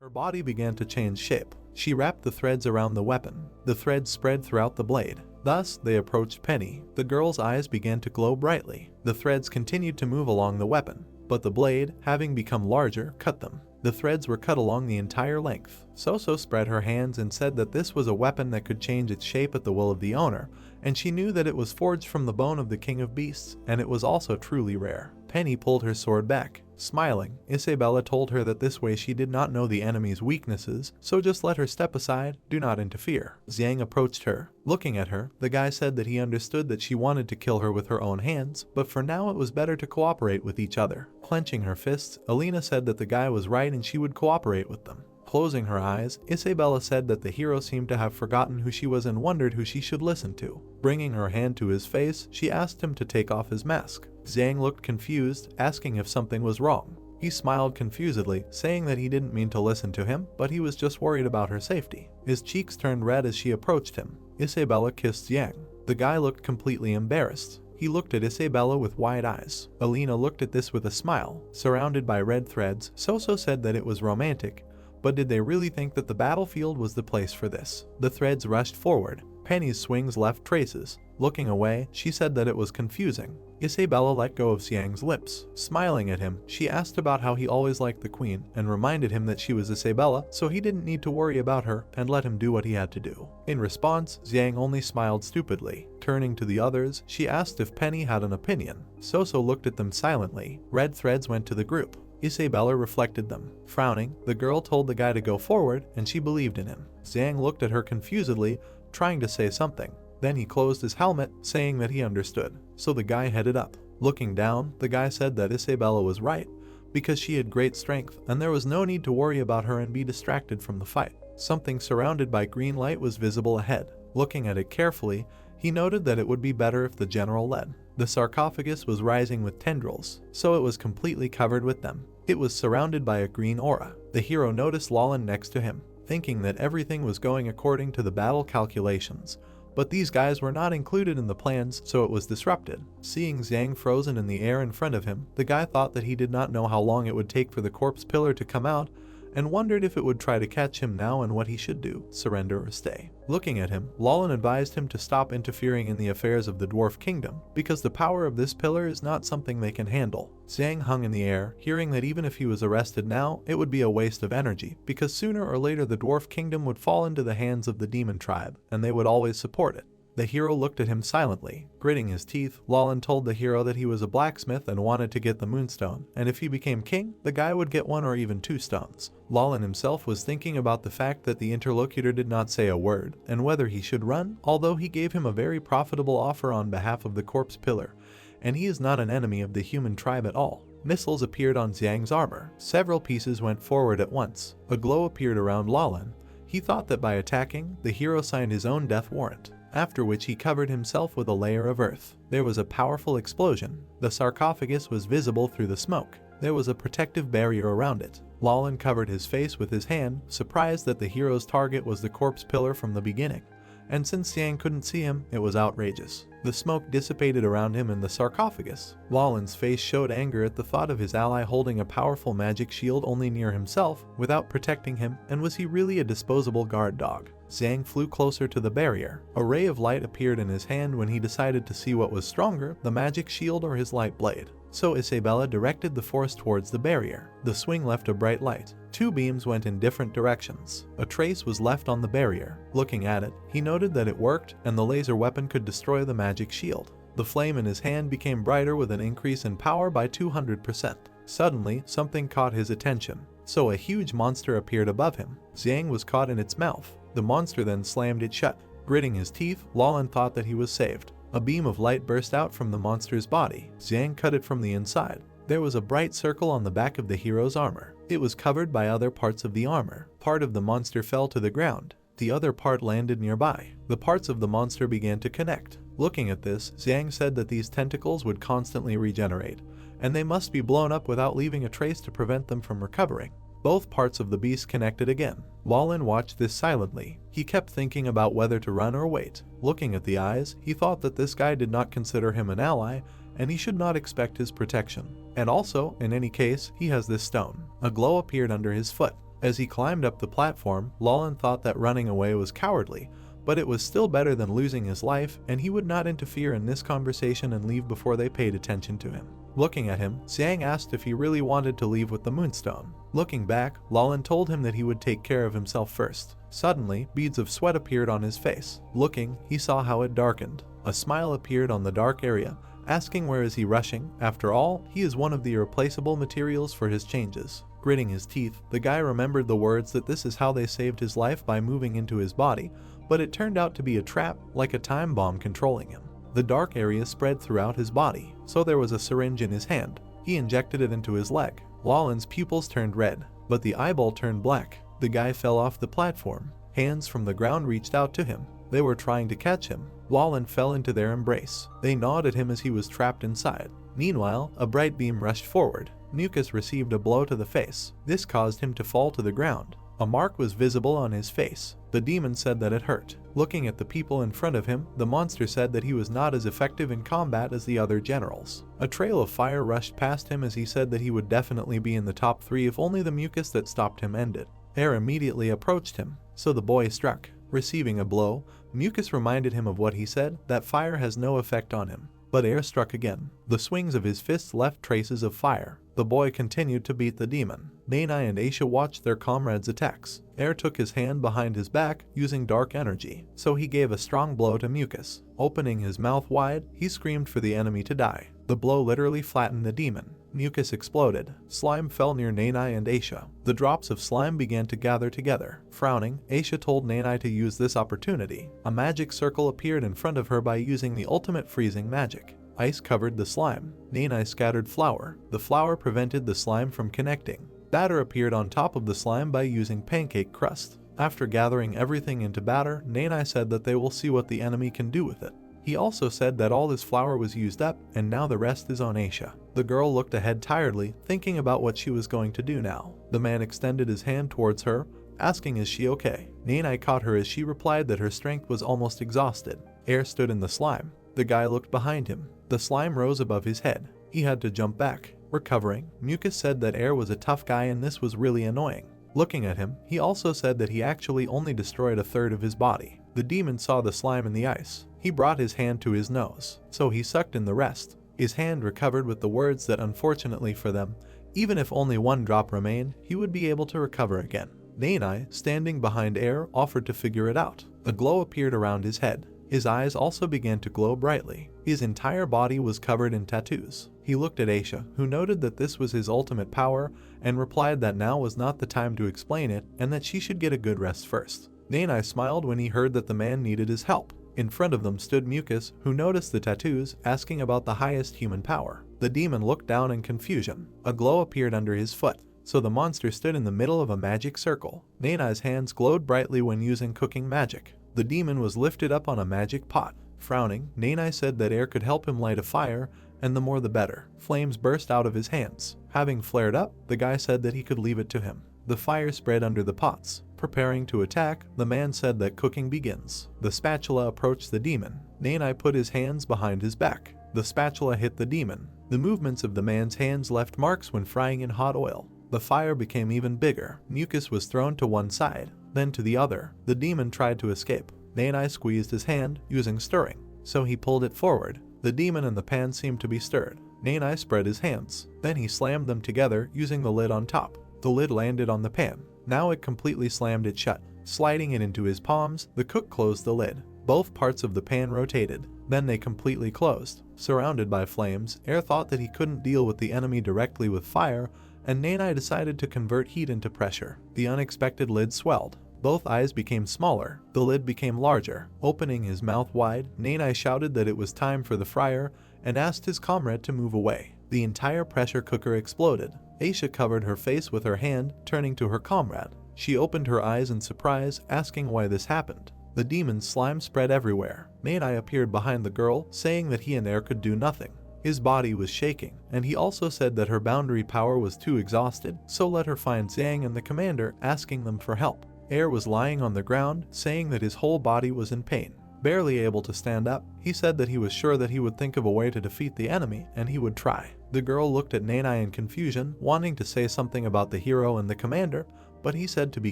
Her body began to change shape. She wrapped the threads around the weapon. The threads spread throughout the blade. Thus, they approached Penny. The girl's eyes began to glow brightly. The threads continued to move along the weapon, but the blade, having become larger, cut them. The threads were cut along the entire length. So-So spread her hands and said that this was a weapon that could change its shape at the will of the owner, and she knew that it was forged from the bone of the king of beasts, and it was also truly rare. Penny pulled her sword back. Smiling, Isabella told her that this way she did not know the enemy's weaknesses, so just let her step aside, do not interfere. Xiang approached her. Looking at her, the guy said that he understood that she wanted to kill her with her own hands, but for now it was better to cooperate with each other. Clenching her fists, Alina said that the guy was right and she would cooperate with them. Closing her eyes, Isabella said that the hero seemed to have forgotten who she was and wondered who she should listen to. Bringing her hand to his face, she asked him to take off his mask. Xiang looked confused, asking if something was wrong. He smiled confusedly, saying that he didn't mean to listen to him, but he was just worried about her safety. His cheeks turned red as she approached him. Isabella kissed Xiang. The guy looked completely embarrassed. He looked at Isabella with wide eyes. Alina looked at this with a smile. Surrounded by red threads, So-So said that it was romantic. But did they really think that the battlefield was the place for this? The threads rushed forward. Penny's swings left traces. Looking away, she said that it was confusing. Isabella let go of Xiang's lips. Smiling at him, she asked about how he always liked the queen and reminded him that she was Isabella, so he didn't need to worry about her and let him do what he had to do. In response, Xiang only smiled stupidly. Turning to the others, she asked if Penny had an opinion. So-So looked at them silently. Red threads went to the group. Isabella reflected them. Frowning, the girl told the guy to go forward, and she believed in him. Xiang looked at her confusedly, trying to say something. Then he closed his helmet, saying that he understood. So the guy headed up. Looking down, the guy said that Isabella was right, because she had great strength, and there was no need to worry about her and be distracted from the fight. Something surrounded by green light was visible ahead. Looking at it carefully, he noted that it would be better if the general led. The sarcophagus was rising with tendrils, so it was completely covered with them. It was surrounded by a green aura. The hero noticed Lawlin next to him, thinking that everything was going according to the battle calculations. But these guys were not included in the plans, so it was disrupted. Seeing Xiang frozen in the air in front of him, the guy thought that he did not know how long it would take for the corpse pillar to come out, and wondered if it would try to catch him now and what he should do, surrender or stay. Looking at him, Lawlin advised him to stop interfering in the affairs of the dwarf kingdom, because the power of this pillar is not something they can handle. Xiang hung in the air, hearing that even if he was arrested now, it would be a waste of energy, because sooner or later the dwarf kingdom would fall into the hands of the demon tribe, and they would always support it. The hero looked at him silently. Gritting his teeth, Lawlin told the hero that he was a blacksmith and wanted to get the moonstone, and if he became king, the guy would get 1 or even 2 stones. Lawlin himself was thinking about the fact that the interlocutor did not say a word, and whether he should run, although he gave him a very profitable offer on behalf of the corpse pillar, and he is not an enemy of the human tribe at all. Missiles appeared on Xiang's armor. Several pieces went forward at once. A glow appeared around Lawlin. He thought that by attacking, the hero signed his own death warrant, after which he covered himself with a layer of earth. There was a powerful explosion. The sarcophagus was visible through the smoke. There was a protective barrier around it. Lawlin covered his face with his hand, surprised that the hero's target was the corpse pillar from the beginning. And since Xiang couldn't see him, it was outrageous. The smoke dissipated around him in the sarcophagus. Lawlin's face showed anger at the thought of his ally holding a powerful magic shield only near himself, without protecting him, and was he really a disposable guard dog? Xiang flew closer to the barrier. A ray of light appeared in his hand when he decided to see what was stronger, the magic shield or his light blade. So Isabella directed the force towards the barrier. The swing left a bright light. 2 beams went in different directions. A trace was left on the barrier. Looking at it, he noted that it worked, and the laser weapon could destroy the magic shield. The flame in his hand became brighter with an increase in power by 200%. Suddenly, something caught his attention. So a huge monster appeared above him. Xiang was caught in its mouth. The monster then slammed it shut. Gritting his teeth, Lawlin thought that he was saved. A beam of light burst out from the monster's body. Xiang cut it from the inside. There was a bright circle on the back of the hero's armor. It was covered by other parts of the armor. Part of the monster fell to the ground. The other part landed nearby. The parts of the monster began to connect. Looking at this, Xiang said that these tentacles would constantly regenerate, and they must be blown up without leaving a trace to prevent them from recovering. Both parts of the beast connected again. Lawlin watched this silently. He kept thinking about whether to run or wait. Looking at the eyes, he thought that this guy did not consider him an ally, and he should not expect his protection. And also, in any case, he has this stone. A glow appeared under his foot. As he climbed up the platform, Lalan thought that running away was cowardly, but it was still better than losing his life, and he would not interfere in this conversation and leave before they paid attention to him. Looking at him, Zhang asked if he really wanted to leave with the moonstone. Looking back, Lalan told him that he would take care of himself first. Suddenly, beads of sweat appeared on his face. Looking, he saw how it darkened. A smile appeared on the dark area, asking where is he rushing. After all, he is one of the irreplaceable materials for his changes. Gritting his teeth, the guy remembered the words that this is how they saved his life by moving into his body, but it turned out to be a trap, like a time bomb controlling him. The dark area spread throughout his body, so there was a syringe in his hand. He injected it into his leg. Lalan's pupils turned red, but the eyeball turned black. The guy fell off the platform. Hands from the ground reached out to him. They were trying to catch him. Lalan fell into their embrace. They gnawed at him as he was trapped inside. Meanwhile, a bright beam rushed forward. Mucus received a blow to the face. This caused him to fall to the ground. A mark was visible on his face. The demon said that it hurt. Looking at the people in front of him, the monster said that he was not as effective in combat as the other generals. A trail of fire rushed past him as he said that he would definitely be in the top 3 if only the mucus that stopped him ended. Air immediately approached him, so the boy struck. Receiving a blow, Mucus reminded him of what he said, that fire has no effect on him. But Air struck again. The swings of his fists left traces of fire. The boy continued to beat the demon. Nanai and Aisha watched their comrades' attacks. Air took his hand behind his back, using dark energy, so he gave a strong blow to Mucus. Opening his mouth wide, he screamed for the enemy to die. The blow literally flattened the demon. Mucus exploded. Slime fell near Nanai and Aisha. The drops of slime began to gather together. Frowning, Aisha told Nanai to use this opportunity. A magic circle appeared in front of her by using the ultimate freezing magic. Ice covered the slime. Nanai scattered flour. The flour prevented the slime from connecting. Batter appeared on top of the slime by using pancake crust. After gathering everything into batter, Nanai said that they will see what the enemy can do with it. He also said that all his flour was used up, and now the rest is on Aisha. The girl looked ahead tiredly, thinking about what she was going to do now. The man extended his hand towards her, asking is she okay. Nanai caught her as she replied that her strength was almost exhausted. Air stood in the slime. The guy looked behind him. The slime rose above his head. He had to jump back. Recovering, Mucus said that Air was a tough guy and this was really annoying. Looking at him, he also said that he actually only destroyed a third of his body. The demon saw the slime in the ice. He brought his hand to his nose, so he sucked in the rest. His hand recovered with the words that unfortunately for them, even if only one drop remained, he would be able to recover again. Nanai, standing behind Air, offered to figure it out. A glow appeared around his head. His eyes also began to glow brightly. His entire body was covered in tattoos. He looked at Aisha, who noted that this was his ultimate power, and replied that now was not the time to explain it, and that she should get a good rest first. Nanai smiled when he heard that the man needed his help. In front of them stood Mucus, who noticed the tattoos, asking about the highest human power. The demon looked down in confusion. A glow appeared under his foot, so the monster stood in the middle of a magic circle. Nanai's hands glowed brightly when using cooking magic. The demon was lifted up on a magic pot. Frowning, Nanai said that Air could help him light a fire, and the more the better. Flames burst out of his hands. Having flared up, the guy said that he could leave it to him. The fire spread under the pots. Preparing to attack, the man said that cooking begins. The spatula approached the demon. Nanai put his hands behind his back. The spatula hit the demon. The movements of the man's hands left marks when frying in hot oil. The fire became even bigger. Mucus was thrown to one side, then to the other. The demon tried to escape. Nanai squeezed his hand, using stirring, so he pulled it forward. The demon and the pan seemed to be stirred. Nanai spread his hands. Then he slammed them together, using the lid on top. The lid landed on the pan. Now it completely slammed it shut. Sliding it into his palms, the cook closed the lid. Both parts of the pan rotated. Then they completely closed. Surrounded by flames, Air thought that he couldn't deal with the enemy directly with fire, and Nanai decided to convert heat into pressure. The unexpected lid swelled. Both eyes became smaller. The lid became larger. Opening his mouth wide, Nanai shouted that it was time for the fryer and asked his comrade to move away. The entire pressure cooker exploded. Aisha covered her face with her hand, turning to her comrade. She opened her eyes in surprise, asking why this happened. The demon's slime spread everywhere. Nanai appeared behind the girl, saying that he and Air could do nothing. His body was shaking, and he also said that her boundary power was too exhausted, so let her find Zhang and the commander, asking them for help. Air was lying on the ground, saying that his whole body was in pain. Barely able to stand up, he said that he was sure that he would think of a way to defeat the enemy, and he would try. The girl looked at Nanai in confusion, wanting to say something about the hero and the commander, but he said to be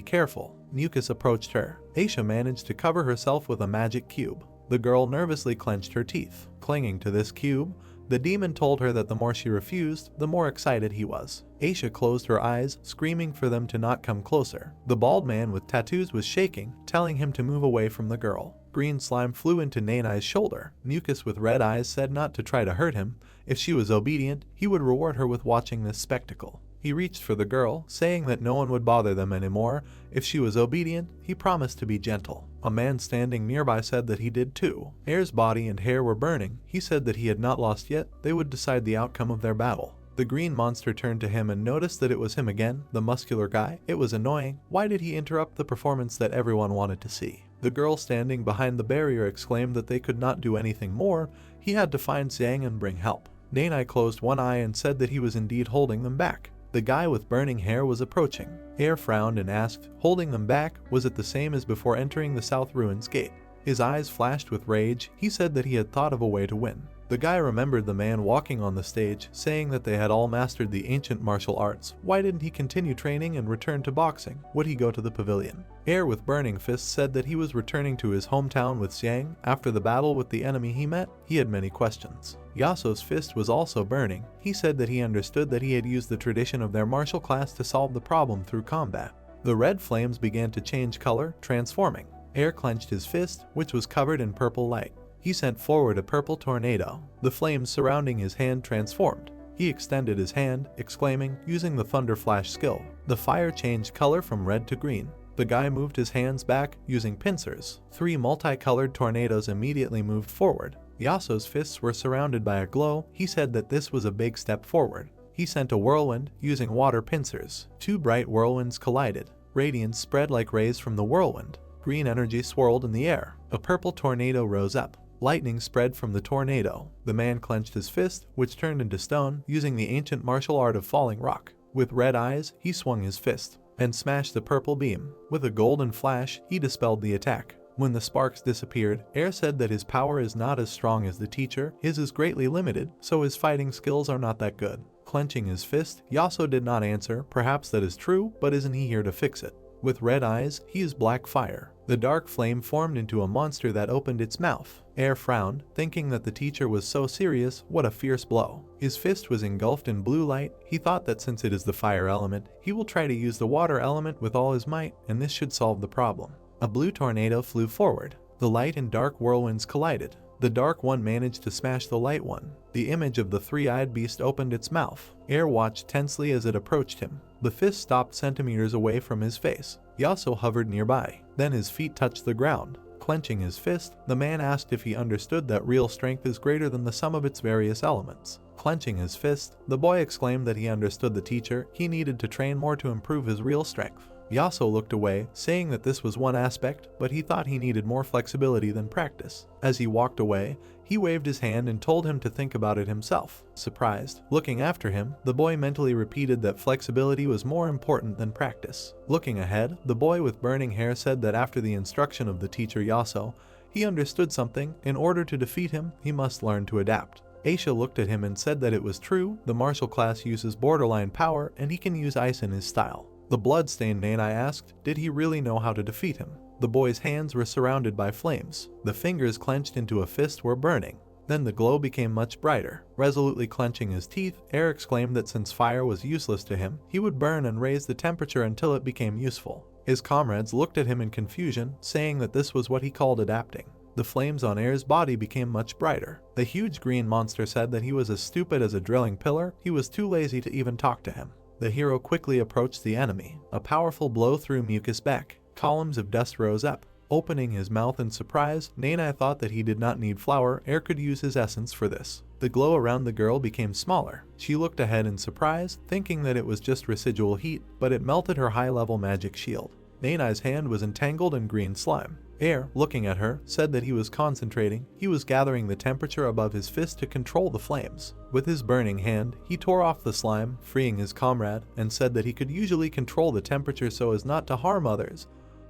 careful. Mucus approached her. Aisha managed to cover herself with a magic cube. The girl nervously clenched her teeth. Clinging to this cube, the demon told her that the more she refused, the more excited he was. Aisha closed her eyes, screaming for them to not come closer. The bald man with tattoos was shaking, telling him to move away from the girl. Green slime flew into Nanai's shoulder. Mucus with red eyes said not to try to hurt him. If she was obedient, he would reward her with watching this spectacle. He reached for the girl, saying that no one would bother them anymore. If she was obedient, he promised to be gentle. A man standing nearby said that he did too. Air's body and hair were burning. He said that he had not lost yet. They would decide the outcome of their battle. The green monster turned to him and noticed that it was him again, the muscular guy. It was annoying. Why did he interrupt the performance that everyone wanted to see? The girl standing behind the barrier exclaimed that they could not do anything more. He had to find Xiang and bring help. Nanai closed one eye and said that he was indeed holding them back. The guy with burning hair was approaching. Air frowned and asked, holding them back, was it the same as before entering the South Ruins gate? His eyes flashed with rage. He said that he had thought of a way to win. The guy remembered the man walking on the stage, saying that they had all mastered the ancient martial arts. Why didn't he continue training and return to boxing? Would he go to the pavilion? Air with burning fists said that he was returning to his hometown with Xiang. After the battle with the enemy he met, he had many questions. Yasuo's fist was also burning. He said that he understood that he had used the tradition of their martial class to solve the problem through combat. The red flames began to change color, transforming. Air clenched his fist, which was covered in purple light. He sent forward a purple tornado. The flames surrounding his hand transformed. He extended his hand, exclaiming, using the Thunder Flash skill. The fire changed color from red to green. The guy moved his hands back, using pincers. 3 multicolored tornadoes immediately moved forward. Yasuo's fists were surrounded by a glow. He said that this was a big step forward. He sent a whirlwind, using water pincers. 2 bright whirlwinds collided. Radiance spread like rays from the whirlwind. Green energy swirled in the air. A purple tornado rose up. Lightning spread from the tornado. The man clenched his fist, which turned into stone, using the ancient martial art of falling rock. With red eyes, he swung his fist and smashed the purple beam. With a golden flash, he dispelled the attack. When the sparks disappeared, Air said that his power is not as strong as the teacher. His is greatly limited, so his fighting skills are not that good. Clenching his fist, Yasuo did not answer. Perhaps that is true, but isn't he here to fix it? With red eyes, he is black fire. The dark flame formed into a monster that opened its mouth. Air frowned, thinking that the teacher was so serious. What a fierce blow. His fist was engulfed in blue light. He thought that since it is the fire element, he will try to use the water element with all his might, and this should solve the problem. A blue tornado flew forward. The light and dark whirlwinds collided. The dark one managed to smash the light one. The image of the 3-eyed beast opened its mouth. Air watched tensely as it approached him. The fist stopped centimeters away from his face. Yasuo hovered nearby. Then his feet touched the ground. Clenching his fist, the man asked if he understood that real strength is greater than the sum of its various elements. Clenching his fist, the boy exclaimed that he understood the teacher. He needed to train more to improve his real strength. Yasuo looked away, saying that this was one aspect, but he thought he needed more flexibility than practice. As he walked away, he waved his hand and told him to think about it himself. Surprised, looking after him, the boy mentally repeated that flexibility was more important than practice. Looking ahead, the boy with burning hair said that after the instruction of the teacher Yasuo, he understood something. In order to defeat him, he must learn to adapt. Aisha looked at him and said that it was true. The martial class uses borderline power, and he can use ice in his style. The blood-stained Nanai asked, did he really know how to defeat him? The boy's hands were surrounded by flames. The fingers clenched into a fist were burning. Then the glow became much brighter. Resolutely clenching his teeth, Air exclaimed that since fire was useless to him, he would burn and raise the temperature until it became useful. His comrades looked at him in confusion, saying that this was what he called adapting. The flames on Air's body became much brighter. The huge green monster said that he was as stupid as a drilling pillar. He was too lazy to even talk to him. The hero quickly approached the enemy. A powerful blow threw Mucus back. Columns of dust rose up. Opening his mouth in surprise, Nanai thought that he did not need flour. Air could use his essence for this. The glow around the girl became smaller. She looked ahead in surprise, thinking that it was just residual heat, but it melted her high-level magic shield. Nanai's hand was entangled in green slime. Air, looking at her, said that he was concentrating. He was gathering the temperature above his fist to control the flames. With his burning hand, he tore off the slime, freeing his comrade, and said that he could usually control the temperature so as not to harm others.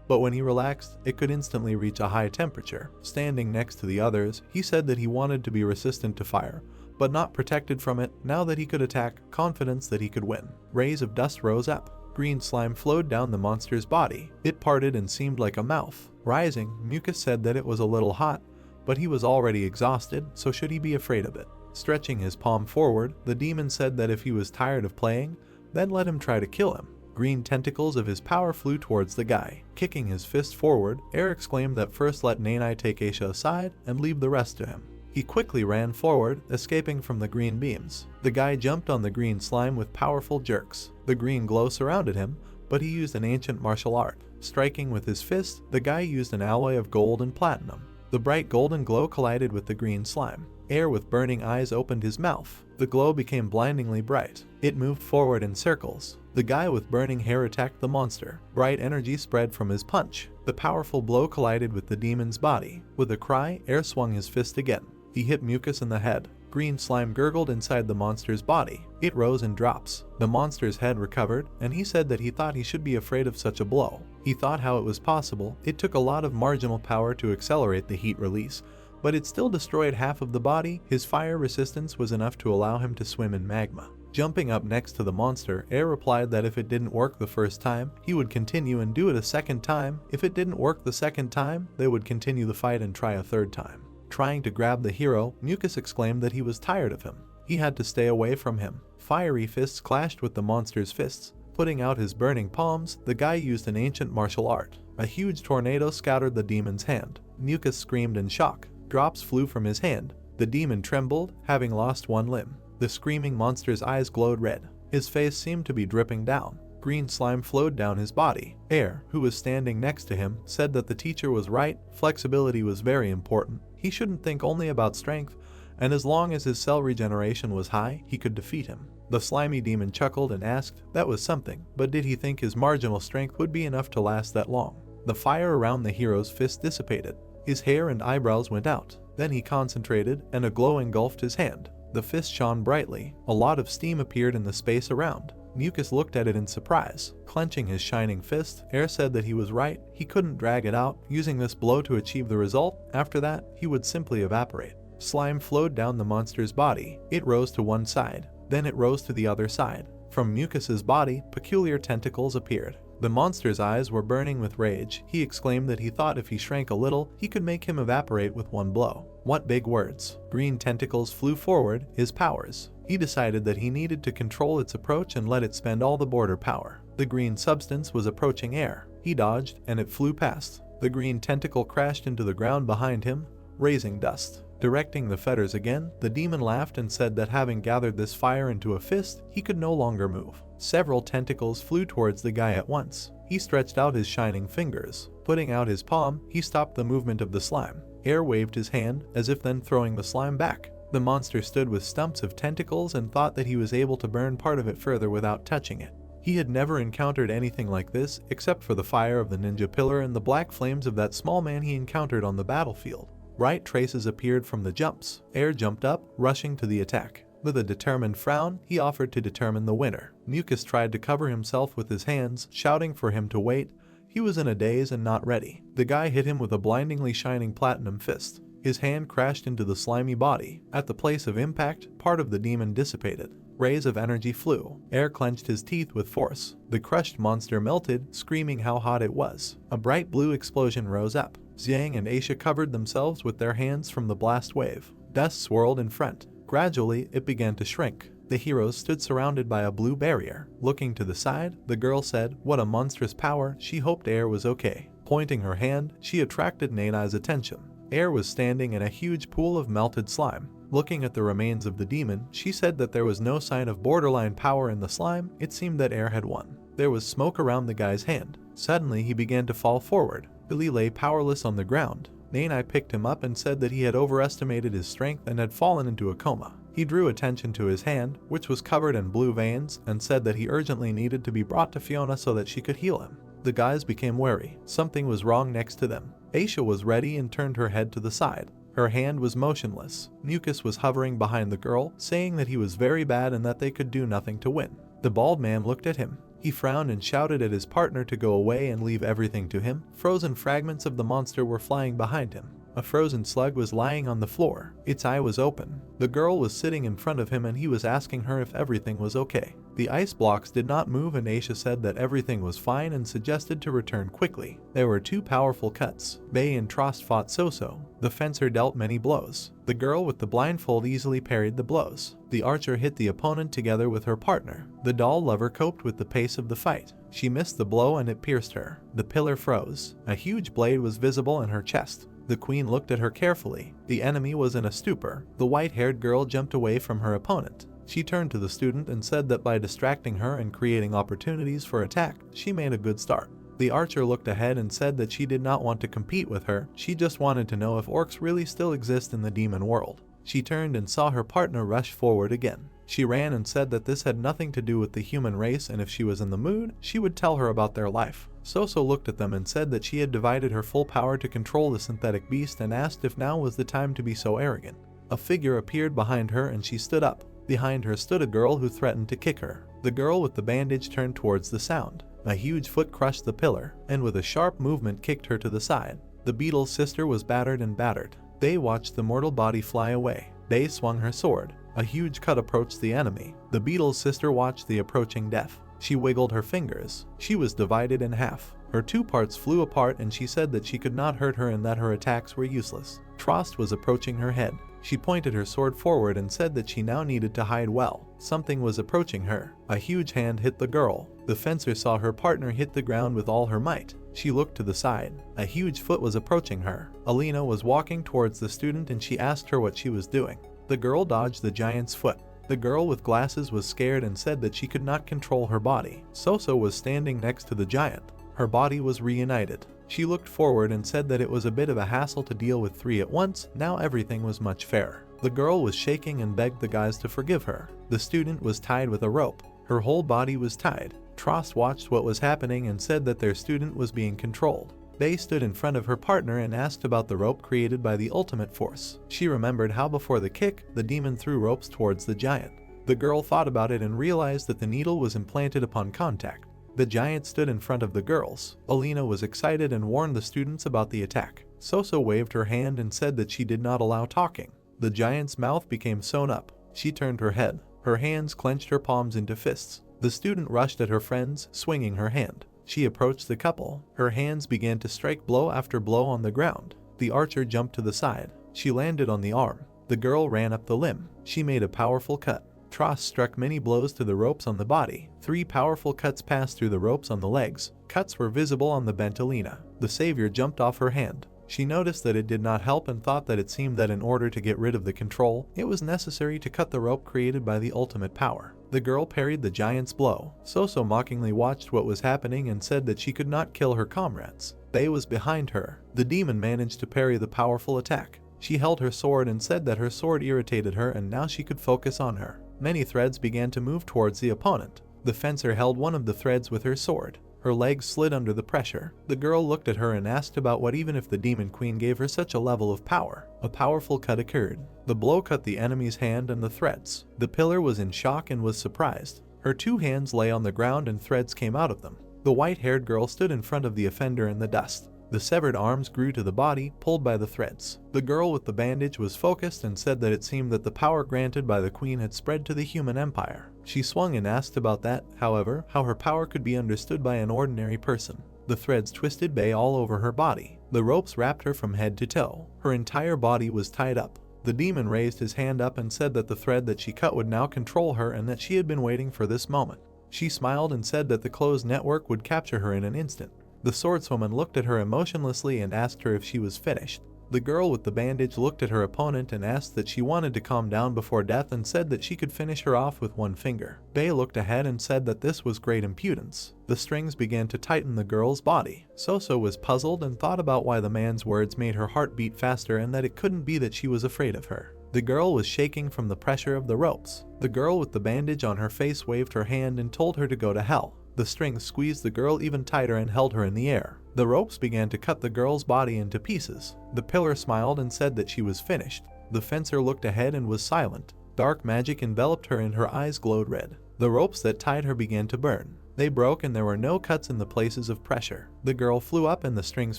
But when he relaxed, it could instantly reach a high temperature. Standing next to the others, he said that he wanted to be resistant to fire, but not protected from it. Now that he could attack, confidence that he could win. Rays of dust rose up. green slime flowed down the monster's body. It parted and seemed like a mouth. Rising, Mucus said that it was a little hot, but he was already exhausted, so should he be afraid of it? Stretching his palm forward, the demon said that if he was tired of playing, then let him try to kill him. Green tentacles of his power flew towards the guy. Kicking his fist forward, Air exclaimed that first let Nanai take Aisha aside and leave the rest to him. He quickly ran forward, escaping from the green beams. The guy jumped on the green slime with powerful jerks. The green glow surrounded him, but he used an ancient martial art. Striking with his fist, the guy used an alloy of gold and platinum. The bright golden glow collided with the green slime. Air with burning eyes opened his mouth. The glow became blindingly bright. It moved forward in circles. The guy with burning hair attacked the monster. Bright energy spread from his punch. The powerful blow collided with the demon's body. With a cry, Air swung his fist again. He hit Mucus in the head. Green slime gurgled inside the monster's body. It rose in drops. The monster's head recovered, and he said that he thought he should be afraid of such a blow. He thought how it was possible. It took a lot of marginal power to accelerate the heat release, but it still destroyed half of the body. His fire resistance was enough to allow him to swim in magma. Jumping up next to the monster, Air replied that if it didn't work the first time, he would continue and do it a second time. If it didn't work the second time, they would continue the fight and try a third time. Trying to grab the hero, Mucus exclaimed that he was tired of him. He had to stay away from him. Fiery fists clashed with the monster's fists. Putting out his burning palms, the guy used an ancient martial art. A huge tornado scattered the demon's hand. Mucus screamed in shock. Drops flew from his hand. The demon trembled, having lost one limb. The screaming monster's eyes glowed red. His face seemed to be dripping down. Green slime flowed down his body. Air, who was standing next to him, said that the teacher was right. Flexibility was very important. He shouldn't think only about strength, and as long as his cell regeneration was high, he could defeat him. The slimy demon chuckled and asked, that was something, but did he think his marginal strength would be enough to last that long? The fire around the hero's fist dissipated. His hair and eyebrows went out. Then he concentrated, and a glow engulfed his hand. The fist shone brightly. A lot of steam appeared in the space around. Mucus looked at it in surprise. Clenching his shining fist, Air said that he was right. He couldn't drag it out, using this blow to achieve the result. After that, he would simply evaporate. Slime flowed down the monster's body. It rose to one side. Then it rose to the other side. From Mucus's body, peculiar tentacles appeared. The monster's eyes were burning with rage. He exclaimed that he thought if he shrank a little, he could make him evaporate with one blow. What big words. Green tentacles flew forward, his powers. He decided that he needed to control its approach and let it spend all the border power. The green substance was approaching Air. He dodged, and it flew past. The green tentacle crashed into the ground behind him, raising dust. Directing the fetters again, the demon laughed and said that having gathered this fire into a fist, he could no longer move. Several tentacles flew towards the guy at once. He stretched out his shining fingers. Putting out his palm, he stopped the movement of the slime. Air waved his hand, as if then throwing the slime back. The monster stood with stumps of tentacles and thought that he was able to burn part of it further without touching it. He had never encountered anything like this, except for the fire of the ninja pillar and the black flames of that small man he encountered on the battlefield. Bright traces appeared from the jumps. Air jumped up, rushing to the attack. With a determined frown, he offered to determine the winner. Mucus tried to cover himself with his hands, shouting for him to wait. He was in a daze and not ready. The guy hit him with a blindingly shining platinum fist. His hand crashed into the slimy body. At the place of impact, part of the demon dissipated. Rays of energy flew. Air clenched his teeth with force. The crushed monster melted, screaming how hot it was. A bright blue explosion rose up. Xiang and Aisha covered themselves with their hands from the blast wave. Dust swirled in front. Gradually, it began to shrink. The heroes stood surrounded by a blue barrier. Looking to the side, the girl said, "What a monstrous power." She hoped Air was okay. Pointing her hand, she attracted Nanai's attention. Air was standing in a huge pool of melted slime. Looking at the remains of the demon, she said that there was no sign of borderline power in the slime. It seemed that Air had won. There was smoke around the guy's hand. Suddenly, he began to fall forward. Billy lay powerless on the ground. Nanai picked him up and said that he had overestimated his strength and had fallen into a coma. He drew attention to his hand, which was covered in blue veins, and said that he urgently needed to be brought to Fiona so that she could heal him. The guys became wary. Something was wrong next to them. Aisha was ready and turned her head to the side. Her hand was motionless. Mucus was hovering behind the girl, saying that he was very bad and that they could do nothing to win. The bald man looked at him. He frowned and shouted at his partner to go away and leave everything to him. Frozen fragments of the monster were flying behind him. A frozen slug was lying on the floor. Its eye was open. The girl was sitting in front of him and he was asking her if everything was okay. The ice blocks did not move and Aisha said that everything was fine and suggested to return quickly. There were two powerful cuts. Bei and Trost fought So-So. The fencer dealt many blows. The girl with the blindfold easily parried the blows. The archer hit the opponent together with her partner. The doll lover coped with the pace of the fight. She missed the blow and it pierced her. The pillar froze. A huge blade was visible in her chest. The queen looked at her carefully. The enemy was in a stupor. The white-haired girl jumped away from her opponent. She turned to the student and said that by distracting her and creating opportunities for attack, she made a good start. The archer looked ahead and said that she did not want to compete with her, she just wanted to know if orcs really still exist in the demon world. She turned and saw her partner rush forward again. She ran and said that this had nothing to do with the human race and if she was in the mood, she would tell her about their life. So-So looked at them and said that she had divided her full power to control the synthetic beast and asked if now was the time to be so arrogant. A figure appeared behind her and she stood up. Behind her stood a girl who threatened to kick her. The girl with the bandage turned towards the sound. A huge foot crushed the pillar, and with a sharp movement kicked her to the side. The beetle's sister was battered and battered. They watched the mortal body fly away. They swung her sword. A huge cut approached the enemy. The beetle's sister watched the approaching death. She wiggled her fingers. She was divided in half. Her two parts flew apart and she said that she could not hurt her and that her attacks were useless. Trost was approaching her head. She pointed her sword forward and said that she now needed to hide well. Something was approaching her. A huge hand hit the girl. The fencer saw her partner hit the ground with all her might. She looked to the side. A huge foot was approaching her. Alina was walking towards the student and she asked her what she was doing. The girl dodged the giant's foot. The girl with glasses was scared and said that she could not control her body. So-So was standing next to the giant. Her body was reunited. She looked forward and said that it was a bit of a hassle to deal with three at once, now everything was much fairer. The girl was shaking and begged the guys to forgive her. The student was tied with a rope. Her whole body was tied. Trost watched what was happening and said that their student was being controlled. Bei stood in front of her partner and asked about the rope created by the ultimate force. She remembered how before the kick, the demon threw ropes towards the giant. The girl thought about it and realized that the needle was implanted upon contact. The giant stood in front of the girls. Alina was excited and warned the students about the attack. So-So waved her hand and said that she did not allow talking. The giant's mouth became sewn up. She turned her head. Her hands clenched her palms into fists. The student rushed at her friends, swinging her hand. She approached the couple. Her hands began to strike blow after blow on the ground. The archer jumped to the side. She landed on the arm. The girl ran up the limb. She made a powerful cut. Trost struck many blows to the ropes on the body. 3 powerful cuts passed through the ropes on the legs. Cuts were visible on the bent Alina. The savior jumped off her hand. She noticed that it did not help and thought that it seemed that in order to get rid of the control, it was necessary to cut the rope created by the ultimate power. The girl parried the giant's blow. So-So mockingly watched what was happening and said that she could not kill her comrades. Bei was behind her. The demon managed to parry the powerful attack. She held her sword and said that her sword irritated her and now she could focus on her. Many threads began to move towards the opponent. The fencer held one of the threads with her sword. Her legs slid under the pressure. The girl looked at her and asked about what even if the demon queen gave her such a level of power. A powerful cut occurred. The blow cut the enemy's hand and the threads. The pillar was in shock and was surprised. Her 2 hands lay on the ground and threads came out of them. The white-haired girl stood in front of the offender in the dust. The severed arms grew to the body, pulled by the threads. The girl with the bandage was focused and said that it seemed that the power granted by the queen had spread to the human empire. She swung and asked about that, however, how her power could be understood by an ordinary person. The threads twisted Bei all over her body. The ropes wrapped her from head to toe. Her entire body was tied up. The demon raised his hand up and said that the thread that she cut would now control her and that she had been waiting for this moment. She smiled and said that the closed network would capture her in an instant. The swordswoman looked at her emotionlessly and asked her if she was finished. The girl with the bandage looked at her opponent and asked that she wanted to calm down before death and said that she could finish her off with 1 finger. Bei looked ahead and said that this was great impudence. The strings began to tighten the girl's body. So-So was puzzled and thought about why the man's words made her heart beat faster and that it couldn't be that she was afraid of her. The girl was shaking from the pressure of the ropes. The girl with the bandage on her face waved her hand and told her to go to hell. The strings squeezed the girl even tighter and held her in the air. The ropes began to cut the girl's body into pieces. The pillar smiled and said that she was finished. The fencer looked ahead and was silent. Dark magic enveloped her and her eyes glowed red. The ropes that tied her began to burn. They broke and there were no cuts in the places of pressure. The girl flew up and the strings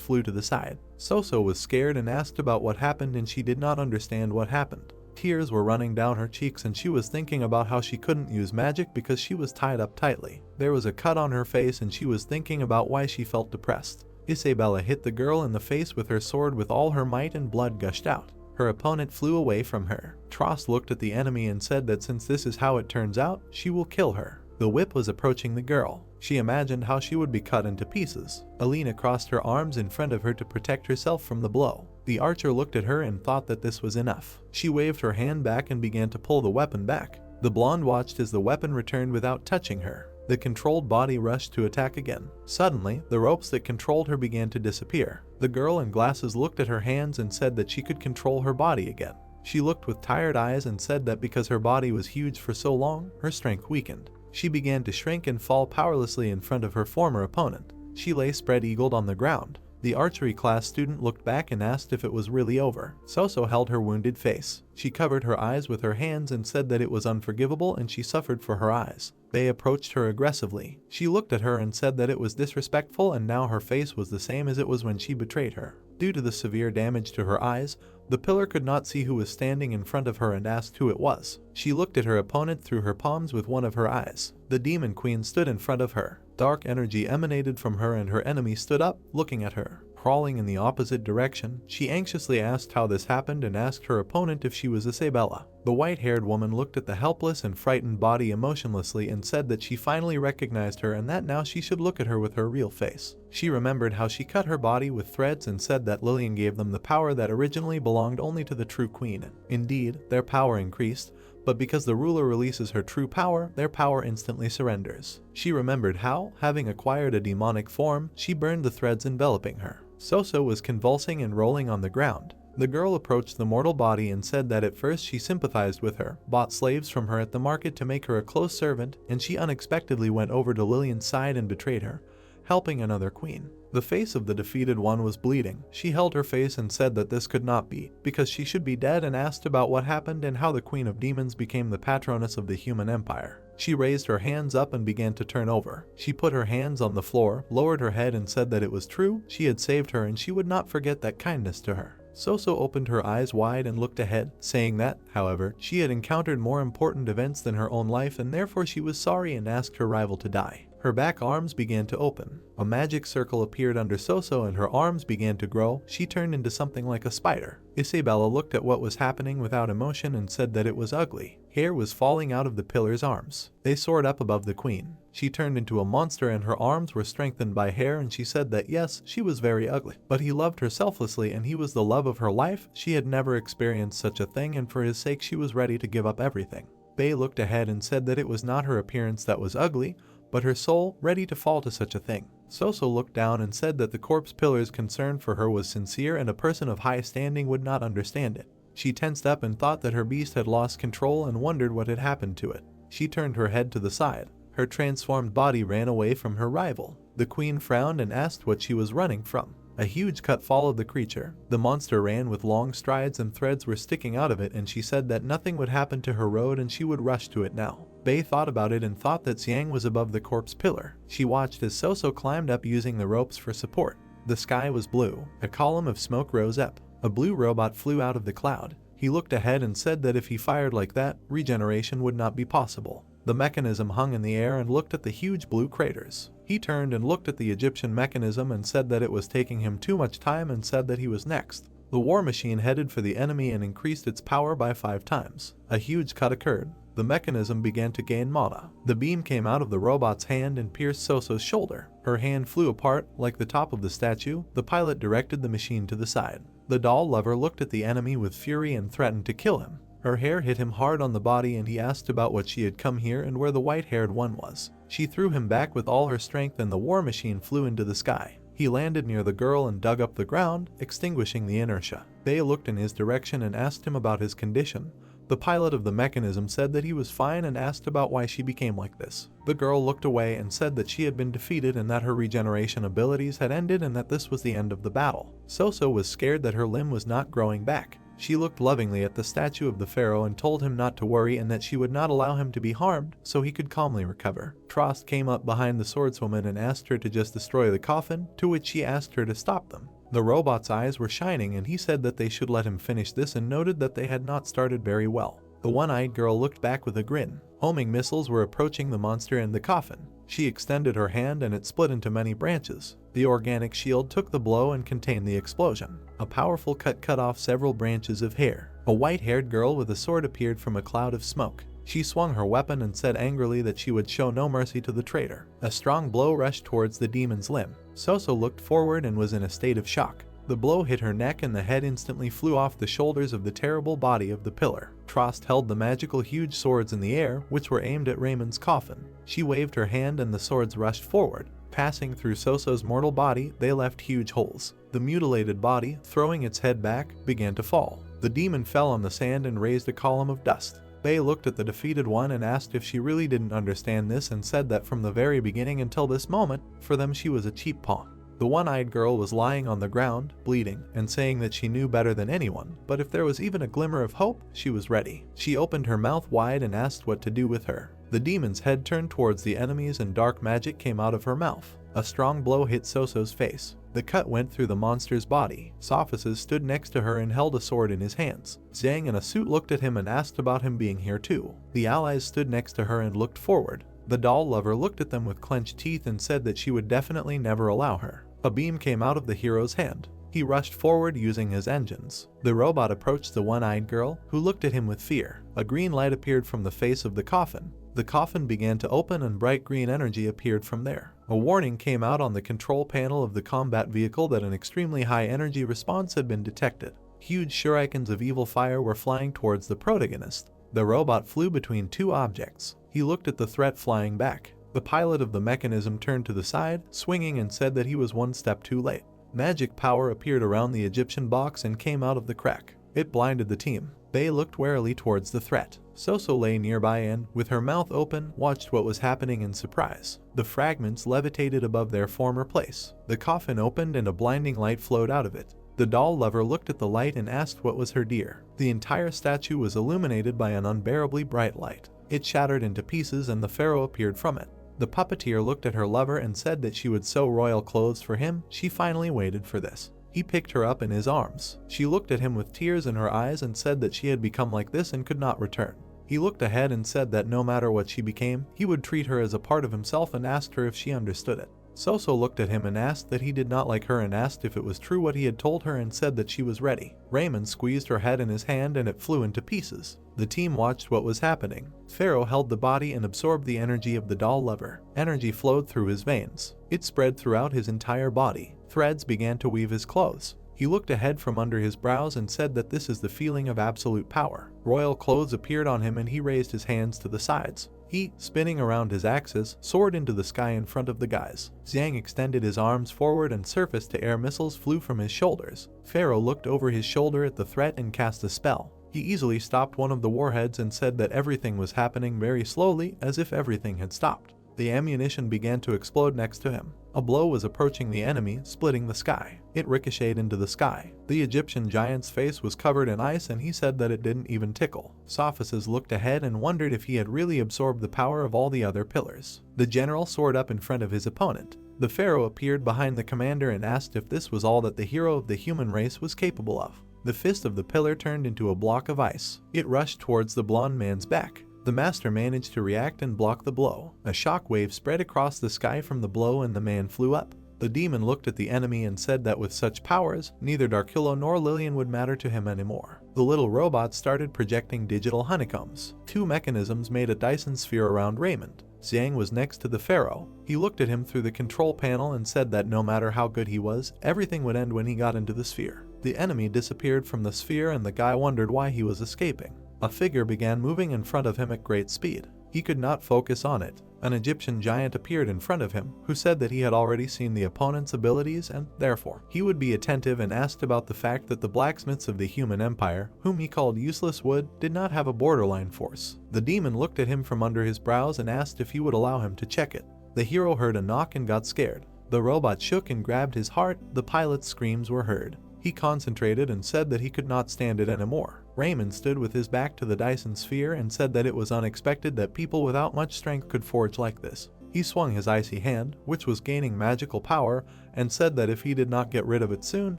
flew to the side. Soso was scared and asked about what happened, and she did not understand what happened. Tears were running down her cheeks and she was thinking about how she couldn't use magic because she was tied up tightly. There was a cut on her face and she was thinking about why she felt depressed. Isabella hit the girl in the face with her sword with all her might and blood gushed out. Her opponent flew away from her. Trost looked at the enemy and said that since this is how it turns out, she will kill her. The whip was approaching the girl. She imagined how she would be cut into pieces. Alina crossed her arms in front of her to protect herself from the blow. The archer looked at her and thought that this was enough. She waved her hand back and began to pull the weapon back. The blonde watched as the weapon returned without touching her. The controlled body rushed to attack again. Suddenly, the ropes that controlled her began to disappear. The girl in glasses looked at her hands and said that she could control her body again. She looked with tired eyes and said that because her body was huge for so long, her strength weakened. She began to shrink and fall powerlessly in front of her former opponent. She lay spread-eagled on the ground. The archery class student looked back and asked if it was really over. Soso held her wounded face. She covered her eyes with her hands and said that it was unforgivable and she suffered for her eyes. They approached her aggressively. She looked at her and said that it was disrespectful, and now her face was the same as it was when she betrayed her. Due to the severe damage to her eyes, the pillar could not see who was standing in front of her and asked who it was. She looked at her opponent through her palms with one of her eyes. The demon queen stood in front of her. Dark energy emanated from her and her enemy stood up, looking at her. Crawling in the opposite direction, she anxiously asked how this happened and asked her opponent if she was Isabella. The white-haired woman looked at the helpless and frightened body emotionlessly and said that she finally recognized her and that now she should look at her with her real face. She remembered how she cut her body with threads and said that Lillian gave them the power that originally belonged only to the true queen. Indeed, their power increased, but because the ruler releases her true power, their power instantly surrenders. She remembered how, having acquired a demonic form, she burned the threads enveloping her. Soso was convulsing and rolling on the ground. The girl approached the mortal body and said that at first she sympathized with her, bought slaves from her at the market to make her a close servant, and she unexpectedly went over to Lillian's side and betrayed her, helping another queen. The face of the defeated one was bleeding. She held her face and said that this could not be, because she should be dead, and asked about what happened and how the Queen of Demons became the patroness of the human empire. She raised her hands up and began to turn over. She put her hands on the floor, lowered her head and said that it was true, she had saved her and she would not forget that kindness to her. Soso opened her eyes wide and looked ahead, saying that, however, she had encountered more important events than her own life and therefore she was sorry and asked her rival to die. Her back arms began to open. A magic circle appeared under Soso and her arms began to grow. She turned into something like a spider. Isabella looked at what was happening without emotion and said that it was ugly. Hair was falling out of the pillar's arms. They soared up above the queen. She turned into a monster and her arms were strengthened by hair, and she said that yes, she was very ugly, but he loved her selflessly and he was the love of her life. She had never experienced such a thing and for his sake she was ready to give up everything. Bae looked ahead and said that it was not her appearance that was ugly, but her soul ready to fall to such a thing. Soso looked down and said that the corpse pillar's concern for her was sincere and a person of high standing would not understand it. She tensed up and thought that her beast had lost control and wondered what had happened to it. She turned her head to the side. Her transformed body ran away from her rival. The queen frowned and asked what she was running from. A huge cut followed the creature. The monster ran with long strides and threads were sticking out of it, and she said that nothing would happen to her road and she would rush to it now. Bae thought about it and thought that Xiang was above the corpse pillar. She watched as Soso climbed up using the ropes for support. The sky was blue. A column of smoke rose up. A blue robot flew out of the cloud. He looked ahead and said that if he fired like that, regeneration would not be possible. The mechanism hung in the air and looked at the huge blue craters. He turned and looked at the Egyptian mechanism and said that it was taking him too much time and said that he was next. The war machine headed for the enemy and increased its power by 5 times. A huge cut occurred. The mechanism began to gain mana. The beam came out of the robot's hand and pierced Soso's shoulder. Her hand flew apart like the top of the statue. The pilot directed the machine to the side. The doll lover looked at the enemy with fury and threatened to kill him. Her hair hit him hard on the body and he asked about what she had come here and where the white-haired one was. She threw him back with all her strength and the war machine flew into the sky. He landed near the girl and dug up the ground, extinguishing the inertia. Bae looked in his direction and asked him about his condition. The pilot of the mechanism said that he was fine and asked about why she became like this. The girl looked away and said that she had been defeated and that her regeneration abilities had ended and that this was the end of the battle. Soso was scared that her limb was not growing back. She looked lovingly at the statue of the pharaoh and told him not to worry and that she would not allow him to be harmed so he could calmly recover. Trost came up behind the swordswoman and asked her to just destroy the coffin, to which she asked her to stop them. The robot's eyes were shining and he said that they should let him finish this and noted that they had not started very well. The one-eyed girl looked back with a grin. Homing missiles were approaching the monster and the coffin. She extended her hand and it split into many branches. The organic shield took the blow and contained the explosion. A powerful cut off several branches of hair. A white-haired girl with a sword appeared from a cloud of smoke. She swung her weapon and said angrily that she would show no mercy to the traitor. A strong blow rushed towards the demon's limb. Soso looked forward and was in a state of shock. The blow hit her neck and the head instantly flew off the shoulders of the terrible body of the pillar. Trost held the magical huge swords in the air, which were aimed at Raymond's coffin. She waved her hand and the swords rushed forward. Passing through Soso's mortal body, they left huge holes. The mutilated body, throwing its head back, began to fall. The demon fell on the sand and raised a column of dust. Bei looked at the defeated one and asked if she really didn't understand this and said that from the very beginning until this moment, for them she was a cheap pawn. The one-eyed girl was lying on the ground, bleeding, and saying that she knew better than anyone, but if there was even a glimmer of hope, she was ready. She opened her mouth wide and asked what to do with her. The demon's head turned towards the enemies and dark magic came out of her mouth. A strong blow hit Soso's face. The cut went through the monster's body. Sophisis stood next to her and held a sword in his hands. Zhang in a suit looked at him and asked about him being here too. The allies stood next to her and looked forward. The doll lover looked at them with clenched teeth and said that she would definitely never allow her. A beam came out of the hero's hand. He rushed forward using his engines. The robot approached the one-eyed girl, who looked at him with fear. A green light appeared from the face of the coffin. The coffin began to open and bright green energy appeared from there. A warning came out on the control panel of the combat vehicle that an extremely high energy response had been detected. Huge shurikens of evil fire were flying towards the protagonist. The robot flew between two objects. He looked at the threat flying back. The pilot of the mechanism turned to the side, swinging, and said that he was one step too late. Magic power appeared around the Egyptian box and came out of the crack. It blinded the team. Bei looked warily towards the threat. Soso lay nearby and, with her mouth open, watched what was happening in surprise. The fragments levitated above their former place. The coffin opened and a blinding light flowed out of it. The doll lover looked at the light and asked what was her dear. The entire statue was illuminated by an unbearably bright light. It shattered into pieces and the pharaoh appeared from it. The puppeteer looked at her lover and said that she would sew royal clothes for him. She finally waited for this. He picked her up in his arms. She looked at him with tears in her eyes and said that she had become like this and could not return. He looked ahead and said that no matter what she became, he would treat her as a part of himself and asked her if she understood it. Soso looked at him and asked that he did not like her and asked if it was true what he had told her and said that she was ready. Raymond squeezed her head in his hand and it flew into pieces. The team watched what was happening. Pharaoh held the body and absorbed the energy of the doll lover. Energy flowed through his veins. It spread throughout his entire body. Threads began to weave his clothes. He looked ahead from under his brows and said that this is the feeling of absolute power. Royal clothes appeared on him and he raised his hands to the sides. He, spinning around his axis, soared into the sky in front of the guys. Zhang extended his arms forward and surface-to-air missiles flew from his shoulders. Pharaoh looked over his shoulder at the threat and cast a spell. He easily stopped one of the warheads and said that everything was happening very slowly, as if everything had stopped. The ammunition began to explode next to him. A blow was approaching the enemy, splitting the sky. It ricocheted into the sky. The Egyptian giant's face was covered in ice and he said that it didn't even tickle. Sophisis looked ahead and wondered if he had really absorbed the power of all the other pillars. The general soared up in front of his opponent. The pharaoh appeared behind the commander and asked if this was all that the hero of the human race was capable of. The fist of the pillar turned into a block of ice. It rushed towards the blonde man's back. The master managed to react and block the blow. A shockwave spread across the sky from the blow and the man flew up. The demon looked at the enemy and said that with such powers, neither Darkulo nor Lillian would matter to him anymore. The little robot started projecting digital honeycombs. Two mechanisms made a Dyson sphere around Raymond. Zhang was next to the pharaoh. He looked at him through the control panel and said that no matter how good he was, everything would end when he got into the sphere. The enemy disappeared from the sphere and the guy wondered why he was escaping. A figure began moving in front of him at great speed. He could not focus on it. An Egyptian giant appeared in front of him, who said that he had already seen the opponent's abilities and, therefore, he would be attentive and asked about the fact that the blacksmiths of the human empire, whom he called useless wood, did not have a borderline force. The demon looked at him from under his brows and asked if he would allow him to check it. The hero heard a knock and got scared. The robot shook and grabbed his heart. The pilot's screams were heard. He concentrated and said that he could not stand it anymore. Raymond stood with his back to the Dyson sphere and said that it was unexpected that people without much strength could forge like this. He swung his icy hand, which was gaining magical power, and said that if he did not get rid of it soon,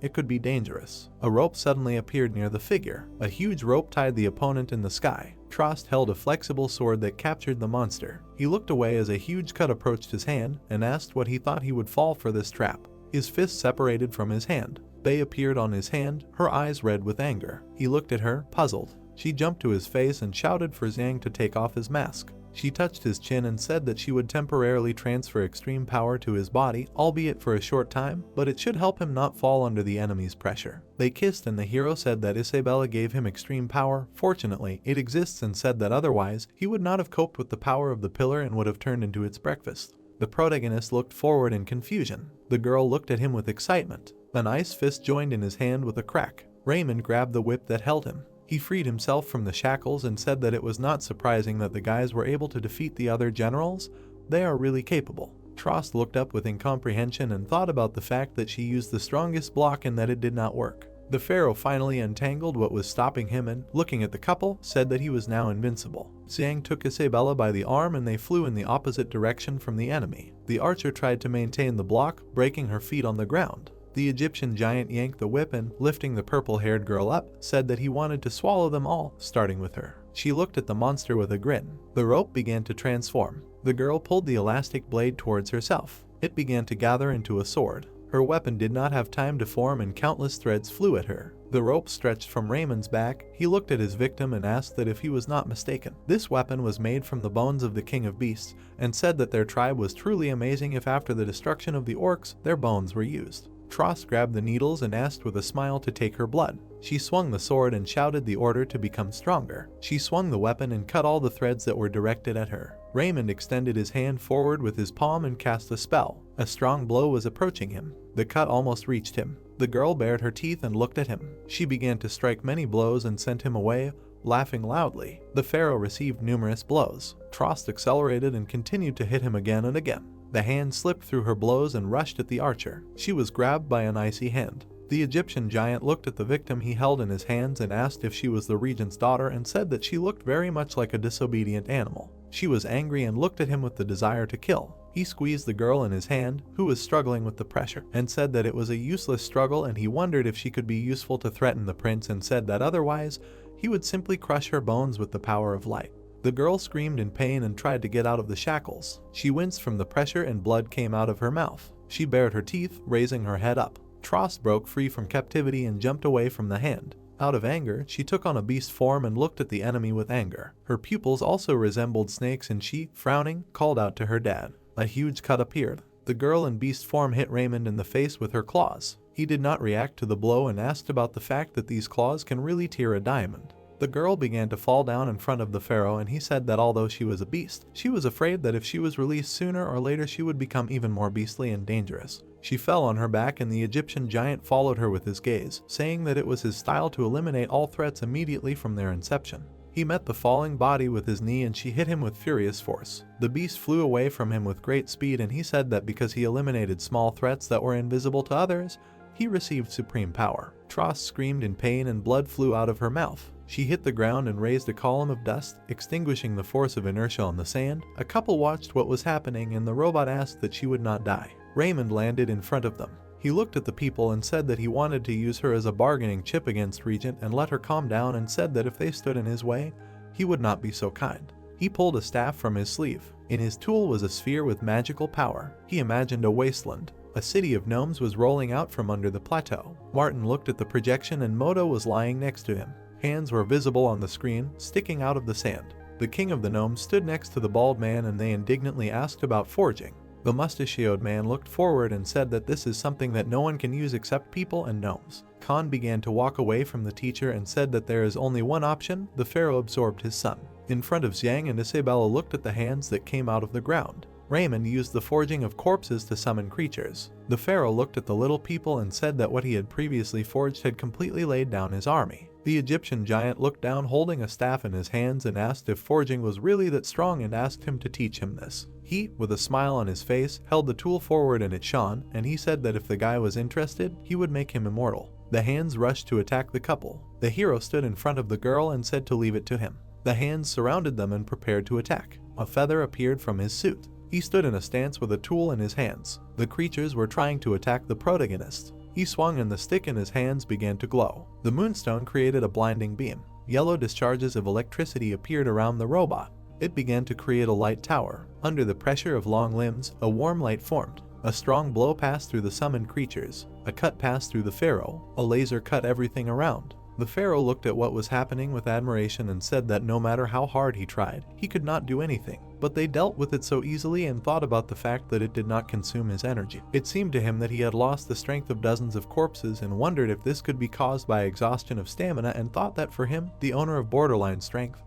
it could be dangerous. A rope suddenly appeared near the figure. A huge rope tied the opponent in the sky. Trost held a flexible sword that captured the monster. He looked away as a huge cut approached his hand and asked what he thought he would fall for this trap. His fist separated from his hand. Bay appeared on his hand, her eyes red with anger. He looked at her, puzzled. She jumped to his face and shouted for Zhang to take off his mask. She touched his chin and said that she would temporarily transfer extreme power to his body, albeit for a short time, but it should help him not fall under the enemy's pressure. They kissed and the hero said that Isabella gave him extreme power. Fortunately, it exists, and said that otherwise, he would not have coped with the power of the pillar and would have turned into its breakfast. The protagonist looked forward in confusion. The girl looked at him with excitement. An ice fist joined in his hand with a crack. Raymond grabbed the whip that held him. He freed himself from the shackles and said that it was not surprising that the guys were able to defeat the other generals. They are really capable. Trost looked up with incomprehension and thought about the fact that she used the strongest block and that it did not work. The pharaoh finally untangled what was stopping him and, looking at the couple, said that he was now invincible. Zhang took Isabella by the arm and they flew in the opposite direction from the enemy. The archer tried to maintain the block, breaking her feet on the ground. The Egyptian giant yanked the whip and, lifting the purple-haired girl up, said that he wanted to swallow them all, starting with her. She looked at the monster with a grin. The rope began to transform. The girl pulled the elastic blade towards herself. It began to gather into a sword. Her weapon did not have time to form and countless threads flew at her. The rope stretched from Raymond's back. He looked at his victim and asked that if he was not mistaken. This weapon was made from the bones of the king of beasts, and said that their tribe was truly amazing if after the destruction of the orcs, their bones were used. Trost grabbed the needles and asked with a smile to take her blood. She swung the sword and shouted the order to become stronger. She swung the weapon and cut all the threads that were directed at her. Raymond extended his hand forward with his palm and cast a spell. A strong blow was approaching him. The cut almost reached him. The girl bared her teeth and looked at him. She began to strike many blows and sent him away, laughing loudly. The pharaoh received numerous blows. Trost accelerated and continued to hit him again and again. The hand slipped through her blows and rushed at the archer. She was grabbed by an icy hand. The Egyptian giant looked at the victim he held in his hands and asked if she was the regent's daughter and said that she looked very much like a disobedient animal. She was angry and looked at him with the desire to kill. He squeezed the girl in his hand, who was struggling with the pressure, and said that it was a useless struggle and he wondered if she could be useful to threaten the prince and said that otherwise, he would simply crush her bones with the power of light. The girl screamed in pain and tried to get out of the shackles. She winced from the pressure and blood came out of her mouth. She bared her teeth, raising her head up. Trost broke free from captivity and jumped away from the hand. Out of anger, she took on a beast form and looked at the enemy with anger. Her pupils also resembled snakes and she, frowning, called out to her dad. A huge cut appeared. The girl in beast form hit Raymond in the face with her claws. He did not react to the blow and asked about the fact that these claws can really tear a diamond. The girl began to fall down in front of the pharaoh and he said that although she was a beast, she was afraid that if she was released sooner or later she would become even more beastly and dangerous. She fell on her back and the Egyptian giant followed her with his gaze, saying that it was his style to eliminate all threats immediately from their inception. He met the falling body with his knee and she hit him with furious force. The beast flew away from him with great speed and he said that because he eliminated small threats that were invisible to others, he received supreme power. Trost screamed in pain and blood flew out of her mouth. She hit the ground and raised a column of dust, extinguishing the force of inertia on the sand. A couple watched what was happening and the robot asked that she would not die. Raymond landed in front of them. He looked at the people and said that he wanted to use her as a bargaining chip against Regent and let her calm down and said that if they stood in his way, he would not be so kind. He pulled a staff from his sleeve. In his tool was a sphere with magical power. He imagined a wasteland. A city of gnomes was rolling out from under the plateau. Martin looked at the projection and Moto was lying next to him. Hands were visible on the screen, sticking out of the sand. The king of the gnomes stood next to the bald man and they indignantly asked about forging. The mustachioed man looked forward and said that this is something that no one can use except people and gnomes. Khan began to walk away from the teacher and said that there is only one option. The pharaoh absorbed his son. In front of Xiang and Isabella looked at the hands that came out of the ground. Raymond used the forging of corpses to summon creatures. The pharaoh looked at the little people and said that what he had previously forged had completely laid down his army. The Egyptian giant looked down holding a staff in his hands and asked if forging was really that strong and asked him to teach him this. He, with a smile on his face, held the tool forward and it shone, and he said that if the guy was interested, he would make him immortal. The hands rushed to attack the couple. The hero stood in front of the girl and said to leave it to him. The hands surrounded them and prepared to attack. A feather appeared from his suit. He stood in a stance with a tool in his hands. The creatures were trying to attack the protagonist. He swung and the stick in his hands began to glow. The moonstone created a blinding beam. Yellow discharges of electricity appeared around the robot. It began to create a light tower. Under the pressure of long limbs, a warm light formed. A strong blow passed through the summoned creatures. A cut passed through the pharaoh. A laser cut everything around. The pharaoh looked at what was happening with admiration and said that no matter how hard he tried, he could not do anything. But they dealt with it so easily and thought about the fact that it did not consume his energy. It seemed to him that he had lost the strength of dozens of corpses and wondered if this could be caused by exhaustion of stamina, and thought that for him, the owner of borderline strength,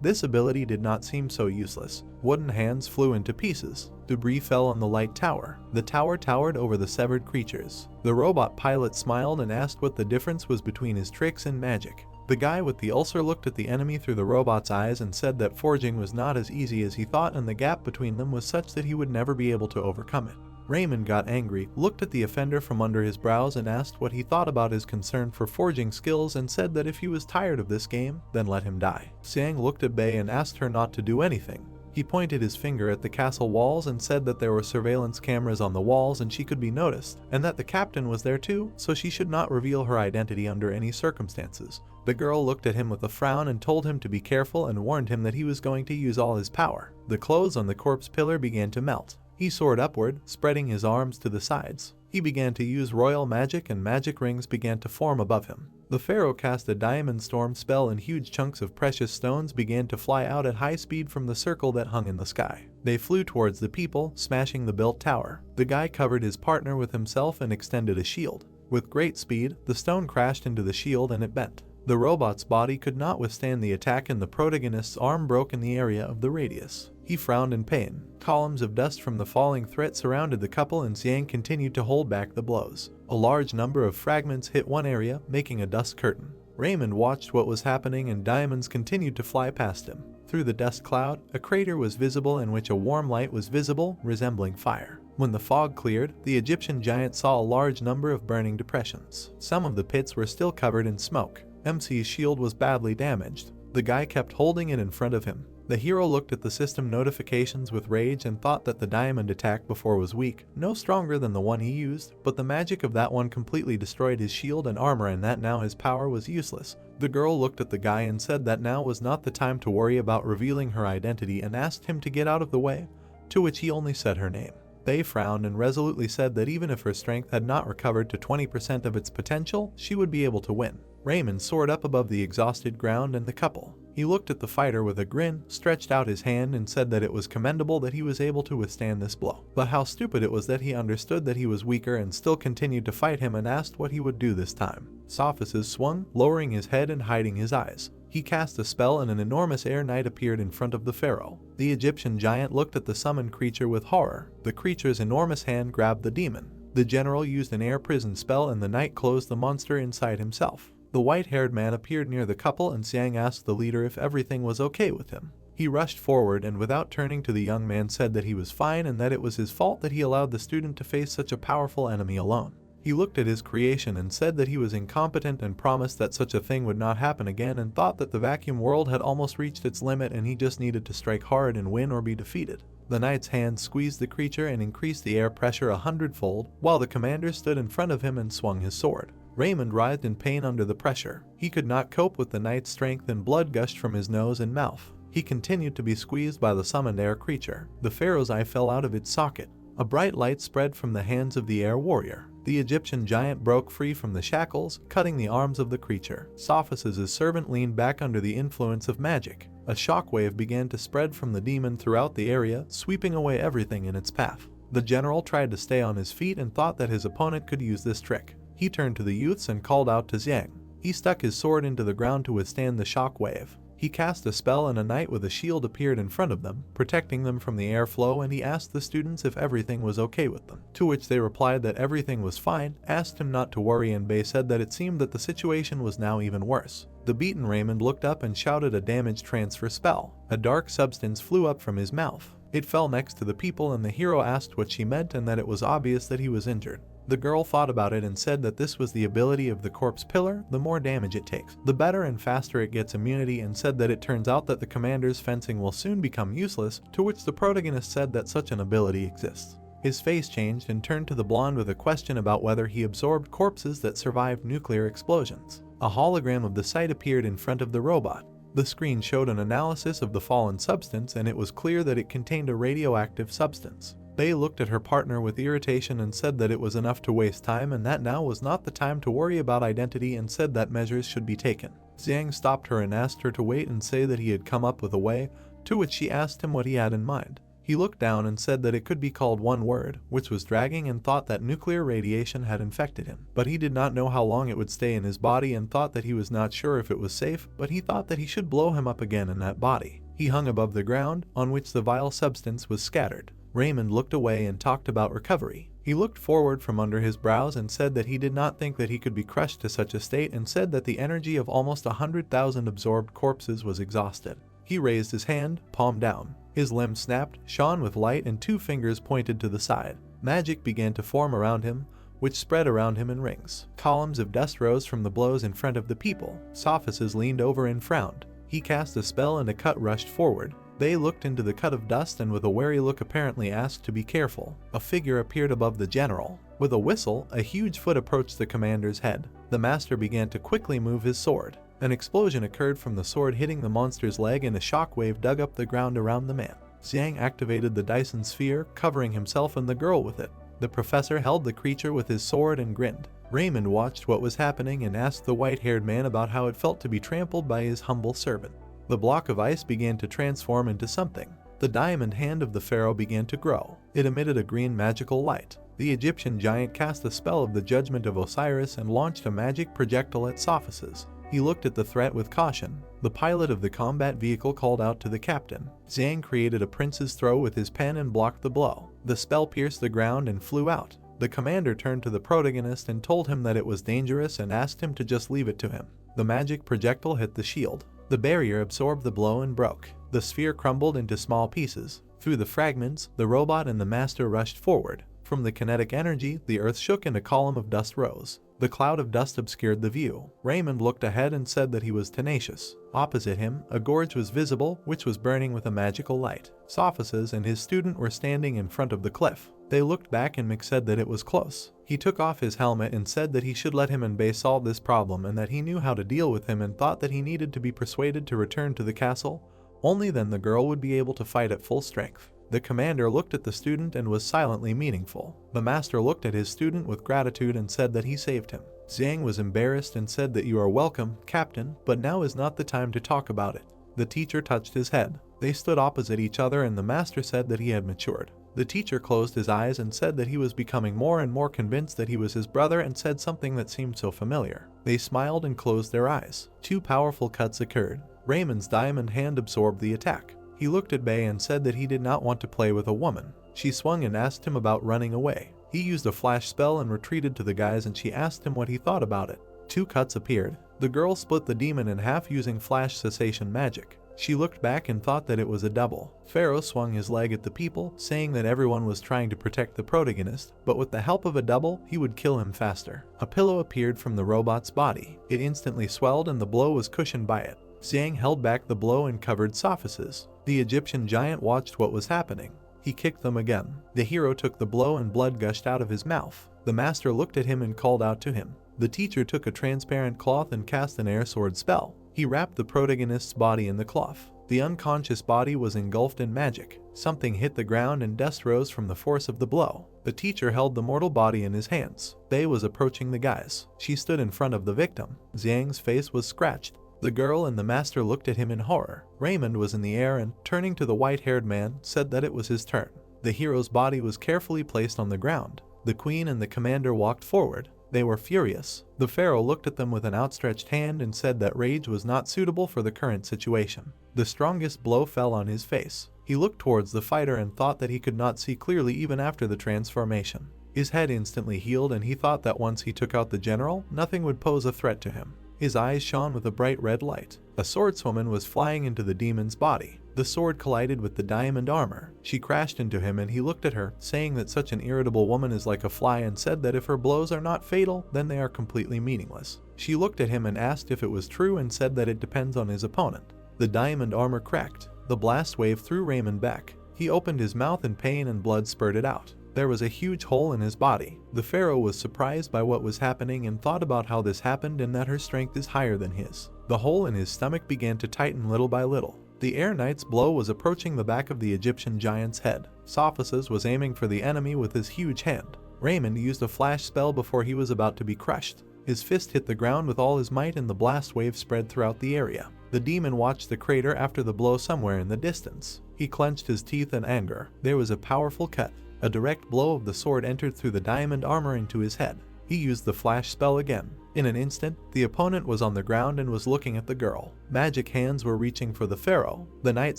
this ability did not seem so useless. Wooden hands flew into pieces. Debris fell on the light tower. The tower towered over the severed creatures. The robot pilot smiled and asked what the difference was between his tricks and magic. The guy with the ulcer looked at the enemy through the robot's eyes and said that forging was not as easy as he thought, and the gap between them was such that he would never be able to overcome it. Raymond got angry, looked at the offender from under his brows and asked what he thought about his concern for forging skills, and said that if he was tired of this game, then let him die. Xiang looked at Bei and asked her not to do anything. He pointed his finger at the castle walls and said that there were surveillance cameras on the walls and she could be noticed, and that the captain was there too, so she should not reveal her identity under any circumstances. The girl looked at him with a frown and told him to be careful and warned him that he was going to use all his power. The clothes on the corpse pillar began to melt. He soared upward, spreading his arms to the sides. He began to use royal magic and magic rings began to form above him. The pharaoh cast a diamond storm spell and huge chunks of precious stones began to fly out at high speed from the circle that hung in the sky. They flew towards the people, smashing the built tower. The guy covered his partner with himself and extended a shield. With great speed, the stone crashed into the shield and it bent. The robot's body could not withstand the attack and the protagonist's arm broke in the area of the radius. He frowned in pain. Columns of dust from the falling threat surrounded the couple and Xiang continued to hold back the blows. A large number of fragments hit one area, making a dust curtain. Raymond watched what was happening and diamonds continued to fly past him. Through the dust cloud, a crater was visible in which a warm light was visible, resembling fire. When the fog cleared, the Egyptian giant saw a large number of burning depressions. Some of the pits were still covered in smoke. MC's shield was badly damaged. The guy kept holding it in front of him. The hero looked at the system notifications with rage and thought that the diamond attack before was weak, no stronger than the one he used, but the magic of that one completely destroyed his shield and armor and that now his power was useless. The girl looked at the guy and said that now was not the time to worry about revealing her identity and asked him to get out of the way, to which he only said her name. They frowned and resolutely said that even if her strength had not recovered to 20% of its potential, she would be able to win. Raymond soared up above the exhausted ground and the couple. He looked at the fighter with a grin, stretched out his hand and said that it was commendable that he was able to withstand this blow. But how stupid it was that he understood that he was weaker and still continued to fight him and asked what he would do this time. Sophists swung, lowering his head and hiding his eyes. He cast a spell and an enormous air knight appeared in front of the pharaoh. The Egyptian giant looked at the summoned creature with horror. The creature's enormous hand grabbed the demon. The general used an air prison spell and the knight closed the monster inside himself. The white-haired man appeared near the couple and Xiang asked the leader if everything was okay with him. He rushed forward and without turning to the young man said that he was fine and that it was his fault that he allowed the student to face such a powerful enemy alone. He looked at his creation and said that he was incompetent and promised that such a thing would not happen again and thought that the vacuum world had almost reached its limit and he just needed to strike hard and win or be defeated. The knight's hand squeezed the creature and increased the air pressure 100-fold, while the commander stood in front of him and swung his sword. Raymond writhed in pain under the pressure. He could not cope with the knight's strength and blood gushed from his nose and mouth. He continued to be squeezed by the summoned air creature. The pharaoh's eye fell out of its socket. A bright light spread from the hands of the air warrior. The Egyptian giant broke free from the shackles, cutting the arms of the creature. Sophis' servant leaned back under the influence of magic. A shockwave began to spread from the demon throughout the area, sweeping away everything in its path. The general tried to stay on his feet and thought that his opponent could use this trick. He turned to the youths and called out to Xiang. He stuck his sword into the ground to withstand the shock wave. He cast a spell and a knight with a shield appeared in front of them, protecting them from the airflow, and he asked the students if everything was okay with them. To which they replied that everything was fine, asked him not to worry, and Bei said that it seemed that the situation was now even worse. The beaten Raymond looked up and shouted a damage transfer spell. A dark substance flew up from his mouth. It fell next to the people and the hero asked what she meant and that it was obvious that he was injured. The girl thought about it and said that this was the ability of the corpse pillar. The more damage it takes, the better and faster it gets immunity, and said that it turns out that the commander's fencing will soon become useless, to which the protagonist said that such an ability exists. His face changed and turned to the blonde with a question about whether he absorbed corpses that survived nuclear explosions. A hologram of the site appeared in front of the robot. The screen showed an analysis of the fallen substance and it was clear that it contained a radioactive substance. They looked at her partner with irritation and said that it was enough to waste time and that now was not the time to worry about identity, and said that measures should be taken. Zhang stopped her and asked her to wait and say that he had come up with a way, to which she asked him what he had in mind. He looked down and said that it could be called one word, which was dragging, and thought that nuclear radiation had infected him. But he did not know how long it would stay in his body and thought that he was not sure if it was safe, but he thought that he should blow him up again in that body. He hung above the ground, on which the vile substance was scattered. Raymond looked away and talked about recovery. He looked forward from under his brows and said that he did not think that he could be crushed to such a state, and said that the energy of almost 100,000 absorbed corpses was exhausted. He raised his hand, palm down. His limbs snapped, shone with light, and 2 fingers pointed to the side. Magic began to form around him, which spread around him in rings. Columns of dust rose from the blows in front of the people. Sophists leaned over and frowned. He cast a spell and a cut rushed forward. They looked into the cut of dust and with a wary look apparently asked to be careful. A figure appeared above the general. With a whistle, a huge foot approached the commander's head. The master began to quickly move his sword. An explosion occurred from the sword hitting the monster's leg and a shockwave dug up the ground around the man. Xiang activated the Dyson sphere, covering himself and the girl with it. The professor held the creature with his sword and grinned. Raymond watched what was happening and asked the white-haired man about how it felt to be trampled by his humble servant. The block of ice began to transform into something. The diamond hand of the pharaoh began to grow. It emitted a green magical light. The Egyptian giant cast a spell of the judgment of Osiris and launched a magic projectile at Sophists. He looked at the threat with caution. The pilot of the combat vehicle called out to the captain. Zhang created a prince's throw with his pen and blocked the blow. The spell pierced the ground and flew out. The commander turned to the protagonist and told him that it was dangerous and asked him to just leave it to him. The magic projectile hit the shield. The barrier absorbed the blow and broke. The sphere crumbled into small pieces. Through the fragments, the robot and the master rushed forward. From the kinetic energy, the earth shook and a column of dust rose. The cloud of dust obscured the view. Raymond looked ahead and said that he was tenacious. Opposite him, a gorge was visible, which was burning with a magical light. Sophists and his student were standing in front of the cliff. They looked back and Mick said that it was close. He took off his helmet and said that he should let him and Bei solve this problem and that he knew how to deal with him, and thought that he needed to be persuaded to return to the castle. Only then the girl would be able to fight at full strength. The commander looked at the student and was silently meaningful. The master looked at his student with gratitude and said that he saved him. Zhang was embarrassed and said that you are welcome, Captain, but now is not the time to talk about it. The teacher touched his head. They stood opposite each other and the master said that he had matured. The teacher closed his eyes and said that he was becoming more and more convinced that he was his brother, and said something that seemed so familiar. They smiled and closed their eyes. 2 powerful cuts occurred. Raymond's diamond hand absorbed the attack. He looked at Bei and said that he did not want to play with a woman. She swung and asked him about running away. He used a flash spell and retreated to the guys, and she asked him what he thought about it. 2 cuts appeared. The girl split the demon in half using flash cessation magic. She looked back and thought that it was a double. Pharaoh swung his leg at the people, saying that everyone was trying to protect the protagonist, but with the help of a double, he would kill him faster. A pillow appeared from the robot's body. It instantly swelled and the blow was cushioned by it. Xiang held back the blow and covered Sophists. The Egyptian giant watched what was happening. He kicked them again. The hero took the blow and blood gushed out of his mouth. The master looked at him and called out to him. The teacher took a transparent cloth and cast an air sword spell. He wrapped the protagonist's body in the cloth. The unconscious body was engulfed in magic. Something hit the ground and dust rose from the force of the blow. The teacher held the mortal body in his hands. Bei was approaching the guys. She stood in front of the victim. Zhang's face was scratched. The girl and the master looked at him in horror. Raymond was in the air and, turning to the white-haired man, said that it was his turn. The hero's body was carefully placed on the ground. The queen and the commander walked forward. They were furious. The pharaoh looked at them with an outstretched hand and said that rage was not suitable for the current situation. The strongest blow fell on his face. He looked towards the fighter and thought that he could not see clearly even after the transformation. His head instantly healed and he thought that once he took out the general, nothing would pose a threat to him. His eyes shone with a bright red light. A swordswoman was flying into the demon's body. The sword collided with the diamond armor. She crashed into him and he looked at her, saying that such an irritable woman is like a fly, and said that if her blows are not fatal, then they are completely meaningless. She looked at him and asked if it was true and said that it depends on his opponent. The diamond armor cracked. The blast wave threw Raymond back. He opened his mouth in pain and blood spurted out. There was a huge hole in his body. The pharaoh was surprised by what was happening and thought about how this happened and that her strength is higher than his. The hole in his stomach began to tighten little by little. The air knight's blow was approaching the back of the Egyptian giant's head. Sophocles was aiming for the enemy with his huge hand. Raymond used a flash spell before he was about to be crushed. His fist hit the ground with all his might and the blast wave spread throughout the area. The demon watched the crater after the blow somewhere in the distance. He clenched his teeth in anger. There was a powerful cut. A direct blow of the sword entered through the diamond armor into his head. He used the flash spell again. In an instant, the opponent was on the ground and was looking at the girl. Magic hands were reaching for the pharaoh. The knight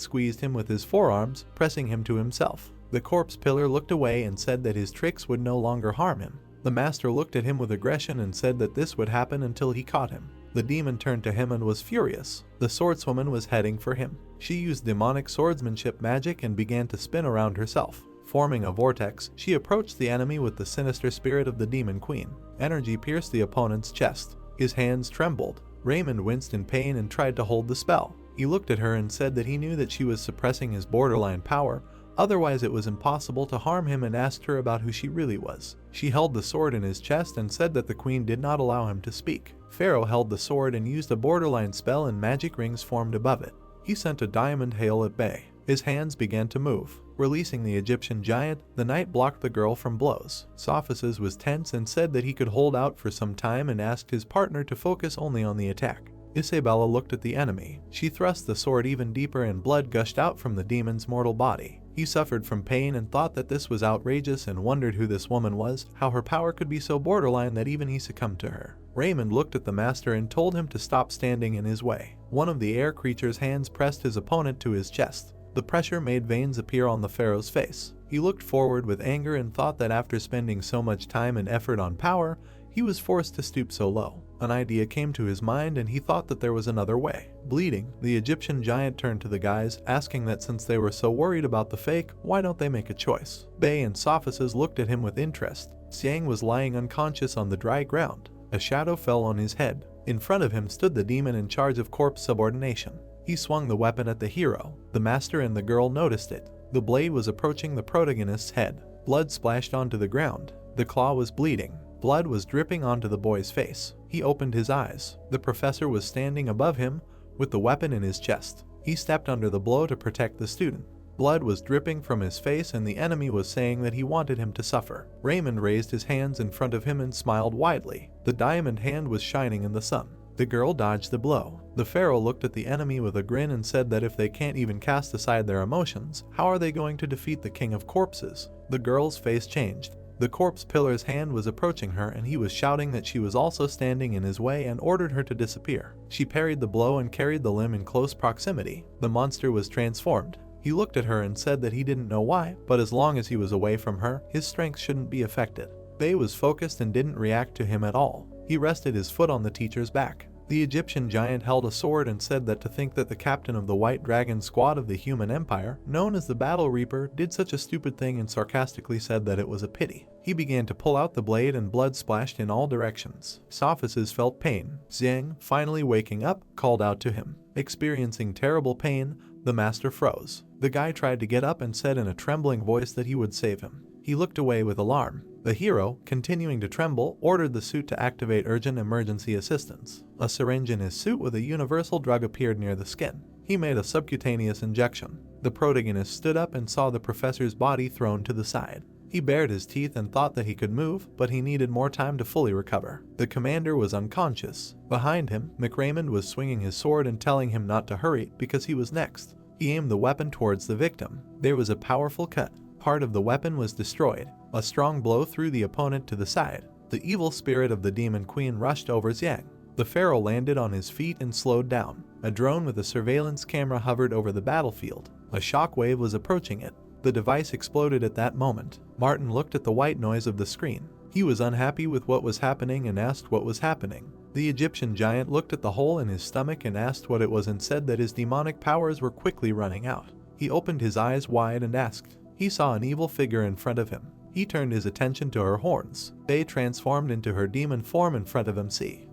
squeezed him with his forearms, pressing him to himself. The corpse pillar looked away and said that his tricks would no longer harm him. The master looked at him with aggression and said that this would happen until he caught him. The demon turned to him and was furious. The swordswoman was heading for him. She used demonic swordsmanship magic and began to spin around herself. Forming a vortex, she approached the enemy with the sinister spirit of the demon queen. Energy pierced the opponent's chest. His hands trembled. Raymond winced in pain and tried to hold the spell. He looked at her and said that he knew that she was suppressing his borderline power, otherwise it was impossible to harm him, and asked her about who she really was. She held the sword in his chest and said that the queen did not allow him to speak. Pharaoh held the sword and used a borderline spell and magic rings formed above it. He sent a diamond hail at bay. His hands began to move. Releasing the Egyptian giant, the knight blocked the girl from blows. Sophocles was tense and said that he could hold out for some time and asked his partner to focus only on the attack. Isabella looked at the enemy. She thrust the sword even deeper and blood gushed out from the demon's mortal body. He suffered from pain and thought that this was outrageous and wondered who this woman was, how her power could be so borderline that even he succumbed to her. Raymond looked at the master and told him to stop standing in his way. One of the air creature's hands pressed his opponent to his chest. The pressure made veins appear on the pharaoh's face. He looked forward with anger and thought that after spending so much time and effort on power, he was forced to stoop so low. An idea came to his mind and he thought that there was another way. Bleeding, the Egyptian giant turned to the guys, asking that since they were so worried about the fake, why don't they make a choice? Bey and Sophocles looked at him with interest. Xiang was lying unconscious on the dry ground. A shadow fell on his head. In front of him stood the demon in charge of corpse subordination. He swung the weapon at the hero. The master and the girl noticed it. The blade was approaching the protagonist's head. Blood splashed onto the ground. The claw was bleeding. Blood was dripping onto the boy's face. He opened his eyes. The professor was standing above him with the weapon in his chest. He stepped under the blow to protect the student. Blood was dripping from his face and the enemy was saying that he wanted him to suffer. Raymond raised his hands in front of him and smiled widely. The diamond hand was shining in the sun. The girl dodged the blow. The pharaoh looked at the enemy with a grin and said that if they can't even cast aside their emotions, how are they going to defeat the king of corpses? The girl's face changed. The corpse pillar's hand was approaching her and he was shouting that she was also standing in his way and ordered her to disappear. She parried the blow and carried the limb in close proximity. The monster was transformed. He looked at her and said that he didn't know why, but as long as he was away from her, his strength shouldn't be affected. Bey was focused and didn't react to him at all. He rested his foot on the teacher's back. The Egyptian giant held a sword and said that to think that the captain of the White Dragon squad of the Human Empire, known as the Battle Reaper, did such a stupid thing, and sarcastically said that it was a pity. He began to pull out the blade and blood splashed in all directions. Sophocles felt pain. Xiang, finally waking up, called out to him. Experiencing terrible pain, the master froze. The guy tried to get up and said in a trembling voice that he would save him. He looked away with alarm. The hero, continuing to tremble, ordered the suit to activate urgent emergency assistance. A syringe in his suit with a universal drug appeared near the skin. He made a subcutaneous injection. The protagonist stood up and saw the professor's body thrown to the side. He bared his teeth and thought that he could move, but he needed more time to fully recover. The commander was unconscious. Behind him, McRaymond was swinging his sword and telling him not to hurry because he was next. He aimed the weapon towards the victim. There was a powerful cut. Part of the weapon was destroyed. A strong blow threw the opponent to the side. The evil spirit of the demon queen rushed over Xiang. The pharaoh landed on his feet and slowed down. A drone with a surveillance camera hovered over the battlefield. A shockwave was approaching it. The device exploded at that moment. Martin looked at the white noise of the screen. He was unhappy with what was happening and asked what was happening. The Egyptian giant looked at the hole in his stomach and asked what it was and said that his demonic powers were quickly running out. He opened his eyes wide and asked. He saw an evil figure in front of him. He turned his attention to her horns. They transformed into her demon form in front of him.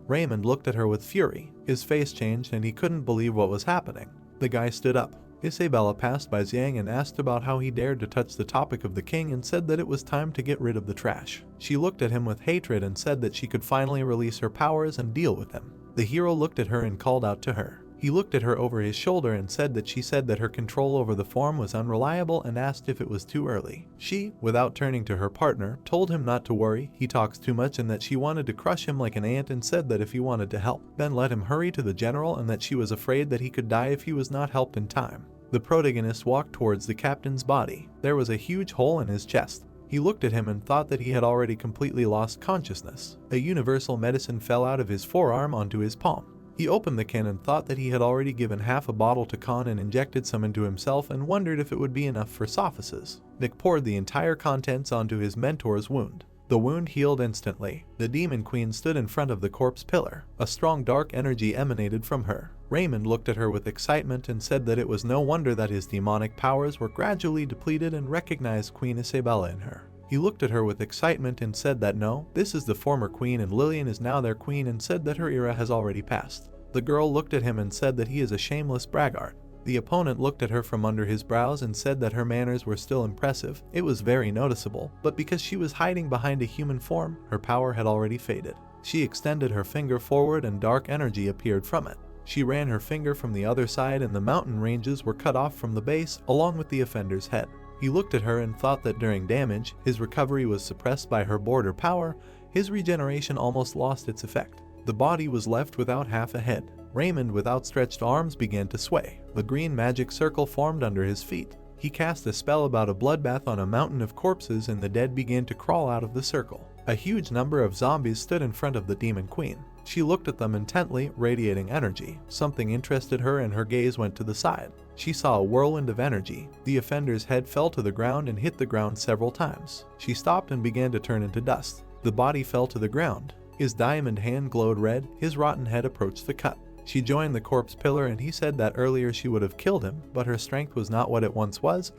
Raymond looked at her with fury. His face changed and he couldn't believe what was happening. The guy stood up. Isabella passed by Xiang and asked about how he dared to touch the topic of the king and said that it was time to get rid of the trash. She looked at him with hatred and said that she could finally release her powers and deal with him. The hero looked at her and called out to her. He looked at her over his shoulder and said that she said that her control over the form was unreliable and asked if it was too early. She, without turning to her partner, told him not to worry, he talks too much, and that she wanted to crush him like an ant, and said that if he wanted to help, then let him hurry to the general, and that she was afraid that he could die if he was not helped in time. The protagonist walked towards the captain's body. There was a huge hole in his chest. He looked at him and thought that he had already completely lost consciousness. A universal medicine fell out of his forearm onto his palm. He opened the can and thought that he had already given half a bottle to Khan and injected some into himself and wondered if it would be enough for sophisis. Nick poured the entire contents onto his mentor's wound. The wound healed instantly. The demon queen stood in front of the corpse pillar. A strong dark energy emanated from her. Raymond looked at her with excitement and said that it was no wonder that his demonic powers were gradually depleted and recognized Queen Isabella in her. He looked at her with excitement and said that no, this is the former queen and Lillian is now their queen, and said that her era has already passed. The girl looked at him and said that he is a shameless braggart. The opponent looked at her from under his brows and said that her manners were still impressive. It was very noticeable, but because she was hiding behind a human form, her power had already faded. She extended her finger forward and dark energy appeared from it. She ran her finger from the other side and the mountain ranges were cut off from the base along with the offender's head. He looked at her and thought that during damage, his recovery was suppressed by her border power. His regeneration almost lost its effect. The body was left without half a head. Raymond, with outstretched arms, began to sway. The green magic circle formed under his feet. He cast a spell about a bloodbath on a mountain of corpses and the dead began to crawl out of the circle. A huge number of zombies stood in front of the demon queen. She looked at them intently, radiating energy. Something interested her and her gaze went to the side. She saw a whirlwind of energy. The offender's head fell to the ground and hit the ground several times. She stopped and began to turn into dust. The body fell to the ground. His diamond hand glowed red. His rotten head approached the cut. She joined the corpse pillar and he said that earlier she would have killed him, but her strength was not what it once was,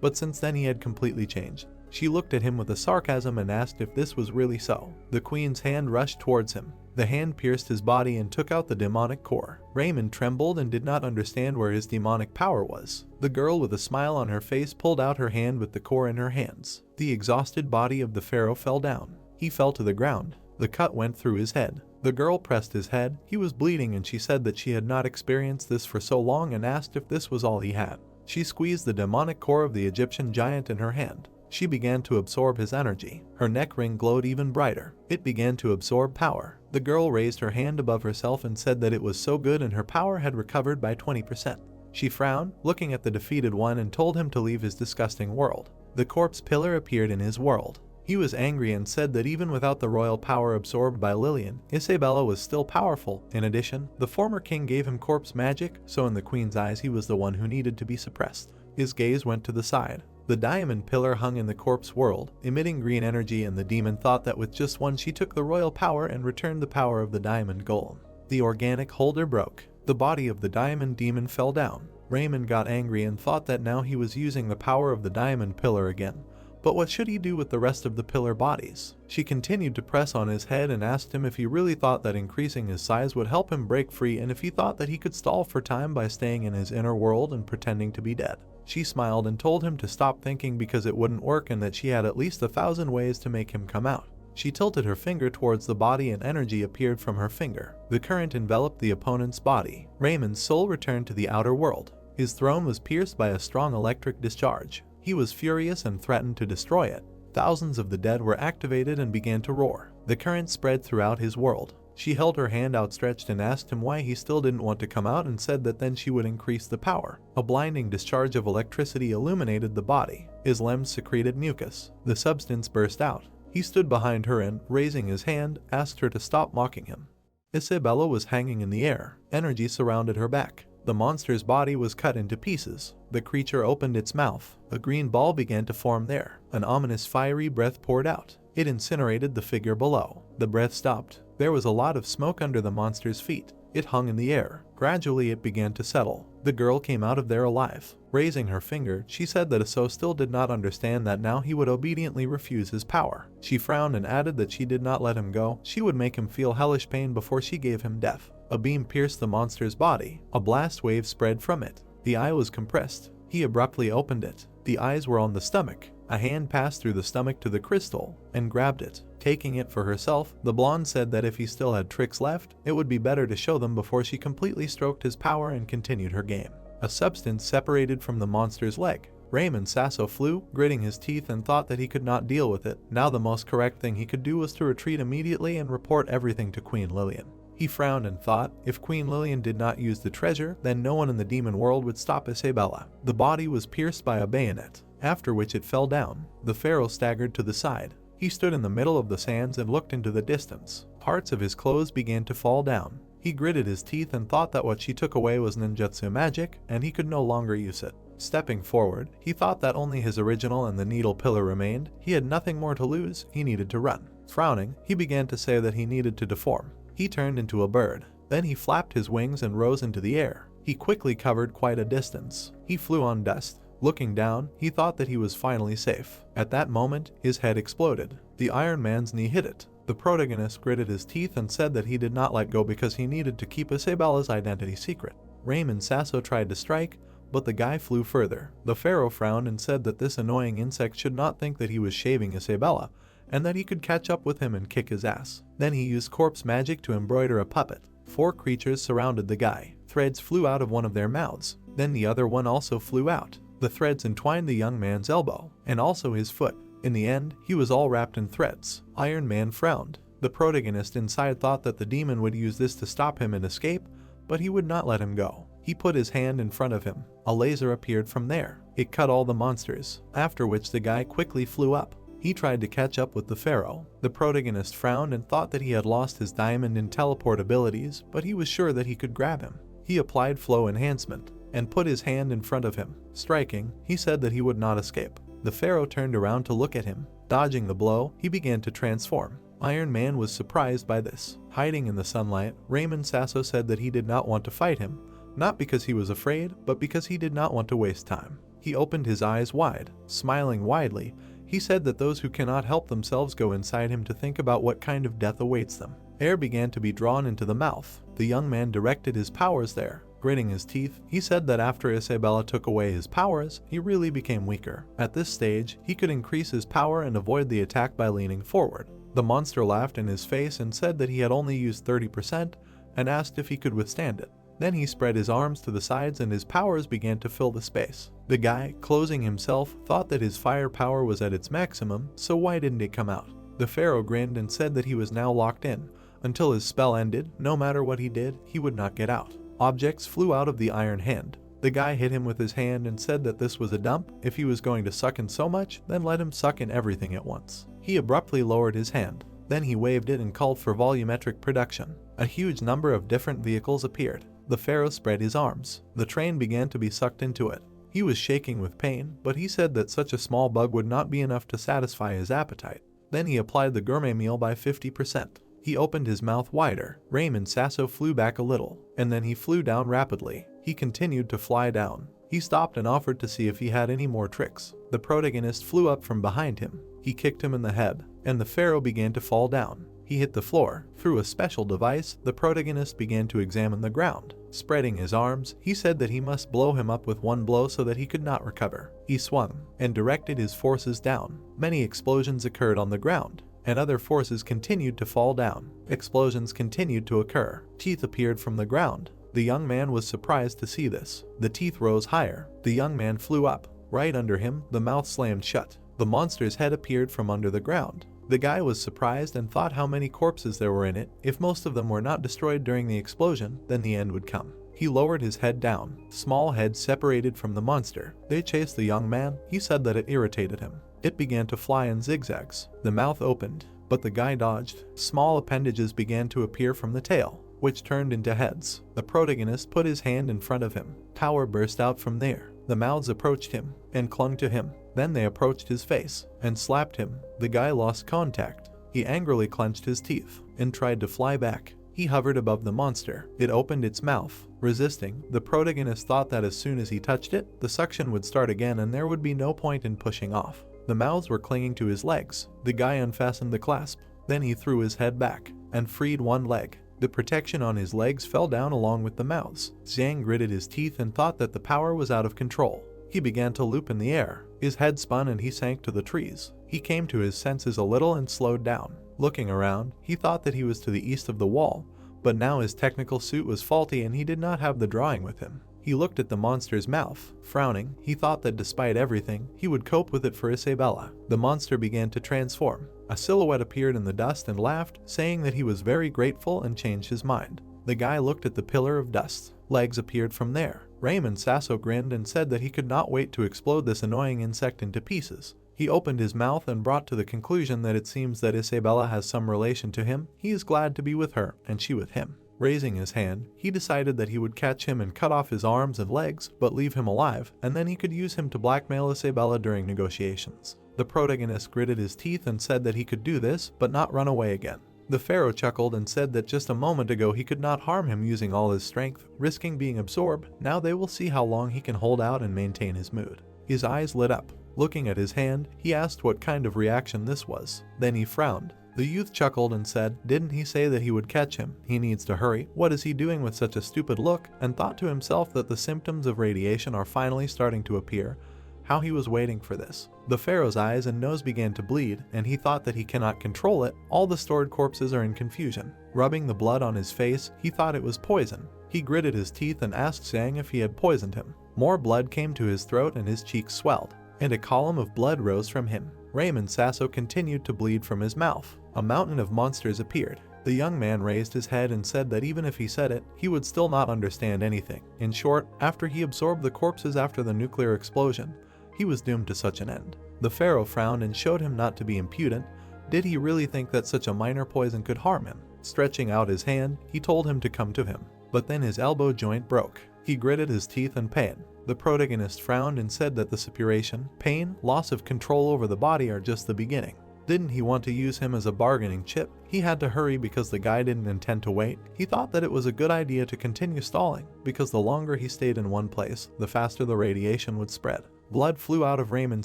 but since then he had completely changed. She looked at him with a sarcasm and asked if this was really so. The queen's hand rushed towards him. The hand pierced his body and took out the demonic core. Raymond trembled and did not understand where his demonic power was. The girl with a smile on her face pulled out her hand with the core in her hands. The exhausted body of the pharaoh fell down. He fell to the ground. The cut went through his head. The girl pressed his head. He was bleeding and she said that she had not experienced this for so long and asked if this was all he had. She squeezed the demonic core of the Egyptian giant in her hand. She began to absorb his energy. Her neck ring glowed even brighter. It began to absorb power. The girl raised her hand above herself and said that it was so good and her power had recovered by 20%. She frowned, looking at the defeated one, and told him to leave his disgusting world. The corpse pillar appeared in his world. He was angry and said that even without the royal power absorbed by Lillian, Isabella was still powerful. In addition, the former king gave him corpse magic, so in the queen's eyes he was the one who needed to be suppressed. His gaze went to the side. The diamond pillar hung in the corpse world, emitting green energy, and the demon thought that with just one she took the royal power and returned the power of the diamond golem. The organic holder broke. The body of the diamond demon fell down. Raymond got angry and thought that now he was using the power of the diamond pillar again. But what should he do with the rest of the pillar bodies? She continued to press on his head and asked him if he really thought that increasing his size would help him break free and if he thought that he could stall for time by staying in his inner world and pretending to be dead. She smiled and told him to stop thinking because it wouldn't work and that she had at least 1,000 ways to make him come out. She tilted her finger towards the body and energy appeared from her finger. The current enveloped the opponent's body. Raymond's soul returned to the outer world. His throne was pierced by a strong electric discharge. He was furious and threatened to destroy it. Thousands of the dead were activated and began to roar. The current spread throughout his world. She held her hand outstretched and asked him why he still didn't want to come out and said that then she would increase the power. A blinding discharge of electricity illuminated the body. His limbs secreted mucus. The substance burst out. He stood behind her and, raising his hand, asked her to stop mocking him. Isabella was hanging in the air. Energy surrounded her back. The monster's body was cut into pieces. The creature opened its mouth. A green ball began to form there. An ominous fiery breath poured out. It incinerated the figure below. The breath stopped. There was a lot of smoke under the monster's feet. It hung in the air. Gradually it began to settle. The girl came out of there alive. Raising her finger, she said that Aso still did not understand that now he would obediently refuse his power. She frowned and added that she did not let him go. She would make him feel hellish pain before she gave him death. A beam pierced the monster's body. A blast wave spread from it. The eye was compressed. He abruptly opened it. The eyes were on the stomach. A hand passed through the stomach to the crystal and grabbed it. Taking it for herself, the blonde said that if he still had tricks left, it would be better to show them before she completely stroked his power and continued her game. A substance separated from the monster's leg. Raymond Sasso flew, gritting his teeth, and thought that he could not deal with it. Now the most correct thing he could do was to retreat immediately and report everything to Queen Lillian. He frowned and thought, if Queen Lillian did not use the treasure, then no one in the demon world would stop Isabella. The body was pierced by a bayonet, after which it fell down. The pharaoh staggered to the side. He stood in the middle of the sands and looked into the distance. Parts of his clothes began to fall down. He gritted his teeth and thought that what she took away was ninjutsu magic, and he could no longer use it. Stepping forward, he thought that only his original and the needle pillar remained. He had nothing more to lose. He needed to run. Frowning, he began to say that he needed to deform. He turned into a bird. Then he flapped his wings and rose into the air. He quickly covered quite a distance. He flew on dust. Looking down, he thought that he was finally safe. At that moment, his head exploded. The Iron Man's knee hit it. The protagonist gritted his teeth and said that he did not let go because he needed to keep Isabella's identity secret. Raymond Sasso tried to strike, but the guy flew further. The pharaoh frowned and said that this annoying insect should not think that he was shaving Isabella, and that he could catch up with him and kick his ass. Then he used corpse magic to embroider a puppet. 4 creatures surrounded the guy. Threads flew out of one of their mouths. Then the other one also flew out. The threads entwined the young man's elbow, and also his foot. In the end, he was all wrapped in threads. Iron Man frowned. The protagonist inside thought that the demon would use this to stop him and escape, but he would not let him go. He put his hand in front of him. A laser appeared from there. It cut all the monsters, after which the guy quickly flew up. He tried to catch up with the pharaoh. The protagonist frowned and thought that he had lost his diamond and teleport abilities, but he was sure that he could grab him. He applied flow enhancement and put his hand in front of him. Striking, he said that he would not escape. The pharaoh turned around to look at him. Dodging the blow, he began to transform. Iron Man was surprised by this. Hiding in the sunlight, Raymond Sasso said that he did not want to fight him, not because he was afraid, but because he did not want to waste time. He opened his eyes wide. Smiling widely, he said that those who cannot help themselves go inside him to think about what kind of death awaits them. Air began to be drawn into the mouth. The young man directed his powers there. Gritting his teeth, he said that after Isabella took away his powers, he really became weaker. At this stage, he could increase his power and avoid the attack by leaning forward. The monster laughed in his face and said that he had only used 30% and asked if he could withstand it. Then he spread his arms to the sides and his powers began to fill the space. The guy, closing himself, thought that his fire power was at its maximum, so why didn't it come out? The pharaoh grinned and said that he was now locked in. Until his spell ended, no matter what he did, he would not get out. Objects flew out of the iron hand. The guy hit him with his hand and said that this was a dump. If he was going to suck in so much, then let him suck in everything at once. He abruptly lowered his hand. Then he waved it and called for volumetric production. A huge number of different vehicles appeared. The pharaoh spread his arms. The train began to be sucked into it. He was shaking with pain, but he said that such a small bug would not be enough to satisfy his appetite. Then he applied the gourmet meal by 50%. He opened his mouth wider. Raymond Sasso flew back a little, and then he flew down rapidly. He continued to fly down. He stopped and offered to see if he had any more tricks. The protagonist flew up from behind him. He kicked him in the head, and the pharaoh began to fall down. He hit the floor. Through a special device, the protagonist began to examine the ground. Spreading his arms, he said that he must blow him up with one blow so that he could not recover. He swung and directed his forces down. Many explosions occurred on the ground, and other forces continued to fall down. Explosions continued to occur. Teeth appeared from the ground. The young man was surprised to see this. The teeth rose higher. The young man flew up. Right under him, the mouth slammed shut. The monster's head appeared from under the ground. The guy was surprised and thought how many corpses there were in it. If most of them were not destroyed during the explosion, then the end would come. He lowered his head down. Small heads separated from the monster. They chased the young man. He said that it irritated him. It began to fly in zigzags. The mouth opened, but the guy dodged. Small appendages began to appear from the tail, which turned into heads. The protagonist put his hand in front of him. Power burst out from there. The mouths approached him and clung to him. Then they approached his face and slapped him. The guy lost contact. He angrily clenched his teeth and tried to fly back. He hovered above the monster. It opened its mouth, resisting. The protagonist thought that as soon as he touched it, the suction would start again and there would be no point in pushing off. The mouths were clinging to his legs. The guy unfastened the clasp. Then he threw his head back and freed one leg. The protection on his legs fell down along with the mouths. Zhang gritted his teeth and thought that the power was out of control. He began to loop in the air. His head spun and he sank to the trees. He came to his senses a little and slowed down. Looking around, he thought that he was to the east of the wall, but now his technical suit was faulty and he did not have the drawing with him. He looked at the monster's mouth. Frowning, he thought that despite everything, he would cope with it for Isabella. The monster began to transform. A silhouette appeared in the dust and laughed, saying that he was very grateful and changed his mind. The guy looked at the pillar of dust. Legs appeared from there. Raymond Sasso grinned and said that he could not wait to explode this annoying insect into pieces. He opened his mouth and brought to the conclusion that it seems that Isabella has some relation to him. He is glad to be with her, and she with him. Raising his hand, he decided that he would catch him and cut off his arms and legs, but leave him alive, and then he could use him to blackmail Isabella during negotiations. The protagonist gritted his teeth and said that he could do this, but not run away again. The pharaoh chuckled and said that just a moment ago he could not harm him using all his strength, risking being absorbed. Now they will see how long he can hold out and maintain his mood. His eyes lit up. Looking at his hand, he asked what kind of reaction this was. Then he frowned. The youth chuckled and said, "Didn't he say that he would catch him? He needs to hurry. What is he doing with such a stupid look?" And thought to himself that the symptoms of radiation are finally starting to appear. How he was waiting for this. The pharaoh's eyes and nose began to bleed, and he thought that he cannot control it. All the stored corpses are in confusion. Rubbing the blood on his face, he thought it was poison. He gritted his teeth and asked Zhang if he had poisoned him. More blood came to his throat and his cheeks swelled, and a column of blood rose from him. Raymond Sasso continued to bleed from his mouth. A mountain of monsters appeared. The young man raised his head and said that even if he said it, he would still not understand anything. In short, after he absorbed the corpses after the nuclear explosion, he was doomed to such an end. The pharaoh frowned and showed him not to be impudent. Did he really think that such a minor poison could harm him? Stretching out his hand, he told him to come to him. But then his elbow joint broke. He gritted his teeth in pain. The protagonist frowned and said that the suppuration, pain, loss of control over the body are just the beginning. Didn't he want to use him as a bargaining chip? He had to hurry because the guy didn't intend to wait. He thought that it was a good idea to continue stalling, because the longer he stayed in one place, the faster the radiation would spread. Blood flew out of Raymond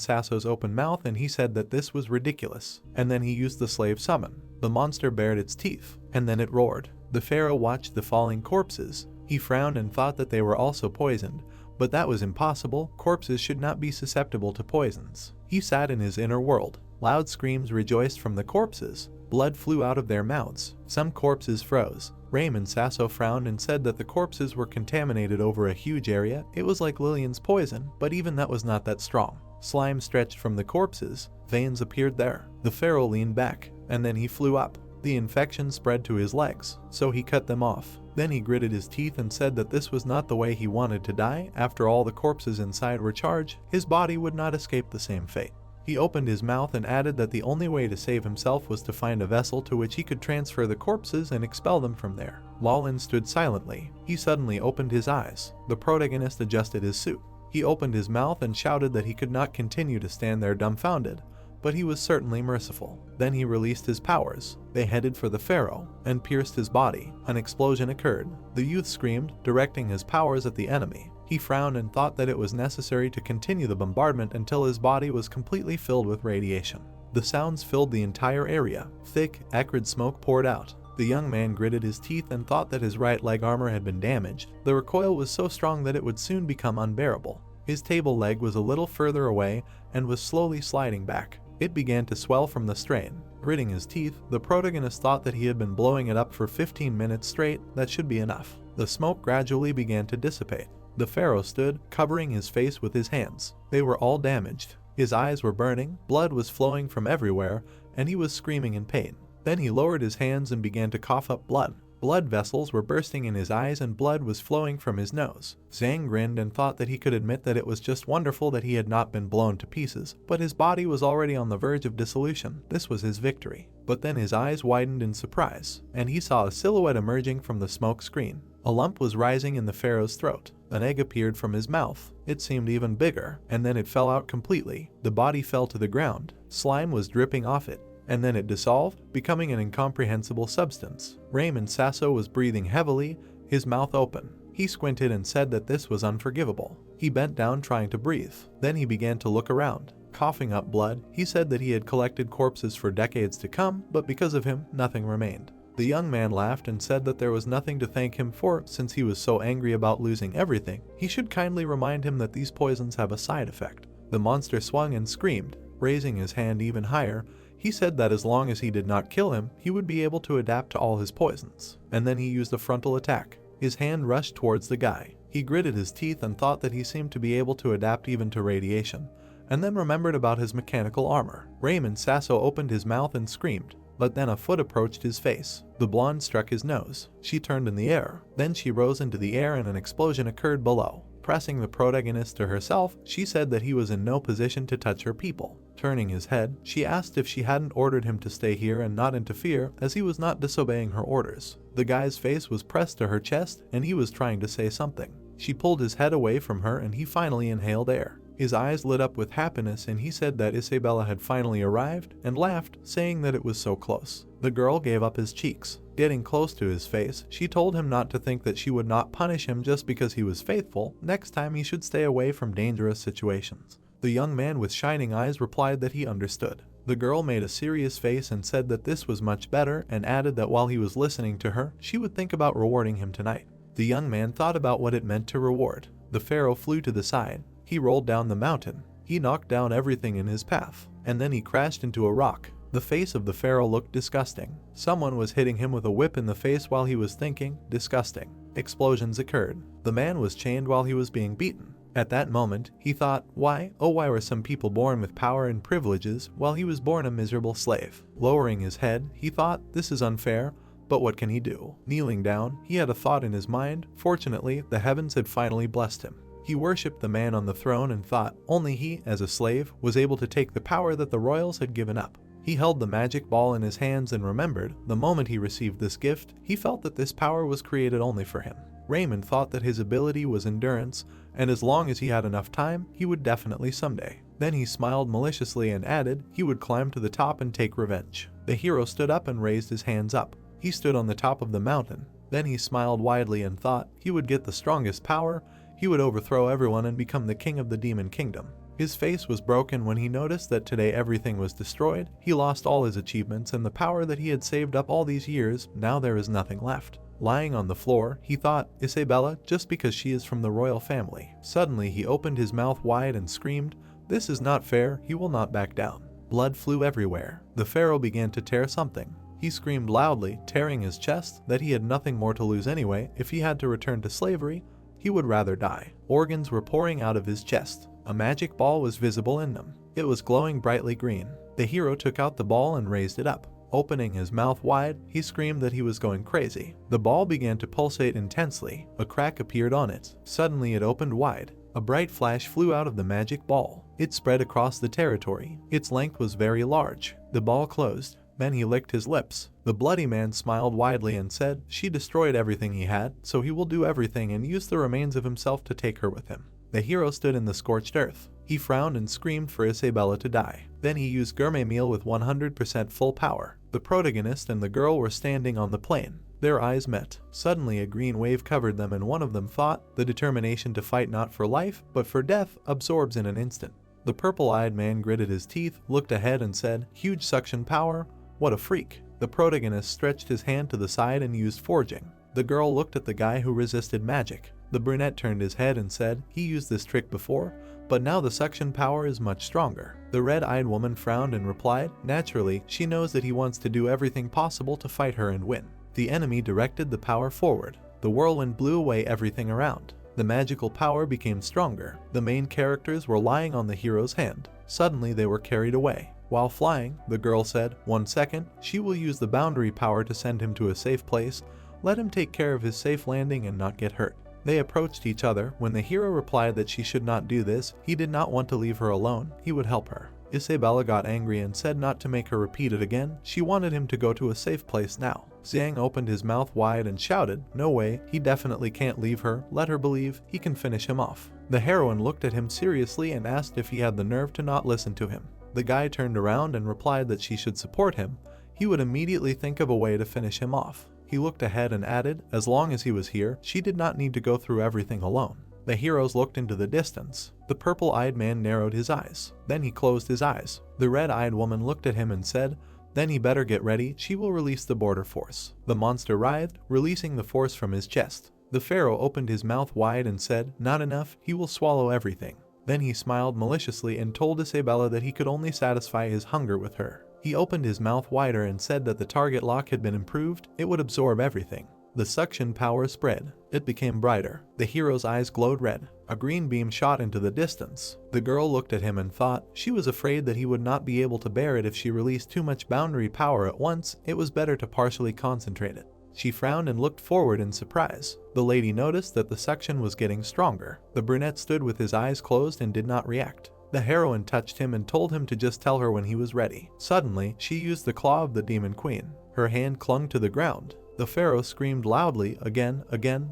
Sasso's open mouth and he said that this was ridiculous. And then he used the slave summon. The monster bared its teeth, and then it roared. The pharaoh watched the falling corpses. He frowned and thought that they were also poisoned, but that was impossible. Corpses should not be susceptible to poisons. He sat in his inner world. Loud screams rejoiced from the corpses. Blood flew out of their mouths. Some corpses froze. Raymond Sasso frowned and said that the corpses were contaminated over a huge area. It was like Lillian's poison, but even that was not that strong. Slime stretched from the corpses. Veins appeared there. The pharaoh leaned back, and then he flew up. The infection spread to his legs, so he cut them off. Then he gritted his teeth and said that this was not the way he wanted to die. After all the corpses inside were charged, his body would not escape the same fate. He opened his mouth and added that the only way to save himself was to find a vessel to which he could transfer the corpses and expel them from there. Lawlin stood silently. He suddenly opened his eyes. The protagonist adjusted his suit. He opened his mouth and shouted that he could not continue to stand there dumbfounded, but he was certainly merciful. Then he released his powers. They headed for the pharaoh and pierced his body. An explosion occurred. The youth screamed, directing his powers at the enemy. He frowned and thought that it was necessary to continue the bombardment until his body was completely filled with radiation. The sounds filled the entire area. Thick, acrid smoke poured out. The young man gritted his teeth and thought that his right leg armor had been damaged. The recoil was so strong that it would soon become unbearable. His table leg was a little further away and was slowly sliding back. It began to swell from the strain. Gritting his teeth, the protagonist thought that he had been blowing it up for 15 minutes straight. That should be enough. The smoke gradually began to dissipate. The pharaoh stood, covering his face with his hands. They were all damaged. His eyes were burning, blood was flowing from everywhere, and he was screaming in pain. Then he lowered his hands and began to cough up blood. Blood vessels were bursting in his eyes and blood was flowing from his nose. Zhang grinned and thought that he could admit that it was just wonderful that he had not been blown to pieces, but his body was already on the verge of dissolution. This was his victory. But then his eyes widened in surprise, and he saw a silhouette emerging from the smoke screen. A lump was rising in the pharaoh's throat. An egg appeared from his mouth. It seemed even bigger, and then it fell out completely. The body fell to the ground. Slime was dripping off it. and then it dissolved, becoming an incomprehensible substance. Raymond Sasso was breathing heavily, his mouth open. He squinted and said that this was unforgivable. He bent down trying to breathe. Then he began to look around. Coughing up blood, he said that he had collected corpses for decades to come, but because of him, nothing remained. The young man laughed and said that there was nothing to thank him for since he was so angry about losing everything. He should kindly remind him that these poisons have a side effect. The monster swung and screamed. Raising his hand even higher, he said that as long as he did not kill him, he would be able to adapt to all his poisons. And then he used a frontal attack. His hand rushed towards the guy. He gritted his teeth and thought that he seemed to be able to adapt even to radiation, and then remembered about his mechanical armor. Raymond Sasso opened his mouth and screamed, but then a foot approached his face. The blonde struck his nose. She turned in the air. Then she rose into the air and an explosion occurred below. Pressing the protagonist to herself, she said that he was in no position to touch her people. Turning his head, she asked if she hadn't ordered him to stay here and not interfere, as he was not disobeying her orders. The guy's face was pressed to her chest and he was trying to say something. She pulled his head away from her and he finally inhaled air. His eyes lit up with happiness and he said that Isabella had finally arrived and laughed, saying that it was so close. The girl gave up his cheeks. Getting close to his face, she told him not to think that she would not punish him just because he was faithful. Next time he should stay away from dangerous situations. The young man with shining eyes replied that he understood. The girl made a serious face and said that this was much better and added that while he was listening to her, she would think about rewarding him tonight. The young man thought about what it meant to reward. The pharaoh flew to the side. He rolled down the mountain. He knocked down everything in his path, and then he crashed into a rock. The face of the pharaoh looked disgusting. Someone was hitting him with a whip in the face while he was thinking, disgusting. Explosions occurred. The man was chained while he was being beaten. At that moment, he thought, why were some people born with power and privileges while he was born a miserable slave? Lowering his head, he thought, this is unfair, but what can he do? Kneeling down, he had a thought in his mind. Fortunately, the heavens had finally blessed him. He worshipped the man on the throne and thought only he, as a slave, was able to take the power that the royals had given up. He held the magic ball in his hands and remembered, the moment he received this gift, he felt that this power was created only for him. Raymond thought that his ability was endurance, and as long as he had enough time, he would definitely someday. Then he smiled maliciously and added he would climb to the top and take revenge. The hero stood up and raised his hands up. He stood on the top of the mountain. Then he smiled widely and thought he would get the strongest power. He would overthrow everyone and become the king of the demon kingdom. His face was broken when he noticed that today everything was destroyed. He lost all his achievements and the power that he had saved up all these years. Now there is nothing left. Lying on the floor, he thought, Isabella, just because she is from the royal family. Suddenly he opened his mouth wide and screamed, this is not fair, he will not back down. Blood flew everywhere. The pharaoh began to tear something. He screamed loudly, tearing his chest, that he had nothing more to lose anyway. If he had to return to slavery, he would rather die. Organs were pouring out of his chest. A magic ball was visible in them. It was glowing brightly green. The hero took out the ball and raised it up. Opening his mouth wide, he screamed that he was going crazy. The ball began to pulsate intensely. A crack appeared on it. Suddenly it opened wide. A bright flash flew out of the magic ball. It spread across the territory. Its length was very large. The ball closed. Then he licked his lips. The bloody man smiled widely and said, she destroyed everything he had, so he will do everything and use the remains of himself to take her with him. The hero stood in the scorched earth. He frowned and screamed for Isabella to die. Then he used gourmet meal with 100% full power. The protagonist and the girl were standing on the plain. Their eyes met. Suddenly a green wave covered them and one of them thought, the determination to fight not for life, but for death, absorbs in an instant. The purple-eyed man gritted his teeth, looked ahead and said, huge suction power, what a freak. The protagonist stretched his hand to the side and used forging. The girl looked at the guy who resisted magic. The brunette turned his head and said, he used this trick before, but now the suction power is much stronger. The red-eyed woman frowned and replied, naturally, she knows that he wants to do everything possible to fight her and win. The enemy directed the power forward. The whirlwind blew away everything around. The magical power became stronger. The main characters were lying on the hero's hand. Suddenly they were carried away. While flying, the girl said, 1 second, she will use the boundary power to send him to a safe place. Let him take care of his safe landing and not get hurt. They approached each other. When the hero replied that she should not do this, he did not want to leave her alone. He would help her. Isabella got angry and said not to make her repeat it again. She wanted him to go to a safe place now. Zhang opened his mouth wide and shouted, no way, he definitely can't leave her. Let her believe, he can finish him off. The heroine looked at him seriously and asked if he had the nerve to not listen to him. The guy turned around and replied that she should support him. He would immediately think of a way to finish him off. He looked ahead and added, as long as he was here, she did not need to go through everything alone. The heroes looked into the distance. The purple-eyed man narrowed his eyes. Then he closed his eyes. The red-eyed woman looked at him and said, then he better get ready, she will release the border force. The monster writhed, releasing the force from his chest. The pharaoh opened his mouth wide and said, not enough, he will swallow everything. Then he smiled maliciously and told Isabella that he could only satisfy his hunger with her. He opened his mouth wider and said that the target lock had been improved, it would absorb everything. The suction power spread. It became brighter. The hero's eyes glowed red. A green beam shot into the distance. The girl looked at him and thought she was afraid that he would not be able to bear it if she released too much boundary power at once. It was better to partially concentrate it. She frowned and looked forward in surprise. The lady noticed that the suction was getting stronger. The brunette stood with his eyes closed and did not react. The heroine touched him and told him to just tell her when he was ready. Suddenly, she used the claw of the demon queen. Her hand clung to the ground. The pharaoh screamed loudly, again,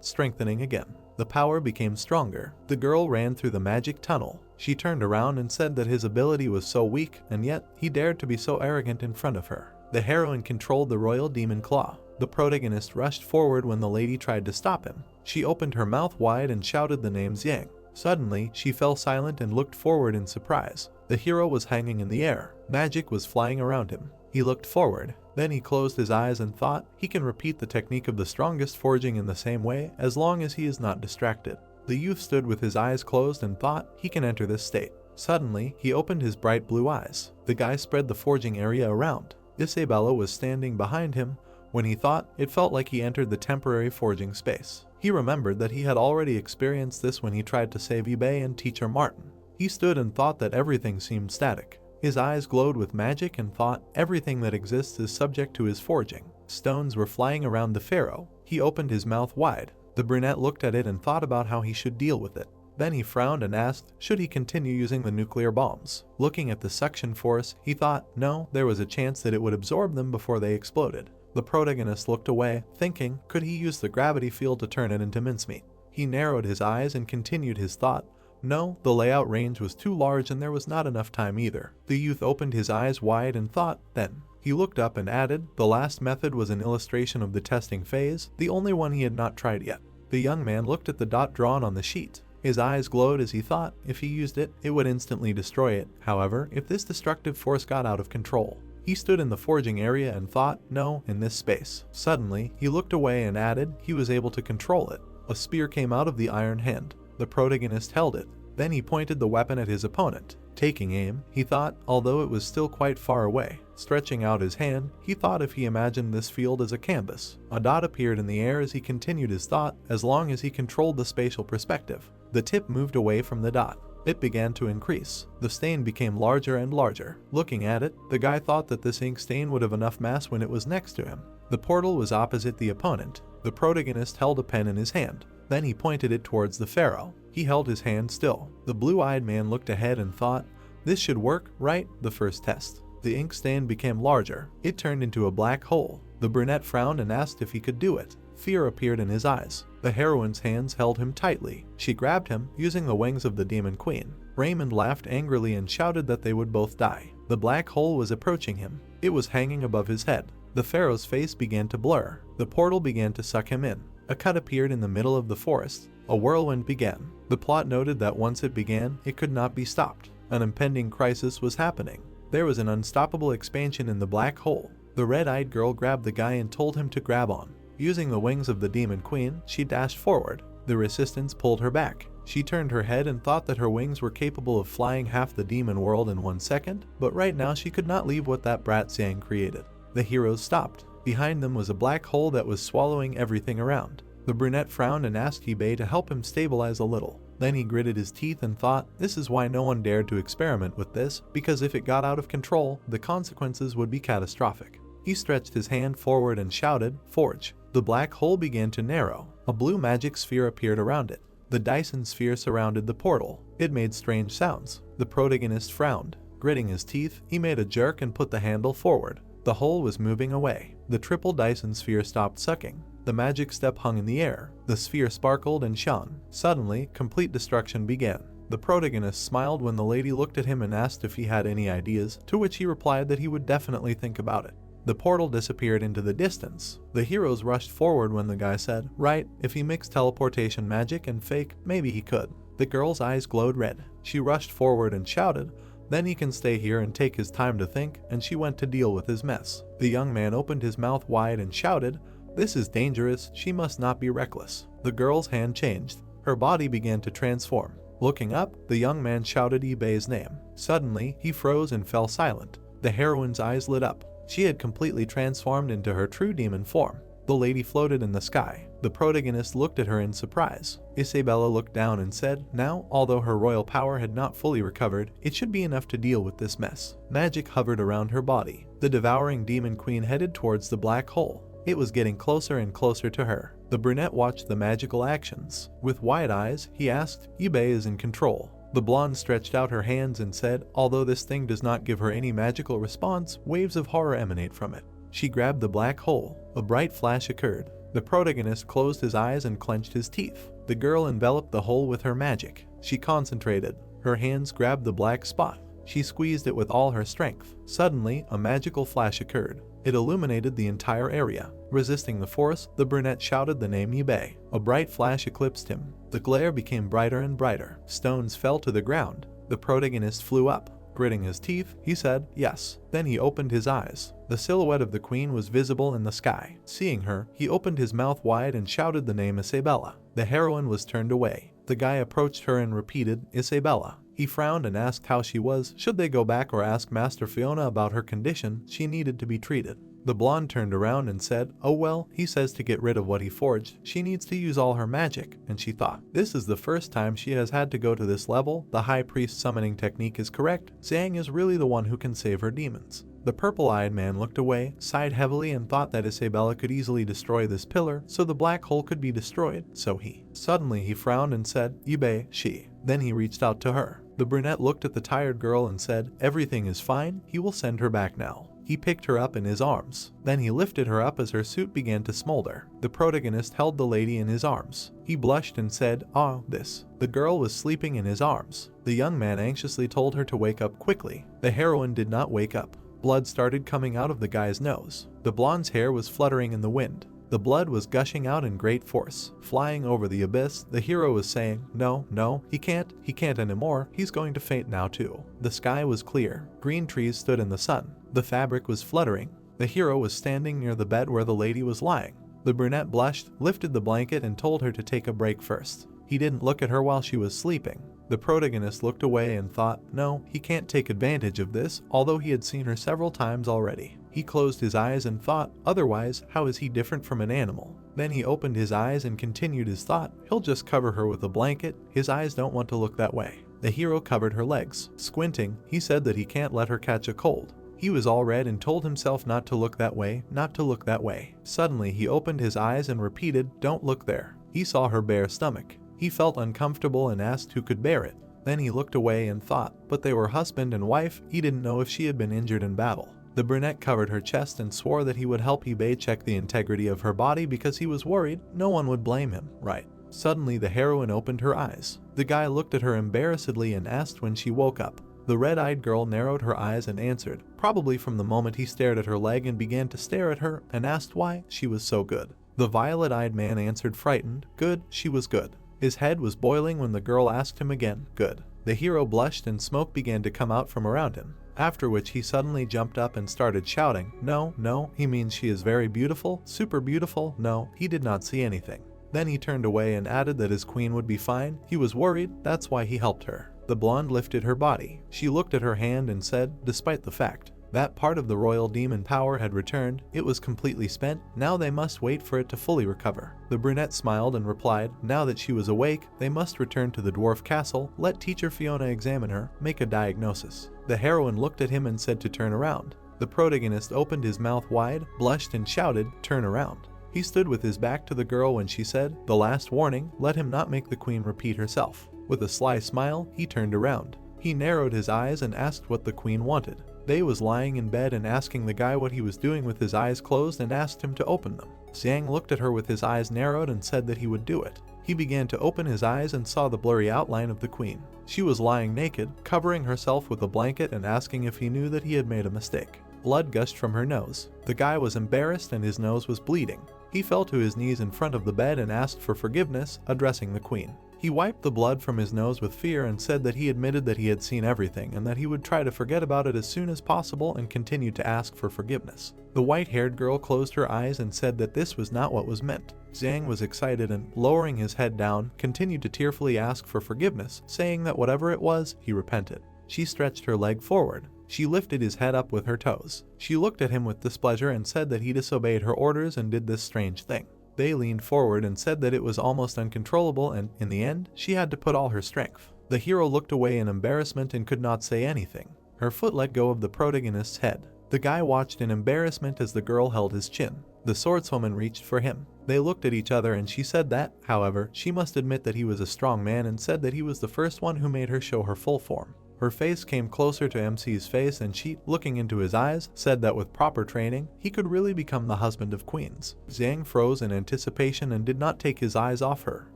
strengthening again. The power became stronger. The girl ran through the magic tunnel. She turned around and said that his ability was so weak, and yet he dared to be so arrogant in front of her. The heroine controlled the royal demon claw. The protagonist rushed forward when the lady tried to stop him. She opened her mouth wide and shouted the name Xiang. Suddenly, she fell silent and looked forward in surprise. The hero was hanging in the air. Magic was flying around him. He looked forward. Then he closed his eyes and thought he can repeat the technique of the strongest forging in the same way as long as he is not distracted. The youth stood with his eyes closed and thought he can enter this state. Suddenly, he opened his bright blue eyes. The guy spread the forging area around. Isabella was standing behind him. When he thought, it felt like he entered the temporary forging space. He remembered that he had already experienced this when he tried to save Ibe and teacher Martin. He stood and thought that everything seemed static. His eyes glowed with magic and thought everything that exists is subject to his forging. Stones were flying around the pharaoh. He opened his mouth wide. The brunette looked at it and thought about how he should deal with it. Then he frowned and asked, should he continue using the nuclear bombs? Looking at the suction force, he thought, no, there was a chance that it would absorb them before they exploded. The protagonist looked away, thinking, could he use the gravity field to turn it into mincemeat? He narrowed his eyes and continued his thought. No, the layout range was too large and there was not enough time either. The youth opened his eyes wide and thought, then. He looked up and added, the last method was an illustration of the testing phase, the only one he had not tried yet. The young man looked at the dot drawn on the sheet. His eyes glowed as he thought, if he used it, it would instantly destroy it. However, if this destructive force got out of control. He stood in the forging area and thought, no, in this space. Suddenly, he looked away and added, he was able to control it. A spear came out of the iron hand. The protagonist held it. Then he pointed the weapon at his opponent. Taking aim, he thought, although it was still quite far away. Stretching out his hand, he thought if he imagined this field as a canvas. A dot appeared in the air as he continued his thought, as long as he controlled the spatial perspective. The tip moved away from the dot. It began to increase. The stain became larger and larger. Looking at it, the guy thought that this ink stain would have enough mass when it was next to him. The portal was opposite the opponent. The protagonist held a pen in his hand. Then he pointed it towards the pharaoh. He held his hand still. The blue-eyed man looked ahead and thought, this should work, right? The first test. The ink stain became larger. It turned into a black hole. The brunette frowned and asked if he could do it. Fear appeared in his eyes. The heroine's hands held him tightly. She grabbed him, using the wings of the demon queen. Raymond laughed angrily and shouted that they would both die. The black hole was approaching him. It was hanging above his head. The pharaoh's face began to blur. The portal began to suck him in. A cut appeared in the middle of the forest. A whirlwind began. The plot noted that once it began, it could not be stopped. An impending crisis was happening. There was an unstoppable expansion in the black hole. The red-eyed girl grabbed the guy and told him to grab on. Using the wings of the demon queen, she dashed forward. The resistance pulled her back. She turned her head and thought that her wings were capable of flying half the demon world in 1 second, but right now she could not leave what that brat Xiang created. The heroes stopped. Behind them was a black hole that was swallowing everything around. The brunette frowned and asked Hibei to help him stabilize a little. Then he gritted his teeth and thought, this is why no one dared to experiment with this, because if it got out of control, the consequences would be catastrophic. He stretched his hand forward and shouted, forge. The black hole began to narrow. A blue magic sphere appeared around it. The Dyson sphere surrounded the portal. It made strange sounds. The protagonist frowned. Gritting his teeth, he made a jerk and put the handle forward. The hole was moving away. The triple Dyson sphere stopped sucking. The magic step hung in the air. The sphere sparkled and shone. Suddenly, complete destruction began. The protagonist smiled when the lady looked at him and asked if he had any ideas, to which he replied that he would definitely think about it. The portal disappeared into the distance. The heroes rushed forward when the guy said, "Right, if he mixed teleportation magic and fake, maybe he could." The girl's eyes glowed red. She rushed forward and shouted, "Then he can stay here and take his time to think," and she went to deal with his mess. The young man opened his mouth wide and shouted, "This is dangerous, she must not be reckless." The girl's hand changed. Her body began to transform. Looking up, the young man shouted Ibe's name. Suddenly, he froze and fell silent. The heroine's eyes lit up. She had completely transformed into her true demon form. The lady floated in the sky. The protagonist looked at her in surprise. Isabella looked down and said, now, although her royal power had not fully recovered, it should be enough to deal with this mess. Magic hovered around her body. The devouring demon queen headed towards the black hole. It was getting closer and closer to her. The brunette watched the magical actions. With wide eyes, he asked, Ibe is in control. The blonde stretched out her hands and said, although this thing does not give her any magical response, waves of horror emanate from it. She grabbed the black hole. A bright flash occurred. The protagonist closed his eyes and clenched his teeth. The girl enveloped the hole with her magic. She concentrated. Her hands grabbed the black spot. She squeezed it with all her strength. Suddenly, a magical flash occurred. It illuminated the entire area. Resisting the force, the brunette shouted the name Ibe. A bright flash eclipsed him. The glare became brighter and brighter. Stones fell to the ground. The protagonist flew up. Gritting his teeth, he said, yes. Then he opened his eyes. The silhouette of the queen was visible in the sky. Seeing her, he opened his mouth wide and shouted the name Isabella. The heroine was turned away. The guy approached her and repeated, Isabella. He frowned and asked how she was. Should they go back or ask Master Fiona about her condition? She needed to be treated. The blonde turned around and said, oh well, he says to get rid of what he forged, she needs to use all her magic. And she thought, this is the first time she has had to go to this level. The high priest summoning technique is correct. Zhang is really the one who can save her demons. The purple-eyed man looked away, sighed heavily and thought that Isabella could easily destroy this pillar, so the black hole could be destroyed. Suddenly he frowned and said, Ibe, she. Then he reached out to her. The brunette looked at the tired girl and said, everything is fine, he will send her back now. He picked her up in his arms. Then he lifted her up as her suit began to smolder. The protagonist held the lady in his arms. He blushed and said, this. The girl was sleeping in his arms. The young man anxiously told her to wake up quickly. The heroine did not wake up. Blood started coming out of the guy's nose. The blonde's hair was fluttering in the wind. The blood was gushing out in great force. Flying over the abyss, the hero was saying, no, he can't anymore, he's going to faint now too. The sky was clear. Green trees stood in the sun. The fabric was fluttering. The hero was standing near the bed where the lady was lying. The brunette blushed, lifted the blanket and told her to take a break first. He didn't look at her while she was sleeping. The protagonist looked away and thought, no, he can't take advantage of this, although he had seen her several times already. He closed his eyes and thought, otherwise, how is he different from an animal? Then he opened his eyes and continued his thought, he'll just cover her with a blanket, his eyes don't want to look that way. The hero covered her legs. Squinting, he said that he can't let her catch a cold. He was all red and told himself not to look that way, not to look that way. Suddenly he opened his eyes and repeated, don't look there. He saw her bare stomach. He felt uncomfortable and asked who could bear it. Then he looked away and thought, but they were husband and wife, he didn't know if she had been injured in battle. The brunette covered her chest and swore that he would help Ibe check the integrity of her body because he was worried no one would blame him, right? Suddenly the heroine opened her eyes. The guy looked at her embarrassedly and asked when she woke up. The red-eyed girl narrowed her eyes and answered, probably from the moment he stared at her leg and began to stare at her and asked why she was so good. The violet-eyed man answered frightened, good, she was good. His head was boiling when the girl asked him again, good. The hero blushed and smoke began to come out from around him. After which he suddenly jumped up and started shouting, no, he means she is very beautiful, super beautiful, no, he did not see anything. Then he turned away and added that his queen would be fine, he was worried, that's why he helped her. The blonde lifted her body. She looked at her hand and said, despite the fact that part of the royal demon power had returned, it was completely spent, now they must wait for it to fully recover. The brunette smiled and replied, now that she was awake, they must return to the dwarf castle, let teacher Fiona examine her, make a diagnosis. The heroine looked at him and said to turn around. The protagonist opened his mouth wide, blushed and shouted, turn around. He stood with his back to the girl when she said, the last warning, let him not make the queen repeat herself. With a sly smile, he turned around. He narrowed his eyes and asked what the queen wanted. Bei was lying in bed and asking the guy what he was doing with his eyes closed and asked him to open them. Xiang looked at her with his eyes narrowed and said that he would do it. He began to open his eyes and saw the blurry outline of the queen. She was lying naked, covering herself with a blanket and asking if he knew that he had made a mistake. Blood gushed from her nose. The guy was embarrassed and his nose was bleeding. He fell to his knees in front of the bed and asked for forgiveness, addressing the queen. He wiped the blood from his nose with fear and said that he admitted that he had seen everything and that he would try to forget about it as soon as possible and continued to ask for forgiveness. The white-haired girl closed her eyes and said that this was not what was meant. Xiang was excited and, lowering his head down, continued to tearfully ask for forgiveness, saying that whatever it was, he repented. She stretched her leg forward. She lifted his head up with her toes. She looked at him with displeasure and said that he disobeyed her orders and did this strange thing. Bei leaned forward and said that it was almost uncontrollable and, in the end, she had to put all her strength. The hero looked away in embarrassment and could not say anything. Her foot let go of the protagonist's head. The guy watched in embarrassment as the girl held his chin. The swordswoman reached for him. They looked at each other and she said that, however, she must admit that he was a strong man and said that he was the first one who made her show her full form. Her face came closer to MC's face and she, looking into his eyes, said that with proper training, he could really become the husband of queens. Xiang froze in anticipation and did not take his eyes off her.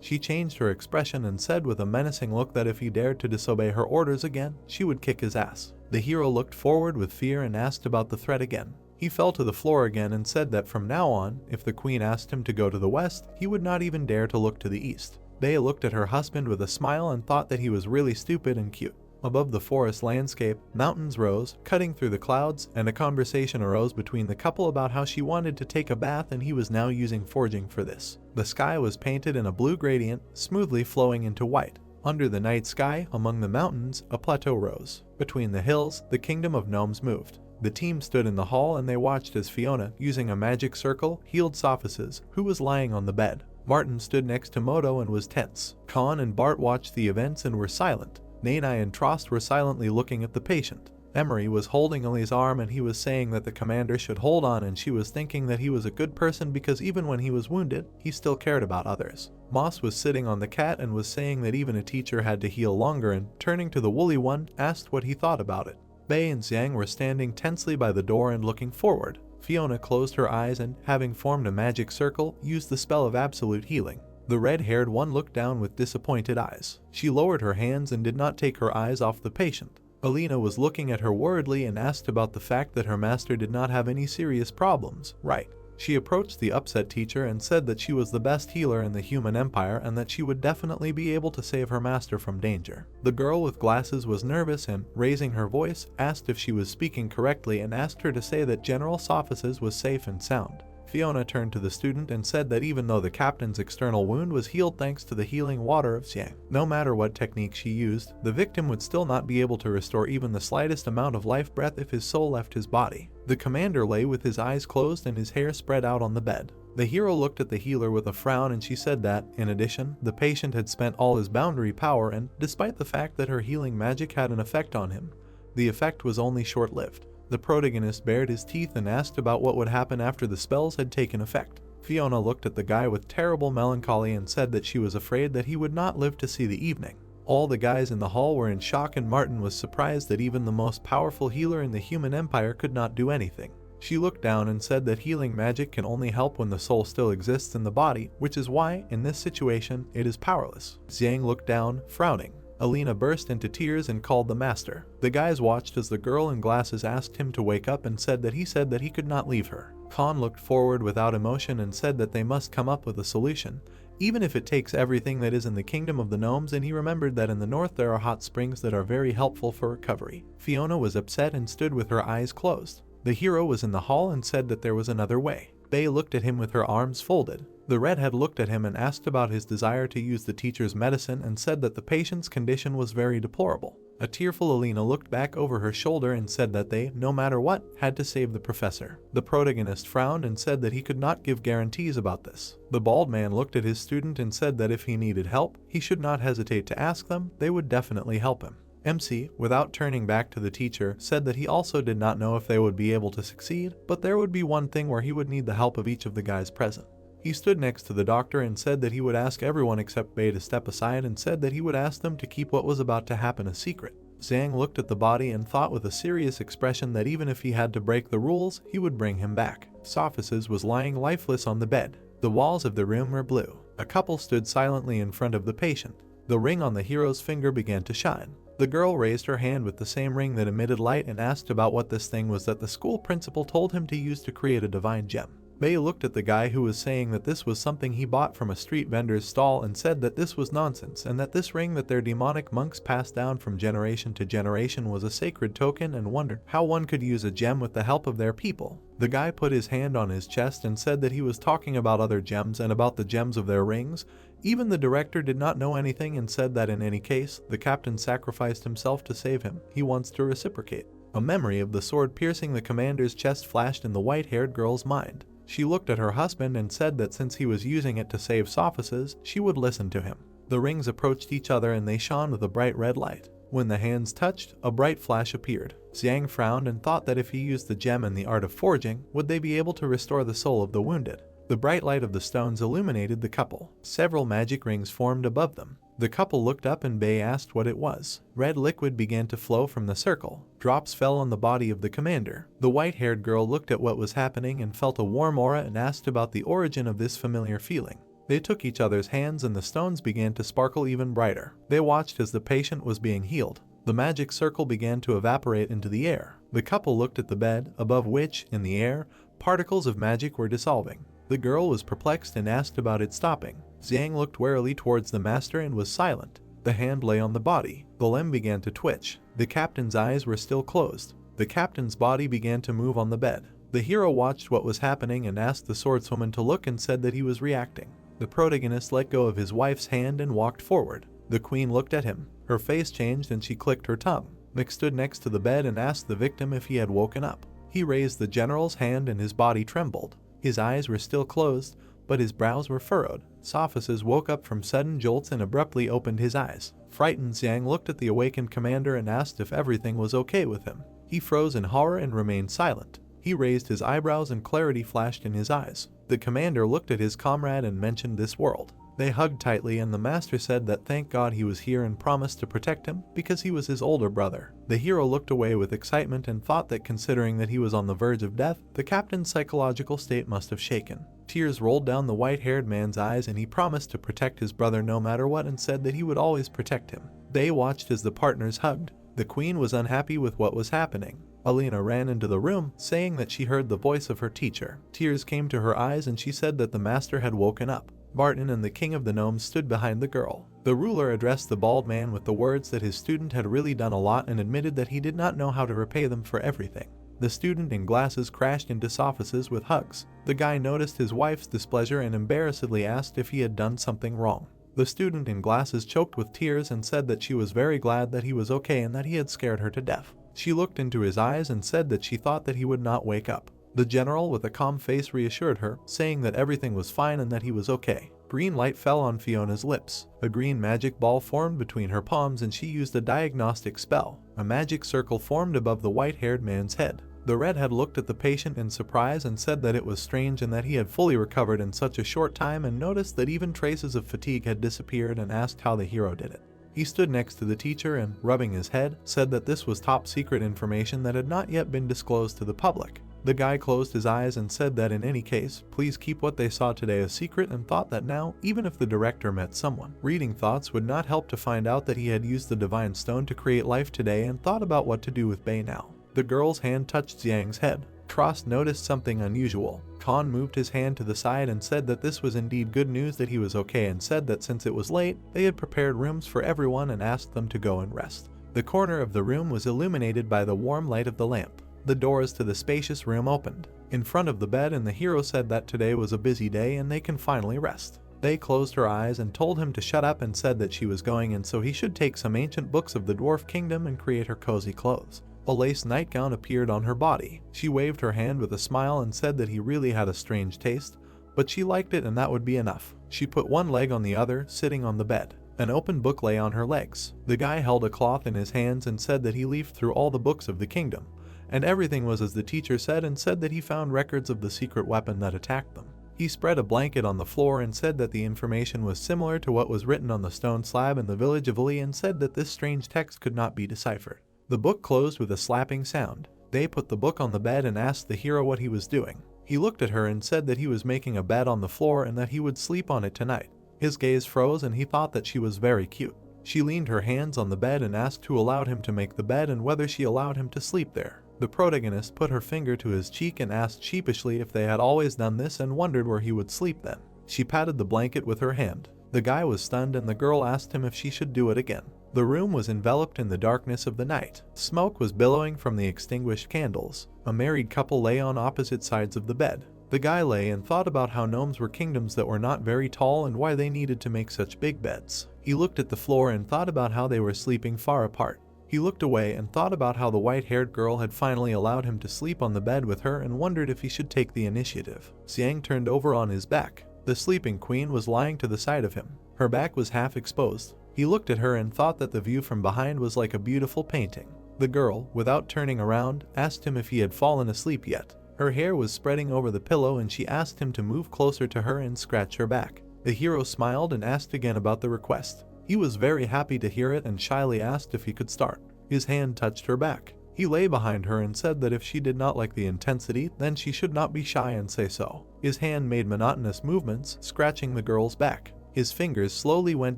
She changed her expression and said with a menacing look that if he dared to disobey her orders again, she would kick his ass. The hero looked forward with fear and asked about the threat again. He fell to the floor again and said that from now on, if the queen asked him to go to the west, he would not even dare to look to the east. Bei looked at her husband with a smile and thought that he was really stupid and cute. Above the forest landscape, mountains rose, cutting through the clouds, and a conversation arose between the couple about how she wanted to take a bath and he was now using forging for this. The sky was painted in a blue gradient, smoothly flowing into white. Under the night sky, among the mountains, a plateau rose. Between the hills, the kingdom of gnomes moved. The team stood in the hall and they watched as Fiona, using a magic circle, healed Sophices, who was lying on the bed. Martin stood next to Moto and was tense. Khan and Bart watched the events and were silent. Nanai and Trost were silently looking at the patient. Emery was holding Ellie's arm and he was saying that the commander should hold on, and she was thinking that he was a good person because even when he was wounded, he still cared about others. Moss was sitting on the cat and was saying that even a teacher had to heal longer and, turning to the woolly one, asked what he thought about it. Bei and Xiang were standing tensely by the door and looking forward. Fiona closed her eyes and, having formed a magic circle, used the spell of absolute healing. The red-haired one looked down with disappointed eyes. She lowered her hands and did not take her eyes off the patient. Alina was looking at her worriedly and asked about the fact that her master did not have any serious problems, right? She approached the upset teacher and said that she was the best healer in the human empire and that she would definitely be able to save her master from danger. The girl with glasses was nervous and, raising her voice, asked if she was speaking correctly and asked her to say that General Sophices was safe and sound. Fiona turned to the student and said that even though the captain's external wound was healed thanks to the healing water of Xiang, no matter what technique she used, the victim would still not be able to restore even the slightest amount of life breath if his soul left his body. The commander lay with his eyes closed and his hair spread out on the bed. The hero looked at the healer with a frown and she said that, in addition, the patient had spent all his boundary power and, despite the fact that her healing magic had an effect on him, the effect was only short-lived. The protagonist bared his teeth and asked about what would happen after the spells had taken effect. Fiona looked at the guy with terrible melancholy and said that she was afraid that he would not live to see the evening. All the guys in the hall were in shock and Martin was surprised that even the most powerful healer in the human empire could not do anything. She looked down and said that healing magic can only help when the soul still exists in the body, which is why, in this situation, it is powerless. Xiang looked down, frowning. Alina burst into tears and called the master. The guys watched as the girl in glasses asked him to wake up and said that he could not leave her. Khan looked forward without emotion and said that they must come up with a solution, even if it takes everything that is in the kingdom of the gnomes, and he remembered that in the north there are hot springs that are very helpful for recovery. Fiona was upset and stood with her eyes closed. The hero was in the hall and said that there was another way. Bei looked at him with her arms folded. The redhead looked at him and asked about his desire to use the teacher's medicine and said that the patient's condition was very deplorable. A tearful Alina looked back over her shoulder and said that they, no matter what, had to save the professor. The protagonist frowned and said that he could not give guarantees about this. The bald man looked at his student and said that if he needed help, he should not hesitate to ask them, they would definitely help him. MC, without turning back to the teacher, said that he also did not know if they would be able to succeed, but there would be one thing where he would need the help of each of the guys present. He stood next to the doctor and said that he would ask everyone except Bei to step aside and said that he would ask them to keep what was about to happen a secret. Zhang looked at the body and thought with a serious expression that even if he had to break the rules, he would bring him back. Sophus was lying lifeless on the bed. The walls of the room were blue. A couple stood silently in front of the patient. The ring on the hero's finger began to shine. The girl raised her hand with the same ring that emitted light and asked about what this thing was that the school principal told him to use to create a divine gem. Bei looked at the guy who was saying that this was something he bought from a street vendor's stall and said that this was nonsense and that this ring that their demonic monks passed down from generation to generation was a sacred token, and wondered how one could use a gem with the help of their people. The guy put his hand on his chest and said that he was talking about other gems and about the gems of their rings. Even the director did not know anything and said that in any case, the captain sacrificed himself to save him. He wants to reciprocate. A memory of the sword piercing the commander's chest flashed in the white-haired girl's mind. She looked at her husband and said that since he was using it to save Sophus, she would listen to him. The rings approached each other and they shone with a bright red light. When the hands touched, a bright flash appeared. Zhang frowned and thought that if he used the gem in the art of forging, would they be able to restore the soul of the wounded? The bright light of the stones illuminated the couple. Several magic rings formed above them. The couple looked up and Bei asked what it was. Red liquid began to flow from the circle. Drops fell on the body of the commander. The white-haired girl looked at what was happening and felt a warm aura and asked about the origin of this familiar feeling. They took each other's hands and the stones began to sparkle even brighter. They watched as the patient was being healed. The magic circle began to evaporate into the air. The couple looked at the bed, above which, in the air, particles of magic were dissolving. The girl was perplexed and asked about it stopping. Zhang looked warily towards the master and was silent. The hand lay on the body. The limb began to twitch. The captain's eyes were still closed. The captain's body began to move on the bed. The hero watched what was happening and asked the swordswoman to look and said that he was reacting. The protagonist let go of his wife's hand and walked forward. The queen looked at him. Her face changed and she clicked her tongue. Mick stood next to the bed and asked the victim if he had woken up. He raised the general's hand and his body trembled. His eyes were still closed, but his brows were furrowed. Sophus woke up from sudden jolts and abruptly opened his eyes. Frightened, Zhang looked at the awakened commander and asked if everything was okay with him. He froze in horror and remained silent. He raised his eyebrows and clarity flashed in his eyes. The commander looked at his comrade and mentioned this world. They hugged tightly and the master said that thank God he was here and promised to protect him because he was his older brother. The hero looked away with excitement and thought that considering that he was on the verge of death, the captain's psychological state must have shaken. Tears rolled down the white-haired man's eyes and he promised to protect his brother no matter what and said that he would always protect him. They watched as the partners hugged. The queen was unhappy with what was happening. Alina ran into the room, saying that she heard the voice of her teacher. Tears came to her eyes and she said that the master had woken up. Barton and the king of the gnomes stood behind the girl. The ruler addressed the bald man with the words that his student had really done a lot and admitted that he did not know how to repay them for everything. The student in glasses crashed into Sophus with hugs. The guy noticed his wife's displeasure and embarrassedly asked if he had done something wrong. The student in glasses choked with tears and said that she was very glad that he was okay and that he had scared her to death. She looked into his eyes and said that she thought that he would not wake up. The general with a calm face reassured her, saying that everything was fine and that he was okay. Green light fell on Fiona's lips. A green magic ball formed between her palms and she used a diagnostic spell. A magic circle formed above the white-haired man's head. The redhead looked at the patient in surprise and said that it was strange and that he had fully recovered in such a short time and noticed that even traces of fatigue had disappeared and asked how the hero did it. He stood next to the teacher and, rubbing his head, said that this was top secret information that had not yet been disclosed to the public. The guy closed his eyes and said that in any case, please keep what they saw today a secret and thought that now, even if the director met someone, reading thoughts would not help to find out that he had used the divine stone to create life today and thought about what to do with Bei now. The girl's hand touched Xiang's head. Trost noticed something unusual. Khan moved his hand to the side and said that this was indeed good news that he was okay and said that since it was late, they had prepared rooms for everyone and asked them to go and rest. The corner of the room was illuminated by the warm light of the lamp. The doors to the spacious room opened. In front of the bed and the hero said that today was a busy day and they can finally rest. They closed her eyes and told him to shut up and said that she was going and so he should take some ancient books of the dwarf kingdom and create her cozy clothes. A lace nightgown appeared on her body. She waved her hand with a smile and said that he really had a strange taste, but she liked it and that would be enough. She put one leg on the other, sitting on the bed. An open book lay on her legs. The guy held a cloth in his hands and said that he leafed through all the books of the kingdom, and everything was as the teacher said and said that he found records of the secret weapon that attacked them. He spread a blanket on the floor and said that the information was similar to what was written on the stone slab in the village of Uli and said that this strange text could not be deciphered. The book closed with a slapping sound. They put the book on the bed and asked the hero what he was doing. He looked at her and said that he was making a bed on the floor and that he would sleep on it tonight. His gaze froze and he thought that she was very cute. She leaned her hands on the bed and asked who allowed him to make the bed and whether she allowed him to sleep there. The protagonist put her finger to his cheek and asked sheepishly if they had always done this and wondered where he would sleep then. She patted the blanket with her hand. The guy was stunned and the girl asked him if she should do it again. The room was enveloped in the darkness of the night. Smoke was billowing from the extinguished candles. A married couple lay on opposite sides of the bed. The guy lay and thought about how gnomes were kingdoms that were not very tall and why they needed to make such big beds. He looked at the floor and thought about how they were sleeping far apart. He looked away and thought about how the white-haired girl had finally allowed him to sleep on the bed with her and wondered if he should take the initiative. Xiang turned over on his back. The sleeping queen was lying to the side of him. Her back was half exposed. He looked at her and thought that the view from behind was like a beautiful painting. The girl, without turning around, asked him if he had fallen asleep yet. Her hair was spreading over the pillow and she asked him to move closer to her and scratch her back. The hero smiled and asked again about the request. He was very happy to hear it and shyly asked if he could start. His hand touched her back. He lay behind her and said that if she did not like the intensity, then she should not be shy and say so. His hand made monotonous movements, scratching the girl's back. His fingers slowly went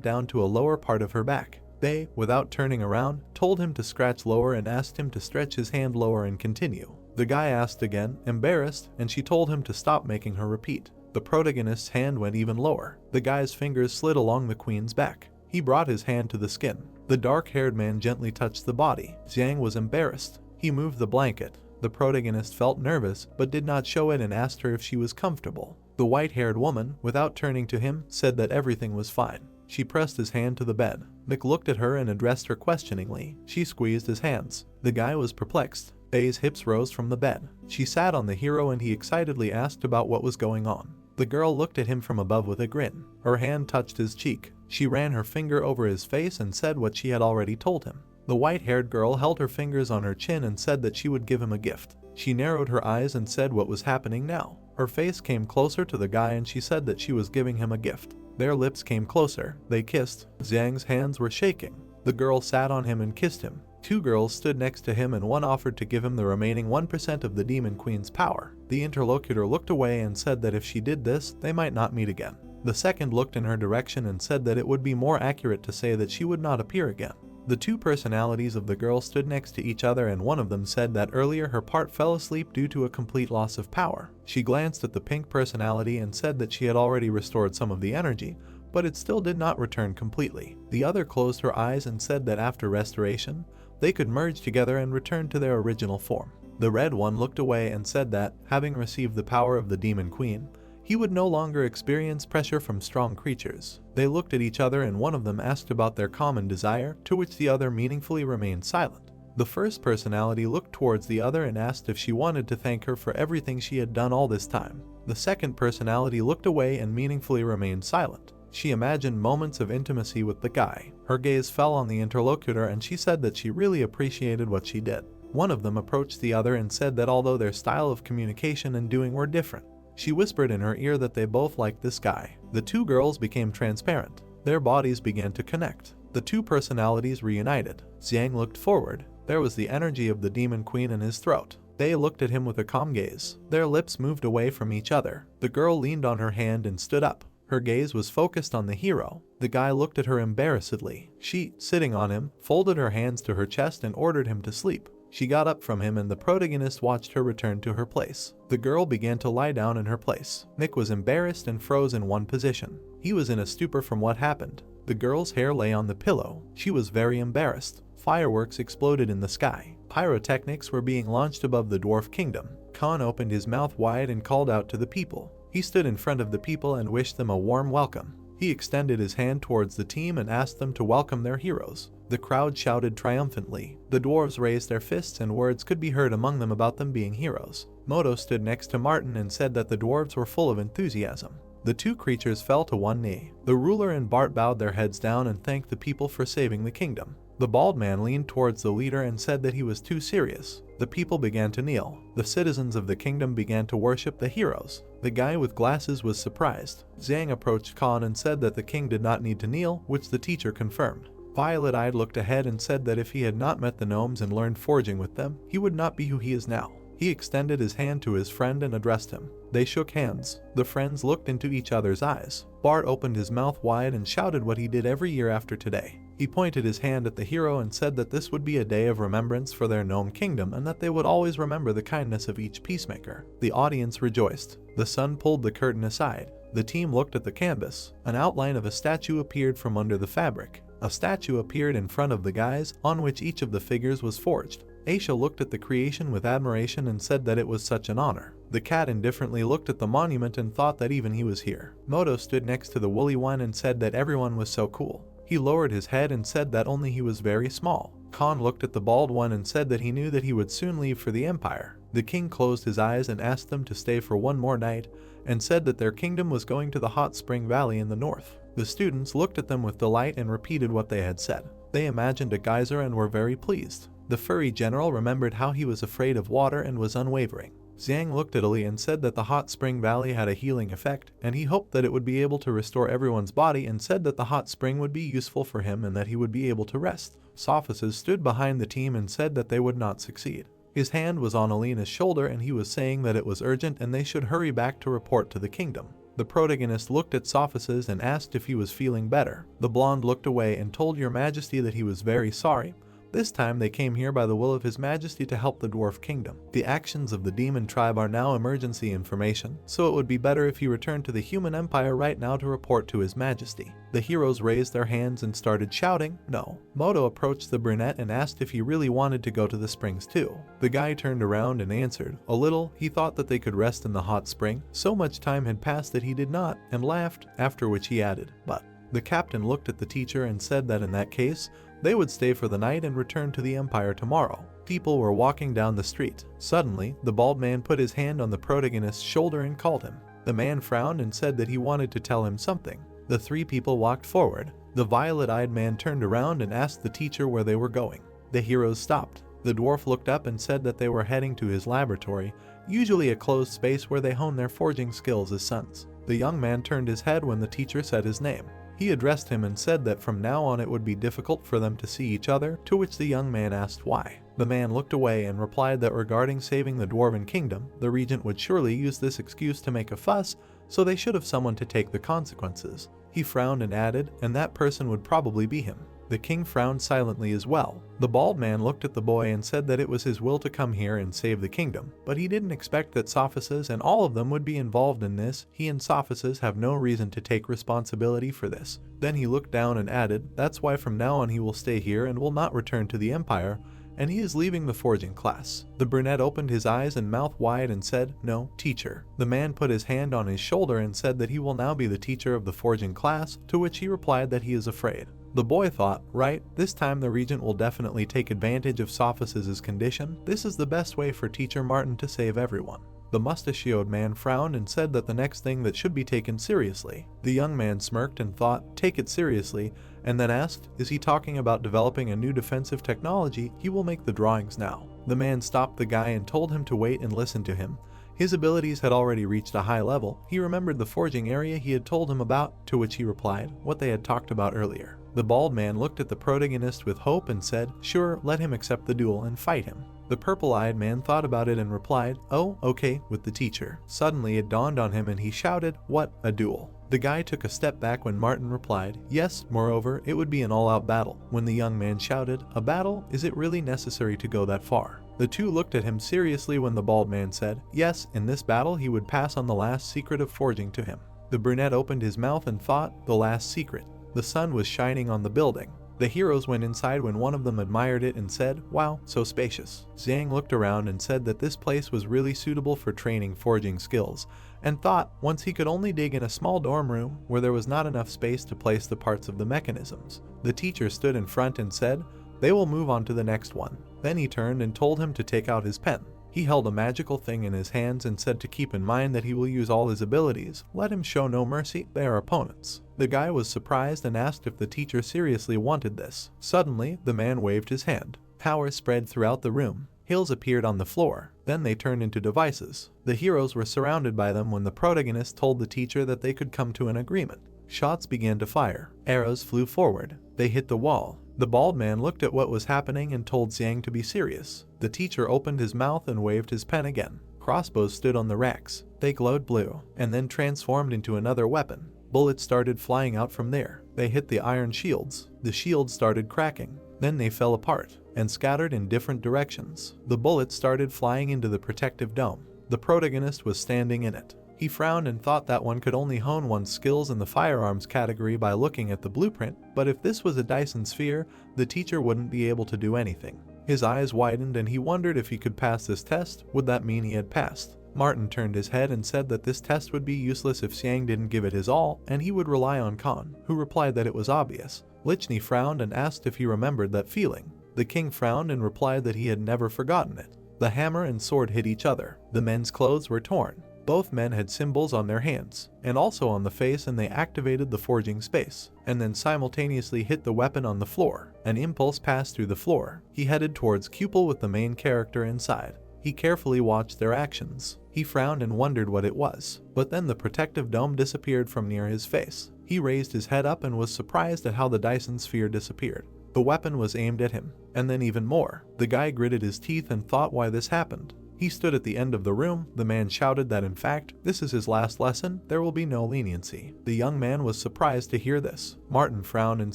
down to a lower part of her back. They, without turning around, told him to scratch lower and asked him to stretch his hand lower and continue. The guy asked again, embarrassed, and she told him to stop, making her repeat. The protagonist's hand went even lower. The guy's fingers slid along the queen's back. He brought his hand to the skin. The dark-haired man gently touched the body. Xiang was embarrassed. He moved the blanket. The protagonist felt nervous, but did not show it and asked her if she was comfortable. The white-haired woman, without turning to him, said that everything was fine. She pressed his hand to the bed. Nick looked at her and addressed her questioningly. She squeezed his hands. The guy was perplexed. Faye's hips rose from the bed. She sat on the hero and he excitedly asked about what was going on. The girl looked at him from above with a grin. Her hand touched his cheek. She ran her finger over his face and said what she had already told him. The white-haired girl held her fingers on her chin and said that she would give him a gift. She narrowed her eyes and said what was happening now. Her face came closer to the guy and she said that she was giving him a gift. Their lips came closer. They kissed. Xiang's hands were shaking. The girl sat on him and kissed him. Two girls stood next to him and one offered to give him the remaining 1% of the Demon Queen's power. The interlocutor looked away and said that if she did this, they might not meet again. The second looked in her direction and said that it would be more accurate to say that she would not appear again. The two personalities of the girl stood next to each other and one of them said that earlier her part fell asleep due to a complete loss of power. She glanced at the pink personality and said that she had already restored some of the energy, but it still did not return completely. The other closed her eyes and said that after restoration, they could merge together and return to their original form. The red one looked away and said that, having received the power of the Demon Queen, he would no longer experience pressure from strong creatures. They looked at each other and one of them asked about their common desire, to which the other meaningfully remained silent. The first personality looked towards the other and asked if she wanted to thank her for everything she had done all this time. The second personality looked away and meaningfully remained silent. She imagined moments of intimacy with the guy. Her gaze fell on the interlocutor and she said that she really appreciated what she did. One of them approached the other and said that although their style of communication and doing were different, she whispered in her ear that they both liked this guy. The two girls became transparent. Their bodies began to connect. The two personalities reunited. Xiang looked forward. There was the energy of the Demon Queen in his throat. They looked at him with a calm gaze. Their lips moved away from each other. The girl leaned on her hand and stood up. Her gaze was focused on the hero. The guy looked at her embarrassedly. She, sitting on him, folded her hands to her chest and ordered him to sleep. She got up from him and the protagonist watched her return to her place. The girl began to lie down in her place. Nick was embarrassed and froze in one position. He was in a stupor from what happened. The girl's hair lay on the pillow. She was very embarrassed. Fireworks exploded in the sky. Pyrotechnics were being launched above the dwarf kingdom. Khan opened his mouth wide and called out to the people. He stood in front of the people and wished them a warm welcome. He extended his hand towards the team and asked them to welcome their heroes. The crowd shouted triumphantly. The dwarves raised their fists and words could be heard among them about them being heroes. Moto stood next to Martin and said that the dwarves were full of enthusiasm. The two creatures fell to one knee. The ruler and Bart bowed their heads down and thanked the people for saving the kingdom. The bald man leaned towards the leader and said that he was too serious. The people began to kneel. The citizens of the kingdom began to worship the heroes. The guy with glasses was surprised. Zhang approached Khan and said that the king did not need to kneel, which the teacher confirmed. Violet-eyed looked ahead and said that if he had not met the gnomes and learned forging with them, he would not be who he is now. He extended his hand to his friend and addressed him. They shook hands. The friends looked into each other's eyes. Bart opened his mouth wide and shouted what he did every year after today. He pointed his hand at the hero and said that this would be a day of remembrance for their gnome kingdom and that they would always remember the kindness of each peacemaker. The audience rejoiced. The sun pulled the curtain aside. The team looked at the canvas. An outline of a statue appeared from under the fabric. A statue appeared in front of the guys, on which each of the figures was forged. Aisha looked at the creation with admiration and said that it was such an honor. The cat indifferently looked at the monument and thought that even he was here. Moto stood next to the woolly one and said that everyone was so cool. He lowered his head and said that only he was very small. Khan looked at the bald one and said that he knew that he would soon leave for the empire. The king closed his eyes and asked them to stay for one more night and said that their kingdom was going to the hot spring valley in the north. The students looked at them with delight and repeated what they had said. They imagined a geyser and were very pleased. The furry general remembered how he was afraid of water and was unwavering. Zhang looked at Ali and said that the hot spring valley had a healing effect, and he hoped that it would be able to restore everyone's body and said that the hot spring would be useful for him and that he would be able to rest. Sophists stood behind the team and said that they would not succeed. His hand was on Alina's shoulder and he was saying that it was urgent and they should hurry back to report to the kingdom. The protagonist looked at Sophists and asked if he was feeling better. The blonde looked away and told Your Majesty that he was very sorry. This time they came here by the will of His Majesty to help the dwarf kingdom. The actions of the demon tribe are now emergency information, so it would be better if he returned to the human empire right now to report to His Majesty. The heroes raised their hands and started shouting, no. Moto approached the brunette and asked if he really wanted to go to the springs too. The guy turned around and answered, a little. He thought that they could rest in the hot spring. So much time had passed that he did not, and laughed, after which he added, but. The captain looked at the teacher and said that in that case, they would stay for the night and return to the empire tomorrow. People were walking down the street. Suddenly, the bald man put his hand on the protagonist's shoulder and called him. The man frowned and said that he wanted to tell him something. The three people walked forward. The violet-eyed man turned around and asked the teacher where they were going. The heroes stopped. The dwarf looked up and said that they were heading to his laboratory, usually a closed space where they hone their forging skills as sons. The young man turned his head when the teacher said his name. He addressed him and said that from now on it would be difficult for them to see each other, to which the young man asked why. The man looked away and replied that regarding saving the dwarven kingdom, the regent would surely use this excuse to make a fuss, so they should have someone to take the consequences. He frowned and added, and that person would probably be him. The king frowned silently as well. The bald man looked at the boy and said that it was his will to come here and save the kingdom, but he didn't expect that Sophists and all of them would be involved in this. He and Sophists have no reason to take responsibility for this. Then he looked down and added, that's why from now on he will stay here and will not return to the empire, and he is leaving the forging class. The brunette opened his eyes and mouth wide and said, no, teacher. The man put his hand on his shoulder and said that he will now be the teacher of the forging class, to which he replied that he is afraid. The boy thought, right, this time the regent will definitely take advantage of Sophists' condition. This is the best way for Teacher Martin to save everyone. The mustachioed man frowned and said that the next thing that should be taken seriously. The young man smirked and thought, take it seriously, and then asked, is he talking about developing a new defensive technology? He will make the drawings now. The man stopped the guy and told him to wait and listen to him. His abilities had already reached a high level. He remembered the forging area he had told him about, to which he replied, what they had talked about earlier. The bald man looked at the protagonist with hope and said, sure, let him accept the duel and fight him. The purple-eyed man thought about it and replied, oh, okay, with the teacher. Suddenly it dawned on him and he shouted, what, a duel? The guy took a step back when Martin replied, yes, moreover, it would be an all-out battle. When the young man shouted, a battle? Is it really necessary to go that far? The two looked at him seriously when the bald man said, yes, in this battle he would pass on the last secret of forging to him. The brunette opened his mouth and thought, the last secret. The sun was shining on the building. The heroes went inside when one of them admired it and said, wow, so spacious. Zhang looked around and said that this place was really suitable for training forging skills, and thought once he could only dig in a small dorm room where there was not enough space to place the parts of the mechanisms. The teacher stood in front and said, they will move on to the next one. Then he turned and told him to take out his pen. He held a magical thing in his hands and said to keep in mind that he will use all his abilities. Let him show no mercy, they are opponents. The guy was surprised and asked if the teacher seriously wanted this. Suddenly, the man waved his hand. Power spread throughout the room. Hills appeared on the floor. Then they turned into devices. The heroes were surrounded by them when the protagonist told the teacher that they could come to an agreement. Shots began to fire. Arrows flew forward. They hit the wall. The bald man looked at what was happening and told Xiang to be serious. The teacher opened his mouth and waved his pen again. Crossbows stood on the racks. They glowed blue, and then transformed into another weapon. Bullets started flying out from there. They hit the iron shields. The shields started cracking. Then they fell apart and scattered in different directions. The bullets started flying into the protective dome. The protagonist was standing in it. He frowned and thought that one could only hone one's skills in the firearms category by looking at the blueprint, but if this was a Dyson sphere, the teacher wouldn't be able to do anything. His eyes widened and he wondered if he could pass this test. Would that mean he had passed? Martin turned his head and said that this test would be useless if Xiang didn't give it his all, and he would rely on Khan, who replied that it was obvious. Lichni frowned and asked if he remembered that feeling. The king frowned and replied that he had never forgotten it. The hammer and sword hit each other. The men's clothes were torn. Both men had symbols on their hands, and also on the face, and they activated the forging space, and then simultaneously hit the weapon on the floor. An impulse passed through the floor. He headed towards Cupel with the main character inside. He carefully watched their actions. He frowned and wondered what it was, but then the protective dome disappeared from near his face. He raised his head up and was surprised at how the Dyson sphere disappeared. The weapon was aimed at him, and then even more. The guy gritted his teeth and thought why this happened. He stood at the end of the room. The man shouted that in fact, this is his last lesson, there will be no leniency. The young man was surprised to hear this. Martin frowned and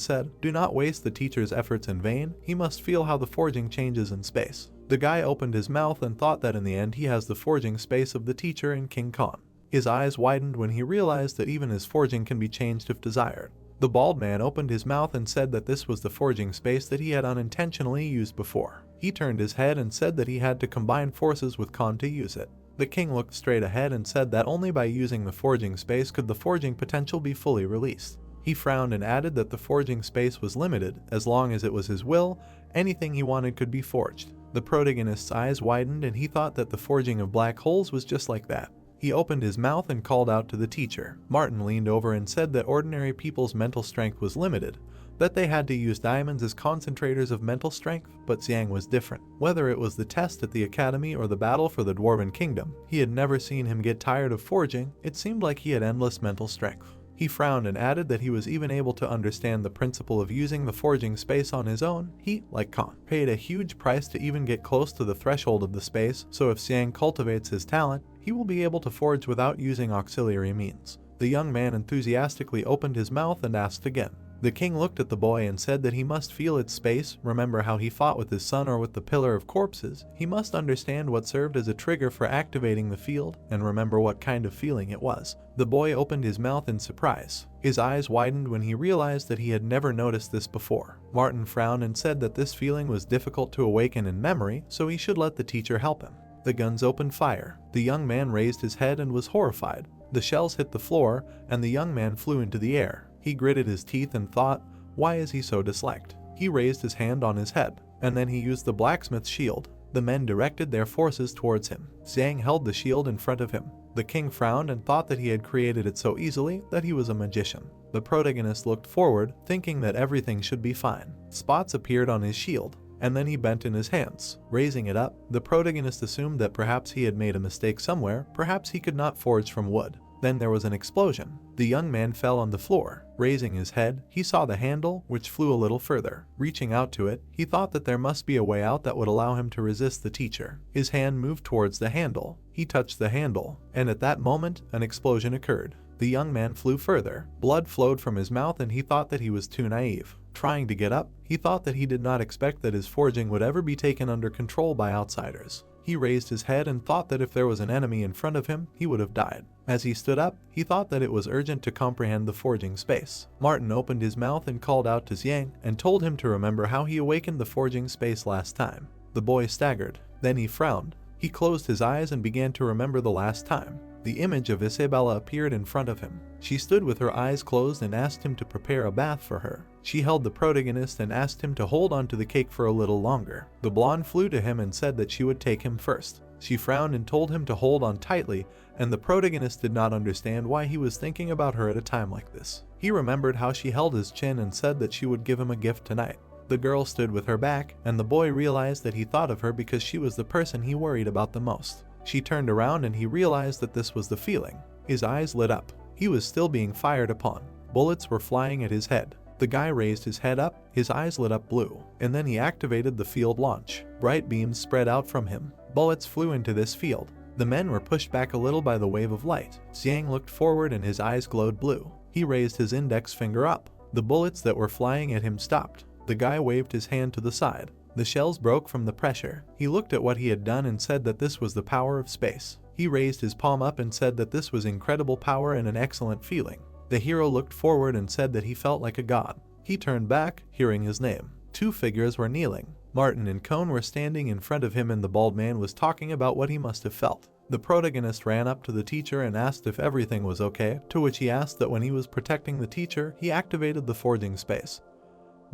said, do not waste the teacher's efforts in vain, he must feel how the forging changes in space. The guy opened his mouth and thought that in the end he has the forging space of the teacher and King Khan. His eyes widened when he realized that even his forging can be changed if desired. The bald man opened his mouth and said that this was the forging space that he had unintentionally used before. He turned his head and said that he had to combine forces with Khan to use it. The king looked straight ahead and said that only by using the forging space could the forging potential be fully released. He frowned and added that the forging space was limited. As long as it was his will, anything he wanted could be forged. The protagonist's eyes widened and he thought that the forging of black holes was just like that. He opened his mouth and called out to the teacher. Martin leaned over and said that ordinary people's mental strength was limited, that they had to use diamonds as concentrators of mental strength, but Xiang was different. Whether it was the test at the academy or the battle for the Dwarven Kingdom, he had never seen him get tired of forging. It seemed like he had endless mental strength. He frowned and added that he was even able to understand the principle of using the forging space on his own. He, like Khan, paid a huge price to even get close to the threshold of the space, so if Xiang cultivates his talent, he will be able to forge without using auxiliary means. The young man enthusiastically opened his mouth and asked again. The king looked at the boy and said that he must feel its space, remember how he fought with his son or with the Pillar of Corpses. He must understand what served as a trigger for activating the field, and remember what kind of feeling it was. The boy opened his mouth in surprise. His eyes widened when he realized that he had never noticed this before. Martin frowned and said that this feeling was difficult to awaken in memory, so he should let the teacher help him. The guns opened fire. The young man raised his head and was horrified. The shells hit the floor, and the young man flew into the air. He gritted his teeth and thought, why is he so disliked? He raised his hand on his head, and then he used the blacksmith's shield. The men directed their forces towards him. Xiang held the shield in front of him. The king frowned and thought that he had created it so easily that he was a magician. The protagonist looked forward, thinking that everything should be fine. Spots appeared on his shield, and then he bent in his hands. Raising it up, the protagonist assumed that perhaps he had made a mistake somewhere, perhaps he could not forge from wood. Then there was an explosion. The young man fell on the floor. Raising his head, he saw the handle, which flew a little further. Reaching out to it, he thought that there must be a way out that would allow him to resist the teacher. His hand moved towards the handle. He touched the handle, and at that moment, an explosion occurred. The young man flew further. Blood flowed from his mouth and he thought that he was too naive. Trying to get up, he thought that he did not expect that his forging would ever be taken under control by outsiders. He raised his head and thought that if there was an enemy in front of him, he would have died. As he stood up, he thought that it was urgent to comprehend the forging space. Martin opened his mouth and called out to Xiang and told him to remember how he awakened the forging space last time. The boy staggered. Then he frowned. He closed his eyes and began to remember the last time. The image of Isabella appeared in front of him. She stood with her eyes closed and asked him to prepare a bath for her. She held the protagonist and asked him to hold on to the cake for a little longer. The blonde flew to him and said that she would take him first. She frowned and told him to hold on tightly, and the protagonist did not understand why he was thinking about her at a time like this. He remembered how she held his chin and said that she would give him a gift tonight. The girl stood with her back, and the boy realized that he thought of her because she was the person he worried about the most. She turned around and he realized that this was the feeling. His eyes lit up. He was still being fired upon. Bullets were flying at his head. The guy raised his head up, his eyes lit up blue, and then he activated the field launch. Bright beams spread out from him. Bullets flew into this field. The men were pushed back a little by the wave of light. Xiang looked forward and his eyes glowed blue. He raised his index finger up. The bullets that were flying at him stopped. The guy waved his hand to the side. The shells broke from the pressure. He looked at what he had done and said that this was the power of space. He raised his palm up and said that this was incredible power and an excellent feeling. The hero looked forward and said that he felt like a god. He turned back, hearing his name. Two figures were kneeling. Martin and Cone were standing in front of him and the bald man was talking about what he must have felt. The protagonist ran up to the teacher and asked if everything was okay, to which he asked that when he was protecting the teacher, he activated the forging space.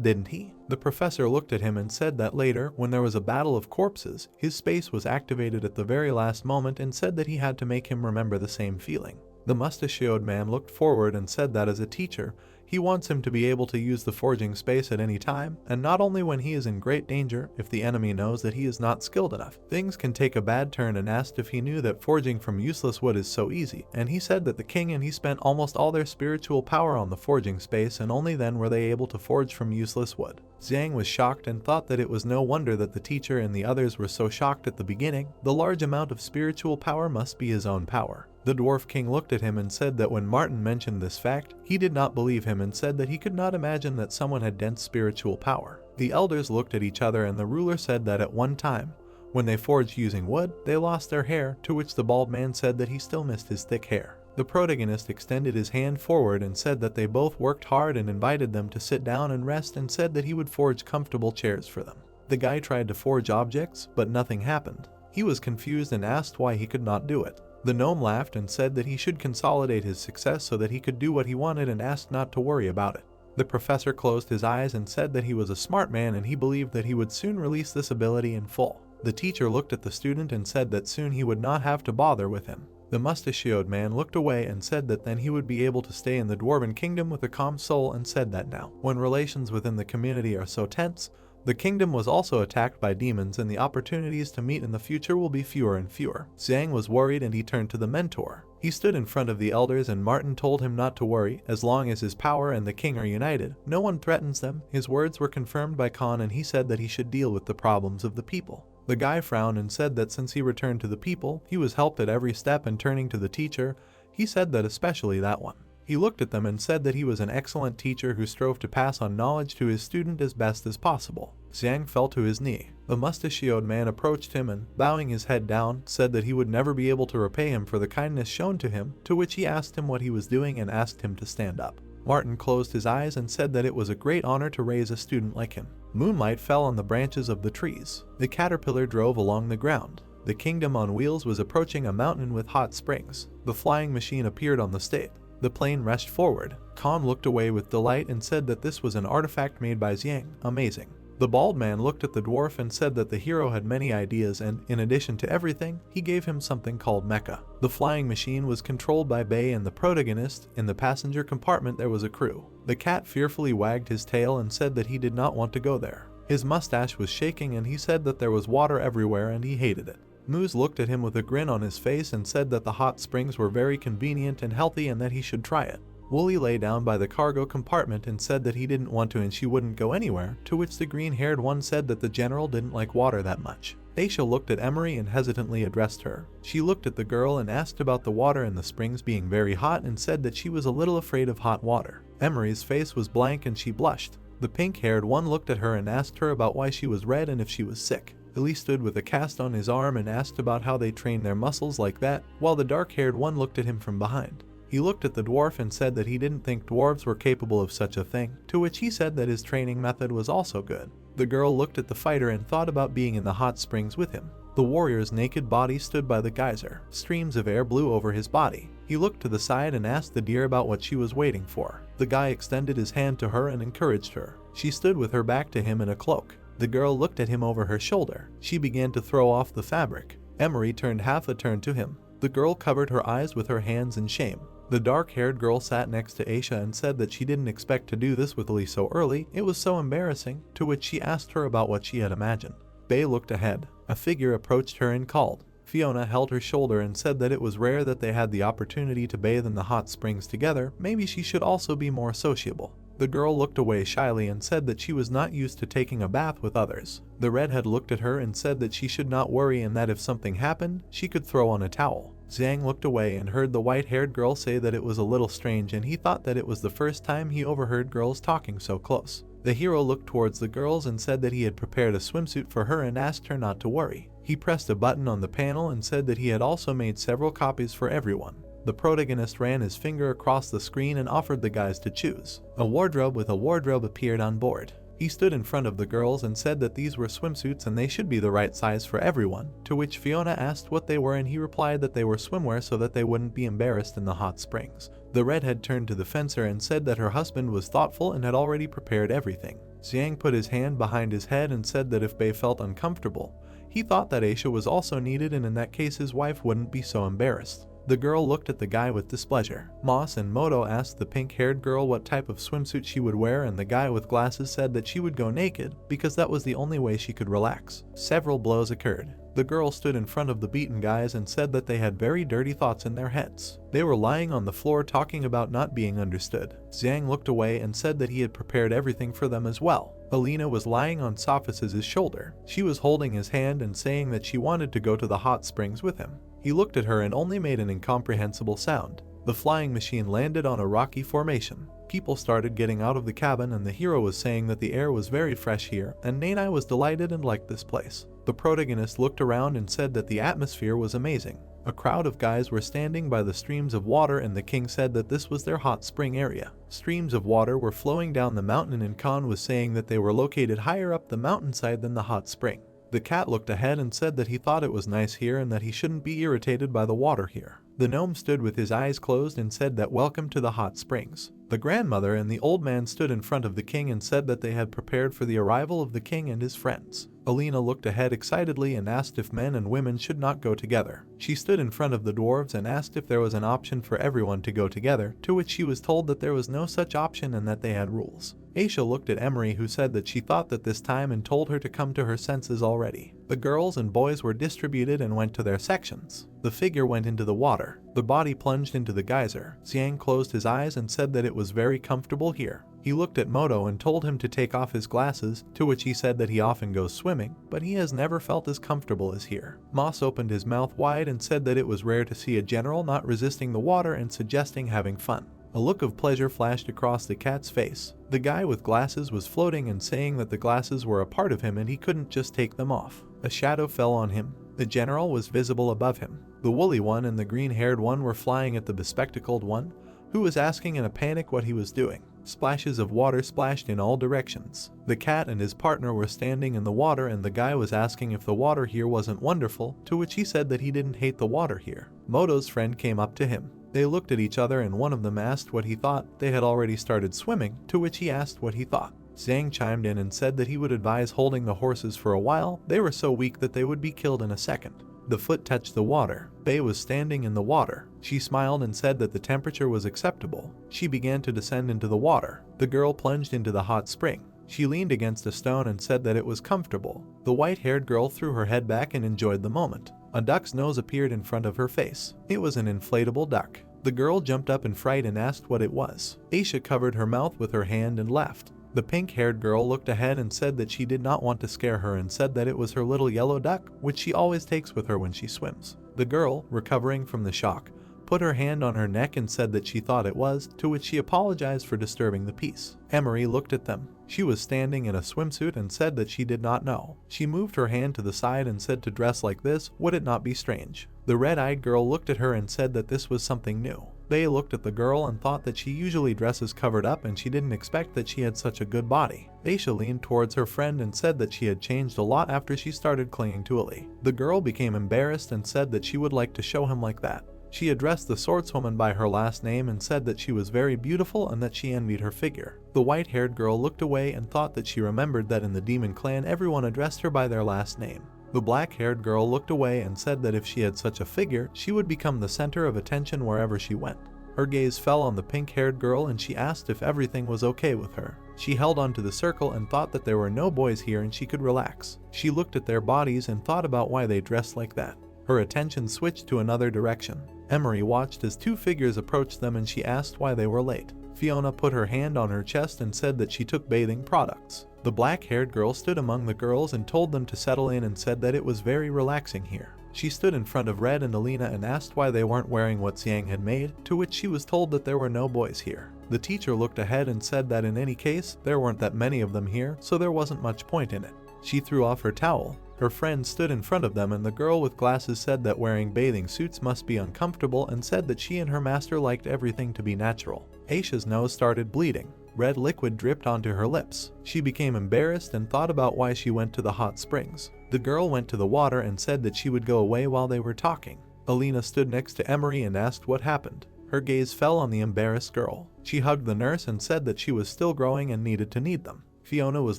Didn't he? The professor looked at him and said that later, when there was a battle of corpses, his space was activated at the very last moment and said that he had to make him remember the same feeling. The mustachioed man looked forward and said that as a teacher, he wants him to be able to use the forging space at any time, and not only when he is in great danger, if the enemy knows that he is not skilled enough. Things can take a bad turn and asked if he knew that forging from useless wood is so easy, and he said that the king and he spent almost all their spiritual power on the forging space and only then were they able to forge from useless wood. Xiang was shocked and thought that it was no wonder that the teacher and the others were so shocked at the beginning. The large amount of spiritual power must be his own power. The dwarf king looked at him and said that when Martin mentioned this fact, he did not believe him and said that he could not imagine that someone had dense spiritual power. The elders looked at each other and the ruler said that at one time, when they forged using wood, they lost their hair, to which the bald man said that he still missed his thick hair. The protagonist extended his hand forward and said that they both worked hard and invited them to sit down and rest and said that he would forge comfortable chairs for them. The guy tried to forge objects, but nothing happened. He was confused and asked why he could not do it. The gnome laughed and said that he should consolidate his success so that he could do what he wanted and asked not to worry about it. The professor closed his eyes and said that he was a smart man and he believed that he would soon release this ability in full. The teacher looked at the student and said that soon he would not have to bother with him. The mustachioed man looked away and said that then he would be able to stay in the dwarven kingdom with a calm soul and said that now, when relations within the community are so tense, the kingdom was also attacked by demons and the opportunities to meet in the future will be fewer and fewer. Xiang was worried and he turned to the mentor. He stood in front of the elders and Martin told him not to worry, as long as his power and the king are united, no one threatens them. His words were confirmed by Khan and he said that he should deal with the problems of the people. The guy frowned and said that since he returned to the people, he was helped at every step, and turning to the teacher, he said that especially that one. He looked at them and said that he was an excellent teacher who strove to pass on knowledge to his student as best as possible. Xiang fell to his knee. The mustachioed man approached him and, bowing his head down, said that he would never be able to repay him for the kindness shown to him, to which he asked him what he was doing and asked him to stand up. Martin closed his eyes and said that it was a great honor to raise a student like him. Moonlight fell on the branches of the trees. The caterpillar drove along the ground. The kingdom on wheels was approaching a mountain with hot springs. The flying machine appeared on the stage. The plane rushed forward. Khan looked away with delight and said that this was an artifact made by Xiang. Amazing. The bald man looked at the dwarf and said that the hero had many ideas and, in addition to everything, he gave him something called mecha. The flying machine was controlled by Bei and the protagonist. In the passenger compartment there was a crew. The cat fearfully wagged his tail and said that he did not want to go there. His mustache was shaking and he said that there was water everywhere and he hated it. Moose looked at him with a grin on his face and said that the hot springs were very convenient and healthy and that he should try it. Wooly lay down by the cargo compartment and said that he didn't want to and she wouldn't go anywhere, to which the green-haired one said that the general didn't like water that much. Aisha looked at Emery and hesitantly addressed her. She looked at the girl and asked about the water in the springs being very hot and said that she was a little afraid of hot water. Emery's face was blank and she blushed. The pink-haired one looked at her and asked her about why she was red and if she was sick. Ellie stood with a cast on his arm and asked about how they train their muscles like that, while the dark-haired one looked at him from behind. He looked at the dwarf and said that he didn't think dwarves were capable of such a thing, to which he said that his training method was also good. The girl looked at the fighter and thought about being in the hot springs with him. The warrior's naked body stood by the geyser. Streams of air blew over his body. He looked to the side and asked the deer about what she was waiting for. The guy extended his hand to her and encouraged her. She stood with her back to him in a cloak. The girl looked at him over her shoulder. She began to throw off the fabric. Emery turned half a turn to him. The girl covered her eyes with her hands in shame. The dark-haired girl sat next to Aisha and said that she didn't expect to do this with Lee so early, it was so embarrassing, to which she asked her about what she had imagined. Bae looked ahead. A figure approached her and called. Fiona held her shoulder and said that it was rare that they had the opportunity to bathe in the hot springs together, maybe she should also be more sociable. The girl looked away shyly and said that she was not used to taking a bath with others. The redhead looked at her and said that she should not worry and that if something happened, she could throw on a towel. Zhang looked away and heard the white-haired girl say that it was a little strange and he thought that it was the first time he overheard girls talking so close. The hero looked towards the girls and said that he had prepared a swimsuit for her and asked her not to worry. He pressed a button on the panel and said that he had also made several copies for everyone. The protagonist ran his finger across the screen and offered the guys to choose. A wardrobe with a wardrobe appeared on board. He stood in front of the girls and said that these were swimsuits and they should be the right size for everyone, to which Fiona asked what they were and he replied that they were swimwear so that they wouldn't be embarrassed in the hot springs. The redhead turned to the fencer and said that her husband was thoughtful and had already prepared everything. Zhang put his hand behind his head and said that if Bae felt uncomfortable, he thought that Aisha was also needed and in that case his wife wouldn't be so embarrassed. The girl looked at the guy with displeasure. Moss and Moto asked the pink-haired girl what type of swimsuit she would wear and the guy with glasses said that she would go naked because that was the only way she could relax. Several blows occurred. The girl stood in front of the beaten guys and said that they had very dirty thoughts in their heads. They were lying on the floor talking about not being understood. Zhang looked away and said that he had prepared everything for them as well. Alina was lying on Sophus's shoulder. She was holding his hand and saying that she wanted to go to the hot springs with him. He looked at her and only made an incomprehensible sound. The flying machine landed on a rocky formation. People started getting out of the cabin and the hero was saying that the air was very fresh here and Nanai was delighted and liked this place. The protagonist looked around and said that the atmosphere was amazing. A crowd of guys were standing by the streams of water and the king said that this was their hot spring area. Streams of water were flowing down the mountain and Khan was saying that they were located higher up the mountainside than the hot spring. The cat looked ahead and said that he thought it was nice here and that he shouldn't be irritated by the water here. The gnome stood with his eyes closed and said that welcome to the hot springs. The grandmother and the old man stood in front of the king and said that they had prepared for the arrival of the king and his friends. Alina looked ahead excitedly and asked if men and women should not go together. She stood in front of the dwarves and asked if there was an option for everyone to go together, to which she was told that there was no such option and that they had rules. Aisha looked at Emery who said that she thought that this time and told her to come to her senses already. The girls and boys were distributed and went to their sections. The figure went into the water. The body plunged into the geyser. Xiang closed his eyes and said that it was very comfortable here. He looked at Moto and told him to take off his glasses, to which he said that he often goes swimming, but he has never felt as comfortable as here. Moss opened his mouth wide and said that it was rare to see a general not resisting the water and suggesting having fun. A look of pleasure flashed across the cat's face. The guy with glasses was floating and saying that the glasses were a part of him and he couldn't just take them off. A shadow fell on him. The general was visible above him. The woolly one and the green-haired one were flying at the bespectacled one, who was asking in a panic what he was doing. Splashes of water splashed in all directions. The cat and his partner were standing in the water and the guy was asking if the water here wasn't wonderful, to which he said that he didn't hate the water here. Moto's friend came up to him. They looked at each other and one of them asked what he thought. They had already started swimming, to which he asked what he thought. Zhang chimed in and said that he would advise holding the horses for a while. They were so weak that they would be killed in a second. The foot touched the water. Bae was standing in the water. She smiled and said that the temperature was acceptable. She began to descend into the water. The girl plunged into the hot spring. She leaned against a stone and said that it was comfortable. The white-haired girl threw her head back and enjoyed the moment. A duck's nose appeared in front of her face. It was an inflatable duck. The girl jumped up in fright and asked what it was. Aisha covered her mouth with her hand and left. The pink-haired girl looked ahead and said that she did not want to scare her and said that it was her little yellow duck, which she always takes with her when she swims. The girl, recovering from the shock, put her hand on her neck and said that she thought it was, to which she apologized for disturbing the peace. Emery looked at them. She was standing in a swimsuit and said that she did not know. She moved her hand to the side and said to dress like this, would it not be strange? The red-eyed girl looked at her and said that this was something new. They looked at the girl and thought that she usually dresses covered up and she didn't expect that she had such a good body. Aisha leaned towards her friend and said that she had changed a lot after she started clinging to Ali. The girl became embarrassed and said that she would like to show him like that. She addressed the swordswoman by her last name and said that she was very beautiful and that she envied her figure. The white-haired girl looked away and thought that she remembered that in the demon clan everyone addressed her by their last name. The black-haired girl looked away and said that if she had such a figure, she would become the center of attention wherever she went. Her gaze fell on the pink-haired girl and she asked if everything was okay with her. She held onto the circle and thought that there were no boys here and she could relax. She looked at their bodies and thought about why they dressed like that. Her attention switched to another direction. Emery watched as two figures approached them and she asked why they were late. Fiona put her hand on her chest and said that she took bathing products. The black-haired girl stood among the girls and told them to settle in and said that it was very relaxing here. She stood in front of Red and Alina and asked why they weren't wearing what Xiang had made, to which she was told that there were no boys here. The teacher looked ahead and said that in any case, there weren't that many of them here, so there wasn't much point in it. She threw off her towel. Her friend stood in front of them and the girl with glasses said that wearing bathing suits must be uncomfortable and said that she and her master liked everything to be natural. Aisha's nose started bleeding. Red liquid dripped onto her lips. She became embarrassed and thought about why she went to the hot springs. The girl went to the water and said that she would go away while they were talking. Alina stood next to Emery and asked what happened. Her gaze fell on the embarrassed girl. She hugged the nurse and said that she was still growing and needed to need them. Fiona was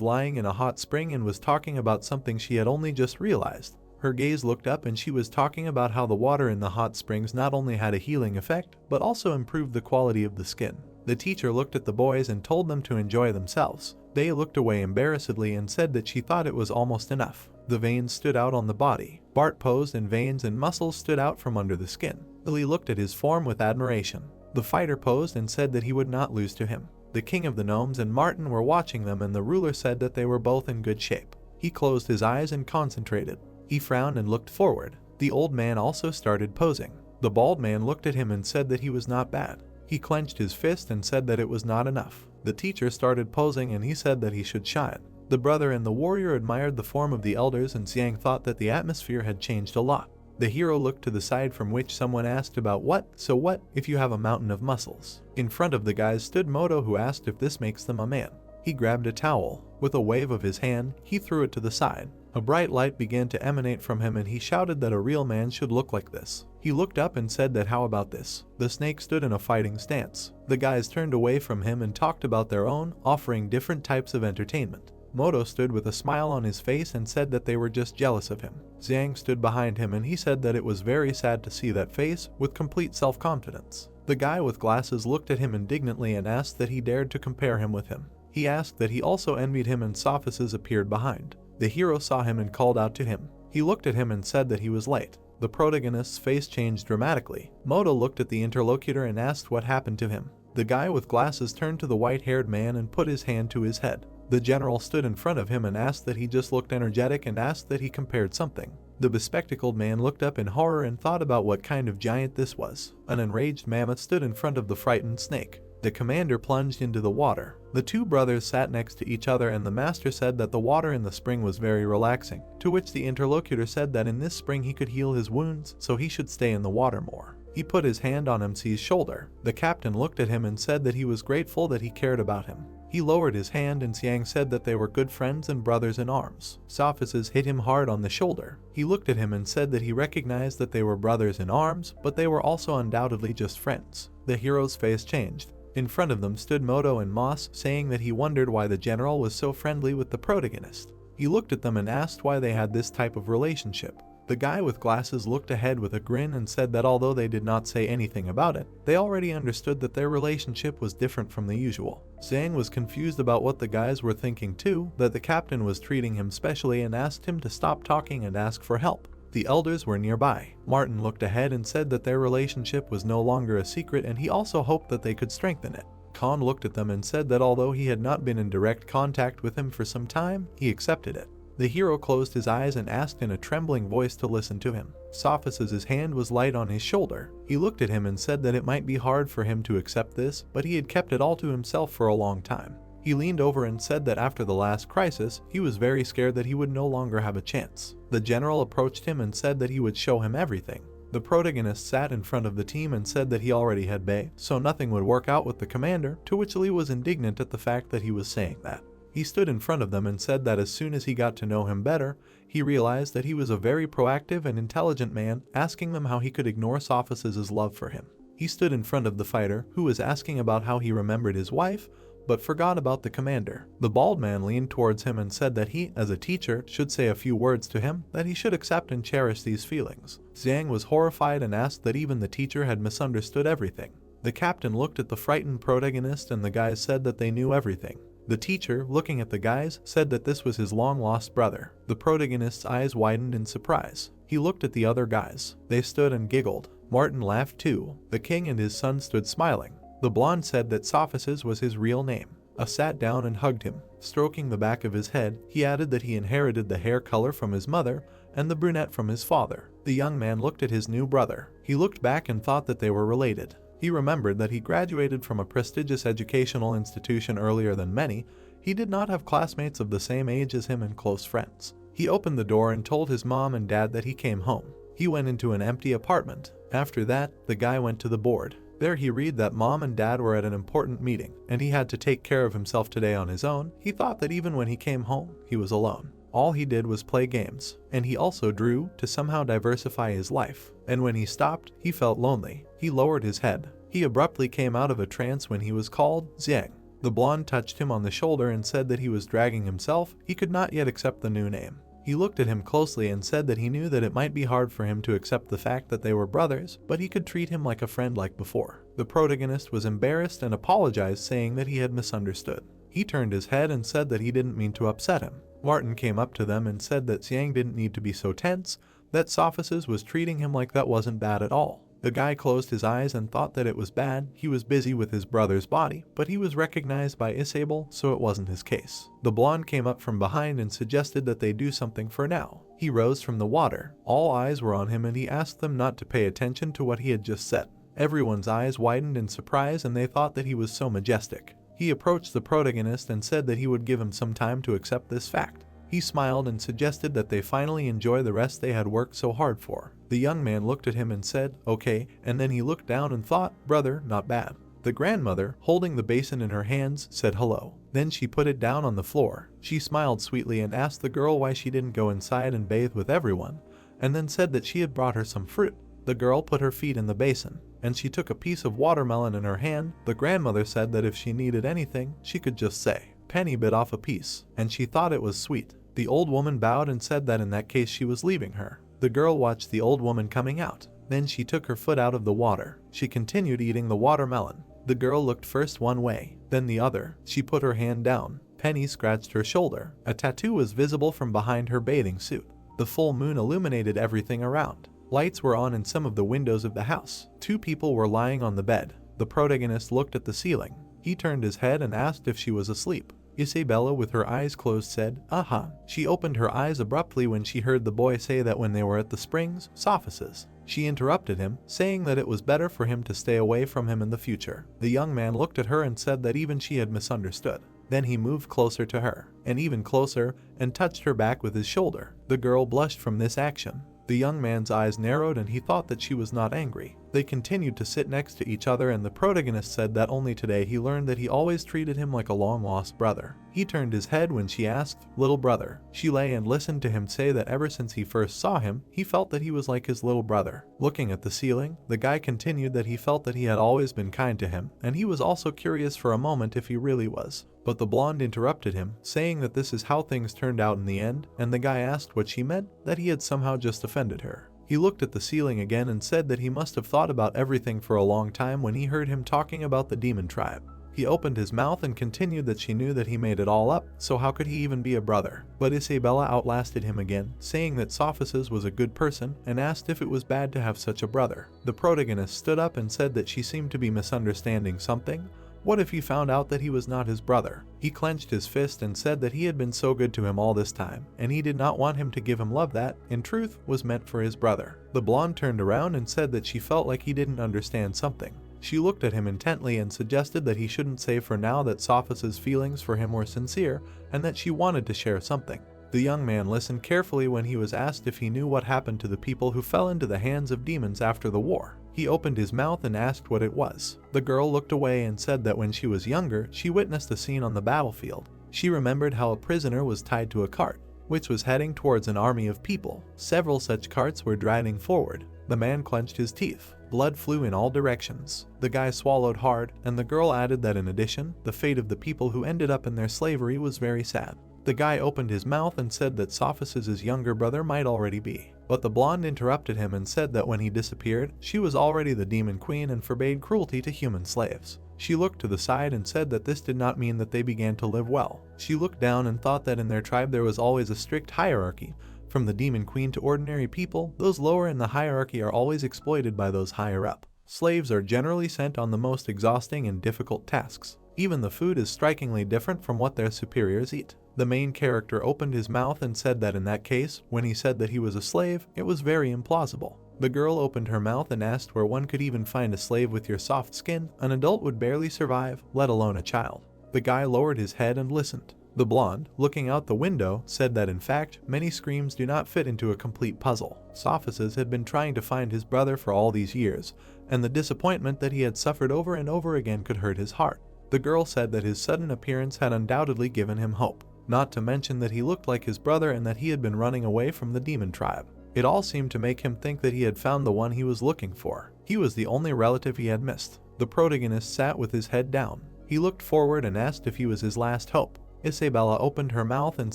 lying in a hot spring and was talking about something she had only just realized. Her gaze looked up and she was talking about how the water in the hot springs not only had a healing effect, but also improved the quality of the skin. The teacher looked at the boys and told them to enjoy themselves. They looked away embarrassedly and said that she thought it was almost enough. The veins stood out on the body. Bart posed and veins and muscles stood out from under the skin. Lily looked at his form with admiration. The fighter posed and said that he would not lose to him. The king of the gnomes and Martin were watching them and the ruler said that they were both in good shape. He closed his eyes and concentrated. He frowned and looked forward. The old man also started posing. The bald man looked at him and said that he was not bad. He clenched his fist and said that it was not enough. The teacher started posing and he said that he should shine. The brother and the warrior admired the form of the elders and Xiang thought that the atmosphere had changed a lot. The hero looked to the side from which someone asked about so what if you have a mountain of muscles? In front of the guys stood Moto who asked if this makes them a man. He grabbed a towel. With a wave of his hand, he threw it to the side. A bright light began to emanate from him and he shouted that a real man should look like this. He looked up and said that how about this? The snake stood in a fighting stance. The guys turned away from him and talked about their own, offering different types of entertainment. Moto stood with a smile on his face and said that they were just jealous of him. Xiang stood behind him and he said that it was very sad to see that face with complete self-confidence. The guy with glasses looked at him indignantly and asked that he dared to compare him with him. He asked that he also envied him and Sophists appeared behind. The hero saw him and called out to him. He looked at him and said that he was late. The protagonist's face changed dramatically. Moto looked at the interlocutor and asked what happened to him. The guy with glasses turned to the white-haired man and put his hand to his head. The general stood in front of him and asked that he just looked energetic and asked that he compared something. The bespectacled man looked up in horror and thought about what kind of giant this was. An enraged mammoth stood in front of the frightened snake. The commander plunged into the water. The two brothers sat next to each other and the master said that the water in the spring was very relaxing, to which the interlocutor said that in this spring he could heal his wounds, so he should stay in the water more. He put his hand on MC's shoulder. The captain looked at him and said that he was grateful that he cared about him. He lowered his hand and Xiang said that they were good friends and brothers in arms. Sophists hit him hard on the shoulder. He looked at him and said that he recognized that they were brothers in arms, but they were also undoubtedly just friends. The hero's face changed. In front of them stood Moto and Moss, saying that he wondered why the general was so friendly with the protagonist. He looked at them and asked why they had this type of relationship. The guy with glasses looked ahead with a grin and said that although they did not say anything about it, they already understood that their relationship was different from the usual. Xiang was confused about what the guys were thinking too, that the captain was treating him specially and asked him to stop talking and ask for help. The elders were nearby. Martin looked ahead and said that their relationship was no longer a secret and he also hoped that they could strengthen it. Khan looked at them and said that although he had not been in direct contact with him for some time, he accepted it. The hero closed his eyes and asked in a trembling voice to listen to him. Sophists' hand was light on his shoulder. He looked at him and said that it might be hard for him to accept this, but he had kept it all to himself for a long time. He leaned over and said that after the last crisis, he was very scared that he would no longer have a chance. The general approached him and said that he would show him everything. The protagonist sat in front of the team and said that he already had Bei, so nothing would work out with the commander, to which Lee was indignant at the fact that he was saying that. He stood in front of them and said that as soon as he got to know him better, he realized that he was a very proactive and intelligent man, asking them how he could ignore Sophists' love for him. He stood in front of the fighter, who was asking about how he remembered his wife, but forgot about the commander. The bald man leaned towards him and said that he, as a teacher, should say a few words to him, that he should accept and cherish these feelings. Xiang was horrified and asked that even the teacher had misunderstood everything. The captain looked at the frightened protagonist and the guys said that they knew everything. The teacher, looking at the guys, said that this was his long-lost brother. The protagonist's eyes widened in surprise. He looked at the other guys. They stood and giggled. Martin laughed too. The king and his son stood smiling. The blonde said that Sophices was his real name. Sat down and hugged him. Stroking the back of his head, he added that he inherited the hair color from his mother and the brunette from his father. The young man looked at his new brother. He looked back and thought that they were related. He remembered that he graduated from a prestigious educational institution earlier than many. He did not have classmates of the same age as him and close friends. He opened the door and told his mom and dad that he came home. He went into an empty apartment. After that, the guy went to the board. There he read that mom and dad were at an important meeting, and he had to take care of himself today on his own. He thought that even when he came home, he was alone. All he did was play games, and he also drew to somehow diversify his life. And when he stopped, he felt lonely. He lowered his head. He abruptly came out of a trance when he was called Xiang. The blonde touched him on the shoulder and said that he was dragging himself. He could not yet accept the new name. He looked at him closely and said that he knew that it might be hard for him to accept the fact that they were brothers, but he could treat him like a friend like before. The protagonist was embarrassed and apologized, saying that he had misunderstood. He turned his head and said that he didn't mean to upset him. Martin came up to them and said that Xiang didn't need to be so tense, that Sophices was treating him like that wasn't bad at all. The guy closed his eyes and thought that it was bad. He was busy with his brother's body, but he was recognized by Isabel, so it wasn't his case. The blonde came up from behind and suggested that they do something for now. He rose from the water. All eyes were on him and he asked them not to pay attention to what he had just said. Everyone's eyes widened in surprise and they thought that he was so majestic. He approached the protagonist and said that he would give him some time to accept this fact. He smiled and suggested that they finally enjoy the rest they had worked so hard for. The young man looked at him and said, "Okay," and then he looked down and thought, "Brother, not bad." The grandmother, holding the basin in her hands, said hello. Then she put it down on the floor. She smiled sweetly and asked the girl why she didn't go inside and bathe with everyone, and then said that she had brought her some fruit. The girl put her feet in the basin, and she took a piece of watermelon in her hand. The grandmother said that if she needed anything, she could just say. Penny bit off a piece, and she thought it was sweet. The old woman bowed and said that in that case she was leaving her. The girl watched the old woman coming out. Then she took her foot out of the water. She continued eating the watermelon. The girl looked first one way, then the other. She put her hand down. Penny scratched her shoulder. A tattoo was visible from behind her bathing suit. The full moon illuminated everything around. Lights were on in some of the windows of the house. Two people were lying on the bed. The protagonist looked at the ceiling. He turned his head and asked if she was asleep. Isabella, with her eyes closed, said, "Aha." She opened her eyes abruptly when she heard the boy say that when they were at the springs, Sophices. She interrupted him, saying that it was better for him to stay away from him in the future. The young man looked at her and said that even she had misunderstood. Then he moved closer to her, and even closer, and touched her back with his shoulder. The girl blushed from this action. The young man's eyes narrowed and he thought that she was not angry. They continued to sit next to each other and the protagonist said that only today he learned that he always treated him like a long-lost brother. He turned his head when she asked, "Little brother." She lay and listened to him say that ever since he first saw him, he felt that he was like his little brother. Looking at the ceiling, the guy continued that he felt that he had always been kind to him, and he was also curious for a moment if he really was. But the blonde interrupted him, saying that this is how things turned out in the end, and the guy asked what she meant, that he had somehow just offended her. He looked at the ceiling again and said that he must have thought about everything for a long time when he heard him talking about the demon tribe. He opened his mouth and continued that she knew that he made it all up, so how could he even be a brother? But Isabella outlasted him again, saying that Sophices was a good person, and asked if it was bad to have such a brother. The protagonist stood up and said that she seemed to be misunderstanding something. What if he found out that he was not his brother? He clenched his fist and said that he had been so good to him all this time, and he did not want him to give him love that, in truth, was meant for his brother. The blonde turned around and said that she felt like he didn't understand something. She looked at him intently and suggested that he shouldn't say for now that Sophices' feelings for him were sincere, and that she wanted to share something. The young man listened carefully when he was asked if he knew what happened to the people who fell into the hands of demons after the war. He opened his mouth and asked what it was. The girl looked away and said that when she was younger, she witnessed a scene on the battlefield. She remembered how a prisoner was tied to a cart, which was heading towards an army of people. Several such carts were driving forward. The man clenched his teeth. Blood flew in all directions. The guy swallowed hard, and the girl added that in addition, the fate of the people who ended up in their slavery was very sad. The guy opened his mouth and said that Sophus's younger brother might already be. But the blonde interrupted him and said that when he disappeared, she was already the demon queen and forbade cruelty to human slaves. She looked to the side and said that this did not mean that they began to live well. She looked down and thought that in their tribe there was always a strict hierarchy. From the demon queen to ordinary people, those lower in the hierarchy are always exploited by those higher up. Slaves are generally sent on the most exhausting and difficult tasks. Even the food is strikingly different from what their superiors eat. The main character opened his mouth and said that in that case, when he said that he was a slave, it was very implausible. The girl opened her mouth and asked where one could even find a slave with your soft skin. An adult would barely survive, let alone a child. The guy lowered his head and listened. The blonde, looking out the window, said that in fact, many screams do not fit into a complete puzzle. Sophus had been trying to find his brother for all these years, and the disappointment that he had suffered over and over again could hurt his heart. The girl said that his sudden appearance had undoubtedly given him hope, not to mention that he looked like his brother and that he had been running away from the demon tribe. It all seemed to make him think that he had found the one he was looking for. He was the only relative he had missed. The protagonist sat with his head down. He looked forward and asked if he was his last hope. Isabella opened her mouth and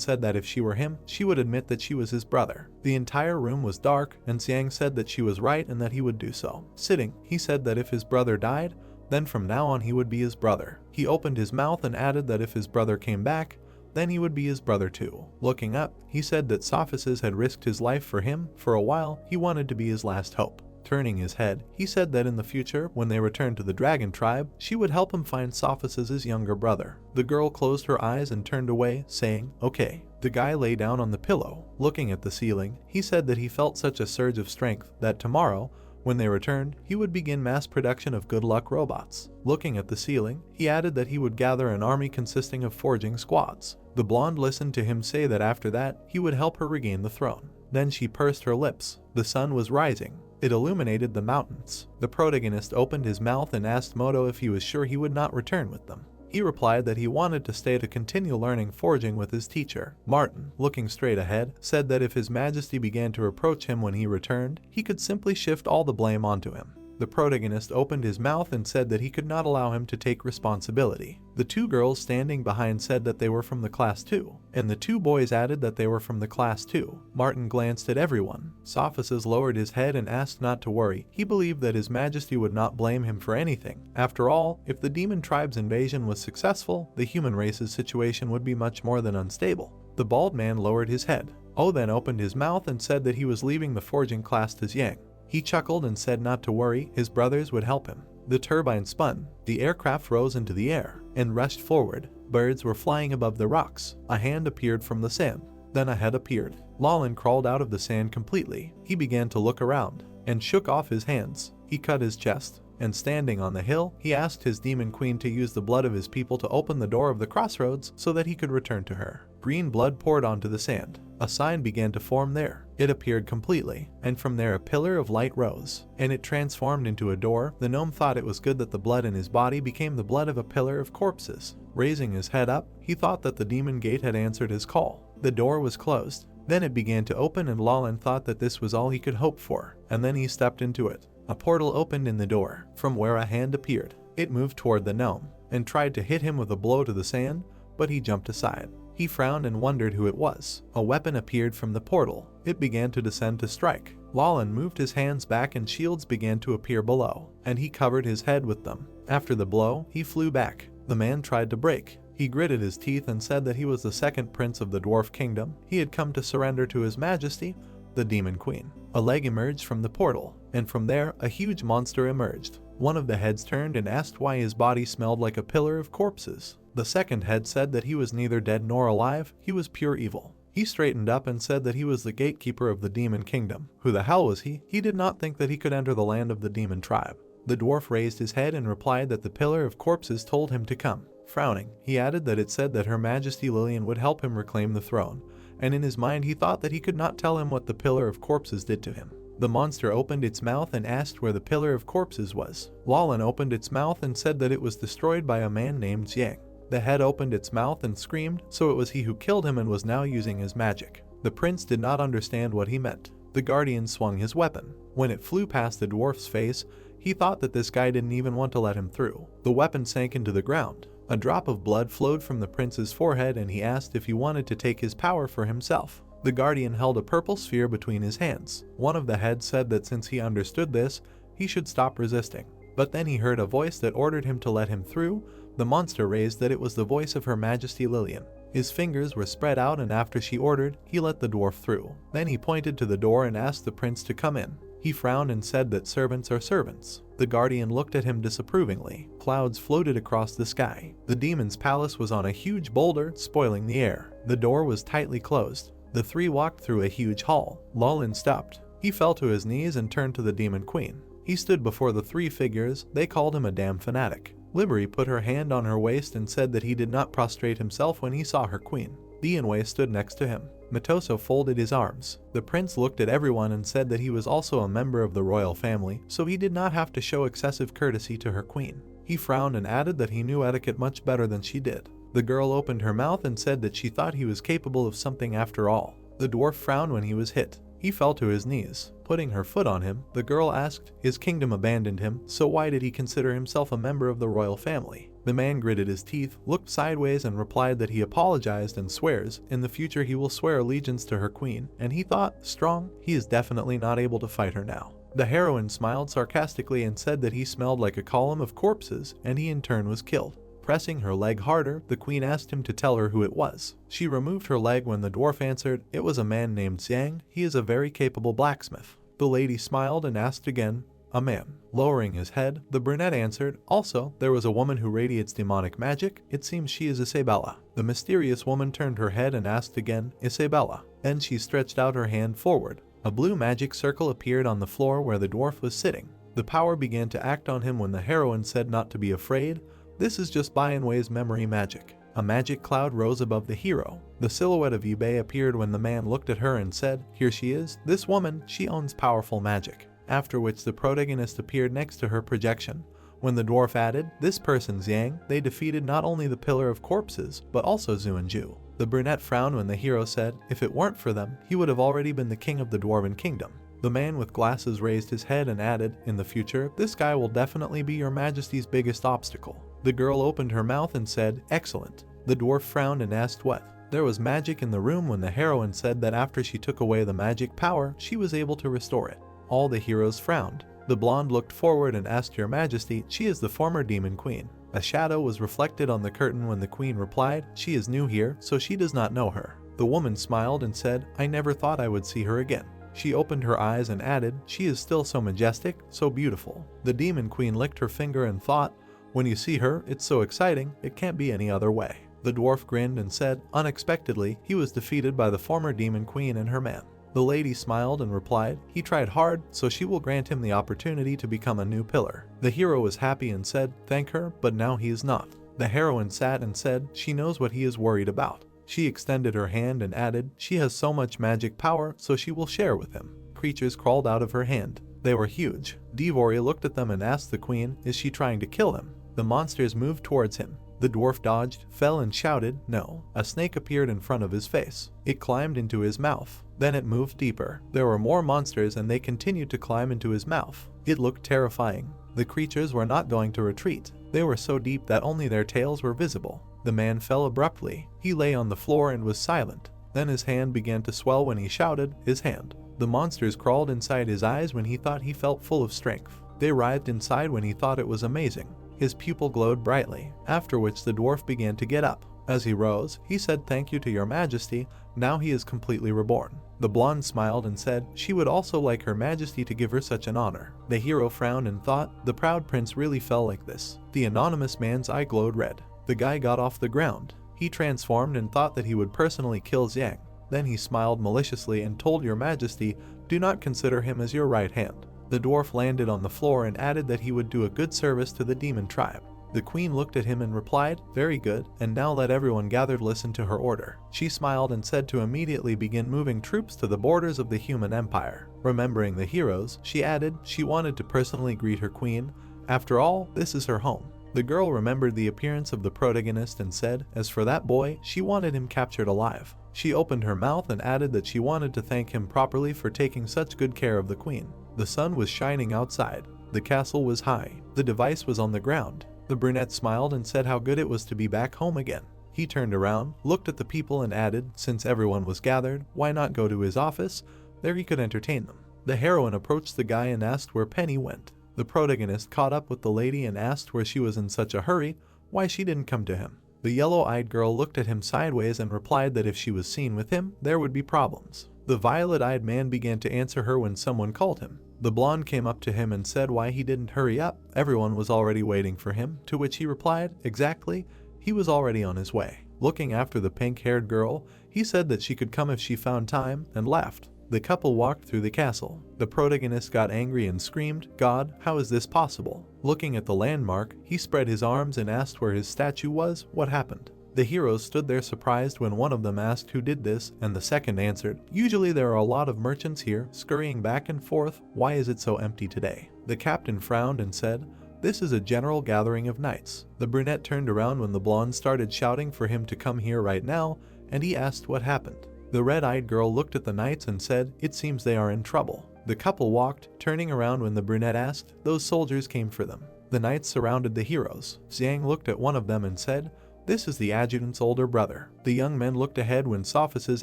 said that if she were him, she would admit that she was his brother. The entire room was dark, and Xiang said that she was right and that he would do so. Sitting, he said that if his brother died, then from now on he would be his brother. He opened his mouth and added that if his brother came back, then he would be his brother too. Looking up, he said that Sophus had risked his life for him. For a while, he wanted to be his last hope. Turning his head, he said that in the future, when they returned to the dragon tribe, she would help him find Sophus's younger brother. The girl closed her eyes and turned away, saying, "Okay." The guy lay down on the pillow. Looking at the ceiling, he said that he felt such a surge of strength that tomorrow, when they returned, he would begin mass production of good luck robots. Looking at the ceiling, he added that he would gather an army consisting of forging squads. The blonde listened to him say that after that, he would help her regain the throne. Then she pursed her lips. The sun was rising. It illuminated the mountains. The protagonist opened his mouth and asked Moto if he was sure he would not return with them. He replied that he wanted to stay to continue learning forging with his teacher. Martin, looking straight ahead, said that if His Majesty began to reproach him when he returned, he could simply shift all the blame onto him. The protagonist opened his mouth and said that he could not allow him to take responsibility. The two girls standing behind said that they were from the class 2, and the two boys added that they were from the class 2. Martin glanced at everyone. Sophus lowered his head and asked not to worry. He believed that His Majesty would not blame him for anything. After all, if the demon tribe's invasion was successful, the human race's situation would be much more than unstable. The bald man lowered his head. O then opened his mouth and said that he was leaving the forging class to Xiang. He chuckled and said not to worry, his brothers would help him. The turbine spun. The aircraft rose into the air and rushed forward. Birds were flying above the rocks. A hand appeared from the sand. Then a head appeared. Lawlin crawled out of the sand completely. He began to look around and shook off his hands. He cut his chest, and standing on the hill, he asked his demon queen to use the blood of his people to open the door of the crossroads so that he could return to her. Green blood poured onto the sand. A sign began to form there. It appeared completely, and from there a pillar of light rose, and it transformed into a door. The gnome thought it was good that the blood in his body became the blood of a pillar of corpses. Raising his head up, he thought that the demon gate had answered his call. The door was closed. Then it began to open, and Lawlin thought that this was all he could hope for, and then he stepped into it. A portal opened in the door, from where a hand appeared. It moved toward the gnome, and tried to hit him with a blow to the sand, but he jumped aside. He frowned and wondered who it was. A weapon appeared from the portal. It began to descend to strike. Lawlin moved his hands back and shields began to appear below, and he covered his head with them. After the blow, he flew back. The man tried to break. He gritted his teeth and said that he was the second prince of the dwarf kingdom. He had come to surrender to His Majesty, the demon queen. A leg emerged from the portal, and from there, a huge monster emerged. One of the heads turned and asked why his body smelled like a pillar of corpses. The second head said that he was neither dead nor alive, he was pure evil. He straightened up and said that he was the gatekeeper of the demon kingdom. Who the hell was he? He did not think that he could enter the land of the demon tribe. The dwarf raised his head and replied that the pillar of corpses told him to come. Frowning, he added that it said that Her Majesty Lillian would help him reclaim the throne, and in his mind he thought that he could not tell him what the pillar of corpses did to him. The monster opened its mouth and asked where the pillar of corpses was. Lawlin opened its mouth and said that it was destroyed by a man named Xiang. The head opened its mouth and screamed, so it was he who killed him and was now using his magic. The prince did not understand what he meant. The guardian swung his weapon. When it flew past the dwarf's face, he thought that this guy didn't even want to let him through. The weapon sank into the ground. A drop of blood flowed from the prince's forehead and he asked if he wanted to take his power for himself. The guardian held a purple sphere between his hands. One of the heads said that since he understood this, he should stop resisting. But then he heard a voice that ordered him to let him through. The monster raised that it was the voice of Her Majesty Lillian. His fingers were spread out and after she ordered, he let the dwarf through. Then he pointed to the door and asked the prince to come in. He frowned and said that servants are servants. The guardian looked at him disapprovingly. Clouds floated across the sky. The demon's palace was on a huge boulder, spoiling the air. The door was tightly closed. The three walked through a huge hall. Lulin stopped. He fell to his knees and turned to the demon queen. He stood before the three figures. They called him a damn fanatic. Liberi put her hand on her waist and said that he did not prostrate himself when he saw her queen. Dianwei stood next to him. Matoso folded his arms. The prince looked at everyone and said that he was also a member of the royal family, so he did not have to show excessive courtesy to her queen. He frowned and added that he knew etiquette much better than she did. The girl opened her mouth and said that she thought he was capable of something after all. The dwarf frowned when he was hit. He fell to his knees. Putting her foot on him, the girl asked, his kingdom abandoned him, so why did he consider himself a member of the royal family? The man gritted his teeth, looked sideways and replied that he apologized and swears, in the future he will swear allegiance to her queen, and he thought, strong, he is definitely not able to fight her now. The heroine smiled sarcastically and said that he smelled like a column of corpses, and he in turn was killed. Pressing her leg harder, the queen asked him to tell her who it was. She removed her leg when the dwarf answered, it was a man named Xiang, he is a very capable blacksmith. The lady smiled and asked again, a man. Lowering his head, the brunette answered, also, there was a woman who radiates demonic magic, it seems she is Isabella. The mysterious woman turned her head and asked again, Isabella. Then she stretched out her hand forward. A blue magic circle appeared on the floor where the dwarf was sitting. The power began to act on him when the heroine said not to be afraid. This is just Dianwei's memory magic. A magic cloud rose above the hero. The silhouette of Yubei appeared when the man looked at her and said, here she is, this woman, she owns powerful magic. After which the protagonist appeared next to her projection. When the dwarf added, this person's Yang, they defeated not only the Pillar of Corpses, but also Zuanju. The brunette frowned when the hero said, if it weren't for them, he would have already been the king of the Dwarven Kingdom. The man with glasses raised his head and added, in the future, this guy will definitely be your majesty's biggest obstacle. The girl opened her mouth and said, excellent. The dwarf frowned and asked what. There was magic in the room when the heroine said that after she took away the magic power, she was able to restore it. All the heroes frowned. The blonde looked forward and asked, your majesty, she is the former demon queen. A shadow was reflected on the curtain when the queen replied, she is new here, so she does not know her. The woman smiled and said, I never thought I would see her again. She opened her eyes and added, she is still so majestic, so beautiful. The demon queen licked her finger and thought, when you see her, it's so exciting, it can't be any other way. The dwarf grinned and said, unexpectedly, he was defeated by the former demon queen and her man. The lady smiled and replied, he tried hard, so she will grant him the opportunity to become a new pillar. The hero was happy and said, thank her, but now he is not. The heroine sat and said, she knows what he is worried about. She extended her hand and added, she has so much magic power, so she will share with him. Creatures crawled out of her hand. They were huge. Divori looked at them and asked the queen, is she trying to kill him? The monsters moved towards him. The dwarf dodged, fell and shouted, no. A snake appeared in front of his face. It climbed into his mouth. Then it moved deeper. There were more monsters and they continued to climb into his mouth. It looked terrifying. The creatures were not going to retreat. They were so deep that only their tails were visible. The man fell abruptly. He lay on the floor and was silent. Then his hand began to swell when he shouted, his hand. The monsters crawled inside his eyes when he thought he felt full of strength. They writhed inside when he thought it was amazing. His pupil glowed brightly, after which the dwarf began to get up. As he rose, he said, thank you to your majesty, now he is completely reborn. The blonde smiled and said, she would also like her majesty to give her such an honor. The hero frowned and thought, the proud prince really fell like this. The anonymous man's eye glowed red. The guy got off the ground. He transformed and thought that he would personally kill Xiang. Then he smiled maliciously and told your majesty, do not consider him as your right hand. The dwarf landed on the floor and added that he would do a good service to the demon tribe. The queen looked at him and replied, very good, and now let everyone gathered listen to her order. She smiled and said to immediately begin moving troops to the borders of the human empire. Remembering the heroes, she added she wanted to personally greet her queen. After all, this is her home. The girl remembered the appearance of the protagonist and said, as for that boy, she wanted him captured alive. She opened her mouth and added that she wanted to thank him properly for taking such good care of the queen. The sun was shining outside. The castle was high. The device was on the ground. The brunette smiled and said how good it was to be back home again. He turned around, looked at the people and added, since everyone was gathered, why not go to his office? There he could entertain them. The heroine approached the guy and asked where Penny went. The protagonist caught up with the lady and asked where she was in such a hurry, why she didn't come to him. The yellow-eyed girl looked at him sideways and replied that if she was seen with him, there would be problems. The violet-eyed man began to answer her when someone called him. The blonde came up to him and said why he didn't hurry up, everyone was already waiting for him, to which he replied, exactly, he was already on his way. Looking after the pink-haired girl, he said that she could come if she found time, and left. The couple walked through the castle. The protagonist got angry and screamed, God, how is this possible? Looking at the landmark, he spread his arms and asked where his statue was, what happened? The heroes stood there surprised when one of them asked who did this, and the second answered, usually there are a lot of merchants here, scurrying back and forth, why is it so empty today? The captain frowned and said, this is a general gathering of knights. The brunette turned around when the blonde started shouting for him to come here right now, and he asked what happened. The red-eyed girl looked at the knights and said, it seems they are in trouble. The couple walked, turning around when the brunette asked, those soldiers came for them. The knights surrounded the heroes. Xiang looked at one of them and said, this is the adjutant's older brother. The young men looked ahead when Sophices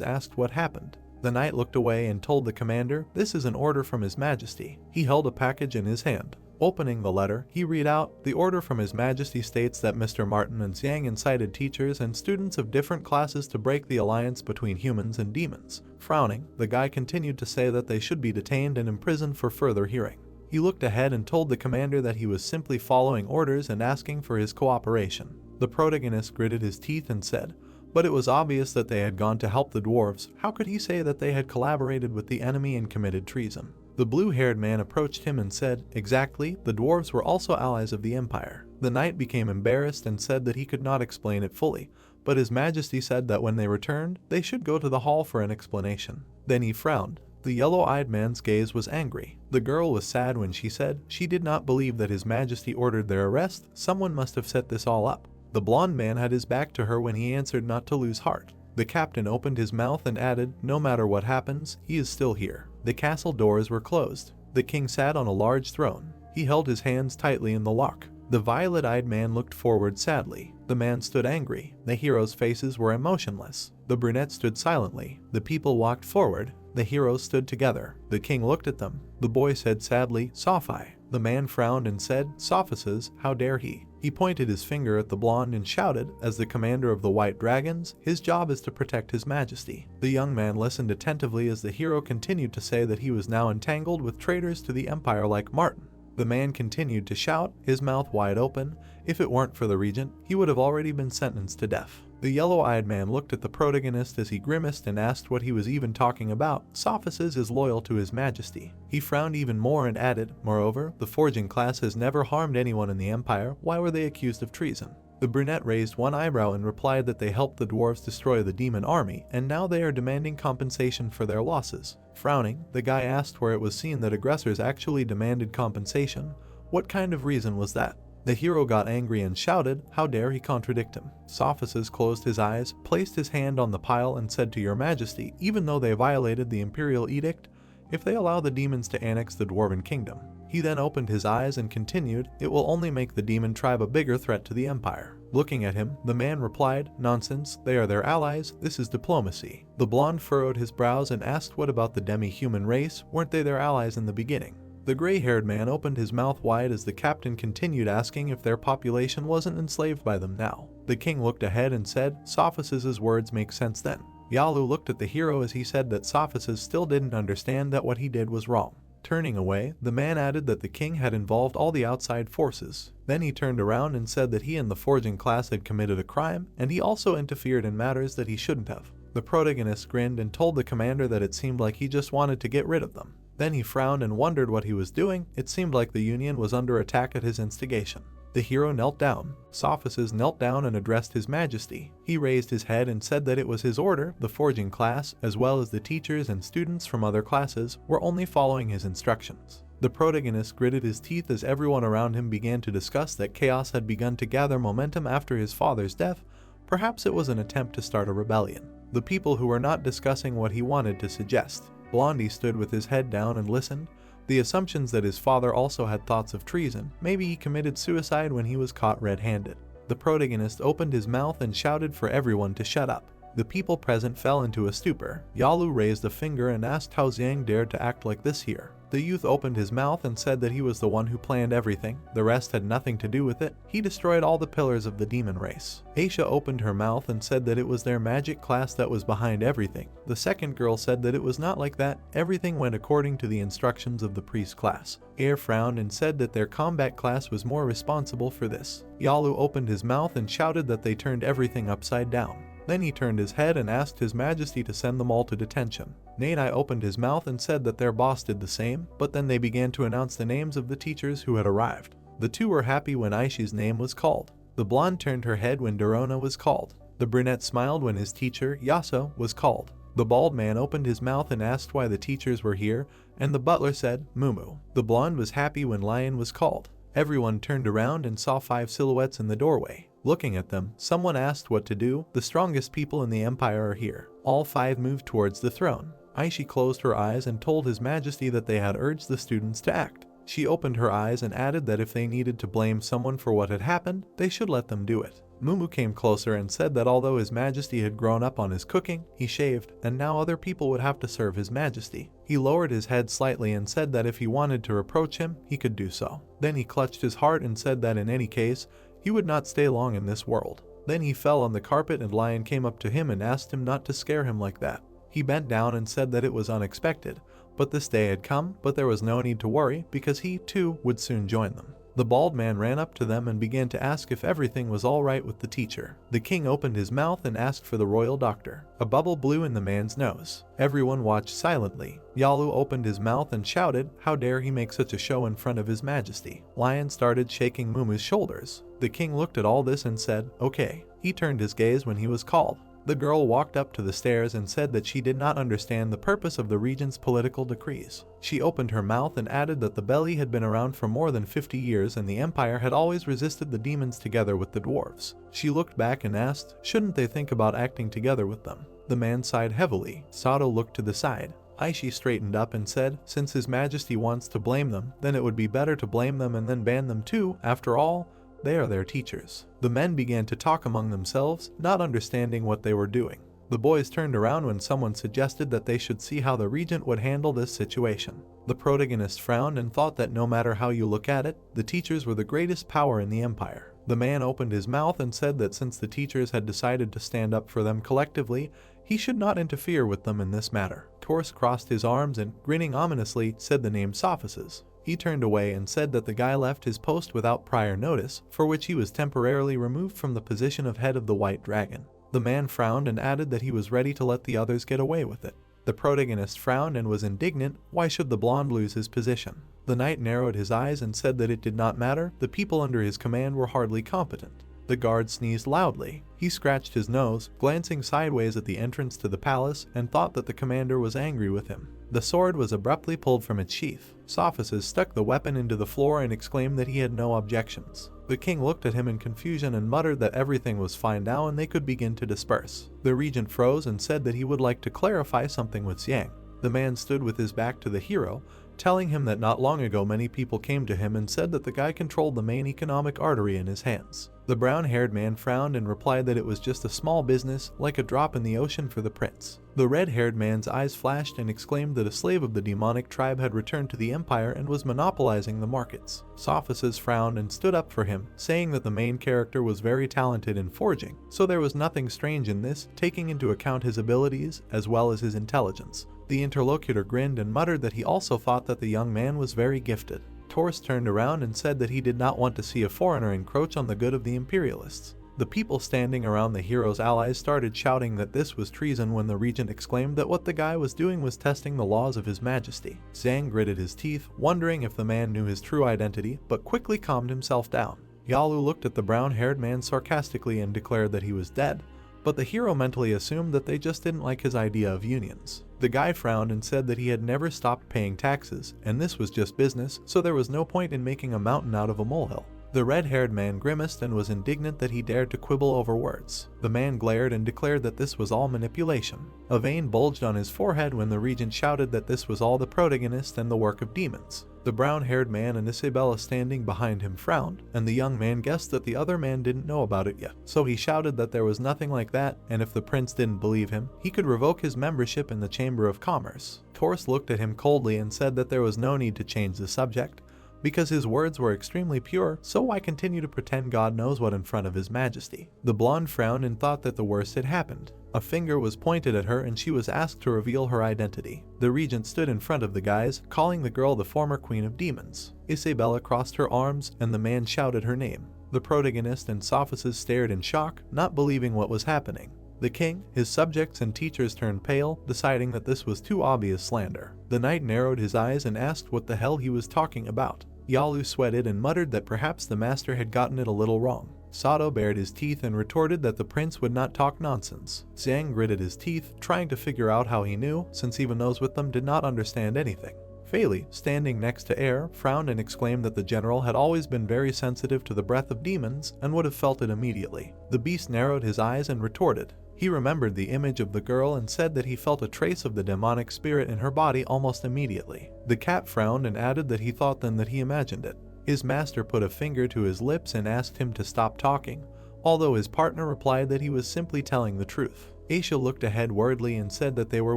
asked what happened. The knight looked away and told the commander, this is an order from His Majesty. He held a package in his hand. Opening the letter, he read out, the order from His Majesty states that Mr. Martin and Xiang incited teachers and students of different classes to break the alliance between humans and demons. Frowning, the guy continued to say that they should be detained and imprisoned for further hearing. He looked ahead and told the commander that he was simply following orders and asking for his cooperation. The protagonist gritted his teeth and said, but it was obvious that they had gone to help the dwarves. How could he say that they had collaborated with the enemy and committed treason? The blue-haired man approached him and said, exactly, the dwarves were also allies of the Empire. The knight became embarrassed and said that he could not explain it fully, but His Majesty said that when they returned, they should go to the hall for an explanation. Then he frowned. The yellow-eyed man's gaze was angry. The girl was sad when she said she did not believe that His Majesty ordered their arrest. Someone must have set this all up. The blonde man had his back to her when he answered not to lose heart. The captain opened his mouth and added, no matter what happens, he is still here. The castle doors were closed. The king sat on a large throne. He held his hands tightly in the lock. The violet-eyed man looked forward sadly. The man stood angry. The heroes' faces were emotionless. The brunette stood silently. The people walked forward. The heroes stood together. The king looked at them. The boy said sadly, Sophi. The man frowned and said, Sophices, how dare he? He pointed his finger at the blonde and shouted, as the commander of the White Dragons, his job is to protect His Majesty. The young man listened attentively as the hero continued to say that he was now entangled with traitors to the Empire like Martin. The man continued to shout, his mouth wide open. If it weren't for the regent, he would have already been sentenced to death. The yellow-eyed man looked at the protagonist as he grimaced and asked what he was even talking about. Sophices is loyal to His Majesty. He frowned even more and added, moreover, the forging class has never harmed anyone in the Empire. Why were they accused of treason? The brunette raised one eyebrow and replied that they helped the dwarves destroy the demon army, and now they are demanding compensation for their losses. Frowning, the guy asked where it was seen that aggressors actually demanded compensation. What kind of reason was that? The hero got angry and shouted, how dare he contradict him. Sophices closed his eyes, placed his hand on the pile and said to Your Majesty, even though they violated the imperial edict, if they allow the demons to annex the dwarven kingdom. He then opened his eyes and continued, it will only make the demon tribe a bigger threat to the empire. Looking at him, the man replied, nonsense, they are their allies, this is diplomacy. The blonde furrowed his brows and asked what about the demi-human race, weren't they their allies in the beginning? The gray-haired man opened his mouth wide as the captain continued asking if their population wasn't enslaved by them now. The king looked ahead and said, Sophices' words make sense then. Yalu looked at the hero as he said that Sophices still didn't understand that what he did was wrong. Turning away, the man added that the king had involved all the outside forces. Then he turned around and said that he and the forging class had committed a crime, and he also interfered in matters that he shouldn't have. The protagonist grinned and told the commander that it seemed like he just wanted to get rid of them. Then he frowned and wondered what he was doing. It seemed like the Union was under attack at his instigation. The hero knelt down. Sophices knelt down and addressed His Majesty. He raised his head and said that it was his order, the forging class, as well as the teachers and students from other classes, were only following his instructions. The protagonist gritted his teeth as everyone around him began to discuss that chaos had begun to gather momentum after his father's death. Perhaps it was an attempt to start a rebellion. The people who were not discussing what he wanted to suggest. Blondie stood with his head down and listened. The assumptions that his father also had thoughts of treason. Maybe he committed suicide when he was caught red-handed. The protagonist opened his mouth and shouted for everyone to shut up. The people present fell into a stupor. Yalu raised a finger and asked how Zhang dared to act like this here. The youth opened his mouth and said that he was the one who planned everything. The rest had nothing to do with it. He destroyed all the pillars of the demon race. Aisha opened her mouth and said that it was their magic class that was behind everything. The second girl said that it was not like that. Everything went according to the instructions of the priest class. Air frowned and said that their combat class was more responsible for this. Yalu opened his mouth and shouted that they turned everything upside down. Then he turned his head and asked His Majesty to send them all to detention. Nadai opened his mouth and said that their boss did the same, but then they began to announce the names of the teachers who had arrived. The two were happy when Aishi's name was called. The blonde turned her head when Dorona was called. The brunette smiled when his teacher, Yaso, was called. The bald man opened his mouth and asked why the teachers were here, and the butler said, Mumu. The blonde was happy when Lion was called. Everyone turned around and saw 5 silhouettes in the doorway. Looking at them, someone asked what to do. The strongest people in the empire are here. All 5 moved towards the throne. Aishi closed her eyes and told His Majesty that they had urged the students to act. She opened her eyes and added that if they needed to blame someone for what had happened, they should let them do it. Mumu came closer and said that although His Majesty had grown up on his cooking, he shaved, and now other people would have to serve His Majesty. He lowered his head slightly and said that if he wanted to reproach him, he could do so. Then he clutched his heart and said that in any case, he would not stay long in this world. Then he fell on the carpet and Lion came up to him and asked him not to scare him like that. He bent down and said that it was unexpected, but this day had come, but there was no need to worry because he, too, would soon join them. The bald man ran up to them and began to ask if everything was all right with the teacher. The king opened his mouth and asked for the royal doctor. A bubble blew in the man's nose. Everyone watched silently. Yalu opened his mouth and shouted, how dare he make such a show in front of His Majesty. Lion started shaking Mumu's shoulders. The king looked at all this and said, okay. He turned his gaze when he was called. The girl walked up to the stairs and said that she did not understand the purpose of the regent's political decrees. She opened her mouth and added that the belly had been around for more than 50 years and the empire had always resisted the demons together with the dwarves. She looked back and asked, shouldn't they think about acting together with them? The man sighed heavily. Sato looked to the side. Aishi straightened up and said, since His Majesty wants to blame them, then it would be better to blame them and then ban them too. After all, they are their teachers. The men began to talk among themselves, not understanding what they were doing. The boys turned around when someone suggested that they should see how the regent would handle this situation. The protagonist frowned and thought that no matter how you look at it, the teachers were the greatest power in the empire. The man opened his mouth and said that since the teachers had decided to stand up for them collectively, he should not interfere with them in this matter. Torse crossed his arms and, grinning ominously, said the name Sophices. He turned away and said that the guy left his post without prior notice, for which he was temporarily removed from the position of head of the White Dragon. The man frowned and added that he was ready to let the others get away with it. The protagonist frowned and was indignant. Why should the blonde lose his position? The knight narrowed his eyes and said that it did not matter. The people under his command were hardly competent. The guard sneezed loudly. He scratched his nose, glancing sideways at the entrance to the palace, and thought that the commander was angry with him. The sword was abruptly pulled from its sheath. Sophices stuck the weapon into the floor and exclaimed that he had no objections. The king looked at him in confusion and muttered that everything was fine now and they could begin to disperse. The regent froze and said that he would like to clarify something with Xiang. The man stood with his back to the hero, telling him that not long ago many people came to him and said that the guy controlled the main economic artery in his hands. The brown-haired man frowned and replied that it was just a small business, like a drop in the ocean for the prince. The red-haired man's eyes flashed and exclaimed that a slave of the demonic tribe had returned to the empire and was monopolizing the markets. Sophices frowned and stood up for him, saying that the main character was very talented in forging, so there was nothing strange in this, taking into account his abilities as well as his intelligence. The interlocutor grinned and muttered that he also thought that the young man was very gifted. Torst turned around and said that he did not want to see a foreigner encroach on the good of the imperialists. The people standing around the hero's allies started shouting that this was treason when the regent exclaimed that what the guy was doing was testing the laws of His Majesty. Zhang gritted his teeth, wondering if the man knew his true identity, but quickly calmed himself down. Yalu looked at the brown-haired man sarcastically and declared that he was dead, but the hero mentally assumed that they just didn't like his idea of unions. The guy frowned and said that he had never stopped paying taxes, and this was just business, so there was no point in making a mountain out of a molehill. The red-haired man grimaced and was indignant that he dared to quibble over words. The man glared and declared that this was all manipulation. A vein bulged on his forehead when the regent shouted that this was all the protagonist and the work of demons. The brown-haired man and Isabella standing behind him frowned, and the young man guessed that the other man didn't know about it yet. So he shouted that there was nothing like that, and if the prince didn't believe him, he could revoke his membership in the Chamber of Commerce. Torst looked at him coldly and said that there was no need to change the subject, because his words were extremely pure, so why continue to pretend God knows what in front of his majesty? The blonde frowned and thought that the worst had happened. A finger was pointed at her and she was asked to reveal her identity. The regent stood in front of the guys, calling the girl the former queen of demons. Isabella crossed her arms and the man shouted her name. The protagonist and sophists stared in shock, not believing what was happening. The king, his subjects and teachers turned pale, deciding that this was too obvious slander. The knight narrowed his eyes and asked what the hell he was talking about. Yalu sweated and muttered that perhaps the master had gotten it a little wrong. Sato bared his teeth and retorted that the prince would not talk nonsense. Zhang gritted his teeth, trying to figure out how he knew, since even those with them did not understand anything. Fei Li, standing next to Air, frowned and exclaimed that the general had always been very sensitive to the breath of demons and would have felt it immediately. The beast narrowed his eyes and retorted. He remembered the image of the girl and said that he felt a trace of the demonic spirit in her body almost immediately. The cat frowned and added that he thought then that he imagined it. His master put a finger to his lips and asked him to stop talking, although his partner replied that he was simply telling the truth. Aisha looked ahead worriedly and said that they were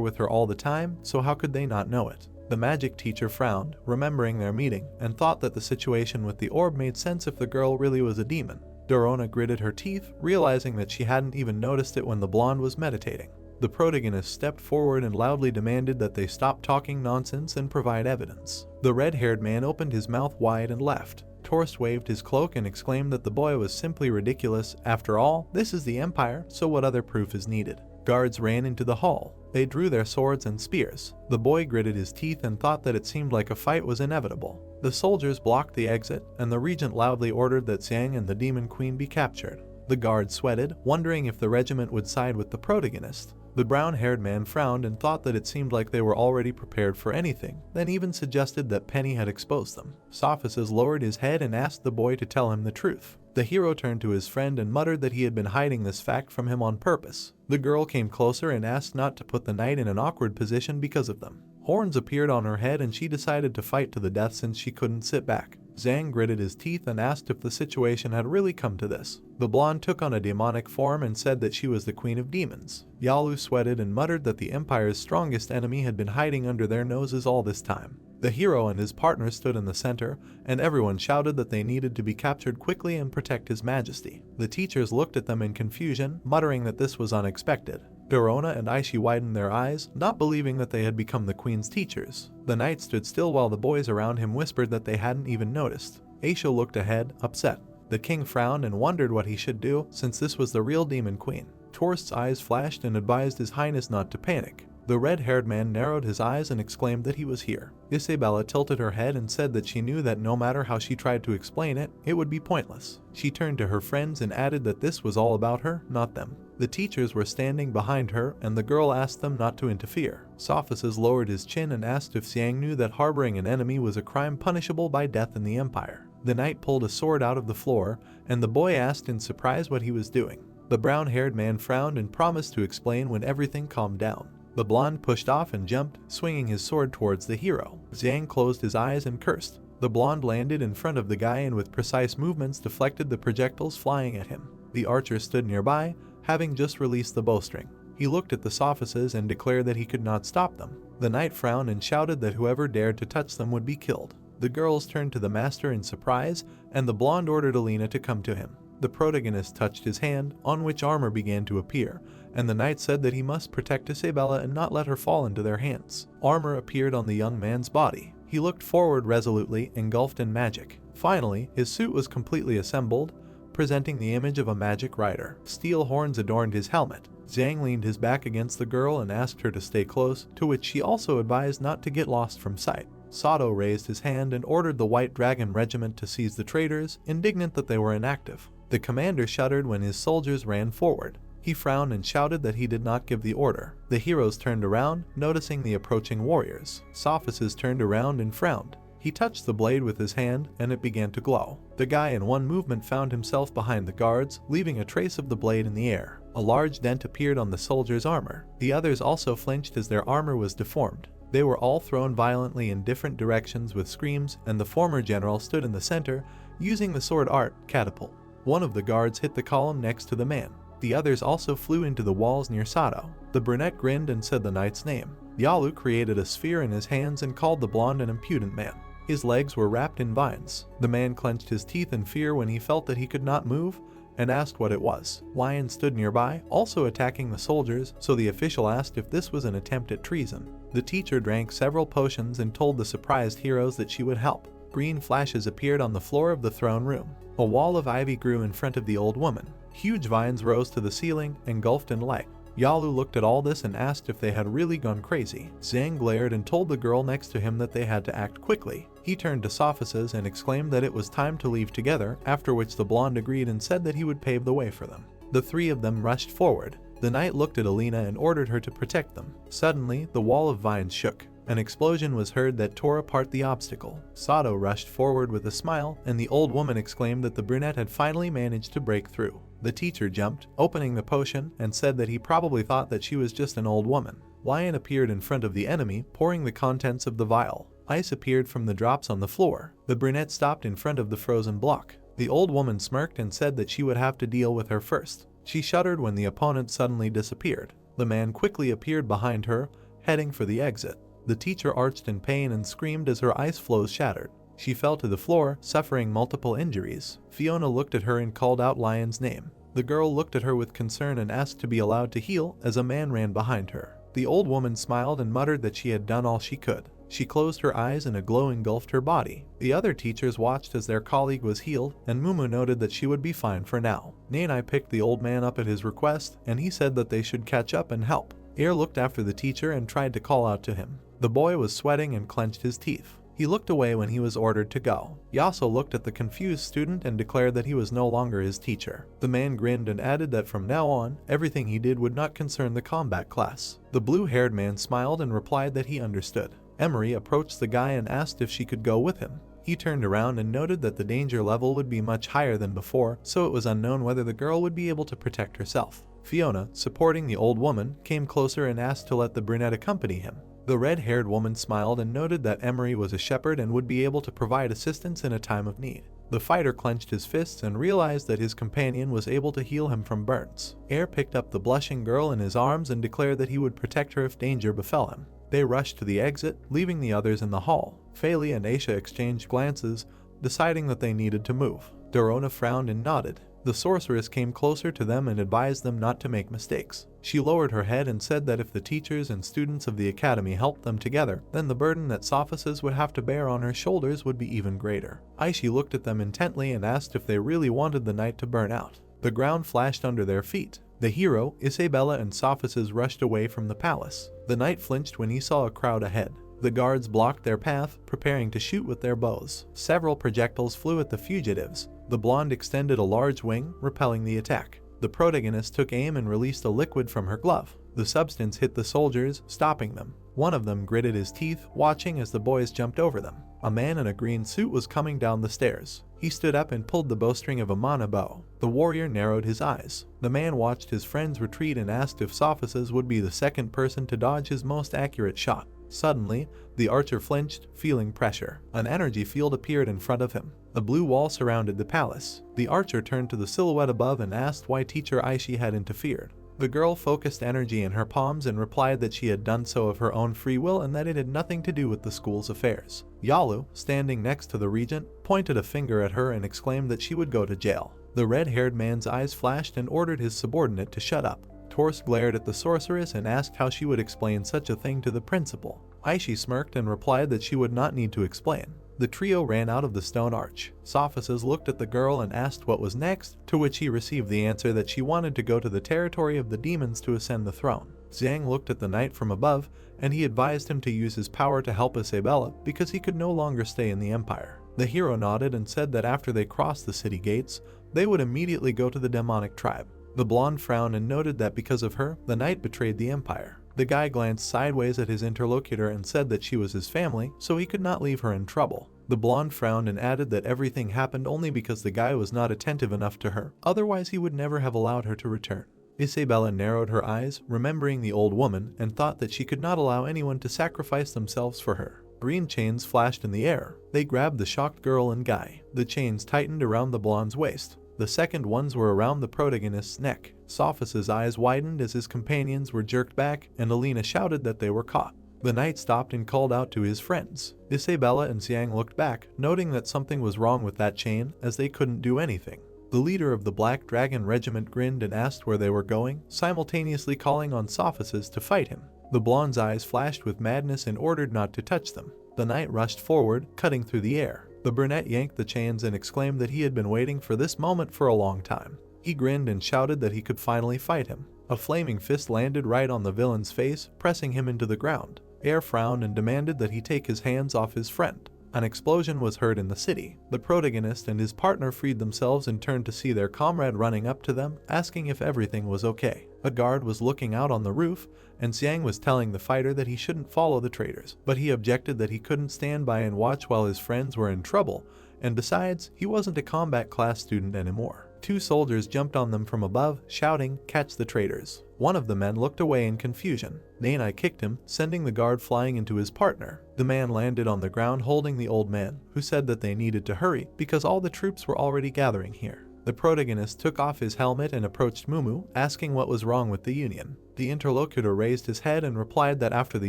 with her all the time, so how could they not know it? The magic teacher frowned, remembering their meeting, and thought that the situation with the orb made sense if the girl really was a demon. Dorona gritted her teeth, realizing that she hadn't even noticed it when the blonde was meditating. The protagonist stepped forward and loudly demanded that they stop talking nonsense and provide evidence. The red-haired man opened his mouth wide and left. Torst waved his cloak and exclaimed that the boy was simply ridiculous. After all, this is the Empire, so what other proof is needed? Guards ran into the hall. They drew their swords and spears. The boy gritted his teeth and thought that it seemed like a fight was inevitable. The soldiers blocked the exit, and the regent loudly ordered that Xiang and the demon queen be captured. The guards sweated, wondering if the regiment would side with the protagonist. The brown-haired man frowned and thought that it seemed like they were already prepared for anything, then even suggested that Penny had exposed them. Sophists lowered his head and asked the boy to tell him the truth. The hero turned to his friend and muttered that he had been hiding this fact from him on purpose. The girl came closer and asked not to put the knight in an awkward position because of them. Horns appeared on her head and she decided to fight to the death since she couldn't sit back. Zhang gritted his teeth and asked if the situation had really come to this. The blonde took on a demonic form and said that she was the queen of demons. Yalu sweated and muttered that the Empire's strongest enemy had been hiding under their noses all this time. The hero and his partner stood in the center, and everyone shouted that they needed to be captured quickly and protect his majesty. The teachers looked at them in confusion, muttering that this was unexpected. Dorona and Aishi widened their eyes, not believing that they had become the queen's teachers. The knight stood still while the boys around him whispered that they hadn't even noticed. Aisha looked ahead, upset. The king frowned and wondered what he should do, since this was the real demon queen. Torst's eyes flashed and advised his highness not to panic. The red-haired man narrowed his eyes and exclaimed that he was here. Isabella tilted her head and said that she knew that no matter how she tried to explain it, it would be pointless. She turned to her friends and added that this was all about her, not them. The teachers were standing behind her, and the girl asked them not to interfere. Sophists lowered his chin and asked if Xiang knew that harboring an enemy was a crime punishable by death in the Empire. The knight pulled a sword out of the floor, and the boy asked in surprise what he was doing. The brown-haired man frowned and promised to explain when everything calmed down. The blonde pushed off and jumped, swinging his sword towards the hero. Zhang closed his eyes and cursed. The blonde landed in front of the guy and with precise movements deflected the projectiles flying at him. The archer stood nearby, having just released the bowstring. He looked at the sophists and declared that he could not stop them. The knight frowned and shouted that whoever dared to touch them would be killed. The girls turned to the master in surprise, and the blonde ordered Alina to come to him. The protagonist touched his hand, on which armor began to appear, and the knight said that he must protect Isabella and not let her fall into their hands. Armor appeared on the young man's body. He looked forward resolutely, engulfed in magic. Finally, his suit was completely assembled, presenting the image of a magic rider. Steel horns adorned his helmet. Zhang leaned his back against the girl and asked her to stay close, to which she also advised not to get lost from sight. Sato raised his hand and ordered the White Dragon Regiment to seize the traitors, indignant that they were inactive. The commander shuddered when his soldiers ran forward. He frowned and shouted that he did not give the order. The heroes turned around, noticing the approaching warriors. Sophus turned around and frowned. He touched the blade with his hand, and it began to glow. The guy in one movement found himself behind the guards, leaving a trace of the blade in the air. A large dent appeared on the soldier's armor. The others also flinched as their armor was deformed. They were all thrown violently in different directions with screams, and the former general stood in the center, using the sword art catapult. One of the guards hit the column next to the man. The others also flew into the walls near Sato. The brunette grinned and said the knight's name. Yalu created a sphere in his hands and called the blonde an impudent man. His legs were wrapped in vines. The man clenched his teeth in fear when he felt that he could not move, and asked what it was. Lion stood nearby, also attacking the soldiers, so the official asked if this was an attempt at treason. The teacher drank several potions and told the surprised heroes that she would help. Green flashes appeared on the floor of the throne room. A wall of ivy grew in front of the old woman. Huge vines rose to the ceiling, engulfed in light. Yalu looked at all this and asked if they had really gone crazy. Zhang glared and told the girl next to him that they had to act quickly. He turned to Sophus and exclaimed that it was time to leave together, after which the blonde agreed and said that he would pave the way for them. The three of them rushed forward. The knight looked at Alina and ordered her to protect them. Suddenly, the wall of vines shook. An explosion was heard that tore apart the obstacle. Sato rushed forward with a smile, and the old woman exclaimed that the brunette had finally managed to break through. The teacher jumped, opening the potion, and said that he probably thought that she was just an old woman. Lion appeared in front of the enemy, pouring the contents of the vial. Ice appeared from the drops on the floor. The brunette stopped in front of the frozen block. The old woman smirked and said that she would have to deal with her first. She shuddered when the opponent suddenly disappeared. The man quickly appeared behind her, heading for the exit. The teacher arched in pain and screamed as her ice flows shattered. She fell to the floor, suffering multiple injuries. Fiona looked at her and called out Lion's name. The girl looked at her with concern and asked to be allowed to heal as a man ran behind her. The old woman smiled and muttered that she had done all she could. She closed her eyes and a glow engulfed her body. The other teachers watched as their colleague was healed, and Mumu noted that she would be fine for now. Nanai picked the old man up at his request, and he said that they should catch up and help. Air looked after the teacher and tried to call out to him. The boy was sweating and clenched his teeth. He looked away when he was ordered to go. Yaso looked at the confused student and declared that he was no longer his teacher. The man grinned and added that from now on, everything he did would not concern the combat class. The blue-haired man smiled and replied that he understood. Emery approached the guy and asked if she could go with him. He turned around and noted that the danger level would be much higher than before, so it was unknown whether the girl would be able to protect herself. Fiona, supporting the old woman, came closer and asked to let the brunette accompany him. The red-haired woman smiled and noted that Emery was a shepherd and would be able to provide assistance in a time of need. The fighter clenched his fists and realized that his companion was able to heal him from burns. Air picked up the blushing girl in his arms and declared that he would protect her if danger befell him. They rushed to the exit, leaving the others in the hall. Feli and Aisha exchanged glances, deciding that they needed to move. Dorona frowned and nodded. The sorceress came closer to them and advised them not to make mistakes. She lowered her head and said that if the teachers and students of the academy helped them together, then the burden that Sophus would have to bear on her shoulders would be even greater. Aishi looked at them intently and asked if they really wanted the night to burn out. The ground flashed under their feet. The hero, Isabella, and Sophus rushed away from the palace. The knight flinched when he saw a crowd ahead. The guards blocked their path, preparing to shoot with their bows. Several projectiles flew at the fugitives. The blonde extended a large wing, repelling the attack. The protagonist took aim and released a liquid from her glove. The substance hit the soldiers, stopping them. One of them gritted his teeth, watching as the boys jumped over them. A man in a green suit was coming down the stairs. He stood up and pulled the bowstring of a mana bow. The warrior narrowed his eyes. The man watched his friends retreat and asked if Sophus would be the second person to dodge his most accurate shot. Suddenly, the archer flinched, feeling pressure. An energy field appeared in front of him. A blue wall surrounded the palace. The archer turned to the silhouette above and asked why teacher Aishi had interfered. The girl focused energy in her palms and replied that she had done so of her own free will and that it had nothing to do with the school's affairs. Yalu, standing next to the regent, pointed a finger at her and exclaimed that she would go to jail. The red-haired man's eyes flashed and ordered his subordinate to shut up. Torse glared at the sorceress and asked how she would explain such a thing to the principal. Aishi smirked and replied that she would not need to explain. The trio ran out of the stone arch. Sophus looked at the girl and asked what was next, to which he received the answer that she wanted to go to the territory of the demons to ascend the throne. Zhang looked at the knight from above, and he advised him to use his power to help Isabella because he could no longer stay in the empire. The hero nodded and said that after they crossed the city gates, they would immediately go to the demonic tribe. The blonde frowned and noted that because of her, the knight betrayed the empire. The guy glanced sideways at his interlocutor and said that she was his family, so he could not leave her in trouble. The blonde frowned and added that everything happened only because the guy was not attentive enough to her, otherwise he would never have allowed her to return. Isabella narrowed her eyes, remembering the old woman, and thought that she could not allow anyone to sacrifice themselves for her. Green chains flashed in the air. They grabbed the shocked girl and guy. The chains tightened around the blonde's waist. The second ones were around the protagonist's neck. Sophus's eyes widened as his companions were jerked back, and Alina shouted that they were caught. The knight stopped and called out to his friends. Isabella and Xiang looked back, noting that something was wrong with that chain, as they couldn't do anything. The leader of the Black Dragon Regiment grinned and asked where they were going, simultaneously calling on Sophus to fight him. The blonde's eyes flashed with madness and ordered not to touch them. The knight rushed forward, cutting through the air. The brunette yanked the chains and exclaimed that he had been waiting for this moment for a long time. He grinned and shouted that he could finally fight him. A flaming fist landed right on the villain's face, pressing him into the ground. Air frowned and demanded that he take his hands off his friend. An explosion was heard in the city. The protagonist and his partner freed themselves and turned to see their comrade running up to them, asking if everything was okay. A guard was looking out on the roof, and Xiang was telling the fighter that he shouldn't follow the traitors, but he objected that he couldn't stand by and watch while his friends were in trouble, and besides, he wasn't a combat class student anymore. Two soldiers jumped on them from above, shouting, "Catch the traitors." One of the men looked away in confusion. Nanai kicked him, sending the guard flying into his partner. The man landed on the ground holding the old man, who said that they needed to hurry because all the troops were already gathering here. The protagonist took off his helmet and approached Mumu, asking what was wrong with the Union. The interlocutor raised his head and replied that after the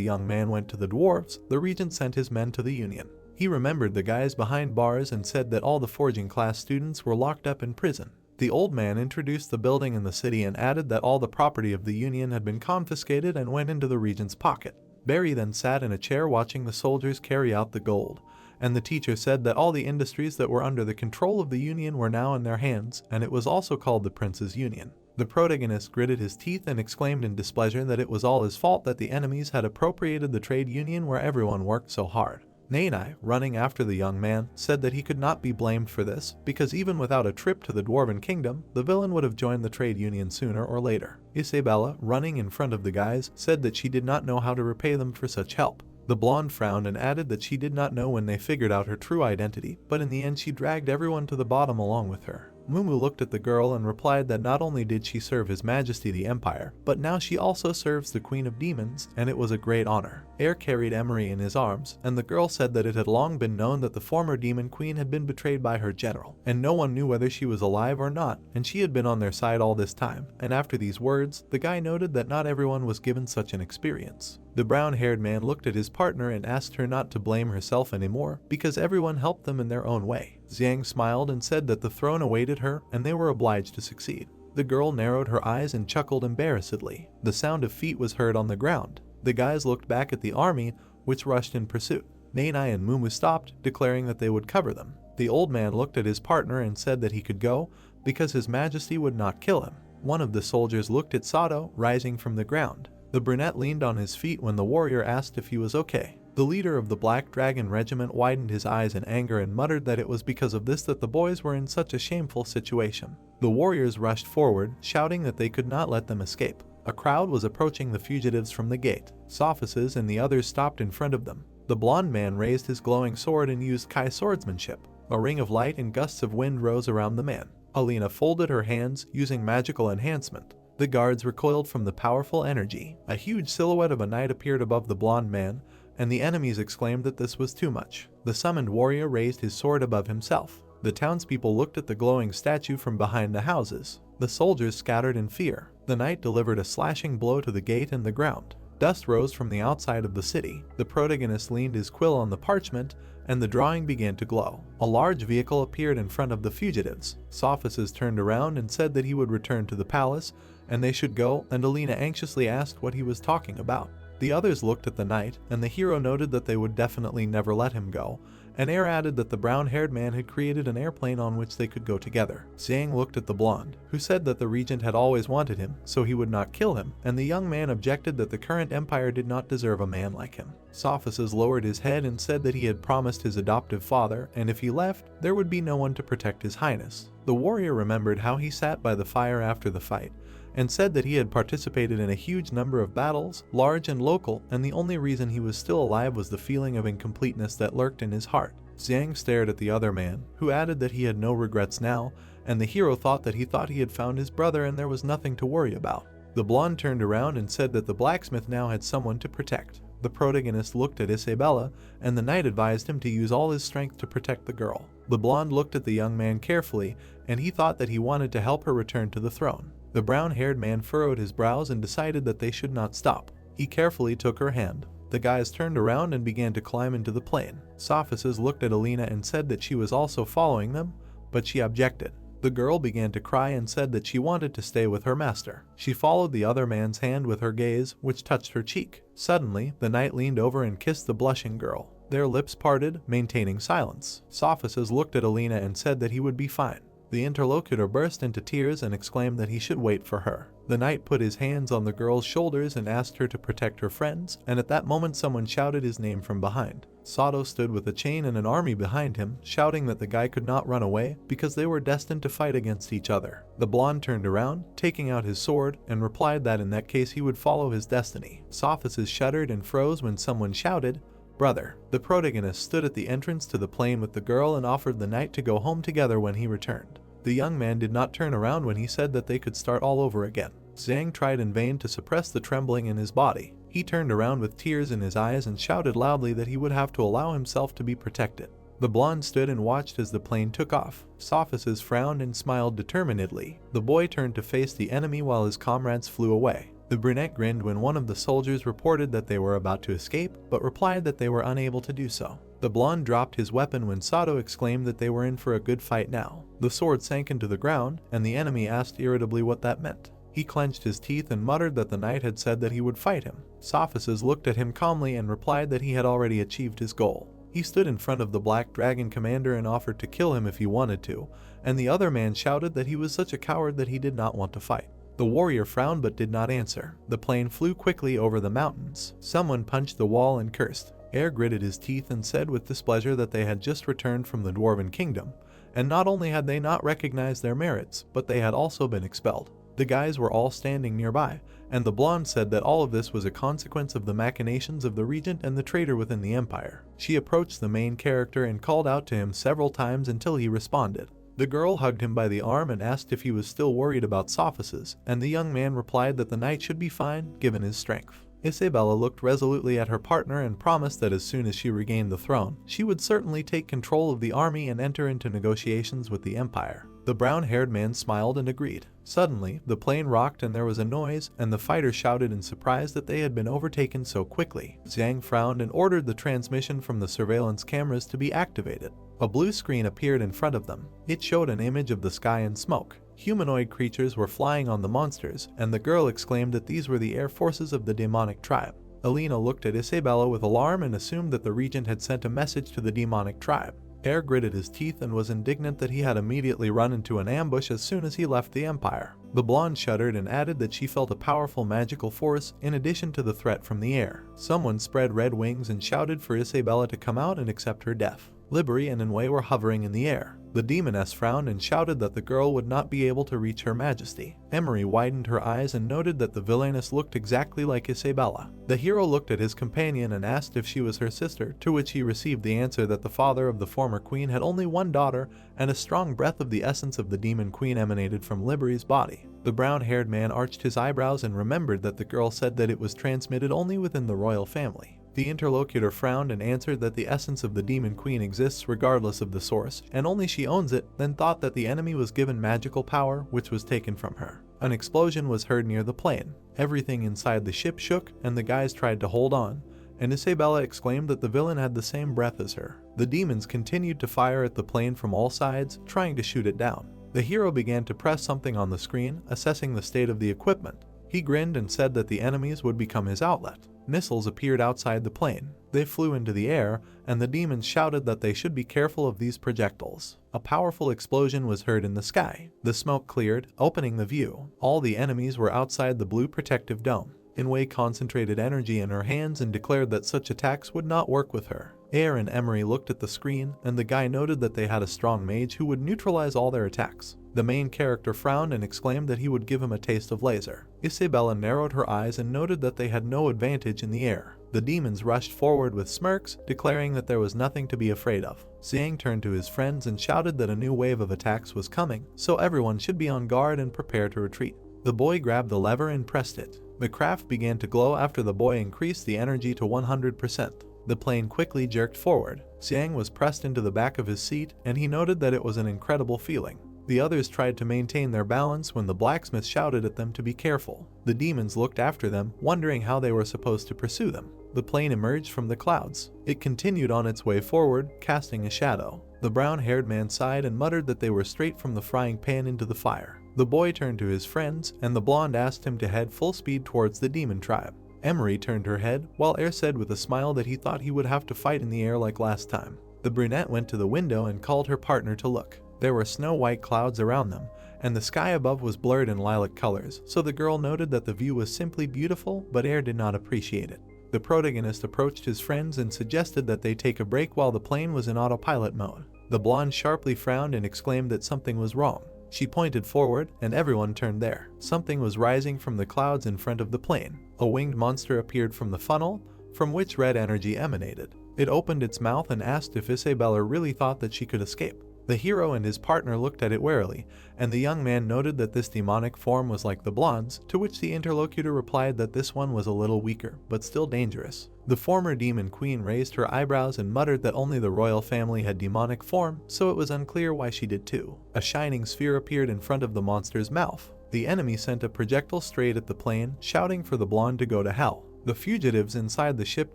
young man went to the dwarves, the regent sent his men to the Union. He remembered the guys behind bars and said that all the forging class students were locked up in prison. The old man introduced the building in the city and added that all the property of the Union had been confiscated and went into the regent's pocket. Barry then sat in a chair watching the soldiers carry out the gold, and the teacher said that all the industries that were under the control of the Union were now in their hands, and it was also called the Prince's Union. The protagonist gritted his teeth and exclaimed in displeasure that it was all his fault that the enemies had appropriated the trade union where everyone worked so hard. Nanai, running after the young man, said that he could not be blamed for this, because even without a trip to the Dwarven Kingdom, the villain would have joined the trade union sooner or later. Isabella, running in front of the guys, said that she did not know how to repay them for such help. The blonde frowned and added that she did not know when they figured out her true identity, but in the end she dragged everyone to the bottom along with her. Mumu looked at the girl and replied that not only did she serve His Majesty the Empire, but now she also serves the Queen of Demons, and it was a great honor. Air carried Emery in his arms, and the girl said that it had long been known that the former demon queen had been betrayed by her general, and no one knew whether she was alive or not, and she had been on their side all this time. And after these words, the guy noted that not everyone was given such an experience. The brown-haired man looked at his partner and asked her not to blame herself anymore, because everyone helped them in their own way. Xiang smiled and said that the throne awaited her, and they were obliged to succeed. The girl narrowed her eyes and chuckled embarrassedly. The sound of feet was heard on the ground. The guys looked back at the army, which rushed in pursuit. Nanai and Mumu stopped, declaring that they would cover them. The old man looked at his partner and said that he could go, because His Majesty would not kill him. One of the soldiers looked at Sato, rising from the ground. The brunette leaned on his feet when the warrior asked if he was okay. The leader of the Black Dragon Regiment widened his eyes in anger and muttered that it was because of this that the boys were in such a shameful situation. The warriors rushed forward, shouting that they could not let them escape. A crowd was approaching the fugitives from the gate. Sophus and the others stopped in front of them. The blonde man raised his glowing sword and used Kai swordsmanship. A ring of light and gusts of wind rose around the man. Alina folded her hands, using magical enhancement. The guards recoiled from the powerful energy. A huge silhouette of a knight appeared above the blonde man, and the enemies exclaimed that this was too much. The summoned warrior raised his sword above himself. The townspeople looked at the glowing statue from behind the houses. The soldiers scattered in fear. The knight delivered a slashing blow to the gate and the ground. Dust rose from the outside of the city. The protagonist leaned his quill on the parchment, and the drawing began to glow. A large vehicle appeared in front of the fugitives. Sophus turned around and said that he would return to the palace, and they should go, and Alina anxiously asked what he was talking about. The others looked at the knight, and the hero noted that they would definitely never let him go, and Air added that the brown-haired man had created an airplane on which they could go together. Zhang looked at the blonde, who said that the regent had always wanted him, so he would not kill him, and the young man objected that the current empire did not deserve a man like him. Sophists lowered his head and said that he had promised his adoptive father, and if he left, there would be no one to protect his highness. The warrior remembered how he sat by the fire after the fight, and said that he had participated in a huge number of battles, large and local, and the only reason he was still alive was the feeling of incompleteness that lurked in his heart. Zhang stared at the other man, who added that he had no regrets now, and the hero thought that he had found his brother and there was nothing to worry about. The blonde turned around and said that the blacksmith now had someone to protect. The protagonist looked at Isabella, and the knight advised him to use all his strength to protect the girl. The blonde looked at the young man carefully, and he thought that he wanted to help her return to the throne. The brown-haired man furrowed his brows and decided that they should not stop. He carefully took her hand. The guys turned around and began to climb into the plane. Sophists looked at Alina and said that she was also following them, but she objected. The girl began to cry and said that she wanted to stay with her master. She followed the other man's hand with her gaze, which touched her cheek. Suddenly, the knight leaned over and kissed the blushing girl. Their lips parted, maintaining silence. Sophists looked at Alina and said that he would be fine. The interlocutor burst into tears and exclaimed that he should wait for her. The knight put his hands on the girl's shoulders and asked her to protect her friends, and at that moment someone shouted his name from behind. Sato stood with a chain and an army behind him, shouting that the guy could not run away because they were destined to fight against each other. The blonde turned around, taking out his sword, and replied that in that case he would follow his destiny. Sophists shuddered and froze when someone shouted, "Brother." The protagonist stood at the entrance to the plane with the girl and offered the knight to go home together when he returned. The young man did not turn around when he said that they could start all over again. Zhang tried in vain to suppress the trembling in his body. He turned around with tears in his eyes and shouted loudly that he would have to allow himself to be protected. The blonde stood and watched as the plane took off. Sophists frowned and smiled determinedly. The boy turned to face the enemy while his comrades flew away. The brunette grinned when one of the soldiers reported that they were about to escape, but replied that they were unable to do so. The blonde dropped his weapon when Sato exclaimed that they were in for a good fight now. The sword sank into the ground, and the enemy asked irritably what that meant. He clenched his teeth and muttered that the knight had said that he would fight him. Sophists looked at him calmly and replied that he had already achieved his goal. He stood in front of the Black Dragon commander and offered to kill him if he wanted to, and the other man shouted that he was such a coward that he did not want to fight. The warrior frowned but did not answer. The plane flew quickly over the mountains. Someone punched the wall and cursed. Air gritted his teeth and said with displeasure that they had just returned from the Dwarven Kingdom, and not only had they not recognized their merits, but they had also been expelled. The guys were all standing nearby, and the blonde said that all of this was a consequence of the machinations of the regent and the traitor within the empire. She approached the main character and called out to him several times until he responded. The girl hugged him by the arm and asked if he was still worried about Sophists, and the young man replied that the knight should be fine, given his strength. Isabella looked resolutely at her partner and promised that as soon as she regained the throne, she would certainly take control of the army and enter into negotiations with the empire. The brown-haired man smiled and agreed. Suddenly, the plane rocked and there was a noise, and the fighter shouted in surprise that they had been overtaken so quickly. Zhang frowned and ordered the transmission from the surveillance cameras to be activated. A blue screen appeared in front of them. It showed an image of the sky and smoke. Humanoid creatures were flying on the monsters, and the girl exclaimed that these were the air forces of the demonic tribe. Alina looked at Isabella with alarm and assumed that the regent had sent a message to the demonic tribe. Air gritted his teeth and was indignant that he had immediately run into an ambush as soon as he left the empire. The blonde shuddered and added that she felt a powerful magical force in addition to the threat from the air. Someone spread red wings and shouted for Isabella to come out and accept her death. Libri and Enwei were hovering in the air. The demoness frowned and shouted that the girl would not be able to reach her majesty. Emery widened her eyes and noted that the villainess looked exactly like Isabella. The hero looked at his companion and asked if she was her sister, to which he received the answer that the father of the former queen had only one daughter, and a strong breath of the essence of the demon queen emanated from Libri's body. The brown-haired man arched his eyebrows and remembered that the girl said that it was transmitted only within the royal family. The interlocutor frowned and answered that the essence of the demon queen exists regardless of the source, and only she owns it, then thought that the enemy was given magical power, which was taken from her. An explosion was heard near the plane. Everything inside the ship shook, and the guys tried to hold on, and Isabella exclaimed that the villain had the same breath as her. The demons continued to fire at the plane from all sides, trying to shoot it down. The hero began to press something on the screen, assessing the state of the equipment. He grinned and said that the enemies would become his outlet. Missiles appeared outside the plane. They flew into the air, and the demons shouted that they should be careful of these projectiles. A powerful explosion was heard in the sky. The smoke cleared, opening the view. All the enemies were outside the blue protective dome. Inway concentrated energy in her hands and declared that such attacks would not work with her. Air and Emery looked at the screen, and the guy noted that they had a strong mage who would neutralize all their attacks. The main character frowned and exclaimed that he would give him a taste of laser. Isabella narrowed her eyes and noted that they had no advantage in the air. The demons rushed forward with smirks, declaring that there was nothing to be afraid of. Xiang turned to his friends and shouted that a new wave of attacks was coming, so everyone should be on guard and prepare to retreat. The boy grabbed the lever and pressed it. The craft began to glow after the boy increased the energy to 100%. The plane quickly jerked forward. Xiang was pressed into the back of his seat, and he noted that it was an incredible feeling. The others tried to maintain their balance when the blacksmith shouted at them to be careful. The demons looked after them, wondering how they were supposed to pursue them. The plane emerged from the clouds. It continued on its way forward, casting a shadow. The brown-haired man sighed and muttered that they were straight from the frying pan into the fire. The boy turned to his friends, and the blonde asked him to head full speed towards the demon tribe. Emery turned her head, while Air said with a smile that he thought he would have to fight in the air like last time. The brunette went to the window and called her partner to look. There were snow-white clouds around them, and the sky above was blurred in lilac colors, so the girl noted that the view was simply beautiful, but Air did not appreciate it. The protagonist approached his friends and suggested that they take a break while the plane was in autopilot mode. The blonde sharply frowned and exclaimed that something was wrong. She pointed forward, and everyone turned there. Something was rising from the clouds in front of the plane. A winged monster appeared from the funnel, from which red energy emanated. It opened its mouth and asked if Isabella really thought that she could escape. The hero and his partner looked at it warily, and the young man noted that this demonic form was like the blonde's, to which the interlocutor replied that this one was a little weaker, but still dangerous. The former demon queen raised her eyebrows and muttered that only the royal family had demonic form, so it was unclear why she did too. A shining sphere appeared in front of the monster's mouth. The enemy sent a projectile straight at the plane, shouting for the blonde to go to hell. The fugitives inside the ship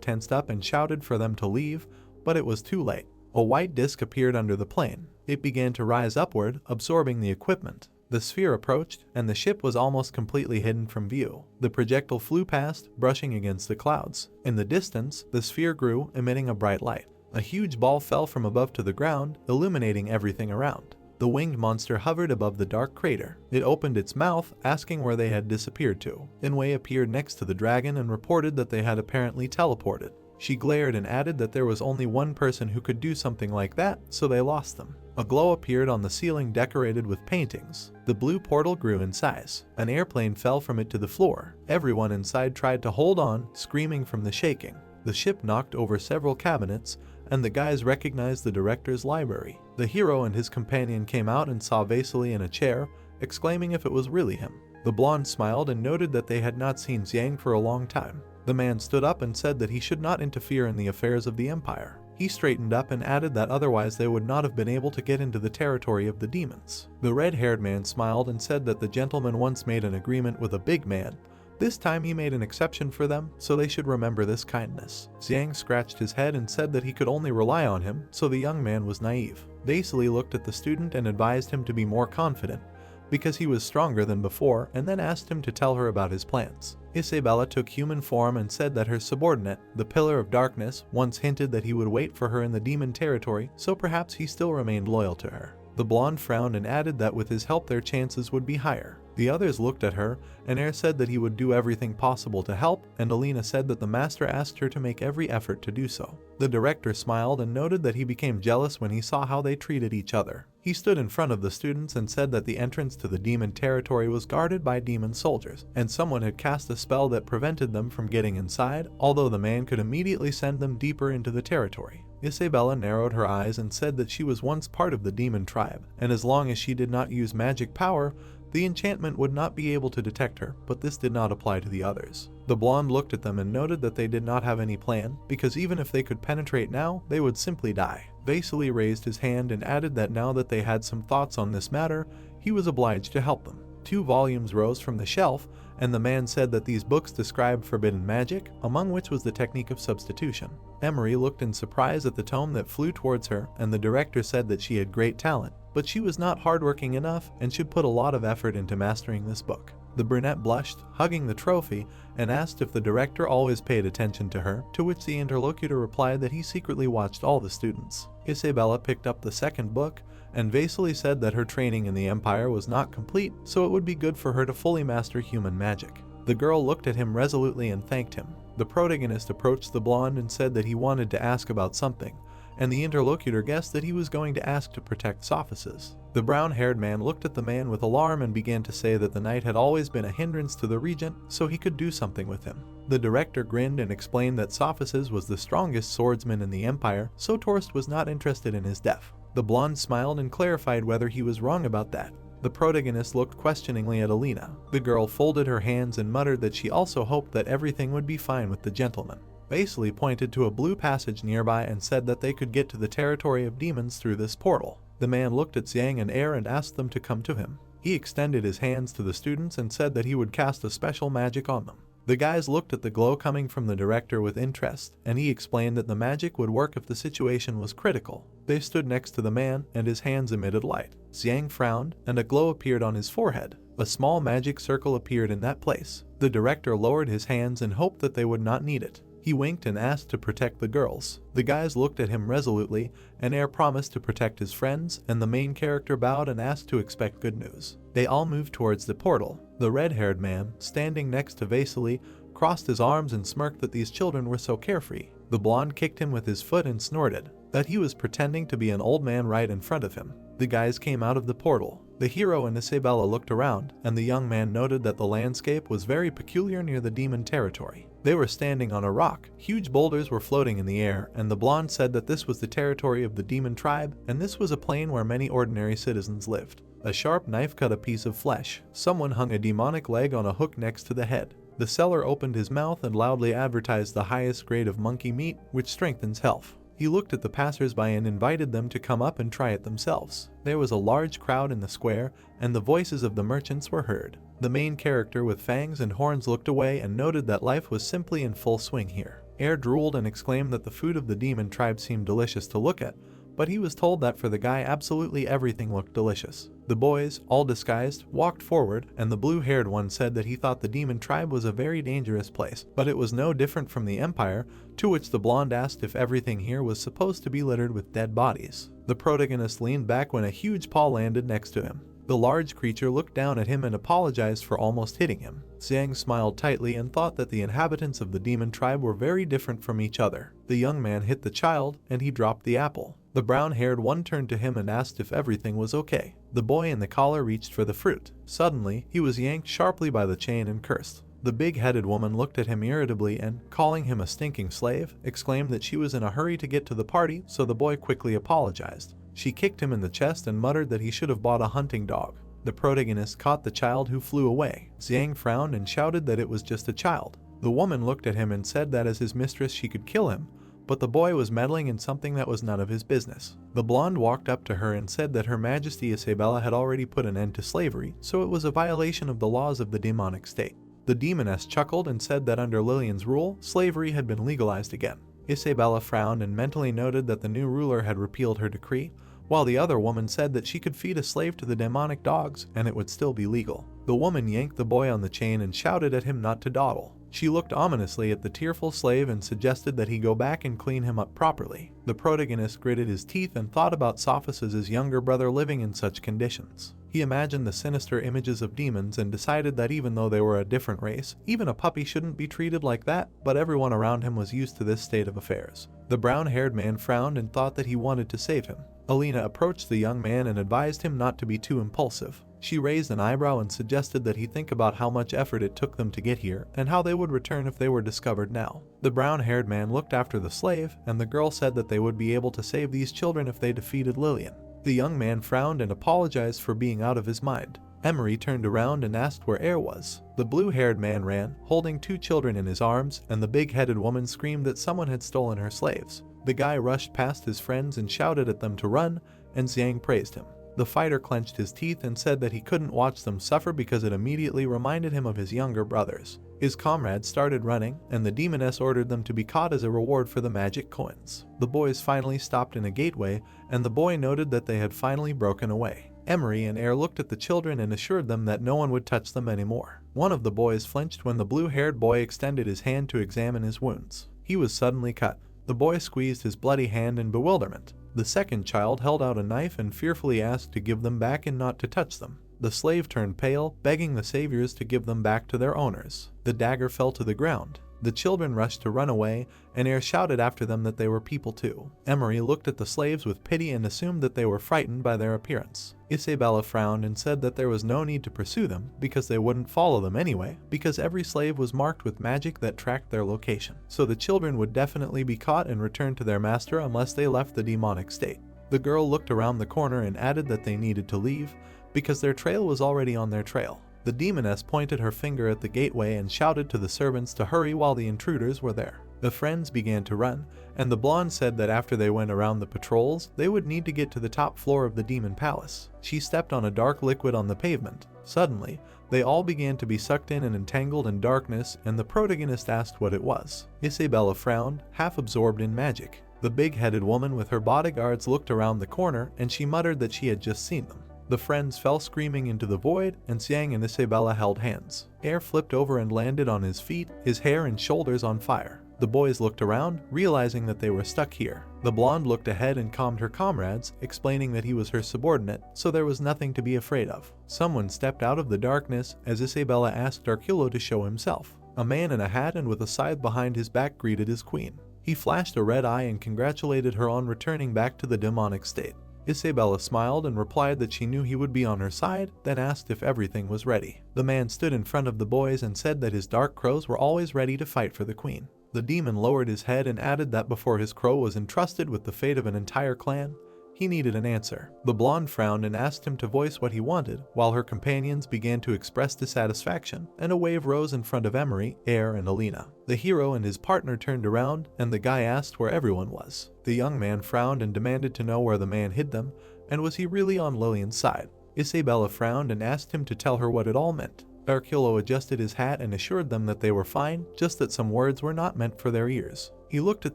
tensed up and shouted for them to leave, but it was too late. A white disc appeared under the plane. It began to rise upward, absorbing the equipment. The sphere approached, and the ship was almost completely hidden from view. The projectile flew past, brushing against the clouds. In the distance, the sphere grew, emitting a bright light. A huge ball fell from above to the ground, illuminating everything around. The winged monster hovered above the dark crater. It opened its mouth, asking where they had disappeared to. Inway appeared next to the dragon and reported that they had apparently teleported. She glared and added that there was only one person who could do something like that, so they lost them. A glow appeared on the ceiling decorated with paintings. The blue portal grew in size. An airplane fell from it to the floor. Everyone inside tried to hold on, screaming from the shaking. The ship knocked over several cabinets, and the guys recognized the director's library. The hero and his companion came out and saw Vasily in a chair, exclaiming if it was really him. The blonde smiled and noted that they had not seen Xiang for a long time. The man stood up and said that he should not interfere in the affairs of the empire. He straightened up and added that otherwise they would not have been able to get into the territory of the demons. The red-haired man smiled and said that the gentleman once made an agreement with a big man. This time he made an exception for them, so they should remember this kindness. Xiang scratched his head and said that he could only rely on him, so the young man was naive. Vasily looked at the student and advised him to be more confident, because he was stronger than before, and then asked him to tell her about his plans. Isabella took human form and said that her subordinate, the Pillar of Darkness, once hinted that he would wait for her in the demon territory, so perhaps he still remained loyal to her. The blonde frowned and added that with his help their chances would be higher. The others looked at her, and Air said that he would do everything possible to help, and Alina said that the master asked her to make every effort to do so. The director smiled and noted that he became jealous when he saw how they treated each other. He stood in front of the students and said that the entrance to the demon territory was guarded by demon soldiers, and someone had cast a spell that prevented them from getting inside, although the man could immediately send them deeper into the territory. Isabella narrowed her eyes and said that she was once part of the demon tribe, and as long as she did not use magic power, the enchantment would not be able to detect her, but this did not apply to the others. The blonde looked at them and noted that they did not have any plan, because even if they could penetrate now, they would simply die. Vasily raised his hand and added that now that they had some thoughts on this matter, he was obliged to help them. 2 volumes rose from the shelf, and the man said that these books described forbidden magic, among which was the technique of substitution. Emery looked in surprise at the tome that flew towards her, and the director said that she had great talent, but she was not hardworking enough and should put a lot of effort into mastering this book. The brunette blushed, hugging the trophy, and asked if the director always paid attention to her, to which the interlocutor replied that he secretly watched all the students. Isabella picked up the second book, and Vasily said that her training in the Empire was not complete, so it would be good for her to fully master human magic. The girl looked at him resolutely and thanked him. The protagonist approached the blonde and said that he wanted to ask about something, and the interlocutor guessed that he was going to ask to protect Sophices. The brown-haired man looked at the man with alarm and began to say that the knight had always been a hindrance to the regent, so he could do something with him. The director grinned and explained that Sophices was the strongest swordsman in the Empire, so Torst was not interested in his death. The blonde smiled and clarified whether he was wrong about that. The protagonist looked questioningly at Alina. The girl folded her hands and muttered that she also hoped that everything would be fine with the gentleman. Vasily pointed to a blue passage nearby and said that they could get to the territory of demons through this portal. The man looked at Xiang and Er and asked them to come to him. He extended his hands to the students and said that he would cast a special magic on them. The guys looked at the glow coming from the director with interest, and he explained that the magic would work if the situation was critical. They stood next to the man, and his hands emitted light. Xiang frowned, and a glow appeared on his forehead. A small magic circle appeared in that place. The director lowered his hands and hoped that they would not need it. He winked and asked to protect the girls. The guys looked at him resolutely, and Er promised to protect his friends, and the main character bowed and asked to expect good news. They all moved towards the portal. The red-haired man, standing next to Vasily, crossed his arms and smirked that these children were so carefree. The blonde kicked him with his foot and snorted that he was pretending to be an old man right in front of him. The guys came out of the portal. The hero and Isabella looked around, and the young man noted that the landscape was very peculiar near the demon territory. They were standing on a rock. Huge boulders were floating in the air, and the blonde said that this was the territory of the demon tribe, and this was a plain where many ordinary citizens lived. A sharp knife cut a piece of flesh. Someone hung a demonic leg on a hook next to the head. The seller opened his mouth and loudly advertised the highest grade of monkey meat, which strengthens health. He looked at the passers-by and invited them to come up and try it themselves. There was a large crowd in the square, and the voices of the merchants were heard. The main character with fangs and horns looked away and noted that life was simply in full swing here. Er drooled and exclaimed that the food of the demon tribe seemed delicious to look at, but he was told that for the guy absolutely everything looked delicious. The boys, all disguised, walked forward, and the blue-haired one said that he thought the demon tribe was a very dangerous place, but it was no different from the Empire, to which the blonde asked if everything here was supposed to be littered with dead bodies. The protagonist leaned back when a huge paw landed next to him. The large creature looked down at him and apologized for almost hitting him. Xiang smiled tightly and thought that the inhabitants of the demon tribe were very different from each other. The young man hit the child, and he dropped the apple. The brown-haired one turned to him and asked if everything was okay. The boy in the collar reached for the fruit. Suddenly, he was yanked sharply by the chain and cursed. The big-headed woman looked at him irritably and, calling him a stinking slave, exclaimed that she was in a hurry to get to the party, so the boy quickly apologized. She kicked him in the chest and muttered that he should have bought a hunting dog. The protagonist caught the child who flew away. Xiang frowned and shouted that it was just a child. The woman looked at him and said that as his mistress she could kill him, but the boy was meddling in something that was none of his business. The blonde walked up to her and said that Her Majesty Isabella had already put an end to slavery, so it was a violation of the laws of the demonic state. The demoness chuckled and said that under Lillian's rule, slavery had been legalized again. Isabella frowned and mentally noted that the new ruler had repealed her decree, while the other woman said that she could feed a slave to the demonic dogs and it would still be legal. The woman yanked the boy on the chain and shouted at him not to dawdle. She looked ominously at the tearful slave and suggested that he go back and clean him up properly. The protagonist gritted his teeth and thought about Sophocles' younger brother living in such conditions. He imagined the sinister images of demons and decided that even though they were a different race, even a puppy shouldn't be treated like that, but everyone around him was used to this state of affairs. The brown-haired man frowned and thought that he wanted to save him. Alina approached the young man and advised him not to be too impulsive. She raised an eyebrow and suggested that he think about how much effort it took them to get here and how they would return if they were discovered now. The brown-haired man looked after the slave, and the girl said that they would be able to save these children if they defeated Lillian. The young man frowned and apologized for being out of his mind. Emery turned around and asked where Er was. The blue-haired man ran, holding 2 children in his arms, and the big-headed woman screamed that someone had stolen her slaves. The guy rushed past his friends and shouted at them to run, and Xiang praised him. The fighter clenched his teeth and said that he couldn't watch them suffer because it immediately reminded him of his younger brothers. His comrades started running, and the demoness ordered them to be caught as a reward for the magic coins. The boys finally stopped in a gateway, and the boy noted that they had finally broken away. Emery and Er looked at the children and assured them that no one would touch them anymore. One of the boys flinched when the blue-haired boy extended his hand to examine his wounds. He was suddenly cut. The boy squeezed his bloody hand in bewilderment. The second child held out a knife and fearfully asked to give them back and not to touch them. The slave turned pale, begging the saviors to give them back to their owners. The dagger fell to the ground. The children rushed to run away, and Air shouted after them that they were people too. Emery looked at the slaves with pity and assumed that they were frightened by their appearance. Isabella frowned and said that there was no need to pursue them, because they wouldn't follow them anyway, because every slave was marked with magic that tracked their location. So the children would definitely be caught and returned to their master unless they left the demonic state. The girl looked around the corner and added that they needed to leave, because their trail was already on their trail. The demoness pointed her finger at the gateway and shouted to the servants to hurry while the intruders were there. The friends began to run, and the blonde said that after they went around the patrols, they would need to get to the top floor of the demon palace. She stepped on a dark liquid on the pavement. Suddenly, they all began to be sucked in and entangled in darkness, and the protagonist asked what it was. Isabella frowned, half absorbed in magic. The big-headed woman with her bodyguards looked around the corner, and she muttered that she had just seen them. The friends fell screaming into the void, and Xiang and Isabella held hands. Air flipped over and landed on his feet, his hair and shoulders on fire. The boys looked around, realizing that they were stuck here. The blonde looked ahead and calmed her comrades, explaining that he was her subordinate, so there was nothing to be afraid of. Someone stepped out of the darkness as Isabella asked Darkulo to show himself. A man in a hat and with a scythe behind his back greeted his queen. He flashed a red eye and congratulated her on returning back to the demonic state. Isabella smiled and replied that she knew he would be on her side, then asked if everything was ready. The man stood in front of the boys and said that his dark crows were always ready to fight for the queen. The demon lowered his head and added that before his crow was entrusted with the fate of an entire clan, he needed an answer. The blonde frowned and asked him to voice what he wanted, while her companions began to express dissatisfaction, and a wave rose in front of Emery, Air, and Alina. The hero and his partner turned around, and the guy asked where everyone was. The young man frowned and demanded to know where the man hid them, and was he really on Lillian's side. Isabella frowned and asked him to tell her what it all meant. Darkulo adjusted his hat and assured them that they were fine, just that some words were not meant for their ears. He looked at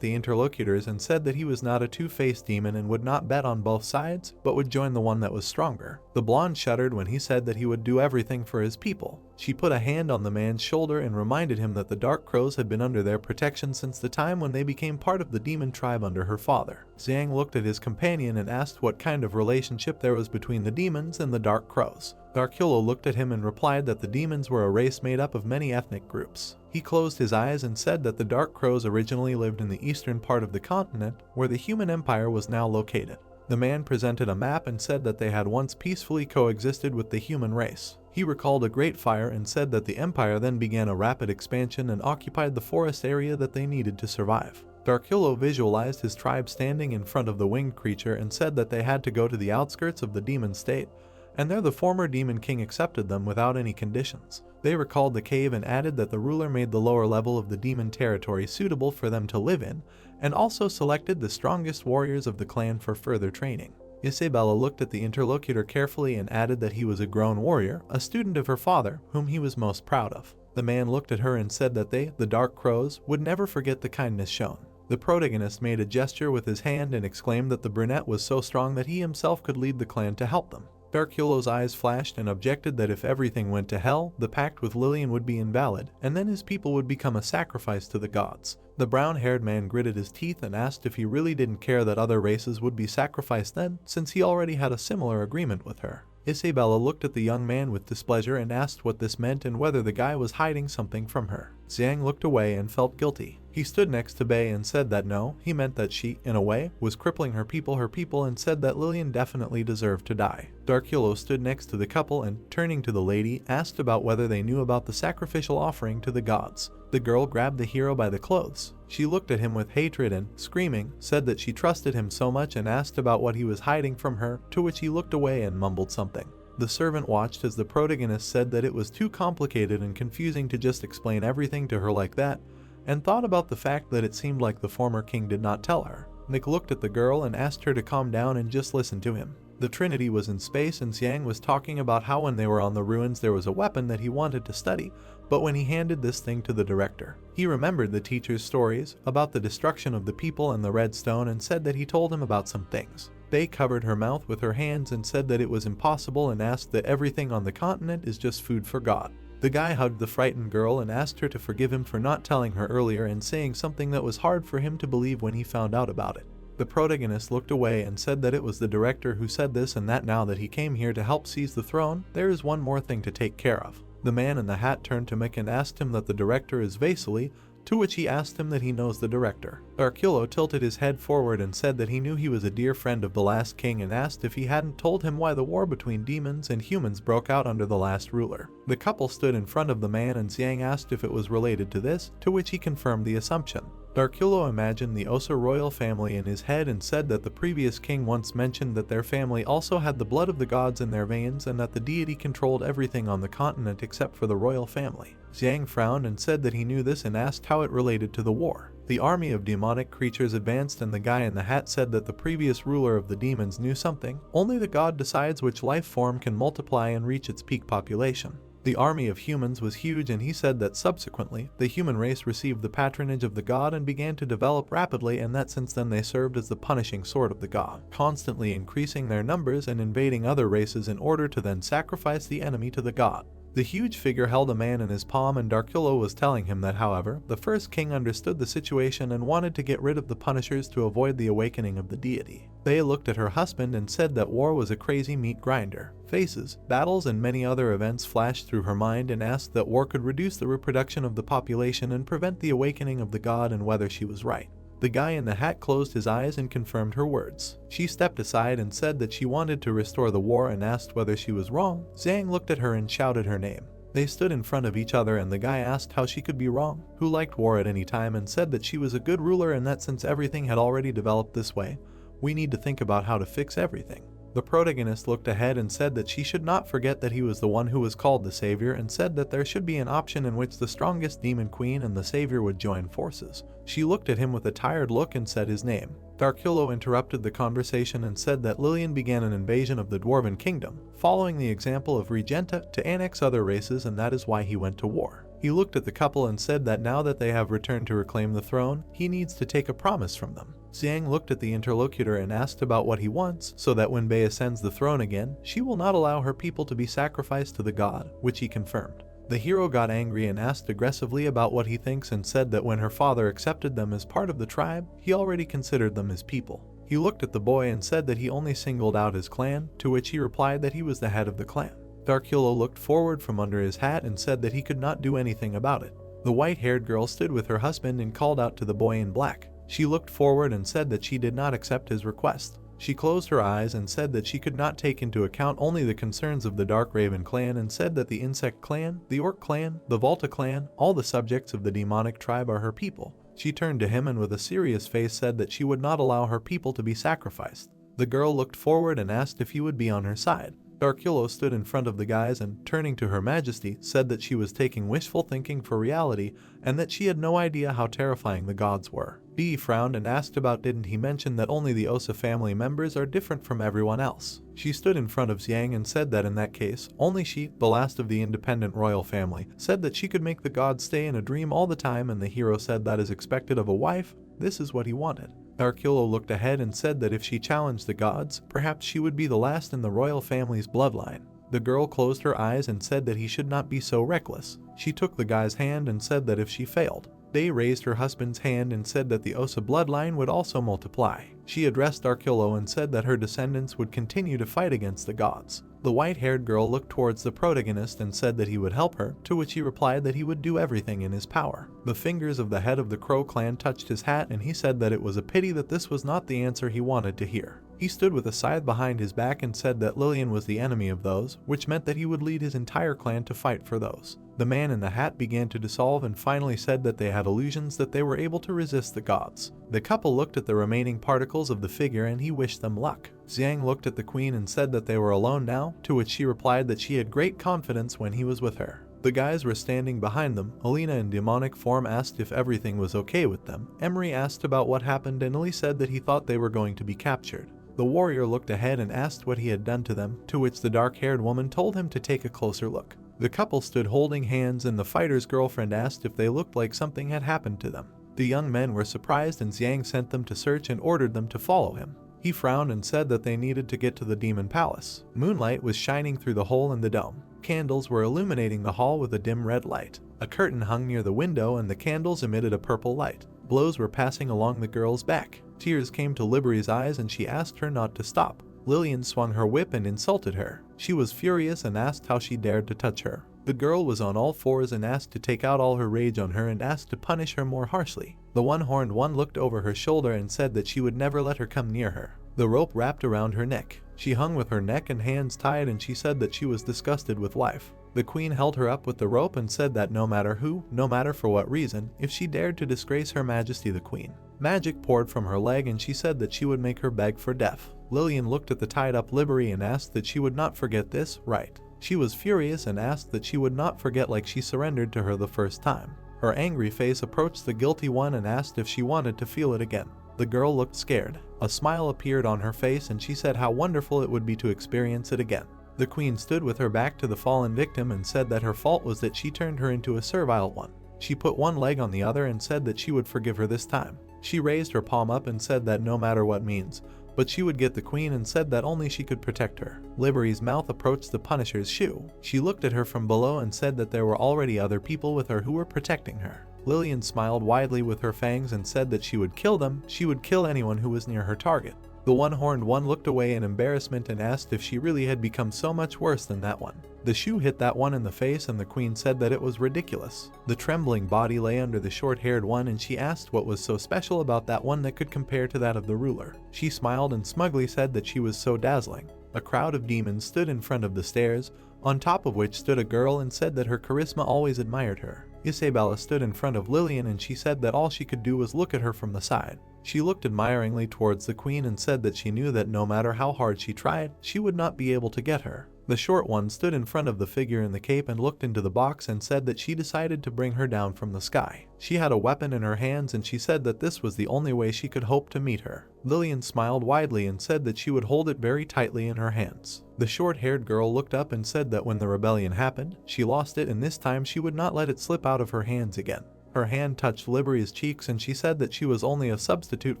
the interlocutors and said that he was not a two-faced demon and would not bet on both sides, but would join the one that was stronger. The blonde shuddered when he said that he would do everything for his people. She put a hand on the man's shoulder and reminded him that the Dark Crows had been under their protection since the time when they became part of the demon tribe under her father. Xiang looked at his companion and asked what kind of relationship there was between the demons and the Dark Crows. Darkulo looked at him and replied that the demons were a race made up of many ethnic groups. He closed his eyes and said that the Dark Crows originally lived in the eastern part of the continent, where the human empire was now located. The man presented a map and said that they had once peacefully coexisted with the human race. He recalled a great fire and said that the empire then began a rapid expansion and occupied the forest area that they needed to survive. Darkulo visualized his tribe standing in front of the winged creature and said that they had to go to the outskirts of the demon state, and there the former demon king accepted them without any conditions. They recalled the cave and added that the ruler made the lower level of the demon territory suitable for them to live in, and also selected the strongest warriors of the clan for further training. Isabella looked at the interlocutor carefully and added that he was a grown warrior, a student of her father, whom he was most proud of. The man looked at her and said that they, the Dark Crows, would never forget the kindness shown. The protagonist made a gesture with his hand and exclaimed that the brunette was so strong that he himself could lead the clan to help them. Darkulo's eyes flashed and objected that if everything went to hell, the pact with Lillian would be invalid, and then his people would become a sacrifice to the gods. The brown-haired man gritted his teeth and asked if he really didn't care that other races would be sacrificed then, since he already had a similar agreement with her. Isabella looked at the young man with displeasure and asked what this meant and whether the guy was hiding something from her. Xiang looked away and felt guilty. He stood next to Bei and said that no, he meant that she, in a way, was crippling her people and said that Lillian definitely deserved to die. Darkulo stood next to the couple and, turning to the lady, asked about whether they knew about the sacrificial offering to the gods. The girl grabbed the hero by the clothes. She looked at him with hatred and, screaming, said that she trusted him so much and asked about what he was hiding from her, to which he looked away and mumbled something. The servant watched as the protagonist said that it was too complicated and confusing to just explain everything to her like that, and thought about the fact that it seemed like the former king did not tell her. Nick looked at the girl and asked her to calm down and just listen to him. The Trinity was in space and Xiang was talking about how when they were on the ruins there was a weapon that he wanted to study, but when he handed this thing to the director, he remembered the teacher's stories about the destruction of the people and the red stone and said that he told him about some things. They covered her mouth with her hands and said that it was impossible and asked that everything on the continent is just food for God. The guy hugged the frightened girl and asked her to forgive him for not telling her earlier and saying something that was hard for him to believe when he found out about it. The protagonist looked away and said that it was the director who said this and that now that he came here to help seize the throne, there is one more thing to take care of. The man in the hat turned to Mick and asked him that the director is Vasily, to which he asked him that he knows the director. Darkulo tilted his head forward and said that he knew he was a dear friend of the last king and asked if he hadn't told him why the war between demons and humans broke out under the last ruler. The couple stood in front of the man and Xiang asked if it was related to this, to which he confirmed the assumption. Darkulo imagined the Osa royal family in his head and said that the previous king once mentioned that their family also had the blood of the gods in their veins and that the deity controlled everything on the continent except for the royal family. Xiang frowned and said that he knew this and asked how it related to the war. The army of demonic creatures advanced and the guy in the hat said that the previous ruler of the demons knew something. Only the god decides which life form can multiply and reach its peak population. The army of humans was huge and he said that subsequently, the human race received the patronage of the god and began to develop rapidly and that since then they served as the punishing sword of the god, constantly increasing their numbers and invading other races in order to then sacrifice the enemy to the god. The huge figure held a man in his palm and Darkulo was telling him that however, the first king understood the situation and wanted to get rid of the punishers to avoid the awakening of the deity. They looked at her husband and said that war was a crazy meat grinder. Faces, battles and many other events flashed through her mind and asked that war could reduce the reproduction of the population and prevent the awakening of the god and whether she was right. The guy in the hat closed his eyes and confirmed her words. She stepped aside and said that she wanted to restore the war and asked whether she was wrong. Xiang looked at her and shouted her name. They stood in front of each other and the guy asked how she could be wrong, who liked war at any time and said that she was a good ruler and that since everything had already developed this way, we need to think about how to fix everything. The protagonist looked ahead and said that she should not forget that he was the one who was called the savior and said that there should be an option in which the strongest demon queen and the savior would join forces. She looked at him with a tired look and said his name. Darkulo interrupted the conversation and said that Lillian began an invasion of the Dwarven Kingdom, following the example of Regenta to annex other races and that is why he went to war. He looked at the couple and said that now that they have returned to reclaim the throne, he needs to take a promise from them. Xiang looked at the interlocutor and asked about what he wants, so that when Bei ascends the throne again, she will not allow her people to be sacrificed to the god, which he confirmed. The hero got angry and asked aggressively about what he thinks and said that when her father accepted them as part of the tribe, he already considered them his people. He looked at the boy and said that he only singled out his clan, to which he replied that he was the head of the clan. Darkulo looked forward from under his hat and said that he could not do anything about it. The white-haired girl stood with her husband and called out to the boy in black. She looked forward and said that she did not accept his request. She closed her eyes and said that she could not take into account only the concerns of the Dark Raven clan and said that the Insect clan, the Orc clan, the Volta clan, all the subjects of the demonic tribe are her people. She turned to him and with a serious face said that she would not allow her people to be sacrificed. The girl looked forward and asked if he would be on her side. Darkulo stood in front of the guys and, turning to Her Majesty, said that she was taking wishful thinking for reality and that she had no idea how terrifying the gods were. Bee frowned and asked about didn't he mention that only the Osa family members are different from everyone else. She stood in front of Xiang and said that in that case, only she, the last of the independent royal family, said that she could make the gods stay in a dream all the time and the hero said that is expected of a wife, this is what he wanted. Darkulo looked ahead and said that if she challenged the gods, perhaps she would be the last in the royal family's bloodline. The girl closed her eyes and said that he should not be so reckless. She took the guy's hand and said that if she failed, They raised her husband's hand and said that the Osa bloodline would also multiply. She addressed Darkulo and said that her descendants would continue to fight against the gods. The white-haired girl looked towards the protagonist and said that he would help her, to which he replied that he would do everything in his power. The fingers of the head of the Crow clan touched his hat and he said that it was a pity that this was not the answer he wanted to hear. He stood with a scythe behind his back and said that Lillian was the enemy of those, which meant that he would lead his entire clan to fight for those. The man in the hat began to dissolve and finally said that they had illusions that they were able to resist the gods. The couple looked at the remaining particles of the figure and he wished them luck. Xiang looked at the queen and said that they were alone now, to which she replied that she had great confidence when he was with her. The guys were standing behind them. Alina in demonic form asked if everything was okay with them. Emery asked about what happened and Ali said that he thought they were going to be captured. The warrior looked ahead and asked what he had done to them, to which the dark-haired woman told him to take a closer look. The couple stood holding hands and the fighter's girlfriend asked if they looked like something had happened to them. The young men were surprised and Xiang sent them to search and ordered them to follow him. He frowned and said that they needed to get to the demon palace. Moonlight was shining through the hole in the dome. Candles were illuminating the hall with a dim red light. A curtain hung near the window and the candles emitted a purple light. Blows were passing along the girl's back. Tears came to Liberty's eyes and she asked her not to stop. Lillian swung her whip and insulted her. She was furious and asked how she dared to touch her. The girl was on all fours and asked to take out all her rage on her and asked to punish her more harshly. The one-horned one looked over her shoulder and said that she would never let her come near her. The rope wrapped around her neck. She hung with her neck and hands tied and she said that she was disgusted with life. The queen held her up with the rope and said that no matter who, no matter for what reason, if she dared to disgrace Her Majesty the Queen. Magic poured from her leg and she said that she would make her beg for death. Lillian looked at the tied-up Liberty and asked that she would not forget this, right? She was furious and asked that she would not forget like she surrendered to her the first time. Her angry face approached the guilty one and asked if she wanted to feel it again. The girl looked scared. A smile appeared on her face and she said how wonderful it would be to experience it again. The queen stood with her back to the fallen victim and said that her fault was that she turned her into a servile one. She put one leg on the other and said that she would forgive her this time. She raised her palm up and said that no matter what means, but she would get the queen and said that only she could protect her. Liberty's mouth approached the Punisher's shoe. She looked at her from below and said that there were already other people with her who were protecting her. Lillian smiled widely with her fangs and said that she would kill them. She would kill anyone who was near her target. The one-horned one looked away in embarrassment and asked if she really had become so much worse than that one. The shoe hit that one in the face and the queen said that it was ridiculous. The trembling body lay under the short-haired one and she asked what was so special about that one that could compare to that of the ruler. She smiled and smugly said that she was so dazzling. A crowd of demons stood in front of the stairs, on top of which stood a girl and said that her charisma always admired her. Isabella stood in front of Lillian and she said that all she could do was look at her from the side. She looked admiringly towards the queen and said that she knew that no matter how hard she tried, she would not be able to get her. The short one stood in front of the figure in the cape and looked into the box and said that she decided to bring her down from the sky. She had a weapon in her hands and she said that this was the only way she could hope to meet her. Lillian smiled widely and said that she would hold it very tightly in her hands. The short-haired girl looked up and said that when the rebellion happened, she lost it and this time she would not let it slip out of her hands again. Her hand touched Liberty's cheeks and she said that she was only a substitute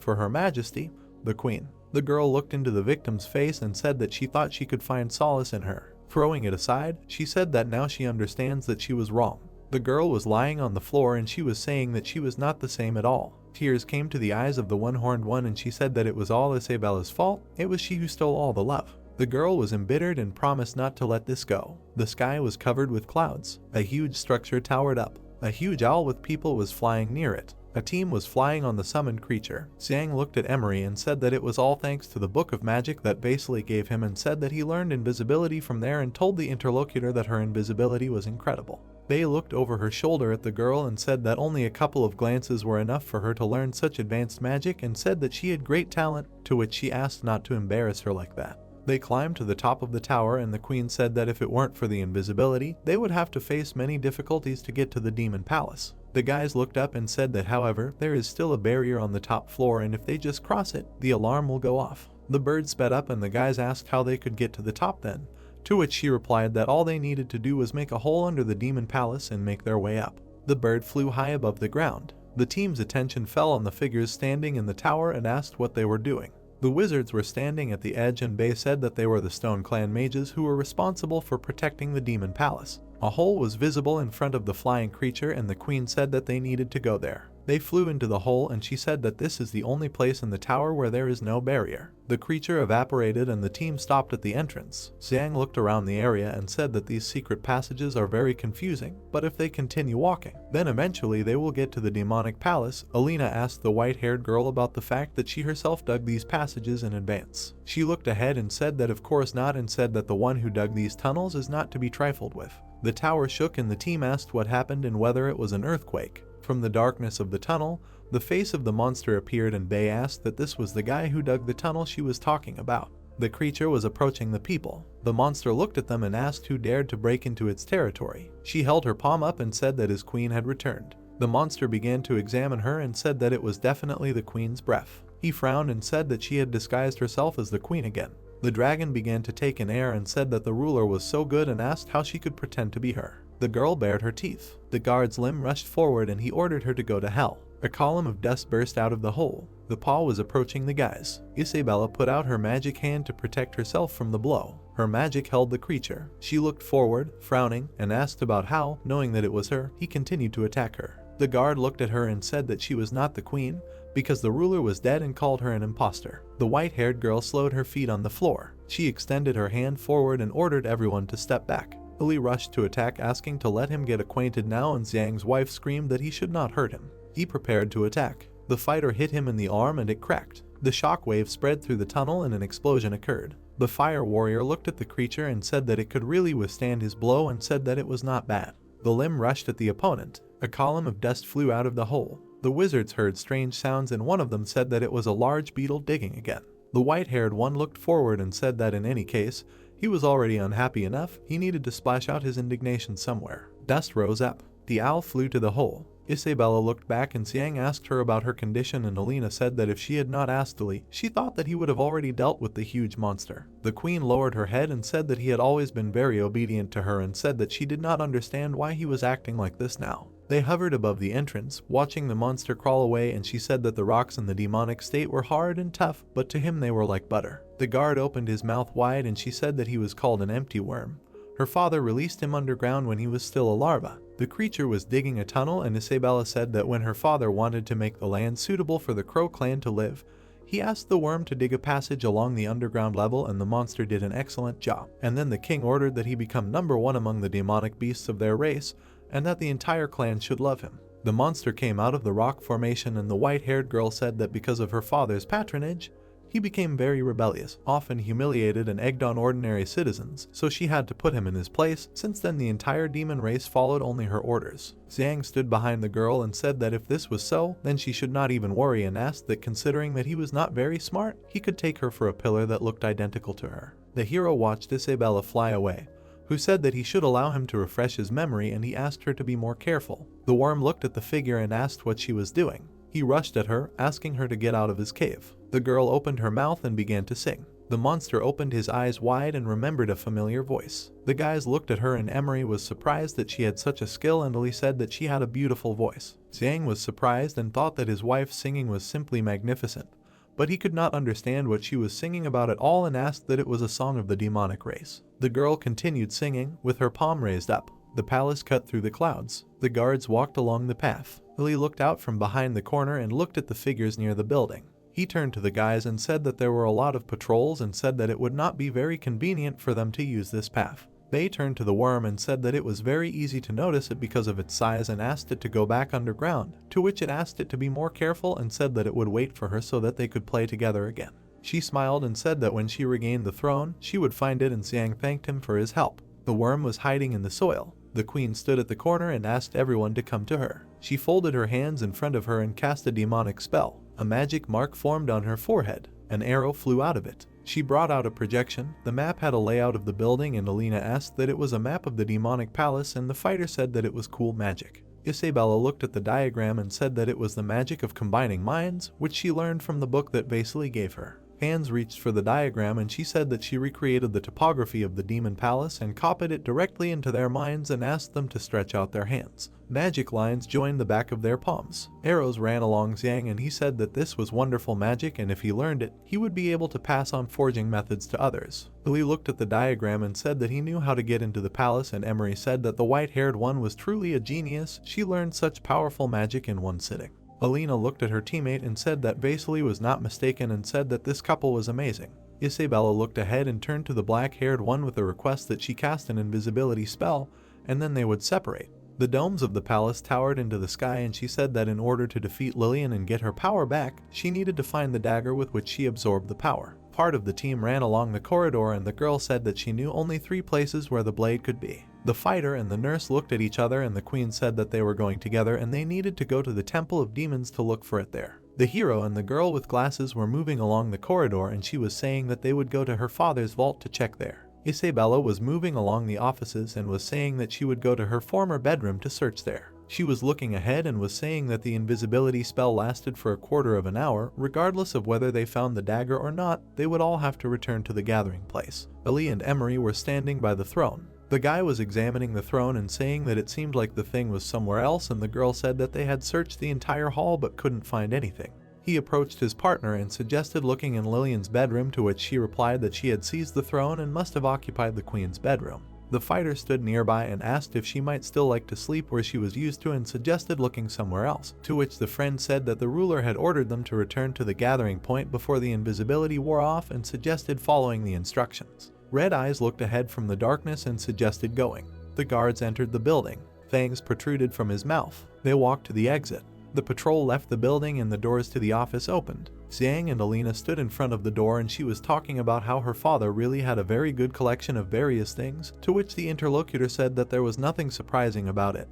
for Her Majesty, the Queen. The girl looked into the victim's face and said that she thought she could find solace in her. Throwing it aside, she said that now she understands that she was wrong. The girl was lying on the floor and she was saying that she was not the same at all. Tears came to the eyes of the one-horned one and she said that it was all Isabella's fault. It was she who stole all the love. The girl was embittered and promised not to let this go. The sky was covered with clouds. A huge structure towered up. A huge owl with people was flying near it. A team was flying on the summoned creature. Xiang looked at Emery and said that it was all thanks to the book of magic that Basili gave him and said that he learned invisibility from there and told the interlocutor that her invisibility was incredible. Bei looked over her shoulder at the girl and said that only a couple of glances were enough for her to learn such advanced magic and said that she had great talent, to which she asked not to embarrass her like that. They climbed to the top of the tower and the queen said that if it weren't for the invisibility, they would have to face many difficulties to get to the demon palace. The guys looked up and said that however, there is still a barrier on the top floor and if they just cross it, the alarm will go off. The bird sped up and the guys asked how they could get to the top then, to which she replied that all they needed to do was make a hole under the demon palace and make their way up. The bird flew high above the ground. The team's attention fell on the figures standing in the tower and asked what they were doing. The wizards were standing at the edge and Bei said that they were the Stone Clan mages who were responsible for protecting the demon palace. A hole was visible in front of the flying creature and the queen said that they needed to go there. They flew into the hole and she said that this is the only place in the tower where there is no barrier. The creature evaporated and the team stopped at the entrance. Xiang looked around the area and said that these secret passages are very confusing, but if they continue walking, then eventually they will get to the demonic palace. Alina asked the white-haired girl about the fact that she herself dug these passages in advance. She looked ahead and said that of course not and said that the one who dug these tunnels is not to be trifled with. The tower shook and the team asked what happened and whether it was an earthquake. From the darkness of the tunnel, the face of the monster appeared and Bei asked that this was the guy who dug the tunnel she was talking about. The creature was approaching the people. The monster looked at them and asked who dared to break into its territory. She held her palm up and said that his queen had returned. The monster began to examine her and said that it was definitely the queen's breath. He frowned and said that she had disguised herself as the queen again. The dragon began to take in air and said that the ruler was so good and asked how she could pretend to be her. The girl bared her teeth. The guard's limb rushed forward and he ordered her to go to hell. A column of dust burst out of the hole. The paw was approaching the guys. Isabella put out her magic hand to protect herself from the blow. Her magic held the creature. She looked forward, frowning, and asked about how, knowing that it was her, he continued to attack her. The guard looked at her and said that she was not the queen, because the ruler was dead, and called her an imposter. The white-haired girl slowed her feet on the floor. She extended her hand forward and ordered everyone to step back. Li rushed to attack, asking to let him get acquainted now, and Xiang's wife screamed that he should not hurt him. He prepared to attack. The fighter hit him in the arm and it cracked. The shockwave spread through the tunnel and an explosion occurred. The fire warrior looked at the creature and said that it could really withstand his blow, and said that it was not bad. The limb rushed at the opponent. A column of dust flew out of the hole. The wizards heard strange sounds, and one of them said that it was a large beetle digging again. The white-haired one looked forward and said that in any case, he was already unhappy enough, he needed to splash out his indignation somewhere. Dust rose up. The owl flew to the hole. Isabella looked back and Xiang asked her about her condition, and Alina said that if she had not asked Li, she thought that he would have already dealt with the huge monster. The queen lowered her head and said that he had always been very obedient to her, and said that she did not understand why he was acting like this now. They hovered above the entrance, watching the monster crawl away, and she said that the rocks in the demonic state were hard and tough, but to him they were like butter. The guard opened his mouth wide and she said that he was called an empty worm. Her father released him underground when he was still a larva. The creature was digging a tunnel, and Isabella said that when her father wanted to make the land suitable for the Crow clan to live, he asked the worm to dig a passage along the underground level, and the monster did an excellent job. And then the king ordered that he become #1 among the demonic beasts of their race, and that the entire clan should love him. The monster came out of the rock formation, and the white-haired girl said that because of her father's patronage, he became very rebellious, often humiliated and egged on ordinary citizens, so she had to put him in his place. Since then the entire demon race followed only her orders. Xiang stood behind the girl and said that if this was so, then she should not even worry, and asked that considering that he was not very smart, he could take her for a pillar that looked identical to her. The hero watched Isabella fly away, who said that he should allow him to refresh his memory, and he asked her to be more careful. The worm looked at the figure and asked what she was doing. He rushed at her, asking her to get out of his cave. The girl opened her mouth and began to sing. The monster opened his eyes wide and remembered a familiar voice. The guys looked at her, and Emery was surprised that she had such a skill, and Li said that she had a beautiful voice. Xiang was surprised and thought that his wife's singing was simply magnificent, but he could not understand what she was singing about at all, and asked that it was a song of the demonic race. The girl continued singing, with her palm raised up. The palace cut through the clouds. The guards walked along the path. Li looked out from behind the corner and looked at the figures near the building. He turned to the guys and said that there were a lot of patrols, and said that it would not be very convenient for them to use this path. They turned to the worm and said that it was very easy to notice it because of its size, and asked it to go back underground, to which it asked it to be more careful and said that it would wait for her so that they could play together again. She smiled and said that when she regained the throne, she would find it, and Xiang thanked him for his help. The worm was hiding in the soil. The queen stood at the corner and asked everyone to come to her. She folded her hands in front of her and cast a demonic spell. A magic mark formed on her forehead. An arrow flew out of it. She brought out a projection. The map had a layout of the building, and Alina asked that it was a map of the demonic palace, and the fighter said that it was cool magic. Isabella looked at the diagram and said that it was the magic of combining minds, which she learned from the book that Vasily gave her. Hands reached for the diagram, and she said that she recreated the topography of the demon palace and copied it directly into their minds, and asked them to stretch out their hands. Magic lines joined the back of their palms. Arrows ran along Xiang, and he said that this was wonderful magic, and if he learned it, he would be able to pass on forging methods to others. Li looked at the diagram and said that he knew how to get into the palace, and Emery said that the white-haired one was truly a genius. She learned such powerful magic in one sitting. Alina looked at her teammate and said that Vasily was not mistaken, and said that this couple was amazing. Isabella looked ahead and turned to the black-haired one with a request that she cast an invisibility spell, and then they would separate. The domes of the palace towered into the sky, and she said that in order to defeat Lillian and get her power back, she needed to find the dagger with which she absorbed the power. Part of the team ran along the corridor, and the girl said that she knew only 3 places where the blade could be. The fighter and the nurse looked at each other, and the queen said that they were going together and they needed to go to the Temple of Demons to look for it there. The hero and the girl with glasses were moving along the corridor, and she was saying that they would go to her father's vault to check there. Isabella was moving along the offices and was saying that she would go to her former bedroom to search there. She was looking ahead and was saying that the invisibility spell lasted for a quarter of an hour. Regardless of whether they found the dagger or not, they would all have to return to the gathering place. Ali and Emery were standing by the throne. The guy was examining the throne and saying that it seemed like the thing was somewhere else, and the girl said that they had searched the entire hall but couldn't find anything. He approached his partner and suggested looking in Lillian's bedroom, to which she replied that she had seized the throne and must have occupied the queen's bedroom. The fighter stood nearby and asked if she might still like to sleep where she was used to and suggested looking somewhere else, to which the friend said that the ruler had ordered them to return to the gathering point before the invisibility wore off and suggested following the instructions. Red Eyes looked ahead from the darkness and suggested going. The guards entered the building. Fangs protruded from his mouth. They walked to the exit. The patrol left the building and the doors to the office opened. Xiang and Alina stood in front of the door and she was talking about how her father really had a very good collection of various things, to which the interlocutor said that there was nothing surprising about it.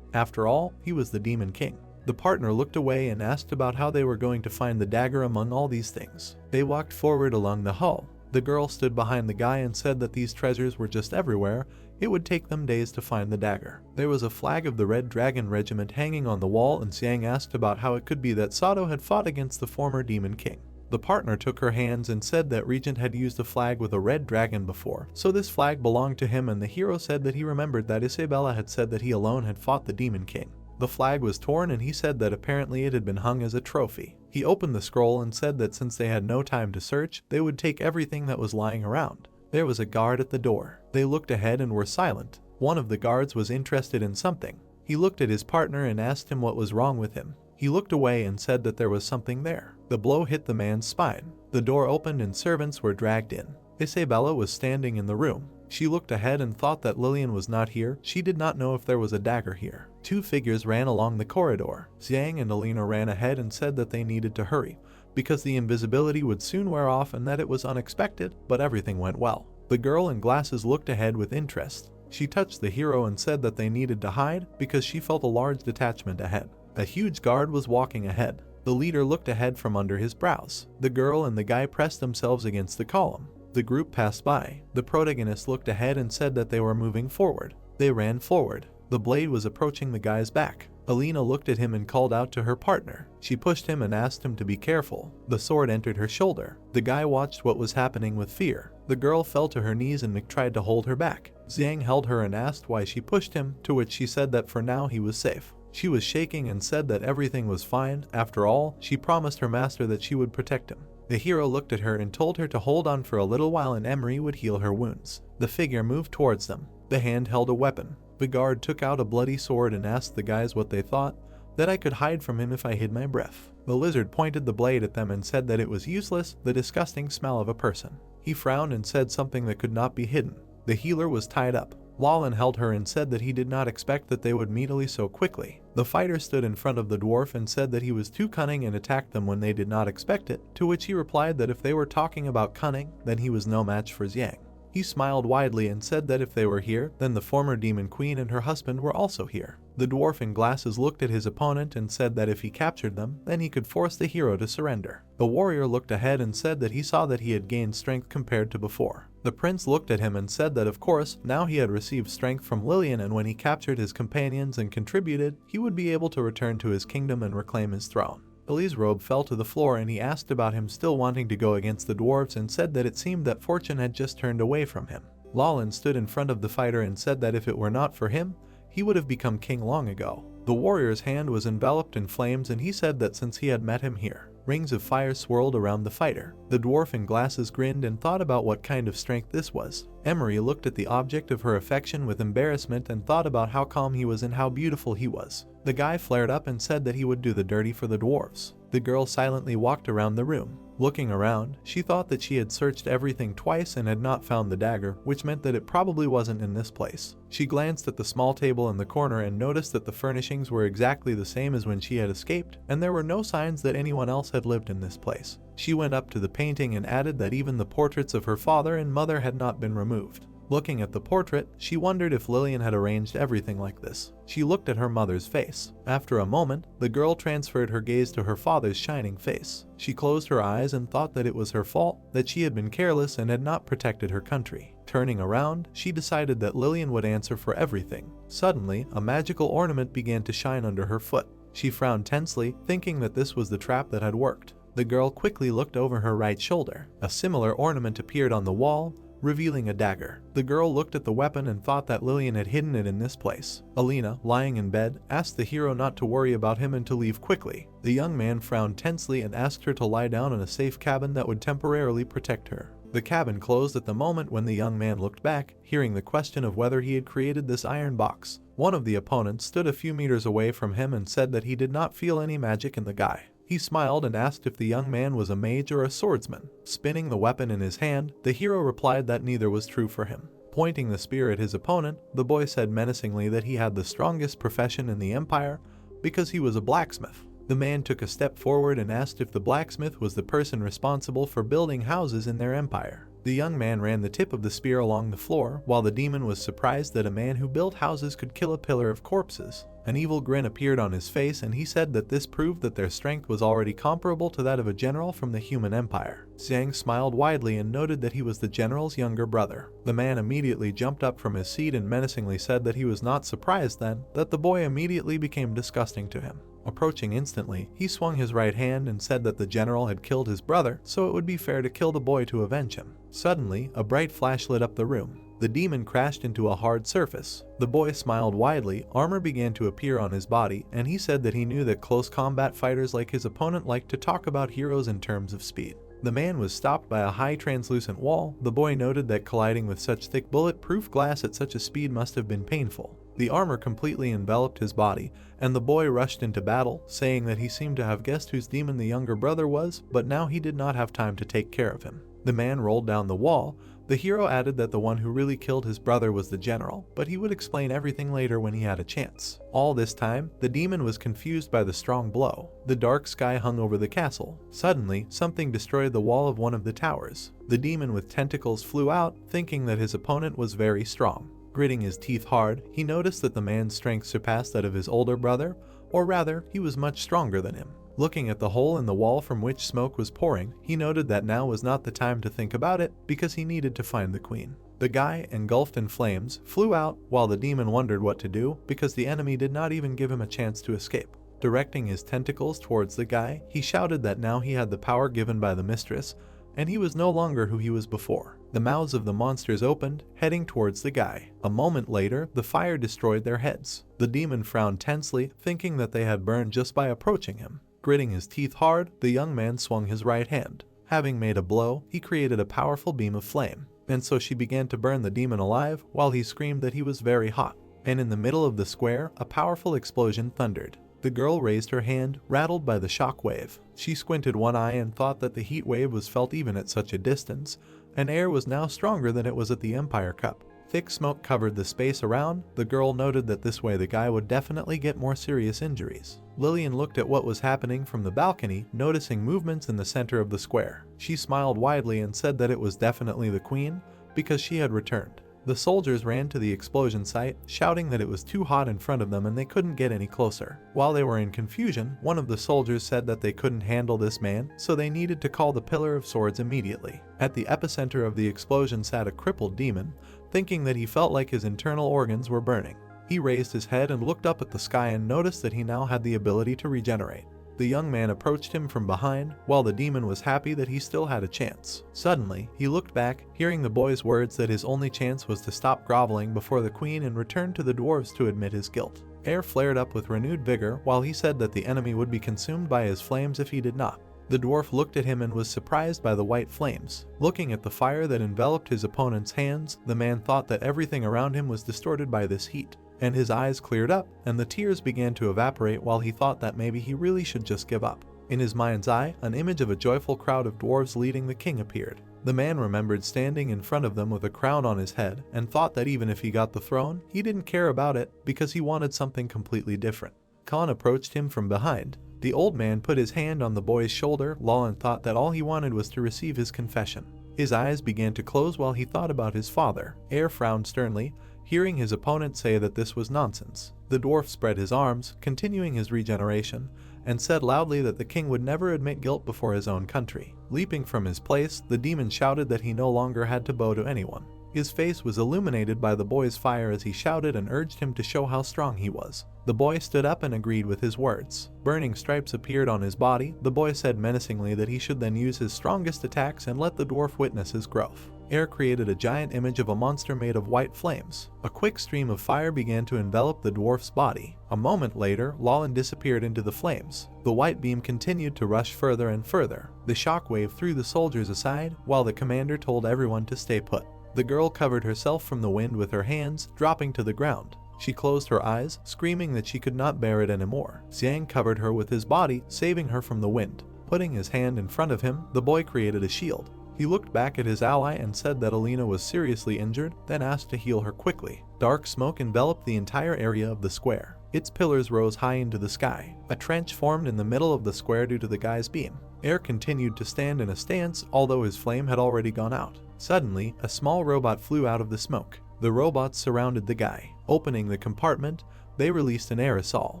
After all, he was the Demon King. The partner looked away and asked about how they were going to find the dagger among all these things. They walked forward along the hall. The girl stood behind the guy and said that these treasures were just everywhere. It would take them days to find the dagger. There was a flag of the Red Dragon Regiment hanging on the wall, and Xiang asked about how it could be that Sato had fought against the former Demon King. The partner took her hands and said that Regent had used a flag with a red dragon before, so this flag belonged to him, and the hero said that he remembered that Isabella had said that he alone had fought the Demon King. The flag was torn and he said that apparently it had been hung as a trophy. He opened the scroll and said that since they had no time to search, they would take everything that was lying around. There was a guard at the door. They looked ahead and were silent. One of the guards was interested in something. He looked at his partner and asked him what was wrong with him. He looked away and said that there was something there. The blow hit the man's spine. The door opened and servants were dragged in. Isabella was standing in the room. She looked ahead and thought that Lillian was not here. She did not know if there was a dagger here. Two figures ran along the corridor. Xiang and Alina ran ahead and said that they needed to hurry, because the invisibility would soon wear off and that it was unexpected, but everything went well. The girl in glasses looked ahead with interest. She touched the hero and said that they needed to hide because she felt a large detachment ahead. A huge guard was walking ahead. The leader looked ahead from under his brows. The girl and the guy pressed themselves against the column. The group passed by. The protagonist looked ahead and said that they were moving forward. They ran forward. The blade was approaching the guy's back. Alina looked at him and called out to her partner. She pushed him and asked him to be careful. The sword entered her shoulder. The guy watched what was happening with fear. The girl fell to her knees and Mick tried to hold her back. Xiang held her and asked why she pushed him, to which she said that for now he was safe. She was shaking and said that everything was fine. After all, she promised her master that she would protect him. The hero looked at her and told her to hold on for a little while and Emery would heal her wounds. The figure moved towards them. The hand held a weapon. The guard took out a bloody sword and asked the guys what they thought, that I could hide from him if I hid my breath. The lizard pointed the blade at them and said that it was useless, the disgusting smell of a person. He frowned and said something that could not be hidden. The healer was tied up. Lawlin held her and said that he did not expect that they would meet Lee so quickly. The fighter stood in front of the dwarf and said that he was too cunning and attacked them when they did not expect it, to which he replied that if they were talking about cunning, then he was no match for Xiang. He smiled widely and said that if they were here, then the former demon queen and her husband were also here. The dwarf in glasses looked at his opponent and said that if he captured them, then he could force the hero to surrender. The warrior looked ahead and said that he saw that he had gained strength compared to before. The prince looked at him and said that of course, now he had received strength from Lillian, and when he captured his companions and contributed, he would be able to return to his kingdom and reclaim his throne. Ali's robe fell to the floor and he asked about him still wanting to go against the dwarves and said that it seemed that fortune had just turned away from him. Lawlin stood in front of the fighter and said that if it were not for him, he would have become king long ago. The warrior's hand was enveloped in flames and he said that since he had met him here, rings of fire swirled around the fighter. The dwarf in glasses grinned and thought about what kind of strength this was. Emery looked at the object of her affection with embarrassment and thought about how calm he was and how beautiful he was. The guy flared up and said that he would do the dirty for the dwarves. The girl silently walked around the room. Looking around, she thought that she had searched everything twice and had not found the dagger, which meant that it probably wasn't in this place. She glanced at the small table in the corner and noticed that the furnishings were exactly the same as when she had escaped, and there were no signs that anyone else had lived in this place. She went up to the painting and added that even the portraits of her father and mother had not been removed. Looking at the portrait, she wondered if Lillian had arranged everything like this. She looked at her mother's face. After a moment, the girl transferred her gaze to her father's shining face. She closed her eyes and thought that it was her fault, that she had been careless and had not protected her country. Turning around, she decided that Lillian would answer for everything. Suddenly, a magical ornament began to shine under her foot. She frowned tensely, thinking that this was the trap that had worked. The girl quickly looked over her right shoulder. A similar ornament appeared on the wall, revealing a dagger. The girl looked at the weapon and thought that Lillian had hidden it in this place. Alina, lying in bed, asked the hero not to worry about him and to leave quickly. The young man frowned tensely and asked her to lie down in a safe cabin that would temporarily protect her. The cabin closed at the moment when the young man looked back, hearing the question of whether he had created this iron box. One of the opponents stood a few meters away from him and said that he did not feel any magic in the guy. He smiled and asked if the young man was a mage or a swordsman. Spinning the weapon in his hand, the hero replied that neither was true for him. Pointing the spear at his opponent, the boy said menacingly that he had the strongest profession in the empire because he was a blacksmith. The man took a step forward and asked if the blacksmith was the person responsible for building houses in their empire. The young man ran the tip of the spear along the floor, while the demon was surprised that a man who built houses could kill a pillar of corpses. An evil grin appeared on his face, and he said that this proved that their strength was already comparable to that of a general from the human empire. Zhang smiled widely and noted that he was the general's younger brother. The man immediately jumped up from his seat and menacingly said that he was not surprised then, that the boy immediately became disgusting to him. Approaching instantly, he swung his right hand and said that the general had killed his brother, so it would be fair to kill the boy to avenge him. Suddenly, a bright flash lit up the room. The demon crashed into a hard surface. The boy smiled widely, armor began to appear on his body, and he said that he knew that close combat fighters like his opponent liked to talk about heroes in terms of speed. The man was stopped by a high translucent wall. The boy noted that colliding with such thick bulletproof glass at such a speed must have been painful. The armor completely enveloped his body, and the boy rushed into battle, saying that he seemed to have guessed whose demon the younger brother was, but now he did not have time to take care of him. The man rolled down the wall. The hero added that the one who really killed his brother was the general, but he would explain everything later when he had a chance. All this time, the demon was confused by the strong blow. The dark sky hung over the castle. Suddenly, something destroyed the wall of one of the towers. The demon with tentacles flew out, thinking that his opponent was very strong. Gritting his teeth hard, he noticed that the man's strength surpassed that of his older brother, or rather, he was much stronger than him. Looking at the hole in the wall from which smoke was pouring, he noted that now was not the time to think about it, because he needed to find the queen. The guy, engulfed in flames, flew out, while the demon wondered what to do, because the enemy did not even give him a chance to escape. Directing his tentacles towards the guy, he shouted that now he had the power given by the mistress, and he was no longer who he was before. The mouths of the monsters opened, heading towards the guy. A moment later, the fire destroyed their heads. The demon frowned tensely, thinking that they had burned just by approaching him. Gritting his teeth hard, the young man swung his right hand. Having made a blow, he created a powerful beam of flame, and so she began to burn the demon alive, while he screamed that he was very hot. And in the middle of the square, a powerful explosion thundered. The girl raised her hand, rattled by the shock wave. She squinted one eye and thought that the heat wave was felt even at such a distance, and air was now stronger than it was at the Empire Cup. Thick smoke covered the space around. The girl noted that this way the guy would definitely get more serious injuries. Lillian looked at what was happening from the balcony, noticing movements in the center of the square. She smiled widely and said that it was definitely the queen, because she had returned. The soldiers ran to the explosion site, shouting that it was too hot in front of them and they couldn't get any closer. While they were in confusion, one of the soldiers said that they couldn't handle this man, so they needed to call the Pillar of Swords immediately. At the epicenter of the explosion sat a crippled demon, thinking that he felt like his internal organs were burning. He raised his head and looked up at the sky and noticed that he now had the ability to regenerate. The young man approached him from behind, while the demon was happy that he still had a chance. Suddenly, he looked back, hearing the boy's words that his only chance was to stop groveling before the queen and return to the dwarves to admit his guilt. Air flared up with renewed vigor, while he said that the enemy would be consumed by his flames if he did not. The dwarf looked at him and was surprised by the white flames. Looking at the fire that enveloped his opponent's hands, the man thought that everything around him was distorted by this heat. And his eyes cleared up, and the tears began to evaporate while he thought that maybe he really should just give up. In his mind's eye, an image of a joyful crowd of dwarves leading the king appeared. The man remembered standing in front of them with a crown on his head, and thought that even if he got the throne, he didn't care about it because he wanted something completely different. Khan approached him from behind. The old man put his hand on the boy's shoulder, and thought that all he wanted was to receive his confession. His eyes began to close while he thought about his father. Air frowned sternly, hearing his opponent say that this was nonsense. The dwarf spread his arms, continuing his regeneration, and said loudly that the king would never admit guilt before his own country. Leaping from his place, the demon shouted that he no longer had to bow to anyone. His face was illuminated by the boy's fire as he shouted and urged him to show how strong he was. The boy stood up and agreed with his words. Burning stripes appeared on his body. The boy said menacingly that he should then use his strongest attacks and let the dwarf witness his growth. Air created a giant image of a monster made of white flames. A quick stream of fire began to envelop the dwarf's body. A moment later, Lawlin disappeared into the flames. The white beam continued to rush further and further. The shockwave threw the soldiers aside, while the commander told everyone to stay put. The girl covered herself from the wind with her hands, dropping to the ground. She closed her eyes, screaming that she could not bear it anymore. Xiang covered her with his body, saving her from the wind. Putting his hand in front of him, the boy created a shield. He looked back at his ally and said that Alina was seriously injured, then asked to heal her quickly. Dark smoke enveloped the entire area of the square. Its pillars rose high into the sky. A trench formed in the middle of the square due to the guy's beam. Air continued to stand in a stance, although his flame had already gone out. Suddenly, a small robot flew out of the smoke. The robots surrounded the guy. Opening the compartment, they released an aerosol.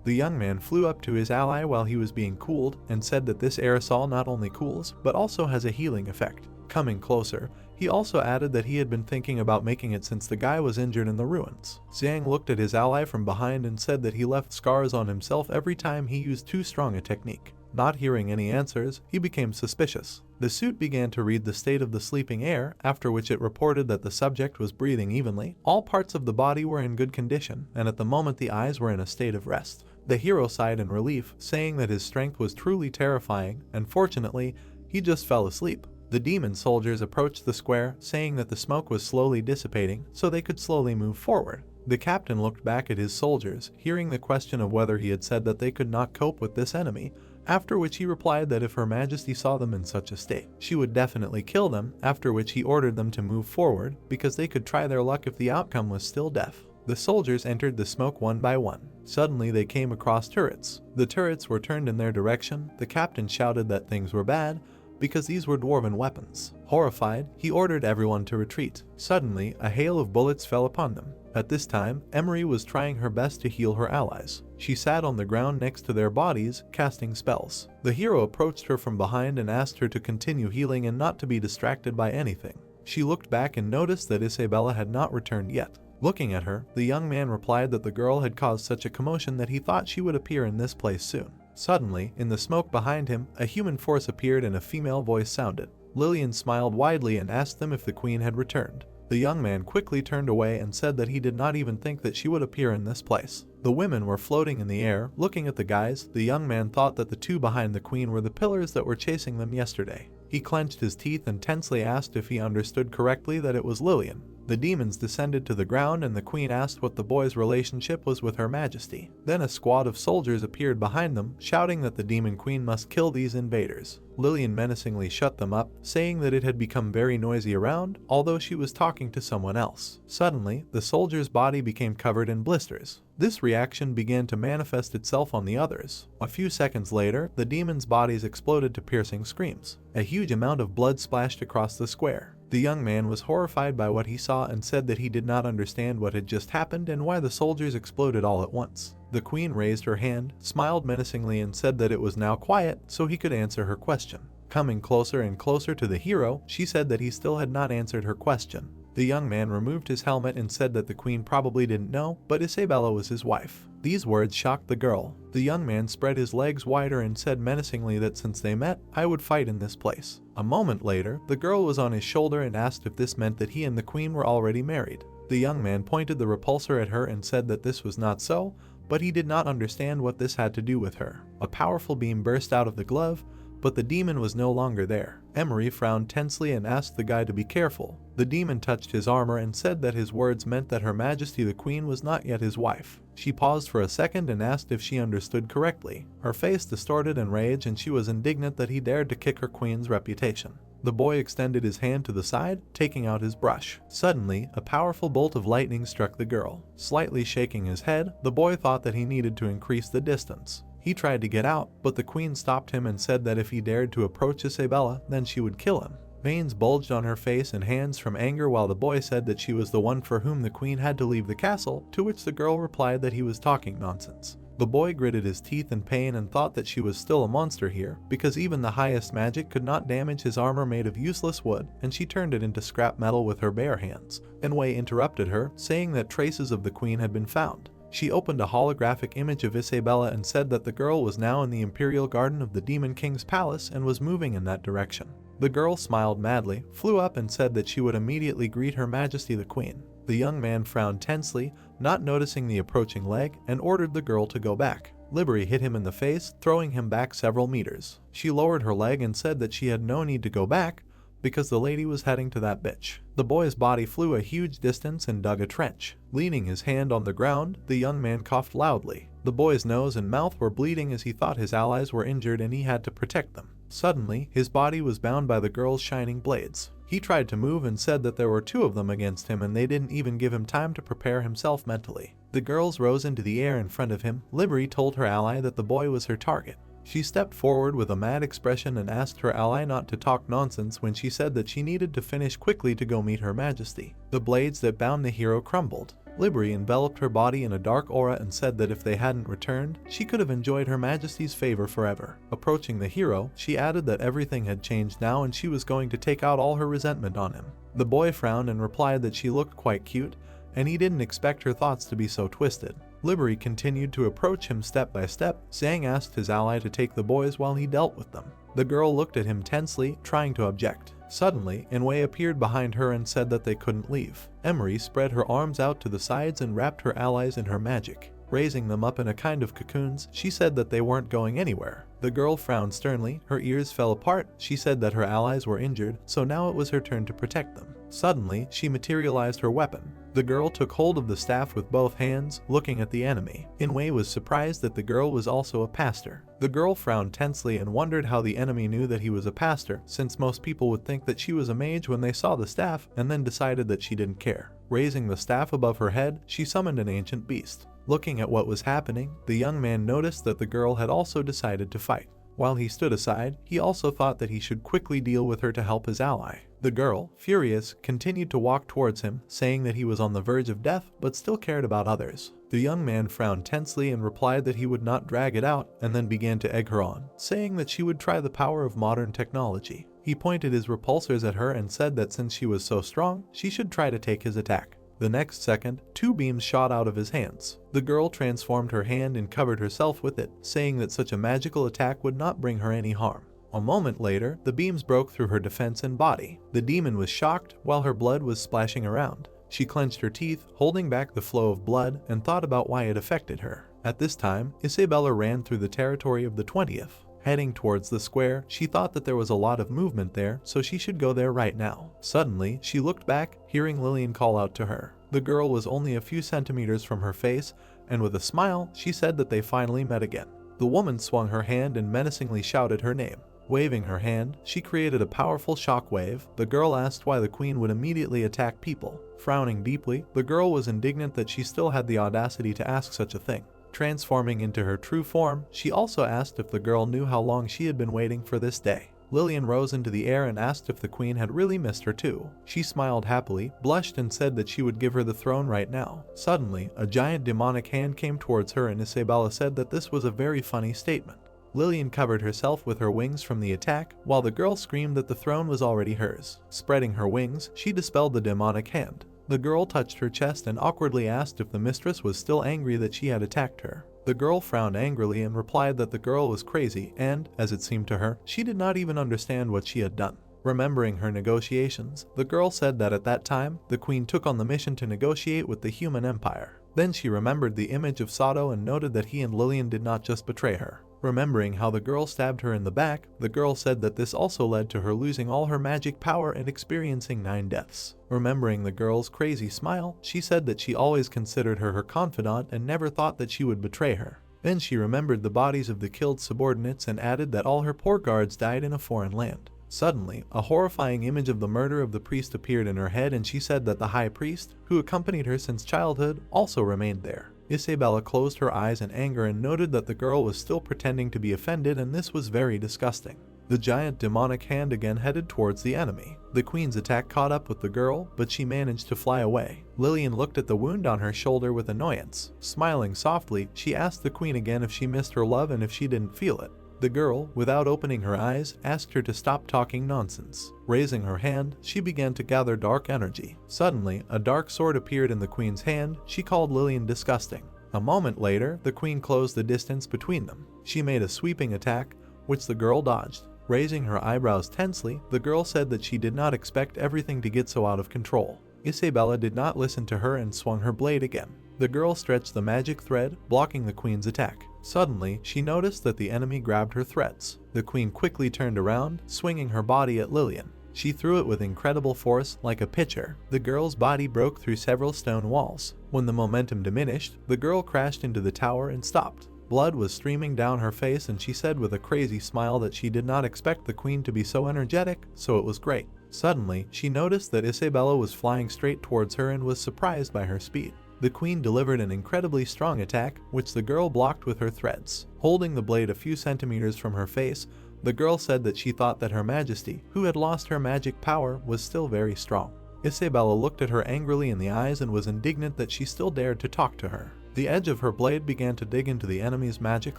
The young man flew up to his ally while he was being cooled and said that this aerosol not only cools, but also has a healing effect. Coming closer, he also added that he had been thinking about making it since the guy was injured in the ruins. Xiang looked at his ally from behind and said that he left scars on himself every time he used too strong a technique. Not hearing any answers, he became suspicious. The suit began to read the state of the sleeping air, after which it reported that the subject was breathing evenly, all parts of the body were in good condition, and at the moment the eyes were in a state of rest. The hero sighed in relief, saying that his strength was truly terrifying, and fortunately, he just fell asleep. The demon soldiers approached the square, saying that the smoke was slowly dissipating, so they could slowly move forward. The captain looked back at his soldiers, hearing the question of whether he had said that they could not cope with this enemy, after which he replied that if Her Majesty saw them in such a state, she would definitely kill them, after which he ordered them to move forward, because they could try their luck if the outcome was still death. The soldiers entered the smoke one by one. Suddenly they came across turrets. The turrets were turned in their direction. The captain shouted that things were bad, because these were dwarven weapons. Horrified, he ordered everyone to retreat. Suddenly, a hail of bullets fell upon them. At this time, Emery was trying her best to heal her allies. She sat on the ground next to their bodies, casting spells. The hero approached her from behind and asked her to continue healing and not to be distracted by anything. She looked back and noticed that Isabella had not returned yet. Looking at her, the young man replied that the girl had caused such a commotion that he thought she would appear in this place soon. Suddenly, in the smoke behind him, a human force appeared and a female voice sounded. Lillian smiled widely and asked them if the queen had returned. The young man quickly turned away and said that he did not even think that she would appear in this place. The women were floating in the air, looking at the guys. The young man thought that the two behind the queen were the pillars that were chasing them yesterday. He clenched his teeth and tensely asked if he understood correctly that it was Lillian. The demons descended to the ground and the queen asked what the boy's relationship was with Her Majesty. Then a squad of soldiers appeared behind them, shouting that the demon queen must kill these invaders. Lillian menacingly shut them up, saying that it had become very noisy around, although she was talking to someone else. Suddenly, the soldier's body became covered in blisters. This reaction began to manifest itself on the others. A few seconds later, the demons' bodies exploded to piercing screams. A huge amount of blood splashed across the square. The young man was horrified by what he saw and said that he did not understand what had just happened and why the soldiers exploded all at once. The queen raised her hand, smiled menacingly and said that it was now quiet so he could answer her question. Coming closer and closer to the hero, she said that he still had not answered her question. The young man removed his helmet and said that the queen probably didn't know, but Isabella was his wife. These words shocked the girl. The young man spread his legs wider and said menacingly that since they met, I would fight in this place. A moment later, the girl was on his shoulder and asked if this meant that he and the queen were already married. The young man pointed the repulsor at her and said that this was not so, but he did not understand what this had to do with her. A powerful beam burst out of the glove, but the demon was no longer there. Emery frowned tensely and asked the guy to be careful. The demon touched his armor and said that his words meant that Her Majesty the Queen was not yet his wife. She paused for a second and asked if she understood correctly. Her face distorted in rage and she was indignant that he dared to kick her queen's reputation. The boy extended his hand to the side, taking out his brush. Suddenly, a powerful bolt of lightning struck the girl. Slightly shaking his head, the boy thought that he needed to increase the distance. He tried to get out, but the queen stopped him and said that if he dared to approach Isabella, then she would kill him. Veins bulged on her face and hands from anger while the boy said that she was the one for whom the queen had to leave the castle, to which the girl replied that he was talking nonsense. The boy gritted his teeth in pain and thought that she was still a monster here, because even the highest magic could not damage his armor made of useless wood, and she turned it into scrap metal with her bare hands. Enwei interrupted her, saying that traces of the queen had been found. She opened a holographic image of Isabella and said that the girl was now in the imperial garden of the Demon King's palace and was moving in that direction. The girl smiled madly, flew up and said that she would immediately greet Her Majesty the Queen. The young man frowned tensely, not noticing the approaching leg, and ordered the girl to go back. Liberty hit him in the face, throwing him back several meters. She lowered her leg and said that she had no need to go back because the lady was heading to that bitch. The boy's body flew a huge distance and dug a trench. Leaning his hand on the ground, the young man coughed loudly. The boy's nose and mouth were bleeding as he thought his allies were injured and he had to protect them. Suddenly, his body was bound by the girl's shining blades. He tried to move and said that there were two of them against him and they didn't even give him time to prepare himself mentally. The girls rose into the air in front of him. Liberty told her ally that the boy was her target. She stepped forward with a mad expression and asked her ally not to talk nonsense when she said that she needed to finish quickly to go meet Her Majesty. The blades that bound the hero crumbled. Liberty enveloped her body in a dark aura and said that if they hadn't returned, she could have enjoyed Her Majesty's favor forever. Approaching the hero, she added that everything had changed now and she was going to take out all her resentment on him. The boy frowned and replied that she looked quite cute, and he didn't expect her thoughts to be so twisted. Liberty continued to approach him step by step. Zhang asked his ally to take the boys while he dealt with them. The girl looked at him tensely, trying to object. Suddenly, Inwei appeared behind her and said that they couldn't leave. Emery spread her arms out to the sides and wrapped her allies in her magic. Raising them up in a kind of cocoons, she said that they weren't going anywhere. The girl frowned sternly, her ears fell apart. She said that her allies were injured, so now it was her turn to protect them. Suddenly, she materialized her weapon. The girl took hold of the staff with both hands, looking at the enemy. Inwei was surprised that the girl was also a pastor. The girl frowned tensely and wondered how the enemy knew that he was a pastor, since most people would think that she was a mage when they saw the staff, and then decided that she didn't care. Raising the staff above her head, she summoned an ancient beast. Looking at what was happening, the young man noticed that the girl had also decided to fight. While he stood aside, he also thought that he should quickly deal with her to help his ally. The girl, furious, continued to walk towards him, saying that he was on the verge of death but still cared about others. The young man frowned tensely and replied that he would not drag it out, and then began to egg her on, saying that she would try the power of modern technology. He pointed his repulsors at her and said that since she was so strong, she should try to take his attack. The next second, two beams shot out of his hands. The girl transformed her hand and covered herself with it, saying that such a magical attack would not bring her any harm. A moment later, the beams broke through her defense and body. The demon was shocked while her blood was splashing around. She clenched her teeth, holding back the flow of blood, and thought about why it affected her. At this time, Isabella ran through the territory of the 20th. Heading towards the square, she thought that there was a lot of movement there, so she should go there right now. Suddenly, she looked back, hearing Lillian call out to her. The girl was only a few centimeters from her face, and with a smile, she said that they finally met again. The woman swung her hand and menacingly shouted her name. Waving her hand, she created a powerful shockwave. The girl asked why the queen would immediately attack people. Frowning deeply, the girl was indignant that she still had the audacity to ask such a thing. Transforming into her true form, she also asked if the girl knew how long she had been waiting for this day. Lillian rose into the air and asked if the queen had really missed her too. She smiled happily, blushed and said that she would give her the throne right now. Suddenly, a giant demonic hand came towards her and Isabella said that this was a very funny statement. Lillian covered herself with her wings from the attack, while the girl screamed that the throne was already hers. Spreading her wings, she dispelled the demonic hand. The girl touched her chest and awkwardly asked if the mistress was still angry that she had attacked her. The girl frowned angrily and replied that the girl was crazy and, as it seemed to her, she did not even understand what she had done. Remembering her negotiations, the girl said that at that time, the queen took on the mission to negotiate with the human empire. Then she remembered the image of Sato and noted that he and Lillian did not just betray her. Remembering how the girl stabbed her in the back, the girl said that this also led to her losing all her magic power and experiencing 9 deaths. Remembering the girl's crazy smile, she said that she always considered her confidant and never thought that she would betray her. Then she remembered the bodies of the killed subordinates and added that all her poor guards died in a foreign land. Suddenly, a horrifying image of the murder of the priest appeared in her head and she said that the high priest, who accompanied her since childhood, also remained there. Isabella closed her eyes in anger and noted that the girl was still pretending to be offended and this was very disgusting. The giant demonic hand again headed towards the enemy. The queen's attack caught up with the girl, but she managed to fly away. Lillian looked at the wound on her shoulder with annoyance. Smiling softly, she asked the queen again if she missed her love and if she didn't feel it. The girl, without opening her eyes, asked her to stop talking nonsense. Raising her hand, she began to gather dark energy. Suddenly, a dark sword appeared in the queen's hand. She called Lillian disgusting. A moment later, the queen closed the distance between them. She made a sweeping attack, which the girl dodged. Raising her eyebrows tensely, the girl said that she did not expect everything to get so out of control. Isabella did not listen to her and swung her blade again. The girl stretched the magic thread, blocking the queen's attack. Suddenly, she noticed that the enemy grabbed her threads. The queen quickly turned around, swinging her body at Lillian. She threw it with incredible force, like a pitcher. The girl's body broke through several stone walls. When the momentum diminished, the girl crashed into the tower and stopped. Blood was streaming down her face, and she said with a crazy smile that she did not expect the queen to be so energetic, so it was great. Suddenly, she noticed that Isabella was flying straight towards her and was surprised by her speed. The queen delivered an incredibly strong attack, which the girl blocked with her threads. Holding the blade a few centimeters from her face, the girl said that she thought that Her Majesty, who had lost her magic power, was still very strong. Isabella looked at her angrily in the eyes and was indignant that she still dared to talk to her. The edge of her blade began to dig into the enemy's magic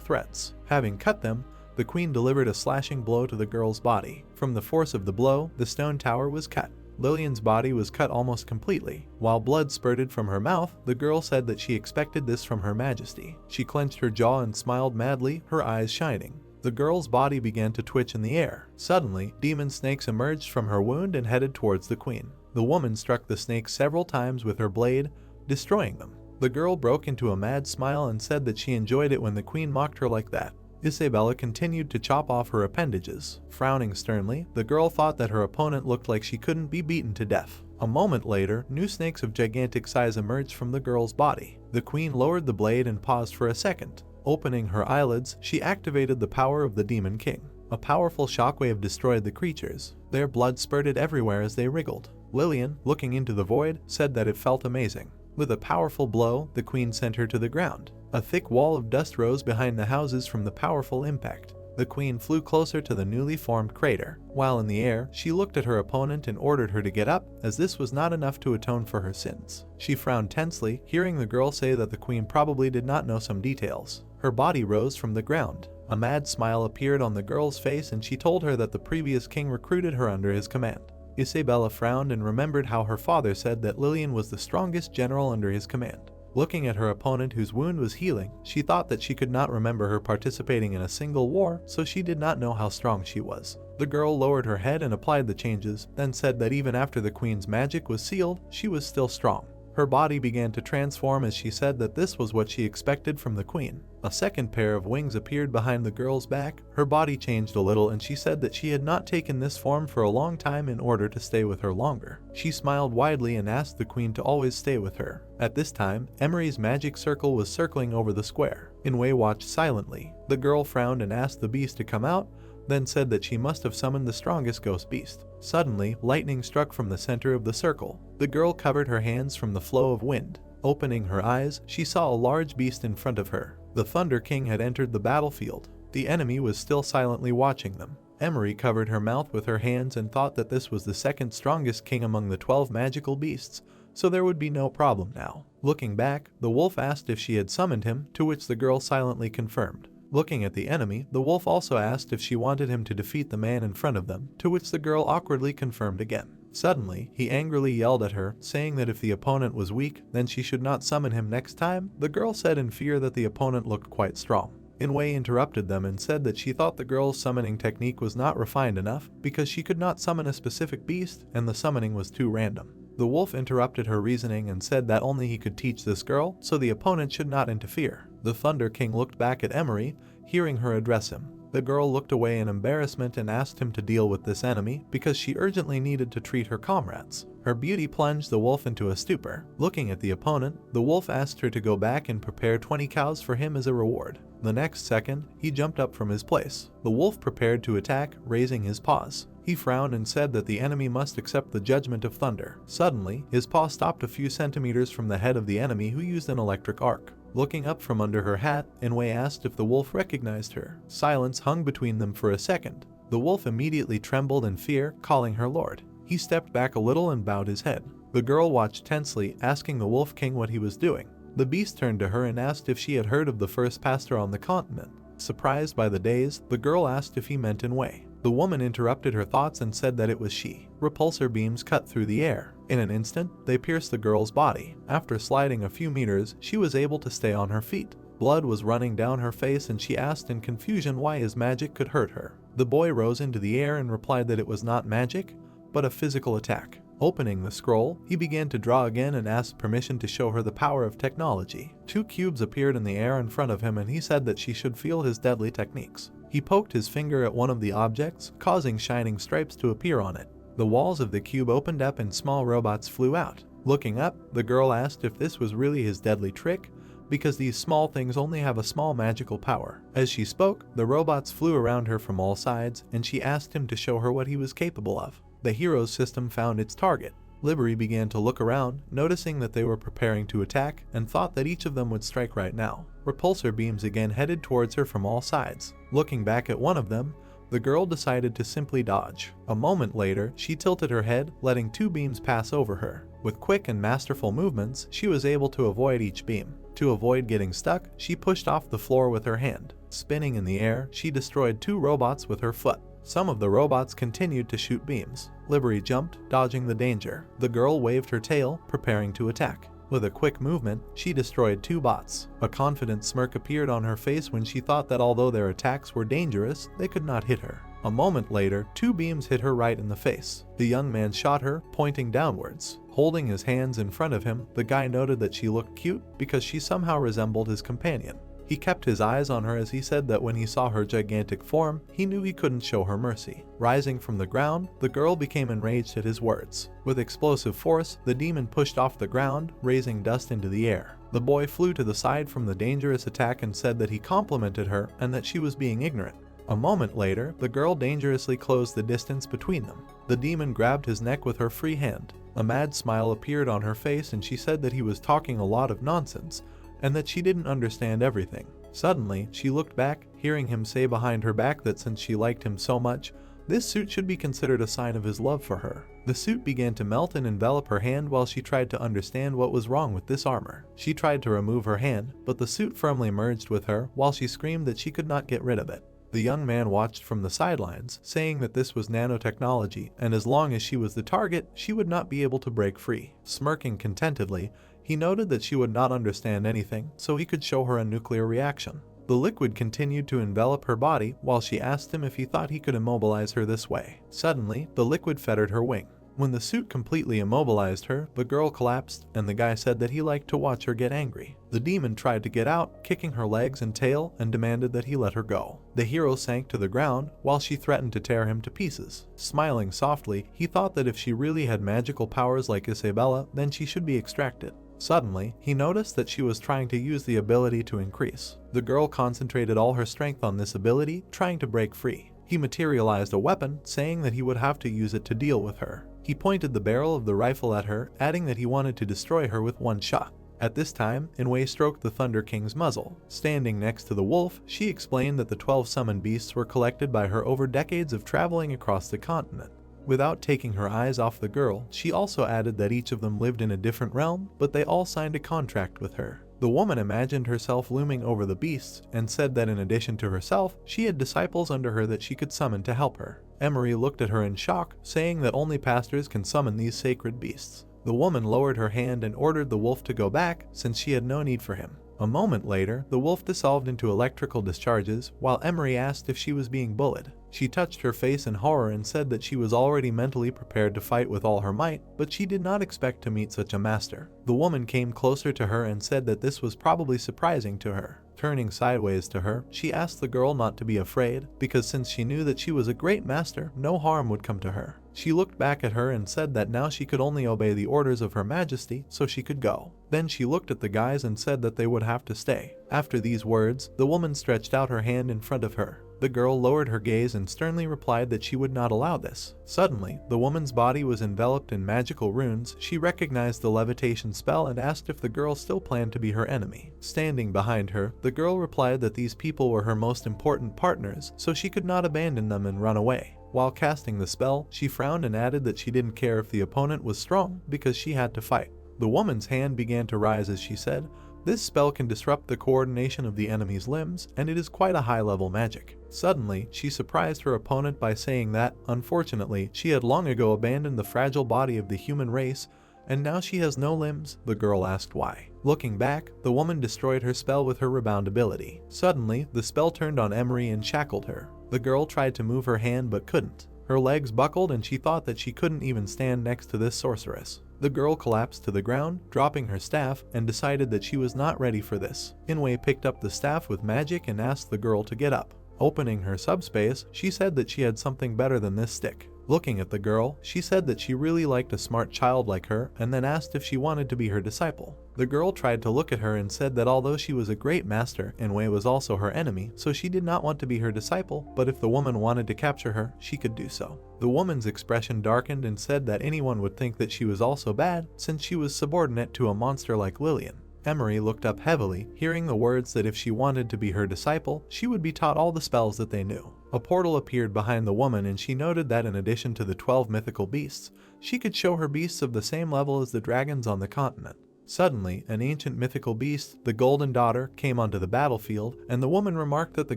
threads. Having cut them, the queen delivered a slashing blow to the girl's body. From the force of the blow, the stone tower was cut. Lillian's body was cut almost completely. While blood spurted from her mouth, the girl said that she expected this from Her Majesty. She clenched her jaw and smiled madly, her eyes shining. The girl's body began to twitch in the air. Suddenly, demon snakes emerged from her wound and headed towards the queen. The woman struck the snakes several times with her blade, destroying them. The girl broke into a mad smile and said that she enjoyed it when the queen mocked her like that. Isabella continued to chop off her appendages. Frowning sternly, the girl thought that her opponent looked like she couldn't be beaten to death. A moment later, new snakes of gigantic size emerged from the girl's body. The queen lowered the blade and paused for a second. Opening her eyelids, she activated the power of the Demon King. A powerful shockwave destroyed the creatures. Their blood spurted everywhere as they wriggled. Lillian, looking into the void, said that it felt amazing. With a powerful blow, the queen sent her to the ground. A thick wall of dust rose behind the houses from the powerful impact. The queen flew closer to the newly formed crater. While in the air, she looked at her opponent and ordered her to get up, as this was not enough to atone for her sins. She frowned tensely, hearing the girl say that the queen probably did not know some details. Her body rose from the ground. A mad smile appeared on the girl's face, and she told her that the previous king recruited her under his command. Isabella frowned and remembered how her father said that Lillian was the strongest general under his command. Looking at her opponent whose wound was healing, she thought that she could not remember her participating in a single war, so she did not know how strong she was. The girl lowered her head and applied the changes, then said that even after the queen's magic was sealed, she was still strong. Her body began to transform as she said that this was what she expected from the queen. A second pair of wings appeared behind the girl's back. Her body changed a little, and she said that she had not taken this form for a long time in order to stay with her longer. She smiled widely and asked the queen to always stay with her. At this time, Emery's magic circle was circling over the square. Inwei watched silently. The girl frowned and asked the beast to come out, then said that she must have summoned the strongest ghost beast. Suddenly, lightning struck from the center of the circle. The girl covered her hands from the flow of wind. Opening her eyes, she saw a large beast in front of her. The Thunder King had entered the battlefield. The enemy was still silently watching them. Emery covered her mouth with her hands and thought that this was the second strongest king among the 12 magical beasts, so there would be no problem now. Looking back, the wolf asked if she had summoned him, to which the girl silently confirmed. Looking at the enemy, the wolf also asked if she wanted him to defeat the man in front of them, to which the girl awkwardly confirmed again. Suddenly, he angrily yelled at her, saying that if the opponent was weak, then she should not summon him next time. The girl said in fear that the opponent looked quite strong. Inwei interrupted them and said that she thought the girl's summoning technique was not refined enough because she could not summon a specific beast and the summoning was too random. The wolf interrupted her reasoning and said that only he could teach this girl, so the opponent should not interfere. The Thunder King looked back at Emery, hearing her address him. The girl looked away in embarrassment and asked him to deal with this enemy because she urgently needed to treat her comrades. Her beauty plunged the wolf into a stupor. Looking at the opponent, the wolf asked her to go back and prepare 20 cows for him as a reward. The next second, he jumped up from his place. The wolf prepared to attack, raising his paws. He frowned and said that the enemy must accept the judgment of thunder. Suddenly, his paw stopped a few centimeters from the head of the enemy, who used an electric arc. Looking up from under her hat, Inwei asked if the wolf recognized her. Silence hung between them for a second. The wolf immediately trembled in fear, calling her lord. He stepped back a little and bowed his head. The girl watched tensely, asking the Wolf King what he was doing. The beast turned to her and asked if she had heard of the first pastor on the continent. Surprised by the days, the girl asked if he meant Inwei. The woman interrupted her thoughts and said that it was she. Repulsor beams cut through the air. In an instant, they pierced the girl's body. After sliding a few meters, she was able to stay on her feet. Blood was running down her face and she asked in confusion why his magic could hurt her. The boy rose into the air and replied that it was not magic, but a physical attack. Opening the scroll, he began to draw again and asked permission to show her the power of technology. 2 cubes appeared in the air in front of him and he said that she should feel his deadly techniques. He poked his finger at one of the objects, causing shining stripes to appear on it. The walls of the cube opened up and small robots flew out. Looking up, the girl asked if this was really his deadly trick, because these small things only have a small magical power. As she spoke, the robots flew around her from all sides, and she asked him to show her what he was capable of. The hero's system found its target. Liberty began to look around, noticing that they were preparing to attack, and thought that each of them would strike right now. Repulsor beams again headed towards her from all sides. Looking back at one of them, the girl decided to simply dodge. A moment later, she tilted her head, letting 2 beams pass over her. With quick and masterful movements, she was able to avoid each beam. To avoid getting stuck, she pushed off the floor with her hand. Spinning in the air, she destroyed 2 robots with her foot. Some of the robots continued to shoot beams. Liberty jumped, dodging the danger. The girl waved her tail, preparing to attack. With a quick movement, she destroyed 2 bots. A confident smirk appeared on her face when she thought that although their attacks were dangerous, they could not hit her. A moment later, 2 beams hit her right in the face. The young man shot her, pointing downwards. Holding his hands in front of him, the guy noted that she looked cute because she somehow resembled his companion. He kept his eyes on her as he said that when he saw her gigantic form, he knew he couldn't show her mercy. Rising from the ground, the girl became enraged at his words. With explosive force, the demon pushed off the ground, raising dust into the air. The boy flew to the side from the dangerous attack and said that he complimented her and that she was being ignorant. A moment later, the girl dangerously closed the distance between them. The demon grabbed his neck with her free hand. A mad smile appeared on her face and she said that he was talking a lot of nonsense, and that she didn't understand everything. Suddenly, she looked back, hearing him say behind her back that since she liked him so much, this suit should be considered a sign of his love for her. The suit began to melt and envelop her hand while she tried to understand what was wrong with this armor. She tried to remove her hand, but the suit firmly merged with her while she screamed that she could not get rid of it. The young man watched from the sidelines, saying that this was nanotechnology, and as long as she was the target, she would not be able to break free. Smirking contentedly, he noted that she would not understand anything, so he could show her a nuclear reaction. The liquid continued to envelop her body while she asked him if he thought he could immobilize her this way. Suddenly, the liquid fettered her wing. When the suit completely immobilized her, the girl collapsed, and the guy said that he liked to watch her get angry. The demon tried to get out, kicking her legs and tail, and demanded that he let her go. The hero sank to the ground while she threatened to tear him to pieces. Smiling softly, he thought that if she really had magical powers like Isabella, then she should be extracted. Suddenly, he noticed that she was trying to use the ability to increase. The girl concentrated all her strength on this ability, trying to break free. He materialized a weapon, saying that he would have to use it to deal with her. He pointed the barrel of the rifle at her, adding that he wanted to destroy her with one shot. At this time, Inwei stroked the Thunder King's muzzle. Standing next to the wolf, she explained that the 12 summoned beasts were collected by her over decades of traveling across the continent. Without taking her eyes off the girl, she also added that each of them lived in a different realm, but they all signed a contract with her. The woman imagined herself looming over the beasts and said that in addition to herself, she had disciples under her that she could summon to help her. Emery looked at her in shock, saying that only pastors can summon these sacred beasts. The woman lowered her hand and ordered the wolf to go back since she had no need for him. A moment later, the wolf dissolved into electrical discharges while Emery asked if she was being bullied. She touched her face in horror and said that she was already mentally prepared to fight with all her might, but she did not expect to meet such a master. The woman came closer to her and said that this was probably surprising to her. Turning sideways to her, she asked the girl not to be afraid, because since she knew that she was a great master, no harm would come to her. She looked back at her and said that now she could only obey the orders of Her Majesty, so she could go. Then she looked at the guys and said that they would have to stay. After these words, the woman stretched out her hand in front of her. The girl lowered her gaze and sternly replied that she would not allow this. Suddenly, the woman's body was enveloped in magical runes. She recognized the levitation spell and asked if the girl still planned to be her enemy. Standing behind her, the girl replied that these people were her most important partners, so she could not abandon them and run away. While casting the spell, she frowned and added that she didn't care if the opponent was strong because she had to fight. The woman's hand began to rise as she said, "This spell can disrupt the coordination of the enemy's limbs, and it is quite a high-level magic." Suddenly, she surprised her opponent by saying that, unfortunately, she had long ago abandoned the fragile body of the human race, and now she has no limbs. The girl asked why. Looking back, the woman destroyed her spell with her rebound ability. Suddenly, the spell turned on Emery and shackled her. The girl tried to move her hand but couldn't. Her legs buckled and she thought that she couldn't even stand next to this sorceress. The girl collapsed to the ground, dropping her staff, and decided that she was not ready for this. Inwei picked up the staff with magic and asked the girl to get up. Opening her subspace, she said that she had something better than this stick. Looking at the girl, she said that she really liked a smart child like her and then asked if she wanted to be her disciple. The girl tried to look at her and said that although she was a great master, Inwei was also her enemy, so she did not want to be her disciple, but if the woman wanted to capture her, she could do so. The woman's expression darkened and said that anyone would think that she was also bad since she was subordinate to a monster like Lillian. Emery looked up heavily, hearing the words that if she wanted to be her disciple, she would be taught all the spells that they knew. A portal appeared behind the woman and she noted that in addition to the 12 mythical beasts, she could show her beasts of the same level as the dragons on the continent. Suddenly, an ancient mythical beast, the Golden Daughter, came onto the battlefield, and the woman remarked that the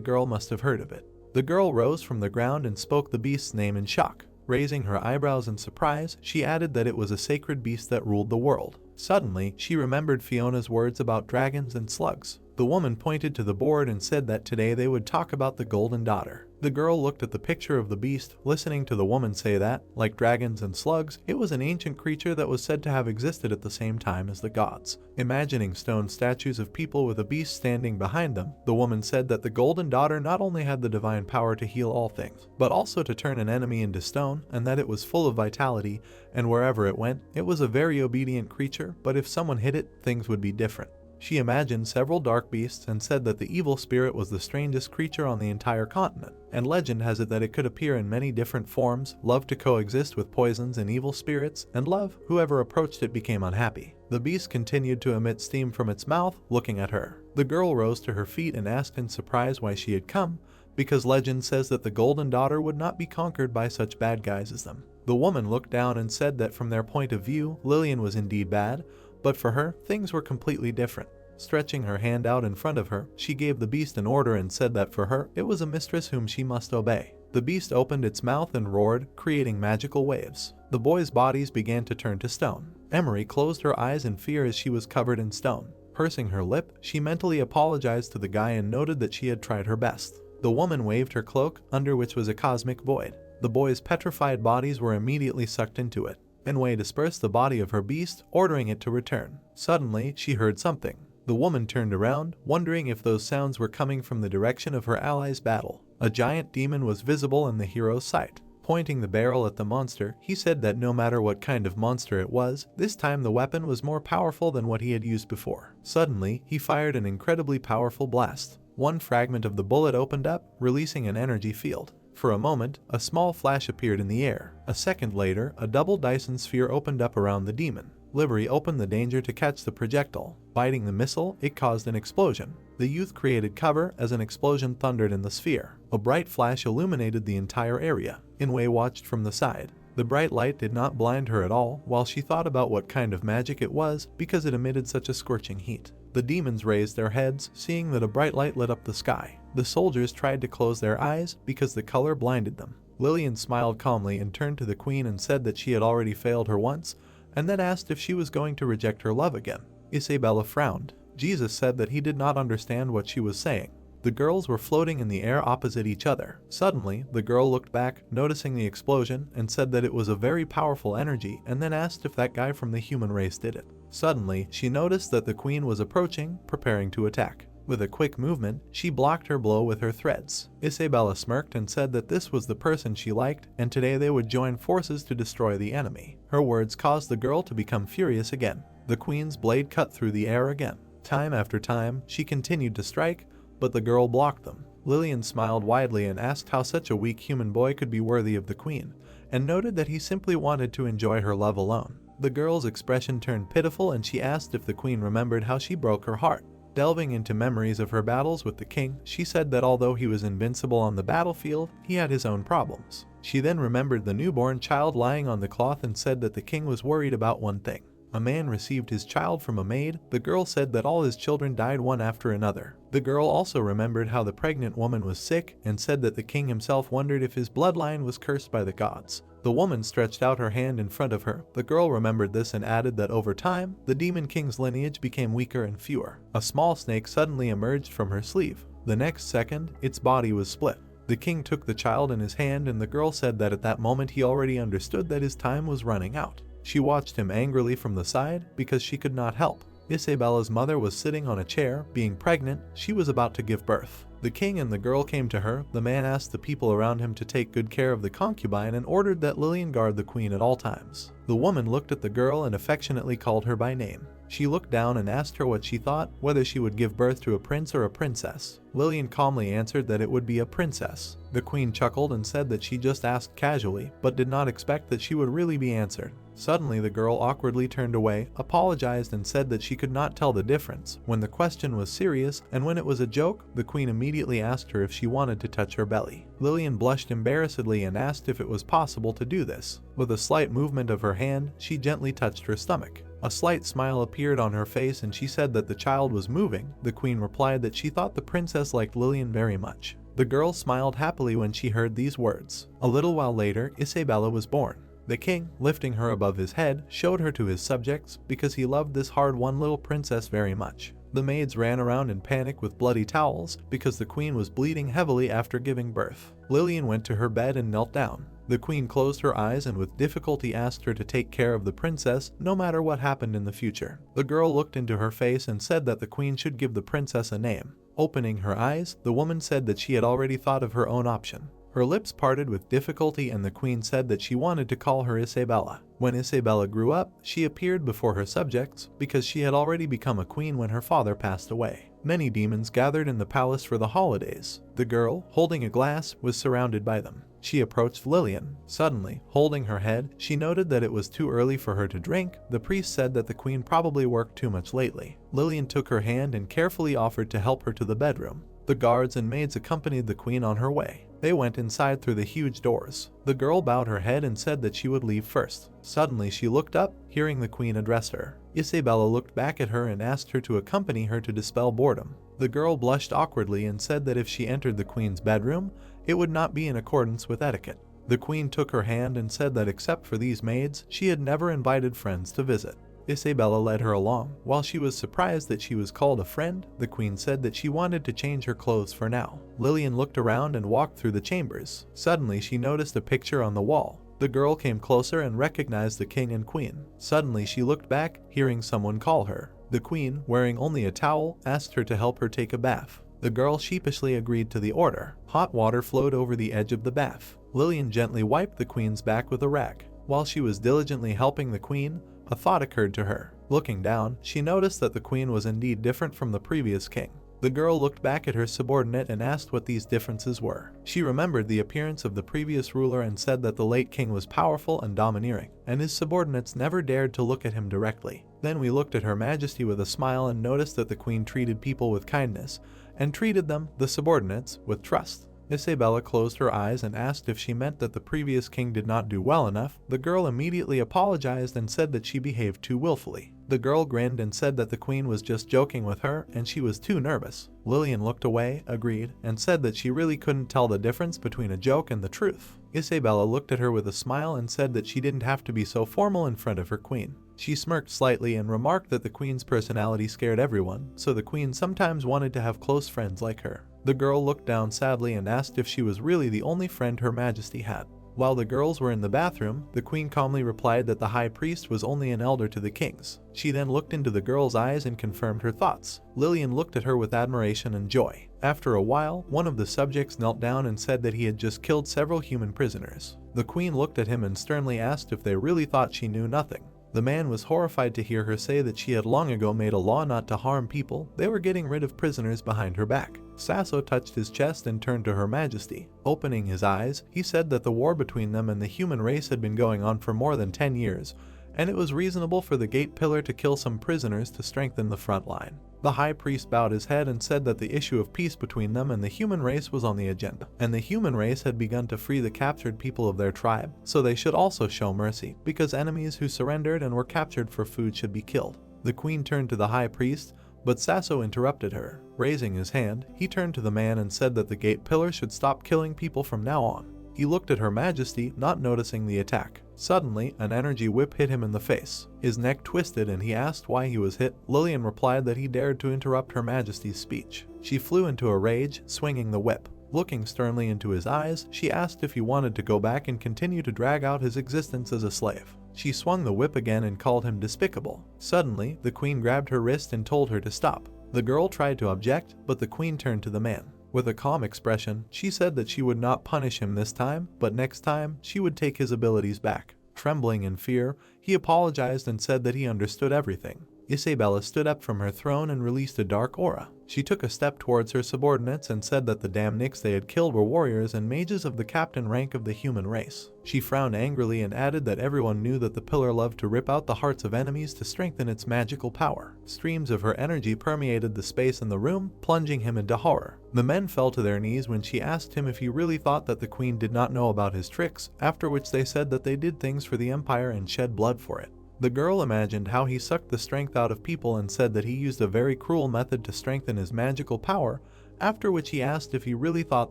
girl must have heard of it. The girl rose from the ground and spoke the beast's name in shock. Raising her eyebrows in surprise, she added that it was a sacred beast that ruled the world. Suddenly, she remembered Fiona's words about dragons and slugs. The woman pointed to the board and said that today they would talk about the Golden Daughter. The girl looked at the picture of the beast, listening to the woman say that, like dragons and slugs, it was an ancient creature that was said to have existed at the same time as the gods. Imagining stone statues of people with a beast standing behind them, the woman said that the Golden Daughter not only had the divine power to heal all things, but also to turn an enemy into stone, and that it was full of vitality, and wherever it went, it was a very obedient creature, but if someone hit it, things would be different. She imagined several dark beasts and said that the evil spirit was the strangest creature on the entire continent, and legend has it that it could appear in many different forms, love to coexist with poisons and evil spirits, and love, whoever approached it became unhappy. The beast continued to emit steam from its mouth, looking at her. The girl rose to her feet and asked in surprise why she had come, because legend says that the Golden Daughter would not be conquered by such bad guys as them. The woman looked down and said that from their point of view, Lillian was indeed bad, but for her, things were completely different. Stretching her hand out in front of her, she gave the beast an order and said that for her, it was a mistress whom she must obey. The beast opened its mouth and roared, creating magical waves. The boys' bodies began to turn to stone. Emery closed her eyes in fear as she was covered in stone. Pursing her lip, she mentally apologized to the guy and noted that she had tried her best. The woman waved her cloak, under which was a cosmic void. The boys' petrified bodies were immediately sucked into it. Enwei dispersed the body of her beast, ordering it to return. Suddenly, she heard something. The woman turned around, wondering if those sounds were coming from the direction of her allies' battle. A giant demon was visible in the hero's sight. Pointing the barrel at the monster, he said that no matter what kind of monster it was, this time the weapon was more powerful than what he had used before. Suddenly, he fired an incredibly powerful blast. One fragment of the bullet opened up, releasing an energy field. For a moment, a small flash appeared in the air. A second later, a double Dyson sphere opened up around the demon. Livery opened the danger to catch the projectile. Biting the missile, it caused an explosion. The youth created cover as an explosion thundered in the sphere. A bright flash illuminated the entire area. Inwei watched from the side. The bright light did not blind her at all while she thought about what kind of magic it was because it emitted such a scorching heat. The demons raised their heads, seeing that a bright light lit up the sky. The soldiers tried to close their eyes because the color blinded them. Lillian smiled calmly and turned to the queen and said that she had already failed her once, and then asked if she was going to reject her love again. Isabella frowned. Jesus said that he did not understand what she was saying. The girls were floating in the air opposite each other. Suddenly, the girl looked back, noticing the explosion, and said that it was a very powerful energy, and then asked if that guy from the human race did it. Suddenly, she noticed that the queen was approaching, preparing to attack. With a quick movement, she blocked her blow with her threads. Isabella smirked and said that this was the person she liked, and today they would join forces to destroy the enemy. Her words caused the girl to become furious again. The queen's blade cut through the air again. Time after time, she continued to strike, but the girl blocked them. Lillian smiled widely and asked how such a weak human boy could be worthy of the queen, and noted that he simply wanted to enjoy her love alone. The girl's expression turned pitiful and she asked if the queen remembered how she broke her heart. Delving into memories of her battles with the king, she said that although he was invincible on the battlefield, he had his own problems. She then remembered the newborn child lying on the cloth and said that the king was worried about one thing. A man received his child from a maid. The girl said that all his children died one after another. The girl also remembered how the pregnant woman was sick and said that the king himself wondered if his bloodline was cursed by the gods. The woman stretched out her hand in front of her. The girl remembered this and added that over time, the demon king's lineage became weaker and fewer. A small snake suddenly emerged from her sleeve. The next second, its body was split. The king took the child in his hand and the girl said that at that moment he already understood that his time was running out. She watched him angrily from the side because she could not help. Isabella's mother was sitting on a chair, being pregnant. She was about to give birth. The king and the girl came to her. The man asked the people around him to take good care of the concubine and ordered that Lillian guard the queen at all times. The woman looked at the girl and affectionately called her by name. She looked down and asked her what she thought, whether she would give birth to a prince or a princess. Lillian calmly answered that it would be a princess. The queen chuckled and said that she just asked casually, but did not expect that she would really be answered. Suddenly the girl awkwardly turned away, apologized and said that she could not tell the difference when the question was serious, and when it was a joke, the queen immediately asked her if she wanted to touch her belly. Lillian blushed embarrassedly and asked if it was possible to do this. With a slight movement of her hand, she gently touched her stomach. A slight smile appeared on her face and she said that the child was moving. The queen replied that she thought the princess liked Lillian very much. The girl smiled happily when she heard these words. A little while later, Isabella was born. The king, lifting her above his head, showed her to his subjects because he loved this hard-won little princess very much. The maids ran around in panic with bloody towels because the queen was bleeding heavily after giving birth. Lillian went to her bed and knelt down. The queen closed her eyes and with difficulty asked her to take care of the princess no matter what happened in the future. The girl looked into her face and said that the queen should give the princess a name. Opening her eyes, the woman said that she had already thought of her own option. Her lips parted with difficulty and the queen said that she wanted to call her Isabella. When Isabella grew up, she appeared before her subjects because she had already become a queen when her father passed away. Many demons gathered in the palace for the holidays. The girl, holding a glass, was surrounded by them. She approached Lillian. Suddenly, holding her head, she noted that it was too early for her to drink. The priest said that the queen probably worked too much lately. Lillian took her hand and carefully offered to help her to the bedroom. The guards and maids accompanied the queen on her way. They went inside through the huge doors. The girl bowed her head and said that she would leave first. Suddenly she looked up, hearing the queen address her. Isabella looked back at her and asked her to accompany her to dispel boredom. The girl blushed awkwardly and said that if she entered the queen's bedroom, it would not be in accordance with etiquette. The queen took her hand and said that except for these maids, she had never invited friends to visit. Isabella led her along. While she was surprised that she was called a friend, the queen said that she wanted to change her clothes for now. Lillian looked around and walked through the chambers. Suddenly she noticed a picture on the wall. The girl came closer and recognized the king and queen. Suddenly she looked back, hearing someone call her. The queen, wearing only a towel, asked her to help her take a bath. The girl sheepishly agreed to the order. Hot water flowed over the edge of the bath. Lillian gently wiped the queen's back with a rag. While she was diligently helping the queen, a thought occurred to her. Looking down, she noticed that the queen was indeed different from the previous king. The girl looked back at her subordinate and asked what these differences were. She remembered the appearance of the previous ruler and said that the late king was powerful and domineering, and his subordinates never dared to look at him directly. Then we looked at Her Majesty with a smile and noticed that the queen treated people with kindness, and treated them, the subordinates, with trust. Isabella closed her eyes and asked if she meant that the previous king did not do well enough. The girl immediately apologized and said that she behaved too willfully. The girl grinned and said that the queen was just joking with her and she was too nervous. Lillian looked away, agreed, and said that she really couldn't tell the difference between a joke and the truth. Isabella looked at her with a smile and said that she didn't have to be so formal in front of her queen. She smirked slightly and remarked that the queen's personality scared everyone, so the queen sometimes wanted to have close friends like her. The girl looked down sadly and asked if she was really the only friend Her Majesty had. While the girls were in the bathroom, the queen calmly replied that the high priest was only an elder to the kings. She then looked into the girl's eyes and confirmed her thoughts. Lillian looked at her with admiration and joy. After a while, one of the subjects knelt down and said that he had just killed several human prisoners. The queen looked at him and sternly asked if they really thought she knew nothing. The man was horrified to hear her say that she had long ago made a law not to harm people. They were getting rid of prisoners behind her back. Sasso touched his chest and turned to Her Majesty. Opening his eyes, he said that the war between them and the human race had been going on for more than 10 years, and it was reasonable for the gate pillar to kill some prisoners to strengthen the front line. The high priest bowed his head and said that the issue of peace between them and the human race was on the agenda, and the human race had begun to free the captured people of their tribe, so they should also show mercy, because enemies who surrendered and were captured for food should be killed. The queen turned to the high priest, but Sasso interrupted her. Raising his hand, he turned to the man and said that the gate pillar should stop killing people from now on. He looked at Her Majesty, not noticing the attack. Suddenly, an energy whip hit him in the face. His neck twisted and he asked why he was hit. Lillian replied that he dared to interrupt Her Majesty's speech. She flew into a rage, swinging the whip. Looking sternly into his eyes, she asked if he wanted to go back and continue to drag out his existence as a slave. She swung the whip again and called him despicable. Suddenly, the queen grabbed her wrist and told her to stop. The girl tried to object, but the queen turned to the man. With a calm expression, she said that she would not punish him this time, but next time, she would take his abilities back. Trembling in fear, he apologized and said that he understood everything. Isabella stood up from her throne and released a dark aura. She took a step towards her subordinates and said that the damn Nicks they had killed were warriors and mages of the captain rank of the human race. She frowned angrily and added that everyone knew that the pillar loved to rip out the hearts of enemies to strengthen its magical power. Streams of her energy permeated the space in the room, plunging him into horror. The men fell to their knees when she asked him if he really thought that the queen did not know about his tricks, after which they said that they did things for the empire and shed blood for it. The girl imagined how he sucked the strength out of people and said that he used a very cruel method to strengthen his magical power, after which he asked if he really thought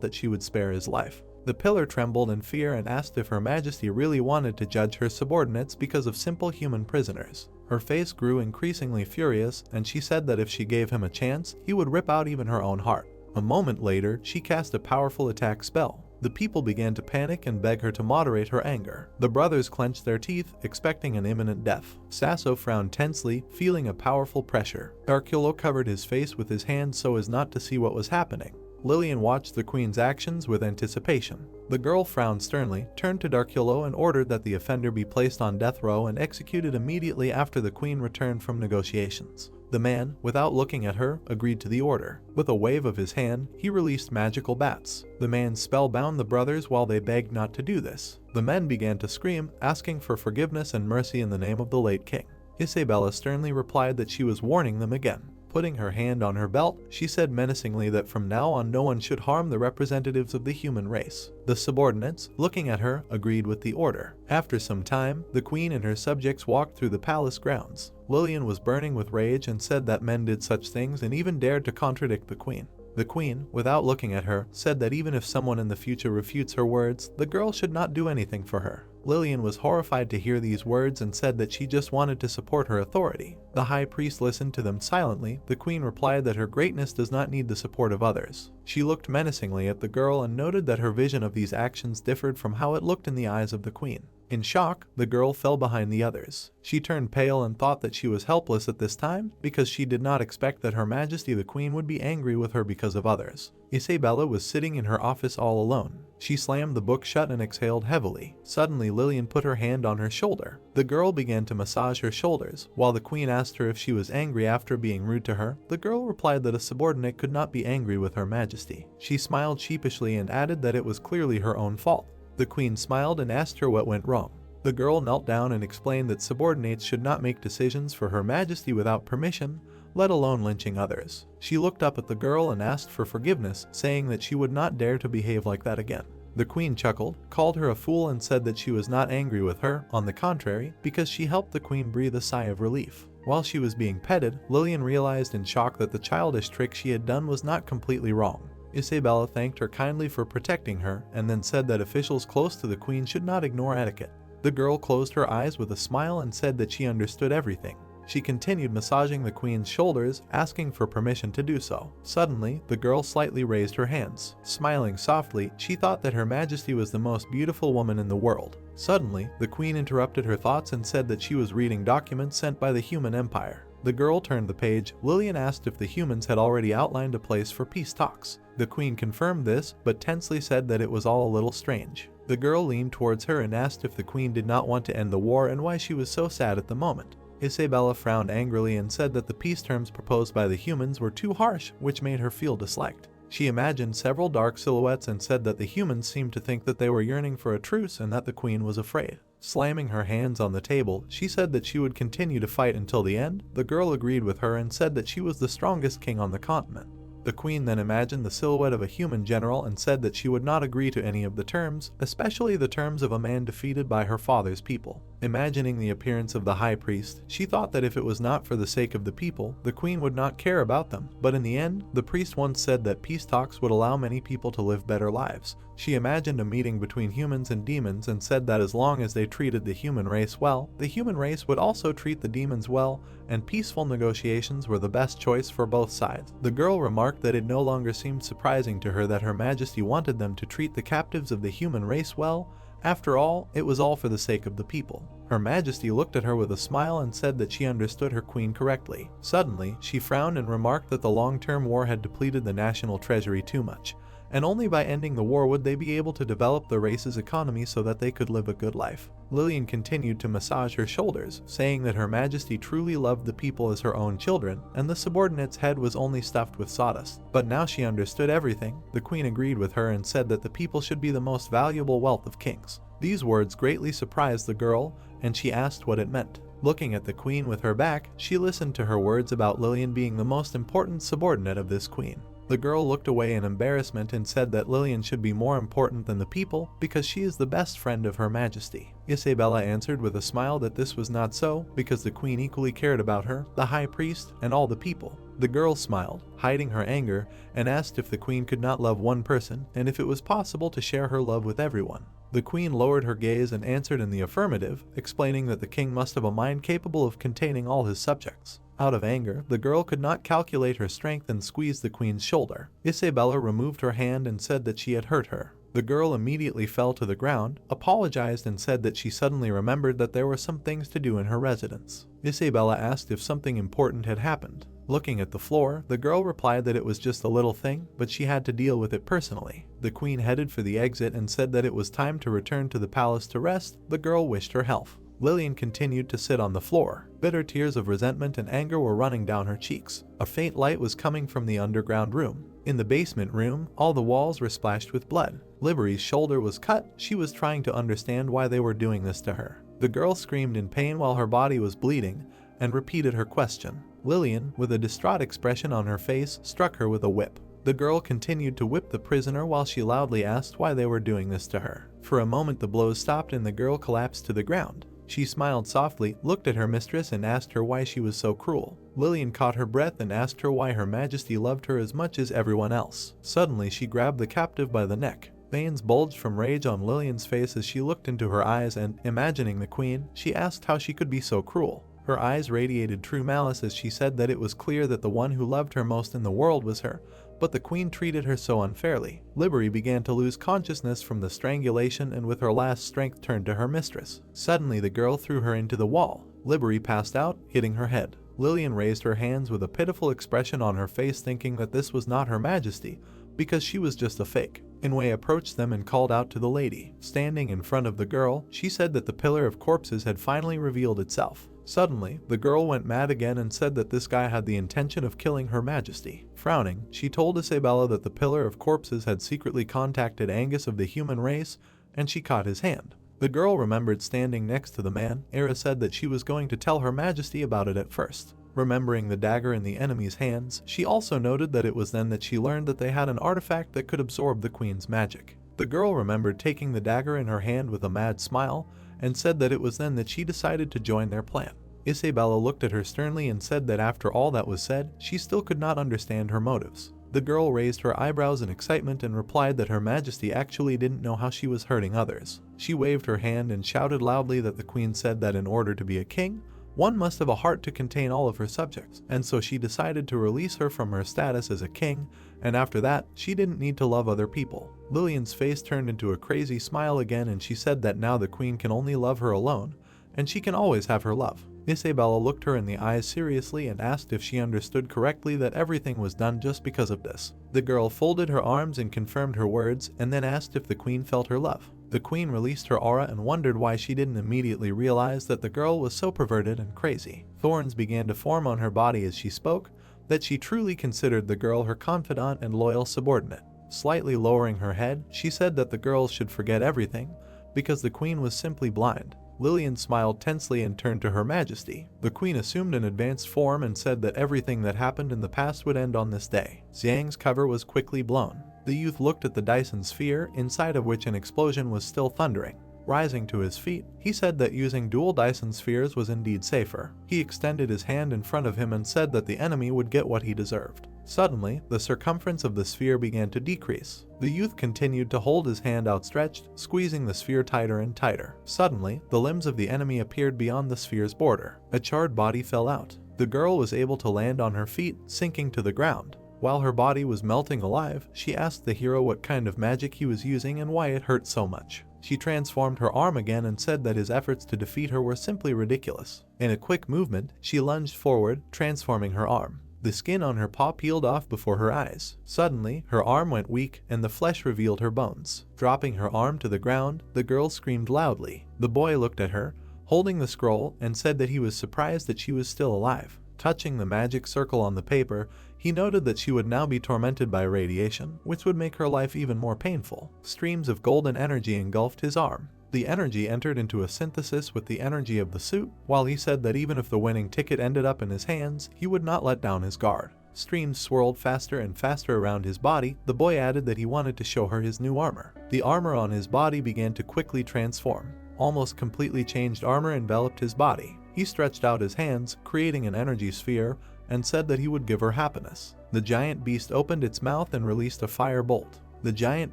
that she would spare his life. The pillar trembled in fear and asked if Her Majesty really wanted to judge her subordinates because of simple human prisoners. Her face grew increasingly furious, and she said that if she gave him a chance, he would rip out even her own heart. A moment later, she cast a powerful attack spell. The people began to panic and beg her to moderate her anger. The brothers clenched their teeth, expecting an imminent death. Sasso frowned tensely, feeling a powerful pressure. Darkulo covered his face with his hands so as not to see what was happening. Lillian watched the queen's actions with anticipation. The girl frowned sternly, turned to Darkulo and ordered that the offender be placed on death row and executed immediately after the queen returned from negotiations. The man, without looking at her, agreed to the order. With a wave of his hand, he released magical bats. The man spellbound the brothers while they begged not to do this. The men began to scream, asking for forgiveness and mercy in the name of the late king. Isabella sternly replied that she was warning them again. Putting her hand on her belt, she said menacingly that from now on no one should harm the representatives of the human race. The subordinates, looking at her, agreed with the order. After some time, the queen and her subjects walked through the palace grounds. Lillian was burning with rage and said that men did such things and even dared to contradict the queen. The queen, without looking at her, said that even if someone in the future refutes her words, the girl should not do anything for her. Lillian was horrified to hear these words and said that she just wanted to support her authority. The high priest listened to them silently. The queen replied that her greatness does not need the support of others. She looked menacingly at the girl and noted that her vision of these actions differed from how it looked in the eyes of the queen. In shock, the girl fell behind the others. She turned pale and thought that she was helpless at this time because she did not expect that Her Majesty the Queen would be angry with her because of others. Isabella was sitting in her office all alone. She slammed the book shut and exhaled heavily. Suddenly, Lillian put her hand on her shoulder. The girl began to massage her shoulders. While the queen asked her if she was angry after being rude to her, the girl replied that a subordinate could not be angry with Her Majesty. She smiled sheepishly and added that it was clearly her own fault. The queen smiled and asked her what went wrong. The girl knelt down and explained that subordinates should not make decisions for Her Majesty without permission, let alone lynching others. She looked up at the girl and asked for forgiveness, saying that she would not dare to behave like that again. The queen chuckled, called her a fool and said that she was not angry with her, on the contrary, because she helped the queen breathe a sigh of relief. While she was being petted, Lillian realized in shock that the childish trick she had done was not completely wrong. Isabella thanked her kindly for protecting her and then said that officials close to the queen should not ignore etiquette. The girl closed her eyes with a smile and said that she understood everything. She continued massaging the queen's shoulders, asking for permission to do so. Suddenly, the girl slightly raised her hands. Smiling softly, she thought that Her Majesty was the most beautiful woman in the world. Suddenly, the queen interrupted her thoughts and said that she was reading documents sent by the human empire. The girl turned the page. Lillian asked if the humans had already outlined a place for peace talks. The queen confirmed this, but tensely said that it was all a little strange. The girl leaned towards her and asked if the queen did not want to end the war and why she was so sad at the moment. Isabella frowned angrily and said that the peace terms proposed by the humans were too harsh, which made her feel disliked. She imagined several dark silhouettes and said that the humans seemed to think that they were yearning for a truce and that the queen was afraid. Slamming her hands on the table, she said that she would continue to fight until the end. The girl agreed with her and said that she was the strongest king on the continent. The queen then imagined the silhouette of a human general and said that she would not agree to any of the terms, especially the terms of a man defeated by her father's people. Imagining the appearance of the high priest, she thought that if it was not for the sake of the people, the queen would not care about them. But in the end, the priest once said that peace talks would allow many people to live better lives. She imagined a meeting between humans and demons and said that as long as they treated the human race well, the human race would also treat the demons well, and peaceful negotiations were the best choice for both sides. The girl remarked that it no longer seemed surprising to her that Her Majesty wanted them to treat the captives of the human race well. After all, it was all for the sake of the people. Her Majesty looked at her with a smile and said that she understood her queen correctly. Suddenly, she frowned and remarked that the long-term war had depleted the national treasury too much, and only by ending the war would they be able to develop the race's economy so that they could live a good life. Lillian continued to massage her shoulders, saying that Her Majesty truly loved the people as her own children, and the subordinate's head was only stuffed with sawdust. But now she understood everything. The queen agreed with her and said that the people should be the most valuable wealth of kings. These words greatly surprised the girl, and she asked what it meant. Looking at the queen with her back, she listened to her words about Lillian being the most important subordinate of this queen. The girl looked away in embarrassment and said that Lillian should be more important than the people because she is the best friend of Her Majesty. Isabella answered with a smile that this was not so because the queen equally cared about her, the high priest, and all the people. The girl smiled, hiding her anger, and asked if the queen could not love one person and if it was possible to share her love with everyone. The queen lowered her gaze and answered in the affirmative, explaining that the king must have a mind capable of containing all his subjects. Out of anger, the girl could not calculate her strength and squeezed the queen's shoulder. Isabella removed her hand and said that she had hurt her. The girl immediately fell to the ground, apologized and said that she suddenly remembered that there were some things to do in her residence. Isabella asked if something important had happened. Looking at the floor, the girl replied that it was just a little thing, but she had to deal with it personally. The queen headed for the exit and said that it was time to return to the palace to rest. The girl wished her health. Lillian continued to sit on the floor. Bitter tears of resentment and anger were running down her cheeks. A faint light was coming from the underground room. In the basement room, all the walls were splashed with blood. Liberty's shoulder was cut. She was trying to understand why they were doing this to her. The girl screamed in pain while her body was bleeding and repeated her question. Lillian, with a distraught expression on her face, struck her with a whip. The girl continued to whip the prisoner while she loudly asked why they were doing this to her. For a moment the blows stopped and the girl collapsed to the ground. She smiled softly, looked at her mistress and asked her why she was so cruel. Lillian caught her breath and asked her why Her Majesty loved her as much as everyone else. Suddenly she grabbed the captive by the neck. Veins bulged from rage on Lillian's face as she looked into her eyes and, imagining the queen, she asked how she could be so cruel. Her eyes radiated true malice as she said that it was clear that the one who loved her most in the world was her, but the queen treated her so unfairly. Liberty began to lose consciousness from the strangulation and with her last strength turned to her mistress. Suddenly the girl threw her into the wall. Liberty passed out, hitting her head. Lillian raised her hands with a pitiful expression on her face, thinking that this was not Her Majesty, because she was just a fake. Inway approached them and called out to the lady. Standing in front of the girl, she said that the pillar of corpses had finally revealed itself. Suddenly, the girl went mad again and said that this guy had the intention of killing Her Majesty. Frowning, she told Isabella that the pillar of corpses had secretly contacted Angus of the human race, and she caught his hand. The girl remembered standing next to the man. Era said that she was going to tell Her Majesty about it at first. Remembering the dagger in the enemy's hands, she also noted that it was then that she learned that they had an artifact that could absorb the queen's magic. The girl remembered taking the dagger in her hand with a mad smile, and said that it was then that she decided to join their plan. Isabella looked at her sternly and said that after all that was said, she still could not understand her motives. The girl raised her eyebrows in excitement and replied that Her Majesty actually didn't know how she was hurting others. She waved her hand and shouted loudly that the queen said that in order to be a king, one must have a heart to contain all of her subjects, and so she decided to release her from her status as a king, and after that, she didn't need to love other people. Lillian's face turned into a crazy smile again and she said that now the queen can only love her alone, and she can always have her love. Isabella looked her in the eyes seriously and asked if she understood correctly that everything was done just because of this. The girl folded her arms and confirmed her words, and then asked if the queen felt her love. The queen released her aura and wondered why she didn't immediately realize that the girl was so perverted and crazy. Thorns began to form on her body as she spoke, that she truly considered the girl her confidant and loyal subordinate. Slightly lowering her head, she said that the girls should forget everything, because the queen was simply blind. Lillian smiled tensely and turned to Her Majesty. The queen assumed an advanced form and said that everything that happened in the past would end on this day. Xiang's cover was quickly blown. The youth looked at the Dyson sphere, inside of which an explosion was still thundering. Rising to his feet, he said that using dual Dyson spheres was indeed safer. He extended his hand in front of him and said that the enemy would get what he deserved. Suddenly, the circumference of the sphere began to decrease. The youth continued to hold his hand outstretched, squeezing the sphere tighter and tighter. Suddenly, the limbs of the enemy appeared beyond the sphere's border. A charred body fell out. The girl was able to land on her feet, sinking to the ground. While her body was melting alive, she asked the hero what kind of magic he was using and why it hurt so much. She transformed her arm again and said that his efforts to defeat her were simply ridiculous. In a quick movement, she lunged forward, transforming her arm. The skin on her paw peeled off before her eyes. Suddenly, her arm went weak and the flesh revealed her bones. Dropping her arm to the ground, the girl screamed loudly. The boy looked at her, holding the scroll, and said that he was surprised that she was still alive. Touching the magic circle on the paper, he noted that she would now be tormented by radiation, which would make her life even more painful. Streams of golden energy engulfed his arm. The energy entered into a synthesis with the energy of the suit, while he said that even if the winning ticket ended up in his hands, he would not let down his guard. Streams swirled faster and faster around his body. The boy added that he wanted to show her his new armor. The armor on his body began to quickly transform. Almost completely changed armor enveloped his body. He stretched out his hands, creating an energy sphere, and said that he would give her happiness. The giant beast opened its mouth and released a fire bolt. The giant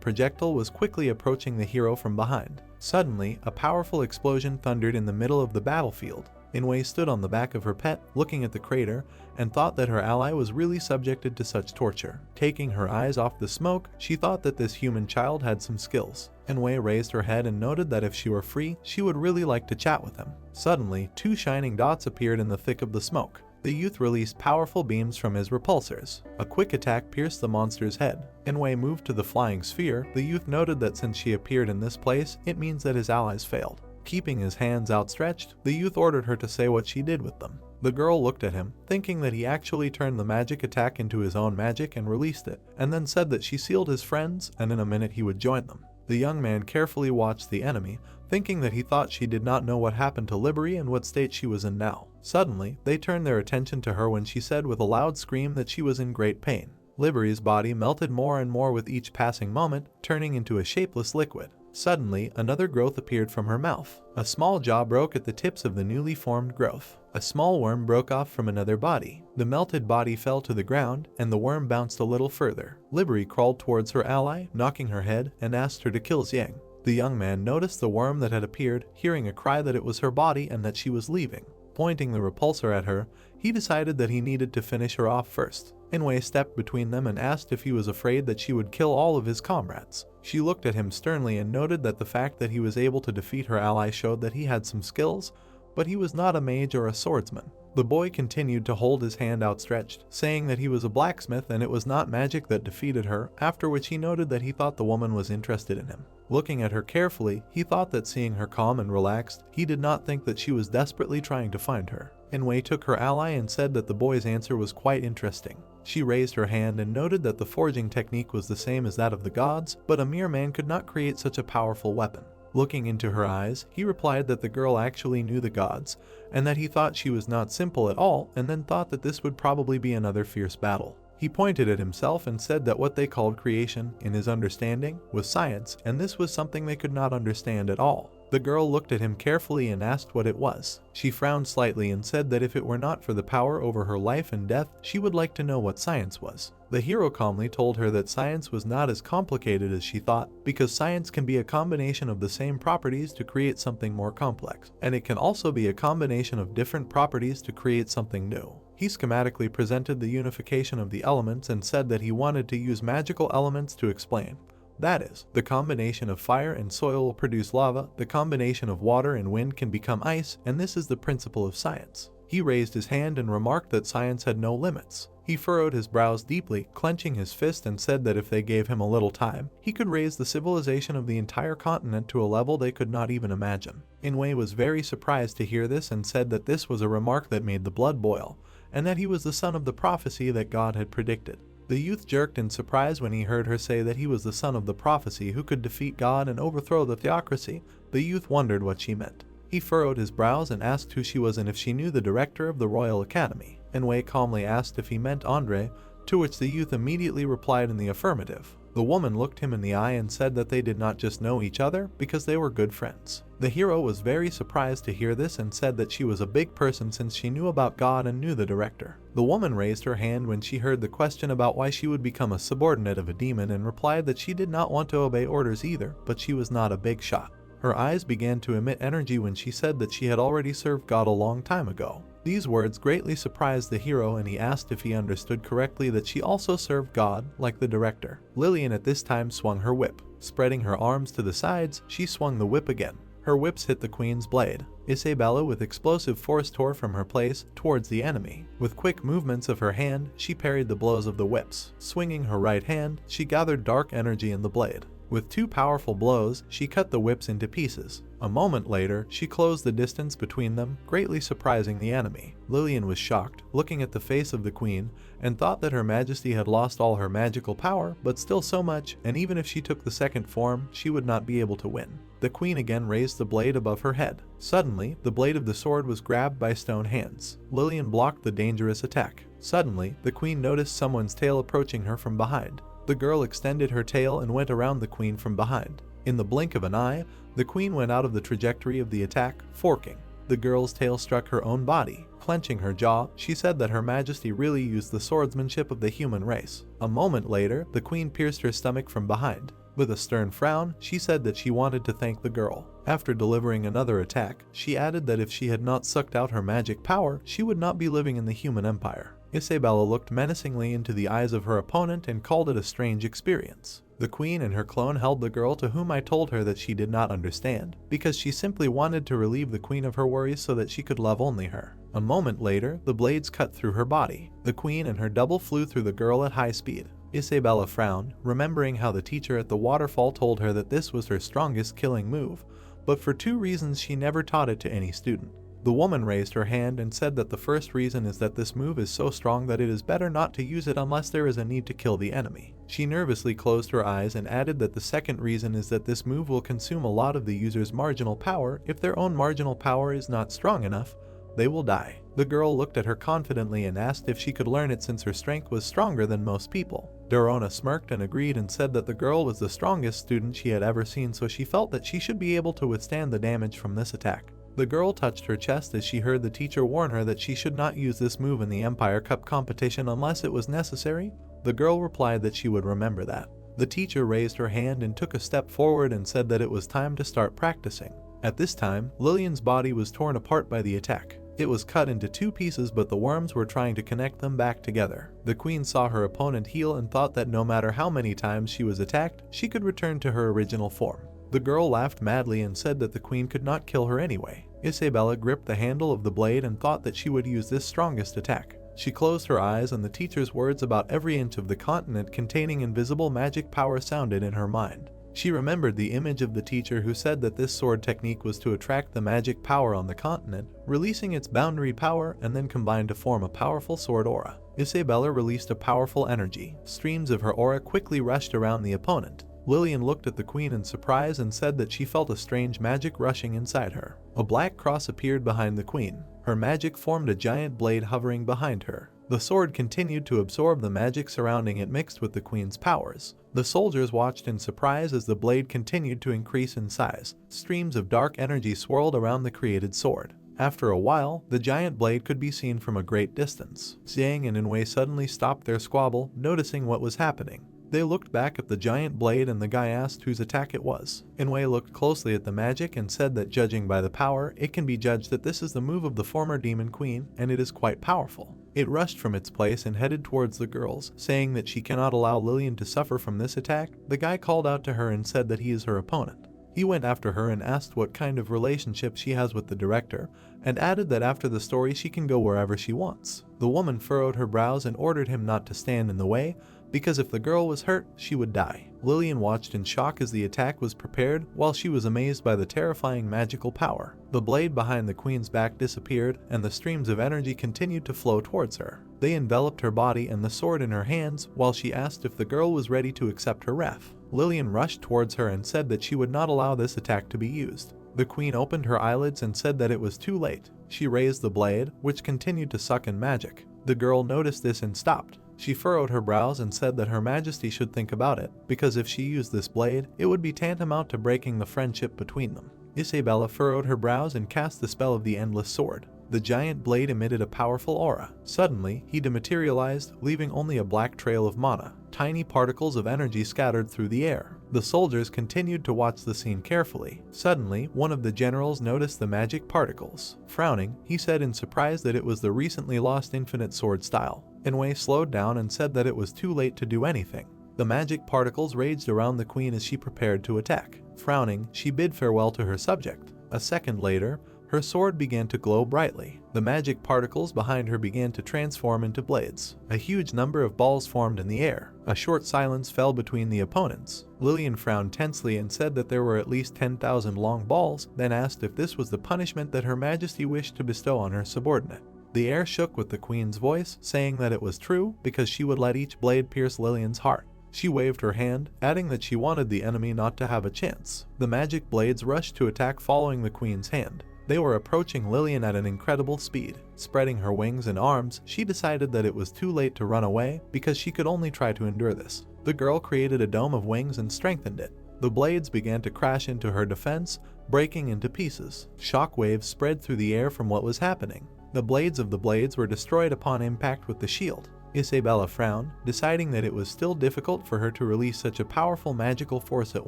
projectile was quickly approaching the hero from behind. Suddenly, a powerful explosion thundered in the middle of the battlefield. Inwei stood on the back of her pet, looking at the crater, and thought that her ally was really subjected to such torture. Taking her eyes off the smoke, she thought that this human child had some skills. Inwei raised her head and noted that if she were free, she would really like to chat with him. Suddenly, two shining dots appeared in the thick of the smoke. The youth released powerful beams from his repulsors. A quick attack pierced the monster's head. Inwei moved to the flying sphere. The youth noted that since she appeared in this place, it means that his allies failed. Keeping his hands outstretched, the youth ordered her to say what she did with them. The girl looked at him, thinking that he actually turned the magic attack into his own magic and released it, and then said that she sealed his friends and in a minute he would join them. The young man carefully watched the enemy, thinking that he thought she did not know what happened to Liberty and what state she was in now. Suddenly, they turned their attention to her when she said with a loud scream that she was in great pain. Liberty's body melted more and more with each passing moment, turning into a shapeless liquid. Suddenly, another growth appeared from her mouth. A small jaw broke at the tips of the newly formed growth. A small worm broke off from another body. The melted body fell to the ground, and the worm bounced a little further. Liberty crawled towards her ally, knocking her head, and asked her to kill Xiang. The young man noticed the worm that had appeared, hearing a cry that it was her body and that she was leaving. Pointing the repulsor at her, he decided that he needed to finish her off first. Inwei stepped between them and asked if he was afraid that she would kill all of his comrades. She looked at him sternly and noted that the fact that he was able to defeat her ally showed that he had some skills, but he was not a mage or a swordsman. The boy continued to hold his hand outstretched, saying that he was a blacksmith and it was not magic that defeated her, after which he noted that he thought the woman was interested in him. Looking at her carefully, he thought that seeing her calm and relaxed, he did not think that she was desperately trying to find her. Inwei took her ally and said that the boy's answer was quite interesting. She raised her hand and noted that the forging technique was the same as that of the gods, but a mere man could not create such a powerful weapon. Looking into her eyes, he replied that the girl actually knew the gods, and that he thought she was not simple at all, and then thought that this would probably be another fierce battle. He pointed at himself and said that what they called creation, in his understanding, was science, and this was something they could not understand at all. The girl looked at him carefully and asked what it was. She frowned slightly and said that if it were not for the power over her life and death, she would like to know what science was. The hero calmly told her that science was not as complicated as she thought, because science can be a combination of the same properties to create something more complex, and it can also be a combination of different properties to create something new. He schematically presented the unification of the elements and said that he wanted to use magical elements to explain. That is, the combination of fire and soil will produce lava, the combination of water and wind can become ice, and this is the principle of science. He raised his hand and remarked that science had no limits. He furrowed his brows deeply, clenching his fist, and said that if they gave him a little time, he could raise the civilization of the entire continent to a level they could not even imagine. Inwei was very surprised to hear this and said that this was a remark that made the blood boil, and that he was the son of the prophecy that God had predicted. The youth jerked in surprise when he heard her say that he was the son of the prophecy who could defeat God and overthrow the theocracy. The youth wondered what she meant. He furrowed his brows and asked who she was and if she knew the director of the Royal Academy. Wei calmly asked if he meant Andre, to which the youth immediately replied in the affirmative. The woman looked him in the eye and said that they did not just know each other because they were good friends. The hero was very surprised to hear this and said that she was a big person since she knew about God and knew the director. The woman raised her hand when she heard the question about why she would become a subordinate of a demon and replied that she did not want to obey orders either, but she was not a big shot. Her eyes began to emit energy when she said that she had already served God a long time ago. These words greatly surprised the hero and he asked if he understood correctly that she also served God, like the director. Lillian at this time swung her whip. Spreading her arms to the sides, she swung the whip again. Her whips hit the queen's blade. Isabella with explosive force tore from her place towards the enemy. With quick movements of her hand, she parried the blows of the whips. Swinging her right hand, she gathered dark energy in the blade. With two powerful blows, she cut the whips into pieces. A moment later, she closed the distance between them, greatly surprising the enemy. Lillian was shocked, looking at the face of the queen, and thought that her majesty had lost all her magical power, but still so much, and even if she took the second form, she would not be able to win. The queen again raised the blade above her head. Suddenly, the blade of the sword was grabbed by stone hands. Lillian blocked the dangerous attack. Suddenly, the queen noticed someone's tail approaching her from behind. The girl extended her tail and went around the queen from behind. In the blink of an eye, the queen went out of the trajectory of the attack, forking. The girl's tail struck her own body. Clenching her jaw, she said that Her Majesty really used the swordsmanship of the human race. A moment later, the queen pierced her stomach from behind. With a stern frown, she said that she wanted to thank the girl. After delivering another attack, she added that if she had not sucked out her magic power, she would not be living in the human empire. Isabella looked menacingly into the eyes of her opponent and called it a strange experience. The queen and her clone held the girl, to whom I told her that she did not understand, because she simply wanted to relieve the queen of her worries so that she could love only her. A moment later, the blades cut through her body. The queen and her double flew through the girl at high speed. Isabella frowned, remembering how the teacher at the waterfall told her that this was her strongest killing move, but for two reasons she never taught it to any student. The woman raised her hand and said that the first reason is that this move is so strong that it is better not to use it unless there is a need to kill the enemy. She nervously closed her eyes and added that the second reason is that this move will consume a lot of the user's marginal power. If their own marginal power is not strong enough, they will die. The girl looked at her confidently and asked if she could learn it since her strength was stronger than most people. Dorona smirked and agreed and said that the girl was the strongest student she had ever seen, so she felt that she should be able to withstand the damage from this attack. The girl touched her chest as she heard the teacher warn her that she should not use this move in the Empire Cup competition unless it was necessary. The girl replied that she would remember that. The teacher raised her hand and took a step forward and said that it was time to start practicing. At this time, Lillian's body was torn apart by the attack. It was cut into two pieces, but the worms were trying to connect them back together. The queen saw her opponent heal and thought that no matter how many times she was attacked, she could return to her original form. The girl laughed madly and said that the queen could not kill her anyway. Isabella gripped the handle of the blade and thought that she would use this strongest attack. She closed her eyes and the teacher's words about every inch of the continent containing invisible magic power sounded in her mind. She remembered the image of the teacher who said that this sword technique was to attract the magic power on the continent, releasing its boundary power and then combine to form a powerful sword aura. Isabella released a powerful energy. Streams of her aura quickly rushed around the opponent. Lillian looked at the queen in surprise and said that she felt a strange magic rushing inside her. A black cross appeared behind the queen. Her magic formed a giant blade hovering behind her. The sword continued to absorb the magic surrounding it mixed with the queen's powers. The soldiers watched in surprise as the blade continued to increase in size. Streams of dark energy swirled around the created sword. After a while, the giant blade could be seen from a great distance. Xiang and Inwei suddenly stopped their squabble, noticing what was happening. They looked back at the giant blade and the guy asked whose attack it was. Inwei looked closely at the magic and said that judging by the power, it can be judged that this is the move of the former demon queen, and it is quite powerful. It rushed from its place and headed towards the girls, saying that she cannot allow Lillian to suffer from this attack. The guy called out to her and said that he is her opponent. He went after her and asked what kind of relationship she has with the director, and added that after the story she can go wherever she wants. The woman furrowed her brows and ordered him not to stand in the way, because if the girl was hurt, she would die. Lillian watched in shock as the attack was prepared, while she was amazed by the terrifying magical power. The blade behind the queen's back disappeared, and the streams of energy continued to flow towards her. They enveloped her body and the sword in her hands, while she asked if the girl was ready to accept her ref. Lillian rushed towards her and said that she would not allow this attack to be used. The queen opened her eyelids and said that it was too late. She raised the blade, which continued to suck in magic. The girl noticed this and stopped. She furrowed her brows and said that Her Majesty should think about it, because if she used this blade, it would be tantamount to breaking the friendship between them. Isabella furrowed her brows and cast the spell of the Endless Sword. The giant blade emitted a powerful aura. Suddenly, he dematerialized, leaving only a black trail of mana. Tiny particles of energy scattered through the air. The soldiers continued to watch the scene carefully. Suddenly, one of the generals noticed the magic particles. Frowning, he said in surprise that it was the recently lost infinite sword style. Enwei slowed down and said that it was too late to do anything. The magic particles raged around the queen as she prepared to attack. Frowning, she bid farewell to her subject. A second later, her sword began to glow brightly. The magic particles behind her began to transform into blades. A huge number of balls formed in the air. A short silence fell between the opponents. Lillian frowned tensely and said that there were at least 10,000 long balls, then asked if this was the punishment that Her Majesty wished to bestow on her subordinate. The air shook with the queen's voice, saying that it was true because she would let each blade pierce Lillian's heart. She waved her hand, adding that she wanted the enemy not to have a chance. The magic blades rushed to attack following the queen's hand. They were approaching Lillian at an incredible speed. Spreading her wings and arms, she decided that it was too late to run away because she could only try to endure this. The girl created a dome of wings and strengthened it. The blades began to crash into her defense, breaking into pieces. Shock waves spread through the air from what was happening. The blades of the blades were destroyed upon impact with the shield. Isabella frowned, deciding that it was still difficult for her to release such a powerful magical force at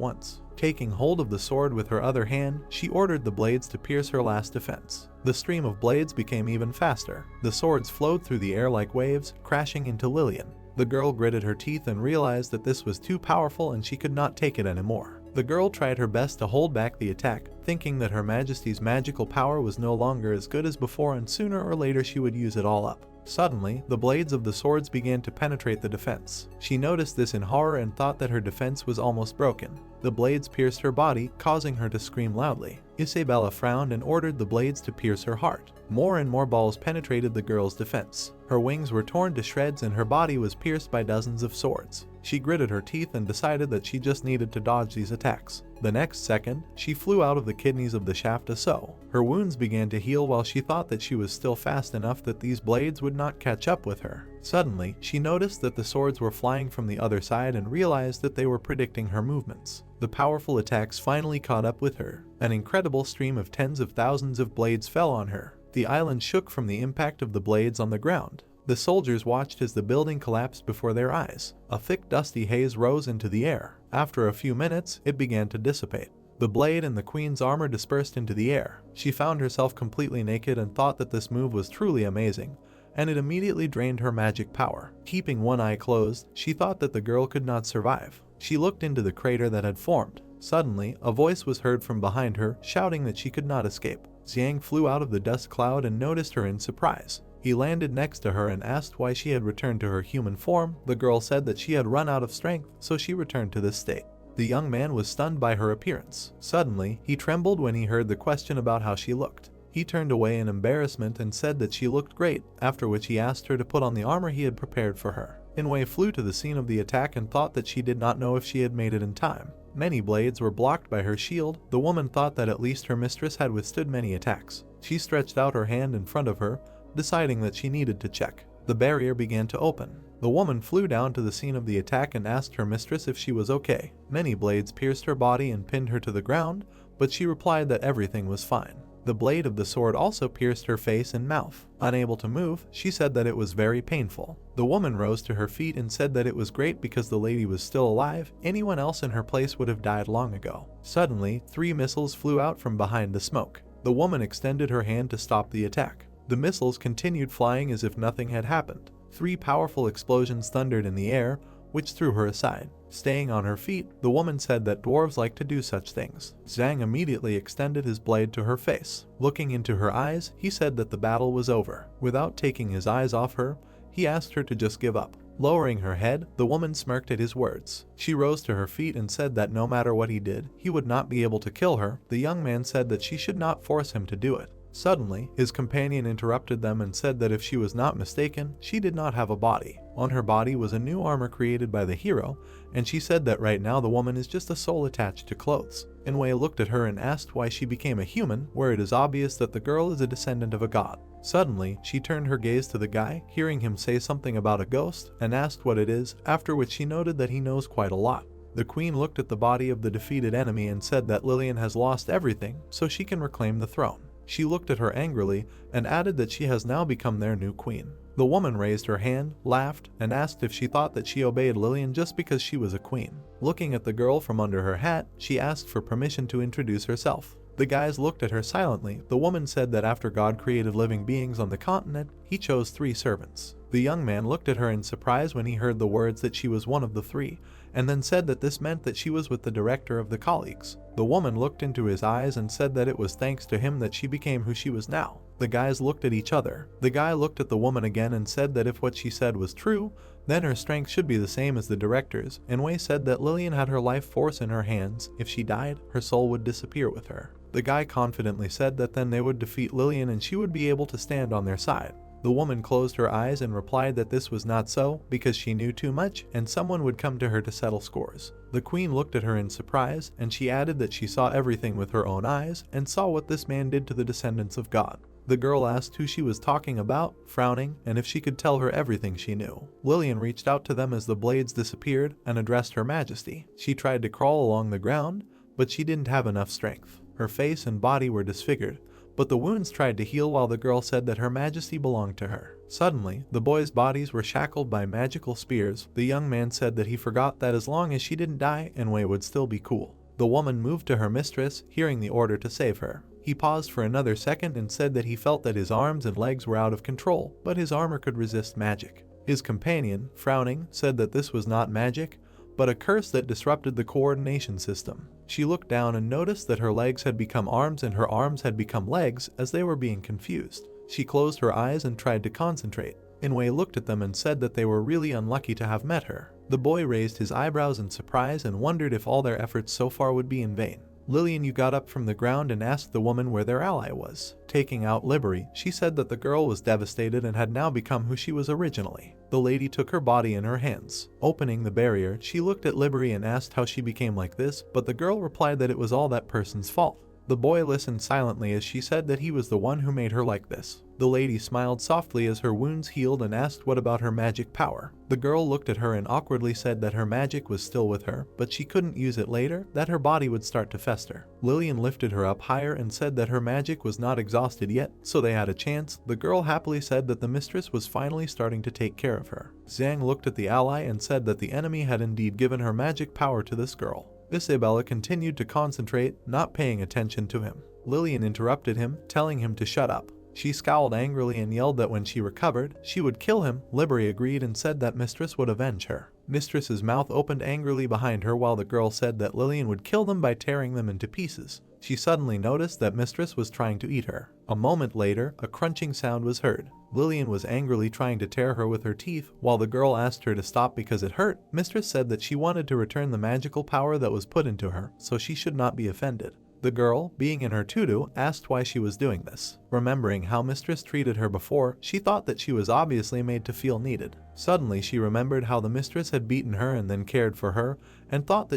once. Taking hold of the sword with her other hand, she ordered the blades to pierce her last defense. The stream of blades became even faster. The swords flowed through the air like waves, crashing into Lillian. The girl gritted her teeth and realized that this was too powerful and she could not take it anymore. The girl tried her best to hold back the attack, thinking that Her Majesty's magical power was no longer as good as before and sooner or later she would use it all up. Suddenly, the blades of the swords began to penetrate the defense. She noticed this in horror and thought that her defense was almost broken. The blades pierced her body, causing her to scream loudly. Isabella frowned and ordered the blades to pierce her heart. More and more balls penetrated the girl's defense. Her wings were torn to shreds and her body was pierced by dozens of swords. She gritted her teeth and decided that she just needed to dodge these attacks. The next second, she flew out of the kidneys of the shaft so. Her wounds began to heal while she thought that she was still fast enough that these blades would not catch up with her. Suddenly, she noticed that the swords were flying from the other side and realized that they were predicting her movements. The powerful attacks finally caught up with her. An incredible stream of tens of thousands of blades fell on her. The island shook from the impact of the blades on the ground. The soldiers watched as the building collapsed before their eyes. A thick dusty haze rose into the air. After a few minutes, it began to dissipate. The blade and the queen's armor dispersed into the air. She found herself completely naked and thought that this move was truly amazing, and it immediately drained her magic power. Keeping one eye closed, she thought that the girl could not survive. She looked into the crater that had formed. Suddenly, a voice was heard from behind her, shouting that she could not escape. Xiang flew out of the dust cloud and noticed her in surprise. He landed next to her and asked why she had returned to her human form. The girl said that she had run out of strength, so she returned to this state. The young man was stunned by her appearance. Suddenly, he trembled when he heard the question about how she looked. He turned away in embarrassment and said that she looked great, after which he asked her to put on the armor he had prepared for her. Enwei flew to the scene of the attack and thought that she did not know if she had made it in time. Many blades were blocked by her shield. The woman thought that at least her mistress had withstood many attacks. She stretched out her hand in front of her, deciding that she needed to check. The barrier began to open. The woman flew down to the scene of the attack and asked her mistress if she was okay. Many blades pierced her body and pinned her to the ground, but she replied that everything was fine. The blade of the sword also pierced her face and mouth. Unable to move, she said that it was very painful. The woman rose to her feet and said that it was great because the lady was still alive. Anyone else in her place would have died long ago. Suddenly, 3 missiles flew out from behind the smoke. The woman extended her hand to stop the attack. The missiles continued flying as if nothing had happened. 3 powerful explosions thundered in the air, which threw her aside. Staying on her feet, the woman said that dwarves like to do such things. Zhang immediately extended his blade to her face. Looking into her eyes, he said that the battle was over. Without taking his eyes off her, he asked her to just give up. Lowering her head, the woman smirked at his words. She rose to her feet and said that no matter what he did, he would not be able to kill her. The young man said that she should not force him to do it. Suddenly, his companion interrupted them and said that if she was not mistaken, she did not have a body. On her body was a new armor created by the hero, and she said that right now the woman is just a soul attached to clothes. Inwei looked at her and asked why she became a human, where it is obvious that the girl is a descendant of a god. Suddenly, she turned her gaze to the guy, hearing him say something about a ghost, and asked what it is, after which she noted that he knows quite a lot. The queen looked at the body of the defeated enemy and said that Lillian has lost everything, so she can reclaim the throne. She looked at her angrily and added that she has now become their new queen. The woman raised her hand, laughed, and asked if she thought that she obeyed Lillian just because she was a queen. Looking at the girl from under her hat, she asked for permission to introduce herself. The guys looked at her silently. The woman said that after God created living beings on the continent, he chose 3 servants. The young man looked at her in surprise when he heard the words that she was one of the 3, and then said that this meant that she was with the director of the colleagues. The woman looked into his eyes and said that it was thanks to him that she became who she was now. The guys looked at each other. The guy looked at the woman again and said that if what she said was true, then her strength should be the same as the director's, and Wei said that Lillian had her life force in her hands. If she died, her soul would disappear with her. The guy confidently said that then they would defeat Lillian and she would be able to stand on their side. The woman closed her eyes and replied that this was not so, because she knew too much and someone would come to her to settle scores. The queen looked at her in surprise, and she added that she saw everything with her own eyes and saw what this man did to the descendants of God. The girl asked who she was talking about, frowning, and if she could tell her everything she knew. Lillian reached out to them as the blades disappeared and addressed Her Majesty. She tried to crawl along the ground, but she didn't have enough strength. Her face and body were disfigured, but the wounds tried to heal while the girl said that Her Majesty belonged to her. Suddenly, the boys' bodies were shackled by magical spears. The young man said that he forgot that as long as she didn't die, Enwei would still be cool. The woman moved to her mistress, hearing the order to save her. He paused for another second and said that he felt that his arms and legs were out of control, but his armor could resist magic. His companion, frowning, said that this was not magic, but a curse that disrupted the coordination system. She looked down and noticed that her legs had become arms and her arms had become legs as they were being confused. She closed her eyes and tried to concentrate. Inwei looked at them and said that they were really unlucky to have met her. The boy raised his eyebrows in surprise and wondered if all their efforts so far would be in vain. Lillian got up from the ground and asked the woman where their ally was. Taking out Liberty, she said that the girl was devastated and had now become who she was originally. The lady took her body in her hands. Opening the barrier, she looked at Liberty and asked how she became like this, but the girl replied that it was all that person's fault. The boy listened silently as she said that he was the one who made her like this. The lady smiled softly as her wounds healed and asked what about her magic power. The girl looked at her and awkwardly said that her magic was still with her, but she couldn't use it later, that her body would start to fester. Lillian lifted her up higher and said that her magic was not exhausted yet, so they had a chance. The girl happily said that the mistress was finally starting to take care of her. Zhang looked at the ally and said that the enemy had indeed given her magic power to this girl. Isabella continued to concentrate, not paying attention to him. Lillian interrupted him, telling him to shut up. She scowled angrily and yelled that when she recovered, she would kill him. Liberty agreed and said that Mistress would avenge her. Mistress's mouth opened angrily behind her while the girl said that Lillian would kill them by tearing them into pieces. She suddenly noticed that Mistress was trying to eat her. A moment later, a crunching sound was heard. Lillian was angrily trying to tear her with her teeth, while the girl asked her to stop because it hurt. Mistress said that she wanted to return the magical power that was put into her, so she should not be offended. The girl, being in her tutu, asked why she was doing this. Remembering how Mistress treated her before, she thought that she was obviously made to feel needed. Suddenly, she remembered how the Mistress had beaten her and then cared for her, and thought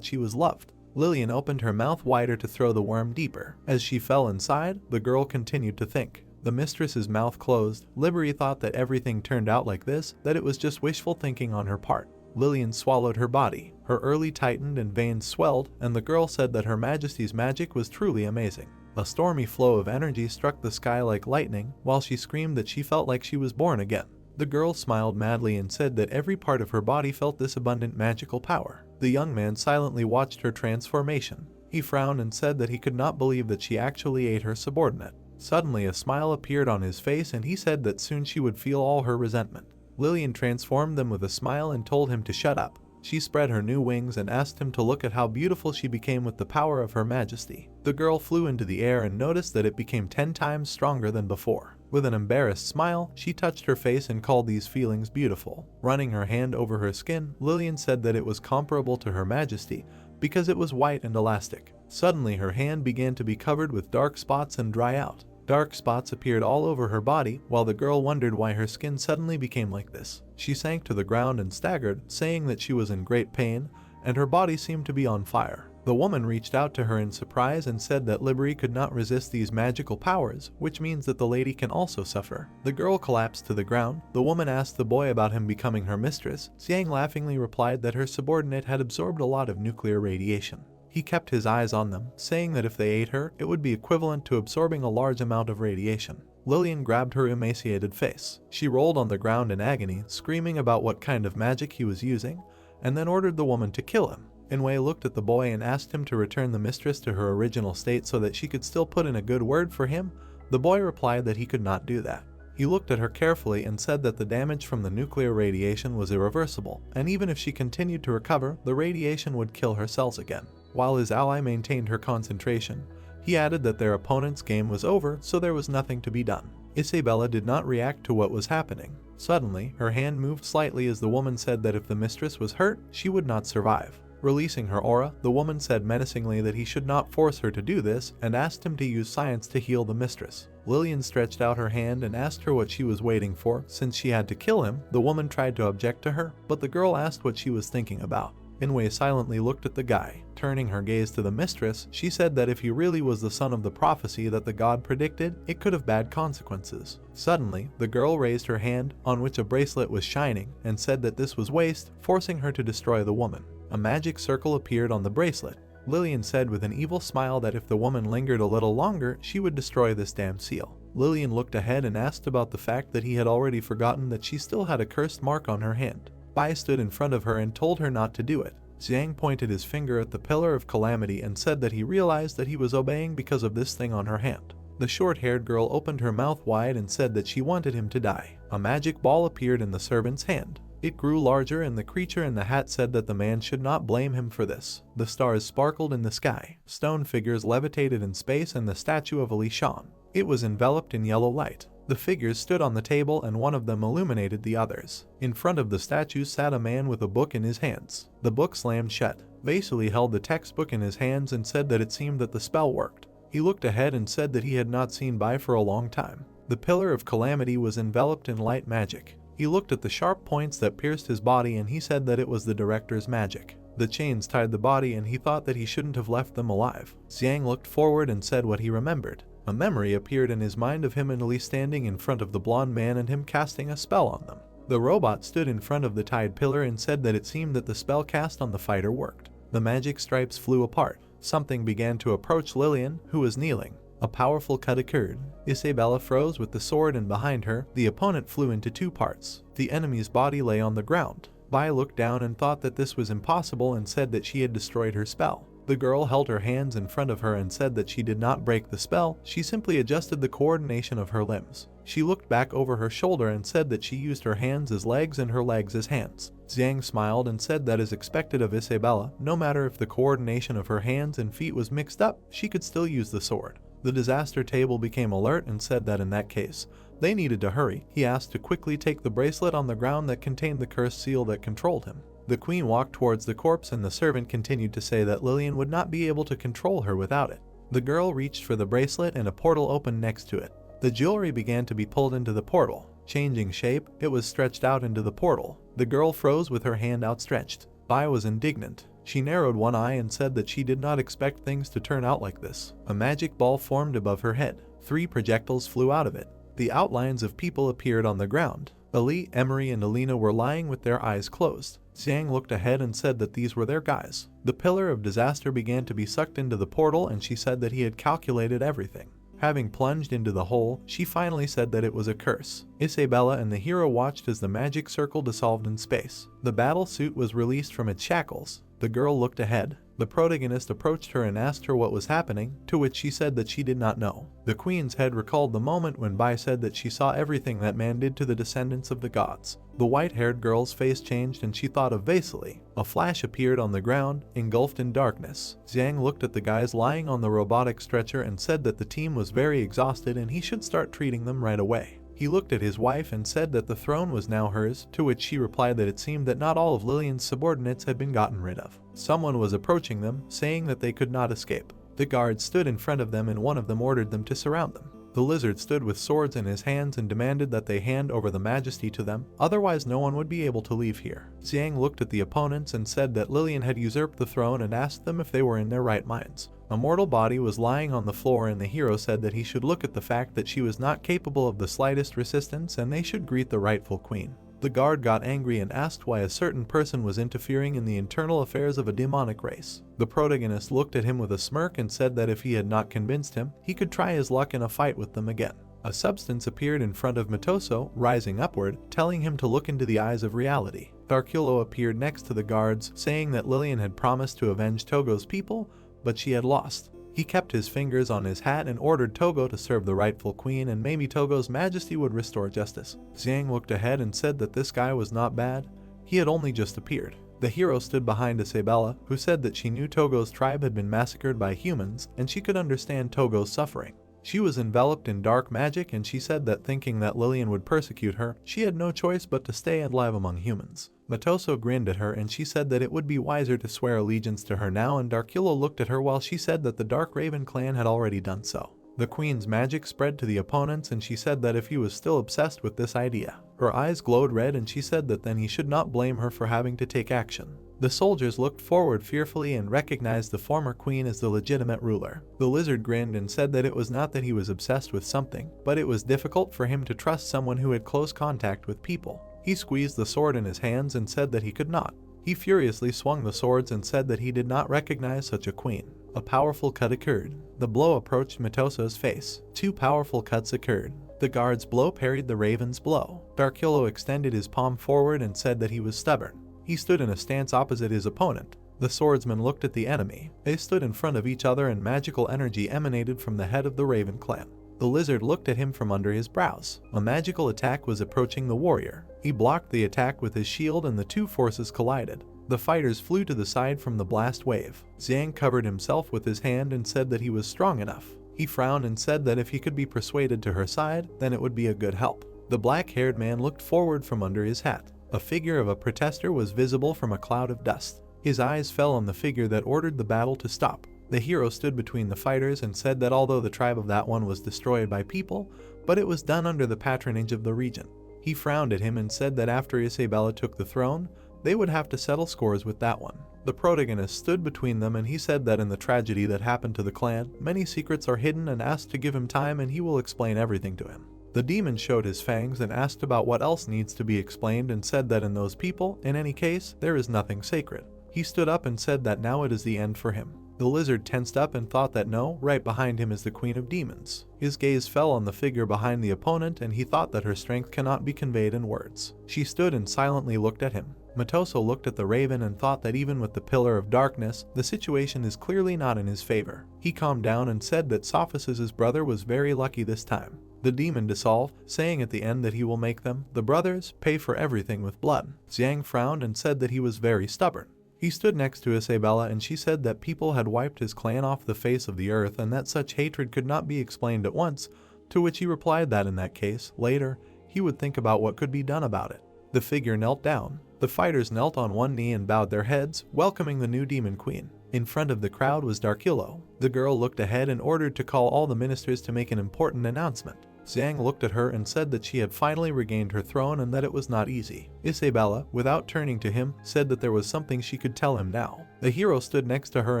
she was loved. Lillian opened her mouth wider to throw the worm deeper. As she fell inside, the girl continued to think. The mistress's mouth closed. Liberty thought that everything turned out like this, that it was just wishful thinking on her part. Lillian swallowed her body. Her early tightened and veins swelled, and the girl said that Her Majesty's magic was truly amazing. A stormy flow of energy struck the sky like lightning, while she screamed that she felt like she was born again. The girl smiled madly and said that every part of her body felt this abundant magical power. The young man silently watched her transformation. He frowned and said that he could not believe that she actually ate her subordinate. Suddenly a smile appeared on his face and he said that soon she would feel all her resentment. Lillian transformed them with a smile and told him to shut up. She spread her new wings and asked him to look at how beautiful she became with the power of Her Majesty. The girl flew into the air and noticed that it became 10 times stronger than before. With an embarrassed smile, she touched her face and called these feelings beautiful. Running her hand over her skin, Lillian said that it was comparable to Her Majesty because it was white and elastic. Suddenly her hand began to be covered with dark spots and dry out. Dark spots appeared all over her body, while the girl wondered why her skin suddenly became like this. She sank to the ground and staggered, saying that she was in great pain, and her body seemed to be on fire. The woman reached out to her in surprise and said that Libri could not resist these magical powers, which means that the lady can also suffer. The girl collapsed to the ground. The woman asked the boy about him becoming her mistress. Xiang laughingly replied that her subordinate had absorbed a lot of nuclear radiation. He kept his eyes on them, saying that if they ate her, it would be equivalent to absorbing a large amount of radiation. Lillian grabbed her emaciated face. She rolled on the ground in agony, screaming about what kind of magic he was using, and then ordered the woman to kill him. Inwei looked at the boy and asked him to return the mistress to her original state so that she could still put in a good word for him. The boy replied that he could not do that. He looked at her carefully and said that the damage from the nuclear radiation was irreversible, and even if she continued to recover, the radiation would kill her cells again. While his ally maintained her concentration, he added that their opponent's game was over, so there was nothing to be done. Isabella did not react to what was happening. Suddenly, her hand moved slightly as the woman said that if the mistress was hurt, she would not survive. Releasing her aura, the woman said menacingly that he should not force her to do this and asked him to use science to heal the mistress. Lillian stretched out her hand and asked her what she was waiting for. Since she had to kill him, the woman tried to object to her, but the girl asked what she was thinking about. Inwei silently looked at the guy. Turning her gaze to the mistress, she said that if he really was the son of the prophecy that the god predicted, it could have bad consequences. Suddenly, the girl raised her hand, on which a bracelet was shining, and said that this was waste, forcing her to destroy the woman. A magic circle appeared on the bracelet. Lillian said with an evil smile that if the woman lingered a little longer, she would destroy this damn seal. Lillian looked ahead and asked about the fact that he had already forgotten that she still had a cursed mark on her hand. Bai stood in front of her and told her not to do it. Xiang pointed his finger at the pillar of calamity and said that he realized that he was obeying because of this thing on her hand. The short-haired girl opened her mouth wide and said that she wanted him to die. A magic ball appeared in the servant's hand. It grew larger and the creature in the hat said that the man should not blame him for this. The stars sparkled in the sky. Stone figures levitated in space and the statue of Ali shone. It was enveloped in yellow light. The figures stood on the table and one of them illuminated the others. In front of the statues sat a man with a book in his hands. The book slammed shut. Vasily held the textbook in his hands and said that it seemed that the spell worked. He looked ahead and said that he had not seen Bai for a long time. The pillar of calamity was enveloped in light magic. He looked at the sharp points that pierced his body and he said that it was the director's magic. The chains tied the body and he thought that he shouldn't have left them alive. Xiang looked forward and said what he remembered. A memory appeared in his mind of him and Ali standing in front of the blonde man and him casting a spell on them. The robot stood in front of the tied pillar and said that it seemed that the spell cast on the fighter worked. The magic stripes flew apart. Something began to approach Lillian, who was kneeling. A powerful cut occurred. Isabella froze with the sword and behind her, the opponent flew into two parts. The enemy's body lay on the ground. Bai looked down and thought that this was impossible and said that she had destroyed her spell. The girl held her hands in front of her and said that she did not break the spell, she simply adjusted the coordination of her limbs. She looked back over her shoulder and said that she used her hands as legs and her legs as hands. Xiang smiled and said that as expected of Isabella, no matter if the coordination of her hands and feet was mixed up, she could still use the sword. The disaster table became alert and said that in that case, they needed to hurry. He asked to quickly take the bracelet on the ground that contained the cursed seal that controlled him. The queen walked towards the corpse and the servant continued to say that Lillian would not be able to control her without it. The girl reached for the bracelet and a portal opened next to it. The jewelry began to be pulled into the portal. Changing shape, it was stretched out into the portal. The girl froze with her hand outstretched. Bai was indignant. She narrowed one eye and said that she did not expect things to turn out like this. A magic ball formed above her head. 3 projectiles flew out of it. The outlines of people appeared on the ground. Ali, Emery, and Alina were lying with their eyes closed. Xiang looked ahead and said that these were their guys. The pillar of disaster began to be sucked into the portal and she said that he had calculated everything. Having plunged into the hole, she finally said that it was a curse. Isabella and the hero watched as the magic circle dissolved in space. The battle suit was released from its shackles. The girl looked ahead. The protagonist approached her and asked her what was happening, to which she said that she did not know. The queen's head recalled the moment when Bai said that she saw everything that man did to the descendants of the gods. The white-haired girl's face changed and she thought of Vasily. A flash appeared on the ground, engulfed in darkness. Xiang looked at the guys lying on the robotic stretcher and said that the team was very exhausted and he should start treating them right away. He looked at his wife and said that the throne was now hers, to which she replied that it seemed that not all of Lillian's subordinates had been gotten rid of. Someone was approaching them, saying that they could not escape. The guards stood in front of them and one of them ordered them to surround them. The lizard stood with swords in his hands and demanded that they hand over the majesty to them, otherwise no one would be able to leave here. Xiang looked at the opponents and said that Lillian had usurped the throne and asked them if they were in their right minds. A mortal body was lying on the floor and the hero said that he should look at the fact that she was not capable of the slightest resistance and they should greet the rightful queen. The guard got angry and asked why a certain person was interfering in the internal affairs of a demonic race. The protagonist looked at him with a smirk and said that if he had not convinced him, he could try his luck in a fight with them again. A substance appeared in front of Mitoso, rising upward, telling him to look into the eyes of reality. Darkulo appeared next to the guards, saying that Lillian had promised to avenge Togo's people, but she had lost. He kept his fingers on his hat and ordered Togo to serve the rightful queen and maybe Togo's majesty would restore justice. Xiang looked ahead and said that this guy was not bad. He had only just appeared. The hero stood behind Isabella, who said that she knew Togo's tribe had been massacred by humans and she could understand Togo's suffering. She was enveloped in dark magic and she said that thinking that Lillian would persecute her, she had no choice but to stay and live among humans. Mitoso grinned at her and she said that it would be wiser to swear allegiance to her now, and Darkulo looked at her while she said that the Dark Raven clan had already done so. The queen's magic spread to the opponents and she said that if he was still obsessed with this idea. Her eyes glowed red and she said that then he should not blame her for having to take action. The soldiers looked forward fearfully and recognized the former queen as the legitimate ruler. The lizard grinned and said that it was not that he was obsessed with something, but it was difficult for him to trust someone who had close contact with people. He squeezed the sword in his hands and said that he could not. He furiously swung the swords and said that he did not recognize such a queen. A powerful cut occurred. The blow approached Mitoso's face. Two powerful cuts occurred. The guard's blow parried the raven's blow. Darkulo extended his palm forward and said that he was stubborn. He stood in a stance opposite his opponent. The swordsman looked at the enemy. They stood in front of each other and magical energy emanated from the head of the Raven clan. The lizard looked at him from under his brows. A magical attack was approaching the warrior. He blocked the attack with his shield and the two forces collided. The fighters flew to the side from the blast wave. Xiang covered himself with his hand and said that he was strong enough. He frowned and said that if he could be persuaded to her side, then it would be a good help. The black-haired man looked forward from under his hat. A figure of a protester was visible from a cloud of dust. His eyes fell on the figure that ordered the battle to stop. The hero stood between the fighters and said that although the tribe of that one was destroyed by people, but it was done under the patronage of the regent. He frowned at him and said that after Isabella took the throne, they would have to settle scores with that one. The protagonist stood between them and he said that in the tragedy that happened to the clan, many secrets are hidden and asked to give him time and he will explain everything to him. The demon showed his fangs and asked about what else needs to be explained and said that in those people, in any case, there is nothing sacred. He stood up and said that now it is the end for him. The lizard tensed up and thought that no, right behind him is the Queen of Demons. His gaze fell on the figure behind the opponent and he thought that her strength cannot be conveyed in words. She stood and silently looked at him. Mitoso looked at the raven and thought that even with the pillar of darkness, the situation is clearly not in his favor. He calmed down and said that Sophos' brother was very lucky this time. The demon dissolved, saying at the end that he will make them, the brothers, pay for everything with blood. Xiang frowned and said that he was very stubborn. He stood next to Isabella and she said that people had wiped his clan off the face of the earth and that such hatred could not be explained at once, to which he replied that in that case, later, he would think about what could be done about it. The figure knelt down. The fighters knelt on one knee and bowed their heads, welcoming the new demon queen. In front of the crowd was Darkulo. The girl looked ahead and ordered to call all the ministers to make an important announcement. Xiang looked at her and said that she had finally regained her throne and that it was not easy. Isabella, without turning to him, said that there was something she could tell him now. The hero stood next to her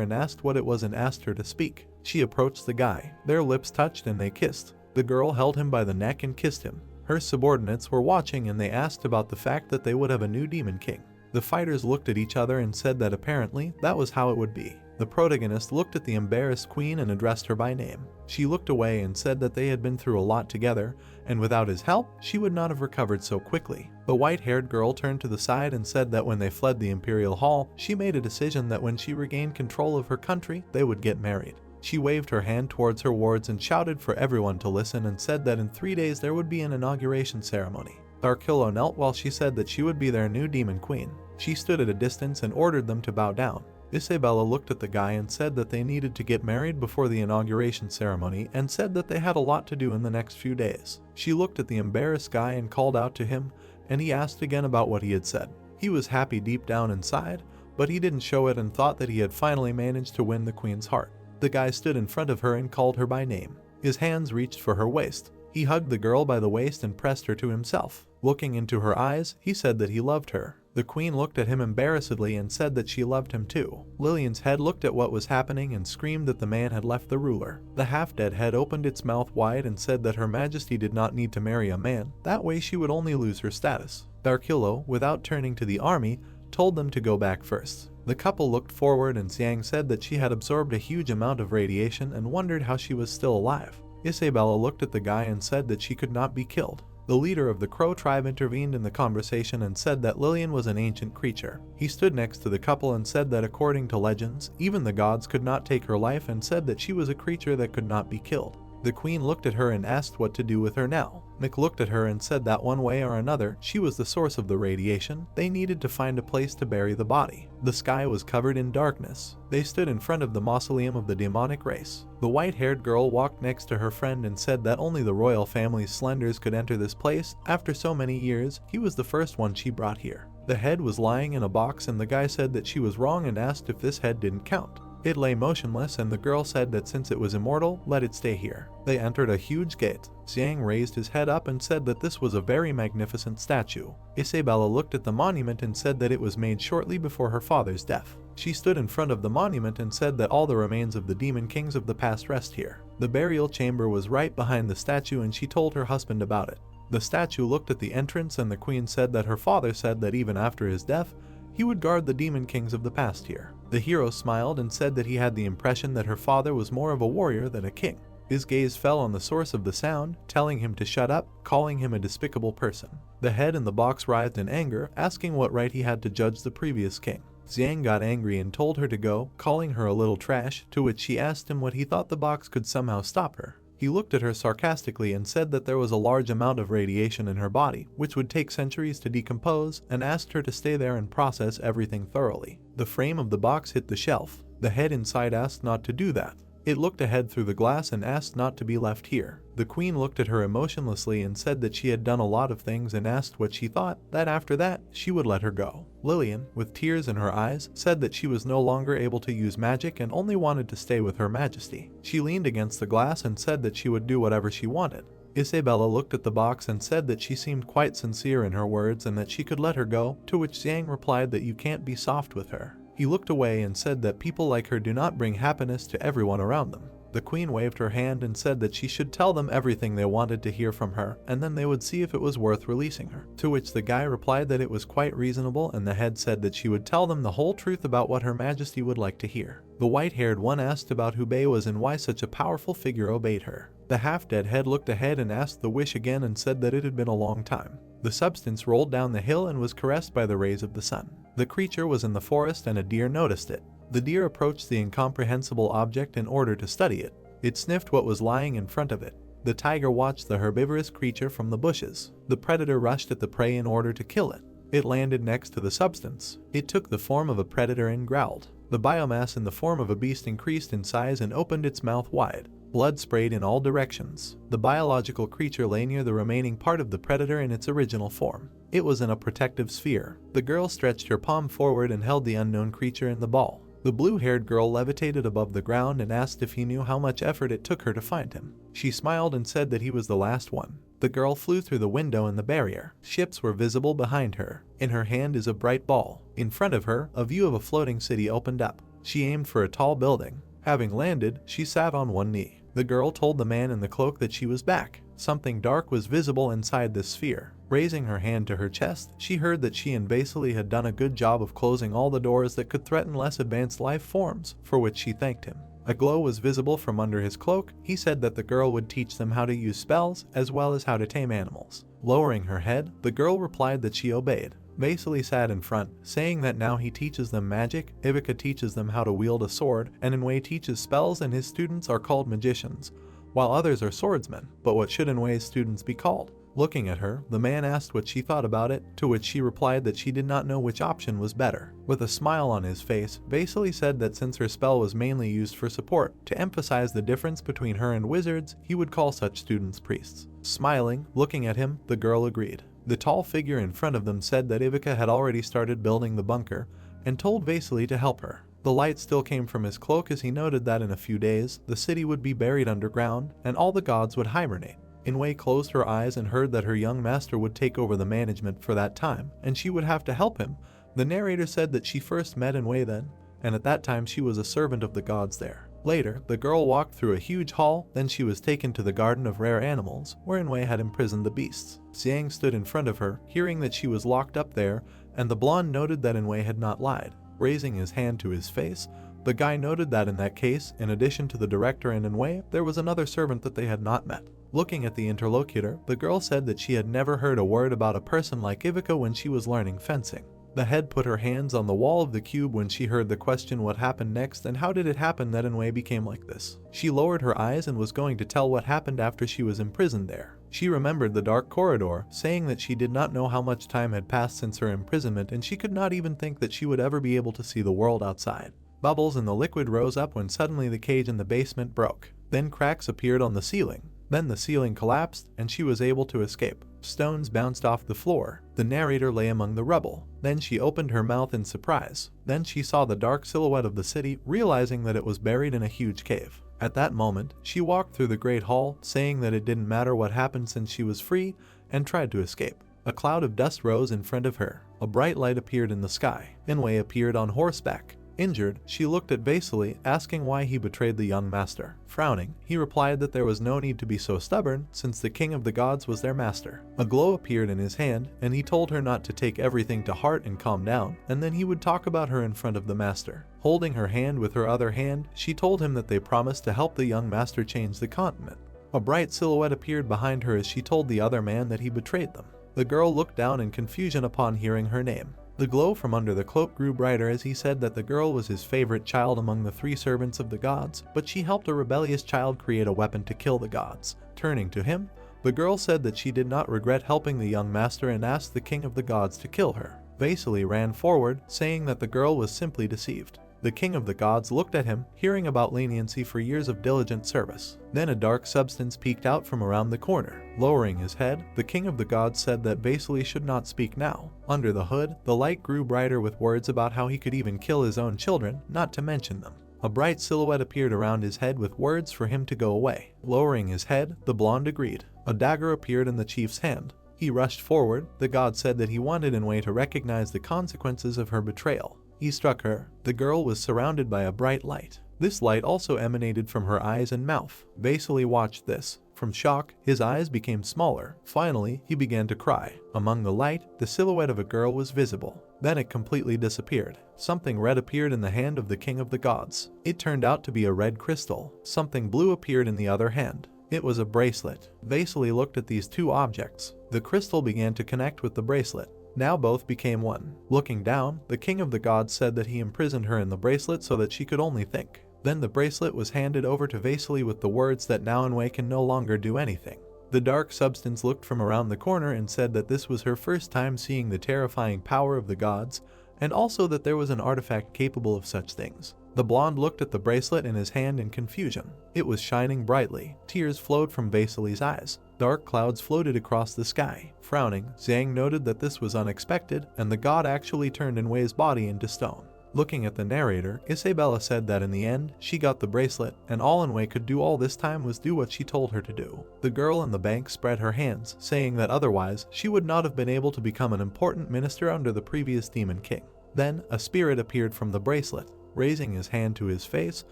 and asked what it was and asked her to speak. She approached the guy. Their lips touched and they kissed. The girl held him by the neck and kissed him. Her subordinates were watching and they asked about the fact that they would have a new demon king. The fighters looked at each other and said that apparently that was how it would be. The protagonist looked at the embarrassed queen and addressed her by name. She looked away and said that they had been through a lot together, and without his help, she would not have recovered so quickly. The white-haired girl turned to the side and said that when they fled the Imperial Hall, she made a decision that when she regained control of her country, they would get married. She waved her hand towards her wards and shouted for everyone to listen and said that in 3 days there would be an inauguration ceremony. Darkulo knelt while she said that she would be their new demon queen. She stood at a distance and ordered them to bow down. Isabella looked at the guy and said that they needed to get married before the inauguration ceremony and said that they had a lot to do in the next few days. She looked at the embarrassed guy and called out to him, and he asked again about what he had said. He was happy deep down inside, but he didn't show it and thought that he had finally managed to win the queen's heart. The guy stood in front of her and called her by name. His hands reached for her waist. He hugged the girl by the waist and pressed her to himself. Looking into her eyes, he said that he loved her. The queen looked at him embarrassedly and said that she loved him too. Lillian's head looked at what was happening and screamed that the man had left the ruler. The half-dead head opened its mouth wide and said that Her Majesty did not need to marry a man. That way she would only lose her status. Darkilo, without turning to the army, told them to go back first. The couple looked forward and Xiang said that she had absorbed a huge amount of radiation and wondered how she was still alive. Isabella looked at the guy and said that she could not be killed. The leader of the Crow tribe intervened in the conversation and said that Lillian was an ancient creature. He stood next to the couple and said that according to legends, even the gods could not take her life and said that she was a creature that could not be killed. The queen looked at her and asked what to do with her now. Mick looked at her and said that one way or another, she was the source of the radiation. They needed to find a place to bury the body. The sky was covered in darkness. They stood in front of the mausoleum of the demonic race. The white-haired girl walked next to her friend and said that only the royal family's Slenders could enter this place. After so many years, he was the first one she brought here. The head was lying in a box and the guy said that she was wrong and asked if this head didn't count. It lay motionless and the girl said that since it was immortal, let it stay here. They entered a huge gate. Xiang raised his head up and said that this was a very magnificent statue. Isabella looked at the monument and said that it was made shortly before her father's death. She stood in front of the monument and said that all the remains of the demon kings of the past rest here. The burial chamber was right behind the statue and she told her husband about it. The statue looked at the entrance and the queen said that her father said that even after his death, he would guard the demon kings of the past here. The hero smiled and said that he had the impression that her father was more of a warrior than a king. His gaze fell on the source of the sound, telling him to shut up, calling him a despicable person. The head in the box writhed in anger, asking what right he had to judge the previous king. Xiang got angry and told her to go, calling her a little trash, to which she asked him what he thought the box could somehow stop her. He looked at her sarcastically and said that there was a large amount of radiation in her body, which would take centuries to decompose, and asked her to stay there and process everything thoroughly. The frame of the box hit the shelf. The head inside asked not to do that. It looked ahead through the glass and asked not to be left here. The queen looked at her emotionlessly and said that she had done a lot of things and asked what she thought, that after that, she would let her go. Lillian, with tears in her eyes, said that she was no longer able to use magic and only wanted to stay with Her Majesty. She leaned against the glass and said that she would do whatever she wanted. Isabella looked at the box and said that she seemed quite sincere in her words and that she could let her go, to which Xiang replied that you can't be soft with her. He looked away and said that people like her do not bring happiness to everyone around them. The queen waved her hand and said that she should tell them everything they wanted to hear from her, and then they would see if it was worth releasing her. To which the guy replied that it was quite reasonable, and the head said that she would tell them the whole truth about what Her Majesty would like to hear. The white-haired one asked about who Bei was and why such a powerful figure obeyed her. The half-dead head looked ahead and asked the wish again and said that it had been a long time. The substance rolled down the hill and was caressed by the rays of the sun. The creature was in the forest and a deer noticed it. The deer approached the incomprehensible object in order to study it. It sniffed what was lying in front of it. The tiger watched the herbivorous creature from the bushes. The predator rushed at the prey in order to kill it. It landed next to the substance. It took the form of a predator and growled. The biomass in the form of a beast increased in size and opened its mouth wide. Blood sprayed in all directions. The biological creature lay near the remaining part of the predator in its original form. It was in a protective sphere. The girl stretched her palm forward and held the unknown creature in the ball. The blue-haired girl levitated above the ground and asked if he knew how much effort it took her to find him. She smiled and said that he was the last one. The girl flew through the window in the barrier. Ships were visible behind her. In her hand is a bright ball. In front of her, a view of a floating city opened up. She aimed for a tall building. Having landed, she sat on one knee. The girl told the man in the cloak that she was back. Something dark was visible inside the sphere. Raising her hand to her chest, she heard that she and Vasily had done a good job of closing all the doors that could threaten less advanced life forms, for which she thanked him. A glow was visible from under his cloak. He said that the girl would teach them how to use spells, as well as how to tame animals. Lowering her head, the girl replied that she obeyed. Vasily sat in front, saying that now he teaches them magic, Ivica teaches them how to wield a sword, and Inwei teaches spells and his students are called magicians, while others are swordsmen. But what should Inwei's students be called? Looking at her, the man asked what she thought about it, to which she replied that she did not know which option was better. With a smile on his face, Vasily said that since her spell was mainly used for support, to emphasize the difference between her and wizards, he would call such students priests. Smiling, looking at him, the girl agreed. The tall figure in front of them said that Ivica had already started building the bunker, and told Vasily to help her. The light still came from his cloak as he noted that in a few days, the city would be buried underground and all the gods would hibernate. Inwei closed her eyes and heard that her young master would take over the management for that time, and she would have to help him. The narrator said that she first met Inwei then, and at that time she was a servant of the gods there. Later, the girl walked through a huge hall, then she was taken to the garden of rare animals, where Inwei had imprisoned the beasts. Xiang stood in front of her, hearing that she was locked up there, and the blonde noted that Inwei had not lied. Raising his hand to his face, the guy noted that in that case, in addition to the director and Inwei, there was another servant that they had not met. Looking at the interlocutor, the girl said that she had never heard a word about a person like Ivica when she was learning fencing. The head put her hands on the wall of the cube when she heard the question what happened next and how did it happen that Inwei became like this. She lowered her eyes and was going to tell what happened after she was imprisoned there. She remembered the dark corridor, saying that she did not know how much time had passed since her imprisonment and she could not even think that she would ever be able to see the world outside. Bubbles in the liquid rose up when suddenly the cage in the basement broke. Then cracks appeared on the ceiling. Then the ceiling collapsed and she was able to escape. Stones bounced off the floor. The narrator lay among the rubble. Then she opened her mouth in surprise. Then she saw the dark silhouette of the city, realizing that it was buried in a huge cave. At that moment, she walked through the great hall, saying that it didn't matter what happened since she was free, and tried to escape. A cloud of dust rose in front of her. A bright light appeared in the sky. Inwei appeared on horseback. Injured, she looked at Vasily, asking why he betrayed the young master. Frowning, he replied that there was no need to be so stubborn, since the king of the gods was their master. A glow appeared in his hand, and he told her not to take everything to heart and calm down, and then he would talk about her in front of the master. Holding her hand with her other hand, she told him that they promised to help the young master change the continent. A bright silhouette appeared behind her as she told the other man that he betrayed them. The girl looked down in confusion upon hearing her name. The glow from under the cloak grew brighter as he said that the girl was his favorite child among the 3 servants of the gods, but she helped a rebellious child create a weapon to kill the gods. Turning to him, the girl said that she did not regret helping the young master and asked the king of the gods to kill her. Vasily ran forward, saying that the girl was simply deceived. The king of the gods looked at him, hearing about leniency for years of diligent service. Then a dark substance peeked out from around the corner. Lowering his head, the king of the gods said that Vasily should not speak now. Under the hood, the light grew brighter with words about how he could even kill his own children, not to mention them. A bright silhouette appeared around his head with words for him to go away. Lowering his head, the blonde agreed. A dagger appeared in the chief's hand. He rushed forward. The god said that he wanted Inwei to recognize the consequences of her betrayal. He struck her. The girl was surrounded by a bright light. This light also emanated from her eyes and mouth. Vasily watched this. From shock, his eyes became smaller. Finally, he began to cry. Among the light, the silhouette of a girl was visible. Then it completely disappeared. Something red appeared in the hand of the king of the gods. It turned out to be a red crystal. Something blue appeared in the other hand. It was a bracelet. Vasily looked at these 2 objects. The crystal began to connect with the bracelet. Now both became one. Looking down, the king of the gods said that he imprisoned her in the bracelet so that she could only think. Then the bracelet was handed over to Vasily with the words that now Inwei can no longer do anything. The dark substance looked from around the corner and said that this was her first time seeing the terrifying power of the gods, and also that there was an artifact capable of such things. The blonde looked at the bracelet in his hand in confusion. It was shining brightly. Tears flowed from Vasily's eyes. Dark clouds floated across the sky. Frowning, Xiang noted that this was unexpected, and the god actually turned Inwei's body into stone. Looking at the narrator, Isabella said that in the end, she got the bracelet, and all Inwei could do all this time was do what she told her to do. The girl in the bank spread her hands, saying that otherwise, she would not have been able to become an important minister under the previous demon king. Then, a spirit appeared from the bracelet. Raising his hand to his face,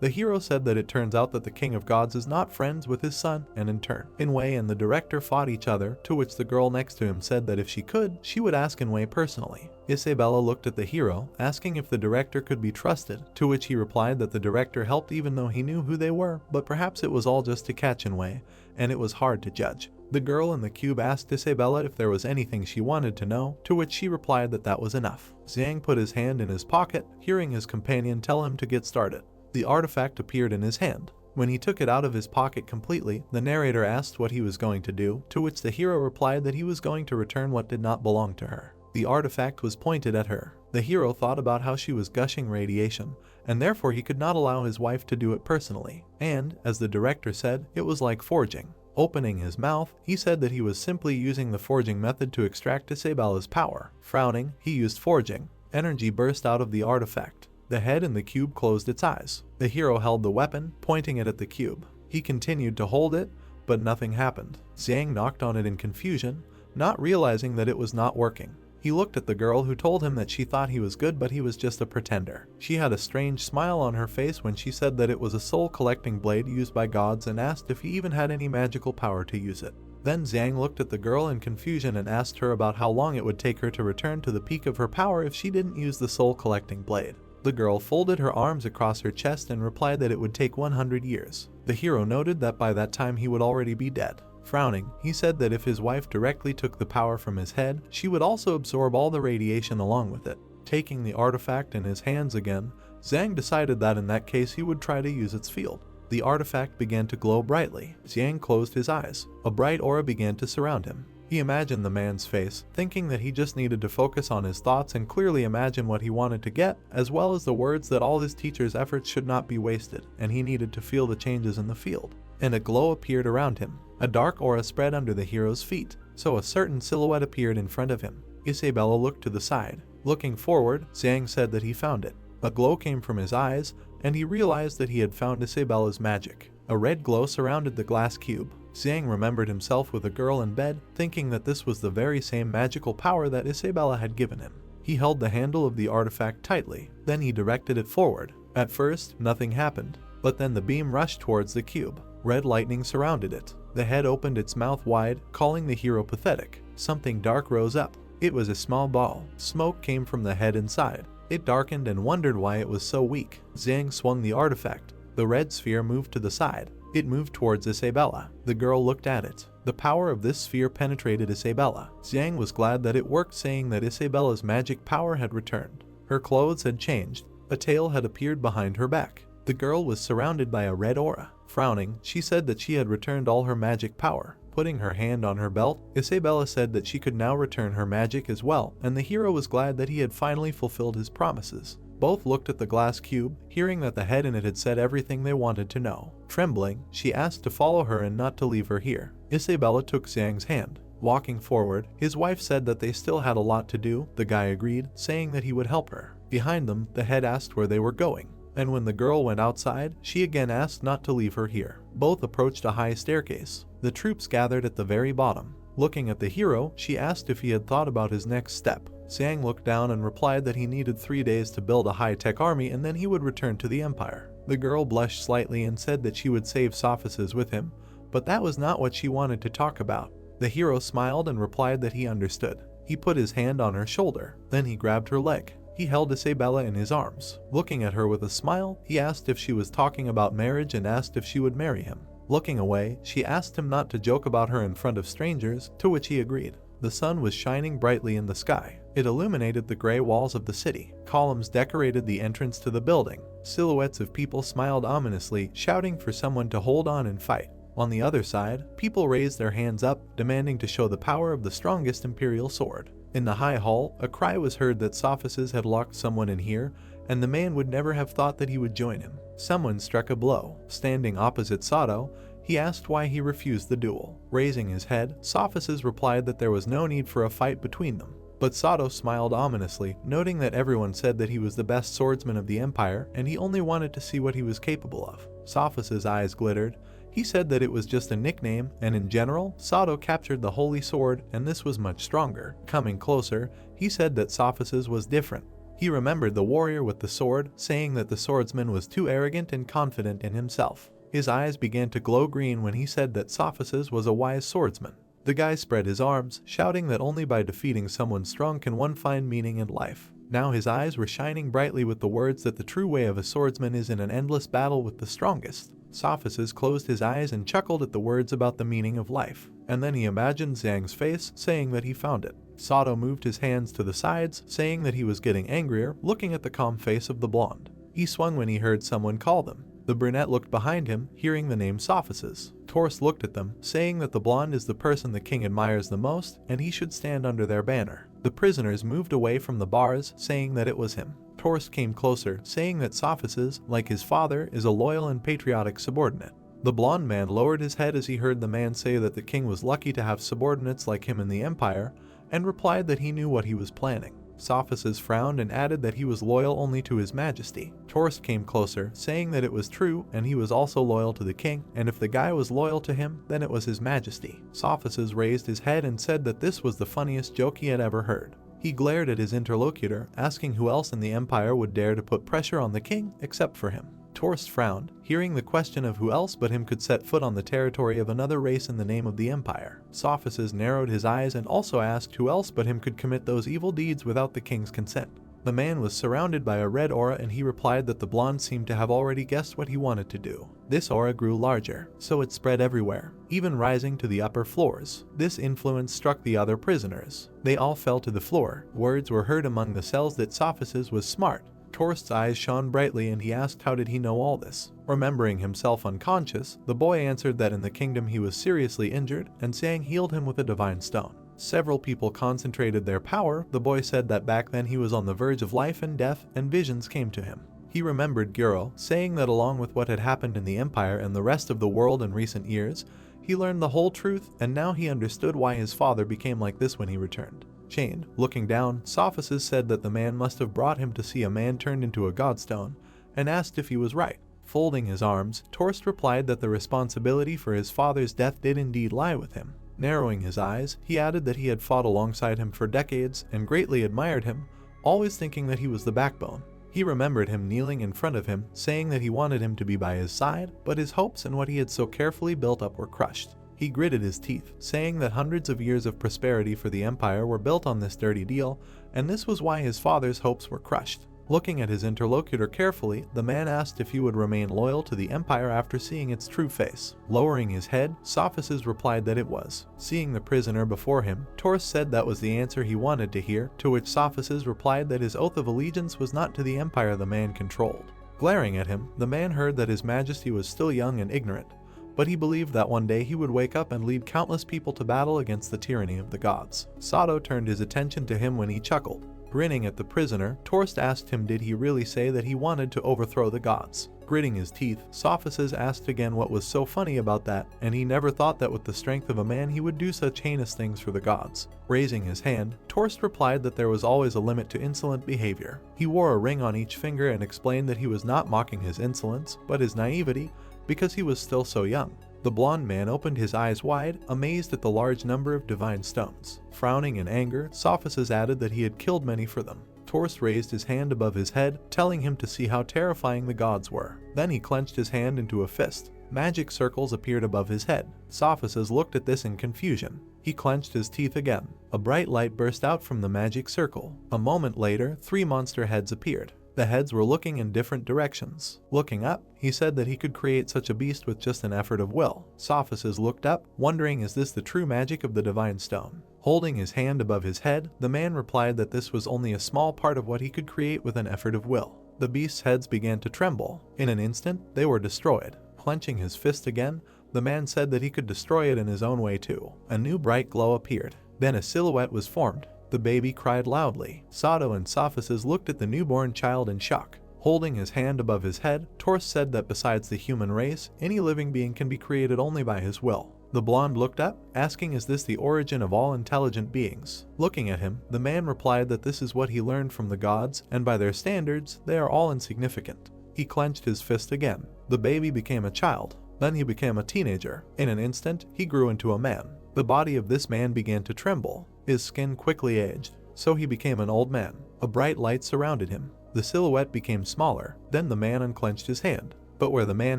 the hero said that it turns out that the king of gods is not friends with his son, and in turn, Inwei and the director fought each other, to which the girl next to him said that if she could, she would ask Inwei personally. Isabella looked at the hero, asking if the director could be trusted, to which he replied that the director helped even though he knew who they were, but perhaps it was all just to catch Inwei, and it was hard to judge. The girl in the cube asked Isabella if there was anything she wanted to know, to which she replied that that was enough. Xiang put his hand in his pocket, hearing his companion tell him to get started. The artifact appeared in his hand. When he took it out of his pocket completely, the narrator asked what he was going to do, to which the hero replied that he was going to return what did not belong to her. The artifact was pointed at her. The hero thought about how she was gushing radiation, and therefore he could not allow his wife to do it personally. And, as the director said, it was like forging. Opening his mouth, he said that he was simply using the forging method to extract Isabella's power. Frowning, he used forging. Energy burst out of the artifact. The head in the cube closed its eyes. The hero held the weapon, pointing it at the cube. He continued to hold it, but nothing happened. Zhang knocked on it in confusion, not realizing that it was not working. He looked at the girl who told him that she thought he was good but he was just a pretender. She had a strange smile on her face when she said that it was a soul-collecting blade used by gods and asked if he even had any magical power to use it. Then Zhang looked at the girl in confusion and asked her about how long it would take her to return to the peak of her power if she didn't use the soul-collecting blade. The girl folded her arms across her chest and replied that it would take 100 years. The hero noted that by that time he would already be dead. Frowning, he said that if his wife directly took the power from his head, she would also absorb all the radiation along with it. Taking the artifact in his hands again, Zhang decided that in that case he would try to use its field. The artifact began to glow brightly. Zhang closed his eyes. A bright aura began to surround him. He imagined the man's face, thinking that he just needed to focus on his thoughts and clearly imagine what he wanted to get, as well as the words that all his teacher's efforts should not be wasted, and he needed to feel the changes in the field. And a glow appeared around him. A dark aura spread under the hero's feet, so a certain silhouette appeared in front of him. Isabella looked to the side. Looking forward, Zhang said that he found it. A glow came from his eyes, and he realized that he had found Isabella's magic. A red glow surrounded the glass cube. Zhang remembered himself with a girl in bed, thinking that this was the very same magical power that Isabella had given him. He held the handle of the artifact tightly, then he directed it forward. At first, nothing happened, but then the beam rushed towards the cube. Red lightning surrounded it. The head opened its mouth wide, calling the hero pathetic. Something dark rose up. It was a small ball. Smoke came from the head inside. It darkened and wondered why it was so weak. Zhang swung the artifact. The red sphere moved to the side. It moved towards Isabella. The girl looked at it. The power of this sphere penetrated Isabella. Zhang was glad that it worked, saying that Isabella's magic power had returned. Her clothes had changed. A tail had appeared behind her back. The girl was surrounded by a red aura. Frowning, she said that she had returned all her magic power. Putting her hand on her belt, Isabella said that she could now return her magic as well, and the hero was glad that he had finally fulfilled his promises. Both looked at the glass cube, hearing that the head in it had said everything they wanted to know. Trembling, she asked to follow her and not to leave her here. Isabella took Zhang's hand. Walking forward, his wife said that they still had a lot to do. The guy agreed, saying that he would help her. Behind them, the head asked where they were going. And when the girl went outside, she again asked not to leave her here. Both approached a high staircase. The troops gathered at the very bottom. Looking at the hero, she asked if he had thought about his next step. Zhang looked down and replied that he needed 3 days to build a high-tech army and then he would return to the empire. The girl blushed slightly and said that she would save Sophices with him, but that was not what she wanted to talk about. The hero smiled and replied that he understood. He put his hand on her shoulder, then he grabbed her leg. He held Isabella in his arms. Looking at her with a smile, he asked if she was talking about marriage and asked if she would marry him. Looking away, she asked him not to joke about her in front of strangers, to which he agreed. The sun was shining brightly in the sky. It illuminated the gray walls of the city. Columns decorated the entrance to the building. Silhouettes of people smiled ominously, shouting for someone to hold on and fight. On the other side, people raised their hands up, demanding to show the power of the strongest imperial sword. In the high hall, a cry was heard that Sophices had locked someone in here, and the man would never have thought that he would join him. Someone struck a blow. Standing opposite Sato, he asked why he refused the duel. Raising his head, Sophices replied that there was no need for a fight between them. But Sato smiled ominously, noting that everyone said that he was the best swordsman of the empire, and he only wanted to see what he was capable of. Sophices' eyes glittered. He said that it was just a nickname, and in general, Sato captured the holy sword, and this was much stronger. Coming closer, he said that Sophices was different. He remembered the warrior with the sword, saying that the swordsman was too arrogant and confident in himself. His eyes began to glow green when he said that Sophices was a wise swordsman. The guy spread his arms, shouting that only by defeating someone strong can one find meaning in life. Now his eyes were shining brightly with the words that the true way of a swordsman is in an endless battle with the strongest. Sophices closed his eyes and chuckled at the words about the meaning of life. And then he imagined Zhang's face, saying that he found it. Sato moved his hands to the sides, saying that he was getting angrier, looking at the calm face of the blonde. He swung when he heard someone call them. The brunette looked behind him, hearing the name Sophices. Torst looked at them, saying that the blonde is the person the king admires the most, and he should stand under their banner. The prisoners moved away from the bars, saying that it was him. Torst came closer, saying that Sophices, like his father, is a loyal and patriotic subordinate. The blonde man lowered his head as he heard the man say that the king was lucky to have subordinates like him in the empire, and replied that he knew what he was planning. Sophocles frowned and added that he was loyal only to his majesty. Torst came closer, saying that it was true and he was also loyal to the king, and if the guy was loyal to him, then it was his majesty. Sophocles raised his head and said that this was the funniest joke he had ever heard. He glared at his interlocutor, asking who else in the empire would dare to put pressure on the king except for him. Torst frowned, hearing the question of who else but him could set foot on the territory of another race in the name of the empire. Sophocles narrowed his eyes and also asked who else but him could commit those evil deeds without the king's consent. The man was surrounded by a red aura and he replied that the blonde seemed to have already guessed what he wanted to do. This aura grew larger, so it spread everywhere, even rising to the upper floors. This influence struck the other prisoners. They all fell to the floor. Words were heard among the cells that Sophocles was smart. Torst's eyes shone brightly and he asked how did he know all this. Remembering himself unconscious, the boy answered that in the kingdom he was seriously injured and Sang healed him with a divine stone. Several people concentrated their power. The boy said that back then he was on the verge of life and death and visions came to him. He remembered Guro, saying that along with what had happened in the empire and the rest of the world in recent years, he learned the whole truth and now he understood why his father became like this when he returned. Chained, looking down, Sophocles said that the man must have brought him to see a man turned into a godstone, and asked if he was right. Folding his arms, Torst replied that the responsibility for his father's death did indeed lie with him. Narrowing his eyes, he added that he had fought alongside him for decades and greatly admired him, always thinking that he was the backbone. He remembered him kneeling in front of him, saying that he wanted him to be by his side, but his hopes and what he had so carefully built up were crushed. He gritted his teeth, saying that hundreds of years of prosperity for the empire were built on this dirty deal, and this was why his father's hopes were crushed. Looking at his interlocutor carefully, the man asked if he would remain loyal to the empire after seeing its true face. Lowering his head, Sophocles replied that it was. Seeing the prisoner before him, Torst said that was the answer he wanted to hear, to which Sophocles replied that his oath of allegiance was not to the empire the man controlled. Glaring at him, the man heard that his majesty was still young and ignorant, but he believed that one day he would wake up and lead countless people to battle against the tyranny of the gods. Sato turned his attention to him when he chuckled. Grinning at the prisoner, Torst asked him did he really say that he wanted to overthrow the gods. Gritting his teeth, Sophocles asked again what was so funny about that, and he never thought that with the strength of a man he would do such heinous things for the gods. Raising his hand, Torst replied that there was always a limit to insolent behavior. He wore a ring on each finger and explained that he was not mocking his insolence, but his naivety, because he was still so young. The blonde man opened his eyes wide, amazed at the large number of divine stones. Frowning in anger, Sophocles added that he had killed many for them. Torst raised his hand above his head, telling him to see how terrifying the gods were. Then he clenched his hand into a fist. Magic circles appeared above his head. Sophocles looked at this in confusion. He clenched his teeth again. A bright light burst out from the magic circle. A moment later, 3 monster heads appeared. The heads were looking in different directions. Looking up, he said that he could create such a beast with just an effort of will. Sophocles looked up, wondering is this the true magic of the divine stone? Holding his hand above his head, the man replied that this was only a small part of what he could create with an effort of will. The beast's heads began to tremble. In an instant, they were destroyed. Clenching his fist again, the man said that he could destroy it in his own way too. A new bright glow appeared. Then a silhouette was formed. The baby cried loudly. Sato and Sophocles looked at the newborn child in shock. Holding his hand above his head, Torst said that besides the human race, any living being can be created only by his will. The blonde looked up, asking is this the origin of all intelligent beings? Looking at him, the man replied that this is what he learned from the gods, and by their standards, they are all insignificant. He clenched his fist again. The baby became a child. Then he became a teenager. In an instant, he grew into a man. The body of this man began to tremble. His skin quickly aged, so he became an old man. A bright light surrounded him. The silhouette became smaller. Then the man unclenched his hand. But where the man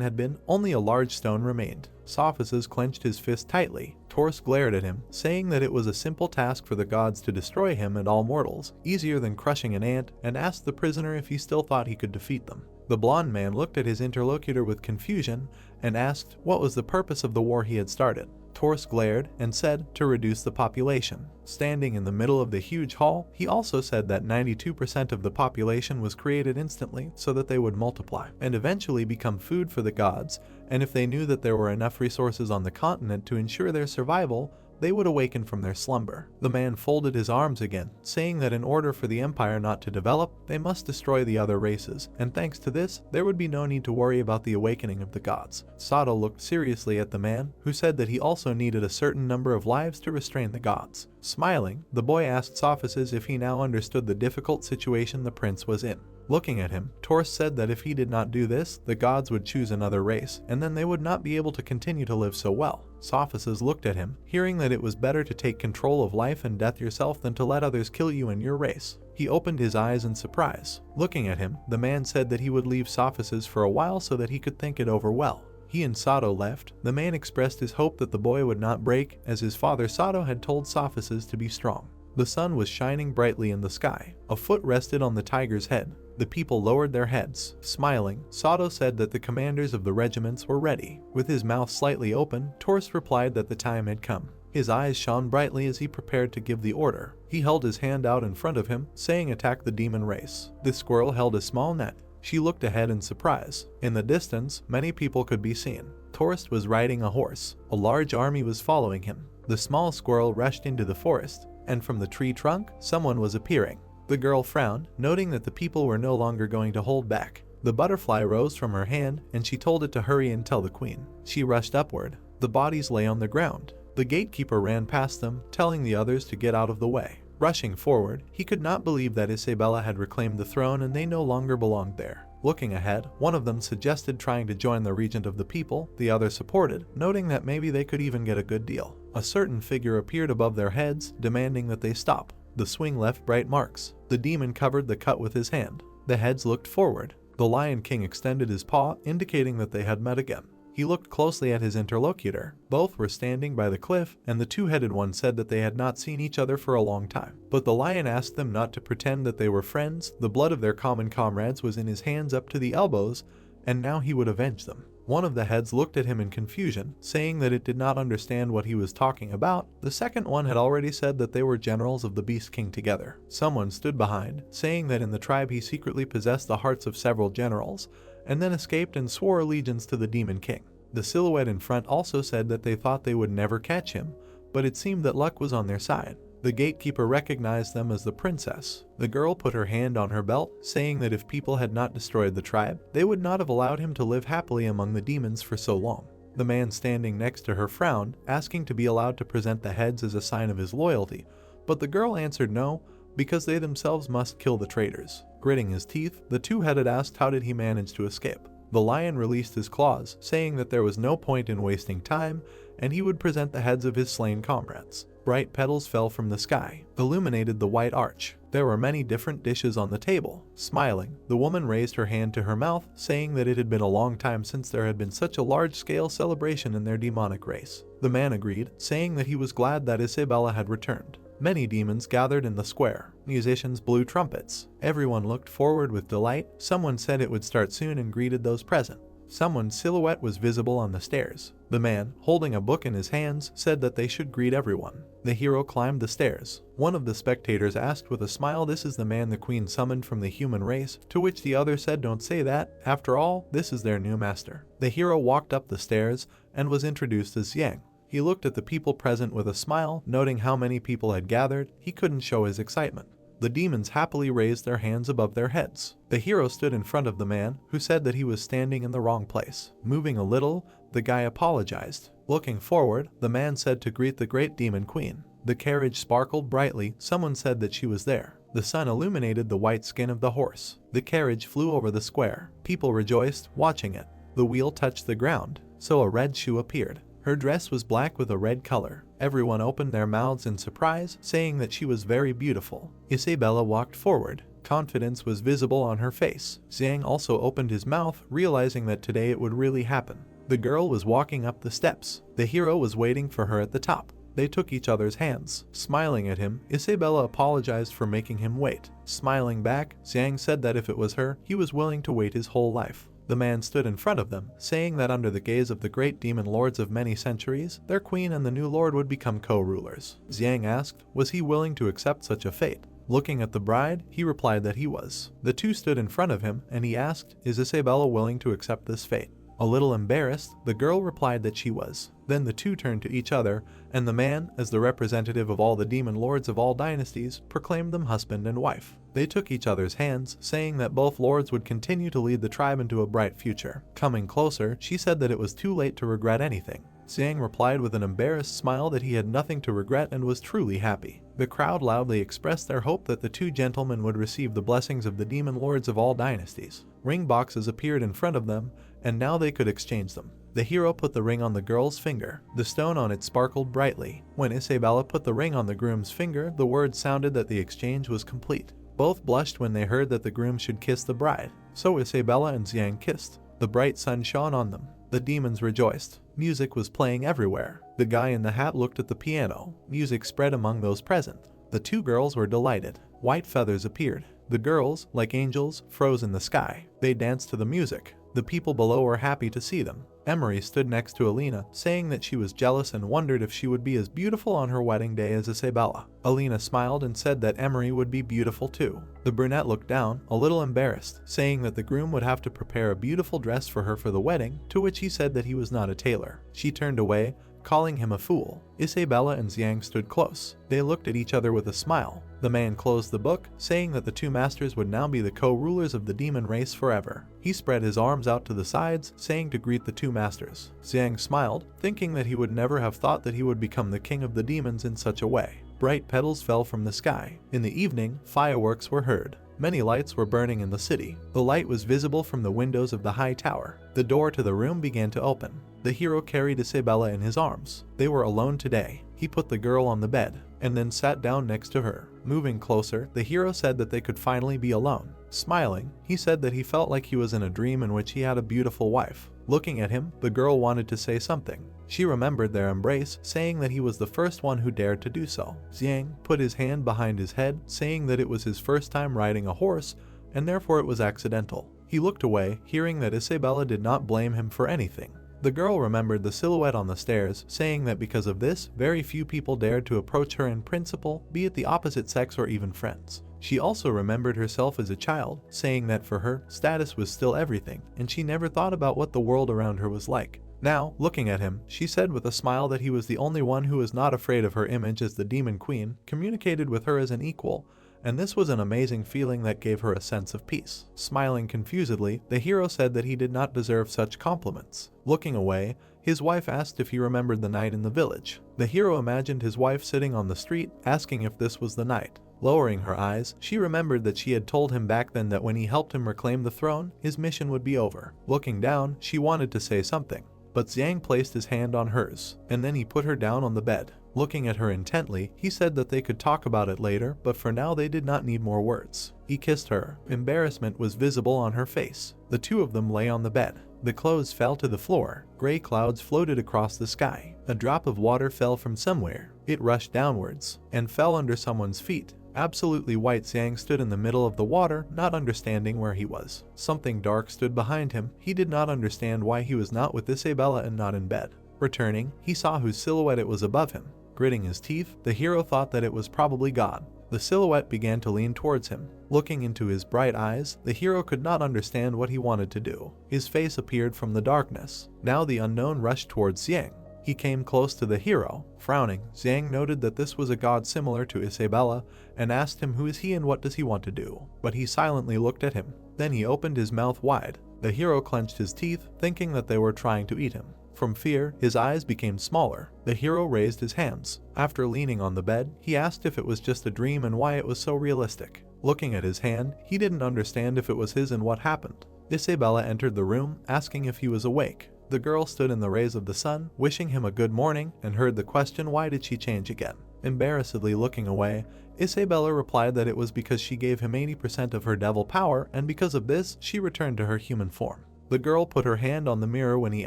had been, only a large stone remained. Sophocles clenched his fist tightly. Torst glared at him, saying that it was a simple task for the gods to destroy him and all mortals, easier than crushing an ant, and asked the prisoner if he still thought he could defeat them. The blonde man looked at his interlocutor with confusion and asked what was the purpose of the war he had started. Torst glared and said to reduce the population. Standing in the middle of the huge hall, he also said that 92% of the population was created instantly so that they would multiply and eventually become food for the gods, and if they knew that there were enough resources on the continent to ensure their survival, they would awaken from their slumber. The man folded his arms again, saying that in order for the empire not to develop, they must destroy the other races, and thanks to this, there would be no need to worry about the awakening of the gods. Sato looked seriously at the man, who said that he also needed a certain number of lives to restrain the gods. Smiling, the boy asked Sophists if he now understood the difficult situation the prince was in. Looking at him, Torst said that if he did not do this, the gods would choose another race, and then they would not be able to continue to live so well. Sophists looked at him, hearing that it was better to take control of life and death yourself than to let others kill you in your race. He opened his eyes in surprise. Looking at him, the man said that he would leave Sophists for a while so that he could think it over well. He and Sato left. The man expressed his hope that the boy would not break, as his father Sato had told Sophists to be strong. The sun was shining brightly in the sky. A foot rested on the tiger's head. The people lowered their heads. Smiling, Sato said that the commanders of the regiments were ready. With his mouth slightly open, Torst replied that the time had come. His eyes shone brightly as he prepared to give the order. He held his hand out in front of him, saying attack the demon race. The squirrel held a small net. She looked ahead in surprise. In the distance, many people could be seen. Torst was riding a horse. A large army was following him. The small squirrel rushed into the forest, and from the tree trunk, someone was appearing. The girl frowned, noting that the people were no longer going to hold back. The butterfly rose from her hand, and she told it to hurry and tell the queen. She rushed upward. The bodies lay on the ground. The gatekeeper ran past them, telling the others to get out of the way. Rushing forward, he could not believe that Isabella had reclaimed the throne and they no longer belonged there. Looking ahead, one of them suggested trying to join the regent of the people, the other supported, noting that maybe they could even get a good deal. A certain figure appeared above their heads, demanding that they stop. The swing left bright marks. The demon covered the cut with his hand. The heads looked forward. The Lion King extended his paw, indicating that they had met again. He looked closely at his interlocutor. Both were standing by the cliff, and the two-headed one said that they had not seen each other for a long time. But the lion asked them not to pretend that they were friends. The blood of their common comrades was in his hands up to the elbows, and now he would avenge them. One of the heads looked at him in confusion, saying that it did not understand what he was talking about. The second one had already said that they were generals of the Beast King together. Someone stood behind, saying that in the tribe he secretly possessed the hearts of several generals, and then escaped and swore allegiance to the Demon King. The silhouette in front also said that they thought they would never catch him, but it seemed that luck was on their side. The gatekeeper recognized them as the princess. The girl put her hand on her belt, saying that if people had not destroyed the tribe, they would not have allowed him to live happily among the demons for so long. The man standing next to her frowned, asking to be allowed to present the heads as a sign of his loyalty, but the girl answered no, because they themselves must kill the traitors. Gritting his teeth, the two-headed asked how did he manage to escape. The lion released his claws, saying that there was no point in wasting time, and he would present the heads of his slain comrades. Bright petals fell from the sky, illuminated the white arch. There were many different dishes on the table. Smiling, the woman raised her hand to her mouth, saying that it had been a long time since there had been such a large-scale celebration in their demonic race. The man agreed, saying that he was glad that Isabella had returned. Many demons gathered in the square. Musicians blew trumpets. Everyone looked forward with delight. Someone said it would start soon and greeted those present. Someone's silhouette was visible on the stairs. The man, holding a book in his hands, said that they should greet everyone. The hero climbed the stairs. One of the spectators asked with a smile, "This is the man the queen summoned from the human race," to which the other said, "Don't say that. After all, this is their new master." The hero walked up the stairs and was introduced as Yang. He looked at the people present with a smile, noting how many people had gathered. He couldn't show his excitement. The demons happily raised their hands above their heads. The hero stood in front of the man, who said that he was standing in the wrong place. Moving a little, the guy apologized. Looking forward, the man said to greet the great demon queen. The carriage sparkled brightly. Someone said that she was there. The sun illuminated the white skin of the horse. The carriage flew over the square. People rejoiced, watching it. The wheel touched the ground, so a red shoe appeared. Her dress was black with a red color. Everyone opened their mouths in surprise, saying that she was very beautiful. Isabella walked forward. Confidence was visible on her face. Zhang also opened his mouth, realizing that today it would really happen. The girl was walking up the steps. The hero was waiting for her at the top. They took each other's hands. Smiling at him, Isabella apologized for making him wait. Smiling back, Zhang said that if it was her, he was willing to wait his whole life. The man stood in front of them, saying that under the gaze of the great demon lords of many centuries, their queen and the new lord would become co-rulers. Zhang asked, was he willing to accept such a fate? Looking at the bride, he replied that he was. The two stood in front of him, and he asked, is Isabella willing to accept this fate? A little embarrassed, the girl replied that she was. Then the two turned to each other, and the man, as the representative of all the demon lords of all dynasties, proclaimed them husband and wife. They took each other's hands, saying that both lords would continue to lead the tribe into a bright future. Coming closer, she said that it was too late to regret anything. Xiang replied with an embarrassed smile that he had nothing to regret and was truly happy. The crowd loudly expressed their hope that the two gentlemen would receive the blessings of the demon lords of all dynasties. Ring boxes appeared in front of them, and now they could exchange them. The hero put the ring on the girl's finger. The stone on it sparkled brightly. When Isabella put the ring on the groom's finger, the word sounded that the exchange was complete. Both blushed when they heard that the groom should kiss the bride. So Isabella and Xiang kissed. The bright sun shone on them. The demons rejoiced. Music was playing everywhere. The guy in the hat looked at the piano. Music spread among those present. The two girls were delighted. White feathers appeared. The girls, like angels, froze in the sky. They danced to the music. The people below were happy to see them. Emery stood next to Alina, saying that she was jealous and wondered if she would be as beautiful on her wedding day as Isabella. Alina smiled and said that Emery would be beautiful too. The brunette looked down, a little embarrassed, saying that the groom would have to prepare a beautiful dress for her for the wedding, to which he said that he was not a tailor. She turned away, calling him a fool. Isabella and Xiang stood close. They looked at each other with a smile. The man closed the book, saying that the two masters would now be the co-rulers of the demon race forever. He spread his arms out to the sides, saying to greet the two masters. Xiang smiled, thinking that he would never have thought that he would become the king of the demons in such a way. Bright petals fell from the sky. In the evening, fireworks were heard. Many lights were burning in the city. The light was visible from the windows of the high tower. The door to the room began to open. The hero carried Isabella in his arms. They were alone today. He put the girl on the bed, and then sat down next to her. Moving closer, the hero said that they could finally be alone. Smiling, he said that he felt like he was in a dream in which he had a beautiful wife. Looking at him, the girl wanted to say something. She remembered their embrace, saying that he was the first one who dared to do so. Xiang put his hand behind his head, saying that it was his first time riding a horse, and therefore it was accidental. He looked away, hearing that Isabella did not blame him for anything. The girl remembered the silhouette on the stairs, saying that because of this, very few people dared to approach her in principle, be it the opposite sex or even friends. She also remembered herself as a child, saying that for her, status was still everything, and she never thought about what the world around her was like. Now, looking at him, she said with a smile that he was the only one who was not afraid of her image as the demon queen, communicated with her as an equal, and this was an amazing feeling that gave her a sense of peace. Smiling confusedly, the hero said that he did not deserve such compliments. Looking away, his wife asked if he remembered the night in the village. The hero imagined his wife sitting on the street, asking if this was the night. Lowering her eyes, she remembered that she had told him back then that when he helped him reclaim the throne, his mission would be over. Looking down, she wanted to say something, but Xiang placed his hand on hers, and then he put her down on the bed. Looking at her intently, he said that they could talk about it later, but for now they did not need more words. He kissed her. Embarrassment was visible on her face. The two of them lay on the bed. The clothes fell to the floor. Gray clouds floated across the sky. A drop of water fell from somewhere. It rushed downwards and fell under someone's feet. Absolutely white, Xiang stood in the middle of the water, not understanding where he was. Something dark stood behind him. He did not understand why he was not with Isabella and not in bed. Returning, he saw whose silhouette it was above him. Gritting his teeth, the hero thought that it was probably God. The silhouette began to lean towards him. Looking into his bright eyes, the hero could not understand what he wanted to do. His face appeared from the darkness. Now the unknown rushed towards Xiang. He came close to the hero. Frowning, Xiang noted that this was a god similar to Isabella and asked him who is he and what does he want to do. But he silently looked at him. Then he opened his mouth wide. The hero clenched his teeth, thinking that they were trying to eat him. From fear, his eyes became smaller. The hero raised his hands. After leaning on the bed, he asked if it was just a dream and why it was so realistic. Looking at his hand, he didn't understand if it was his and what happened. Isabella entered the room, asking if he was awake. The girl stood in the rays of the sun, wishing him a good morning, and heard the question, why did she change again? Embarrassedly looking away, Isabella replied that it was because she gave him 80% of her devil power, and because of this, she returned to her human form. The girl put her hand on the mirror when he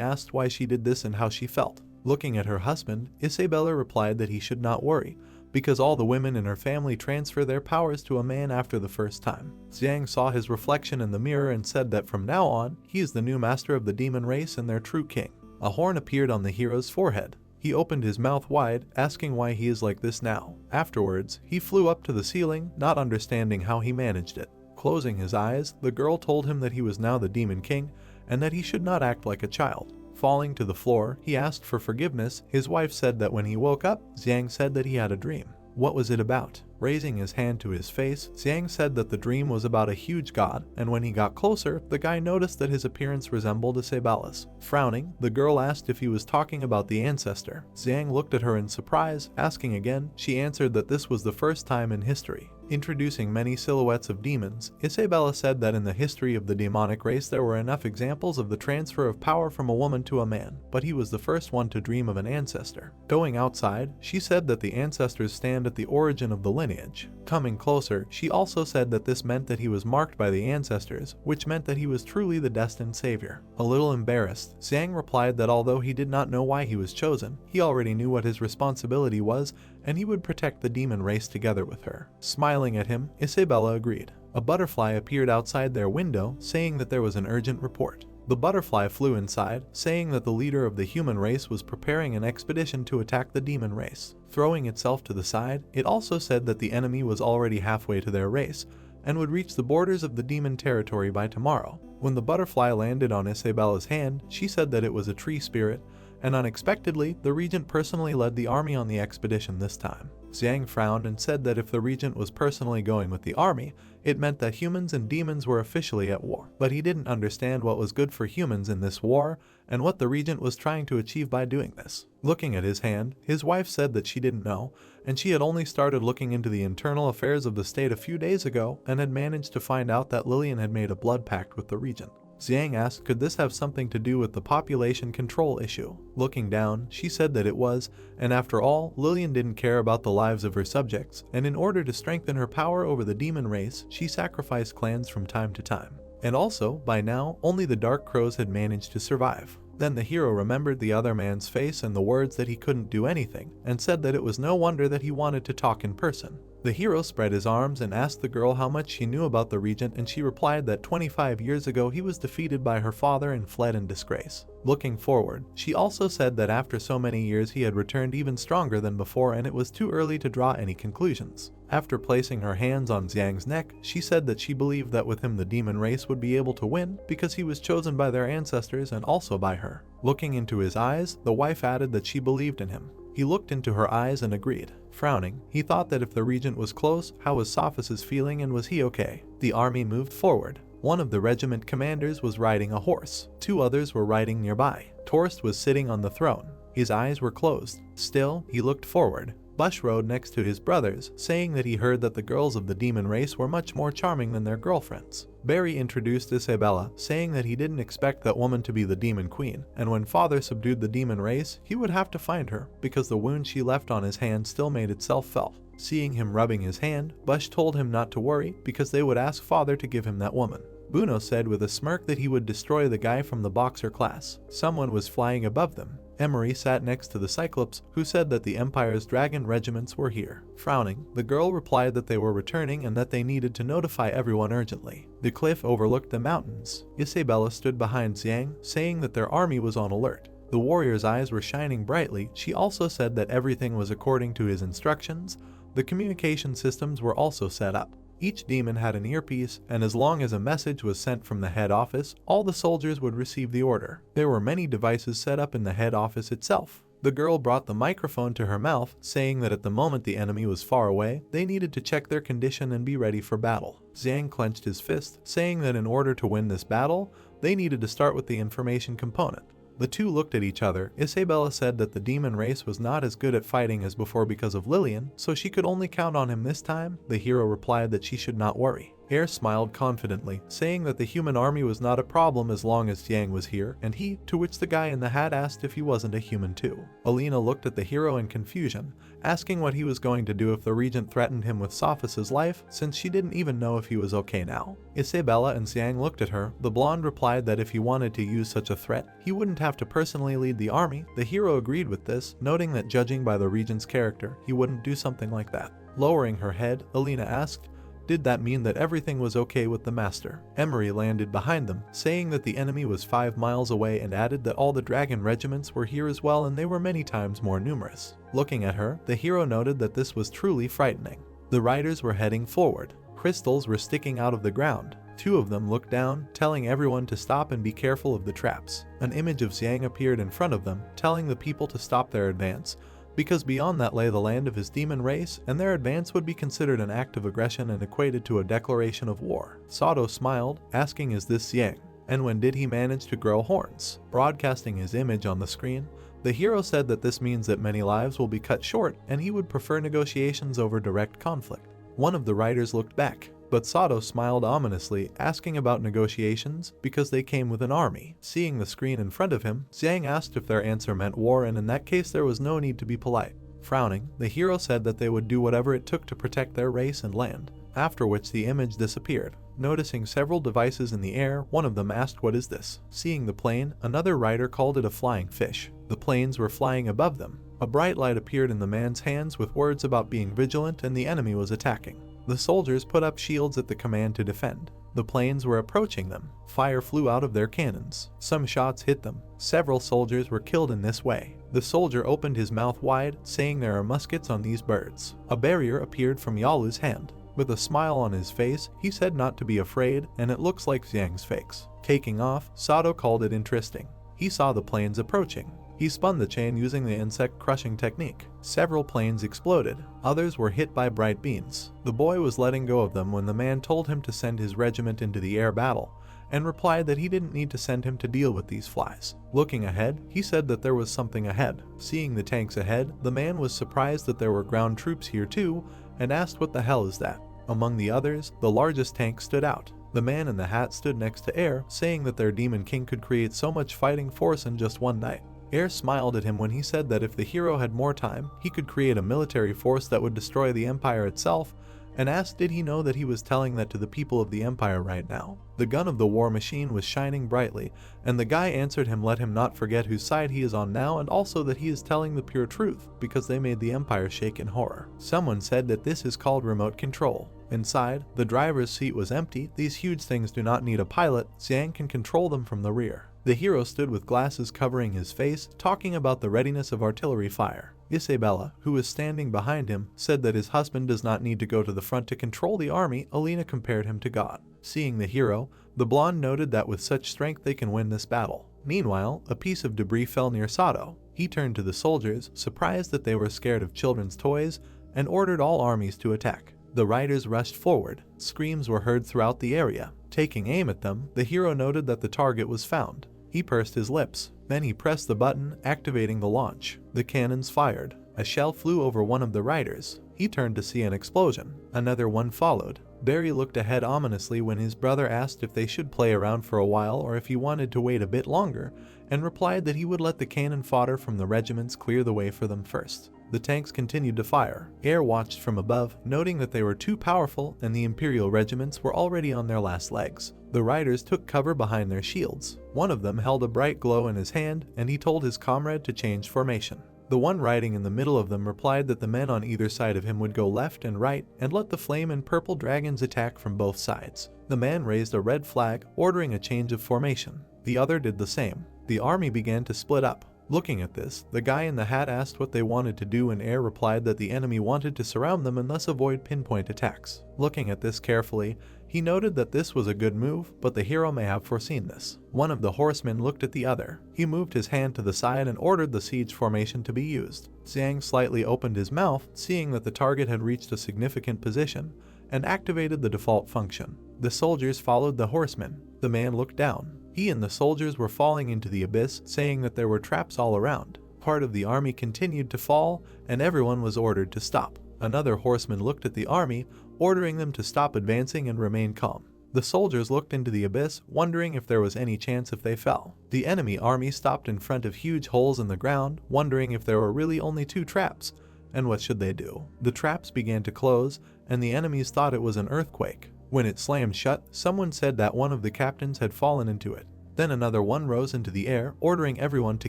asked why she did this and how she felt. Looking at her husband, Isabella replied that he should not worry, because all the women in her family transfer their powers to a man after the first time. Xiang saw his reflection in the mirror and said that from now on, he is the new master of the demon race and their true king. A horn appeared on the hero's forehead. He opened his mouth wide, asking why he is like this now. Afterwards, he flew up to the ceiling, not understanding how he managed it. Closing his eyes, the girl told him that he was now the demon king, and that he should not act like a child. Falling to the floor, he asked for forgiveness. His wife said that when he woke up, Xiang said that he had a dream. What was it about? Raising his hand to his face, Xiang said that the dream was about a huge god, and when he got closer, the guy noticed that his appearance resembled Isabella's. Frowning, the girl asked if he was talking about the ancestor. Xiang looked at her in surprise, asking again. She answered that this was the first time in history. Introducing many silhouettes of demons, Isabella said that in the history of the demonic race there were enough examples of the transfer of power from a woman to a man, but he was the first one to dream of an ancestor. Going outside, she said that the ancestors stand at the origin of the lineage. Coming closer, she also said that this meant that he was marked by the ancestors, which meant that he was truly the destined savior. A little embarrassed, Xiang replied that although he did not know why he was chosen, he already knew what his responsibility was, and he would protect the demon race together with her. Smiling at him, Isabella agreed. A butterfly appeared outside their window, saying that there was an urgent report. The butterfly flew inside, saying that the leader of the human race was preparing an expedition to attack the demon race. Throwing itself to the side, it also said that the enemy was already halfway to their race, and would reach the borders of the demon territory by tomorrow. When the butterfly landed on Isabella's hand, she said that it was a tree spirit, and unexpectedly, the regent personally led the army on the expedition this time. Xiang frowned and said that if the regent was personally going with the army, it meant that humans and demons were officially at war. But he didn't understand what was good for humans in this war, and what the regent was trying to achieve by doing this. Looking at his hand, his wife said that she didn't know, and she had only started looking into the internal affairs of the state a few days ago, and had managed to find out that Lillian had made a blood pact with the regent. Xiang asked could this have something to do with the population control issue. Looking down, she said that it was, and after all, Lillian didn't care about the lives of her subjects, and in order to strengthen her power over the demon race, she sacrificed clans from time to time. And also, by now, only the Dark Crows had managed to survive. Then the hero remembered the other man's face and the words that he couldn't do anything, and said that it was no wonder that he wanted to talk in person. The hero spread his arms and asked the girl how much she knew about the regent, and she replied that 25 years ago he was defeated by her father and fled in disgrace. Looking forward, she also said that after so many years he had returned even stronger than before, and it was too early to draw any conclusions. After placing her hands on Xiang's neck, she said that she believed that with him the demon race would be able to win because he was chosen by their ancestors and also by her. Looking into his eyes, the wife added that she believed in him. He looked into her eyes and agreed. Frowning, he thought that if the regent was close, how was Sophus feeling and was he okay? The army moved forward. One of the regiment commanders was riding a horse. Two others were riding nearby. Torst was sitting on the throne. His eyes were closed. Still, he looked forward. Bush rode next to his brothers, saying that he heard that the girls of the demon race were much more charming than their girlfriends. Barry introduced Isabella, saying that he didn't expect that woman to be the demon queen, and when father subdued the demon race, he would have to find her, because the wound she left on his hand still made itself felt. Seeing him rubbing his hand, Bush told him not to worry, because they would ask father to give him that woman. Buno said with a smirk that he would destroy the guy from the boxer class. Someone was flying above them. Emery sat next to the Cyclops, who said that the Empire's dragon regiments were here. Frowning, the girl replied that they were returning and that they needed to notify everyone urgently. The cliff overlooked the mountains. Isabella stood behind Xiang, saying that their army was on alert. The warrior's eyes were shining brightly. She also said that everything was according to his instructions. The communication systems were also set up. Each demon had an earpiece, and as long as a message was sent from the head office, all the soldiers would receive the order. There were many devices set up in the head office itself. The girl brought the microphone to her mouth, saying that at the moment the enemy was far away, they needed to check their condition and be ready for battle. Xiang clenched his fist, saying that in order to win this battle, they needed to start with the information component. The two looked at each other. Isabella said that the demon race was not as good at fighting as before because of Lillian, so she could only count on him this time. The hero replied that she should not worry. Air smiled confidently, saying that the human army was not a problem as long as Xiang was here, and he, to which the guy in the hat asked if he wasn't a human too. Alina looked at the hero in confusion, asking what he was going to do if the regent threatened him with Sophus's life, since she didn't even know if he was okay now. Isabella and Xiang looked at her. The blonde replied that if he wanted to use such a threat, he wouldn't have to personally lead the army. The hero agreed with this, noting that judging by the regent's character, he wouldn't do something like that. Lowering her head, Alina asked, did that mean that everything was okay with the master? Emery landed behind them, saying that the enemy was 5 miles away, and added that all the dragon regiments were here as well and they were many times more numerous. Looking at her, the hero noted that this was truly frightening. The riders were heading forward. Crystals were sticking out of the ground. Two of them looked down, telling everyone to stop and be careful of the traps. An image of Xiang appeared in front of them, telling the people to stop their advance, because beyond that lay the land of his demon race, and their advance would be considered an act of aggression and equated to a declaration of war. Sato smiled, asking, "Is this Xiang? And when did he manage to grow horns?" Broadcasting his image on the screen, the hero said that this means that many lives will be cut short and he would prefer negotiations over direct conflict. One of the riders looked back, but Sato smiled ominously, asking about negotiations because they came with an army. Seeing the screen in front of him, Xiang asked if their answer meant war, and in that case there was no need to be polite. Frowning, the hero said that they would do whatever it took to protect their race and land, after which the image disappeared. Noticing several devices in the air, one of them asked, "What is this?" Seeing the plane, another rider called it a flying fish. The planes were flying above them. A bright light appeared in the man's hands with words about being vigilant, and the enemy was attacking. The soldiers put up shields at the command to defend. The planes were approaching them. Fire flew out of their cannons. Some shots hit them. Several soldiers were killed in this way. The soldier opened his mouth wide, saying, "There are muskets on these birds." A barrier appeared from Yalu's hand. With a smile on his face, he said not to be afraid, and it looks like Xiang's fakes. Taking off, Sato called it interesting. He saw the planes approaching. He spun the chain using the insect crushing technique. Several planes exploded. Others were hit by bright beams. The boy was letting go of them when the man told him to send his regiment into the air battle, and replied that he didn't need to send him to deal with these flies. Looking ahead, he said that there was something ahead. Seeing the tanks ahead, the man was surprised that there were ground troops here too, and asked, "What the hell is that?" Among the others, the largest tank stood out. The man in the hat stood next to Air, saying that their demon king could create so much fighting force in just one night. Air smiled at him when he said that if the hero had more time, he could create a military force that would destroy the empire itself, and asked did he know that he was telling that to the people of the empire right now. The gun of the war machine was shining brightly, and the guy answered him, let him not forget whose side he is on now, and also that he is telling the pure truth, because they made the empire shake in horror. Someone said that this is called remote control. Inside, the driver's seat was empty. These huge things do not need a pilot. Xiang can control them from the rear. The hero stood with glasses covering his face, talking about the readiness of artillery fire. Isabella, who was standing behind him, said that his husband does not need to go to the front to control the army. Alina compared him to God. Seeing the hero, the blonde noted that with such strength they can win this battle. Meanwhile, a piece of debris fell near Sato. He turned to the soldiers, surprised that they were scared of children's toys, and ordered all armies to attack. The riders rushed forward. Screams were heard throughout the area. Taking aim at them, the hero noted that the target was found. He pursed his lips. Then he pressed the button, activating the launch. The cannons fired. A shell flew over one of the riders. He turned to see an explosion. Another one followed. Barry looked ahead ominously when his brother asked if they should play around for a while or if he wanted to wait a bit longer, and replied that he would let the cannon fodder from the regiments clear the way for them first. The tanks continued to fire. Air watched from above, noting that they were too powerful and the Imperial regiments were already on their last legs. The riders took cover behind their shields. One of them held a bright glow in his hand, and he told his comrade to change formation. The one riding in the middle of them replied that the men on either side of him would go left and right and let the flame and purple dragons attack from both sides. The man raised a red flag, ordering a change of formation. The other did the same. The army began to split up. Looking at this, the guy in the hat asked what they wanted to do, and Air replied that the enemy wanted to surround them and thus avoid pinpoint attacks. Looking at this carefully, he noted that this was a good move, but the hero may have foreseen this. One of the horsemen looked at the other. He moved his hand to the side and ordered the siege formation to be used. Xiang slightly opened his mouth, seeing that the target had reached a significant position, and activated the default function. The soldiers followed the horsemen. The man looked down. He and the soldiers were falling into the abyss, saying that there were traps all around. Part of the army continued to fall, and everyone was ordered to stop. Another horseman looked at the army, ordering them to stop advancing and remain calm. The soldiers looked into the abyss, wondering if there was any chance if they fell. The enemy army stopped in front of huge holes in the ground, wondering if there were really only 2 traps, and what should they do. The traps began to close, and the enemies thought it was an earthquake. When it slammed shut, someone said that one of the captains had fallen into it. Then another one rose into the air, ordering everyone to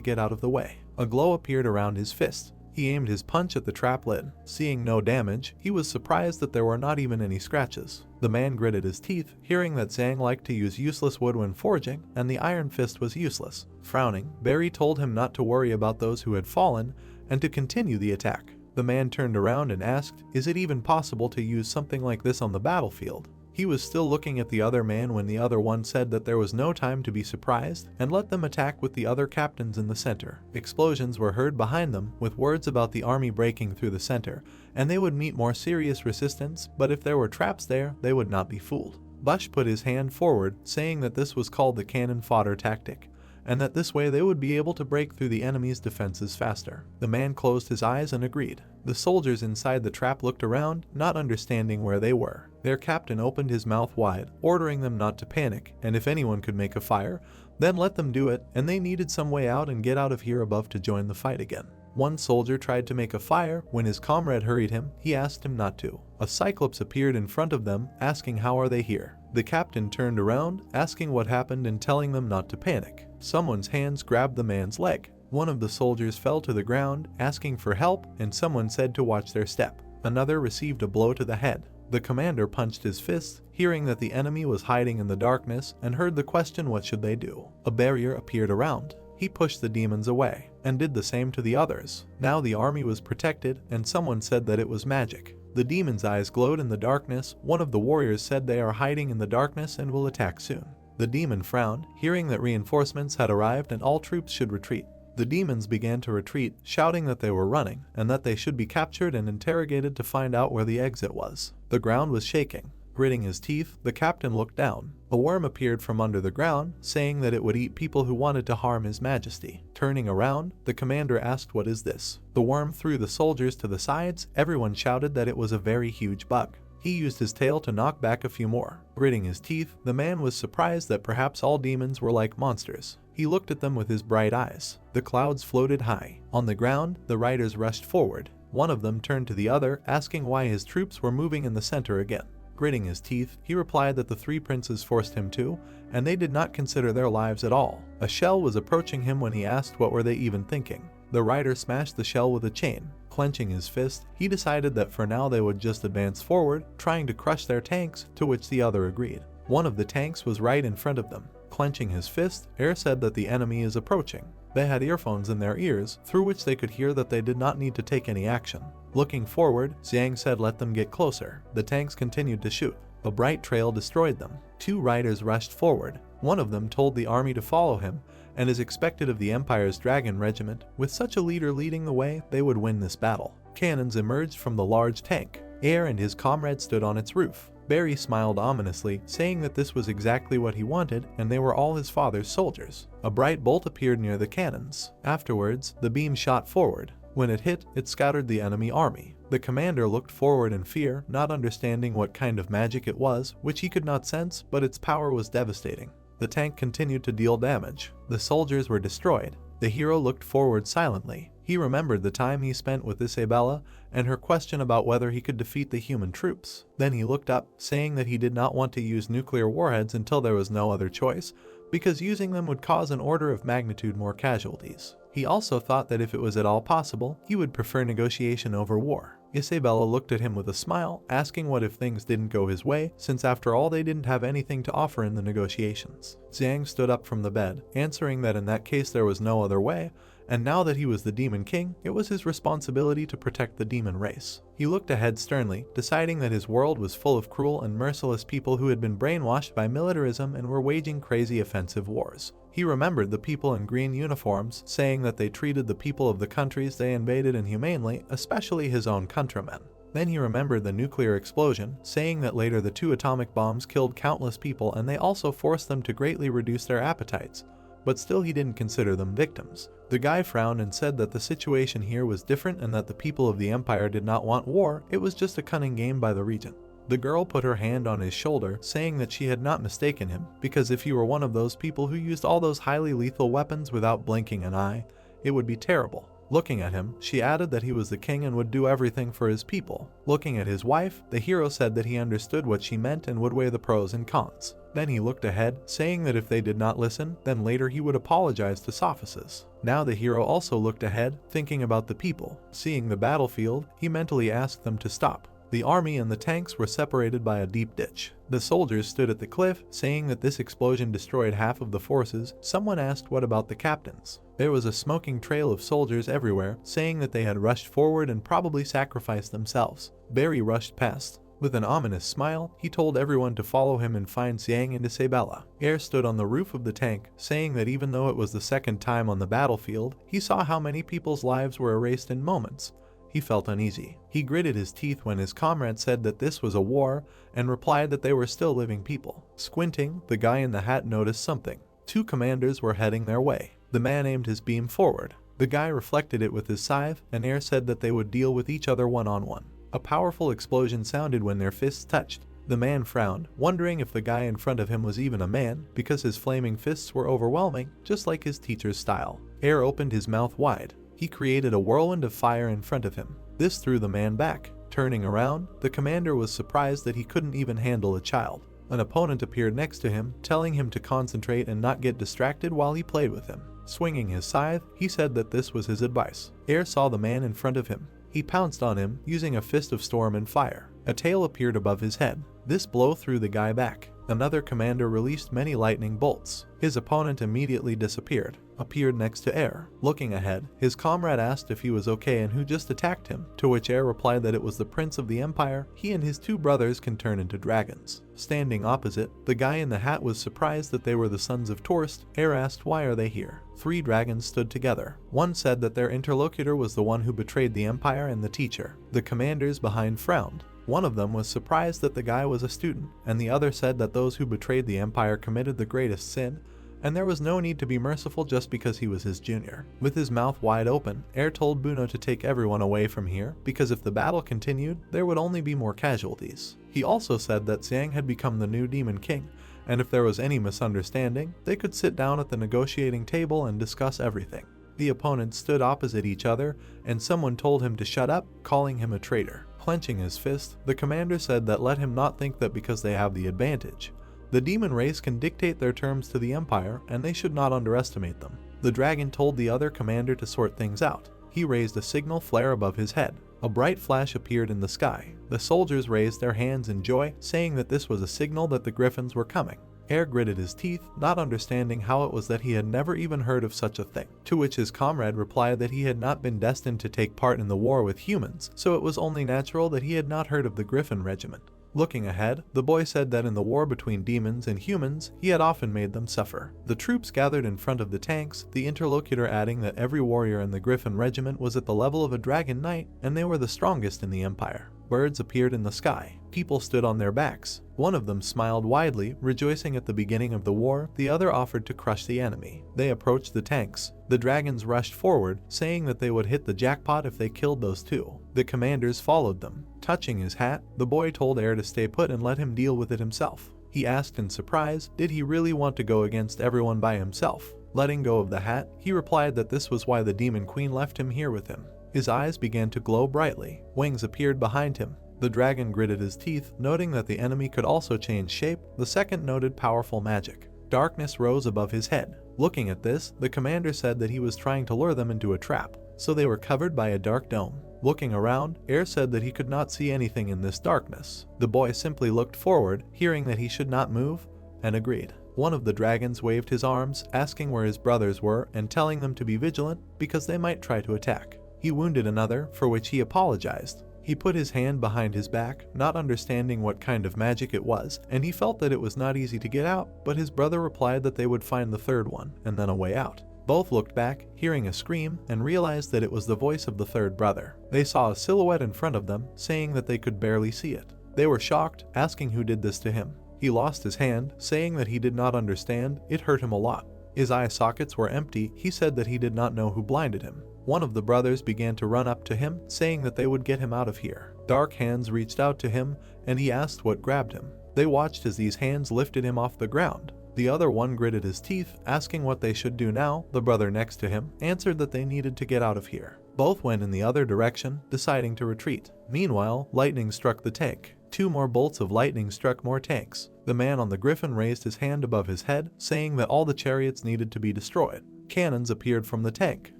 get out of the way. A glow appeared around his fist. He aimed his punch at the trap lid. Seeing no damage, he was surprised that there were not even any scratches. The man gritted his teeth, hearing that Xiang liked to use useless wood when forging, and the iron fist was useless. Frowning, Barry told him not to worry about those who had fallen, and to continue the attack. The man turned around and asked, "Is it even possible to use something like this on the battlefield?" He was still looking at the other man when the other one said that there was no time to be surprised and let them attack with the other captains in the center. Explosions were heard behind them with words about the army breaking through the center, and they would meet more serious resistance, but if there were traps there, they would not be fooled. Bush put his hand forward, saying that this was called the cannon fodder tactic, and that this way they would be able to break through the enemy's defenses faster. The man closed his eyes and agreed. The soldiers inside the trap looked around, not understanding where they were. Their captain opened his mouth wide, ordering them not to panic, and if anyone could make a fire, then let them do it, and they needed some way out and get out of here above to join the fight again. One soldier tried to make a fire. When his comrade hurried him, he asked him not to. A cyclops appeared in front of them, asking how are they here. The captain turned around, asking what happened and telling them not to panic. Someone's hands grabbed the man's leg. One of the soldiers fell to the ground, asking for help, and someone said to watch their step. Another received a blow to the head. The commander punched his fist, hearing that the enemy was hiding in the darkness, and heard the question, what should they do? A barrier appeared around. He pushed the demons away, and did the same to the others. Now the army was protected, and someone said that it was magic. The demons' eyes glowed in the darkness. One of the warriors said they are hiding in the darkness and will attack soon. The demon frowned, hearing that reinforcements had arrived and all troops should retreat. The demons began to retreat, shouting that they were running, and that they should be captured and interrogated to find out where the exit was. The ground was shaking. Gritting his teeth, the captain looked down. A worm appeared from under the ground, saying that it would eat people who wanted to harm His Majesty. Turning around, the commander asked, "What is this?" The worm threw the soldiers to the sides. Everyone shouted that it was a very huge bug. He used his tail to knock back a few more. Gritting his teeth, the man was surprised that perhaps all demons were like monsters. He looked at them with his bright eyes. The clouds floated high. On the ground, the riders rushed forward. One of them turned to the other, asking why his troops were moving in the center again. Gritting his teeth, he replied that the three princes forced him to, and they did not consider their lives at all. A shell was approaching him when he asked what were they even thinking. The rider smashed the shell with a chain. Clenching his fist, he decided that for now they would just advance forward, trying to crush their tanks, to which the other agreed. One of the tanks was right in front of them. Clenching his fist, Air said that the enemy is approaching. They had earphones in their ears, through which they could hear that they did not need to take any action. Looking forward, Zhang said let them get closer. The tanks continued to shoot. A bright trail destroyed them. Two riders rushed forward. One of them told the army to follow him, and is expected of the Empire's Dragon Regiment. With such a leader leading the way, they would win this battle. Cannons emerged from the large tank. Air and his comrade stood on its roof. Barry smiled ominously, saying that this was exactly what he wanted, and they were all his father's soldiers. A bright bolt appeared near the cannons. Afterwards, the beam shot forward. When it hit, it scattered the enemy army. The commander looked forward in fear, not understanding what kind of magic it was, which he could not sense, but its power was devastating. The tank continued to deal damage. The soldiers were destroyed. The hero looked forward silently. He remembered the time he spent with Isabella and her question about whether he could defeat the human troops. Then he looked up, saying that he did not want to use nuclear warheads until there was no other choice, because using them would cause an order of magnitude more casualties. He also thought that if it was at all possible, he would prefer negotiation over war. Isabella looked at him with a smile, asking what if things didn't go his way, since after all they didn't have anything to offer in the negotiations. Zhang stood up from the bed, answering that in that case there was no other way, and now that he was the Demon King, it was his responsibility to protect the demon race. He looked ahead sternly, deciding that his world was full of cruel and merciless people who had been brainwashed by militarism and were waging crazy offensive wars. He remembered the people in green uniforms, saying that they treated the people of the countries they invaded inhumanely, especially his own countrymen. Then he remembered the nuclear explosion, saying that later the 2 atomic bombs killed countless people and they also forced them to greatly reduce their appetites. But still he didn't consider them victims. The guy frowned and said that the situation here was different and that the people of the Empire did not want war, it was just a cunning game by the regent. The girl put her hand on his shoulder, saying that she had not mistaken him, because if you were one of those people who used all those highly lethal weapons without blinking an eye, it would be terrible. Looking at him, she added that he was the king and would do everything for his people. Looking at his wife, the hero said that he understood what she meant and would weigh the pros and cons. Then he looked ahead, saying that if they did not listen, then later he would apologize to Sophists. Now the hero also looked ahead, thinking about the people. Seeing the battlefield, he mentally asked them to stop. The army and the tanks were separated by a deep ditch. The soldiers stood at the cliff, saying that this explosion destroyed half of the forces. Someone asked what about the captains. There was a smoking trail of soldiers everywhere, saying that they had rushed forward and probably sacrificed themselves. Barry rushed past. With an ominous smile, he told everyone to follow him and find Xiang and Isabella. Air stood on the roof of the tank, saying that even though it was the second time on the battlefield, he saw how many people's lives were erased in moments. He felt uneasy. He gritted his teeth when his comrade said that this was a war and replied that they were still living people. Squinting, the guy in the hat noticed something. 2 commanders were heading their way. The man aimed his beam forward. The guy reflected it with his scythe, and Air said that they would deal with each other one-on-one. A powerful explosion sounded when their fists touched. The man frowned, wondering if the guy in front of him was even a man, because his flaming fists were overwhelming, just like his teacher's style. Air opened his mouth wide. He created a whirlwind of fire in front of him. This threw the man back. Turning around, the commander was surprised that he couldn't even handle a child. An opponent appeared next to him, telling him to concentrate and not get distracted while he played with him. Swinging his scythe, he said that this was his advice. Air saw the man in front of him. He pounced on him, using a fist of storm and fire. A tail appeared above his head. This blow threw the guy back. Another commander released many lightning bolts. His opponent immediately disappeared, appeared next to Air. Looking ahead, his comrade asked if he was okay and who just attacked him, to which Air replied that it was the prince of the empire. He and his 2 brothers can turn into dragons. Standing opposite, the guy in the hat was surprised that they were the sons of Torst. Air asked why are they here. 3 dragons stood together. One said that their interlocutor was the one who betrayed the empire and the teacher. The commanders behind frowned. One of them was surprised that the guy was a student, and the other said that those who betrayed the empire committed the greatest sin, and there was no need to be merciful just because he was his junior. With his mouth wide open, Air told Buno to take everyone away from here, because if the battle continued, there would only be more casualties. He also said that Xiang had become the new demon king, and if there was any misunderstanding, they could sit down at the negotiating table and discuss everything. The opponents stood opposite each other, and someone told him to shut up, calling him a traitor. Clenching his fist, the commander said that let him not think that because they have the advantage. The demon race can dictate their terms to the empire, and they should not underestimate them. The dragon told the other commander to sort things out. He raised a signal flare above his head. A bright flash appeared in the sky. The soldiers raised their hands in joy, saying that this was a signal that the griffins were coming. Air gritted his teeth, not understanding how it was that he had never even heard of such a thing, to which his comrade replied that he had not been destined to take part in the war with humans, so it was only natural that he had not heard of the Griffin Regiment. Looking ahead, the boy said that in the war between demons and humans, he had often made them suffer. The troops gathered in front of the tanks, the interlocutor adding that every warrior in the Griffin Regiment was at the level of a dragon knight, and they were the strongest in the empire. Birds appeared in the sky. People stood on their backs. One of them smiled widely, rejoicing at the beginning of the war. The other offered to crush the enemy. They approached the tanks. The dragons rushed forward, saying that they would hit the jackpot if they killed those 2. The commanders followed them. Touching his hat, the boy told Air to stay put and let him deal with it himself. He asked in surprise, did he really want to go against everyone by himself? Letting go of the hat, he replied that this was why the demon queen left him here with him. His eyes began to glow brightly. Wings appeared behind him. The dragon gritted his teeth, noting that the enemy could also change shape. The second noted powerful magic. Darkness rose above his head. Looking at this, the commander said that he was trying to lure them into a trap, so they were covered by a dark dome. Looking around, Air said that he could not see anything in this darkness. The boy simply looked forward, hearing that he should not move, and agreed. One of the dragons waved his arms, asking where his brothers were and telling them to be vigilant because they might try to attack. He wounded another, for which he apologized. He put his hand behind his back, not understanding what kind of magic it was, and he felt that it was not easy to get out, but his brother replied that they would find the third one, and then a way out. Both looked back, hearing a scream, and realized that it was the voice of the third brother. They saw a silhouette in front of them, saying that they could barely see it. They were shocked, asking who did this to him. He lost his hand, saying that he did not understand. It hurt him a lot. His eye sockets were empty. He said that he did not know who blinded him. One of the brothers began to run up to him, saying that they would get him out of here. Dark hands reached out to him, and he asked what grabbed him. They watched as these hands lifted him off the ground. The other one gritted his teeth, asking what they should do now. The brother next to him answered that they needed to get out of here. Both went in the other direction, deciding to retreat. Meanwhile, lightning struck the tank. 2 more bolts of lightning struck more tanks. The man on the griffin raised his hand above his head, saying that all the chariots needed to be destroyed. Cannons appeared from the tank.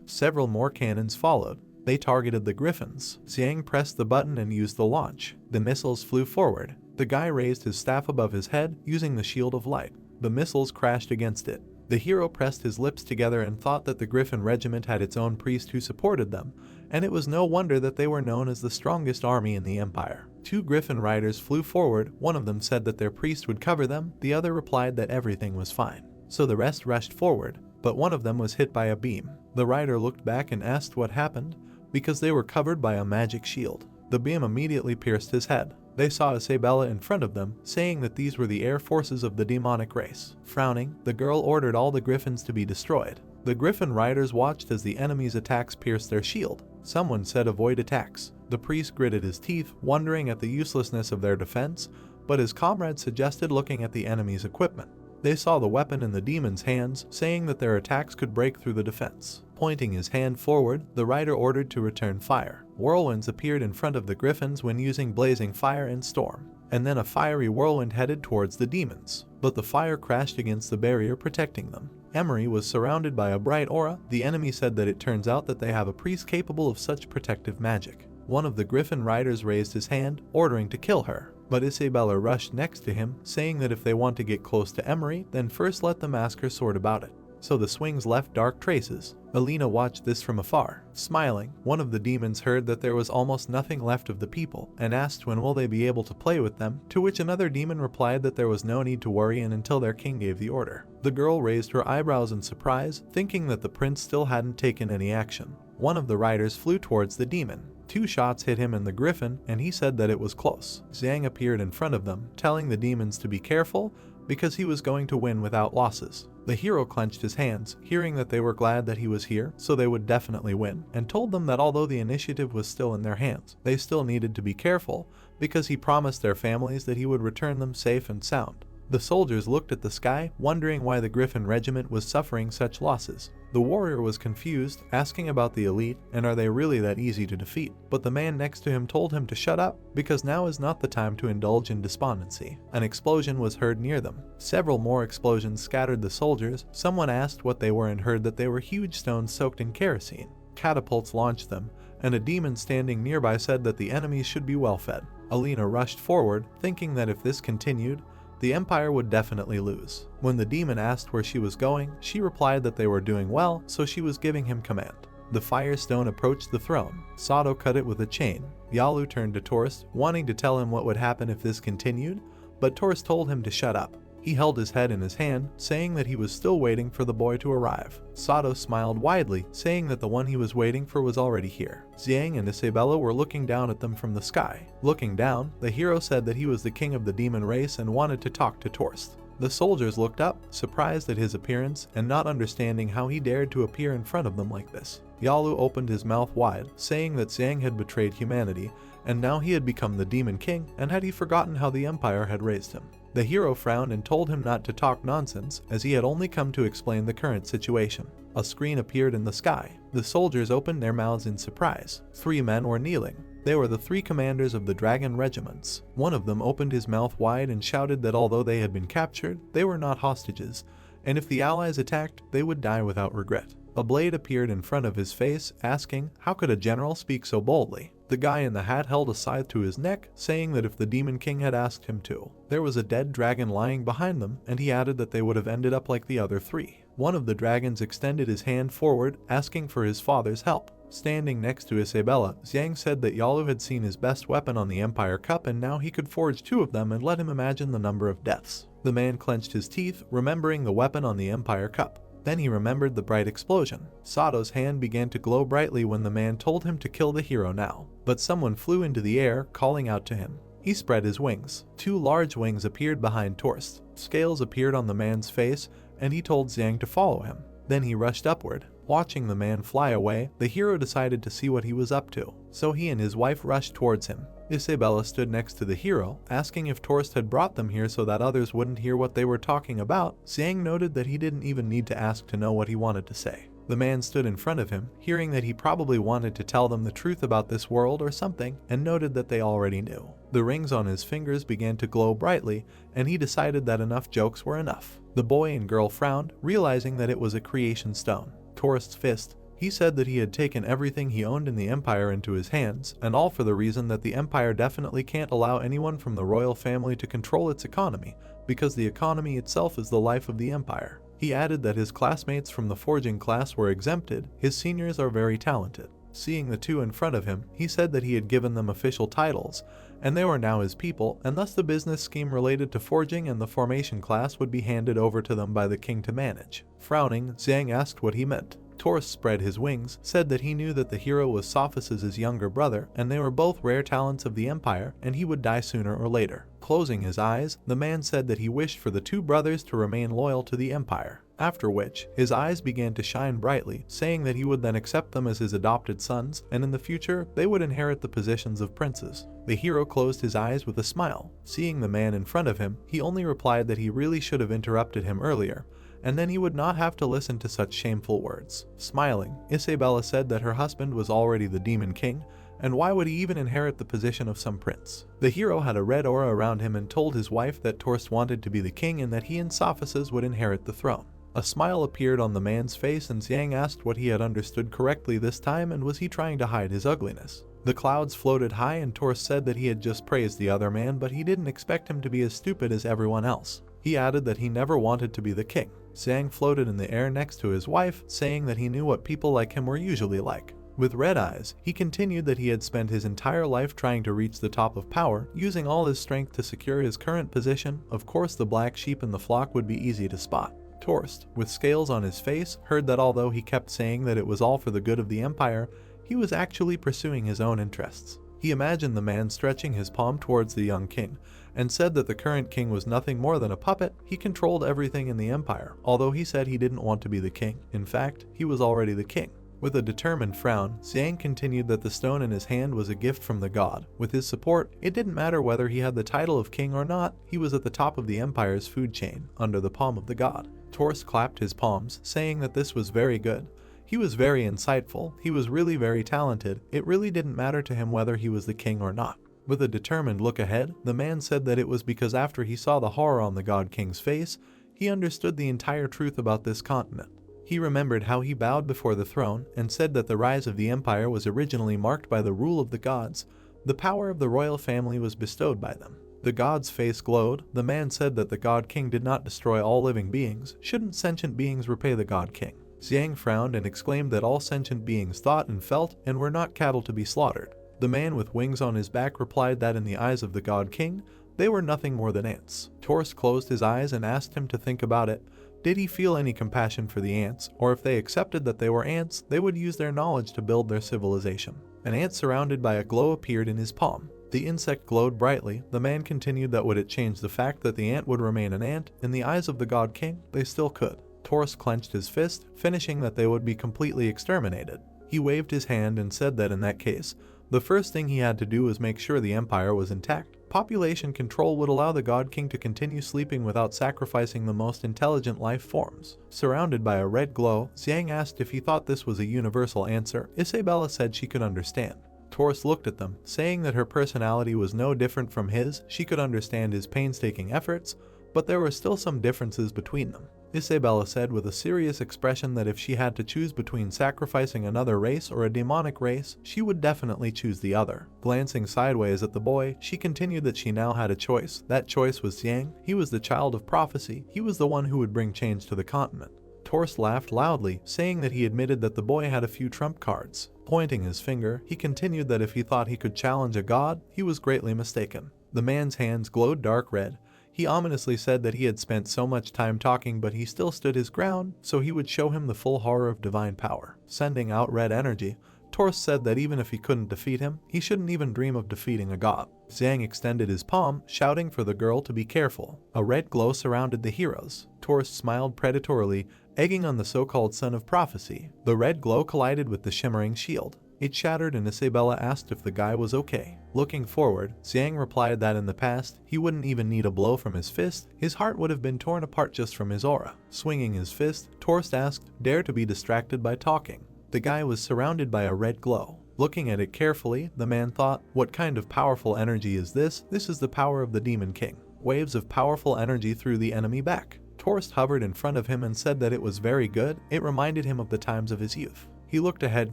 Several more cannons followed. They targeted the griffins. Xiang pressed the button and used the launch. The missiles flew forward. The guy raised his staff above his head using the shield of light. The missiles crashed against it. The hero pressed his lips together and thought that the Griffin regiment had its own priest who supported them, and it was no wonder that they were known as the strongest army in the empire. 2 Griffin riders flew forward. One of them said that their priest would cover them, the other replied that everything was fine. So the rest rushed forward, but one of them was hit by a beam. The rider looked back and asked what happened, because they were covered by a magic shield. The beam immediately pierced his head. They saw Isabella in front of them, saying that these were the air forces of the demonic race. Frowning, the girl ordered all the griffins to be destroyed. The griffin riders watched as the enemy's attacks pierced their shield. Someone said avoid attacks. The priest gritted his teeth, wondering at the uselessness of their defense, but his comrade suggested looking at the enemy's equipment. They saw the weapon in the demon's hands, saying that their attacks could break through the defense. Pointing his hand forward, the rider ordered to return fire. Whirlwinds appeared in front of the griffins when using blazing fire and storm, and then a fiery whirlwind headed towards the demons, but the fire crashed against the barrier protecting them. Emery was surrounded by a bright aura. The enemy said that it turns out that they have a priest capable of such protective magic. One of the griffin riders raised his hand, ordering to kill her, but Isabella rushed next to him, saying that if they want to get close to Emery, then first let them ask her sword about it. So the swings left dark traces. Alina watched this from afar. Smiling, one of the demons heard that there was almost nothing left of the people, and asked when will they be able to play with them, to which another demon replied that there was no need to worry and until their king gave the order. The girl raised her eyebrows in surprise, thinking that the prince still hadn't taken any action. One of the riders flew towards the demon. 2 shots hit him in the griffin, and he said that it was close. Xiang appeared in front of them, telling the demons to be careful, because he was going to win without losses. The hero clenched his hands, hearing that they were glad that he was here, so they would definitely win, and told them that although the initiative was still in their hands, they still needed to be careful, because he promised their families that he would return them safe and sound. The soldiers looked at the sky, wondering why the Griffin regiment was suffering such losses. The warrior was confused, asking about the elite, and are they really that easy to defeat? But the man next to him told him to shut up, because now is not the time to indulge in despondency. An explosion was heard near them. Several more explosions scattered the soldiers. Someone asked what they were and heard that they were huge stones soaked in kerosene. Catapults launched them, and a demon standing nearby said that the enemies should be well fed. Alina rushed forward, thinking that if this continued, the Empire would definitely lose. When the demon asked where she was going, she replied that they were doing well, so she was giving him command. The Firestone approached the throne. Sato cut it with a chain. Yalu turned to Torst, wanting to tell him what would happen if this continued, but Torst told him to shut up. He held his head in his hand, saying that he was still waiting for the boy to arrive. Sato smiled widely, saying that the one he was waiting for was already here. Xiang and Isabella were looking down at them from the sky. Looking down, the hero said that he was the king of the demon race and wanted to talk to Torst. The soldiers looked up, surprised at his appearance and not understanding how he dared to appear in front of them like this. Yalu opened his mouth wide, saying that Xiang had betrayed humanity, and now he had become the demon king, and had he forgotten how the Empire had raised him. The hero frowned and told him not to talk nonsense, as he had only come to explain the current situation. A screen appeared in the sky. The soldiers opened their mouths in surprise. 3 men were kneeling. They were the 3 commanders of the dragon regiments. One of them opened his mouth wide and shouted that although they had been captured, they were not hostages, and if the allies attacked, they would die without regret. A blade appeared in front of his face, asking, how could a general speak so boldly? The guy in the hat held a scythe to his neck, saying that if the Demon King had asked him to. There was a dead dragon lying behind them, and he added that they would have ended up like the other 3. One of the dragons extended his hand forward, asking for his father's help. Standing next to Isabella, Xiang said that Yalu had seen his best weapon on the Empire Cup and now he could forge 2 of them and let him imagine the number of deaths. The man clenched his teeth, remembering the weapon on the Empire Cup. Then he remembered the bright explosion. Sato's hand began to glow brightly when the man told him to kill the hero now. But someone flew into the air, calling out to him. He spread his wings. 2 large wings appeared behind Torst. Scales appeared on the man's face, and he told Xiang to follow him. Then he rushed upward. Watching the man fly away, the hero decided to see what he was up to, so he and his wife rushed towards him. Isabella stood next to the hero, asking if Torst had brought them here so that others wouldn't hear what they were talking about. Xiang noted that he didn't even need to ask to know what he wanted to say. The man stood in front of him, hearing that he probably wanted to tell them the truth about this world or something, and noted that they already knew. The rings on his fingers began to glow brightly, and he decided that enough jokes were enough. The boy and girl frowned, realizing that it was a creation stone. Torst's fist He said that he had taken everything he owned in the empire into his hands, and all for the reason that the empire definitely can't allow anyone from the royal family to control its economy, because the economy itself is the life of the empire. He added that his classmates from the forging class were exempted, his seniors are very talented. Seeing the two in front of him, he said that he had given them official titles, and they were now his people, and thus the business scheme related to forging and the formation class would be handed over to them by the king to manage. Frowning, Xiang asked what he meant. Torst spread his wings, said that he knew that the hero was Sophus's younger brother, and they were both rare talents of the empire, and he would die sooner or later. Closing his eyes, the man said that he wished for the two brothers to remain loyal to the empire, after which, his eyes began to shine brightly, saying that he would then accept them as his adopted sons, and in the future, they would inherit the positions of princes. The hero closed his eyes with a smile. Seeing the man in front of him, he only replied that he really should have interrupted him earlier, and then he would not have to listen to such shameful words. Smiling, Isabella said that her husband was already the demon king, and why would he even inherit the position of some prince? The hero had a red aura around him and told his wife that Torst wanted to be the king and that he and Sophus would inherit the throne. A smile appeared on the man's face, and Xiang asked what he had understood correctly this time, and was he trying to hide his ugliness. The clouds floated high, and Torst said that he had just praised the other man, but he didn't expect him to be as stupid as everyone else. He added that he never wanted to be the king. Xiang floated in the air next to his wife, saying that he knew what people like him were usually like. With red eyes, he continued that he had spent his entire life trying to reach the top of power, using all his strength to secure his current position. Of course, the black sheep in the flock would be easy to spot. Torst, with scales on his face, heard that although he kept saying that it was all for the good of the empire, he was actually pursuing his own interests. He imagined the man stretching his palm towards the young king, and said that the current king was nothing more than a puppet. He controlled everything in the empire, although he said he didn't want to be the king. In fact, he was already the king. With a determined frown, Xiang continued that the stone in his hand was a gift from the god. With his support, it didn't matter whether he had the title of king or not, he was at the top of the empire's food chain, under the palm of the god. Torst clapped his palms, saying that this was very good. He was very insightful, he was really very talented, it really didn't matter to him whether he was the king or not. With a determined look ahead, the man said that it was because after he saw the horror on the god king's face, he understood the entire truth about this continent. He remembered how he bowed before the throne, and said that the rise of the empire was originally marked by the rule of the gods. The power of the royal family was bestowed by them. The god's face glowed. The man said that the god king did not destroy all living beings. Shouldn't sentient beings repay the god king? Xiang frowned and exclaimed that all sentient beings thought and felt and were not cattle to be slaughtered. The man with wings on his back replied that in the eyes of the god king, they were nothing more than ants. Torst closed his eyes and asked him to think about it. Did he feel any compassion for the ants, or if they accepted that they were ants, they would use their knowledge to build their civilization? An ant surrounded by a glow appeared in his palm. The insect glowed brightly. The man continued that would it change the fact that the ant would remain an ant? In the eyes of the god king, they still could. Torst clenched his fist, finishing that they would be completely exterminated. He waved his hand and said that in that case, the first thing he had to do was make sure the empire was intact. Population control would allow the god king to continue sleeping without sacrificing the most intelligent life forms. Surrounded by a red glow, Xiang asked if he thought this was a universal answer. Isabella said she could understand. Torst looked at them, saying that her personality was no different from his. She could understand his painstaking efforts, but there were still some differences between them. Isabella said with a serious expression that if she had to choose between sacrificing another race or a demonic race, she would definitely choose the other. Glancing sideways at the boy, she continued that she now had a choice. That choice was Xiang. He was the child of prophecy. He was the one who would bring change to the continent. Torst laughed loudly, saying that he admitted that the boy had a few trump cards. Pointing his finger, he continued that if he thought he could challenge a god, he was greatly mistaken. The man's hands glowed dark red. He ominously said that he had spent so much time talking, but he still stood his ground, so he would show him the full horror of divine power. Sending out red energy, Torst said that even if he couldn't defeat him, he shouldn't even dream of defeating a god. Xiang extended his palm, shouting for the girl to be careful. A red glow surrounded the heroes. Torst smiled predatorily, egging on the so-called son of prophecy. The red glow collided with the shimmering shield. It shattered, and Isabella asked if the guy was okay. Looking forward, Xiang replied that in the past, he wouldn't even need a blow from his fist. His heart would have been torn apart just from his aura. Swinging his fist, Torst asked, "Dare to be distracted by talking." The guy was surrounded by a red glow. Looking at it carefully, the man thought, what kind of powerful energy is this? This is the power of the Demon King. Waves of powerful energy threw the enemy back. Torst hovered in front of him and said that it was very good. It reminded him of the times of his youth. He looked ahead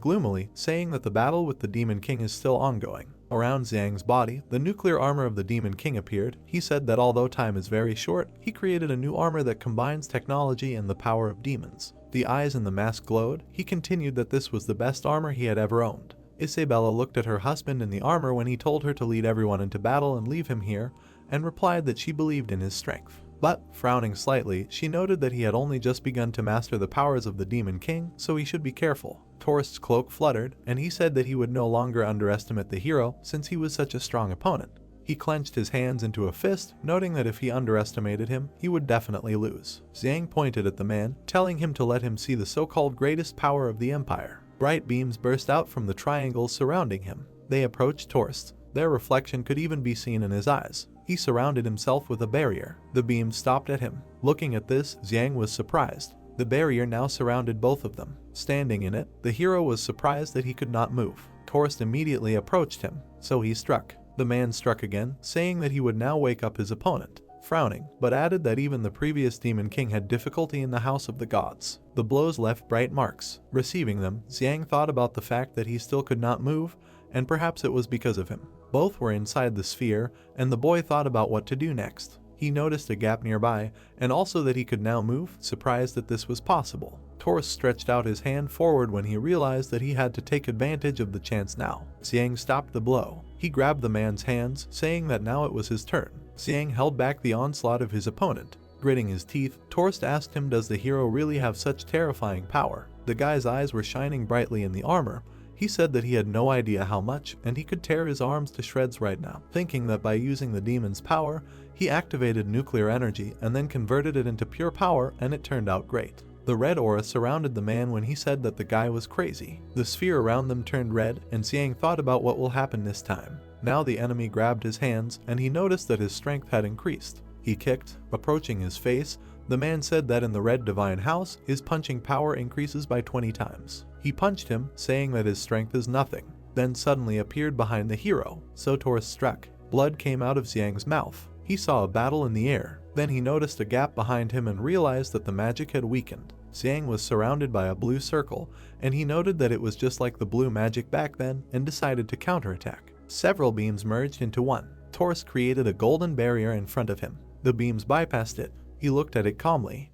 gloomily, saying that the battle with the Demon King is still ongoing. Around Xiang's body, the nuclear armor of the Demon King appeared. He said that although time is very short, he created a new armor that combines technology and the power of demons. The eyes in the mask glowed. He continued that this was the best armor he had ever owned. Isabella looked at her husband in the armor when he told her to lead everyone into battle and leave him here, and replied that she believed in his strength. But, frowning slightly, she noted that he had only just begun to master the powers of the Demon King, so he should be careful. Torst's cloak fluttered, and he said that he would no longer underestimate the hero since he was such a strong opponent. He clenched his hands into a fist, noting that if he underestimated him, he would definitely lose. Xiang pointed at the man, telling him to let him see the so-called greatest power of the empire. Bright beams burst out from the triangles surrounding him. They approached Torst. Their reflection could even be seen in his eyes. He surrounded himself with a barrier. The beams stopped at him. Looking at this, Xiang was surprised. The barrier now surrounded both of them. Standing in it, the hero was surprised that he could not move. Torst immediately approached him, so he struck. The man struck again, saying that he would now wake up his opponent, frowning, but added that even the previous Demon King had difficulty in the House of the Gods. The blows left bright marks. Receiving them, Xiang thought about the fact that he still could not move, and perhaps it was because of him. Both were inside the sphere, and the boy thought about what to do next. He noticed a gap nearby, and also that he could now move, surprised that this was possible. Torst stretched out his hand forward when he realized that he had to take advantage of the chance now. Xiang stopped the blow. He grabbed the man's hands, saying that now it was his turn. Xiang held back the onslaught of his opponent. Gritting his teeth, Torst asked him, does the hero really have such terrifying power? The guy's eyes were shining brightly in the armor. He said that he had no idea how much, and he could tear his arms to shreds right now. Thinking that by using the demon's power, he activated nuclear energy and then converted it into pure power, and it turned out great. The red aura surrounded the man when he said that the guy was crazy. The sphere around them turned red, and Xiang thought about what will happen this time. Now the enemy grabbed his hands, and he noticed that his strength had increased. He kicked, approaching his face. The man said that in the red divine house, his punching power increases by 20 times. He punched him, saying that his strength is nothing, then suddenly appeared behind the hero. So Torst struck. Blood came out of Xiang's mouth. He saw a battle in the air. Then he noticed a gap behind him and realized that the magic had weakened. Xiang was surrounded by a blue circle, and he noted that it was just like the blue magic back then and decided to counterattack. Several beams merged into one. Torst created a golden barrier in front of him. The beams bypassed it. He looked at it calmly.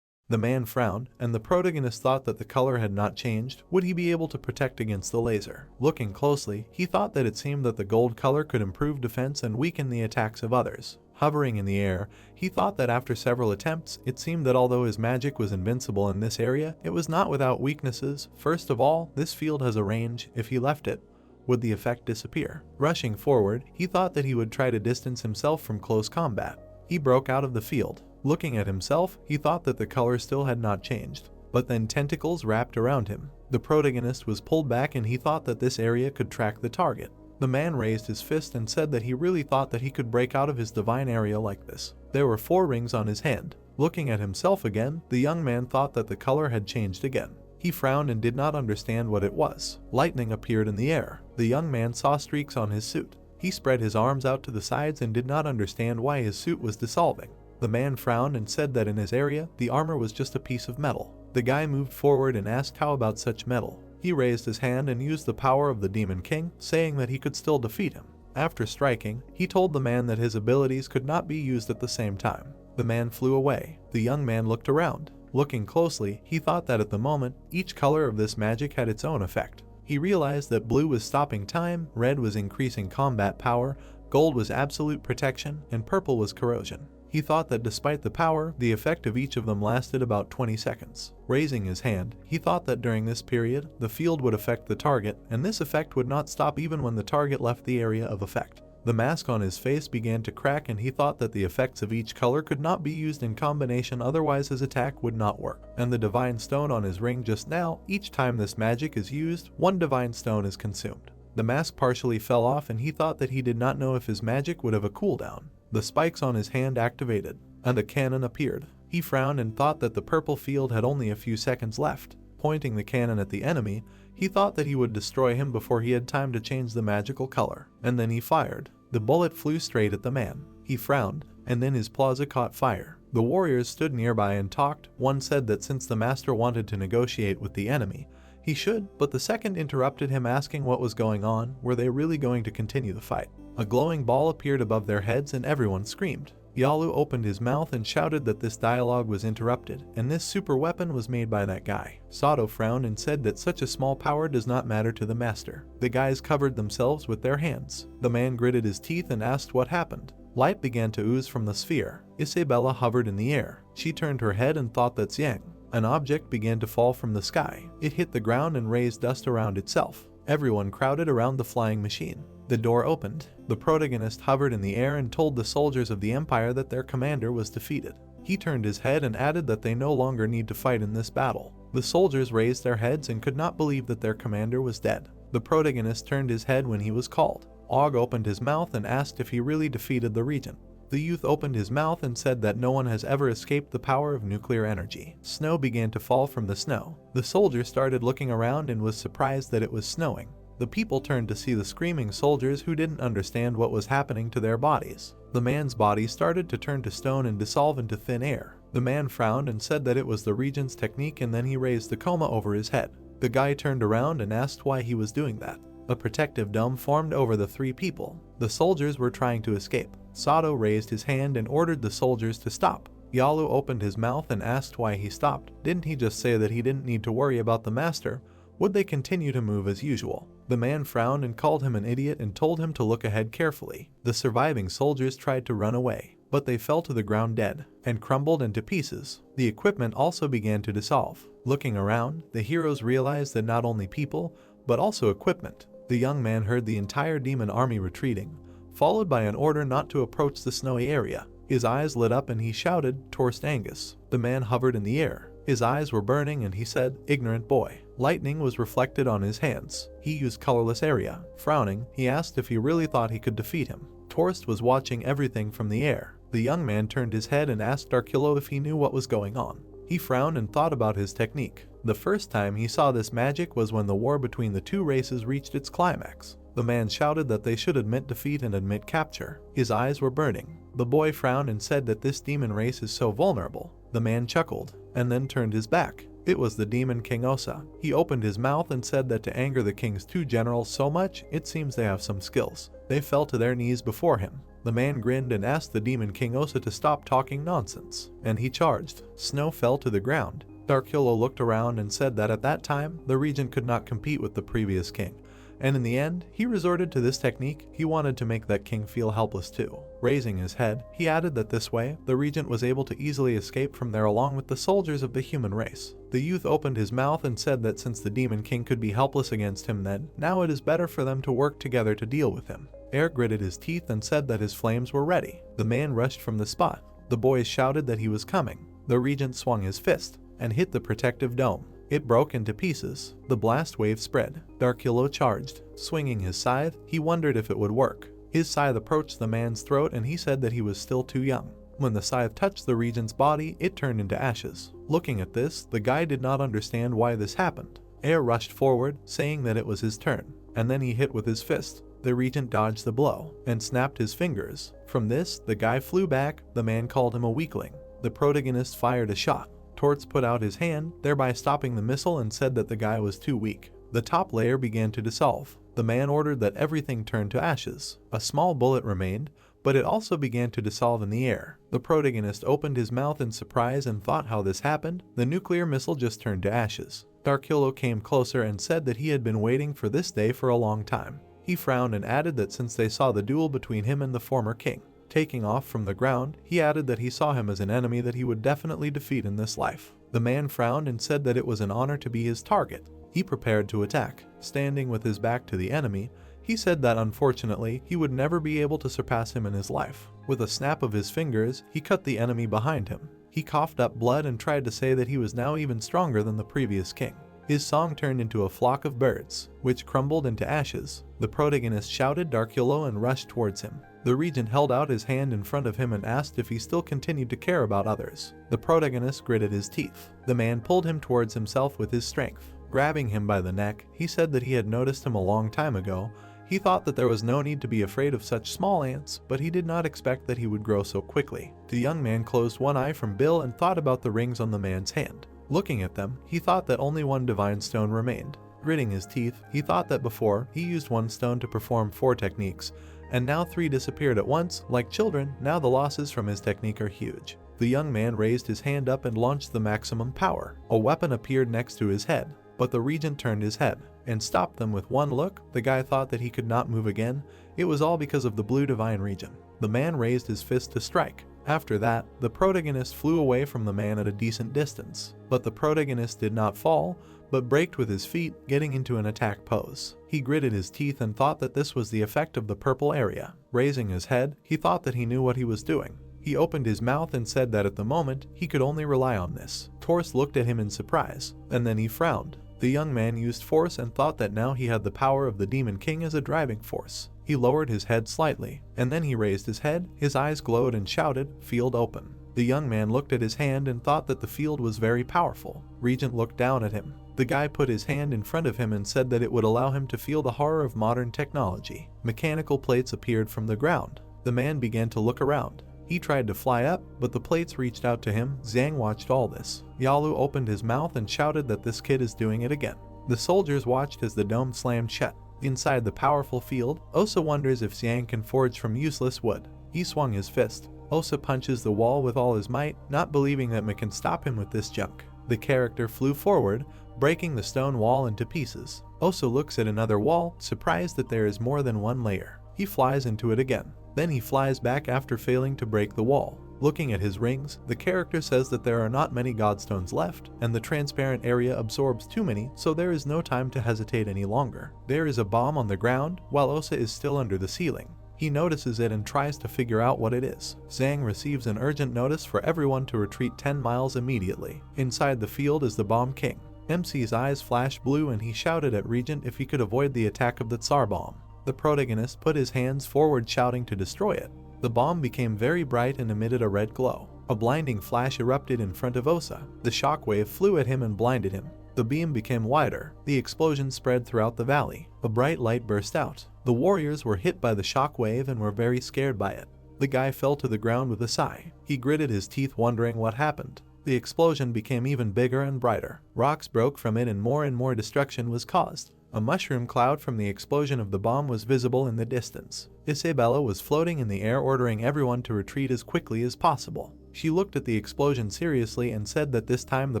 The man frowned, and the protagonist thought that the color had not changed. Would he be able to protect against the laser? Looking closely, he thought that it seemed that the gold color could improve defense and weaken the attacks of others. Hovering in the air, he thought that after several attempts, it seemed that although his magic was invincible in this area, it was not without weaknesses. First of all, this field has a range. If he left it, would the effect disappear? Rushing forward, he thought that he would try to distance himself from close combat. He broke out of the field. Looking at himself, he thought that the color still had not changed. But then tentacles wrapped around him. The protagonist was pulled back, and he thought that this area could track the target. The man raised his fist and said that he really thought that he could break out of his divine area like this. There were 4 rings on his hand. Looking at himself again, the young man thought that the color had changed again. He frowned and did not understand what it was. Lightning appeared in the air. The young man saw streaks on his suit. He spread his arms out to the sides and did not understand why his suit was dissolving. The man frowned and said that in his area, the armor was just a piece of metal. The guy moved forward and asked how about such metal. He raised his hand and used the power of the Demon King, saying that he could still defeat him. After striking, he told the man that his abilities could not be used at the same time. The man flew away. The young man looked around. Looking closely, he thought that at the moment, each color of this magic had its own effect. He realized that blue was stopping time, red was increasing combat power, gold was absolute protection, and purple was corrosion. He thought that despite the power, the effect of each of them lasted about 20 seconds. Raising his hand, he thought that during this period, the field would affect the target, and this effect would not stop even when the target left the area of effect. The mask on his face began to crack, and he thought that the effects of each color could not be used in combination, otherwise his attack would not work. And the divine stone on his ring just now, each time this magic is used, 1 divine stone is consumed. The mask partially fell off, and he thought that he did not know if his magic would have a cooldown. The spikes on his hand activated, and a cannon appeared. He frowned and thought that the purple field had only a few seconds left. Pointing the cannon at the enemy, he thought that he would destroy him before he had time to change the magical color. And then he fired. The bullet flew straight at the man. He frowned, and then his plaza caught fire. The warriors stood nearby and talked. One said that since the master wanted to negotiate with the enemy, he He should, but the second interrupted him, asking what was going on. Were they really going to continue the fight? A glowing ball appeared above their heads and everyone screamed. Yalu opened his mouth and shouted that this dialogue was interrupted, and this super weapon was made by that guy. Sato frowned and said that such a small power does not matter to the master. The guys covered themselves with their hands. The man gritted his teeth and asked what happened. Light began to ooze from the sphere. Isabella hovered in the air. She turned her head and thought that's Yang. An object began to fall from the sky. It hit the ground and raised dust around itself. Everyone crowded around the flying machine. The door opened. The protagonist hovered in the air and told the soldiers of the Empire that their commander was defeated. He turned his head and added that they no longer need to fight in this battle. The soldiers raised their heads and could not believe that their commander was dead. The protagonist turned his head when he was called. Og opened his mouth and asked if he really defeated the regent. The youth opened his mouth and said that no one has ever escaped the power of nuclear energy. Snow began to fall from the snow. The soldier started looking around and was surprised that it was snowing. The people turned to see the screaming soldiers who didn't understand what was happening to their bodies. The man's body started to turn to stone and dissolve into thin air. The man frowned and said that it was the regent's technique, and then he raised the coma over his head. The guy turned around and asked why he was doing that. A protective dome formed over the three people. The soldiers were trying to escape. Sato raised his hand and ordered the soldiers to stop. Yalu opened his mouth and asked why he stopped. Didn't he just say that he didn't need to worry about the master? Would they continue to move as usual? The man frowned and called him an idiot and told him to look ahead carefully. The surviving soldiers tried to run away, but they fell to the ground dead and crumbled into pieces. The equipment also began to dissolve. Looking around, the heroes realized that not only people, but also equipment. The young man heard the entire demon army retreating, followed by an order not to approach the snowy area. His eyes lit up and he shouted, "Torst Angus." The man hovered in the air. His eyes were burning and he said, "Ignorant boy." Lightning was reflected on his hands. He used colorless area. Frowning, he asked if he really thought he could defeat him. Torst was watching everything from the air. The young man turned his head and asked Darkulo if he knew what was going on. He frowned and thought about his technique. The first time he saw this magic was when the war between the two races reached its climax. The man shouted that they should admit defeat and admit capture. His eyes were burning. The boy frowned and said that this demon race is so vulnerable. The man chuckled, and then turned his back. It was the demon King Osa. He opened his mouth and said that to anger the king's two generals so much, it seems they have some skills. They fell to their knees before him. The man grinned and asked the demon King Osa to stop talking nonsense, and he charged. Snow fell to the ground. Darkulo looked around and said that at that time, the regent could not compete with the previous king. And in the end, he resorted to this technique. He wanted to make that king feel helpless too. Raising his head, he added that this way, the regent was able to easily escape from there along with the soldiers of the human race. The youth opened his mouth and said that since the demon king could be helpless against him then, now it is better for them to work together to deal with him. Air gritted his teeth and said that his flames were ready. The man rushed from the spot. The boys shouted that he was coming. The regent swung his fist and hit the protective dome. It broke into pieces. The blast wave spread. Darkulo charged. Swinging his scythe, he wondered if it would work. His scythe approached the man's throat and he said that he was still too young. When the scythe touched the regent's body, it turned into ashes. Looking at this, the guy did not understand why this happened. Air rushed forward, saying that it was his turn, and then he hit with his fist. The regent dodged the blow and snapped his fingers. From this, the guy flew back. The man called him a weakling. The protagonist fired a shot. Torts put out his hand, thereby stopping the missile, and said that the guy was too weak. The top layer began to dissolve. The man ordered that everything turn to ashes. A small bullet remained, but it also began to dissolve in the air. The protagonist opened his mouth in surprise and thought how this happened. The nuclear missile just turned to ashes. Darkulo came closer and said that he had been waiting for this day for a long time. He frowned and added that since they saw the duel between him and the former king, taking off from the ground, he added that he saw him as an enemy that he would definitely defeat in this life. The man frowned and said that it was an honor to be his target. He prepared to attack. Standing with his back to the enemy, he said that unfortunately, he would never be able to surpass him in his life. With a snap of his fingers, he cut the enemy behind him. He coughed up blood and tried to say that he was now even stronger than the previous king. His song turned into a flock of birds, which crumbled into ashes. The protagonist shouted Darkulo and rushed towards him. The regent held out his hand in front of him and asked if he still continued to care about others. The protagonist gritted his teeth. The man pulled him towards himself with his strength. Grabbing him by the neck, he said that he had noticed him a long time ago. He thought that there was no need to be afraid of such small ants, but he did not expect that he would grow so quickly. The young man closed one eye from Bill and thought about the rings on the man's hand. Looking at them, he thought that only one divine stone remained. Gritting his teeth, he thought that before, he used one stone to perform 4 techniques, and now 3 disappeared at once. Like children, now the losses from his technique are huge. The young man raised his hand up and launched the maximum power. A weapon appeared next to his head, but the regent turned his head and stopped them with one look. The guy thought that he could not move again. It was all because of the blue divine regent. The man raised his fist to strike. After that, the protagonist flew away from the man at a decent distance, but the protagonist did not fall, but braked with his feet, getting into an attack pose. He gritted his teeth and thought that this was the effect of the purple area. Raising his head, he thought that he knew what he was doing. He opened his mouth and said that at the moment, he could only rely on this. Torse looked at him in surprise, and then he frowned. The young man used force and thought that now he had the power of the Demon King as a driving force. He lowered his head slightly, and then he raised his head, his eyes glowed and shouted, "Field open." The young man looked at his hand and thought that the field was very powerful. Regent looked down at him. The guy put his hand in front of him and said that it would allow him to feel the horror of modern technology. Mechanical plates appeared from the ground. The man began to look around. He tried to fly up, but the plates reached out to him. Zhang watched all this. Yalu opened his mouth and shouted that this kid is doing it again. The soldiers watched as the dome slammed shut. Inside the powerful field, Osa wonders if Zhang can forge from useless wood. He swung his fist. Osa punches the wall with all his might, not believing that Ma can stop him with this junk. The character flew forward, breaking the stone wall into pieces. Osa looks at another wall, surprised that there is more than one layer. He flies into it again. Then he flies back after failing to break the wall. Looking at his rings, the character says that there are not many godstones left, and the transparent area absorbs too many, so there is no time to hesitate any longer. There is a bomb on the ground, while Osa is still under the ceiling. He notices it and tries to figure out what it is. Zhang receives an urgent notice for everyone to retreat 10 miles immediately. Inside the field is the Bomb King. MC's eyes flashed blue and he shouted at Regent if he could avoid the attack of the Tsar bomb. The protagonist put his hands forward shouting to destroy it. The bomb became very bright and emitted a red glow. A blinding flash erupted in front of Osa. The shockwave flew at him and blinded him. The beam became wider. The explosion spread throughout the valley. A bright light burst out. The warriors were hit by the shockwave and were very scared by it. The guy fell to the ground with a sigh. He gritted his teeth wondering what happened. The explosion became even bigger and brighter. Rocks broke from it and more destruction was caused. A mushroom cloud from the explosion of the bomb was visible in the distance. Isabella was floating in the air ordering everyone to retreat as quickly as possible. She looked at the explosion seriously and said that this time the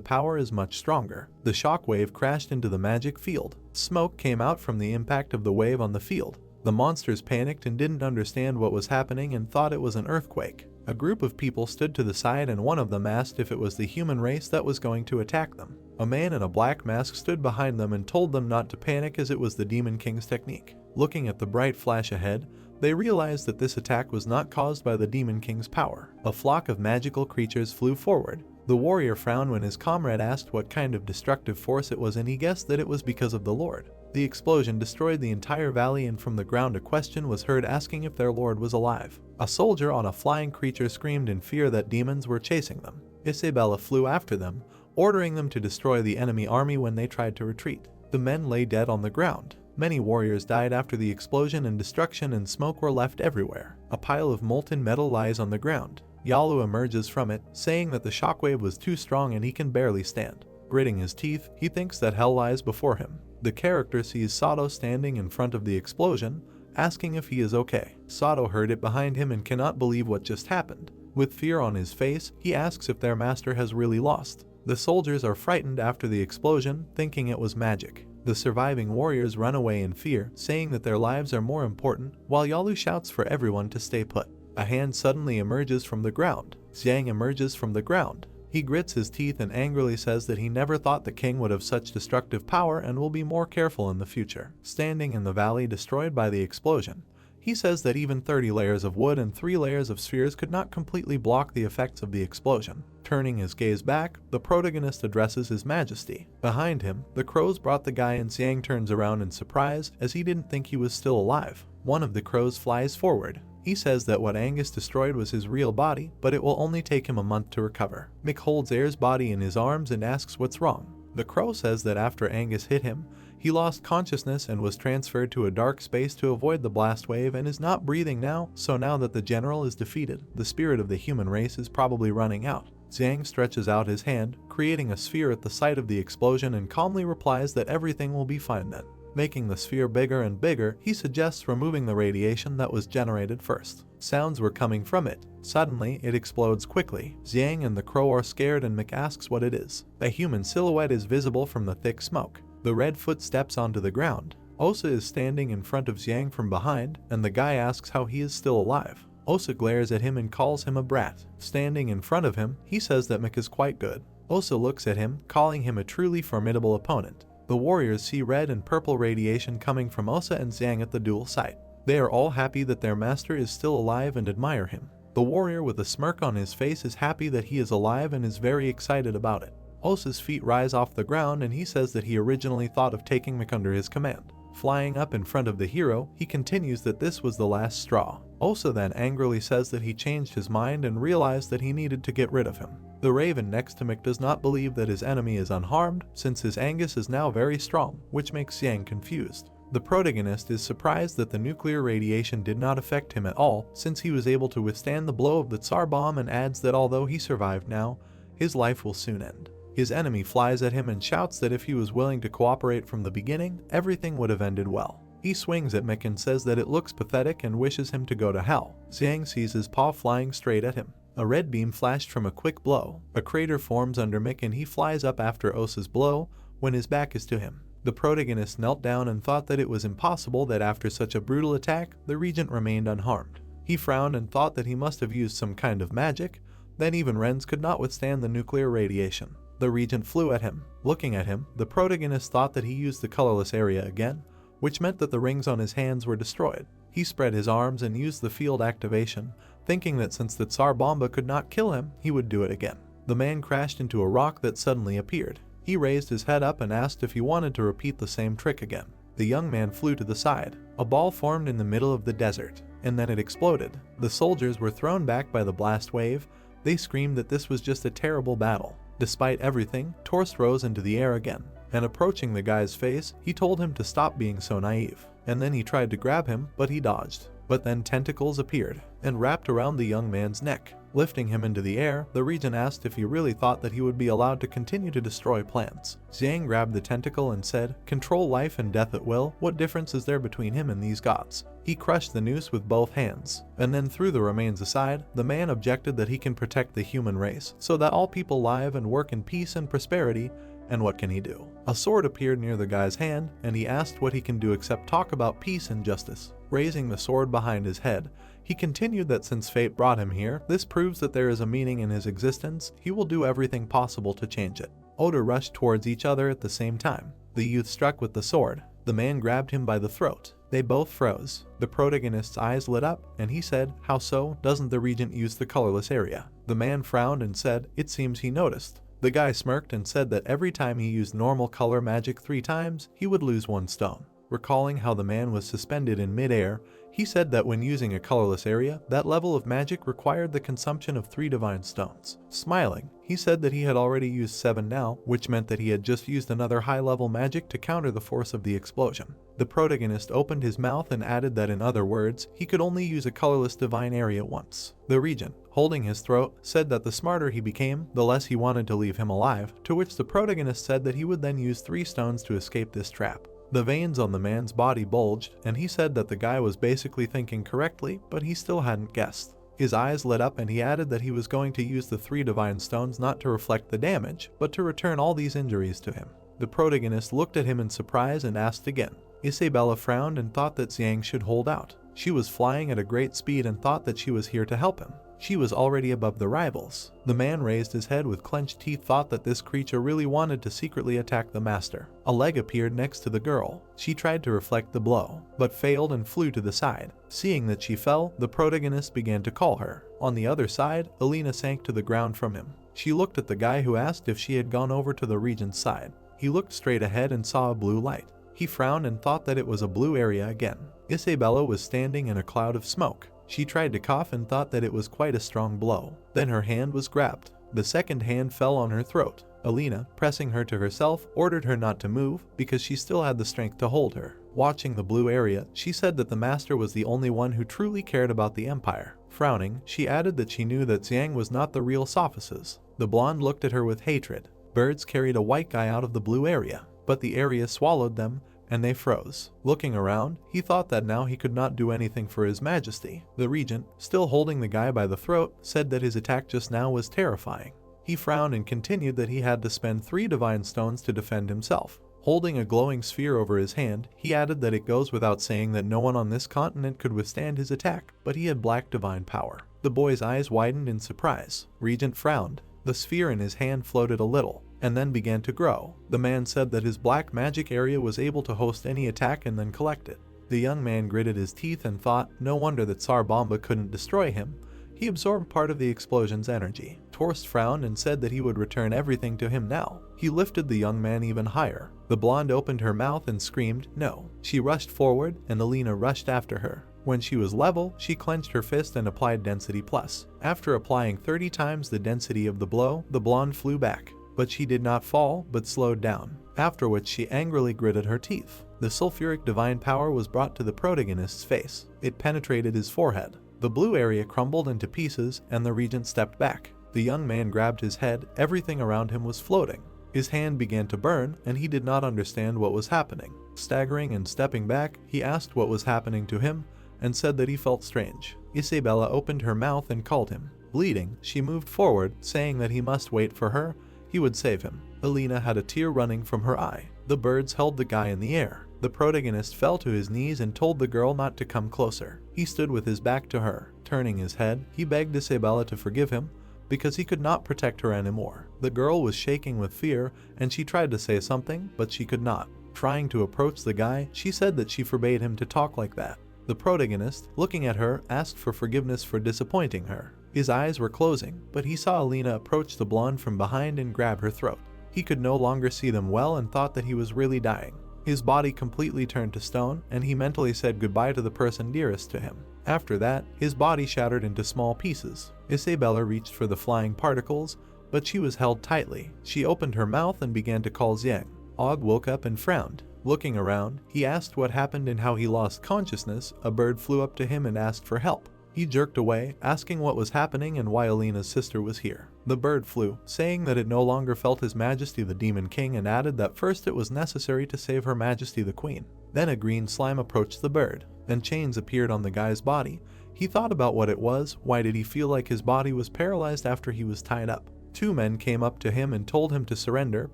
power is much stronger. The shockwave crashed into the magic field. Smoke came out from the impact of the wave on the field. The monsters panicked and didn't understand what was happening and thought it was an earthquake. A group of people stood to the side and one of them asked if it was the human race that was going to attack them. A man in a black mask stood behind them and told them not to panic as it was the Demon King's technique. Looking at the bright flash ahead, they realized that this attack was not caused by the Demon King's power. A flock of magical creatures flew forward. The warrior frowned when his comrade asked what kind of destructive force it was and he guessed that it was because of the Lord. The explosion destroyed the entire valley and from the ground a question was heard asking if their lord was alive. A soldier on a flying creature screamed in fear that demons were chasing them. Isabella flew after them, ordering them to destroy the enemy army when they tried to retreat. The men lay dead on the ground. Many warriors died after the explosion and destruction and smoke were left everywhere. A pile of molten metal lies on the ground. Yalu emerges from it, saying that the shockwave was too strong and he can barely stand. Gritting his teeth, he thinks that hell lies before him. The character sees Sato standing in front of the explosion, asking if he is okay. Sato heard it behind him and cannot believe what just happened. With fear on his face, he asks if their master has really lost. The soldiers are frightened after the explosion, thinking it was magic. The surviving warriors run away in fear, saying that their lives are more important, while Yalu shouts for everyone to stay put. A hand suddenly emerges from the ground. Zhang emerges from the ground. He grits his teeth and angrily says that he never thought the king would have such destructive power and will be more careful in the future. Standing in the valley destroyed by the explosion, he says that even 30 layers of wood and 3 layers of spheres could not completely block the effects of the explosion. Turning his gaze back, the protagonist addresses his majesty. Behind him, the crows brought the guy and Xiang turns around in surprise as he didn't think he was still alive. One of the crows flies forward. He says that what Angus destroyed was his real body, but it will only take him a month to recover. Mick holds Air's body in his arms and asks what's wrong. The crow says that after Angus hit him, he lost consciousness and was transferred to a dark space to avoid the blast wave and is not breathing now, so now that the general is defeated, the spirit of the human race is probably running out. Zhang stretches out his hand, creating a sphere at the site of the explosion, and calmly replies that everything will be fine then. Making the sphere bigger and bigger, he suggests removing the radiation that was generated first. Sounds were coming from it. Suddenly, it explodes quickly. Zhang and the crow are scared and Mick asks what it is. A human silhouette is visible from the thick smoke. The red foot steps onto the ground. Osa is standing in front of Zhang from behind, and the guy asks how he is still alive. Osa glares at him and calls him a brat. Standing in front of him, he says that Mick is quite good. Osa looks at him, calling him a truly formidable opponent. The warriors see red and purple radiation coming from Osa and Zhang at the duel site. They are all happy that their master is still alive and admire him. The warrior with a smirk on his face is happy that he is alive and is very excited about it. Osa's feet rise off the ground and he says that he originally thought of taking Mick under his command. Flying up in front of the hero, he continues that this was the last straw. Osa then angrily says that he changed his mind and realized that he needed to get rid of him. The raven next to Mick does not believe that his enemy is unharmed, since his Angus is now very strong, which makes Zhang confused. The protagonist is surprised that the nuclear radiation did not affect him at all, since he was able to withstand the blow of the Tsar bomb, and adds that although he survived now, his life will soon end. His enemy flies at him and shouts that if he was willing to cooperate from the beginning, everything would have ended well. He swings at Mick and says that it looks pathetic and wishes him to go to hell. Zhang sees his paw flying straight at him. A red beam flashed from a quick blow. A crater forms under Mick and he flies up after Osa's blow when his back is to him. The protagonist knelt down and thought that it was impossible that after such a brutal attack, the regent remained unharmed. He frowned and thought that he must have used some kind of magic. Then even Wrens could not withstand the nuclear radiation. The regent flew at him. Looking at him, the protagonist thought that he used the colorless area again, which meant that the rings on his hands were destroyed. He spread his arms and used the field activation, thinking that since the Tsar Bomba could not kill him, he would do it again. The man crashed into a rock that suddenly appeared. He raised his head up and asked if he wanted to repeat the same trick again. The young man flew to the side. A ball formed in the middle of the desert, and then it exploded. The soldiers were thrown back by the blast wave. They screamed that this was just a terrible battle. Despite everything, Torst rose into the air again, and approaching the guy's face, he told him to stop being so naive. And then he tried to grab him, but he dodged. But then tentacles appeared and wrapped around the young man's neck. Lifting him into the air, the regent asked if he really thought that he would be allowed to continue to destroy plants. Zhang grabbed the tentacle and said, "Control life and death at will, what difference is there between him and these gods?" He crushed the noose with both hands, and then threw the remains aside. The man objected that he can protect the human race, so that all people live and work in peace and prosperity, and what can he do? A sword appeared near the guy's hand, and he asked what he can do except talk about peace and justice. Raising the sword behind his head, he continued that since fate brought him here, this proves that there is a meaning in his existence. He will do everything possible to change it. Oda rushed towards each other at the same time. The youth struck with the sword. The man grabbed him by the throat. They both froze. The protagonist's eyes lit up, and he said, "How so? Doesn't the regent use the colorless area?" The man frowned and said, "It seems he noticed." The guy smirked and said that every time he used normal color magic 3 times, he would lose 1 stone. Recalling how the man was suspended in mid-air, he said that when using a colorless area, that level of magic required the consumption of 3 divine stones. Smiling, he said that he had already used 7 now, which meant that he had just used another high-level magic to counter the force of the explosion. The protagonist opened his mouth and added that in other words, he could only use a colorless divine area once. The regent, holding his throat, said that the smarter he became, the less he wanted to leave him alive, to which the protagonist said that he would then use 3 stones to escape this trap. The veins on the man's body bulged, and he said that the guy was basically thinking correctly, but he still hadn't guessed. His eyes lit up and he added that he was going to use the 3 divine stones not to reflect the damage, but to return all these injuries to him. The protagonist looked at him in surprise and asked again. Isabella frowned and thought that Zhang should hold out. She was flying at a great speed and thought that she was here to help him. She was already above the rivals. The man raised his head with clenched teeth, thought that this creature really wanted to secretly attack the master. A leg appeared next to the girl. She tried to reflect the blow, but failed and flew to the side. Seeing that she fell, the protagonist began to call her. On the other side, Alina sank to the ground from him. She looked at the guy who asked if she had gone over to the regent's side. He looked straight ahead and saw a blue light. He frowned and thought that it was a blue area again. Isabella was standing in a cloud of smoke. She tried to cough and thought that it was quite a strong blow. Then her hand was grabbed. The second hand fell on her throat. Alina, pressing her to herself, ordered her not to move because she still had the strength to hold her. Watching the blue area, she said that the master was the only one who truly cared about the empire. Frowning, she added that she knew that Xiang was not the real Sophists. The blonde looked at her with hatred. Birds carried a white guy out of the blue area, but the area swallowed them, and they froze. Looking around, he thought that now he could not do anything for His Majesty. The regent, still holding the guy by the throat, said that his attack just now was terrifying. He frowned and continued that he had to spend 3 divine stones to defend himself. Holding a glowing sphere over his hand, he added that it goes without saying that no one on this continent could withstand his attack, but he had black divine power. The boy's eyes widened in surprise. Regent frowned. The sphere in his hand floated a little, and then began to grow. The man said that his black magic area was able to host any attack and then collect it. The young man gritted his teeth and thought, no wonder that Tsar Bomba couldn't destroy him. He absorbed part of the explosion's energy. Torst frowned and said that he would return everything to him now. He lifted the young man even higher. The blonde opened her mouth and screamed, no. She rushed forward, and Alina rushed after her. When she was level, she clenched her fist and applied Density Plus. After applying 30 times the density of the blow, the blonde flew back. But she did not fall, but slowed down. After which she angrily gritted her teeth. The sulfuric divine power was brought to the protagonist's face. It penetrated his forehead. The blue area crumbled into pieces, and the regent stepped back. The young man grabbed his head. Everything around him was floating. His hand began to burn, and he did not understand what was happening. Staggering and stepping back, he asked what was happening to him, and said that he felt strange. Isabella opened her mouth and called him. Bleeding, she moved forward, saying that he must wait for her. He would save him. Alina had a tear running from her eye. The birds held the guy in the air. The protagonist fell to his knees and told the girl not to come closer. He stood with his back to her. Turning his head, he begged Isabella to forgive him, because he could not protect her anymore. The girl was shaking with fear, and she tried to say something, but she could not. Trying to approach the guy, she said that she forbade him to talk like that. The protagonist, looking at her, asked for forgiveness for disappointing her. His eyes were closing, but he saw Alina approach the blonde from behind and grab her throat. He could no longer see them well and thought that he was really dying. His body completely turned to stone, and he mentally said goodbye to the person dearest to him. After that, his body shattered into small pieces. Isabella reached for the flying particles, but she was held tightly. She opened her mouth and began to call Xiang. Og woke up and frowned. Looking around, he asked what happened and how he lost consciousness. A bird flew up to him and asked for help. He jerked away, asking what was happening and why Alina's sister was here. The bird flew, saying that it no longer felt His Majesty the Demon King, and added that first it was necessary to save Her Majesty the Queen. Then a green slime approached the bird. Then chains appeared on the guy's body. He thought about what it was. Why did he feel like his body was paralyzed after he was tied up? 2 men came up to him and told him to surrender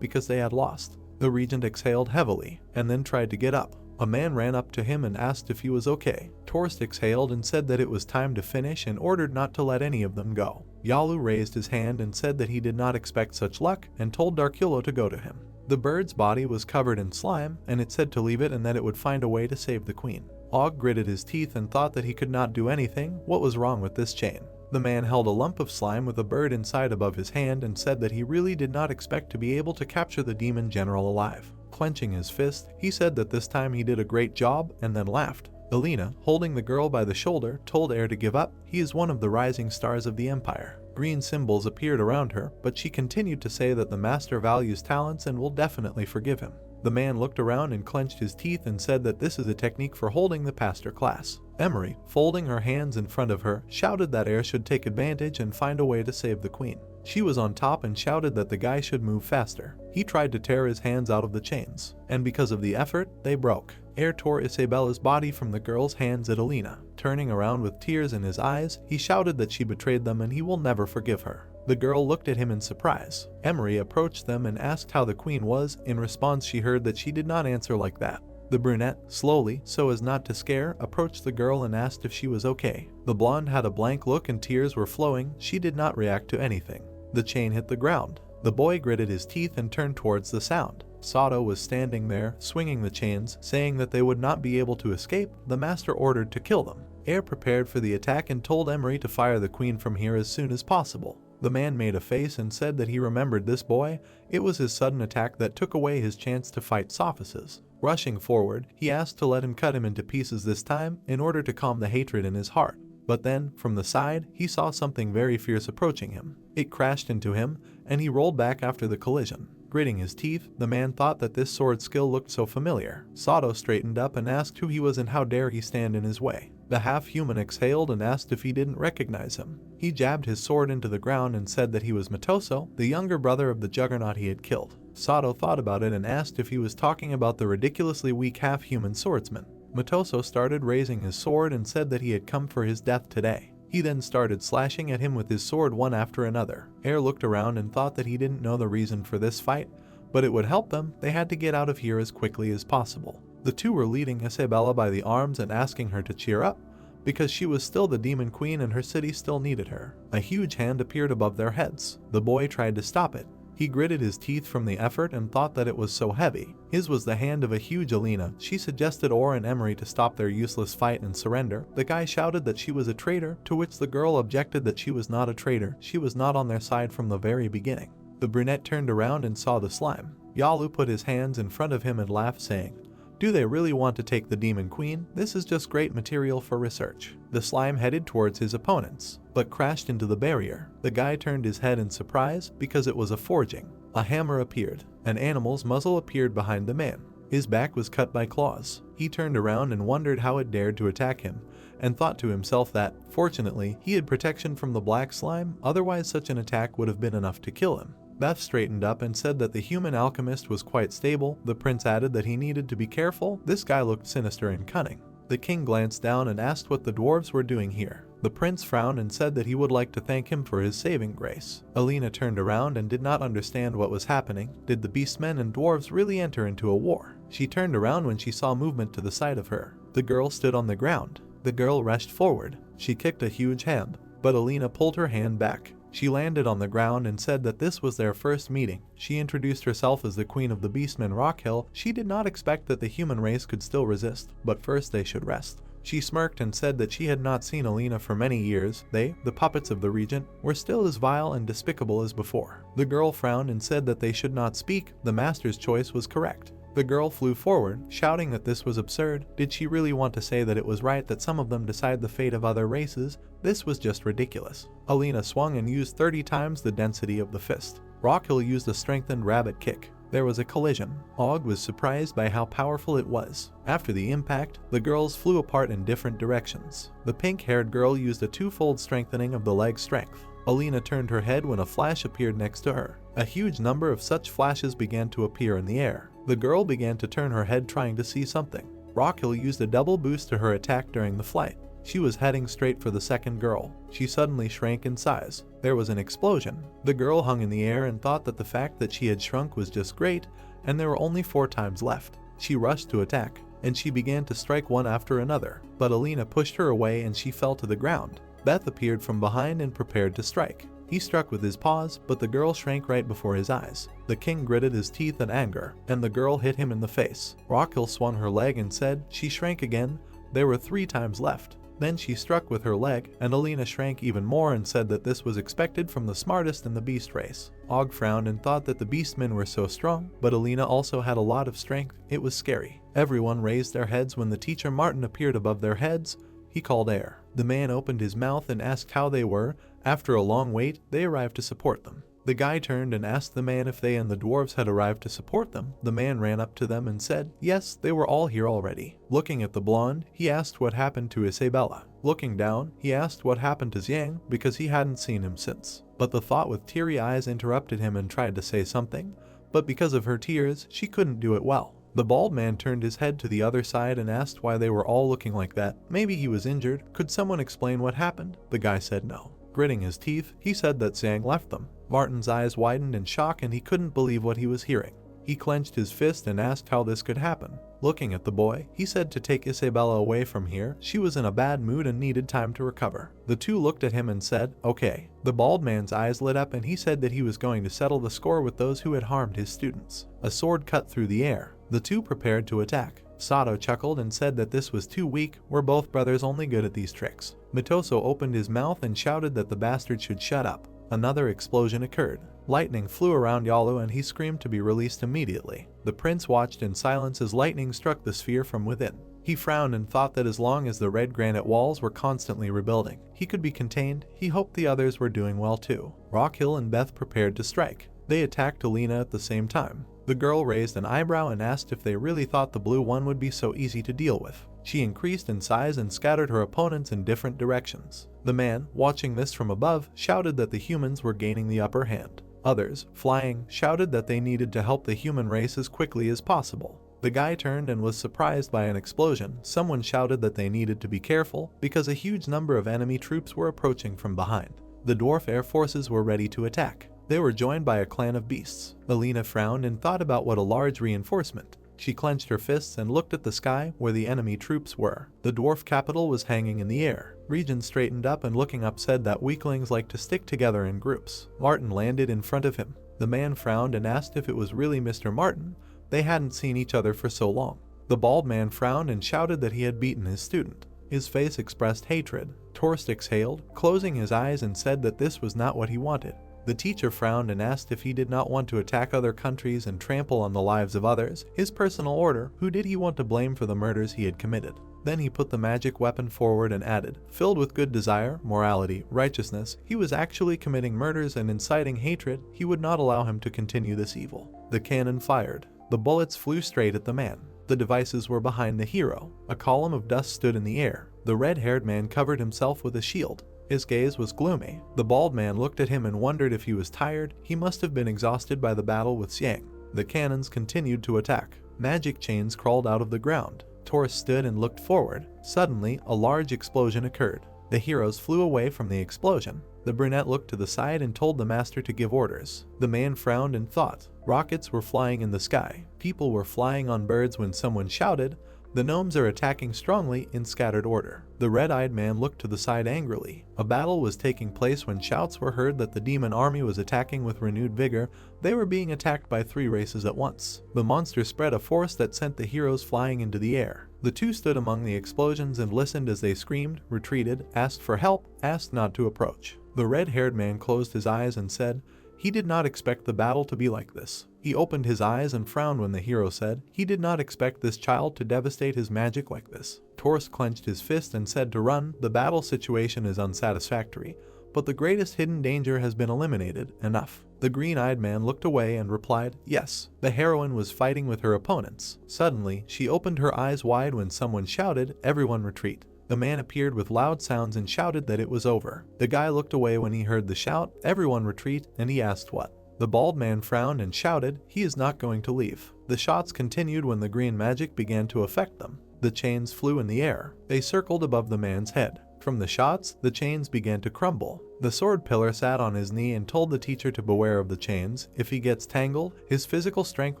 because they had lost. The regent exhaled heavily, and then tried to get up. A man ran up to him and asked if he was okay. Torst exhaled and said that it was time to finish and ordered not to let any of them go. Yalu raised his hand and said that he did not expect such luck and told Darkulo to go to him. The bird's body was covered in slime, and it said to leave it and that it would find a way to save the queen. Og gritted his teeth and thought that he could not do anything. What was wrong with this chain? The man held a lump of slime with a bird inside above his hand and said that he really did not expect to be able to capture the demon general alive. Clenching his fist, he said that this time he did a great job and then laughed. Alina, holding the girl by the shoulder, told Air to give up. He is one of the rising stars of the empire. Green symbols appeared around her, but she continued to say that the master values talents and will definitely forgive him. The man looked around and clenched his teeth and said that this is a technique for holding the pastor class. Emery, folding her hands in front of her, shouted that Air should take advantage and find a way to save the queen. She was on top and shouted that the guy should move faster. He tried to tear his hands out of the chains, and because of the effort, they broke. Air tore Isabella's body from the girl's hands at Alina. Turning around with tears in his eyes, he shouted that she betrayed them and he will never forgive her. The girl looked at him in surprise. Emery approached them and asked how the queen was. In response, she heard that she did not answer like that. The brunette, slowly, so as not to scare, approached the girl and asked if she was okay. The blonde had a blank look and tears were flowing. She did not react to anything. The chain hit the ground. The boy gritted his teeth and turned towards the sound. Sato was standing there, swinging the chains, saying that they would not be able to escape. The master ordered to kill them. Air prepared for the attack and told Emery to fire the queen from here as soon as possible. The man made a face and said that he remembered this boy. It was his sudden attack that took away his chance to fight Sophists. Rushing forward, he asked to let him cut him into pieces this time in order to calm the hatred in his heart. But then, from the side, he saw something very fierce approaching him. It crashed into him, and he rolled back after the collision. Gritting his teeth, the man thought that this sword skill looked so familiar. Sato straightened up and asked who he was and how dare he stand in his way. The half-human exhaled and asked if he didn't recognize him. He jabbed his sword into the ground and said that he was Mitoso, the younger brother of the juggernaut he had killed. Sato thought about it and asked if he was talking about the ridiculously weak half-human swordsman. Mitoso started raising his sword and said that he had come for his death today. He then started slashing at him with his sword one after another. Air looked around and thought that he didn't know the reason for this fight, but it would help them. They had to get out of here as quickly as possible. The two were leading Isabella by the arms and asking her to cheer up, because she was still the demon queen and her city still needed her. A huge hand appeared above their heads. The boy tried to stop it. He gritted his teeth from the effort and thought that it was so heavy. His was the hand of a huge Alina. She suggested Orr and Emery to stop their useless fight and surrender. The guy shouted that she was a traitor, to which the girl objected that she was not a traitor. She was not on their side from the very beginning. The brunette turned around and saw the slime. Yalu put his hands in front of him and laughed, saying, "Do they really want to take the demon queen? This is just great material for research." The slime headed towards his opponents, but crashed into the barrier. The guy turned his head in surprise because it was a forging. A hammer appeared. An animal's muzzle appeared behind the man. His back was cut by claws. He turned around and wondered how it dared to attack him, and thought to himself that, fortunately, he had protection from the black slime, otherwise such an attack would have been enough to kill him. Beth straightened up and said that the human alchemist was quite stable. The prince added that he needed to be careful. This guy looked sinister and cunning. The king glanced down and asked what the dwarves were doing here. The prince frowned and said that he would like to thank him for his saving grace. Alina turned around and did not understand what was happening. Did the beastmen and dwarves really enter into a war? She turned around when she saw movement to the side of her. The girl stood on the ground. The girl rushed forward. She kicked a huge hand, but Alina pulled her hand back. She landed on the ground and said that this was their first meeting. She introduced herself as the queen of the beastmen Rockhill. She did not expect that the human race could still resist, but first they should rest. She smirked and said that she had not seen Alina for many years. They, the puppets of the regent, were still as vile and despicable as before. The girl frowned and said that they should not speak. The master's choice was correct. The girl flew forward, shouting that this was absurd. Did she really want to say that it was right that some of them decide the fate of other races? This was just ridiculous. Alina swung and used 30 times the density of the fist. Rockhill used a strengthened rabbit kick. There was a collision. Og was surprised by how powerful it was. After the impact, the girls flew apart in different directions. The pink-haired girl used a twofold strengthening of the leg strength. Alina turned her head when a flash appeared next to her. A huge number of such flashes began to appear in the air. The girl began to turn her head trying to see something. Rockhill used a double boost to her attack during the flight. She was heading straight for the second girl. She suddenly shrank in size. There was an explosion. The girl hung in the air and thought that the fact that she had shrunk was just great, and there were only 4 times left. She rushed to attack, and she began to strike one after another, but Alina pushed her away and she fell to the ground. Beth appeared from behind and prepared to strike. He struck with his paws, but the girl shrank right before his eyes. The king gritted his teeth in anger, and the girl hit him in the face. Rockhill swung her leg and said she shrank again. There were 3 times left. Then she struck with her leg, and Alina shrank even more and said that this was expected from the smartest in the beast race. Og frowned and thought that the beastmen were so strong, but Alina also had a lot of strength. It was scary. Everyone raised their heads when the teacher Martin appeared above their heads. He called air. The man opened his mouth and asked how they were. After a long wait, they arrived to support them. The guy turned and asked the man if they and the dwarves had arrived to support them. The man ran up to them and said, yes, they were all here already. Looking at the blonde, he asked what happened to Isabella. Looking down, he asked what happened to Xiang because he hadn't seen him since. But the thought with teary eyes interrupted him and tried to say something, but because of her tears, she couldn't do it well. The bald man turned his head to the other side and asked why they were all looking like that. Maybe he was injured. Could someone explain what happened? The guy said no. Gritting his teeth, he said that Xiang left them. Martin's eyes widened in shock and he couldn't believe what he was hearing. He clenched his fist and asked how this could happen. Looking at the boy, he said to take Isabella away from here. She was in a bad mood and needed time to recover. The two looked at him and said, okay. The bald man's eyes lit up and he said that he was going to settle the score with those who had harmed his students. A sword cut through the air. The two prepared to attack. Sato chuckled and said that this was too weak. We're both brothers only good at these tricks. Mitoso opened his mouth and shouted that the bastard should shut up. Another explosion occurred. Lightning flew around Yalu and he screamed to be released immediately. The prince watched in silence as lightning struck the sphere from within. He frowned and thought that as long as the red granite walls were constantly rebuilding, he could be contained. He hoped the others were doing well too. Rockhill and Beth prepared to strike. They attacked Alina at the same time. The girl raised an eyebrow and asked if they really thought the blue one would be so easy to deal with. She increased in size and scattered her opponents in different directions. The man, watching this from above, shouted that the humans were gaining the upper hand. Others, flying, shouted that they needed to help the human race as quickly as possible. The guy turned and was surprised by an explosion. Someone shouted that they needed to be careful because a huge number of enemy troops were approaching from behind. The dwarf air forces were ready to attack. They were joined by a clan of beasts. Alina frowned and thought about what a large reinforcement. She clenched her fists and looked at the sky where the enemy troops were. The dwarf capital was hanging in the air. Regent straightened up and looking up said that weaklings like to stick together in groups. Martin landed in front of him. The man frowned and asked if it was really Mr. Martin. They hadn't seen each other for so long. The bald man frowned and shouted that he had beaten his student. His face expressed hatred. Torst exhaled, closing his eyes, and said that this was not what he wanted. The teacher frowned and asked if he did not want to attack other countries and trample on the lives of others. His personal order, who did he want to blame for the murders he had committed? Then he put the magic weapon forward and added, filled with good desire, morality, righteousness, he was actually committing murders and inciting hatred. He would not allow him to continue this evil. The cannon fired. The bullets flew straight at the man. The devices were behind the hero. A column of dust stood in the air. The red-haired man covered himself with a shield. His gaze was gloomy. The bald man looked at him and wondered if he was tired. He must have been exhausted by the battle with Xiang. The cannons continued to attack. Magic chains crawled out of the ground. Torst stood and looked forward. Suddenly, a large explosion occurred. The heroes flew away from the explosion. The brunette looked to the side and told the master to give orders. The man frowned and thought. Rockets were flying in the sky. People were flying on birds when someone shouted, "The gnomes are attacking strongly in scattered order." The red-eyed man looked to the side angrily. A battle was taking place when shouts were heard that the demon army was attacking with renewed vigor. They were being attacked by 3 races at once. The monster spread a force that sent the heroes flying into the air. The two stood among the explosions and listened as they screamed, retreated, asked for help, asked not to approach. The red-haired man closed his eyes and said, he did not expect the battle to be like this. He opened his eyes and frowned when the hero said, he did not expect this child to devastate his magic like this. Torst clenched his fist and said to run. The battle situation is unsatisfactory, but the greatest hidden danger has been eliminated. Enough. The green-eyed man looked away and replied, yes. The heroine was fighting with her opponents. Suddenly, she opened her eyes wide when someone shouted, everyone retreat. The man appeared with loud sounds and shouted that it was over. The guy looked away when he heard the shout, everyone retreat, and he asked what. The bald man frowned and shouted, he is not going to leave. The shots continued when the green magic began to affect them. The chains flew in the air. They circled above the man's head. From the shots, the chains began to crumble. The sword pillar sat on his knee and told the teacher to beware of the chains. If he gets tangled, his physical strength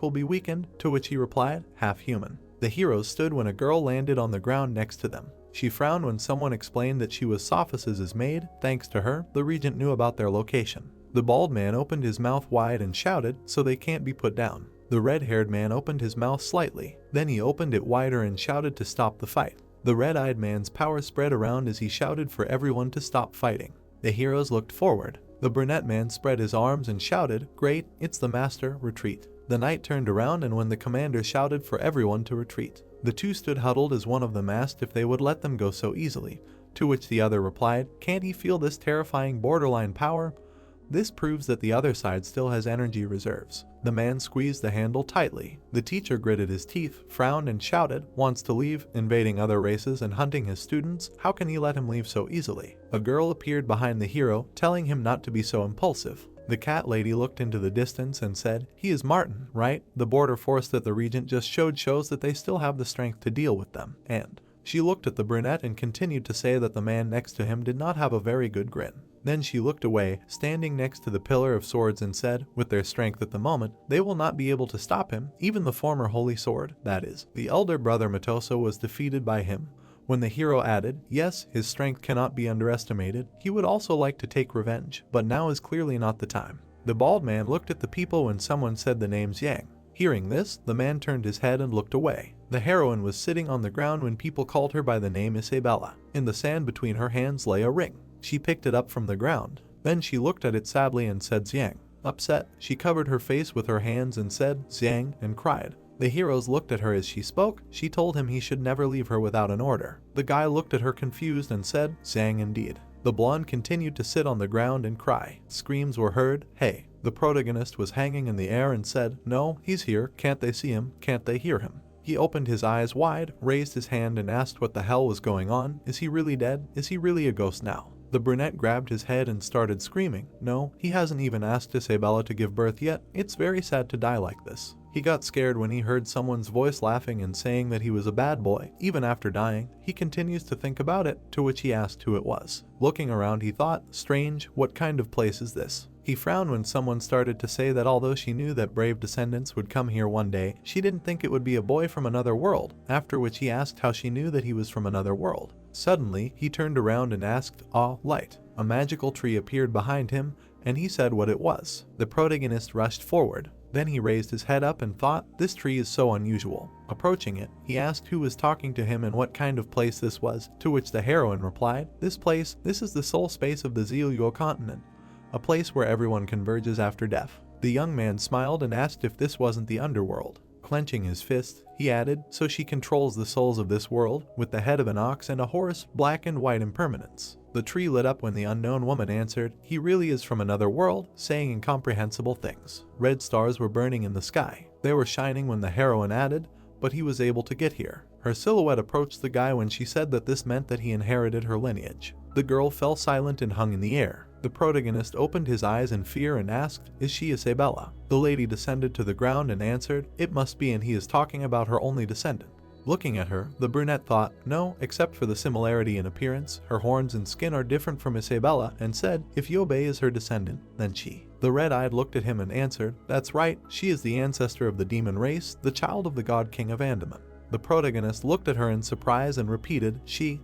will be weakened, to which he replied, half human. The heroes stood when a girl landed on the ground next to them. She frowned when someone explained that she was Sophus's maid. Thanks to her, the regent knew about their location. The bald man opened his mouth wide and shouted, so they can't be put down. The red-haired man opened his mouth slightly. Then he opened it wider and shouted to stop the fight. The red-eyed man's power spread around as he shouted for everyone to stop fighting. The heroes looked forward. The brunette man spread his arms and shouted, great, it's the master, retreat. The knight turned around and when the commander shouted for everyone to retreat, the two stood huddled as one of them asked if they would let them go so easily, to which the other replied, can't he feel this terrifying borderline power? This proves that the other side still has energy reserves. The man squeezed the handle tightly. The teacher gritted his teeth, frowned and shouted, wants to leave, invading other races and hunting his students, how can he let him leave so easily? A girl appeared behind the hero, telling him not to be so impulsive. The cat lady looked into the distance and said, he is Martin, right? The border force that the regent just showed shows that they still have the strength to deal with them, and she looked at the brunette and continued to say that the man next to him did not have a very good grin. Then she looked away, standing next to the pillar of swords and said, with their strength at the moment, they will not be able to stop him, even the former holy sword, that is. The elder brother Matoso was defeated by him. When the hero added, yes, his strength cannot be underestimated, he would also like to take revenge, but now is clearly not the time. The bald man looked at the people when someone said the name Xiang. Hearing this, the man turned his head and looked away. The heroine was sitting on the ground when people called her by the name Isabella. In the sand between her hands lay a ring. She picked it up from the ground. Then she looked at it sadly and said Xiang. Upset, she covered her face with her hands and said Xiang and cried. The heroes looked at her as she spoke. She told him he should never leave her without an order. The guy looked at her confused and said, Xiang indeed. The blonde continued to sit on the ground and cry. Screams were heard, hey. The protagonist was hanging in the air and said, "No, he's here. Can't they see him? Can't they hear him?" He opened his eyes wide, raised his hand and asked what the hell was going on. Is he really dead? Is he really a ghost now? The brunette grabbed his head and started screaming. No, he hasn't even asked Isabella to give birth yet. It's very sad to die like this. He got scared when he heard someone's voice laughing and saying that he was a bad boy. Even after dying, he continues to think about it, to which he asked who it was. Looking around, he thought, strange, what kind of place is this? He frowned when someone started to say that although she knew that brave descendants would come here one day, she didn't think it would be a boy from another world, after which he asked how she knew that he was from another world. Suddenly, he turned around and asked, "Ah, light." A magical tree appeared behind him, and he said what it was. The protagonist rushed forward. Then he raised his head up and thought, this tree is so unusual. Approaching it, he asked who was talking to him and what kind of place this was, to which the heroine replied, this is the soul space of the Zeal continent, a place where everyone converges after death. The young man smiled and asked if this wasn't the underworld. Clenching his fist, he added, so she controls the souls of this world, with the head of an ox and a horse, black and white impermanence. The tree lit up when the unknown woman answered, he really is from another world, saying incomprehensible things. Red stars were burning in the sky. They were shining when the heroine added, but he was able to get here. Her silhouette approached the guy when she said that this meant that he inherited her lineage. The girl fell silent and hung in the air. The protagonist opened his eyes in fear and asked, is she Isabella? The lady descended to the ground and answered, it must be, and he is talking about her only descendant. Looking at her, the brunette thought, no, except for the similarity in appearance, her horns and skin are different from Isabella, and said, if Yobe is her descendant, then she. The red-eyed looked at him and answered, that's right, she is the ancestor of the demon race, the child of the god king of Andaman. The protagonist looked at her in surprise and repeated, she.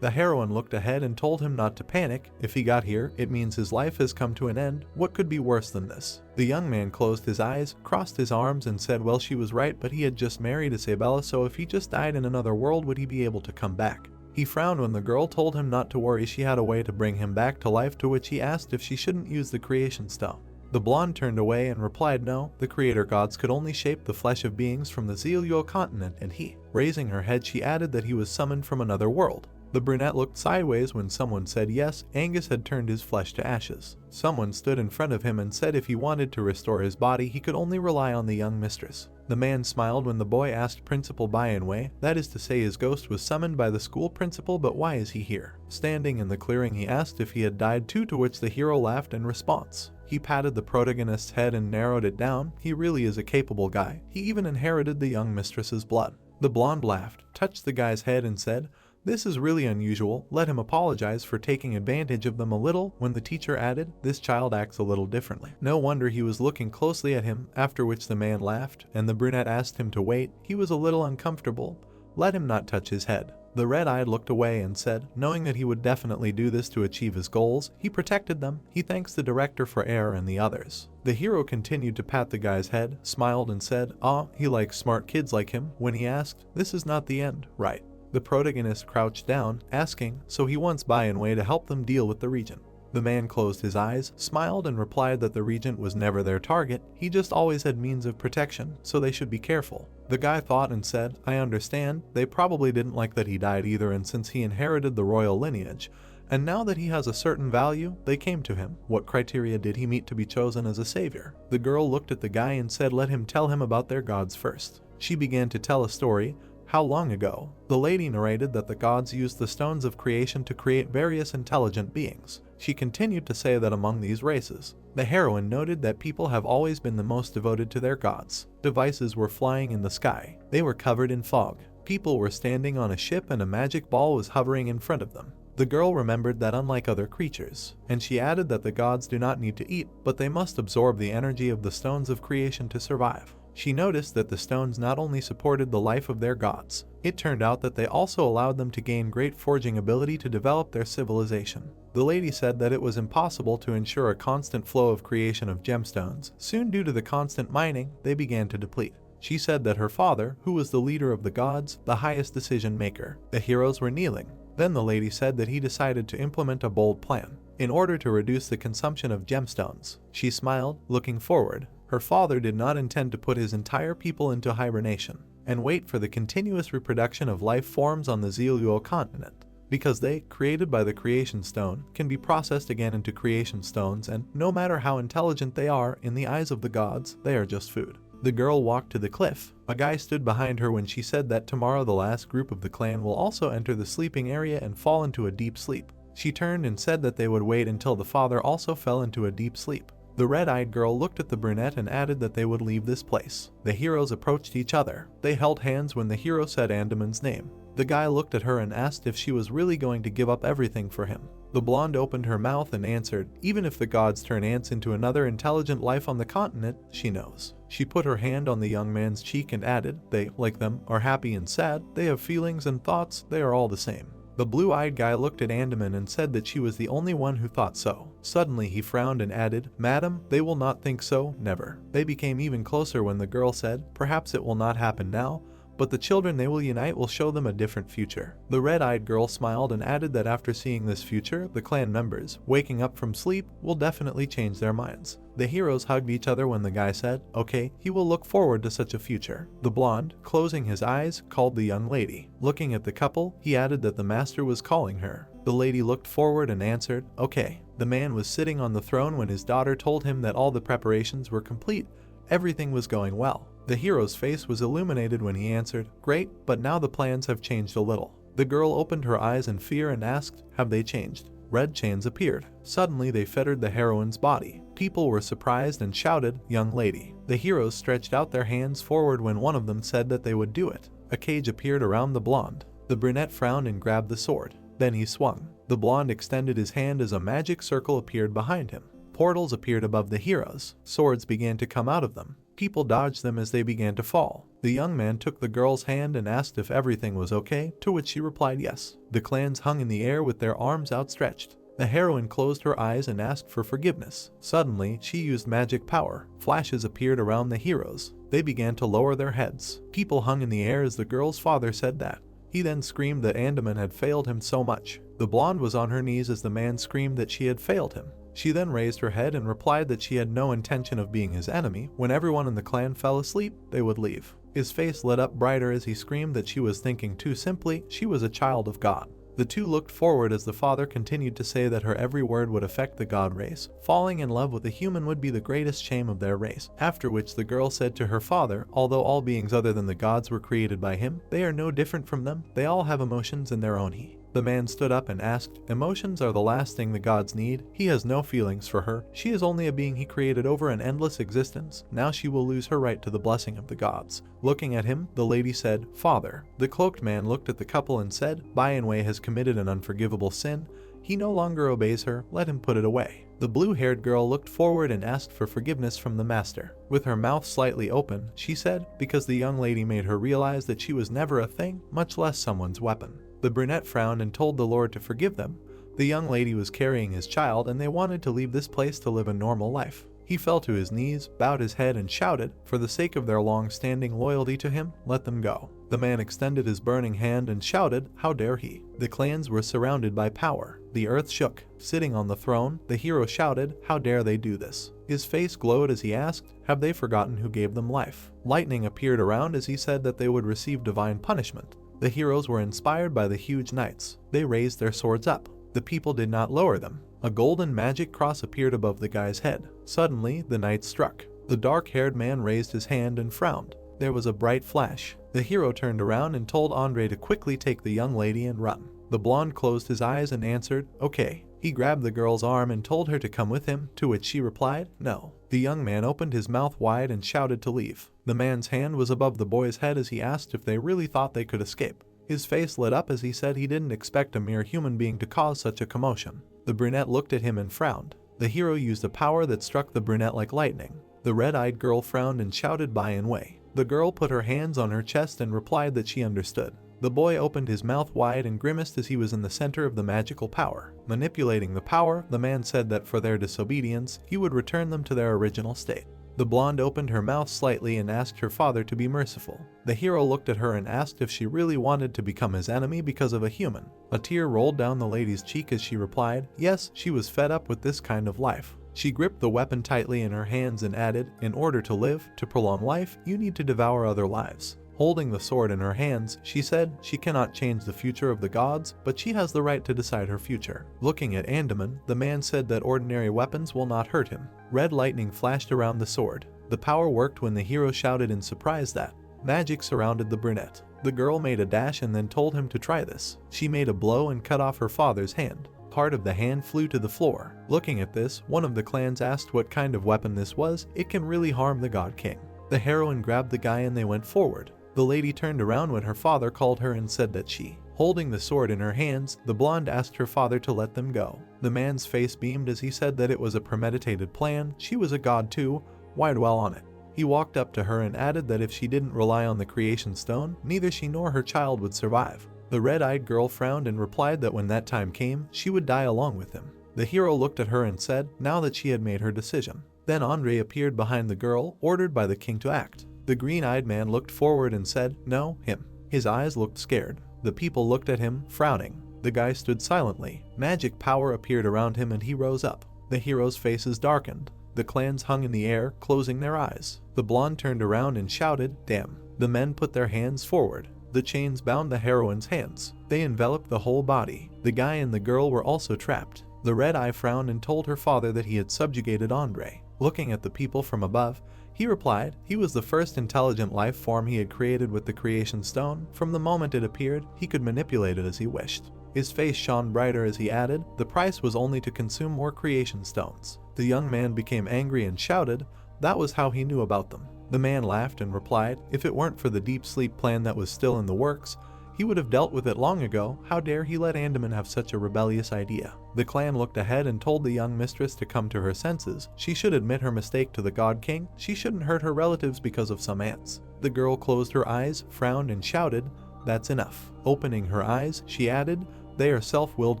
The heroine looked ahead and told him not to panic. If he got here, it means his life has come to an end. What could be worse than this? The young man closed his eyes, crossed his arms and said, well, she was right, but he had just married Isabella, so if he just died in another world, would he be able to come back? He frowned when the girl told him not to worry, she had a way to bring him back to life, to which he asked if she shouldn't use the creation stone. The blonde turned away and replied no, the creator gods could only shape the flesh of beings from the Zeal continent, and he. Raising her head, she added that he was summoned from another world. The brunette looked sideways when someone said yes, Angus had turned his flesh to ashes. Someone stood in front of him and said if he wanted to restore his body, he could only rely on the young mistress. The man smiled when the boy asked Principal Bayanwei, that is to say his ghost was summoned by the school principal, but why is he here? Standing in the clearing, he asked if he had died too, to which the hero laughed in response. He patted the protagonist's head and narrowed it down. He really is a capable guy. He even inherited the young mistress's blood. The blonde laughed, touched the guy's head and said, this is really unusual, let him apologize for taking advantage of them a little, when the teacher added, this child acts a little differently. No wonder he was looking closely at him, after which the man laughed, and the brunette asked him to wait. He was a little uncomfortable. Let him not touch his head. The red-eyed looked away and said, knowing that he would definitely do this to achieve his goals, he protected them. He thanks the director for air and the others. The hero continued to pat the guy's head, smiled and said, he likes smart kids like him, when he asked, this is not the end, right? The protagonist crouched down, asking, so he wants Bayanwei to help them deal with the regent. The man closed his eyes, smiled and replied that the regent was never their target, he just always had means of protection, so they should be careful. The guy thought and said, I understand, they probably didn't like that he died either, and since he inherited the royal lineage, and now that he has a certain value, they came to him. What criteria did he meet to be chosen as a savior? The girl looked at the guy and said let him tell him about their gods first. She began to tell a story. How long ago? The lady narrated that the gods used the stones of creation to create various intelligent beings. She continued to say that among these races, the heroine noted that people have always been the most devoted to their gods. Devices were flying in the sky. They were covered in fog. People were standing on a ship and a magic ball was hovering in front of them. The girl remembered that unlike other creatures, and she added that the gods do not need to eat, but they must absorb the energy of the stones of creation to survive. She noticed that the stones not only supported the life of their gods, it turned out that they also allowed them to gain great forging ability to develop their civilization. The lady said that it was impossible to ensure a constant flow of creation of gemstones. Soon, due to the constant mining, they began to deplete. She said that her father, who was the leader of the gods, the highest decision maker, the heroes were kneeling. Then the lady said that he decided to implement a bold plan in order to reduce the consumption of gemstones. She smiled, looking forward. Her father did not intend to put his entire people into hibernation and wait for the continuous reproduction of life forms on the Zeal continent. because they, created by the creation stone, can be processed again into creation stones, and no matter how intelligent they are, in the eyes of the gods, they are just food. The girl walked to the cliff. A guy stood behind her when she said that tomorrow the last group of the clan will also enter the sleeping area and fall into a deep sleep. She turned and said that they would wait until the father also fell into a deep sleep. The red-eyed girl looked at the brunette and added that they would leave this place. The heroes approached each other. They held hands when the hero said Andaman's name. The guy looked at her and asked if she was really going to give up everything for him. The blonde opened her mouth and answered, even if the gods turn ants into another intelligent life on the continent, she knows. She put her hand on the young man's cheek and added, they, like them, are happy and sad, they have feelings and thoughts, they are all the same. The blue-eyed guy looked at Andaman and said that she was the only one who thought so. Suddenly he frowned and added, Madam, they will not think so, never. They became even closer when the girl said, perhaps it will not happen now, but the children they will unite will show them a different future. The red-eyed girl smiled and added that after seeing this future, the clan members, waking up from sleep, will definitely change their minds. The heroes hugged each other when the guy said, okay, he will look forward to such a future. The blonde, closing his eyes, called the young lady. Looking at the couple, he added that the master was calling her. The lady looked forward and answered, okay. The man was sitting on the throne when his daughter told him that all the preparations were complete. Everything was going well. The hero's face was illuminated when he answered, great, but now the plans have changed a little. The girl opened her eyes in fear and asked, have they changed? Red chains appeared. Suddenly they fettered the heroine's body. People were surprised and shouted, young lady. The heroes stretched out their hands forward when one of them said that they would do it. A cage appeared around the blonde. The brunette frowned and grabbed the sword. Then he swung. The blonde extended his hand as a magic circle appeared behind him. Portals appeared above the heroes. Swords began to come out of them. People dodged them as they began to fall. The young man took the girl's hand and asked if everything was okay, to which she replied yes. The clans hung in the air with their arms outstretched. The heroine closed her eyes and asked for forgiveness. Suddenly, she used magic power. Flashes appeared around the heroes. They began to lower their heads. People hung in the air as the girl's father said that. He then screamed that Andaman had failed him so much. The blonde was on her knees as the man screamed that she had failed him. She then raised her head and replied that she had no intention of being his enemy. When everyone in the clan fell asleep, they would leave. His face lit up brighter as he screamed that she was thinking too simply, she was a child of God. The two looked forward as the father continued to say that her every word would affect the god race. Falling in love with a human would be the greatest shame of their race. After which the girl said to her father, although all beings other than the gods were created by him, they are no different from them, they all have emotions in their own he. The man stood up and asked, emotions are the last thing the gods need. He has no feelings for her. She is only a being he created over an endless existence. Now she will lose her right to the blessing of the gods. Looking at him, the lady said, Father. The cloaked man looked at the couple and said, Bayanwei has committed an unforgivable sin. He no longer obeys her. Let him put it away. The blue-haired girl looked forward and asked for forgiveness from the master. With her mouth slightly open, she said, because the young lady made her realize that she was never a thing, much less someone's weapon. The brunette frowned and told the Lord to forgive them. The young lady was carrying his child and they wanted to leave this place to live a normal life. He fell to his knees, bowed his head and shouted, for the sake of their long-standing loyalty to him, let them go. The man extended his burning hand and shouted, how dare he? The clans were surrounded by power. The earth shook. Sitting on the throne, the hero shouted, how dare they do this? His face glowed as he asked, have they forgotten who gave them life? Lightning appeared around as he said that they would receive divine punishment. The heroes were inspired by the huge knights. They raised their swords up. The people did not lower them. A golden magic cross appeared above the guy's head. Suddenly, the knight struck. The dark-haired man raised his hand and frowned. There was a bright flash. The hero turned around and told Andre to quickly take the young lady and run. The blonde closed his eyes and answered, okay. He grabbed the girl's arm and told her to come with him, to which she replied, no. The young man opened his mouth wide and shouted to leave. The man's hand was above the boy's head as he asked if they really thought they could escape. His face lit up as he said he didn't expect a mere human being to cause such a commotion. The brunette looked at him and frowned. The hero used a power that struck the brunette like lightning. The red-eyed girl frowned and shouted Bayanwei. The girl put her hands on her chest and replied that she understood. The boy opened his mouth wide and grimaced as he was in the center of the magical power. Manipulating the power, the man said that for their disobedience, he would return them to their original state. The blonde opened her mouth slightly and asked her father to be merciful. The hero looked at her and asked if she really wanted to become his enemy because of a human. A tear rolled down the lady's cheek as she replied, yes, she was fed up with this kind of life. She gripped the weapon tightly in her hands and added, in order to live, to prolong life, you need to devour other lives. Holding the sword in her hands, she said she cannot change the future of the gods, but she has the right to decide her future. Looking at Andaman, the man said that ordinary weapons will not hurt him. Red lightning flashed around the sword. The power worked when the hero shouted in surprise that magic surrounded the brunette. The girl made a dash and then told him to try this. She made a blow and cut off her father's hand. Part of the hand flew to the floor. Looking at this, one of the clans asked what kind of weapon this was. It can really harm the God King. The heroine grabbed the guy and they went forward. The lady turned around when her father called her and said that she, holding the sword in her hands, the blonde asked her father to let them go. The man's face beamed as he said that it was a premeditated plan. She was a god too. Why dwell on it? He walked up to her and added that if she didn't rely on the creation stone, neither she nor her child would survive. The red-eyed girl frowned and replied that when that time came, she would die along with him. The hero looked at her and said, now that she had made her decision. Then Andre appeared behind the girl, ordered by the king to act. The green-eyed man looked forward and said, no, him. His eyes looked scared. The people looked at him, frowning. The guy stood silently. Magic power appeared around him and he rose up. The hero's faces darkened. The clans hung in the air, closing their eyes. The blonde turned around and shouted, damn. The men put their hands forward. The chains bound the heroine's hands. They enveloped the whole body. The guy and the girl were also trapped. The red eye frowned and told her father that he had subjugated Andre. Looking at the people from above, he replied he was the first intelligent life form he had created with the creation stone. From the moment it appeared, he could manipulate it as he wished. His face shone brighter as he added, the price was only to consume more creation stones. The young man became angry and shouted, that was how he knew about them. The man laughed and replied, if it weren't for the deep sleep plan that was still in the works, he would have dealt with it long ago. How dare he let Andaman have such a rebellious idea? The clan looked ahead and told the young mistress to come to her senses. She should admit her mistake to the God King. She shouldn't hurt her relatives because of some ants. The girl closed her eyes, frowned and shouted, that's enough. Opening her eyes, she added, they are self-willed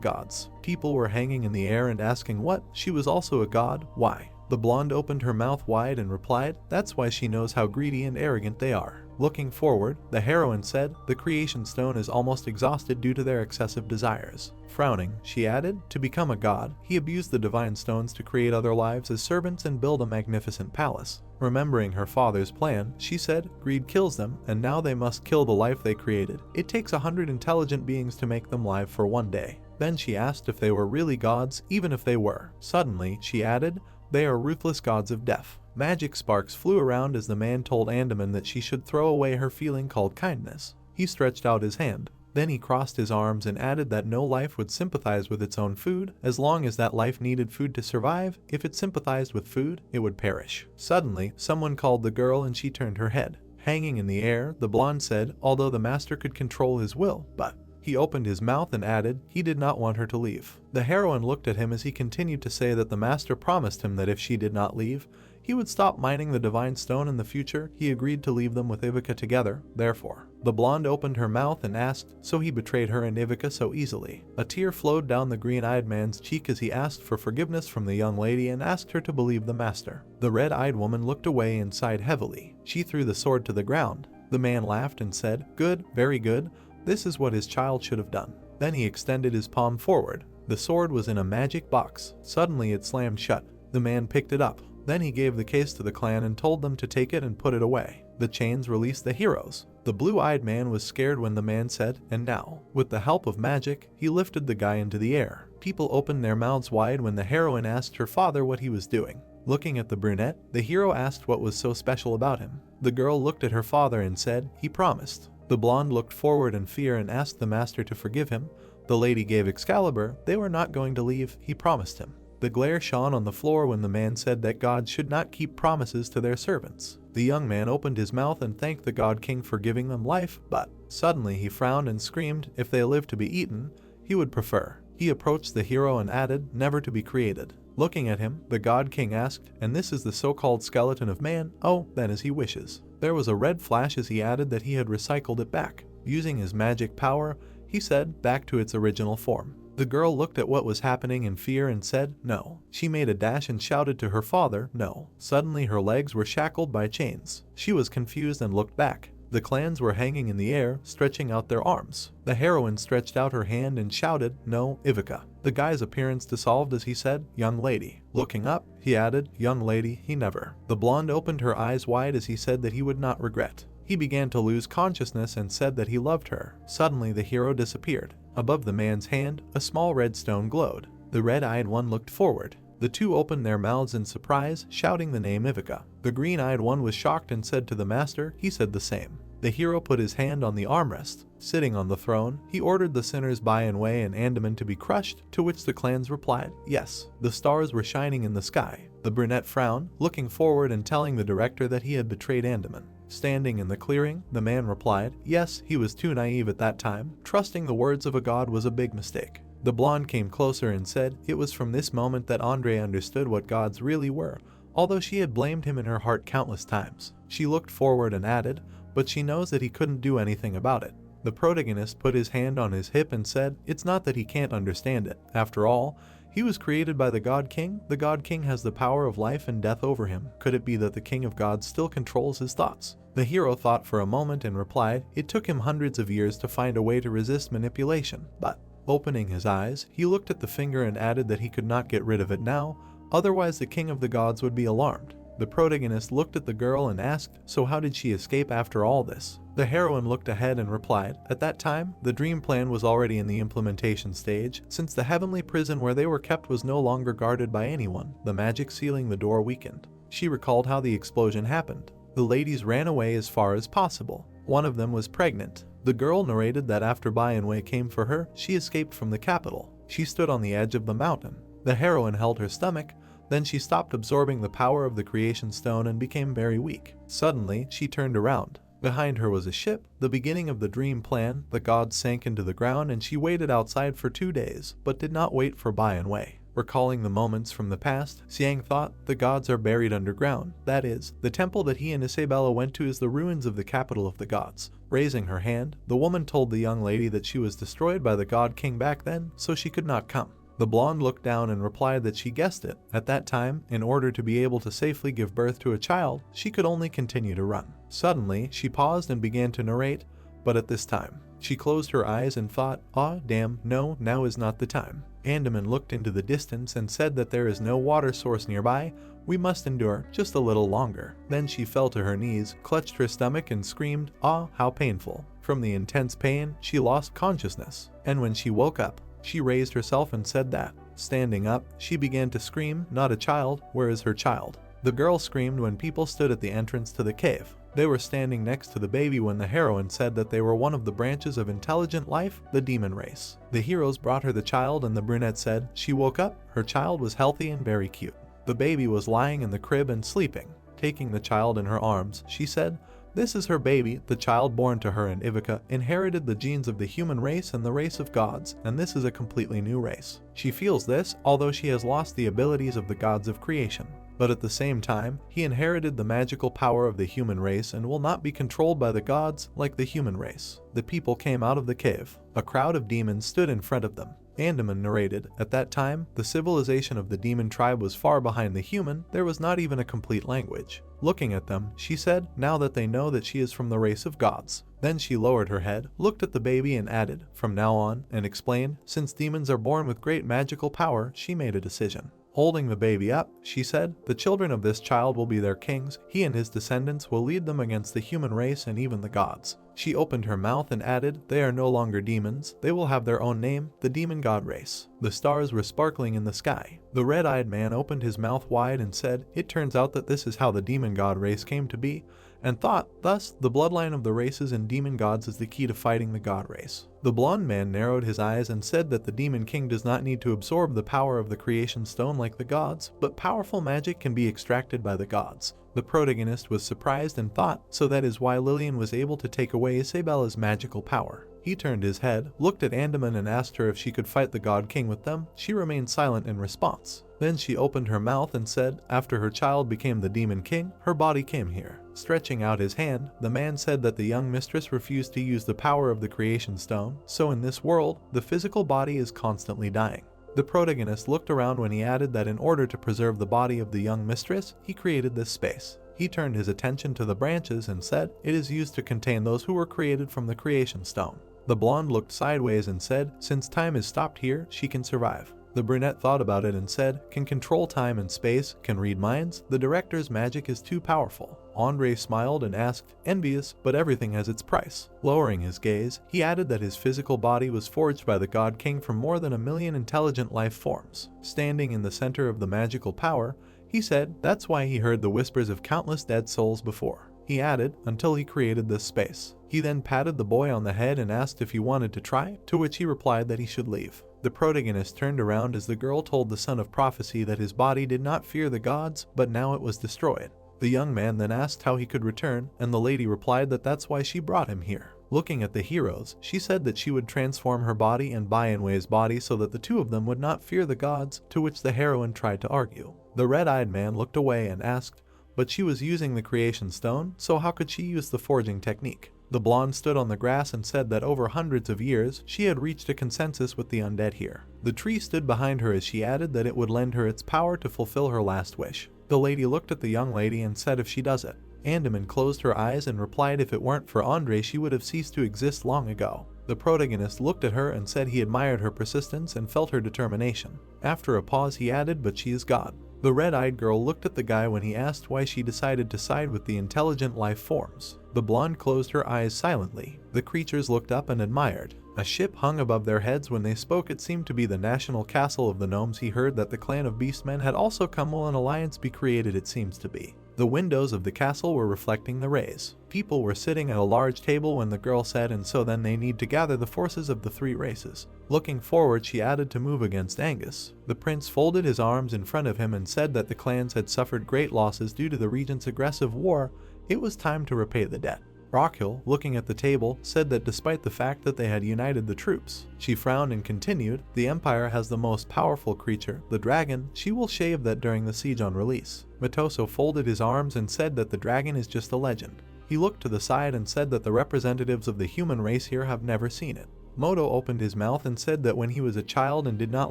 gods. People were hanging in the air and asking what? She was also a god? Why? The blonde opened her mouth wide and replied, that's why she knows how greedy and arrogant they are. Looking forward, the heroine said, the creation stone is almost exhausted due to their excessive desires. Frowning, she added, to become a god, he abused the divine stones to create other lives as servants and build a magnificent palace. Remembering her father's plan, she said, greed kills them, and now they must kill the life they created. It takes 100 intelligent beings to make them live for one day. Then she asked if they were really gods, even if they were. Suddenly, she added, they are ruthless gods of death. Magic sparks flew around as the man told Andaman that she should throw away her feeling called kindness. He stretched out his hand. Then he crossed his arms and added that no life would sympathize with its own food, as long as that life needed food to survive. If it sympathized with food, it would perish. Suddenly, someone called the girl and she turned her head. Hanging in the air, the blonde said, although the master could control his will, but he opened his mouth and added, he did not want her to leave. The heroine looked at him as he continued to say that the master promised him that if she did not leave, he would stop mining the divine stone in the future. He agreed to leave them with Ivica together, therefore. The blonde opened her mouth and asked, so he betrayed her and Ivica so easily. A tear flowed down the green-eyed man's cheek as he asked for forgiveness from the young lady and asked her to believe the master. The red-eyed woman looked away and sighed heavily. She threw the sword to the ground. The man laughed and said, good, very good. This is what his child should have done. Then he extended his palm forward. The sword was in a magic box. Suddenly it slammed shut. The man picked it up. Then he gave the case to the clan and told them to take it and put it away. The chains released the heroes. The blue-eyed man was scared when the man said, and now, with the help of magic, he lifted the guy into the air. People opened their mouths wide when the heroine asked her father what he was doing. Looking at the brunette, the hero asked what was so special about him. The girl looked at her father and said, he promised. The blonde looked forward in fear and asked the master to forgive him. The lady gave Excalibur. They were not going to leave. He promised him. The glare shone on the floor when the man said that gods should not keep promises to their servants. The young man opened his mouth and thanked the God King for giving them life, but suddenly he frowned and screamed, if they live to be eaten, he would prefer. He approached the hero and added, never to be created. Looking at him, the God King asked, and this is the so-called skeleton of man? Oh, then as he wishes. There was a red flash as he added that he had recycled it back. Using his magic power, he said, back to its original form. The girl looked at what was happening in fear and said, no. She made a dash and shouted to her father, no. Suddenly her legs were shackled by chains. She was confused and looked back. The clans were hanging in the air, stretching out their arms. The heroine stretched out her hand and shouted, no, Ivica. The guy's appearance dissolved as he said, young lady. Looking up, he added, young lady, he never. The blonde opened her eyes wide as he said that he would not regret. He began to lose consciousness and said that he loved her. Suddenly the hero disappeared. Above the man's hand, a small red stone glowed. The red-eyed one looked forward. The two opened their mouths in surprise, shouting the name Ivica. The green-eyed one was shocked and said to the master, he said the same. The hero put his hand on the armrest. Sitting on the throne, he ordered the sinners Bayanwei and Andaman to be crushed, to which the clans replied, yes. The stars were shining in the sky. The brunette frowned, looking forward and telling the director that he had betrayed Andaman. Standing in the clearing, the man replied, yes, he was too naive at that time. Trusting the words of a god was a big mistake. The blonde came closer and said it was from this moment that Andre understood what gods really were, although she had blamed him in her heart countless times. She looked forward and added, but she knows that he couldn't do anything about it. The protagonist put his hand on his hip and said, it's not that he can't understand it. After all, he was created by the God King. The God King has the power of life and death over him. Could it be that the King of Gods still controls his thoughts? The hero thought for a moment and replied, it took him hundreds of years to find a way to resist manipulation, but opening his eyes, he looked at the finger and added that he could not get rid of it now, otherwise the King of the Gods would be alarmed. The protagonist looked at the girl and asked, so how did she escape after all this? The heroine looked ahead and replied, at that time, the dream plan was already in the implementation stage. Since the heavenly prison where they were kept was no longer guarded by anyone, the magic sealing the door weakened. She recalled how the explosion happened. The ladies ran away as far as possible. One of them was pregnant. The girl narrated that after Bayanwei came for her, she escaped from the capital. She stood on the edge of the mountain. The heroine held her stomach. Then she stopped absorbing the power of the creation stone and became very weak. Suddenly, she turned around. Behind her was a ship, the beginning of the dream plan. The gods sank into the ground and she waited outside for 2 days, but did not wait for Bayanwei. Recalling the moments from the past, Xiang thought, the gods are buried underground. That is, the temple that he and Isabella went to is the ruins of the capital of the gods. Raising her hand, the woman told the young lady that she was destroyed by the God King back then, so she could not come. The blonde looked down and replied that she guessed it. At that time, in order to be able to safely give birth to a child, she could only continue to run. Suddenly, she paused and began to narrate, but at this time, she closed her eyes and thought, ah, damn, no, now is not the time. Andaman looked into the distance and said that there is no water source nearby. We must endure just a little longer. Then she fell to her knees, clutched her stomach and screamed, ah, how painful. From the intense pain, she lost consciousness. And when she woke up, she raised herself and said that, standing up, she began to scream, not a child, where is her child? The girl screamed when people stood at the entrance to the cave. They were standing next to the baby when the heroine said that they were one of the branches of intelligent life, the demon race. The heroes brought her the child and the brunette said, she woke up, her child was healthy and very cute. The baby was lying in the crib and sleeping. Taking the child in her arms, she said, this is her baby. The child born to her and Ivica inherited the genes of the human race and the race of gods, and this is a completely new race. She feels this, although she has lost the abilities of the gods of creation. But at the same time, he inherited the magical power of the human race and will not be controlled by the gods like the human race. The people came out of the cave. A crowd of demons stood in front of them. Andaman narrated, at that time, the civilization of the demon tribe was far behind the human. There was not even a complete language. Looking at them, she said, now that they know that she is from the race of gods. Then she lowered her head, looked at the baby and added, from now on, and explained, since demons are born with great magical power, she made a decision. Holding the baby up, she said, the children of this child will be their kings. He and his descendants will lead them against the human race and even the gods. She opened her mouth and added, they are no longer demons. They will have their own name, the demon god race. The stars were sparkling in the sky. The red-eyed man opened his mouth wide and said, it turns out that this is how the demon god race came to be, and thought, thus, the bloodline of the races and demon gods is the key to fighting the god race. The blonde man narrowed his eyes and said that the demon king does not need to absorb the power of the creation stone like the gods, but powerful magic can be extracted by the gods. The protagonist was surprised and thought, so that is why Lillian was able to take away Isabella's magical power. He turned his head, looked at Andaman and asked her if she could fight the God King with them. She remained silent in response. Then she opened her mouth and said, after her child became the Demon King, her body came here. Stretching out his hand, the man said that the young mistress refused to use the power of the creation stone, so in this world, the physical body is constantly dying. The protagonist looked around when he added that in order to preserve the body of the young mistress, he created this space. He turned his attention to the branches and said, it is used to contain those who were created from the creation stone. The blonde looked sideways and said, since time is stopped here, she can survive. The brunette thought about it and said, "Can control time and space, can read minds, the director's magic is too powerful." Andre smiled and asked, "Envious, but everything has its price." Lowering his gaze, he added that his physical body was forged by the God King from more than 1,000,000 intelligent life forms. Standing in the center of the magical power, he said that's why he heard the whispers of countless dead souls before. He added, until he created this space. He then patted the boy on the head and asked if he wanted to try, to which he replied that he should leave. The protagonist turned around as the girl told the son of prophecy that his body did not fear the gods, but now it was destroyed. The young man then asked how he could return, and the lady replied that that's why she brought him here. Looking at the heroes, she said that she would transform her body and Bayanwe's body so that the two of them would not fear the gods, to which the heroine tried to argue. The red-eyed man looked away and asked, but she was using the creation stone, so how could she use the forging technique? The blonde stood on the grass and said that over hundreds of years, she had reached a consensus with the undead here. The tree stood behind her as she added that it would lend her its power to fulfill her last wish. The lady looked at the young lady and said if she does it. Andaman closed her eyes and replied if it weren't for Andre she would have ceased to exist long ago. The protagonist looked at her and said he admired her persistence and felt her determination. After a pause he added, but she is God. The red-eyed girl looked at the guy when he asked why she decided to side with the intelligent life forms. The blonde closed her eyes silently. The creatures looked up and admired. A ship hung above their heads when they spoke. It seemed to be the national castle of the gnomes. He heard that the clan of beastmen had also come. Will an alliance be created? It seems to be. The windows of the castle were reflecting the rays. People were sitting at a large table when the girl said, and so then they need to gather the forces of the three races. Looking forward, she added to move against Angus. The prince folded his arms in front of him and said that the clans had suffered great losses due to the regent's aggressive war. It was time to repay the debt. Rockhill, looking at the table, said that despite the fact that they had united the troops, she frowned and continued, the Empire has the most powerful creature, the dragon. She will shave that during the siege on release. Matoso folded his arms and said that the dragon is just a legend. He looked to the side and said that the representatives of the human race here have never seen it. Moto opened his mouth and said that when he was a child and did not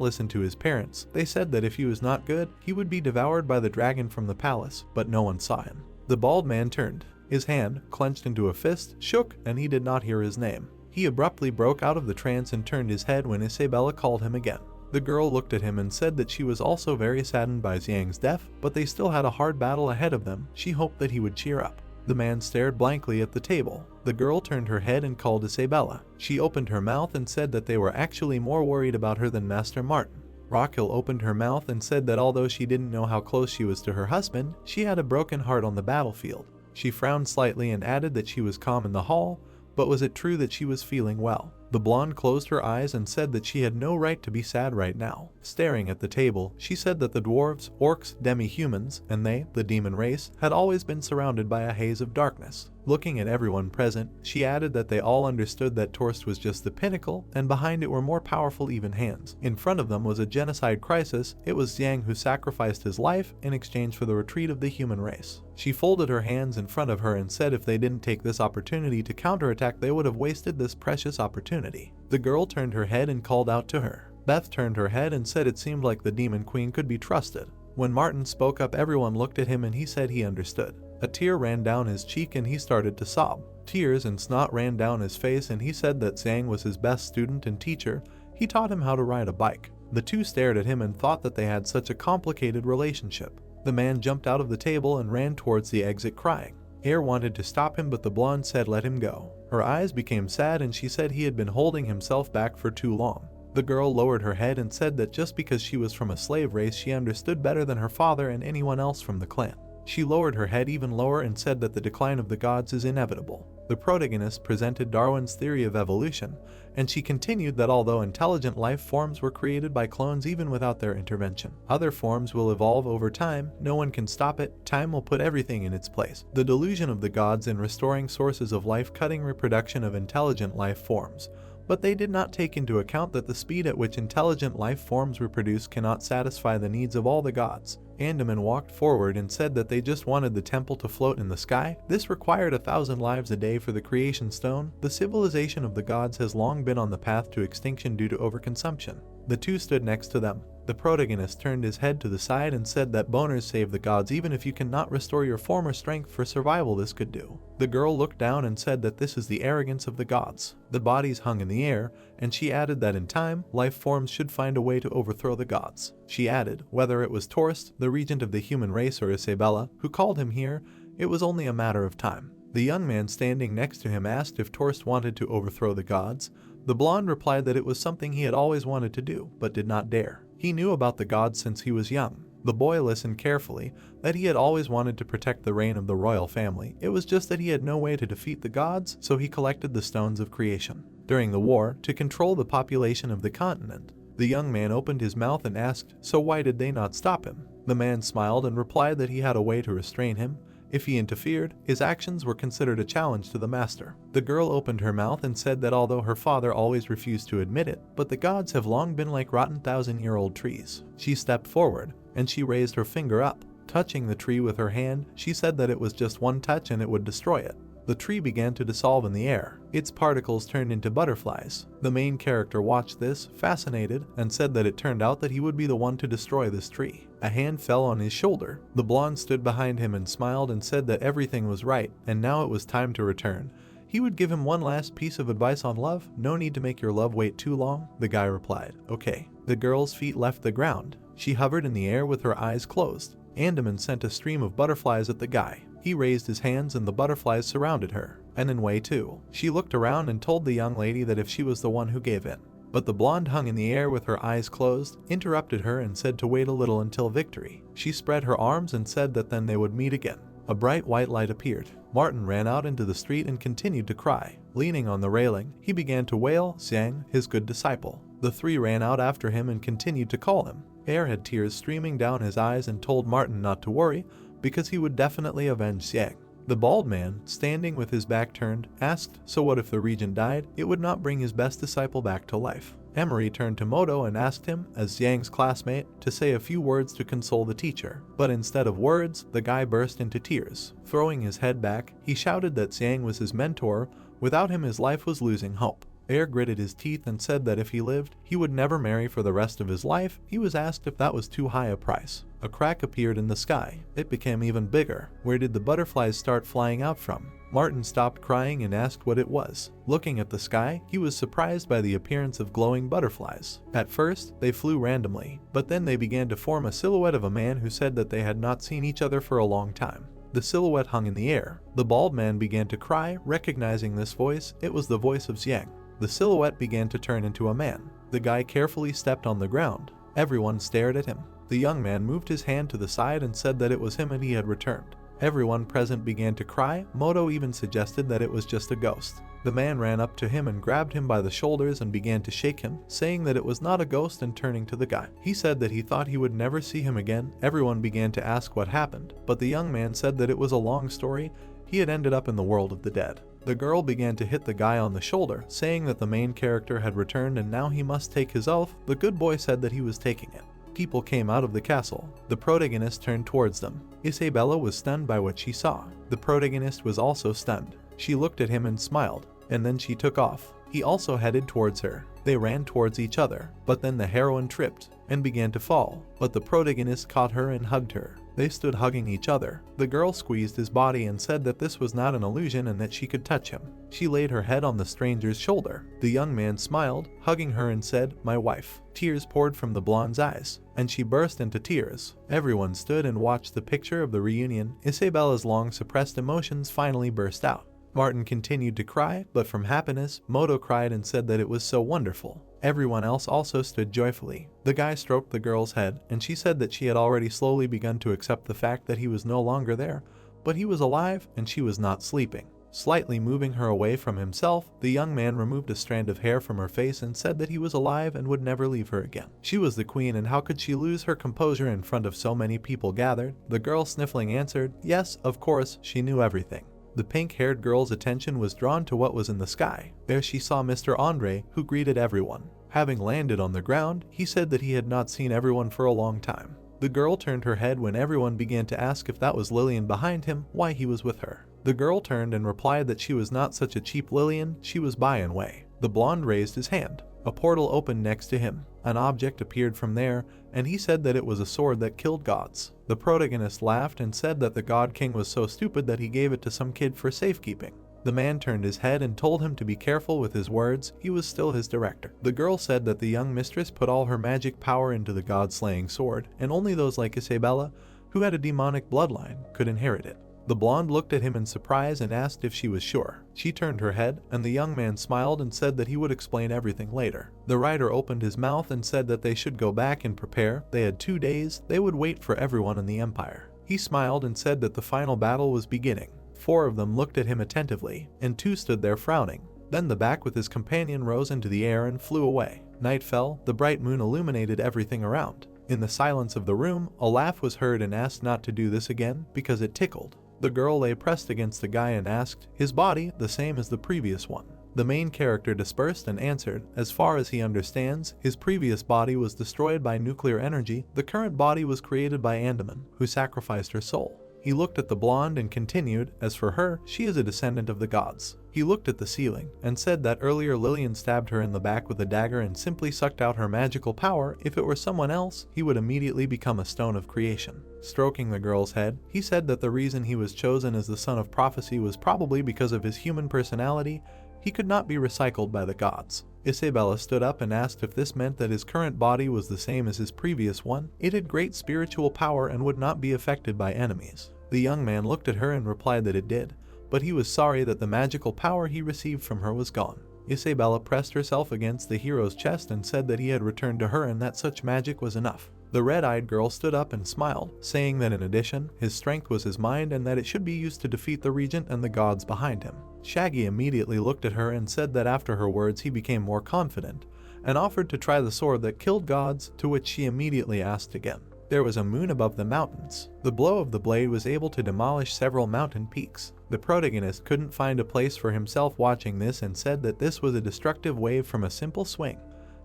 listen to his parents, they said that if he was not good, he would be devoured by the dragon from the palace, but no one saw him. The bald man turned. His hand, clenched into a fist, shook, and he did not hear his name. He abruptly broke out of the trance and turned his head when Isabella called him again. The girl looked at him and said that she was also very saddened by Xiang's death, but they still had a hard battle ahead of them. She hoped that he would cheer up. The man stared blankly at the table. The girl turned her head and called Isabella. She opened her mouth and said that they were actually more worried about her than Master Martin. Rockhill opened her mouth and said that although she didn't know how close she was to her husband, she had a broken heart on the battlefield. She frowned slightly and added that she was calm in the hall, but was it true that she was feeling well? The blonde closed her eyes and said that she had no right to be sad right now. Staring at the table, she said that the dwarves, orcs, demi-humans, and they, the demon race, had always been surrounded by a haze of darkness. Looking at everyone present, she added that they all understood that Torst was just the pinnacle, and behind it were more powerful even hands. In front of them was a genocide crisis. It was Xiang who sacrificed his life in exchange for the retreat of the human race. She folded her hands in front of her and said if they didn't take this opportunity to counterattack, they would have wasted this precious opportunity. The girl turned her head and called out to her. Beth turned her head and said it seemed like the Demon Queen could be trusted. When Martin spoke up, everyone looked at him and he said he understood. A tear ran down his cheek and he started to sob. Tears and snot ran down his face and he said that Xiang was his best student and teacher. He taught him how to ride a bike. The two stared at him and thought that they had such a complicated relationship. The man jumped out of the table and ran towards the exit crying. Air wanted to stop him, but the blonde said let him go. Her eyes became sad and she said he had been holding himself back for too long. The girl lowered her head and said that just because she was from a slave race, she understood better than her father and anyone else from the clan. She lowered her head even lower and said that the decline of the gods is inevitable. The protagonist presented Darwin's theory of evolution, and she continued that although intelligent life forms were created by clones even without their intervention, other forms will evolve over time. No one can stop it. Time will put everything in its place. The delusion of the gods in restoring sources of life, cutting reproduction of intelligent life forms. But they did not take into account that the speed at which intelligent life forms reproduce cannot satisfy the needs of all the gods. Andaman walked forward and said that they just wanted the temple to float in the sky. This required 1,000 lives a day for the creation stone. The civilization of the gods has long been on the path to extinction due to overconsumption. The two stood next to them. The protagonist turned his head to the side and said that boners save the gods. Even if you cannot restore your former strength for survival, this could do. The girl looked down and said that this is the arrogance of the gods. The bodies hung in the air, and she added that in time, life forms should find a way to overthrow the gods. She added, whether it was Torst, the regent of the human race, or Isabella, who called him here, it was only a matter of time. The young man standing next to him asked if Torst wanted to overthrow the gods. The blonde replied that it was something he had always wanted to do, but did not dare. He knew about the gods since he was young. The boy listened carefully, that he had always wanted to protect the reign of the royal family. It was just that he had no way to defeat the gods, so he collected the stones of creation. During the war, to control the population of the continent, the young man opened his mouth and asked, so why did they not stop him? The man smiled and replied that he had a way to restrain him. If he interfered, his actions were considered a challenge to the master. The girl opened her mouth and said that although her father always refused to admit it, but the gods have long been like rotten 1,000-year-old trees. She stepped forward, and she raised her finger up. Touching the tree with her hand, she said that it was just one touch and it would destroy it. The tree began to dissolve in the air. Its particles turned into butterflies. The main character watched this, fascinated, and said that it turned out that he would be the one to destroy this tree. A hand fell on his shoulder. The blonde stood behind him and smiled and said that everything was right, and now it was time to return. He would give him one last piece of advice on love. No need to make your love wait too long, the guy replied. Okay. The girl's feet left the ground. She hovered in the air with her eyes closed. Andaman sent a stream of butterflies at the guy. He raised his hands and the butterflies surrounded her, and in way too. She looked around and told the young lady that if she was the one who gave in. But the blonde hung in the air with her eyes closed, interrupted her and said to wait a little until victory. She spread her arms and said that then they would meet again. A bright white light appeared. Martin ran out into the street and continued to cry. Leaning on the railing, he began to wail, Xiang, his good disciple. The three ran out after him and continued to call him. Air had tears streaming down his eyes and told Martin not to worry, because he would definitely avenge Xiang. The bald man, standing with his back turned, asked, so what if the regent died? It would not bring his best disciple back to life. Emery turned to Moto and asked him, as Xiang's classmate, to say a few words to console the teacher. But instead of words, the guy burst into tears. Throwing his head back, he shouted that Xiang was his mentor. Without him his life was losing hope. Air gritted his teeth and said that if he lived, he would never marry for the rest of his life. He was asked if that was too high a price. A crack appeared in the sky. It became even bigger. Where did the butterflies start flying out from? Martin stopped crying and asked what it was. Looking at the sky, he was surprised by the appearance of glowing butterflies. At first, they flew randomly, but then they began to form a silhouette of a man who said that they had not seen each other for a long time. The silhouette hung in the air. The bald man began to cry, recognizing this voice. It was the voice of Xiang. The silhouette began to turn into a man. The guy carefully stepped on the ground. Everyone stared at him. The young man moved his hand to the side and said that it was him and he had returned. Everyone present began to cry. Moto even suggested that it was just a ghost. The man ran up to him and grabbed him by the shoulders and began to shake him, saying that it was not a ghost and turning to the guy. He said that he thought he would never see him again. Everyone began to ask what happened, but the young man said that it was a long story. He had ended up in the world of the dead. The girl began to hit the guy on the shoulder, saying that the main character had returned and now he must take his oath. The good boy said that he was taking it. People came out of the castle. The protagonist turned towards them. Isabella was stunned by what she saw. The protagonist was also stunned. She looked at him and smiled, and then she took off. He also headed towards her. They ran towards each other, but then the heroine tripped and began to fall, but the protagonist caught her and hugged her. They stood hugging each other. The girl squeezed his body and said that this was not an illusion and that she could touch him. She laid her head on the stranger's shoulder. The young man smiled, hugging her and said, "My wife." Tears poured from the blonde's eyes, and she burst into tears. Everyone stood and watched the picture of the reunion. Isabella's long suppressed emotions finally burst out. Martin continued to cry, but from happiness, Moto cried and said that it was so wonderful. Everyone else also stood joyfully. The guy stroked the girl's head, and she said that she had already slowly begun to accept the fact that he was no longer there, but he was alive and she was not sleeping. Slightly moving her away from himself, the young man removed a strand of hair from her face and said that he was alive and would never leave her again. She was the queen, and how could she lose her composure in front of so many people gathered? The girl sniffling answered, yes, of course, she knew everything. The pink-haired girl's attention was drawn to what was in the sky. There she saw Mr. Andre, who greeted everyone. Having landed on the ground, he said that he had not seen everyone for a long time. The girl turned her head when everyone began to ask if that was Lillian behind him, why he was with her. The girl turned and replied that she was not such a cheap Lillian, she was Bai and Wei. The blonde raised his hand. A portal opened next to him. An object appeared from there, and he said that it was a sword that killed gods. The protagonist laughed and said that the God King was so stupid that he gave it to some kid for safekeeping. The man turned his head and told him to be careful with his words, he was still his director. The girl said that the young mistress put all her magic power into the god-slaying sword, and only those like Isabella, who had a demonic bloodline, could inherit it. The blonde looked at him in surprise and asked if she was sure. She turned her head, and the young man smiled and said that he would explain everything later. The writer opened his mouth and said that they should go back and prepare. They had 2 days, they would wait for everyone in the empire. He smiled and said that the final battle was beginning. 4 of them looked at him attentively, and 2 stood there frowning. Then the back with his companion rose into the air and flew away. Night fell, the bright moon illuminated everything around. In the silence of the room, a laugh was heard and asked not to do this again, because it tickled. The girl lay pressed against the guy and asked, "His body, the same as the previous one?" The main character dispersed and answered, "As far as he understands, his previous body was destroyed by nuclear energy, the current body was created by Andaman, who sacrificed her soul." He looked at the blonde and continued, "As for her, she is a descendant of the gods." He looked at the ceiling and said that earlier Lillian stabbed her in the back with a dagger and simply sucked out her magical power. If it were someone else, he would immediately become a stone of creation. Stroking the girl's head, he said that the reason he was chosen as the son of prophecy was probably because of his human personality. He could not be recycled by the gods. Isabella stood up and asked if this meant that his current body was the same as his previous one. It had great spiritual power and would not be affected by enemies. The young man looked at her and replied that it did, but he was sorry that the magical power he received from her was gone. Isabella pressed herself against the hero's chest and said that he had returned to her and that such magic was enough. The red-eyed girl stood up and smiled, saying that in addition, his strength was his mind and that it should be used to defeat the regent and the gods behind him. Shaggy immediately looked at her and said that after her words he became more confident, and offered to try the sword that killed gods, to which she immediately asked again. There was a moon above the mountains. The blow of the blade was able to demolish several mountain peaks. The protagonist couldn't find a place for himself watching this and said that this was a destructive wave from a simple swing,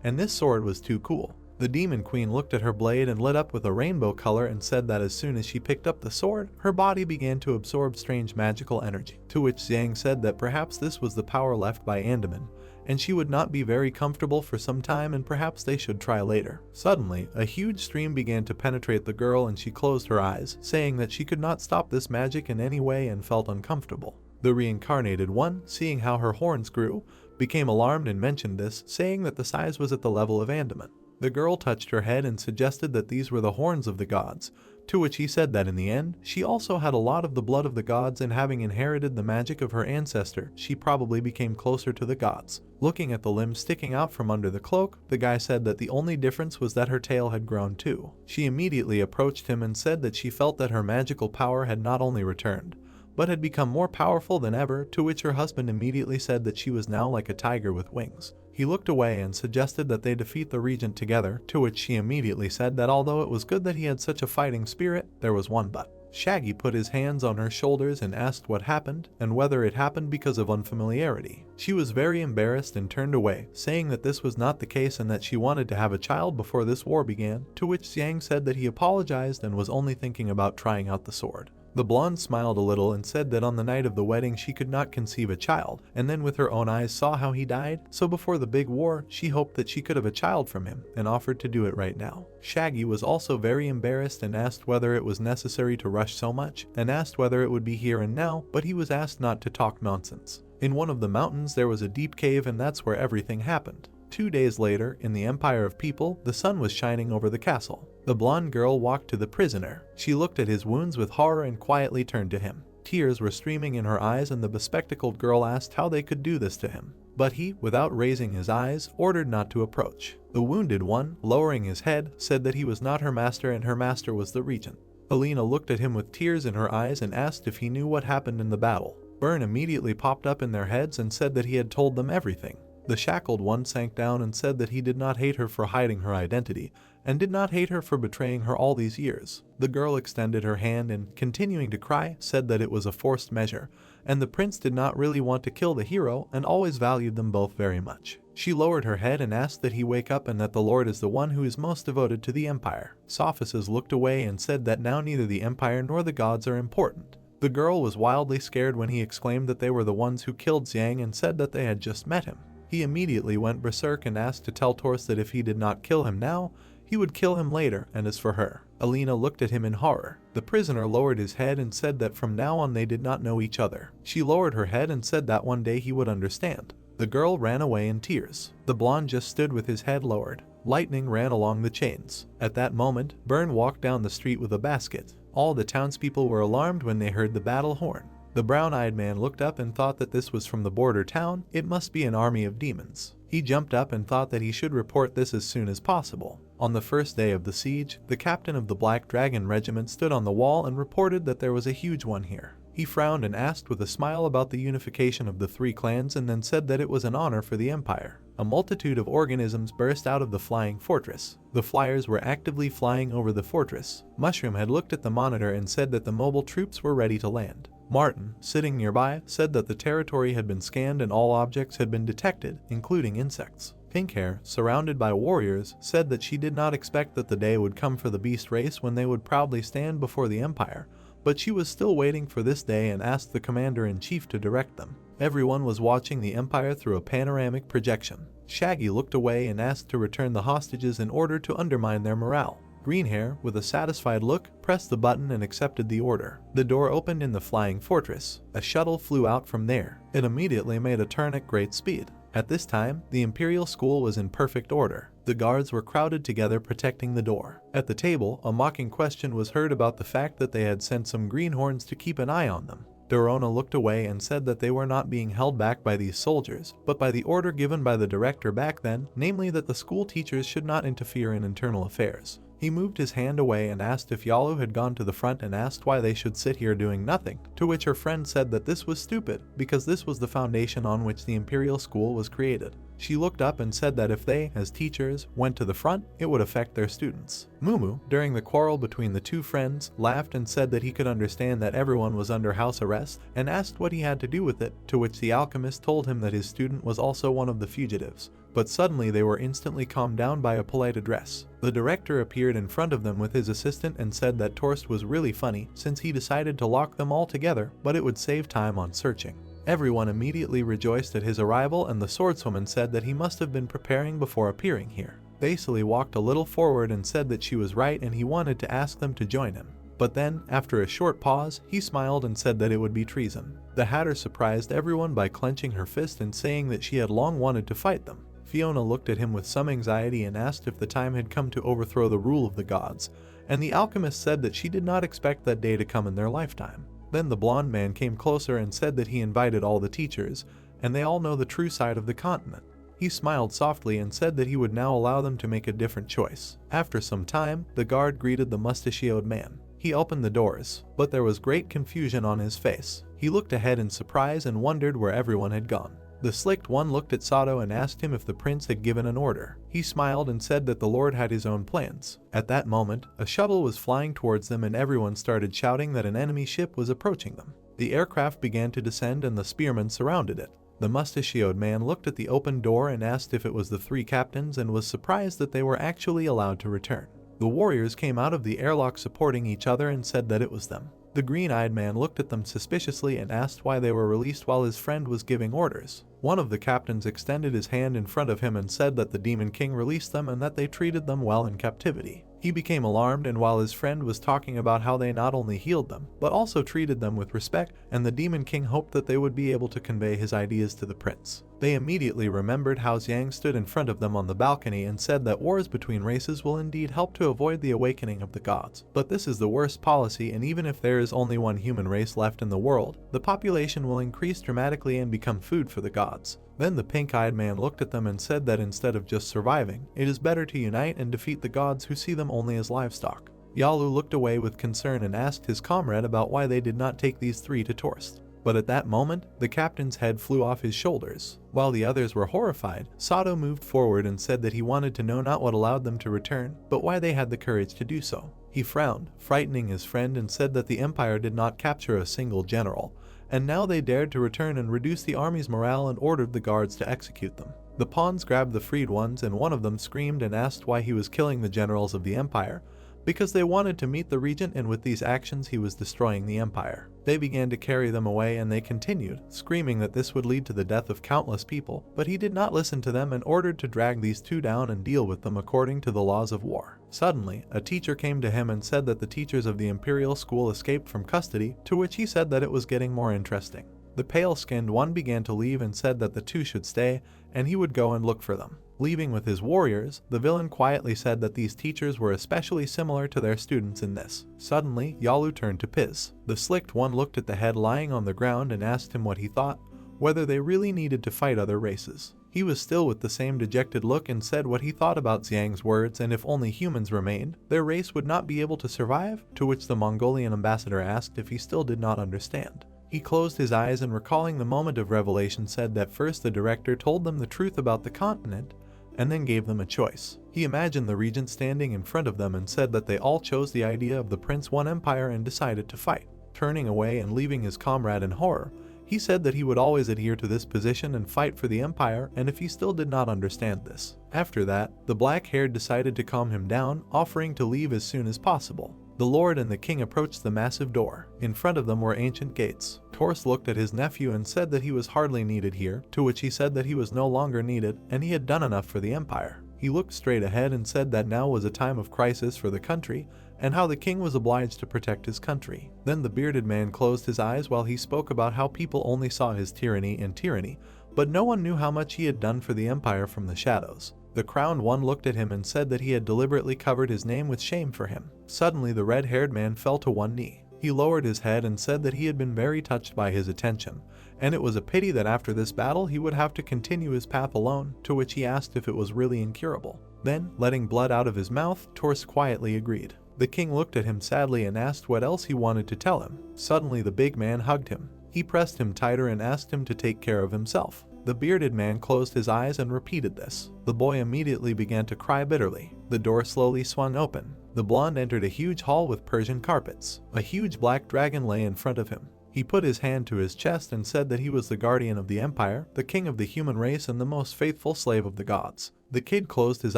and this sword was too cool. The demon queen looked at her blade and lit up with a rainbow color and said that as soon as she picked up the sword, her body began to absorb strange magical energy, to which Xiang said that perhaps this was the power left by Andaman, and she would not be very comfortable for some time and perhaps they should try later. Suddenly, a huge stream began to penetrate the girl and she closed her eyes, saying that she could not stop this magic in any way and felt uncomfortable. The reincarnated one, seeing how her horns grew, became alarmed and mentioned this, saying that the size was at the level of Andaman. The girl touched her head and suggested that these were the horns of the gods, to which he said that in the end, she also had a lot of the blood of the gods and having inherited the magic of her ancestor, she probably became closer to the gods. Looking at the limbs sticking out from under the cloak, the guy said that the only difference was that her tail had grown too. She immediately approached him and said that she felt that her magical power had not only returned, but had become more powerful than ever, to which her husband immediately said that she was now like a tiger with wings. He looked away and suggested that they defeat the regent together, to which she immediately said that although it was good that he had such a fighting spirit, there was one but. Shaggy put his hands on her shoulders and asked what happened, and whether it happened because of unfamiliarity. She was very embarrassed and turned away, saying that this was not the case and that she wanted to have a child before this war began, to which Xiang said that he apologized and was only thinking about trying out the sword. The blonde smiled a little and said that on the night of the wedding she could not conceive a child, and then with her own eyes saw how he died, so before the big war, she hoped that she could have a child from him, and offered to do it right now. Shaggy was also very embarrassed and asked whether it was necessary to rush so much, and asked whether it would be here and now, but he was asked not to talk nonsense. In one of the mountains there was a deep cave and that's where everything happened. 2 days later, in the Empire of People, the sun was shining over the castle. The blonde girl walked to the prisoner. She looked at his wounds with horror and quietly turned to him. Tears were streaming in her eyes and the bespectacled girl asked how they could do this to him. But he, without raising his eyes, ordered not to approach. The wounded one, lowering his head, said that he was not her master and her master was the regent. Alina looked at him with tears in her eyes and asked if he knew what happened in the battle. Byrne immediately popped up in their heads and said that he had told them everything. The shackled one sank down and said that he did not hate her for hiding her identity, and did not hate her for betraying her all these years. The girl extended her hand and, continuing to cry, said that it was a forced measure, and the prince did not really want to kill the hero and always valued them both very much. She lowered her head and asked that he wake up and that the Lord is the one who is most devoted to the empire. Sophists looked away and said that now neither the empire nor the gods are important. The girl was wildly scared when he exclaimed that they were the ones who killed Xiang and said that they had just met him. He immediately went berserk and asked to tell Torst that if he did not kill him now, he would kill him later. And as for her, Alina looked at him in horror. The prisoner lowered his head and said that from now on they did not know each other. She lowered her head and said that one day he would understand. The girl ran away in tears. The blonde just stood with his head lowered. Lightning ran along the chains. At that moment, Byrne walked down the street with a basket. All the townspeople were alarmed when they heard the battle horn. The brown-eyed man looked up and thought that this was from the border town. It must be an army of demons. He jumped up and thought that he should report this as soon as possible. On the first day of the siege, the captain of the Black Dragon Regiment stood on the wall and reported that there was a huge one here. He frowned and asked with a smile about the unification of the three clans and then said that it was an honor for the Empire. A multitude of organisms burst out of the flying fortress. The flyers were actively flying over the fortress. Mushroom had looked at the monitor and said that the mobile troops were ready to land. Martin, sitting nearby, said that the territory had been scanned and all objects had been detected, including insects. Pinkhair, surrounded by warriors, said that she did not expect that the day would come for the beast race when they would proudly stand before the Empire, but she was still waiting for this day and asked the commander-in-chief to direct them. Everyone was watching the Empire through a panoramic projection. Shaggy looked away and asked to return the hostages in order to undermine their morale. Greenhair, with a satisfied look, pressed the button and accepted the order. The door opened in the flying fortress. A shuttle flew out from there. It immediately made a turn at great speed. At this time, the Imperial School was in perfect order. The guards were crowded together protecting the door. At the table, a mocking question was heard about the fact that they had sent some greenhorns to keep an eye on them. Dorona looked away and said that they were not being held back by these soldiers, but by the order given by the director back then, namely that the school teachers should not interfere in internal affairs. He moved his hand away and asked if Yalu had gone to the front and asked why they should sit here doing nothing, to which her friend said that this was stupid, because this was the foundation on which the Imperial School was created. She looked up and said that if they, as teachers, went to the front, it would affect their students. Mumu, during the quarrel between the two friends, laughed and said that he could understand that everyone was under house arrest and asked what he had to do with it, to which the alchemist told him that his student was also one of the fugitives. But suddenly they were instantly calmed down by a polite address. The director appeared in front of them with his assistant and said that Torst was really funny since he decided to lock them all together, but it would save time on searching. Everyone immediately rejoiced at his arrival, and the swordswoman said that he must have been preparing before appearing here. Vasily walked a little forward and said that she was right and he wanted to ask them to join him. But then, after a short pause, he smiled and said that it would be treason. The Hatter surprised everyone by clenching her fist and saying that she had long wanted to fight them. Fiona looked at him with some anxiety and asked if the time had come to overthrow the rule of the gods, and the alchemist said that she did not expect that day to come in their lifetime. Then the blonde man came closer and said that he invited all the teachers, and they all know the true side of the continent. He smiled softly and said that he would now allow them to make a different choice. After some time, the guard greeted the mustachioed man. He opened the doors, but there was great confusion on his face. He looked ahead in surprise and wondered where everyone had gone. The slicked one looked at Sato and asked him if the prince had given an order. He smiled and said that the lord had his own plans. At that moment, a shuttle was flying towards them and everyone started shouting that an enemy ship was approaching them. The aircraft began to descend and the spearmen surrounded it. The mustachioed man looked at the open door and asked if it was the three captains and was surprised that they were actually allowed to return. The warriors came out of the airlock supporting each other and said that it was them. The green-eyed man looked at them suspiciously and asked why they were released while his friend was giving orders. One of the captains extended his hand in front of him and said that the Demon King released them and that they treated them well in captivity. He became alarmed, and while his friend was talking about how they not only healed them, but also treated them with respect, and the Demon King hoped that they would be able to convey his ideas to the prince. They immediately remembered how Xiang stood in front of them on the balcony and said that wars between races will indeed help to avoid the awakening of the gods. But this is the worst policy, and even if there is only one human race left in the world, the population will increase dramatically and become food for the gods. Then the pink-eyed man looked at them and said that instead of just surviving, it is better to unite and defeat the gods who see them only as livestock. Yalu looked away with concern and asked his comrade about why they did not take these three to Torst. But at that moment, the captain's head flew off his shoulders. While the others were horrified, Sato moved forward and said that he wanted to know not what allowed them to return, but why they had the courage to do so. He frowned, frightening his friend, and said that the Empire did not capture a single general, and now they dared to return and reduce the army's morale and ordered the guards to execute them. The pawns grabbed the freed ones and one of them screamed and asked why he was killing the generals of the Empire, because they wanted to meet the regent, and with these actions he was destroying the empire. They began to carry them away, and they continued, screaming that this would lead to the death of countless people, but he did not listen to them and ordered to drag these two down and deal with them according to the laws of war. Suddenly, a teacher came to him and said that the teachers of the imperial school escaped from custody, to which he said that it was getting more interesting. The pale-skinned one began to leave and said that the two should stay, and he would go and look for them. Leaving with his warriors, the villain quietly said that these teachers were especially similar to their students in this. Suddenly, Yalu turned to Piz. The slicked one looked at the head lying on the ground and asked him what he thought, whether they really needed to fight other races. He was still with the same dejected look and said what he thought about Xiang's words, and if only humans remained, their race would not be able to survive, to which the Mongolian ambassador asked if he still did not understand. He closed his eyes and, recalling the moment of revelation, said that first the director told them the truth about the continent, and then gave them a choice. He imagined the regent standing in front of them and said that they all chose the idea of the Prince One Empire and decided to fight. Turning away and leaving his comrade in horror, he said that he would always adhere to this position and fight for the empire, and if he still did not understand this. After that, the black-haired decided to calm him down, offering to leave as soon as possible. The lord and the king approached the massive door. In front of them were ancient gates. Torst looked at his nephew and said that he was hardly needed here, to which he said that he was no longer needed and he had done enough for the empire. He looked straight ahead and said that now was a time of crisis for the country and how the king was obliged to protect his country. Then the bearded man closed his eyes while he spoke about how people only saw his tyranny, but no one knew how much he had done for the empire from the shadows. The crowned one looked at him and said that he had deliberately covered his name with shame for him. Suddenly the red-haired man fell to one knee. He lowered his head and said that he had been very touched by his attention, and it was a pity that after this battle he would have to continue his path alone, to which he asked if it was really incurable. Then, letting blood out of his mouth, Torst quietly agreed. The king looked at him sadly and asked what else he wanted to tell him. Suddenly the big man hugged him. He pressed him tighter and asked him to take care of himself. The bearded man closed his eyes and repeated this. The boy immediately began to cry bitterly. The door slowly swung open. The blonde entered a huge hall with Persian carpets. A huge black dragon lay in front of him. He put his hand to his chest and said that he was the guardian of the empire, the king of the human race, and the most faithful slave of the gods. The kid closed his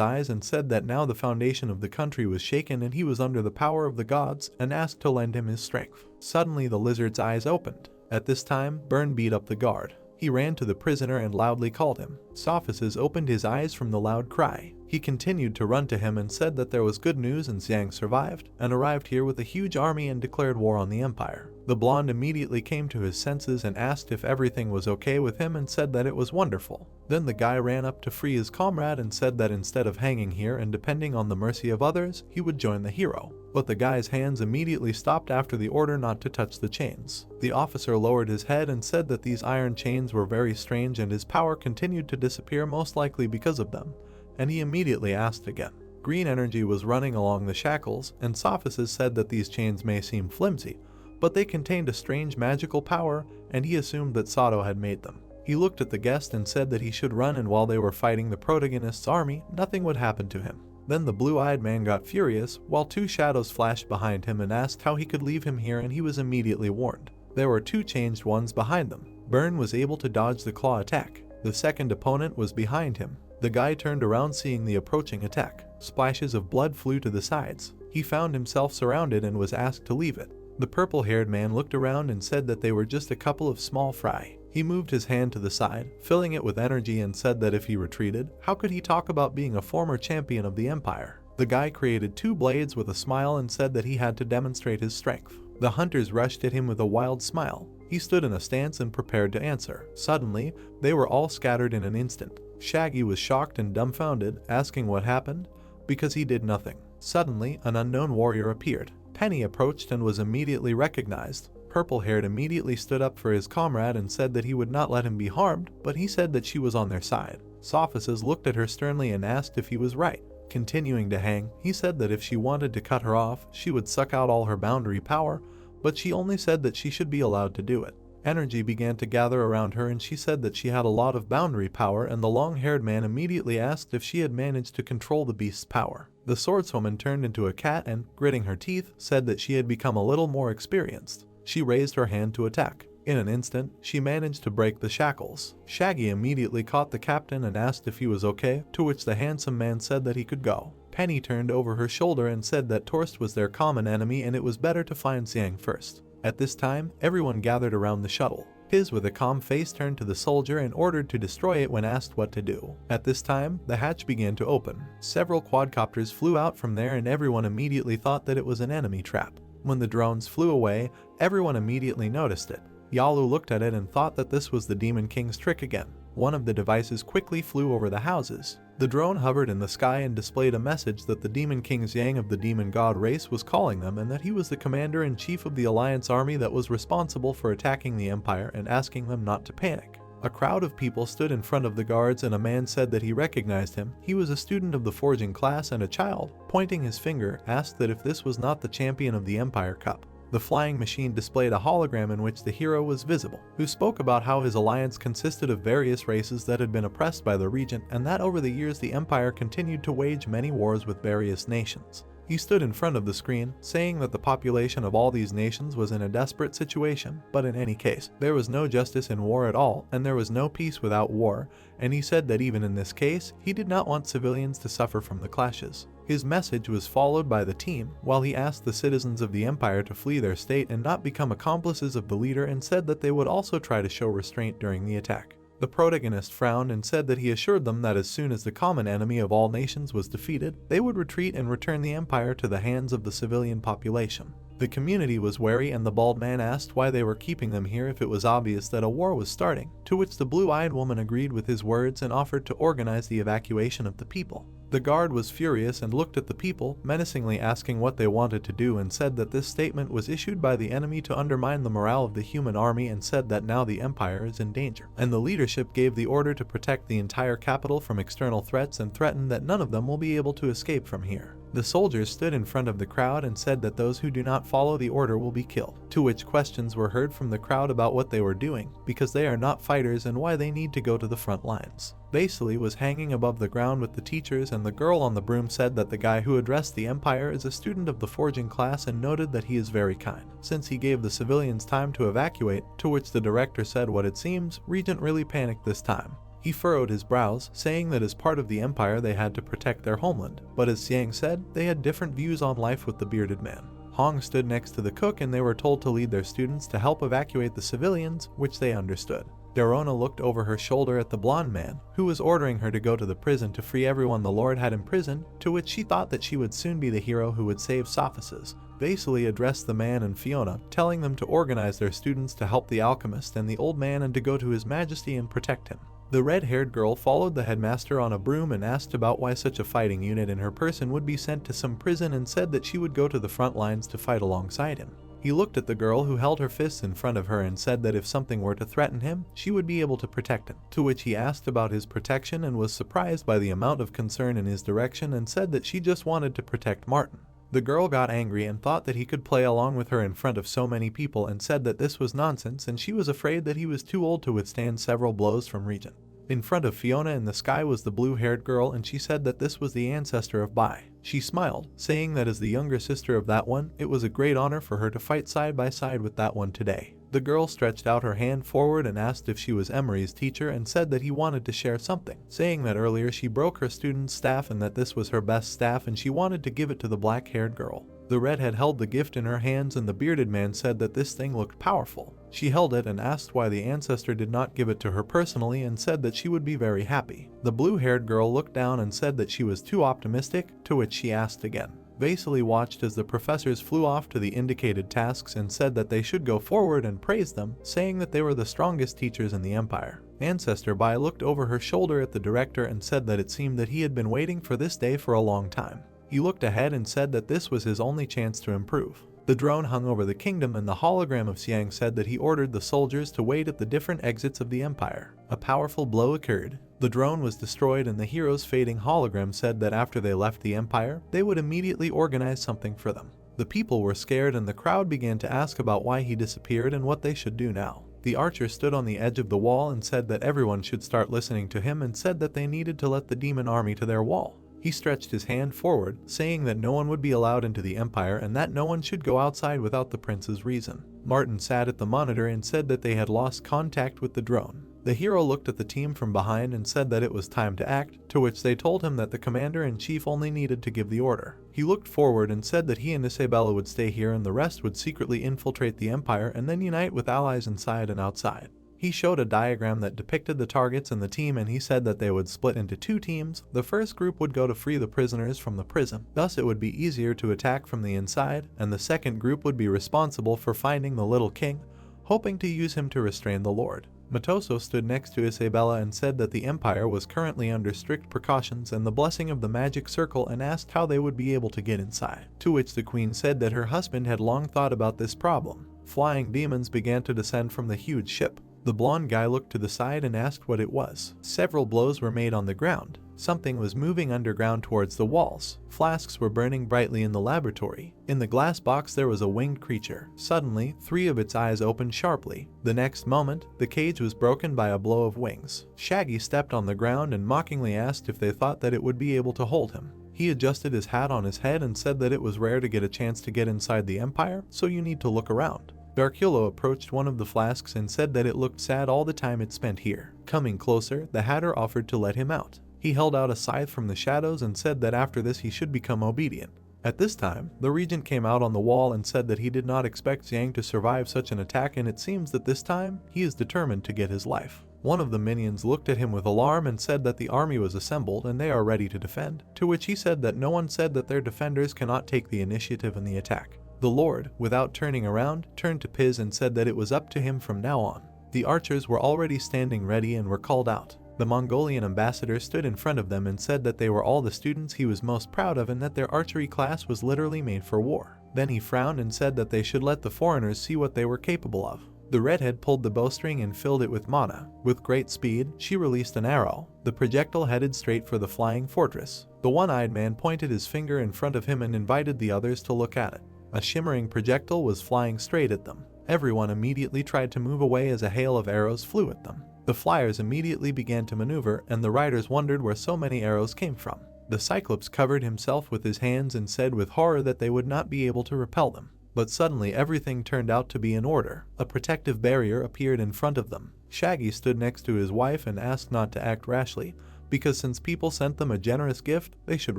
eyes and said that now the foundation of the country was shaken and he was under the power of the gods, and asked to lend him his strength. Suddenly the lizard's eyes opened. At this time, Bern beat up the guard. He ran to the prisoner and loudly called him. Sophisis opened his eyes from the loud cry. He continued to run to him and said that there was good news and Xiang survived and arrived here with a huge army and declared war on the empire. The blonde immediately came to his senses and asked if everything was okay with him and said that it was wonderful. Then the guy ran up to free his comrade and said that instead of hanging here and depending on the mercy of others, he would join the hero. But the guy's hands immediately stopped after the order not to touch the chains. The officer lowered his head and said that these iron chains were very strange and his power continued to disappear, most likely because of them, and he immediately asked again. Green energy was running along the shackles, and Sophisis said that these chains may seem flimsy, but they contained a strange magical power, and he assumed that Sato had made them. He looked at the guest and said that he should run, and while they were fighting the protagonist's army, nothing would happen to him. Then the blue-eyed man got furious, while two shadows flashed behind him and asked how he could leave him here, and he was immediately warned. There were two changed ones behind them. Bern was able to dodge the claw attack. The second opponent was behind him. The guy turned around seeing the approaching attack. Splashes of blood flew to the sides. He found himself surrounded and was asked to leave it. The purple-haired man looked around and said that they were just a couple of small fry. He moved his hand to the side, filling it with energy, and said that if he retreated, how could he talk about being a former champion of the empire? The guy created two blades with a smile and said that he had to demonstrate his strength. The hunters rushed at him with a wild smile. He stood in a stance and prepared to answer. Suddenly, they were all scattered in an instant. Shaggy was shocked and dumbfounded, asking what happened, because he did nothing. Suddenly, an unknown warrior appeared. Penny approached and was immediately recognized. Purple-haired immediately stood up for his comrade and said that he would not let him be harmed, but he said that she was on their side. Sophisis looked at her sternly and asked if he was right. Continuing to hang, he said that if she wanted to cut her off, she would suck out all her boundary power, but she only said that she should be allowed to do it. Energy began to gather around her and she said that she had a lot of boundary power, and the long-haired man immediately asked if she had managed to control the beast's power. The swordswoman turned into a cat and, gritting her teeth, said that she had become a little more experienced. She raised her hand to attack. In an instant, she managed to break the shackles. Shaggy immediately caught the captain and asked if he was okay, to which the handsome man said that he could go. Penny turned over her shoulder and said that Torst was their common enemy and it was better to find Xiang first. At this time, everyone gathered around the shuttle. Piz with a calm face turned to the soldier and ordered to destroy it when asked what to do. At this time, the hatch began to open. Several quadcopters flew out from there and everyone immediately thought that it was an enemy trap. When the drones flew away, everyone immediately noticed it. Yalu looked at it and thought that this was the Demon King's trick again. One of the devices quickly flew over the houses. The drone hovered in the sky and displayed a message that the Demon King Xiang of the Demon God race was calling them and that he was the commander-in-chief of the Alliance army that was responsible for attacking the Empire and asking them not to panic. A crowd of people stood in front of the guards and a man said that he recognized him. He was a student of the forging class and a child, pointing his finger, asked that if this was not the champion of the Empire Cup. The flying machine displayed a hologram in which the hero was visible, who spoke about how his alliance consisted of various races that had been oppressed by the regent and that over the years the empire continued to wage many wars with various nations. He stood in front of the screen, saying that the population of all these nations was in a desperate situation, but in any case, there was no justice in war at all, and there was no peace without war, and he said that even in this case, he did not want civilians to suffer from the clashes. His message was followed by the team, while he asked the citizens of the empire to flee their state and not become accomplices of the leader and said that they would also try to show restraint during the attack. The protagonist frowned and said that he assured them that as soon as the common enemy of all nations was defeated, they would retreat and return the empire to the hands of the civilian population. The community was wary and the bald man asked why they were keeping them here if it was obvious that a war was starting, to which the blue-eyed woman agreed with his words and offered to organize the evacuation of the people. The guard was furious and looked at the people, menacingly asking what they wanted to do and said that this statement was issued by the enemy to undermine the morale of the human army and said that now the empire is in danger. And the leadership gave the order to protect the entire capital from external threats and threatened that none of them will be able to escape from here. The soldiers stood in front of the crowd and said that those who do not follow the order will be killed, to which questions were heard from the crowd about what they were doing, because they are not fighters and why they need to go to the front lines. Vasily was hanging above the ground with the teachers and the girl on the broom said that the guy who addressed the empire is a student of the forging class and noted that he is very kind, since he gave the civilians time to evacuate, to which the director said what it seems, Regent really panicked this time. He furrowed his brows, saying that as part of the empire they had to protect their homeland, but as Xiang said, they had different views on life with the bearded man. Hong stood next to the cook and they were told to lead their students to help evacuate the civilians, which they understood. Dorona looked over her shoulder at the blonde man, who was ordering her to go to the prison to free everyone the Lord had imprisoned, to which she thought that she would soon be the hero who would save Sophices. Vasily addressed the man and Fiona, telling them to organize their students to help the alchemist and the old man and to go to His Majesty and protect him. The red-haired girl followed the headmaster on a broom and asked about why such a fighting unit in her person would be sent to some prison and said that she would go to the front lines to fight alongside him. He looked at the girl who held her fists in front of her and said that if something were to threaten him, she would be able to protect him, to which he asked about his protection and was surprised by the amount of concern in his direction and said that she just wanted to protect Martin. The girl got angry and thought that he could play along with her in front of so many people and said that this was nonsense and she was afraid that he was too old to withstand several blows from Regent. In front of Fiona in the sky was the blue-haired girl and she said that this was the ancestor of Bai. She smiled, saying that as the younger sister of that one, it was a great honor for her to fight side by side with that one today. The girl stretched out her hand forward and asked if she was Emery's teacher and said that he wanted to share something, saying that earlier she broke her student's staff and that this was her best staff and she wanted to give it to the black-haired girl. The redhead held the gift in her hands and the bearded man said that this thing looked powerful. She held it and asked why the ancestor did not give it to her personally and said that she would be very happy. The blue-haired girl looked down and said that she was too optimistic, to which she asked again. Vasily watched as the professors flew off to the indicated tasks and said that they should go forward and praised them, saying that they were the strongest teachers in the empire. Ancestor Bai looked over her shoulder at the director and said that it seemed that he had been waiting for this day for a long time. He looked ahead and said that this was his only chance to improve. The drone hung over the kingdom and the hologram of Xiang said that he ordered the soldiers to wait at the different exits of the empire. A powerful blow occurred. The drone was destroyed and the hero's fading hologram said that after they left the empire, they would immediately organize something for them. The people were scared and the crowd began to ask about why he disappeared and what they should do now. The archer stood on the edge of the wall and said that everyone should start listening to him and said that they needed to let the demon army to their wall. He stretched his hand forward, saying that no one would be allowed into the empire and that no one should go outside without the prince's reason. Martin sat at the monitor and said that they had lost contact with the drone. The hero looked at the team from behind and said that it was time to act, to which they told him that the commander-in-chief only needed to give the order. He looked forward and said that he and Isabella would stay here and the rest would secretly infiltrate the empire and then unite with allies inside and outside. He showed a diagram that depicted the targets and the team, and he said that they would split into 2 teams. The first group would go to free the prisoners from the prison, thus it would be easier to attack from the inside, and the second group would be responsible for finding the little king, hoping to use him to restrain the Lord. Matoso stood next to Isabella and said that the empire was currently under strict precautions and the blessing of the magic circle, and asked how they would be able to get inside, to which the queen said that her husband had long thought about this problem. Flying demons began to descend from the huge ship. The blonde guy looked to the side and asked what it was. Several blows were made on the ground. Something was moving underground towards the walls. Flasks were burning brightly in the laboratory. In the glass box there was a winged creature. Suddenly, 3 of its eyes opened sharply. The next moment, the cage was broken by a blow of wings. Shaggy stepped on the ground and mockingly asked if they thought that it would be able to hold him. He adjusted his hat on his head and said that it was rare to get a chance to get inside the empire, so you need to look around. Darkulo approached one of the flasks and said that it looked sad all the time it spent here. Coming closer, the Hatter offered to let him out. He held out a scythe from the shadows and said that after this he should become obedient. At this time, the regent came out on the wall and said that he did not expect Xiang to survive such an attack, and it seems that this time, he is determined to get his life. One of the minions looked at him with alarm and said that the army was assembled and they are ready to defend, to which he said that no one said that their defenders cannot take the initiative in the attack. The Lord, without turning around, turned to Piz and said that it was up to him from now on. The archers were already standing ready and were called out. The Mongolian ambassador stood in front of them and said that they were all the students he was most proud of and that their archery class was literally made for war. Then he frowned and said that they should let the foreigners see what they were capable of. The redhead pulled the bowstring and filled it with mana. With great speed, she released an arrow. The projectile headed straight for the flying fortress. The one-eyed man pointed his finger in front of him and invited the others to look at it. A shimmering projectile was flying straight at them. Everyone immediately tried to move away as a hail of arrows flew at them. The flyers immediately began to maneuver, and the riders wondered where so many arrows came from. The Cyclops covered himself with his hands and said with horror that they would not be able to repel them. But suddenly everything turned out to be in order. A protective barrier appeared in front of them. Shaggy stood next to his wife and asked not to act rashly, because since people sent them a generous gift, they should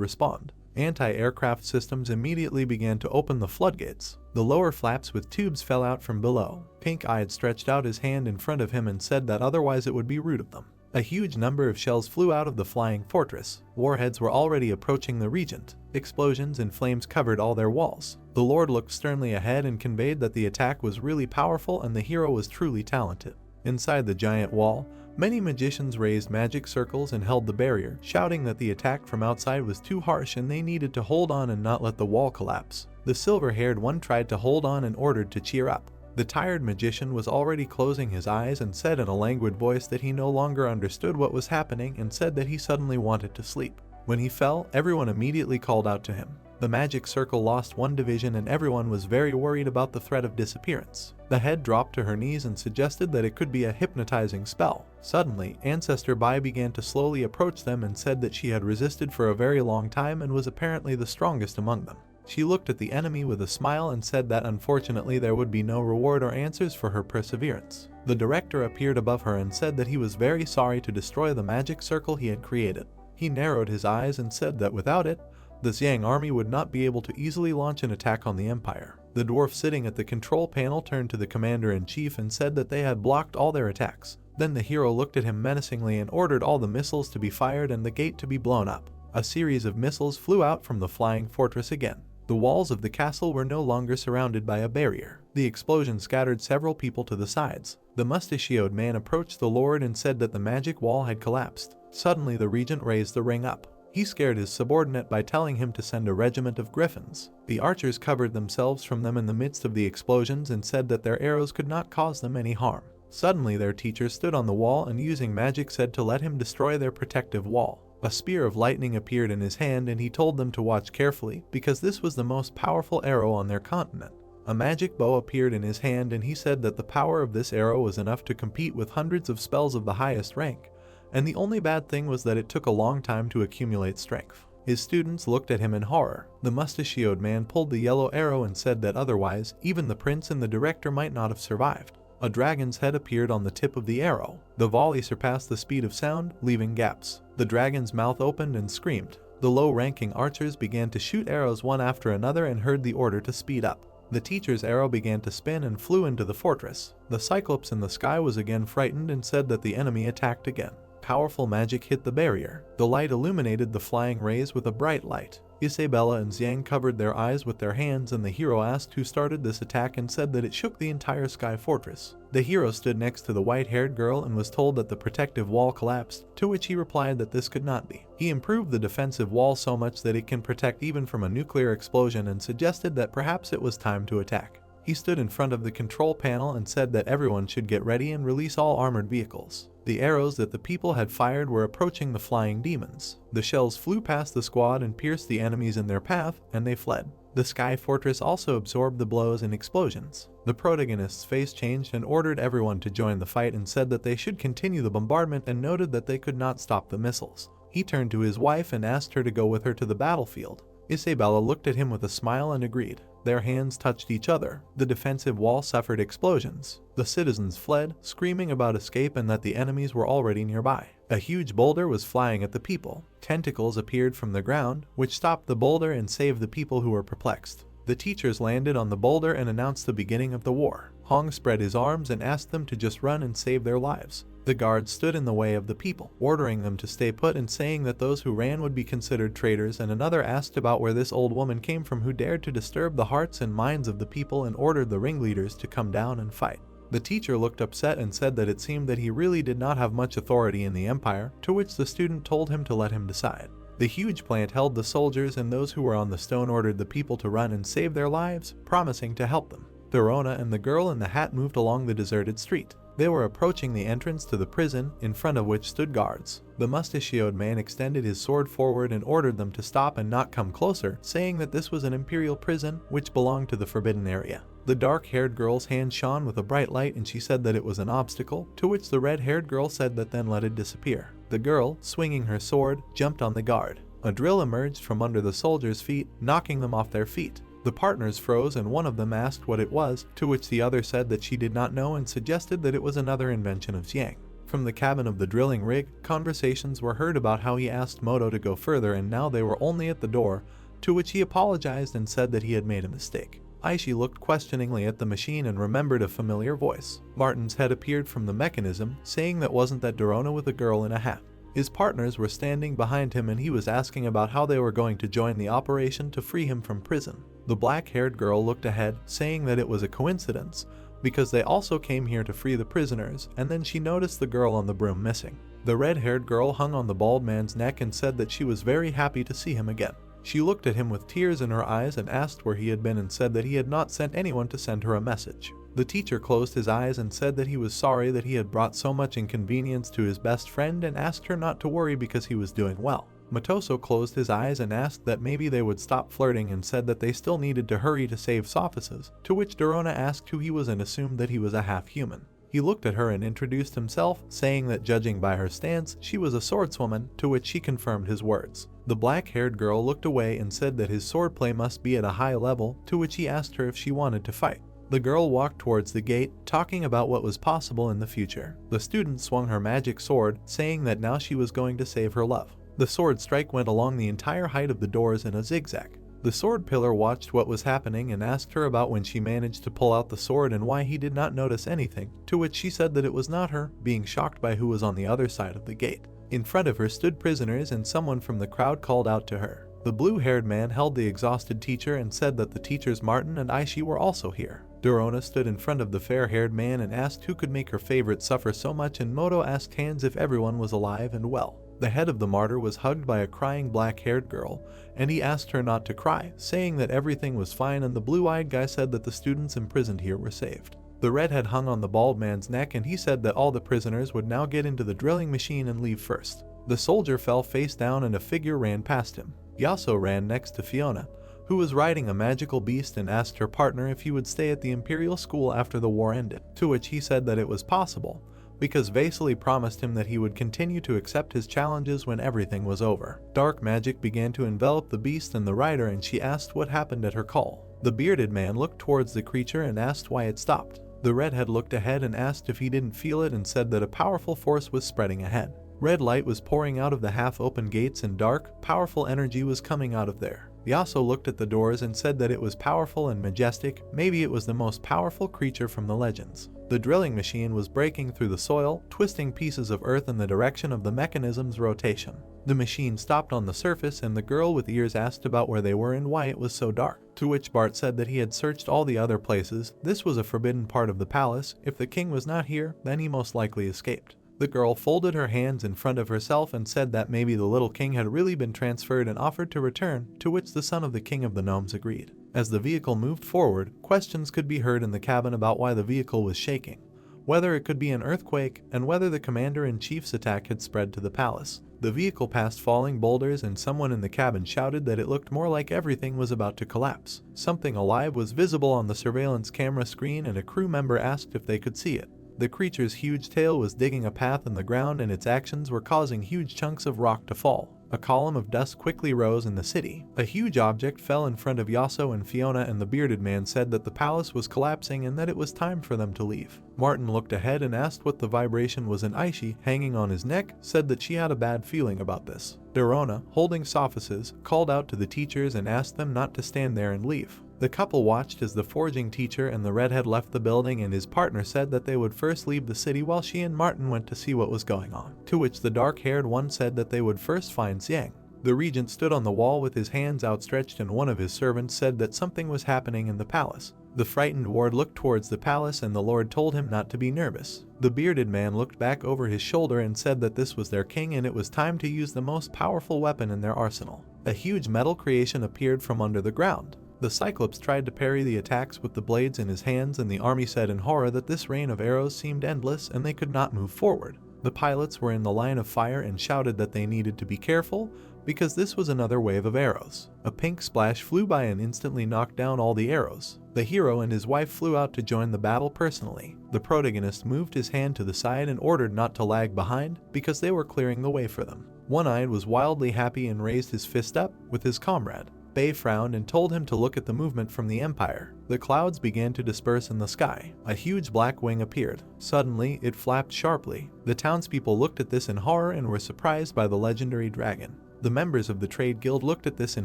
respond. Anti-aircraft systems immediately began to open the floodgates. The lower flaps with tubes fell out from below. Pink-eyed stretched out his hand in front of him and said that otherwise it would be rude of them. A huge number of shells flew out of the flying fortress. Warheads were already approaching the regent. Explosions and flames covered all their walls. The Lord looked sternly ahead and conveyed that the attack was really powerful and the hero was truly talented. Inside the giant wall, many magicians raised magic circles and held the barrier, shouting that the attack from outside was too harsh and they needed to hold on and not let the wall collapse. The silver-haired one tried to hold on and ordered to cheer up. The tired magician was already closing his eyes and said in a languid voice that he no longer understood what was happening and said that he suddenly wanted to sleep. When he fell, everyone immediately called out to him. The magic circle lost one division and everyone was very worried about the threat of disappearance. The head dropped to her knees and suggested that it could be a hypnotizing spell. Suddenly, Ancestor Bai began to slowly approach them and said that she had resisted for a very long time and was apparently the strongest among them. She looked at the enemy with a smile and said that unfortunately there would be no reward or answers for her perseverance. The director appeared above her and said that he was very sorry to destroy the magic circle he had created. He narrowed his eyes and said that without it, the Xiang army would not be able to easily launch an attack on the empire. The dwarf sitting at the control panel turned to the commander-in-chief and said that they had blocked all their attacks. Then the hero looked at him menacingly and ordered all the missiles to be fired and the gate to be blown up. A series of missiles flew out from the flying fortress again. The walls of the castle were no longer surrounded by a barrier. The explosion scattered several people to the sides. The mustachioed man approached the Lord and said that the magic wall had collapsed. Suddenly the regent raised the ring up. He scared his subordinate by telling him to send a regiment of griffins. The archers covered themselves from them in the midst of the explosions and said that their arrows could not cause them any harm. Suddenly their teacher stood on the wall and using magic said to let him destroy their protective wall. A spear of lightning appeared in his hand and he told them to watch carefully because this was the most powerful arrow on their continent. A magic bow appeared in his hand and he said that the power of this arrow was enough to compete with hundreds of spells of the highest rank. And the only bad thing was that it took a long time to accumulate strength. His students looked at him in horror. The mustachioed man pulled the yellow arrow and said that otherwise, even the prince and the director might not have survived. A dragon's head appeared on the tip of the arrow. The volley surpassed the speed of sound, leaving gaps. The dragon's mouth opened and screamed. The low-ranking archers began to shoot arrows one after another and heard the order to speed up. The teacher's arrow began to spin and flew into the fortress. The Cyclops in the sky was again frightened and said that the enemy attacked again. Powerful magic hit the barrier. The light illuminated the flying rays with a bright light. Isabella and Xiang covered their eyes with their hands, and the hero asked who started this attack and said that it shook the entire sky fortress. The hero stood next to the white-haired girl and was told that the protective wall collapsed, to which he replied that this could not be. He improved the defensive wall so much that it can protect even from a nuclear explosion and suggested that perhaps it was time to attack. He stood in front of the control panel and said that everyone should get ready and release all armored vehicles. The arrows that the people had fired were approaching the flying demons. The shells flew past the squad and pierced the enemies in their path, and they fled. The sky fortress also absorbed the blows and explosions. The protagonist's face changed and ordered everyone to join the fight and said that they should continue the bombardment and noted that they could not stop the missiles. He turned to his wife and asked her to go with her to the battlefield. Isabella looked at him with a smile and agreed. Their hands touched each other. The defensive wall suffered explosions. The citizens fled, screaming about escape and that the enemies were already nearby. A huge boulder was flying at the people. Tentacles appeared from the ground, which stopped the boulder and saved the people who were perplexed. The teachers landed on the boulder and announced the beginning of the war. Hong spread his arms and asked them to just run and save their lives. The guards stood in the way of the people, ordering them to stay put and saying that those who ran would be considered traitors, and another asked about where this old woman came from who dared to disturb the hearts and minds of the people and ordered the ringleaders to come down and fight. The teacher looked upset and said that it seemed that he really did not have much authority in the empire, to which the student told him to let him decide. The huge plant held the soldiers, and those who were on the stone ordered the people to run and save their lives, promising to help them. Dorona and the girl in the hat moved along the deserted street. They were approaching the entrance to the prison, in front of which stood guards. The mustachioed man extended his sword forward and ordered them to stop and not come closer, saying that this was an imperial prison which belonged to the forbidden area. The dark-haired girl's hand shone with a bright light and she said that it was an obstacle, to which the red-haired girl said that then let it disappear. The girl, swinging her sword, jumped on the guard. A drill emerged from under the soldiers' feet, knocking them off their feet. The partners froze and one of them asked what it was, to which the other said that she did not know and suggested that it was another invention of Xiang. From the cabin of the drilling rig, conversations were heard about how he asked Moto to go further and now they were only at the door, to which he apologized and said that he had made a mistake. Aishi looked questioningly at the machine and remembered a familiar voice. Martin's head appeared from the mechanism, saying that wasn't that Dorona with a girl in a hat. His partners were standing behind him and he was asking about how they were going to join the operation to free him from prison. The black-haired girl looked ahead, saying that it was a coincidence, because they also came here to free the prisoners, and then she noticed the girl on the broom missing. The red-haired girl hung on the bald man's neck and said that she was very happy to see him again. She looked at him with tears in her eyes and asked where he had been and said that he had not sent anyone to send her a message. The teacher closed his eyes and said that he was sorry that he had brought so much inconvenience to his best friend and asked her not to worry because he was doing well. Matoso closed his eyes and asked that maybe they would stop flirting and said that they still needed to hurry to save Sophices, to which Dorona asked who he was and assumed that he was a half-human. He looked at her and introduced himself, saying that judging by her stance, she was a swordswoman, to which she confirmed his words. The black-haired girl looked away and said that his swordplay must be at a high level, to which he asked her if she wanted to fight. The girl walked towards the gate, talking about what was possible in the future. The student swung her magic sword, saying that now she was going to save her love. The sword strike went along the entire height of the doors in a zigzag. The sword pillar watched what was happening and asked her about when she managed to pull out the sword and why he did not notice anything, to which she said that it was not her, being shocked by who was on the other side of the gate. In front of her stood prisoners and someone from the crowd called out to her. The blue-haired man held the exhausted teacher and said that the teachers Martin and Aishi were also here. Dorona stood in front of the fair-haired man and asked who could make her favorite suffer so much, and Moto asked Hans if everyone was alive and well. The head of the martyr was hugged by a crying black-haired girl, and he asked her not to cry, saying that everything was fine, and the blue-eyed guy said that the students imprisoned here were saved. The redhead hung on the bald man's neck and he said that all the prisoners would now get into the drilling machine and leave first. The soldier fell face down and a figure ran past him. Yaso ran next to Fiona, who was riding a magical beast, and asked her partner if he would stay at the Imperial School after the war ended, to which he said that it was possible, because Vasily promised him that he would continue to accept his challenges when everything was over. Dark magic began to envelop the beast and the rider, and she asked what happened at her call. The bearded man looked towards the creature and asked why it stopped. The redhead looked ahead and asked if he didn't feel it and said that a powerful force was spreading ahead. Red light was pouring out of the half-open gates and dark, powerful energy was coming out of there. Yaso looked at the doors and said that it was powerful and majestic, maybe it was the most powerful creature from the legends. The drilling machine was breaking through the soil, twisting pieces of earth in the direction of the mechanism's rotation. The machine stopped on the surface and the girl with ears asked about where they were and why it was so dark. To which Bart said that he had searched all the other places, this was a forbidden part of the palace, if the king was not here, then he most likely escaped. The girl folded her hands in front of herself and said that maybe the little king had really been transferred and offered to return, to which the son of the king of the gnomes agreed. As the vehicle moved forward, questions could be heard in the cabin about why the vehicle was shaking, whether it could be an earthquake, and whether the commander-in-chief's attack had spread to the palace. The vehicle passed falling boulders and someone in the cabin shouted that it looked more like everything was about to collapse. Something alive was visible on the surveillance camera screen and a crew member asked if they could see it. The creature's huge tail was digging a path in the ground and its actions were causing huge chunks of rock to fall. A column of dust quickly rose in the city. A huge object fell in front of Yaso and Fiona and the bearded man said that the palace was collapsing and that it was time for them to leave. Martin looked ahead and asked what the vibration was and Aishi, hanging on his neck, said that she had a bad feeling about this. Dorona, holding sophices, called out to the teachers and asked them not to stand there and leave. The couple watched as the forging teacher and the redhead left the building and his partner said that they would first leave the city while she and Martin went to see what was going on. To which the dark-haired one said that they would first find Xiang. The regent stood on the wall with his hands outstretched and one of his servants said that something was happening in the palace. The frightened ward looked towards the palace and the lord told him not to be nervous. The bearded man looked back over his shoulder and said that this was their king and it was time to use the most powerful weapon in their arsenal. A huge metal creation appeared from under the ground. The Cyclops tried to parry the attacks with the blades in his hands and the army said in horror that this rain of arrows seemed endless and they could not move forward. The pilots were in the line of fire and shouted that they needed to be careful because this was another wave of arrows. A pink splash flew by and instantly knocked down all the arrows. The hero and his wife flew out to join the battle personally. The protagonist moved his hand to the side and ordered not to lag behind because they were clearing the way for them. One-Eyed was wildly happy and raised his fist up with his comrade. Bay frowned and told him to look at the movement from the Empire. The clouds began to disperse in the sky. A huge black wing appeared. Suddenly, it flapped sharply. The townspeople looked at this in horror and were surprised by the legendary dragon. The members of the trade guild looked at this in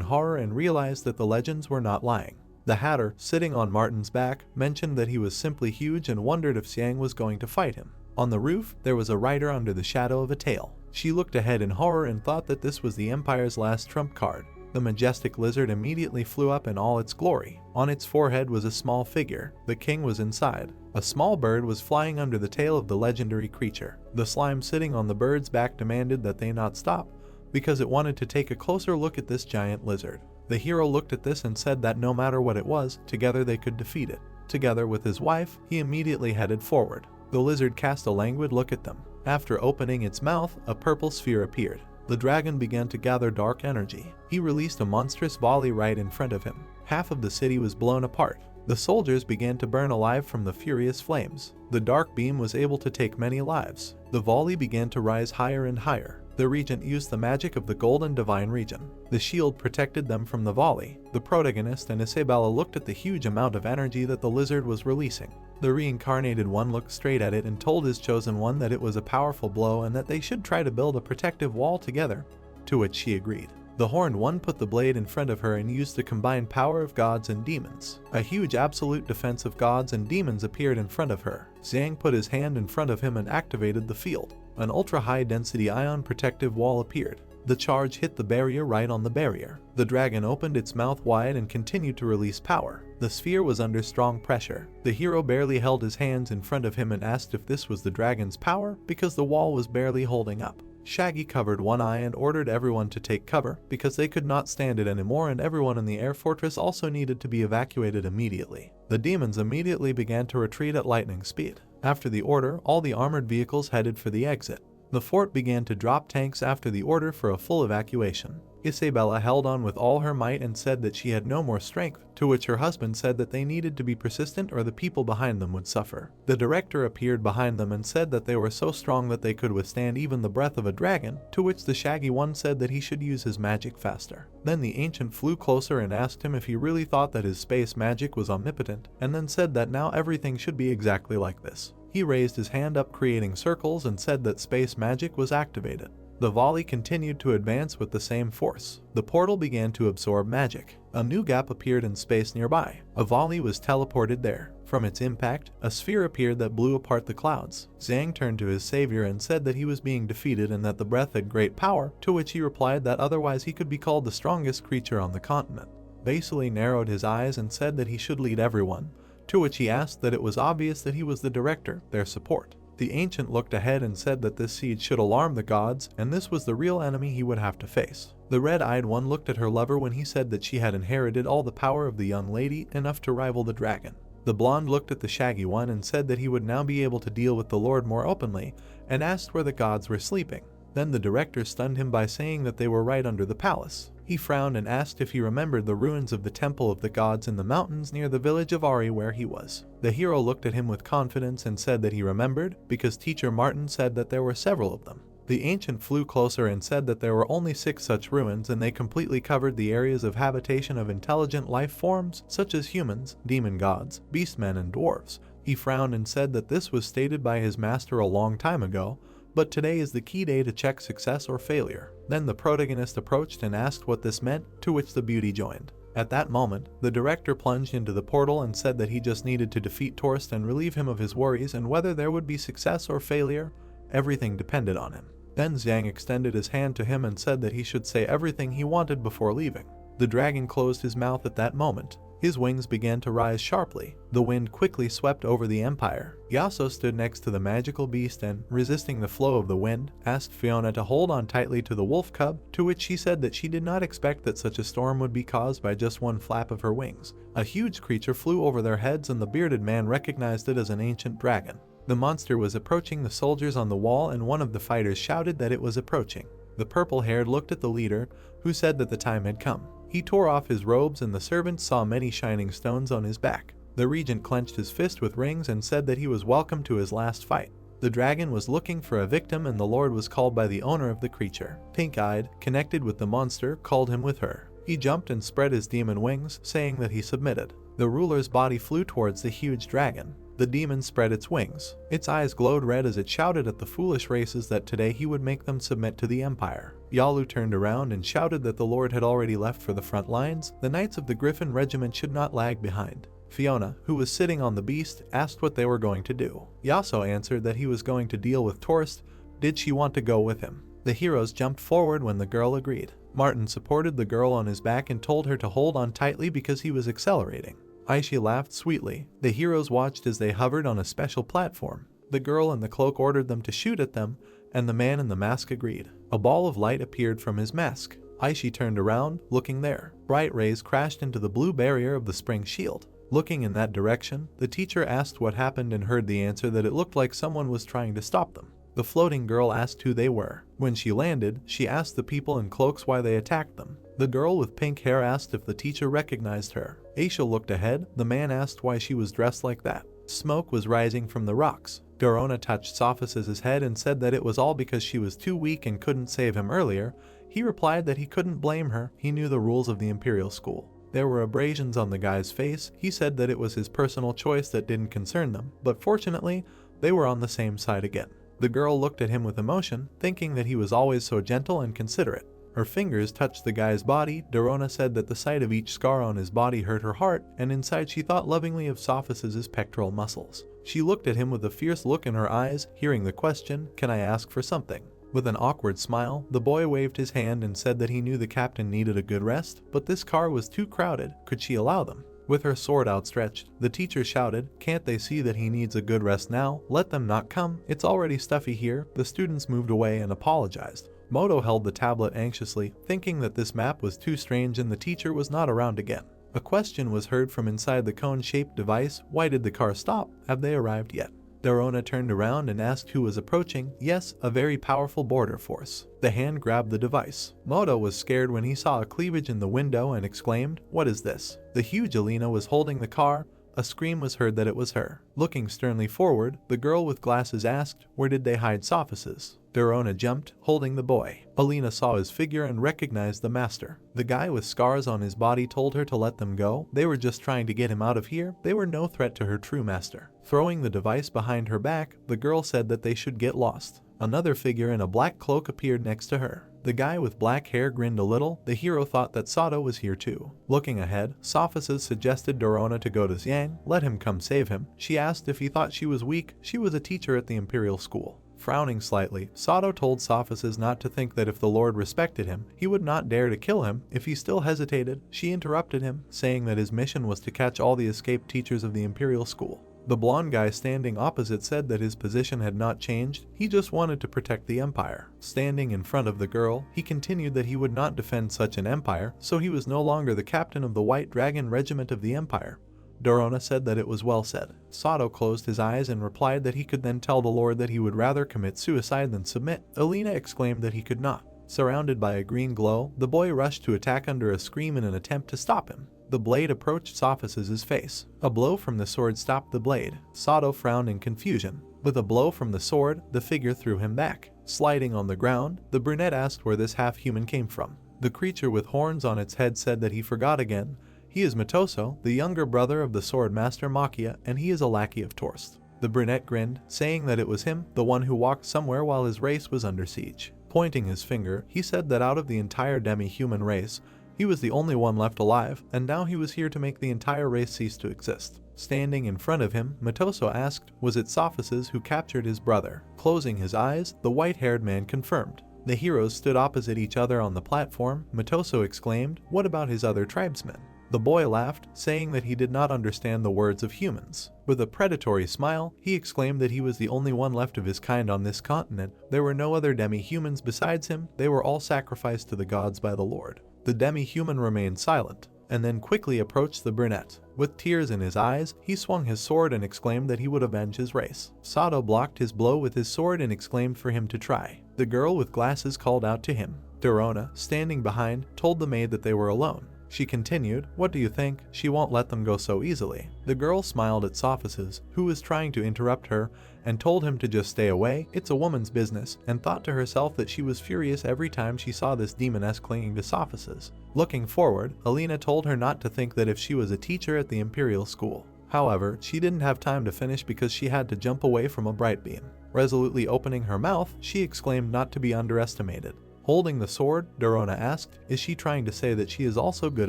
horror and realized that the legends were not lying. The Hatter, sitting on Martin's back, mentioned that he was simply huge and wondered if Xiang was going to fight him. On the roof, there was a rider under the shadow of a tail. She looked ahead in horror and thought that this was the Empire's last trump card. The majestic lizard immediately flew up in all its glory. On its forehead was a small figure. The king was inside. A small bird was flying under the tail of the legendary creature. The slime sitting on the bird's back demanded that they not stop, because it wanted to take a closer look at this giant lizard. The hero looked at this and said that no matter what it was, together they could defeat it. Together with his wife, he immediately headed forward. The lizard cast a languid look at them. After opening its mouth, a purple sphere appeared. The dragon began to gather dark energy. He released a monstrous volley right in front of him. Half of the city was blown apart. The soldiers began to burn alive from the furious flames. The dark beam was able to take many lives. The volley began to rise higher and higher. The regent used the magic of the golden divine region. The shield protected them from the volley. The protagonist and Isabella looked at the huge amount of energy that the lizard was releasing. The reincarnated one looked straight at it and told his chosen one that it was a powerful blow and that they should try to build a protective wall together, to which she agreed. The horned one put the blade in front of her and used the combined power of gods and demons. A huge absolute defense of gods and demons appeared in front of her. Xiang put his hand in front of him and activated the field. An ultra-high density ion protective wall appeared. The charge hit the barrier right on the barrier. The dragon opened its mouth wide and continued to release power. The sphere was under strong pressure. The hero barely held his hands in front of him and asked if this was the dragon's power because the wall was barely holding up. Shaggy covered one eye and ordered everyone to take cover because they could not stand it anymore and everyone in the air fortress also needed to be evacuated immediately. The demons immediately began to retreat at lightning speed. After the order, all the armored vehicles headed for the exit. The fort began to drop tanks after the order for a full evacuation. Isabella held on with all her might and said that she had no more strength, to which her husband said that they needed to be persistent or the people behind them would suffer. The director appeared behind them and said that they were so strong that they could withstand even the breath of a dragon, to which the shaggy one said that he should use his magic faster. Then the ancient flew closer and asked him if he really thought that his space magic was omnipotent, and then said that now everything should be exactly like this. He raised his hand up creating circles and said that space magic was activated. The volley continued to advance with the same force. The portal began to absorb magic. A new gap appeared in space nearby. A volley was teleported there. From its impact, a sphere appeared that blew apart the clouds. Zhang turned to his savior and said that he was being defeated and that the breath had great power, to which he replied that otherwise he could be called the strongest creature on the continent. Vasily narrowed his eyes and said that he should lead everyone, to which he asked that it was obvious that he was the director, their support. The ancient looked ahead and said that this seed should alarm the gods, and this was the real enemy he would have to face. The red-eyed one looked at her lover when he said that she had inherited all the power of the young lady, enough to rival the dragon. The blonde looked at the shaggy one and said that he would now be able to deal with the Lord more openly, and asked where the gods were sleeping. Then the director stunned him by saying that they were right under the palace. He frowned and asked if he remembered the ruins of the temple of the gods in the mountains near the village of Ari where he was. The hero looked at him with confidence and said that he remembered, because teacher Martin said that there were several of them. The ancient flew closer and said that there were only 6 such ruins and they completely covered the areas of habitation of intelligent life forms such as humans, demon gods, beastmen and dwarves. He frowned and said that this was stated by his master a long time ago, but today is the key day to check success or failure. Then the protagonist approached and asked what this meant, to which the beauty joined. At that moment, the director plunged into the portal and said that he just needed to defeat Torst and relieve him of his worries, and whether there would be success or failure, everything depended on him. Then Zhang extended his hand to him and said that he should say everything he wanted before leaving. The dragon closed his mouth at that moment. His wings began to rise sharply. The wind quickly swept over the empire. Yaso stood next to the magical beast and, resisting the flow of the wind, asked Fiona to hold on tightly to the wolf cub, to which she said that she did not expect that such a storm would be caused by just one flap of her wings. A huge creature flew over their heads and the bearded man recognized it as an ancient dragon. The monster was approaching the soldiers on the wall and one of the fighters shouted that it was approaching. The purple-haired looked at the leader, who said that the time had come. He tore off his robes and the servants saw many shining stones on his back. The regent clenched his fist with rings and said that he was welcome to his last fight. The dragon was looking for a victim and the lord was called by the owner of the creature. Pink-eyed, connected with the monster, called him with her. He jumped and spread his demon wings, saying that he submitted. The ruler's body flew towards the huge dragon. The demon spread its wings. Its eyes glowed red as it shouted at the foolish races that today he would make them submit to the empire. Yalu turned around and shouted that the lord had already left for the front lines. The knights of the Griffin regiment should not lag behind. Fiona, who was sitting on the beast, asked what they were going to do. Yaso answered that he was going to deal with Torst. Did she want to go with him? The heroes jumped forward when the girl agreed. Martin supported the girl on his back and told her to hold on tightly because he was accelerating. Aishi laughed sweetly. The heroes watched as they hovered on a special platform. The girl in the cloak ordered them to shoot at them, and the man in the mask agreed. A ball of light appeared from his mask. Aishi turned around, looking there. Bright rays crashed into the blue barrier of the spring shield. Looking in that direction, the teacher asked what happened and heard the answer that it looked like someone was trying to stop them. The floating girl asked who they were. When she landed, she asked the people in cloaks why they attacked them. The girl with pink hair asked if the teacher recognized her. Aisha looked ahead. The man asked why she was dressed like that. Smoke was rising from the rocks. Garona touched Sophus's head and said that it was all because she was too weak and couldn't save him earlier. He replied that he couldn't blame her. He knew the rules of the Imperial School. There were abrasions on the guy's face. He said that it was his personal choice that didn't concern them, but fortunately, they were on the same side again. The girl looked at him with emotion, thinking that he was always so gentle and considerate. Her fingers touched the guy's body. Dorona said that the sight of each scar on his body hurt her heart, and inside she thought lovingly of Sophus's pectoral muscles. She looked at him with a fierce look in her eyes, hearing the question, "Can I ask for something?" With an awkward smile, the boy waved his hand and said that he knew the captain needed a good rest, but this car was too crowded. Could she allow them? With her sword outstretched, the teacher shouted, "Can't they see that he needs a good rest now? Let them not come. It's already stuffy here." The students moved away and apologized. Moto held the tablet anxiously, thinking that this map was too strange and the teacher was not around again. A question was heard from inside the cone-shaped device. Why did the car stop? Have they arrived yet? Dorona turned around and asked who was approaching. Yes, a very powerful border force. The hand grabbed the device. Moto was scared when he saw a cleavage in the window and exclaimed, "What is this?" The huge Alina was holding the car. A scream was heard that it was her. Looking sternly forward, the girl with glasses asked, "Where did they hide Sophices?" Dorona jumped, holding the boy. Alina saw his figure and recognized the master. The guy with scars on his body told her to let them go. They were just trying to get him out of here. They were no threat to her true master. Throwing the device behind her back, the girl said that they should get lost. Another figure in a black cloak appeared next to her. The guy with black hair grinned a little. The hero thought that Sato was here too. Looking ahead, Sophices suggested Dorona to go to Xiang, let him come save him. She asked if he thought she was weak. She was a teacher at the Imperial School. Frowning slightly, Sato told Sophices not to think that if the Lord respected him, he would not dare to kill him. If he still hesitated, she interrupted him, saying that his mission was to catch all the escaped teachers of the Imperial School. The blonde guy standing opposite said that his position had not changed, he just wanted to protect the empire. Standing in front of the girl, he continued that he would not defend such an empire, so he was no longer the captain of the White Dragon Regiment of the Empire. Dorona said that it was well said. Sato closed his eyes and replied that he could then tell the Lord that he would rather commit suicide than submit. Alina exclaimed that he could not. Surrounded by a green glow, the boy rushed to attack under a scream in an attempt to stop him. The blade approached Sophices' face. A blow from the sword stopped the blade. Sato frowned in confusion. With a blow from the sword, the figure threw him back. Sliding on the ground, the brunette asked where this half-human came from. The creature with horns on its head said that he forgot again. He is Matoso, the younger brother of the sword master Makia, and he is a lackey of Torst. The brunette grinned, saying that it was him, the one who walked somewhere while his race was under siege. Pointing his finger, he said that out of the entire demi-human race, he was the only one left alive, and now he was here to make the entire race cease to exist. Standing in front of him, Matoso asked, was it Sophices who captured his brother? Closing his eyes, the white-haired man confirmed. The heroes stood opposite each other on the platform. Matoso exclaimed, "What about his other tribesmen?" The boy laughed, saying that he did not understand the words of humans. With a predatory smile, he exclaimed that he was the only one left of his kind on this continent. There were no other demi-humans besides him. They were all sacrificed to the gods by the Lord. The demi-human remained silent, and then quickly approached the brunette. With tears in his eyes, he swung his sword and exclaimed that he would avenge his race. Sato blocked his blow with his sword and exclaimed for him to try. The girl with glasses called out to him. Dorona, standing behind, told the maid that they were alone. She continued, "What do you think? She won't let them go so easily." The girl smiled at Sophices, who was trying to interrupt her, and told him to just stay away. It's a woman's business, and thought to herself that she was furious every time she saw this demoness clinging to Sophices. Looking forward, Alina told her not to think that if she was a teacher at the Imperial School. However, she didn't have time to finish because she had to jump away from a bright beam. Resolutely opening her mouth, she exclaimed not to be underestimated. Holding the sword, Dorona asked, is she trying to say that she is also good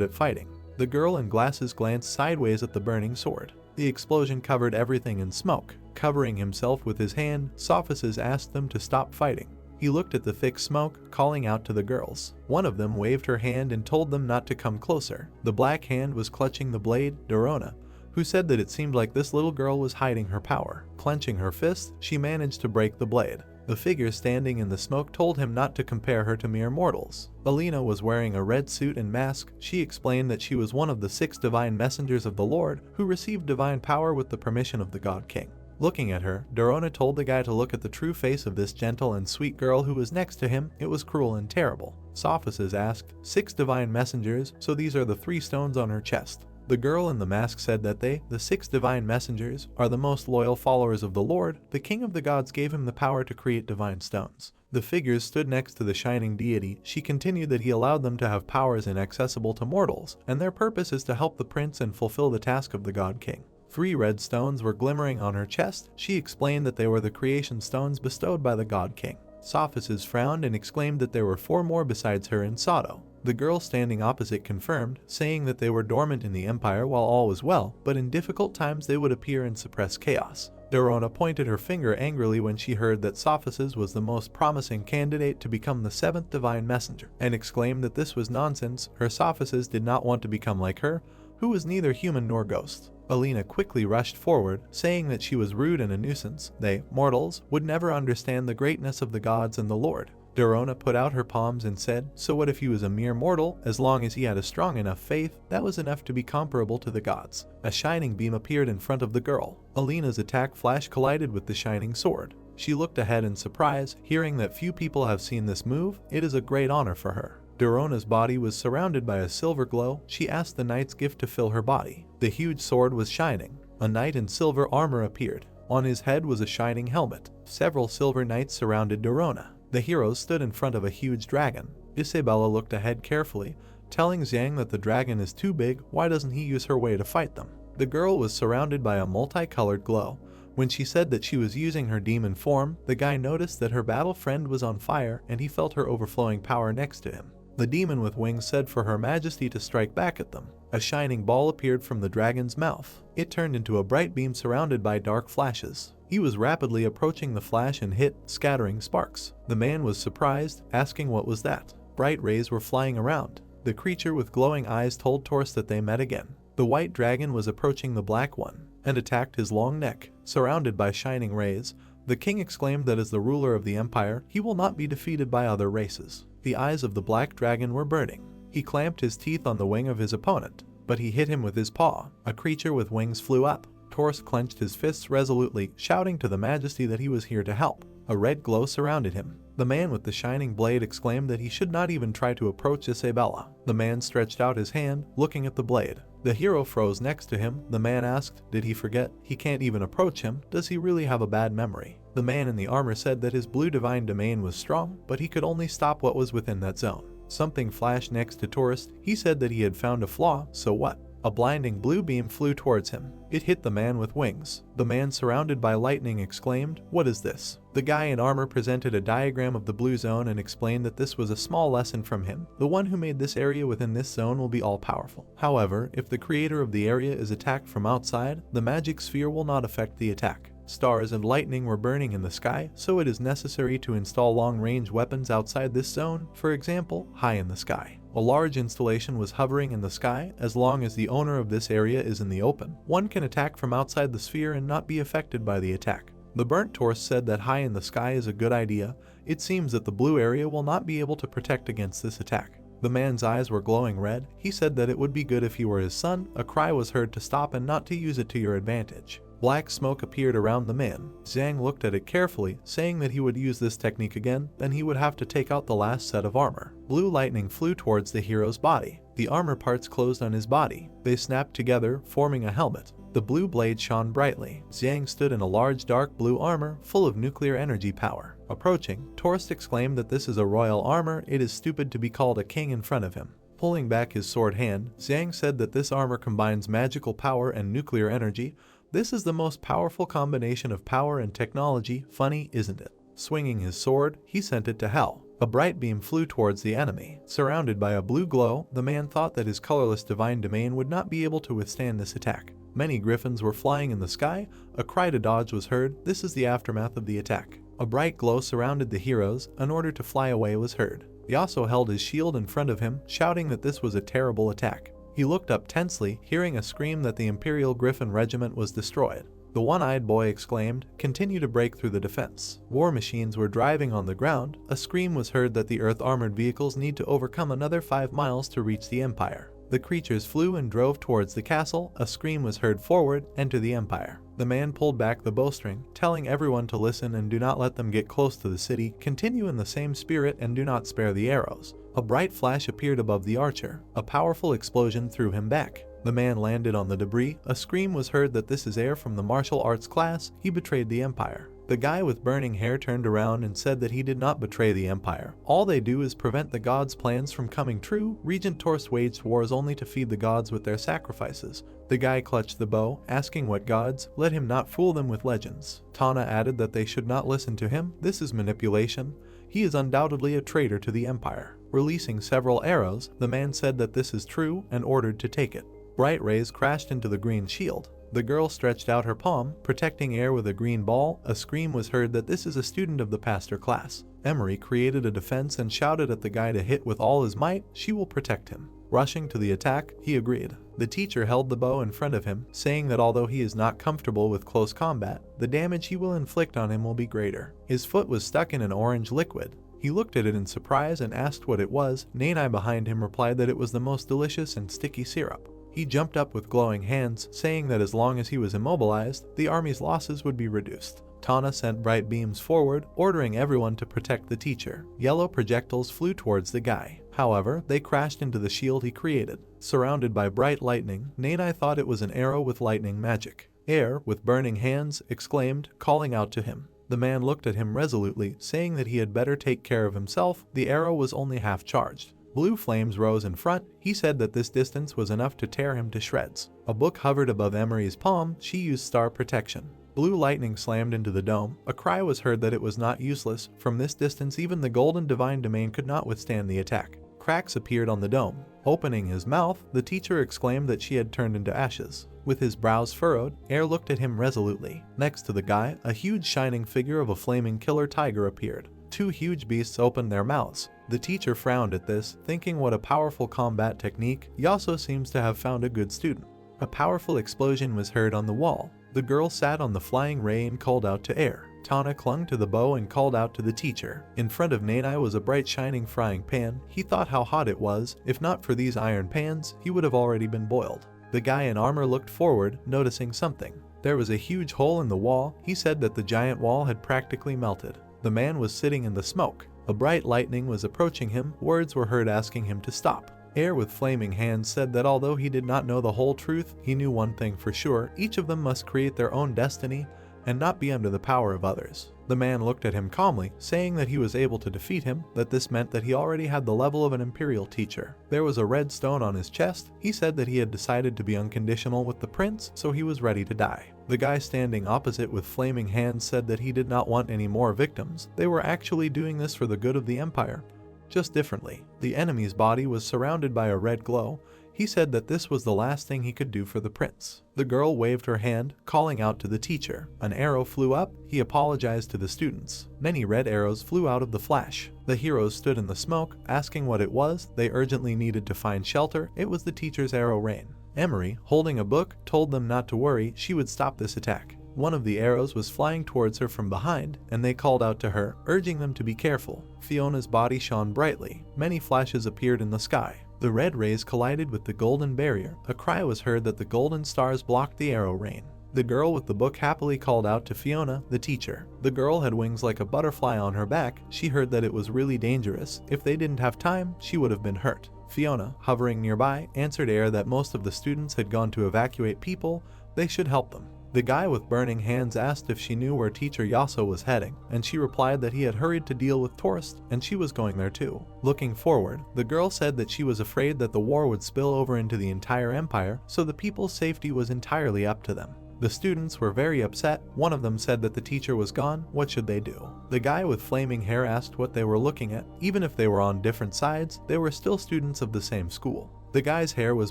at fighting? The girl in glasses glanced sideways at the burning sword. The explosion covered everything in smoke. Covering himself with his hand, Sophices asked them to stop fighting. He looked at the thick smoke, calling out to the girls. One of them waved her hand and told them not to come closer. The black hand was clutching the blade, Dorona, who said that it seemed like this little girl was hiding her power. Clenching her fist, she managed to break the blade. The figure standing in the smoke told him not to compare her to mere mortals. Alina was wearing a red suit and mask. She explained that she was one of the 6 divine messengers of the Lord who received divine power with the permission of the God King. Looking at her, Dorona told the guy to look at the true face of this gentle and sweet girl who was next to him. It was cruel and terrible. Sophices asked, 6 divine messengers, so these are the 3 stones on her chest. The girl in the mask said that they, the 6 divine messengers, are the most loyal followers of the Lord. The king of the gods gave him the power to create divine stones. The figures stood next to the shining deity. She continued that he allowed them to have powers inaccessible to mortals, and their purpose is to help the prince and fulfill the task of the god king. 3 red stones were glimmering on her chest. She explained that they were the creation stones bestowed by the god king. Sophices frowned and exclaimed that there were 4 more besides her and Sato. The girl standing opposite confirmed, saying that they were dormant in the empire while all was well, but in difficult times they would appear and suppress chaos. Dorona pointed her finger angrily when she heard that Sophices was the most promising candidate to become the 7th divine messenger, and exclaimed that this was nonsense. Her Sophices did not want to become like her. who was neither human nor ghost. Alina quickly rushed forward, saying that she was rude and a nuisance. They, mortals, would never understand the greatness of the gods and the Lord. Dorona put out her palms and said, so what if he was a mere mortal? As long as he had a strong enough faith, that was enough to be comparable to the gods. A shining beam appeared in front of the girl. Alina's attack flash collided with the shining sword. She looked ahead in surprise, hearing that few people have seen this move. It is a great honor for her. Dorona's body was surrounded by a silver glow. She asked the knight's gift to fill her body. The huge sword was shining. A knight in silver armor appeared. On his head was a shining helmet. Several silver knights surrounded Dorona. The heroes stood in front of a huge dragon. Isabella looked ahead carefully, telling Zhang that the dragon is too big. Why doesn't he use her way to fight them? The girl was surrounded by a multicolored glow. When she said that she was using her demon form, the guy noticed that her battle friend was on fire and he felt her overflowing power next to him. The demon with wings said for Her Majesty to strike back at them. A shining ball appeared from the dragon's mouth. It turned into a bright beam surrounded by dark flashes. He was rapidly approaching the flash and hit, scattering sparks. The man was surprised, asking what was that. Bright rays were flying around. The creature with glowing eyes told Torst that they met again. The white dragon was approaching the black one and attacked his long neck. Surrounded by shining rays, the king exclaimed that as the ruler of the empire, he will not be defeated by other races. The eyes of the black dragon were burning. He clamped his teeth on the wing of his opponent, but he hit him with his paw. A creature with wings flew up. Torst clenched his fists resolutely, shouting to the Majesty that he was here to help. A red glow surrounded him. The man with the shining blade exclaimed that he should not even try to approach Isabella. The man stretched out his hand, looking at the blade. The hero froze next to him. The man asked, did he forget? He can't even approach him. Does he really have a bad memory? The man in the armor said that his blue divine domain was strong, but he could only stop what was within that zone. Something flashed next to Torst. He said that he had found a flaw, so what? A blinding blue beam flew towards him. It hit the man with wings. The man surrounded by lightning exclaimed, what is this? The guy in armor presented a diagram of the blue zone and explained that this was a small lesson from him. The one who made this area within this zone will be all-powerful. However, if the creator of the area is attacked from outside, the magic sphere will not affect the attack. Stars and lightning were burning in the sky, so it is necessary to install long-range weapons outside this zone, for example, high in the sky. A large installation was hovering in the sky. As long as the owner of this area is in the open, one can attack from outside the sphere and not be affected by the attack. The burnt Torst said that high in the sky is a good idea. It seems that the blue area will not be able to protect against this attack. The man's eyes were glowing red. He said that it would be good if he were his son. A cry was heard to stop and not to use it to your advantage. Black smoke appeared around the man. Zhang looked at it carefully, saying that he would use this technique again, then he would have to take out the last set of armor. Blue lightning flew towards the hero's body. The armor parts closed on his body. They snapped together, forming a helmet. The blue blade shone brightly. Zhang stood in a large dark blue armor, full of nuclear energy power. Approaching, Torst exclaimed that this is a royal armor. It is stupid to be called a king in front of him. Pulling back his sword hand, Zhang said that this armor combines magical power and nuclear energy. This is the most powerful combination of power and technology. Funny, isn't it? Swinging his sword, he sent it to hell. A bright beam flew towards the enemy. Surrounded by a blue glow, the man thought that his colorless divine domain would not be able to withstand this attack. Many griffins were flying in the sky. A cry to dodge was heard. This is the aftermath of the attack. A bright glow surrounded the heroes. An order to fly away was heard. Yasuo held his shield in front of him, shouting that this was a terrible attack. He looked up tensely, hearing a scream that the Imperial Griffin Regiment was destroyed. The one-eyed boy exclaimed, "Continue to break through the defense." War machines were driving on the ground. A scream was heard that the Earth-armored vehicles need to overcome another 5 miles to reach the Empire. The creatures flew and drove towards the castle. A scream was heard forward, "Enter the Empire." The man pulled back the bowstring, telling everyone to listen and do not let them get close to the city. Continue in the same spirit and do not spare the arrows. A bright flash appeared above the archer. A powerful explosion threw him back. The man landed on the debris. A scream was heard that this is air from the martial arts class. He betrayed the Empire. The guy with burning hair turned around and said that he did not betray the Empire. All they do is prevent the gods' plans from coming true. Regent Torst waged wars only to feed the gods with their sacrifices. The guy clutched the bow, asking what gods. Let him not fool them with legends. Tana added that they should not listen to him. This is manipulation. He is undoubtedly a traitor to the Empire. Releasing several arrows, the man said that this is true and ordered to take it. Bright rays crashed into the green shield. The girl stretched out her palm, protecting air with a green ball. A scream was heard that this is a student of the pastor class. Emery created a defense and shouted at the guy to hit with all his might. She will protect him. Rushing to the attack, he agreed. The teacher held the bow in front of him, saying that although he is not comfortable with close combat, the damage he will inflict on him will be greater. His foot was stuck in an orange liquid. He looked at it in surprise and asked what it was. Nanai behind him replied that it was the most delicious and sticky syrup. He jumped up with glowing hands, saying that as long as he was immobilized, the army's losses would be reduced. Tana sent bright beams forward, ordering everyone to protect the teacher. Yellow projectiles flew towards the guy. However, they crashed into the shield he created. Surrounded by bright lightning, Nanai thought it was an arrow with lightning magic. Air, with burning hands, exclaimed, calling out to him. The man looked at him resolutely, saying that he had better take care of himself. The arrow was only half charged. Blue flames rose in front. He said that this distance was enough to tear him to shreds. A book hovered above Emery's palm. She used star protection. Blue lightning slammed into the dome. A cry was heard that it was not useless. From this distance, even the golden divine domain could not withstand the attack. Cracks appeared on the dome. Opening his mouth, the teacher exclaimed that she had turned into ashes. With his brows furrowed, Air looked at him resolutely. Next to the guy, a huge shining figure of a flaming killer tiger appeared. Two huge beasts opened their mouths. The teacher frowned at this, thinking what a powerful combat technique. Yaso seems to have found a good student. A powerful explosion was heard on the wall. The girl sat on the flying ray and called out to Air. Tana clung to the bow and called out to the teacher. In front of Nanai was a bright shining frying pan. He thought how hot it was. If not for these iron pans, he would have already been boiled. The guy in armor looked forward, noticing something. There was a huge hole in the wall. He said that the giant wall had practically melted. The man was sitting in the smoke. A bright lightning was approaching him. Words were heard asking him to stop. Air with flaming hands said that although he did not know the whole truth, he knew one thing for sure: each of them must create their own destiny and not be under the power of others. The man looked at him calmly, saying that he was able to defeat him, that this meant that he already had the level of an imperial teacher. There was a red stone on his chest. He said that he had decided to be unconditional with the prince, so he was ready to die. The guy standing opposite with flaming hands said that he did not want any more victims. They were actually doing this for the good of the empire, just differently. The enemy's body was surrounded by a red glow. He said that this was the last thing he could do for the prince. The girl waved her hand, calling out to the teacher. An arrow flew up. He apologized to the students. Many red arrows flew out of the flash. The heroes stood in the smoke, asking what it was. They urgently needed to find shelter. It was the teacher's arrow rain. Emery, holding a book, told them not to worry. She would stop this attack. One of the arrows was flying towards her from behind, and they called out to her, urging them to be careful. Fiona's body shone brightly. Many flashes appeared in the sky. The red rays collided with the golden barrier. A cry was heard that the golden stars blocked the arrow rain. The girl with the book happily called out to Fiona, the teacher. The girl had wings like a butterfly on her back. She heard that it was really dangerous. If they didn't have time, she would have been hurt. Fiona, hovering nearby, answered Air that most of the students had gone to evacuate people. They should help them. The guy with burning hands asked if she knew where teacher Yaso was heading, and she replied that he had hurried to deal with tourists, and she was going there too. Looking forward, the girl said that she was afraid that the war would spill over into the entire empire, so the people's safety was entirely up to them. The students were very upset. One of them said that the teacher was gone. What should they do? The guy with flaming hair asked what they were looking at. Even if they were on different sides, they were still students of the same school. The guy's hair was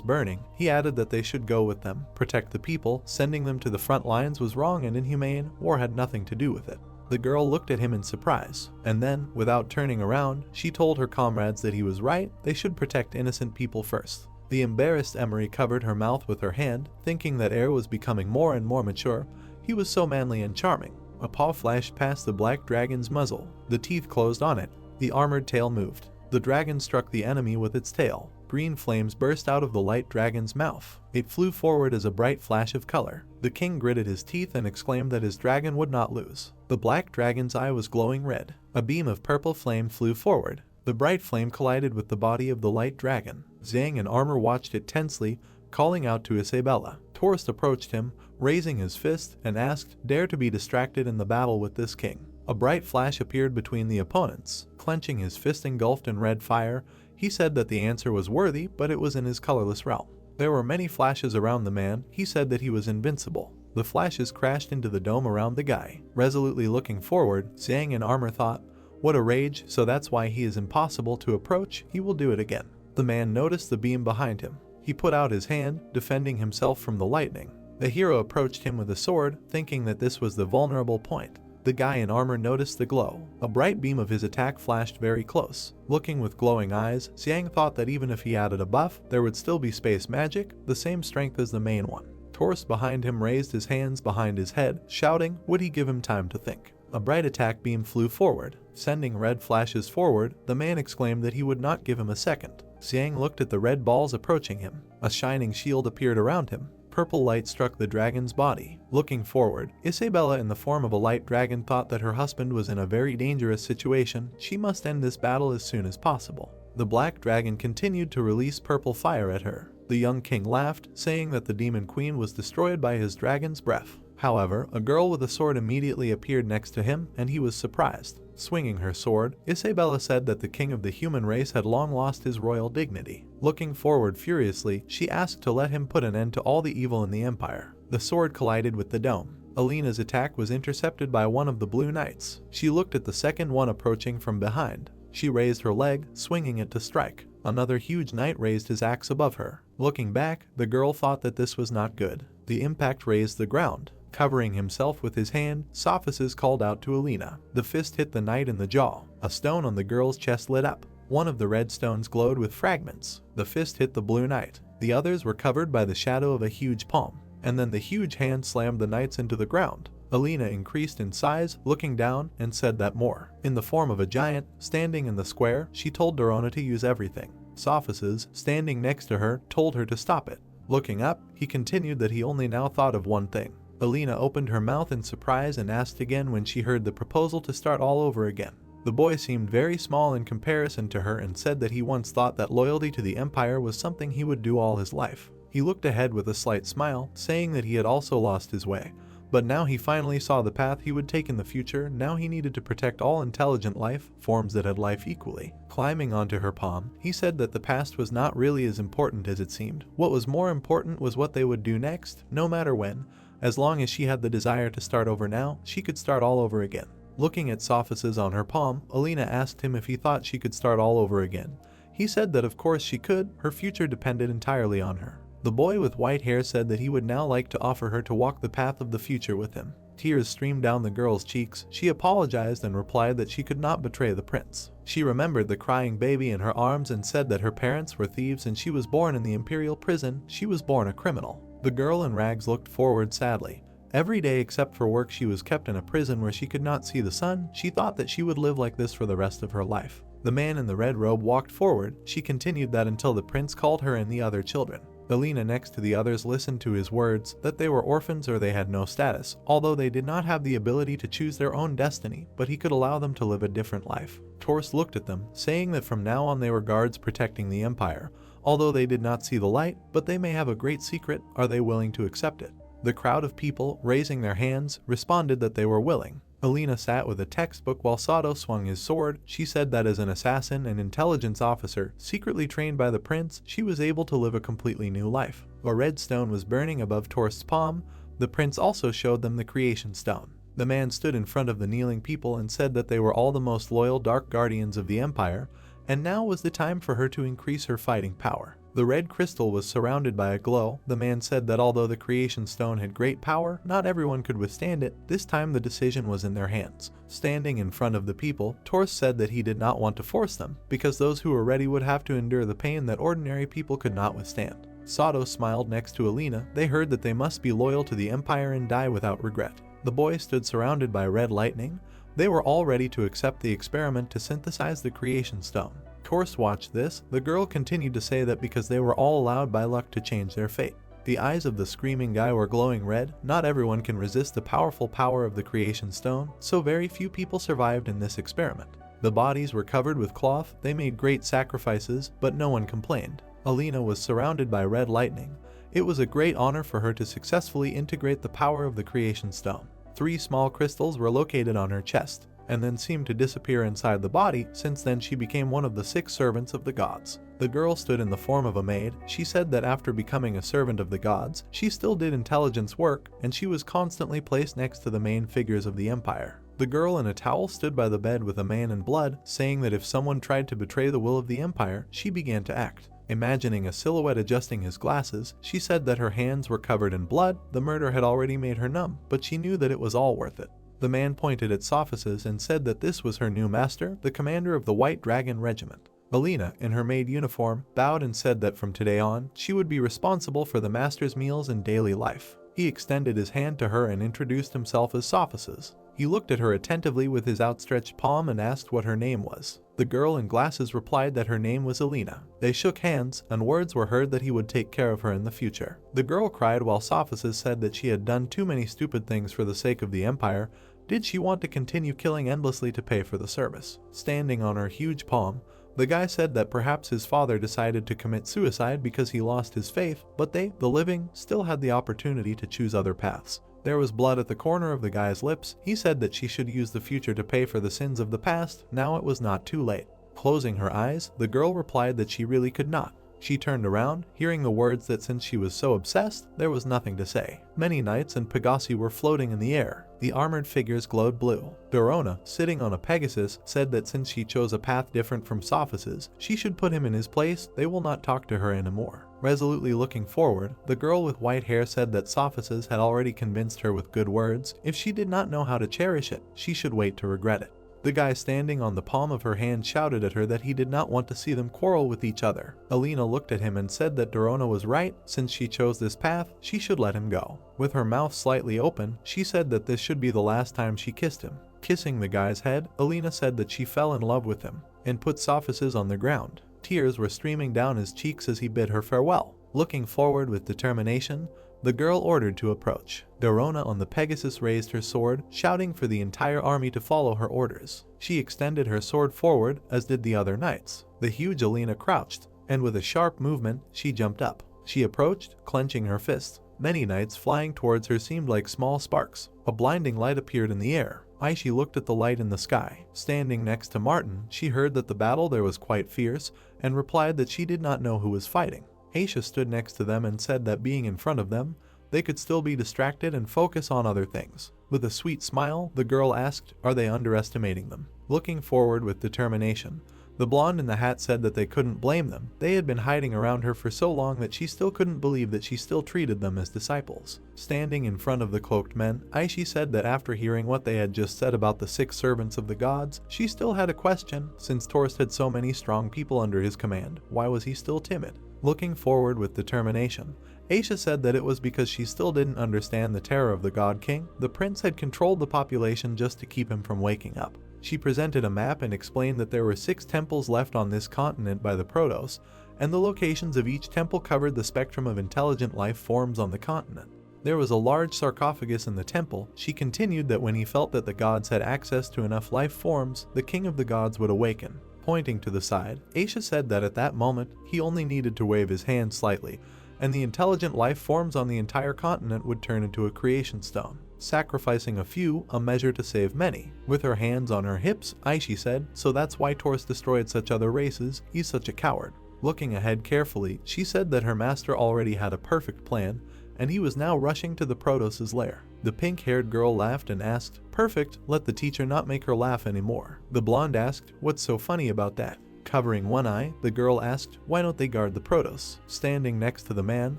burning. He added that they should go with them, protect the people. Sending them to the front lines was wrong and inhumane. War had nothing to do with it. The girl looked at him in surprise, and then, without turning around, she told her comrades that he was right. They should protect innocent people first. The embarrassed Emery covered her mouth with her hand, thinking that Air was becoming more and more mature. He was so manly and charming. A paw flashed past the black dragon's muzzle. The teeth closed on it. The armored tail moved. The dragon struck the enemy with its tail. Green flames burst out of the light dragon's mouth. It flew forward as a bright flash of color. The king gritted his teeth and exclaimed that his dragon would not lose. The black dragon's eye was glowing red. A beam of purple flame flew forward. The bright flame collided with the body of the light dragon. Zhang in armor watched it tensely, calling out to Isabella. Tourist approached him, raising his fist, and asked, "Dare to be distracted in the battle with this king?" A bright flash appeared between the opponents. Clenching his fist engulfed in red fire, he said that the answer was worthy, but it was in his colorless realm. There were many flashes around the man. He said that he was invincible. The flashes crashed into the dome around the guy. Resolutely looking forward, Zhang in armor thought, "What a rage, so that's why he is impossible to approach. He will do it again." The man noticed the beam behind him. He put out his hand, defending himself from the lightning. The hero approached him with a sword, thinking that this was the vulnerable point. The guy in armor noticed the glow. A bright beam of his attack flashed very close. Looking with glowing eyes, Xiang thought that even if he added a buff, there would still be space magic, the same strength as the main one. Torse behind him raised his hands behind his head, shouting, would he give him time to think? A bright attack beam flew forward. Sending red flashes forward, the man exclaimed that he would not give him a second. Xiang looked at the red balls approaching him. A shining shield appeared around him. Purple light struck the dragon's body. Looking forward, Isabella in the form of a light dragon thought that her husband was in a very dangerous situation. She must end this battle as soon as possible. The black dragon continued to release purple fire at her. The young king laughed, saying that the demon queen was destroyed by his dragon's breath. However, a girl with a sword immediately appeared next to him, and he was surprised. Swinging her sword, Isabella said that the king of the human race had long lost his royal dignity. Looking forward furiously, she asked to let him put an end to all the evil in the empire. The sword collided with the dome. Alina's attack was intercepted by one of the blue knights. She looked at the second one approaching from behind. She raised her leg, swinging it to strike. Another huge knight raised his axe above her. Looking back, the girl thought that this was not good. The impact raised the ground. Covering himself with his hand, Sophices called out to Alina. The fist hit the knight in the jaw. A stone on the girl's chest lit up. One of the red stones glowed with fragments. The fist hit the blue knight. The others were covered by the shadow of a huge palm. And then the huge hand slammed the knights into the ground. Alina increased in size, looking down, and said that more. In the form of a giant, standing in the square, she told Dorona to use everything. Sophices, standing next to her, told her to stop it. Looking up, he continued that he only now thought of one thing. Alina opened her mouth in surprise and asked again when she heard the proposal to start all over again. The boy seemed very small in comparison to her and said that he once thought that loyalty to the empire was something he would do all his life. He looked ahead with a slight smile, saying that he had also lost his way. But now he finally saw the path he would take in the future. Now he needed to protect all intelligent life, forms that had life equally. Climbing onto her palm, he said that the past was not really as important as it seemed. What was more important was what they would do next, no matter when. As long as she had the desire to start over now, she could start all over again. Looking at Sophices on her palm, Alina asked him if he thought she could start all over again. He said that of course she could, her future depended entirely on her. The boy with white hair said that he would now like to offer her to walk the path of the future with him. Tears streamed down the girl's cheeks. She apologized and replied that she could not betray the prince. She remembered the crying baby in her arms and said that her parents were thieves and she was born in the imperial prison. She was born a criminal. The girl in rags looked forward sadly. Every day except for work she was kept in a prison where she could not see the sun. She thought that she would live like this for the rest of her life. The man in the red robe walked forward. She continued that until the prince called her and the other children. Alina next to the others listened to his words, that they were orphans or they had no status, although they did not have the ability to choose their own destiny, but he could allow them to live a different life. Torse looked at them, saying that from now on they were guards protecting the empire. Although they did not see the light, but they may have a great secret, are they willing to accept it? The crowd of people, raising their hands, responded that they were willing. Alina sat with a textbook while Sato swung his sword. She said that as an assassin and intelligence officer, secretly trained by the prince, she was able to live a completely new life. A red stone was burning above Torst's palm. The prince also showed them the creation stone. The man stood in front of the kneeling people and said that they were all the most loyal dark guardians of the empire, and now was the time for her to increase her fighting power. The red crystal was surrounded by a glow. The man said that although the creation stone had great power, not everyone could withstand it. This time the decision was in their hands. Standing in front of the people, Torst said that he did not want to force them, because those who were ready would have to endure the pain that ordinary people could not withstand. Sato smiled next to Alina. They heard that they must be loyal to the empire and die without regret. The boy stood surrounded by red lightning. They were all ready to accept the experiment to synthesize the creation stone. Torst watched this. The girl continued to say that because they were all allowed by luck to change their fate. The eyes of the screaming guy were glowing red. Not everyone can resist the powerful power of the creation stone, so very few people survived in this experiment. The bodies were covered with cloth. They made great sacrifices, but no one complained. Alina was surrounded by red lightning. It was a great honor for her to successfully integrate the power of the creation stone. 3 small crystals were located on her chest, and then seemed to disappear inside the body. Since then she became one of the 6 servants of the gods. The girl stood in the form of a maid. She said that after becoming a servant of the gods, she still did intelligence work, and she was constantly placed next to the main figures of the empire. The girl in a towel stood by the bed with a man in blood, saying that if someone tried to betray the will of the empire, she began to act. Imagining a silhouette adjusting his glasses, she said that her hands were covered in blood. The murder had already made her numb, but she knew that it was all worth it. The man pointed at Sophices and said that this was her new master, the commander of the White Dragon Regiment. Alina, in her maid uniform, bowed and said that from today on, she would be responsible for the master's meals and daily life. He extended his hand to her and introduced himself as Sophices. He looked at her attentively with his outstretched palm and asked what her name was. The girl in glasses replied that her name was Alina. They shook hands, and words were heard that he would take care of her in the future. The girl cried while Sophices said that she had done too many stupid things for the sake of the empire. Did she want to continue killing endlessly to pay for the service? Standing on her huge palm, the guy said that perhaps his father decided to commit suicide because he lost his faith, but they, the living, still had the opportunity to choose other paths. There was blood at the corner of the guy's lips. He said that she should use the future to pay for the sins of the past. Now it was not too late. Closing her eyes, the girl replied that she really could not. She turned around, hearing the words that since she was so obsessed, there was nothing to say. Many knights and Pegasi were floating in the air. The armored figures glowed blue. Dorona, sitting on a Pegasus, said that since she chose a path different from Sophices, she should put him in his place. They will not talk to her anymore. Resolutely looking forward, the girl with white hair said that Sophices had already convinced her with good words. If she did not know how to cherish it, she should wait to regret it. The guy standing on the palm of her hand shouted at her that he did not want to see them quarrel with each other. Alina looked at him and said that Dorona was right. Since she chose this path, she should let him go. With her mouth slightly open, she said that this should be the last time she kissed him. Kissing the guy's head, Alina said that she fell in love with him and put Sophices on the ground. Tears were streaming down his cheeks as he bid her farewell. Looking forward with determination, the girl ordered to approach. Dorona on the Pegasus raised her sword, shouting for the entire army to follow her orders. She extended her sword forward, as did the other knights. The huge Alina crouched, and with a sharp movement, she jumped up. She approached, clenching her fists. Many knights flying towards her seemed like small sparks. A blinding light appeared in the air. Aishi looked at the light in the sky. Standing next to Martin, she heard that the battle there was quite fierce, and replied that she did not know who was fighting. Aisha stood next to them and said that being in front of them, they could still be distracted and focus on other things. With a sweet smile, the girl asked, "Are they underestimating them?" Looking forward with determination, the blonde in the hat said that they couldn't blame them. They had been hiding around her for so long that she still couldn't believe that she still treated them as disciples. Standing in front of the cloaked men, Aishi said that after hearing what they had just said about the 6 servants of the gods, she still had a question. Since Torst had so many strong people under his command, why was he still timid? Looking forward with determination, Aisha said that it was because she still didn't understand the terror of the God King. The prince had controlled the population just to keep him from waking up. She presented a map and explained that there were 6 temples left on this continent by the Protoss, and the locations of each temple covered the spectrum of intelligent life forms on the continent. There was a large sarcophagus in the temple. She continued that when he felt that the gods had access to enough life forms, the king of the gods would awaken. Pointing to the side, Aisha said that at that moment, he only needed to wave his hand slightly, and the intelligent life forms on the entire continent would turn into a creation stone, sacrificing a few, a measure to save many. With her hands on her hips, Aishi said, "So that's why Torst destroyed such other races. He's such a coward." Looking ahead carefully, she said that her master already had a perfect plan, and he was now rushing to the Protoss's lair. The pink-haired girl laughed and asked, "Perfect, let the teacher not make her laugh anymore." The blonde asked, "What's so funny about that?" Covering one eye, the girl asked, "Why don't they guard the Protoss?" Standing next to the man,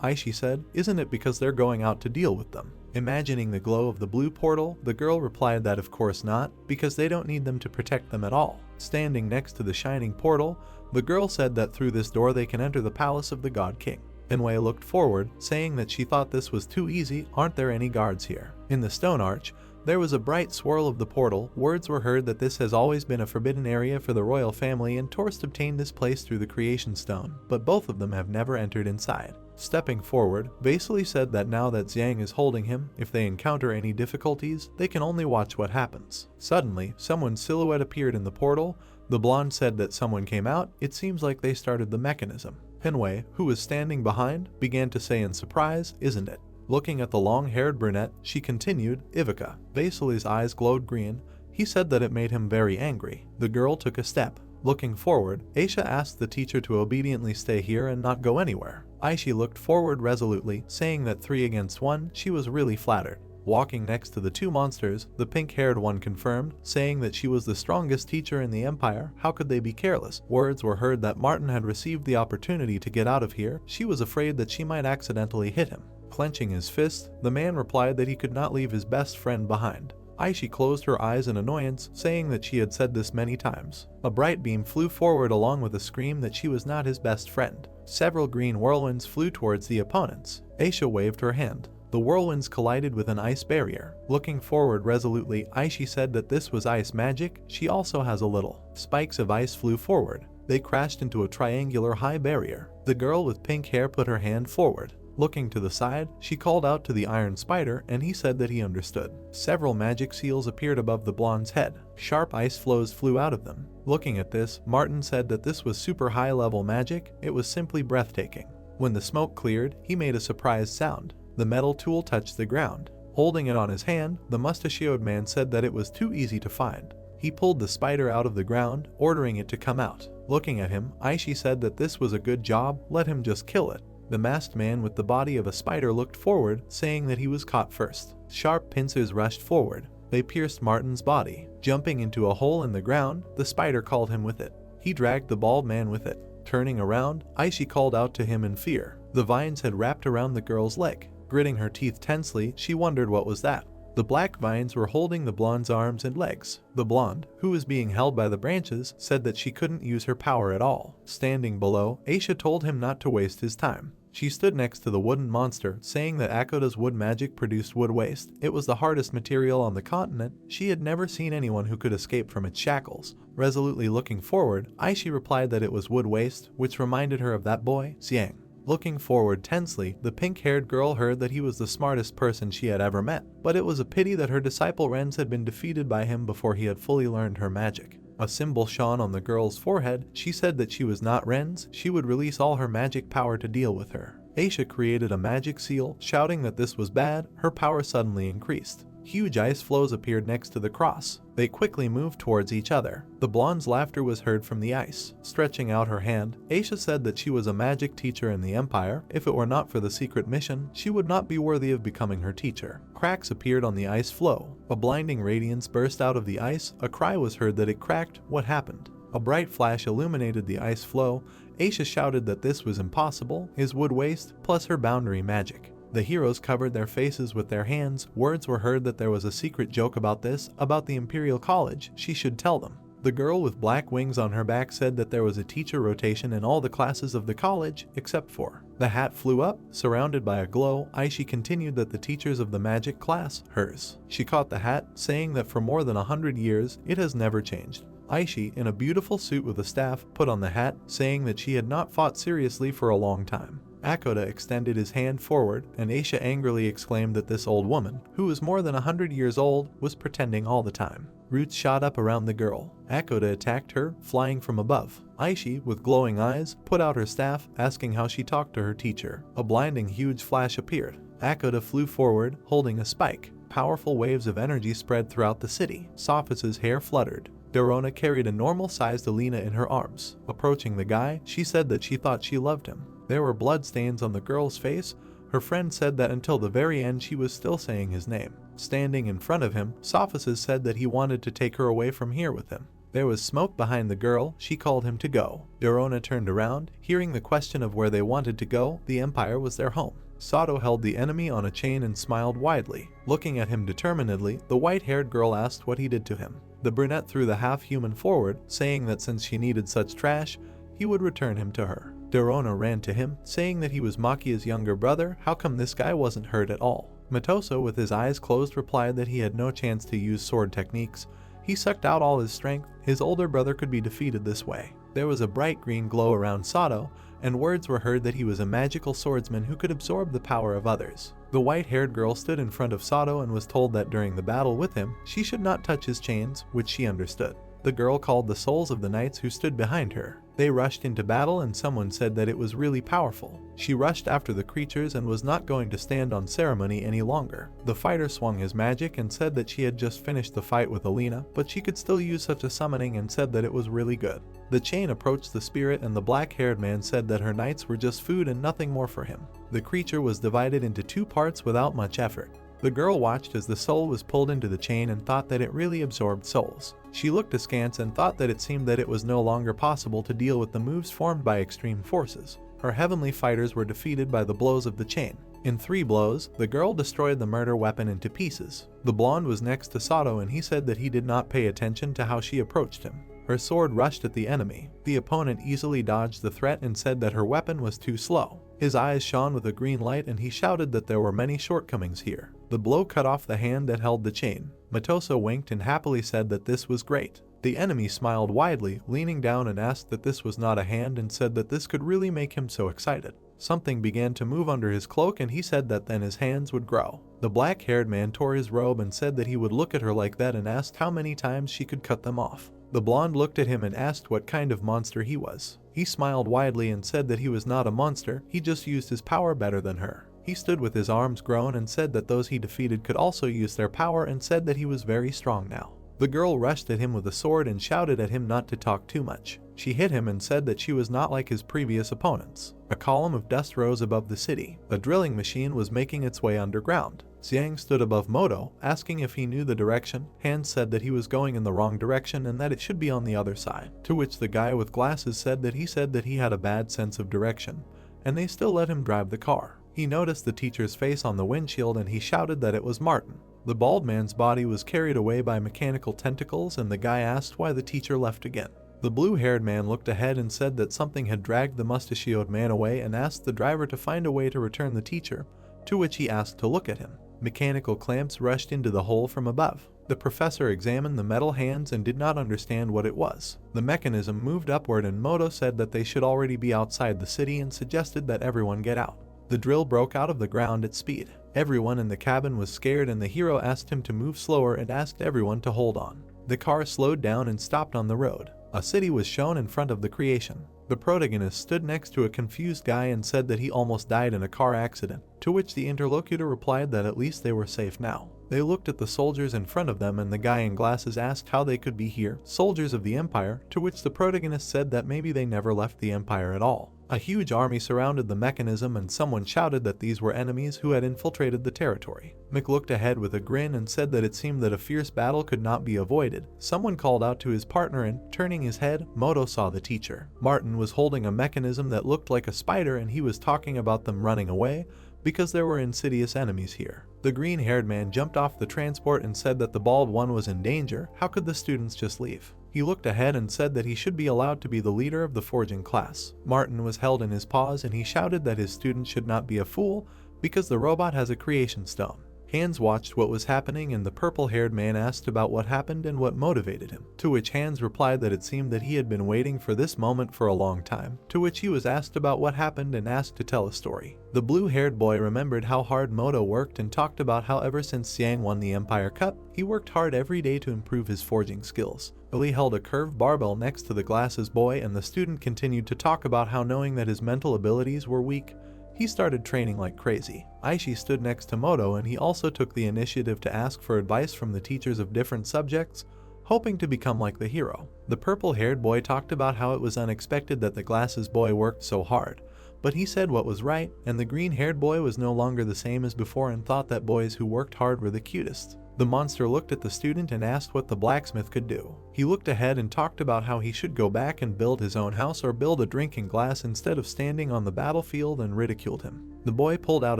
Aishi said, "Isn't it because they're going out to deal with them?" Imagining the glow of the blue portal, the girl replied that of course not, because they don't need them to protect them at all. Standing next to the shining portal, the girl said that through this door they can enter the palace of the God King. Enwei looked forward, saying that she thought this was too easy. "Aren't there any guards here?" In the stone arch, there was a bright swirl of the portal. Words were heard that this has always been a forbidden area for the royal family, and Torst obtained this place through the creation stone, but both of them have never entered inside. Stepping forward, Vasily said that now that Xiang is holding him, if they encounter any difficulties, they can only watch what happens. Suddenly, someone's silhouette appeared in the portal. The blonde said that someone came out. It seems like they started the mechanism. Enwei, who was standing behind, began to say in surprise, "Isn't it?" Looking at the long-haired brunette, she continued, "Ivica." Vasily's eyes glowed green. He said that it made him very angry. The girl took a step. Looking forward, Aisha asked the teacher to obediently stay here and not go anywhere. Aishi looked forward resolutely, saying that 3 against 1, she was really flattered. Walking next to the 2 monsters, the pink-haired one confirmed, saying that she was the strongest teacher in the empire. How could they be careless? Words were heard that Martin had received the opportunity to get out of here. She was afraid that she might accidentally hit him. Clenching his fist, the man replied that he could not leave his best friend behind. Aishi closed her eyes in annoyance, saying that she had said this many times. A bright beam flew forward along with a scream that she was not his best friend. Several green whirlwinds flew towards the opponents. Aisha waved her hand. The whirlwinds collided with an ice barrier. Looking forward resolutely, Aishi said that this was ice magic. She also has a little. Spikes of ice flew forward. They crashed into a triangular high barrier. The girl with pink hair put her hand forward. Looking to the side, she called out to the iron spider, and he said that he understood. Several magic seals appeared above the blonde's head. Sharp ice flows flew out of them. Looking at this, Martin said that this was super high-level magic. It was simply breathtaking. When the smoke cleared, he made a surprised sound. The metal tool touched the ground. Holding it on his hand, the mustachioed man said that it was too easy to find. He pulled the spider out of the ground, ordering it to come out. Looking at him, Aishi said that this was a good job, let him just kill it. The masked man with the body of a spider looked forward, saying that he was caught first. Sharp pincers rushed forward. They pierced Martin's body. Jumping into a hole in the ground, the spider called him with it. He dragged the bald man with it. Turning around, Aishi called out to him in fear. The vines had wrapped around the girl's leg. Gritting her teeth tensely, she wondered what was that. The black vines were holding the blonde's arms and legs. The blonde, who was being held by the branches, said that she couldn't use her power at all. Standing below, Aisha told him not to waste his time. She stood next to the wooden monster, saying that Akoda's wood magic produced wood waste. It was the hardest material on the continent. She had never seen anyone who could escape from its shackles. Resolutely looking forward, Aishi replied that it was wood waste, which reminded her of that boy, Xiang. Looking forward tensely, the pink-haired girl heard that he was the smartest person she had ever met, but it was a pity that her disciple Renz had been defeated by him before he had fully learned her magic. A symbol shone on the girl's forehead. She said that she was not Renz. She would release all her magic power to deal with her. Aisha created a magic seal, shouting that this was bad. Her power suddenly increased. Huge ice floes appeared next to the cross. They quickly moved towards each other. The blonde's laughter was heard from the ice. Stretching out her hand, Aisha said that she was a magic teacher in the Empire. If it were not for the secret mission, she would not be worthy of becoming her teacher. Cracks appeared on the ice floe. A blinding radiance burst out of the ice. A cry was heard that it cracked. What happened? A bright flash illuminated the ice floe. Aisha shouted that this was impossible, his wood waste, plus her boundary magic. The heroes covered their faces with their hands. Words were heard that there was a secret joke about this, about the Imperial College. She should tell them. The girl with black wings on her back said that there was a teacher rotation in all the classes of the college, except for. The hat flew up, surrounded by a glow. Aishi continued that the teachers of the magic class, hers. She caught the hat, saying that for more than 100 years, it has never changed. Aishi, in a beautiful suit with a staff, put on the hat, saying that she had not fought seriously for a long time. Akoda extended his hand forward, and Aisha angrily exclaimed that this old woman, who was more than 100 years old, was pretending all the time. Roots shot up around the girl. Akoda attacked her, flying from above. Aishi, with glowing eyes, put out her staff, asking how she talked to her teacher. A blinding huge flash appeared. Akoda flew forward, holding a spike. Powerful waves of energy spread throughout the city. Sophus's hair fluttered. Dorona carried a normal-sized Alina in her arms. Approaching the guy, she said that she thought she loved him. There were bloodstains on the girl's face. Her friend said that until the very end she was still saying his name. Standing in front of him, Sophus said that he wanted to take her away from here with him. There was smoke behind the girl. She called him to go. Dorona turned around. Hearing the question of where they wanted to go, the Empire was their home. Sato held the enemy on a chain and smiled widely. Looking at him determinedly, the white-haired girl asked what he did to him. The brunette threw the half-human forward, saying that since she needed such trash, he would return him to her. Dorona ran to him, saying that he was Makia's younger brother. How come this guy wasn't hurt at all? Matoso, with his eyes closed, replied that he had no chance to use sword techniques. He sucked out all his strength. His older brother could be defeated this way. There was a bright green glow around Sato, and words were heard that he was a magical swordsman who could absorb the power of others. The white-haired girl stood in front of Sato and was told that during the battle with him, she should not touch his chains, which she understood. The girl called the souls of the knights who stood behind her. They rushed into battle and someone said that it was really powerful. She rushed after the creatures and was not going to stand on ceremony any longer. The fighter swung his magic and said that she had just finished the fight with Alina, but she could still use such a summoning and said that it was really good. The chain approached the spirit and the black-haired man said that her knights were just food and nothing more for him. The creature was divided into 2 parts without much effort. The girl watched as the soul was pulled into the chain and thought that it really absorbed souls. She looked askance and thought that it seemed that it was no longer possible to deal with the moves formed by extreme forces. Her heavenly fighters were defeated by the blows of the chain. In 3 blows, the girl destroyed the murder weapon into pieces. The blonde was next to Sato and he said that he did not pay attention to how she approached him. Her sword rushed at the enemy. The opponent easily dodged the threat and said that her weapon was too slow. His eyes shone with a green light and he shouted that there were many shortcomings here. The blow cut off the hand that held the chain. Matoso winked and happily said that this was great. The enemy smiled widely, leaning down and asked that this was not a hand and said that this could really make him so excited. Something began to move under his cloak and he said that then his hands would grow. The black-haired man tore his robe and said that he would look at her like that and asked how many times she could cut them off. The blonde looked at him and asked what kind of monster he was. He smiled widely and said that he was not a monster, he just used his power better than her. He stood with his arms grown and said that those he defeated could also use their power and said that he was very strong now. The girl rushed at him with a sword and shouted at him not to talk too much. She hit him and said that she was not like his previous opponents. A column of dust rose above the city. A drilling machine was making its way underground. Xiang stood above Moto, asking if he knew the direction. Han said that he was going in the wrong direction and that it should be on the other side. To which the guy with glasses said that he had a bad sense of direction, and they still let him drive the car. He noticed the teacher's face on the windshield and he shouted that it was Martin. The bald man's body was carried away by mechanical tentacles and the guy asked why the teacher left again. The blue-haired man looked ahead and said that something had dragged the mustachioed man away and asked the driver to find a way to return the teacher, to which he asked to look at him. Mechanical clamps rushed into the hole from above. The professor examined the metal hands and did not understand what it was. The mechanism moved upward and Moto said that they should already be outside the city and suggested that everyone get out. The drill broke out of the ground at speed. Everyone in the cabin was scared and the hero asked him to move slower and asked everyone to hold on. The car slowed down and stopped on the road. A city was shown in front of the creation. The protagonist stood next to a confused guy and said that he almost died in a car accident, to which the interlocutor replied that at least they were safe now. They looked at the soldiers in front of them and the guy in glasses asked how they could be here, soldiers of the Empire, to which the protagonist said that maybe they never left the Empire at all. A huge army surrounded the mechanism and someone shouted that these were enemies who had infiltrated the territory. Mick looked ahead with a grin and said that it seemed that a fierce battle could not be avoided. Someone called out to his partner and, turning his head, Moto saw the teacher. Martin was holding a mechanism that looked like a spider and he was talking about them running away because there were insidious enemies here. The green-haired man jumped off the transport and said that the bald one was in danger. How could the students just leave? He looked ahead and said that he should be allowed to be the leader of the forging class. Martin was held in his paws and he shouted that his student should not be a fool because the robot has a creation stone. Hans watched what was happening and the purple-haired man asked about what happened and what motivated him, to which Hans replied that it seemed that he had been waiting for this moment for a long time, to which he was asked about what happened and asked to tell a story. The blue-haired boy remembered how hard Moto worked and talked about how ever since Xiang won the Empire Cup, he worked hard every day to improve his forging skills. Billy held a curved barbell next to the glasses boy and the student continued to talk about how knowing that his mental abilities were weak, he started training like crazy. Aishi stood next to Moto and he also took the initiative to ask for advice from the teachers of different subjects, hoping to become like the hero. The purple-haired boy talked about how it was unexpected that the glasses boy worked so hard, but he said what was right, and the green-haired boy was no longer the same as before and thought that boys who worked hard were the cutest. The monster looked at the student and asked what the blacksmith could do. He looked ahead and talked about how he should go back and build his own house or build a drinking glass instead of standing on the battlefield, and ridiculed him. The boy pulled out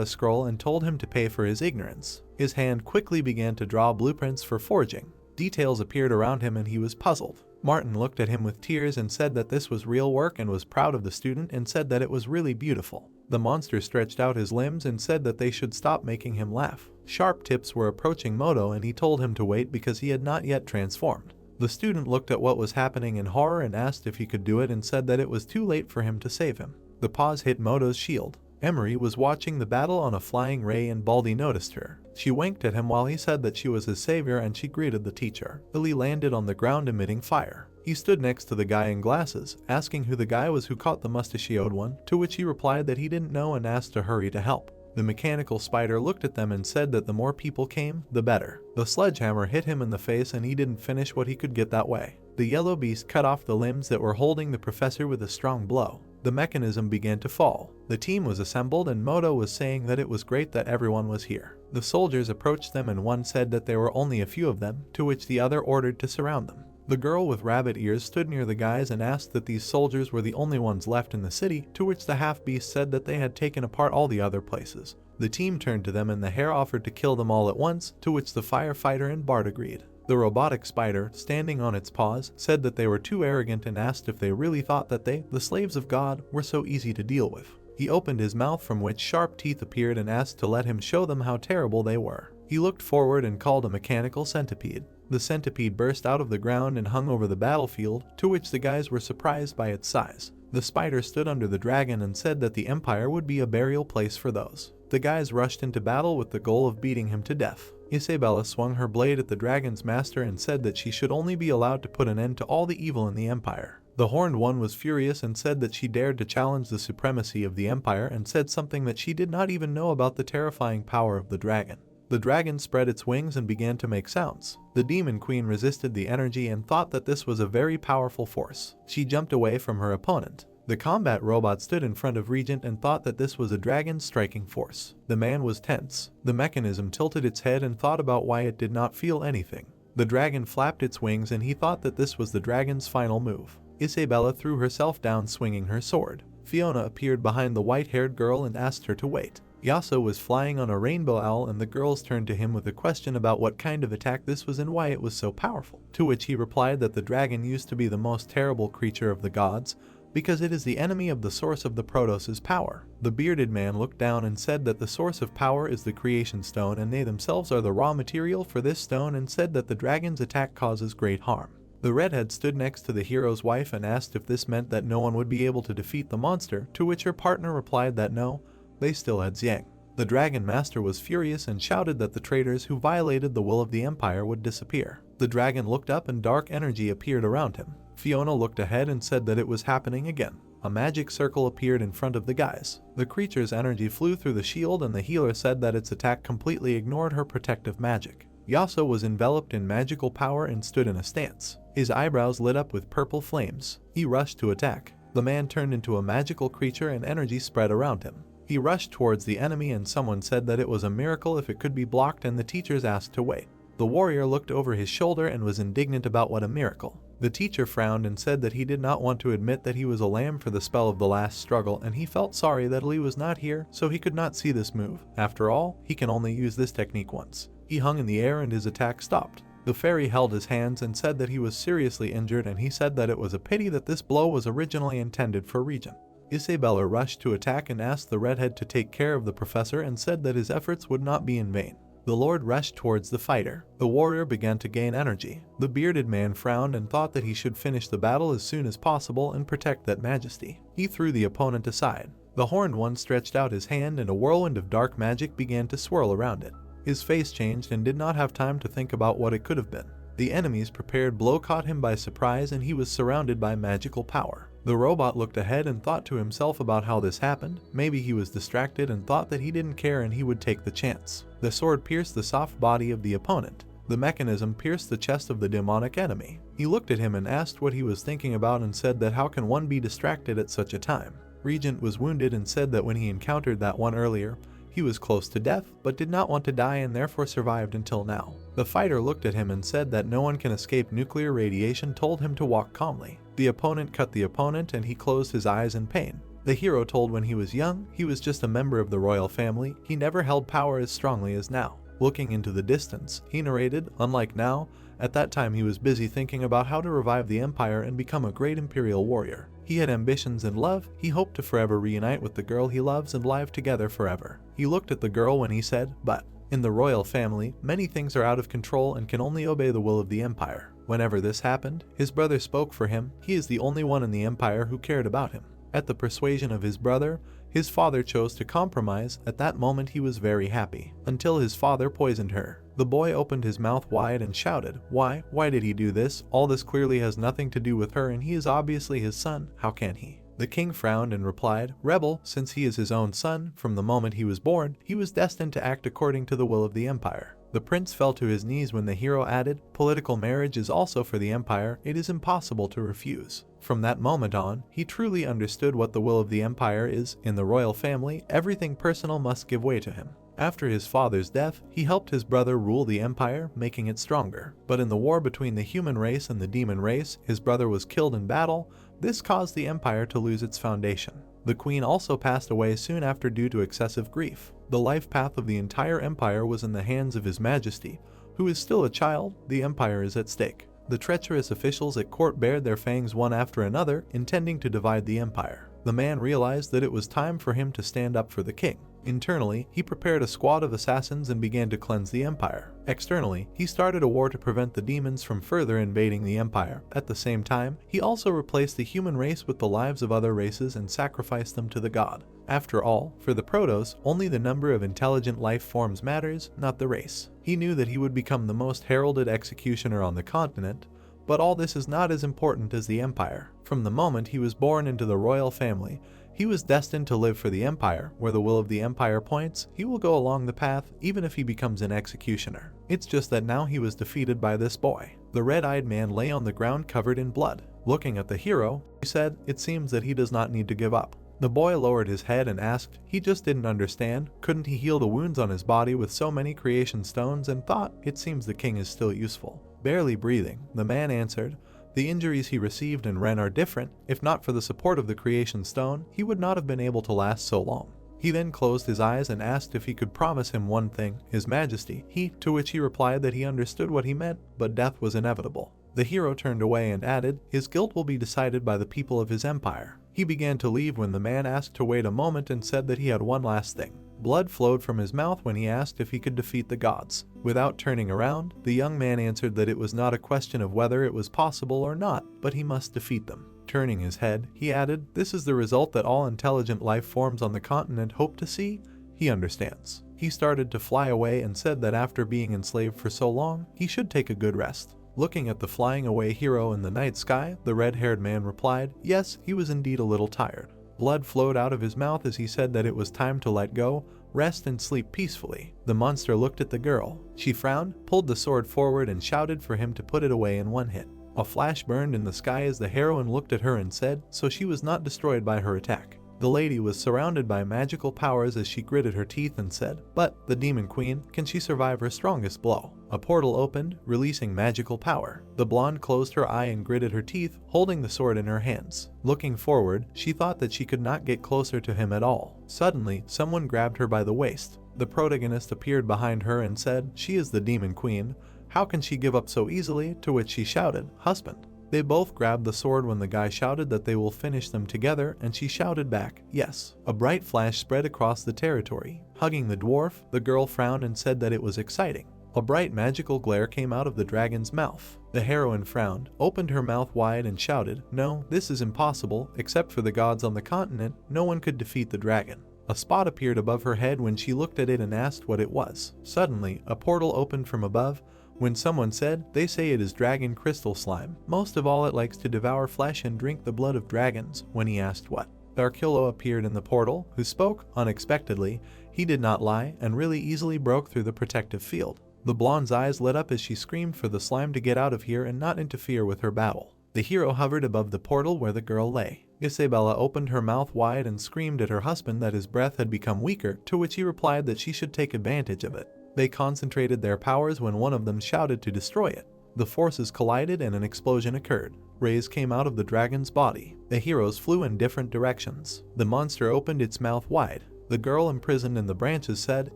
a scroll and told him to pay for his ignorance. His hand quickly began to draw blueprints for forging. Details appeared around him and he was puzzled. Martin looked at him with tears and said that this was real work and was proud of the student and said that it was really beautiful. The monster stretched out his limbs and said that they should stop making him laugh. Sharp tips were approaching Moto and he told him to wait because he had not yet transformed. The student looked at what was happening in horror and asked if he could do it and said that it was too late for him to save him. The paws hit Moto's shield. Emery was watching the battle on a flying ray and Baldy noticed her. She winked at him while he said that she was his savior and she greeted the teacher. Lily landed on the ground emitting fire. He stood next to the guy in glasses, asking who the guy was who caught the mustachioed one, to which he replied that he didn't know and asked to hurry to help. The mechanical spider looked at them and said that the more people came, the better. The sledgehammer hit him in the face and he didn't finish what he could get that way. The yellow beast cut off the limbs that were holding the professor with a strong blow. The mechanism began to fall. The team was assembled and Moto was saying that it was great that everyone was here. The soldiers approached them and one said that there were only a few of them, to which the other ordered to surround them. The girl with rabbit ears stood near the guys and asked that these soldiers were the only ones left in the city, to which the half-beast said that they had taken apart all the other places, The team turned to them and the hare offered to kill them all at once, to which the firefighter and Bart agreed. The robotic spider, standing on its paws, said that they were too arrogant and asked if they really thought that they, the slaves of God, were so easy to deal with. He opened his mouth from which sharp teeth appeared and asked to let him show them how terrible they were. He looked forward and called a mechanical centipede. The centipede burst out of the ground and hung over the battlefield, to which the guys were surprised by its size. The spider stood under the dragon and said that the Empire would be a burial place for those. The guys rushed into battle with the goal of beating him to death. Isabella swung her blade at the dragon's master and said that she should only be allowed to put an end to all the evil in the Empire. The Horned One was furious and said that she dared to challenge the supremacy of the Empire and said something that she did not even know about the terrifying power of the dragon. The dragon spread its wings and began to make sounds. The Demon Queen resisted the energy and thought that this was a very powerful force. She jumped away from her opponent. The combat robot stood in front of Regent and thought that this was a dragon's striking force. The man was tense. The mechanism tilted its head and thought about why it did not feel anything. The dragon flapped its wings and he thought that this was the dragon's final move. Isabella threw herself down swinging her sword. Fiona appeared behind the white-haired girl and asked her to wait. Yaso was flying on a rainbow owl and the girls turned to him with a question about what kind of attack this was and why it was so powerful, to which he replied that the dragon used to be the most terrible creature of the gods, because it is the enemy of the source of the Protos' power. The bearded man looked down and said that the source of power is the creation stone and they themselves are the raw material for this stone, and said that the dragon's attack causes great harm. The redhead stood next to the hero's wife and asked if this meant that no one would be able to defeat the monster, to which her partner replied that no, they still had Xiang. The dragon master was furious and shouted that the traitors who violated the will of the Empire would disappear. The dragon looked up and dark energy appeared around him. Fiona looked ahead and said that it was happening again. A magic circle appeared in front of the guys. The creature's energy flew through the shield and the healer said that its attack completely ignored her protective magic. Yaso was enveloped in magical power and stood in a stance. His eyebrows lit up with purple flames. He rushed to attack. The man turned into a magical creature and energy spread around him. He rushed towards the enemy and someone said that it was a miracle if it could be blocked, and the teachers asked to wait. The warrior looked over his shoulder and was indignant about what a miracle. The teacher frowned and said that he did not want to admit that he was a lamb for the spell of the last struggle, and he felt sorry that Lee was not here so he could not see this move. After all, he can only use this technique once. He hung in the air and his attack stopped. The fairy held his hands and said that he was seriously injured, and he said that it was a pity that this blow was originally intended for Regent. Isabella rushed to attack and asked the redhead to take care of the professor and said that his efforts would not be in vain. The Lord rushed towards the fighter. The warrior began to gain energy. The bearded man frowned and thought that he should finish the battle as soon as possible and protect that majesty. He threw the opponent aside. The Horned One stretched out his hand and a whirlwind of dark magic began to swirl around it. His face changed and did not have time to think about what it could have been. The enemy's prepared blow caught him by surprise and he was surrounded by magical power. The robot looked ahead and thought to himself about how this happened. Maybe he was distracted and thought that he didn't care and he would take the chance. The sword pierced the soft body of the opponent. The mechanism pierced the chest of the demonic enemy. He looked at him and asked what he was thinking about and said that how can one be distracted at such a time. Regent was wounded and said that when he encountered that one earlier, he was close to death, but did not want to die and therefore survived until now. The fighter looked at him and said that no one can escape nuclear radiation, told him to walk calmly. The opponent cut the opponent and he closed his eyes in pain. The hero told when he was young, he was just a member of the royal family, he never held power as strongly as now. Looking into the distance, he narrated, unlike now, at that time he was busy thinking about how to revive the empire and become a great imperial warrior. He had ambitions and love. He hoped to forever reunite with the girl he loves and live together forever. He looked at the girl when he said, but in the royal family, many things are out of control and can only obey the will of the empire. Whenever this happened, his brother spoke for him. He is the only one in the empire who cared about him. At the persuasion of his brother, his father chose to compromise. At that moment he was very happy, until his father poisoned her. The boy opened his mouth wide and shouted, Why did he do this? All this clearly has nothing to do with her and he is obviously his son. How can he? The king frowned and replied, Rebel, since he is his own son, from the moment he was born, he was destined to act according to the will of the empire. The prince fell to his knees when the hero added, Political marriage is also for the empire, it is impossible to refuse. From that moment on, he truly understood what the will of the empire is. In the royal family, everything personal must give way to him. After his father's death, he helped his brother rule the empire, making it stronger. But in the war between the human race and the demon race, his brother was killed in battle. This caused the empire to lose its foundation. The queen also passed away soon after due to excessive grief. The life path of the entire empire was in the hands of His Majesty, who is still a child. The empire is at stake. The treacherous officials at court bared their fangs one after another, intending to divide the empire. The man realized that it was time for him to stand up for the king. Internally, he prepared a squad of assassins and began to cleanse the empire. Externally, he started a war to prevent the demons from further invading the empire. At the same time, he also replaced the human race with the lives of other races and sacrificed them to the god. After all, for the Protoss, only the number of intelligent life forms matters, not the race. He knew that he would become the most heralded executioner on the continent, but all this is not as important as the empire. From the moment he was born into the royal family, he was destined to live for the empire. Where the will of the empire points, he will go along the path, even if he becomes an executioner. It's just that now he was defeated by this boy. The red-eyed man lay on the ground covered in blood. Looking at the hero, he said, "It seems that he does not need to give up." The boy lowered his head and asked, he just didn't understand, couldn't he heal the wounds on his body with so many creation stones, and thought, it seems the king is still useful. Barely breathing, the man answered, the injuries he received in Ren are different. If not for the support of the creation stone, he would not have been able to last so long. He then closed his eyes and asked if he could promise him one thing, His Majesty. To which he replied that he understood what he meant, but death was inevitable. The hero turned away and added, his guilt will be decided by the people of his empire. He began to leave when the man asked to wait a moment and said that he had one last thing. Blood flowed from his mouth when he asked if he could defeat the gods. Without turning around, the young man answered that it was not a question of whether it was possible or not, but he must defeat them. Turning his head, he added, this is the result that all intelligent life forms on the continent hope to see. He understands. He started to fly away and said that after being enslaved for so long, he should take a good rest. Looking at the flying away hero in the night sky, the red-haired man replied, yes, he was indeed a little tired. Blood flowed out of his mouth as he said that it was time to let go, rest and sleep peacefully. The monster looked at the girl. She frowned, pulled the sword forward and shouted for him to put it away in one hit. A flash burned in the sky as the heroine looked at her and said, so she was not destroyed by her attack. The lady was surrounded by magical powers as she gritted her teeth and said, but the demon queen, can she survive her strongest blow? A portal opened, releasing magical power. The blonde closed her eye and gritted her teeth, holding the sword in her hands. Looking forward, she thought that she could not get closer to him at all. Suddenly, someone grabbed her by the waist. The protagonist appeared behind her and said, she is the demon queen. How can she give up so easily? To which she shouted, husband. They both grabbed the sword when the guy shouted that they will finish them together, and she shouted back, yes. A bright flash spread across the territory. Hugging the dwarf, the girl frowned and said that it was exciting. A bright magical glare came out of the dragon's mouth. The heroine frowned, opened her mouth wide and shouted, no, this is impossible. Except for the gods on the continent, no one could defeat the dragon. A spot appeared above her head when she looked at it and asked what it was. Suddenly, a portal opened from above. When someone said, they say it is dragon crystal slime. Most of all it likes to devour flesh and drink the blood of dragons. When he asked what, Darkillo appeared in the portal, who spoke unexpectedly. He did not lie and really easily broke through the protective field. The blonde's eyes lit up as she screamed for the slime to get out of here and not interfere with her battle. The hero hovered above the portal where the girl lay. Isabella opened her mouth wide and screamed at her husband that his breath had become weaker, to which he replied that she should take advantage of it. They concentrated their powers when one of them shouted to destroy it. The forces collided and an explosion occurred. Rays came out of the dragon's body. The heroes flew in different directions. The monster opened its mouth wide. The girl imprisoned in the branches said,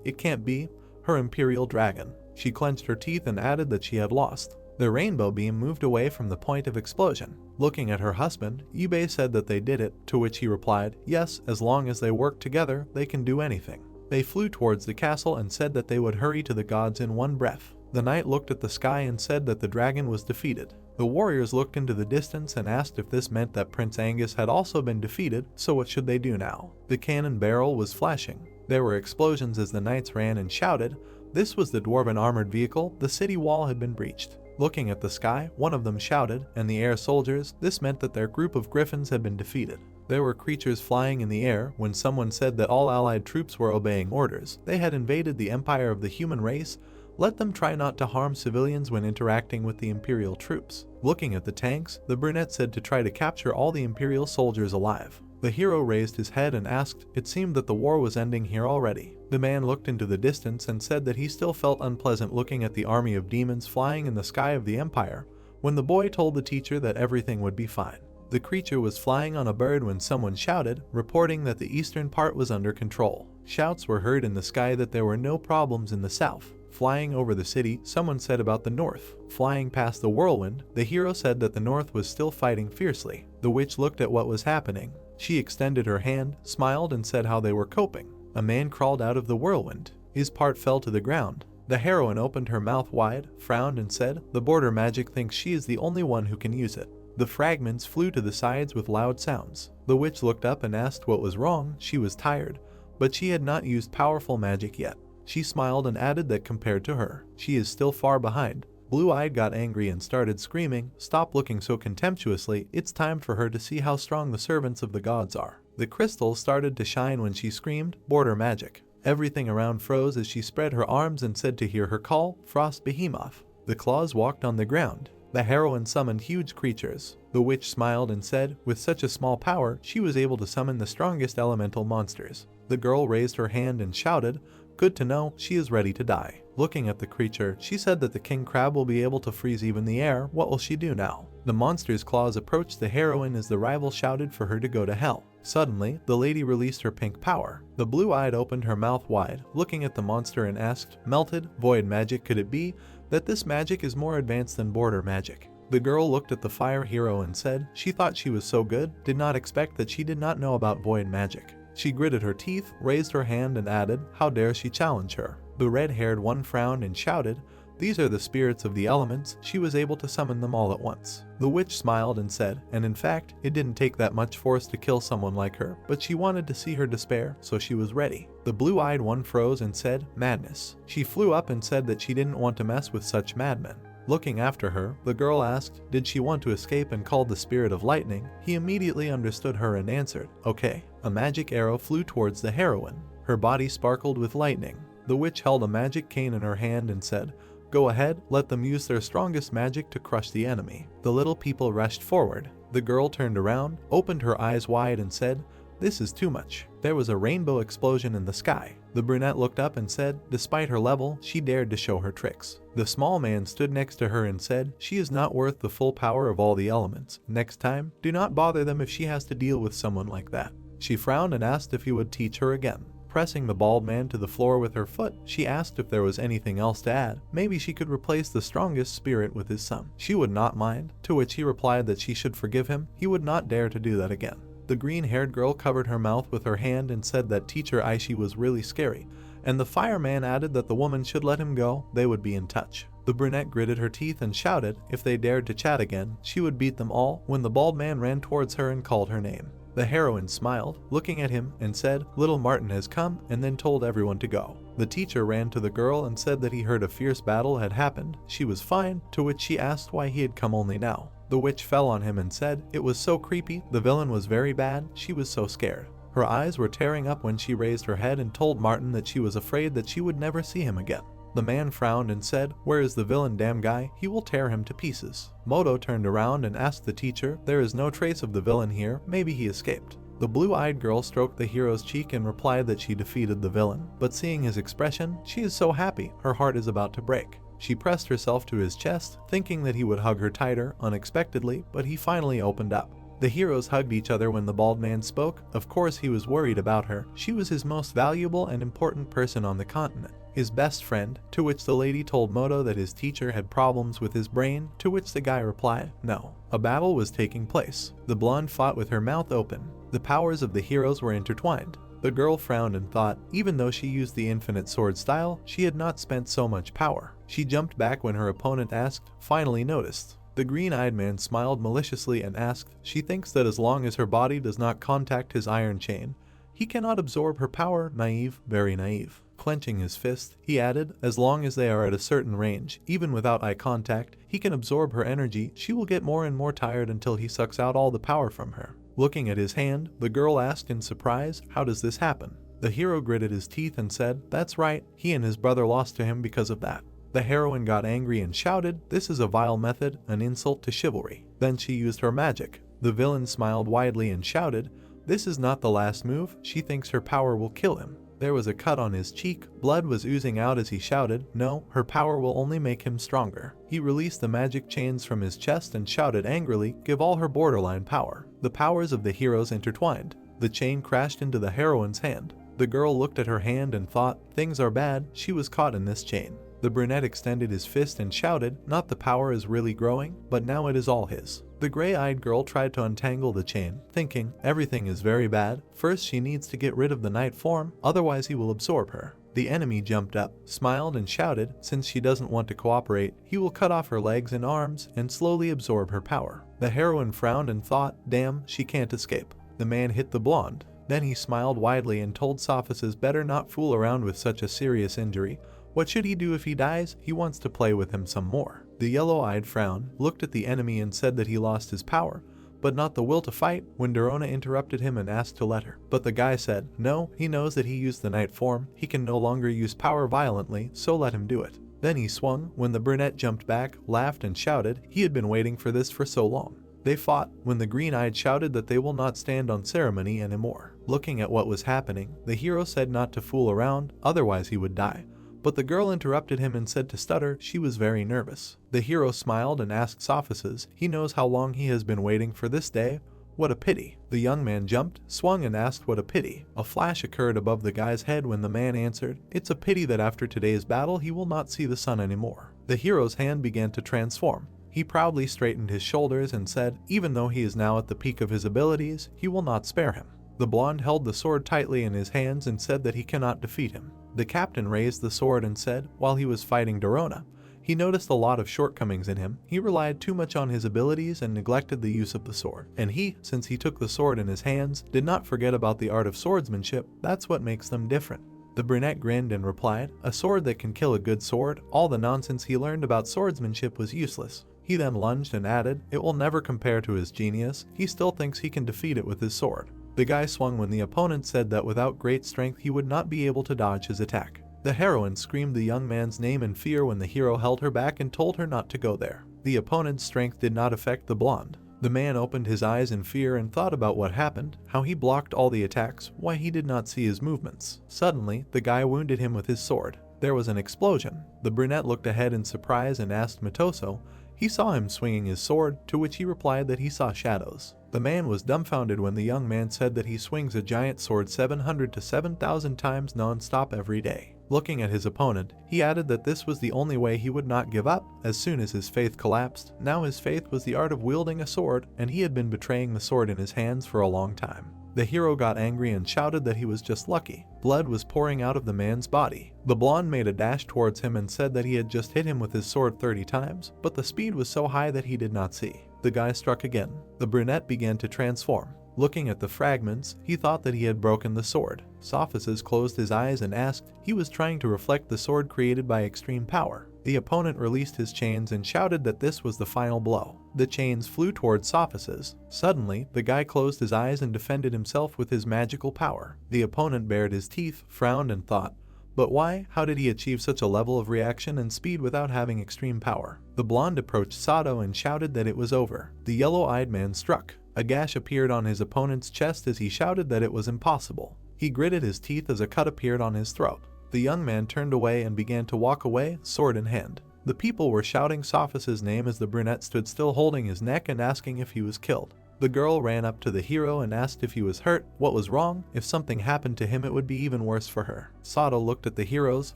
it can't be, her imperial dragon. She clenched her teeth and added that she had lost. The rainbow beam moved away from the point of explosion. Looking at her husband, Yubei said that they did it, to which he replied, yes, as long as they work together, they can do anything. They flew towards the castle and said that they would hurry to the gods in one breath. The knight looked at the sky and said that the dragon was defeated. The warriors looked into the distance and asked if this meant that Prince Angus had also been defeated, so what should they do now? The cannon barrel was flashing. There were explosions as the knights ran and shouted. This was the dwarven armored vehicle. The city wall had been breached. Looking at the sky, one of them shouted, and the air soldiers, this meant that their group of griffins had been defeated. There were creatures flying in the air when someone said that all allied troops were obeying orders. They had invaded the empire of the human race. Let them try not to harm civilians when interacting with the imperial troops. Looking at the tanks, the brunette said to try to capture all the imperial soldiers alive. The hero raised his head and asked, it seemed that the war was ending here already. The man looked into the distance and said that he still felt unpleasant looking at the army of demons flying in the sky of the empire, when the boy told the teacher that everything would be fine. The creature was flying on a bird when someone shouted, reporting that the eastern part was under control. Shouts were heard in the sky that there were no problems in the south. Flying over the city, someone said about the north. Flying past the whirlwind, the hero said that the north was still fighting fiercely. The witch looked at what was happening. She extended her hand, smiled, and said how they were coping. A man crawled out of the whirlwind. His part fell to the ground. The heroine opened her mouth wide, frowned, and said, "The border magic thinks she is the only one who can use it." The fragments flew to the sides with loud sounds. The witch looked up and asked what was wrong. She was tired, but she had not used powerful magic yet. She smiled and added that compared to her, she is still far behind. Blue-Eyed got angry and started screaming, "Stop looking so contemptuously, it's time for her to see how strong the servants of the gods are." The crystals started to shine when she screamed, "Border magic." Everything around froze as she spread her arms and said to hear her call, "Frost Behemoth." The claws walked on the ground. The heroine summoned huge creatures. The witch smiled and said, with such a small power, she was able to summon the strongest elemental monsters. The girl raised her hand and shouted, "Good to know, she is ready to die." Looking at the creature, she said that the king crab will be able to freeze even the air. What will she do now? The monster's claws approached the heroine as the rival shouted for her to go to hell. Suddenly, the lady released her pink power. The blue-eyed opened her mouth wide, looking at the monster and asked, "Melted, void magic, could it be that this magic is more advanced than border magic?" The girl looked at the fire hero and said she thought she was so good, did not expect that she did not know about void magic. She gritted her teeth, raised her hand, and added, "How dare she challenge her?" The red-haired one frowned and shouted, "These are the spirits of the elements." She was able to summon them all at once. The witch smiled and said, and in fact, it didn't take that much force to kill someone like her, but she wanted to see her despair, so she was ready. The blue-eyed one froze and said, "Madness." She flew up and said that she didn't want to mess with such madmen. Looking after her, the girl asked, did she want to escape, and called the spirit of lightning. He immediately understood her and answered, "Okay." A magic arrow flew towards the heroine. Her body sparkled with lightning. The witch held a magic cane in her hand and said, "Go ahead, let them use their strongest magic to crush the enemy." The little people rushed forward. The girl turned around, opened her eyes wide and said, "This is too much." There was a rainbow explosion in the sky. The brunette looked up and said, despite her level, she dared to show her tricks. The small man stood next to her and said, "She is not worth the full power of all the elements. Next time, do not bother them if she has to deal with someone like that." She frowned and asked if he would teach her again. Pressing the bald man to the floor with her foot, she asked if there was anything else to add. Maybe she could replace the strongest spirit with his son. She would not mind, to which he replied that she should forgive him. He would not dare to do that again. The green-haired girl covered her mouth with her hand and said that teacher Aishi was really scary, and the fireman added that the woman should let him go, they would be in touch. The brunette gritted her teeth and shouted if they dared to chat again, she would beat them all, when the bald man ran towards her and called her name. The heroine smiled, looking at him, and said, "Little Martin has come," and then told everyone to go. The teacher ran to the girl and said that he heard a fierce battle had happened. She was fine, to which she asked why he had come only now. The witch fell on him and said, "It was so creepy, the villain was very bad, she was so scared." Her eyes were tearing up when she raised her head and told Martin that she was afraid that she would never see him again. The man frowned and said, "Where is the villain, damn guy? He will tear him to pieces." Moto turned around and asked the teacher, "There is no trace of the villain here, maybe he escaped." The blue-eyed girl stroked the hero's cheek and replied that she defeated the villain, but seeing his expression, she is so happy, her heart is about to break. She pressed herself to his chest, thinking that he would hug her tighter, unexpectedly, but he finally opened up. The heroes hugged each other when the bald man spoke. Of course he was worried about her. She was his most valuable and important person on the continent. His best friend, to which the lady told Moto that his teacher had problems with his brain, to which the guy replied, "No." A battle was taking place. The blonde fought with her mouth open. The powers of the heroes were intertwined. The girl frowned and thought, even though she used the infinite sword style, she had not spent so much power. She jumped back when her opponent asked, finally noticed. The green-eyed man smiled maliciously and asked, she thinks that as long as her body does not contact his iron chain, he cannot absorb her power. Naive, very naive. Clenching his fist, he added, as long as they are at a certain range, even without eye contact, he can absorb her energy. She will get more and more tired until he sucks out all the power from her. Looking at his hand, the girl asked in surprise, how does this happen? The hero gritted his teeth and said, that's right, he and his brother lost to him because of that. The heroine got angry and shouted, this is a vile method, an insult to chivalry. Then she used her magic. The villain smiled widely and shouted, this is not the last move, she thinks her power will kill him. There was a cut on his cheek, blood was oozing out as he shouted, "No, her power will only make him stronger." He released the magic chains from his chest and shouted angrily, "Give all her borderline power." The powers of the heroes intertwined. The chain crashed into the heroine's hand. The girl looked at her hand and thought, things are bad, she was caught in this chain. The brunette extended his fist and shouted, "Not the power is really growing, but now it is all his." The gray-eyed girl tried to untangle the chain, thinking, everything is very bad. First she needs to get rid of the night form, otherwise he will absorb her. The enemy jumped up, smiled and shouted, since she doesn't want to cooperate, he will cut off her legs and arms and slowly absorb her power. The heroine frowned and thought, damn, she can't escape. The man hit the blonde. Then he smiled widely and told Sophus better not fool around with such a serious injury. What should he do if he dies? He wants to play with him some more. The yellow-eyed frowned, looked at the enemy and said that he lost his power, but not the will to fight, when Dorona interrupted him and asked to let her. But the guy said, no, he knows that he used the night form, he can no longer use power violently, so let him do it. Then he swung, when the brunette jumped back, laughed and shouted, he had been waiting for this for so long. They fought, when the green-eyed shouted that they will not stand on ceremony anymore. Looking at what was happening, the hero said not to fool around, otherwise he would die. But the girl interrupted him and said to stutter, she was very nervous. The hero smiled and asked Sophus, he knows how long he has been waiting for this day. What a pity. The young man jumped, swung and asked what a pity. A flash occurred above the guy's head when the man answered, it's a pity that after today's battle he will not see the sun anymore. The hero's hand began to transform. He proudly straightened his shoulders and said, even though he is now at the peak of his abilities, he will not spare him. The blonde held the sword tightly in his hands and said that he cannot defeat him. The captain raised the sword and said, while he was fighting Dorona, he noticed a lot of shortcomings in him. He relied too much on his abilities and neglected the use of the sword. And he, since he took the sword in his hands, did not forget about the art of swordsmanship. That's what makes them different. The brunette grinned and replied, a sword that can kill a good sword. All the nonsense he learned about swordsmanship was useless. He then lunged and added, it will never compare to his genius. He still thinks he can defeat it with his sword. The guy swung when the opponent said that without great strength he would not be able to dodge his attack. The heroine screamed the young man's name in fear when the hero held her back and told her not to go there. The opponent's strength did not affect the blonde. The man opened his eyes in fear and thought about what happened, how he blocked all the attacks, why he did not see his movements. Suddenly, the guy wounded him with his sword. There was an explosion. The brunette looked ahead in surprise and asked Matoso. He saw him swinging his sword, to which he replied that he saw shadows. The man was dumbfounded when the young man said that he swings a giant sword 700 to 7,000 times non-stop every day. Looking at his opponent, he added that this was the only way he would not give up. As soon as his faith collapsed, now his faith was the art of wielding a sword, and he had been betraying the sword in his hands for a long time. The hero got angry and shouted that he was just lucky. Blood was pouring out of the man's body. The blonde made a dash towards him and said that he had just hit him with his sword 30 times, but the speed was so high that he did not see. The guy struck again. The brunette began to transform. Looking at the fragments, he thought that he had broken the sword. Sophus closed his eyes and asked, he was trying to reflect the sword created by extreme power. The opponent released his chains and shouted that this was the final blow. The chains flew towards Sophus. Suddenly, the guy closed his eyes and defended himself with his magical power. The opponent bared his teeth, frowned and thought, but why? How did he achieve such a level of reaction and speed without having extreme power? The blonde approached Sato and shouted that it was over. The yellow-eyed man struck. A gash appeared on his opponent's chest as he shouted that it was impossible. He gritted his teeth as a cut appeared on his throat. The young man turned away and began to walk away, sword in hand. The people were shouting Sophus' name as the brunette stood still holding his neck and asking if he was killed. The girl ran up to the hero and asked if he was hurt, what was wrong. If something happened to him it would be even worse for her. Sato looked at the heroes,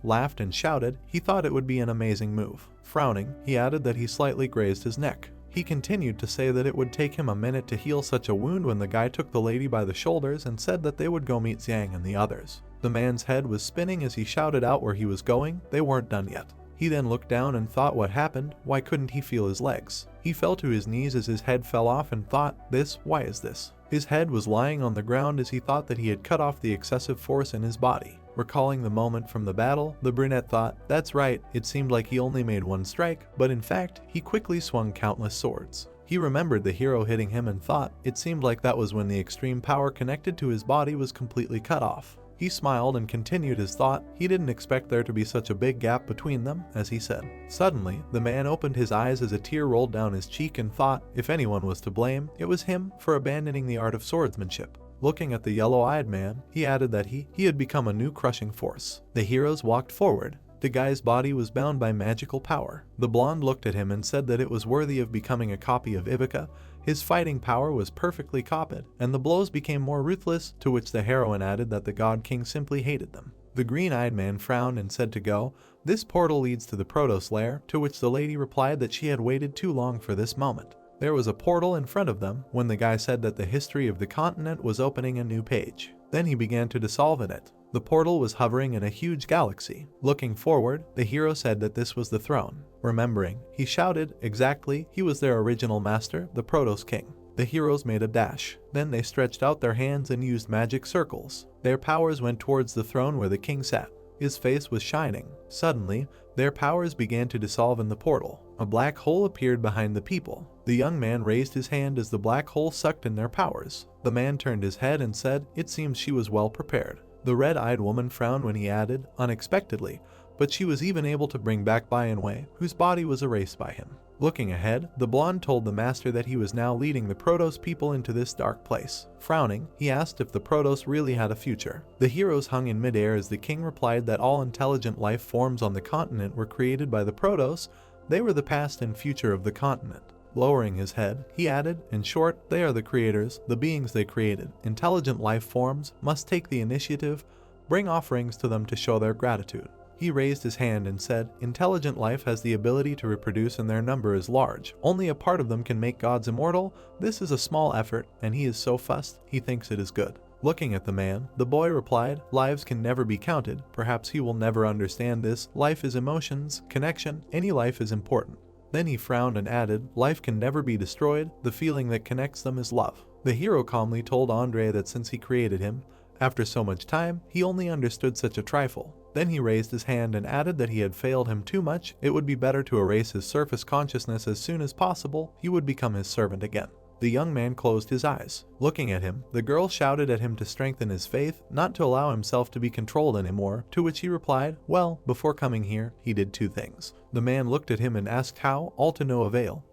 laughed and shouted. He thought it would be an amazing move. Frowning, he added that he slightly grazed his neck. He continued to say that it would take him a minute to heal such a wound when the guy took the lady by the shoulders and said that they would go meet Xiang and the others. The man's head was spinning as he shouted out where he was going. They weren't done yet. He then looked down and thought what happened. Why couldn't he feel his legs? He fell to his knees as his head fell off and thought, why is this? His head was lying on the ground as he thought that he had cut off the excessive force in his body. Recalling the moment from the battle, the brunette thought, that's right, it seemed like he only made one strike, but in fact, he quickly swung countless swords. He remembered the hero hitting him and thought, it seemed like that was when the extreme power connected to his body was completely cut off. He smiled and continued his thought. He didn't expect there to be such a big gap between them, as he said. Suddenly, the man opened his eyes as a tear rolled down his cheek and thought, if anyone was to blame, it was him for abandoning the art of swordsmanship. Looking at the yellow-eyed man, he added that he had become a new crushing force. The heroes walked forward. The guy's body was bound by magical power. The blonde looked at him and said that it was worthy of becoming a copy of Ivica. His fighting power was perfectly copied, and the blows became more ruthless, to which the heroine added that the God King simply hated them. The green-eyed man frowned and said to go. This portal leads to the Protos lair, to which the lady replied that she had waited too long for this moment. There was a portal in front of them when the guy said that the history of the continent was opening a new page. Then he began to dissolve in it. The portal was hovering in a huge galaxy. Looking forward, the hero said that this was the throne. Remembering, he shouted, exactly, he was their original master, the Protos King. The heroes made a dash. Then they stretched out their hands and used magic circles. Their powers went towards the throne where the king sat. His face was shining. Suddenly, their powers began to dissolve in the portal. A black hole appeared behind the people. The young man raised his hand as the black hole sucked in their powers. The man turned his head and said, it seems she was well prepared. The red-eyed woman frowned when he added, unexpectedly, but she was even able to bring back Wei, whose body was erased by him. Looking ahead, the blonde told the master that he was now leading the Protos people into this dark place. Frowning, he asked if the Protos really had a future. The heroes hung in midair as the king replied that all intelligent life forms on the continent were created by the Protos. They were the past and future of the continent. Lowering his head, he added, in short, they are the creators, the beings they created. Intelligent life forms must take the initiative, bring offerings to them to show their gratitude. He raised his hand and said, intelligent life has the ability to reproduce and their number is large. Only a part of them can make gods immortal. This is a small effort, and he is so fussed, he thinks it is good. Looking at the man, the boy replied, lives can never be counted. Perhaps he will never understand this. Life is emotions, connection, any life is important. Then he frowned and added, life can never be destroyed, the feeling that connects them is love. The hero calmly told Andre that since he created him, after so much time, he only understood such a trifle. Then he raised his hand and added that he had failed him too much, it would be better to erase his surface consciousness as soon as possible, he would become his servant again. The young man closed his eyes. Looking at him, the girl shouted at him to strengthen his faith, not to allow himself to be controlled anymore, to which he replied, well, before coming here, he did two things. The man looked at him and asked how, all to no avail,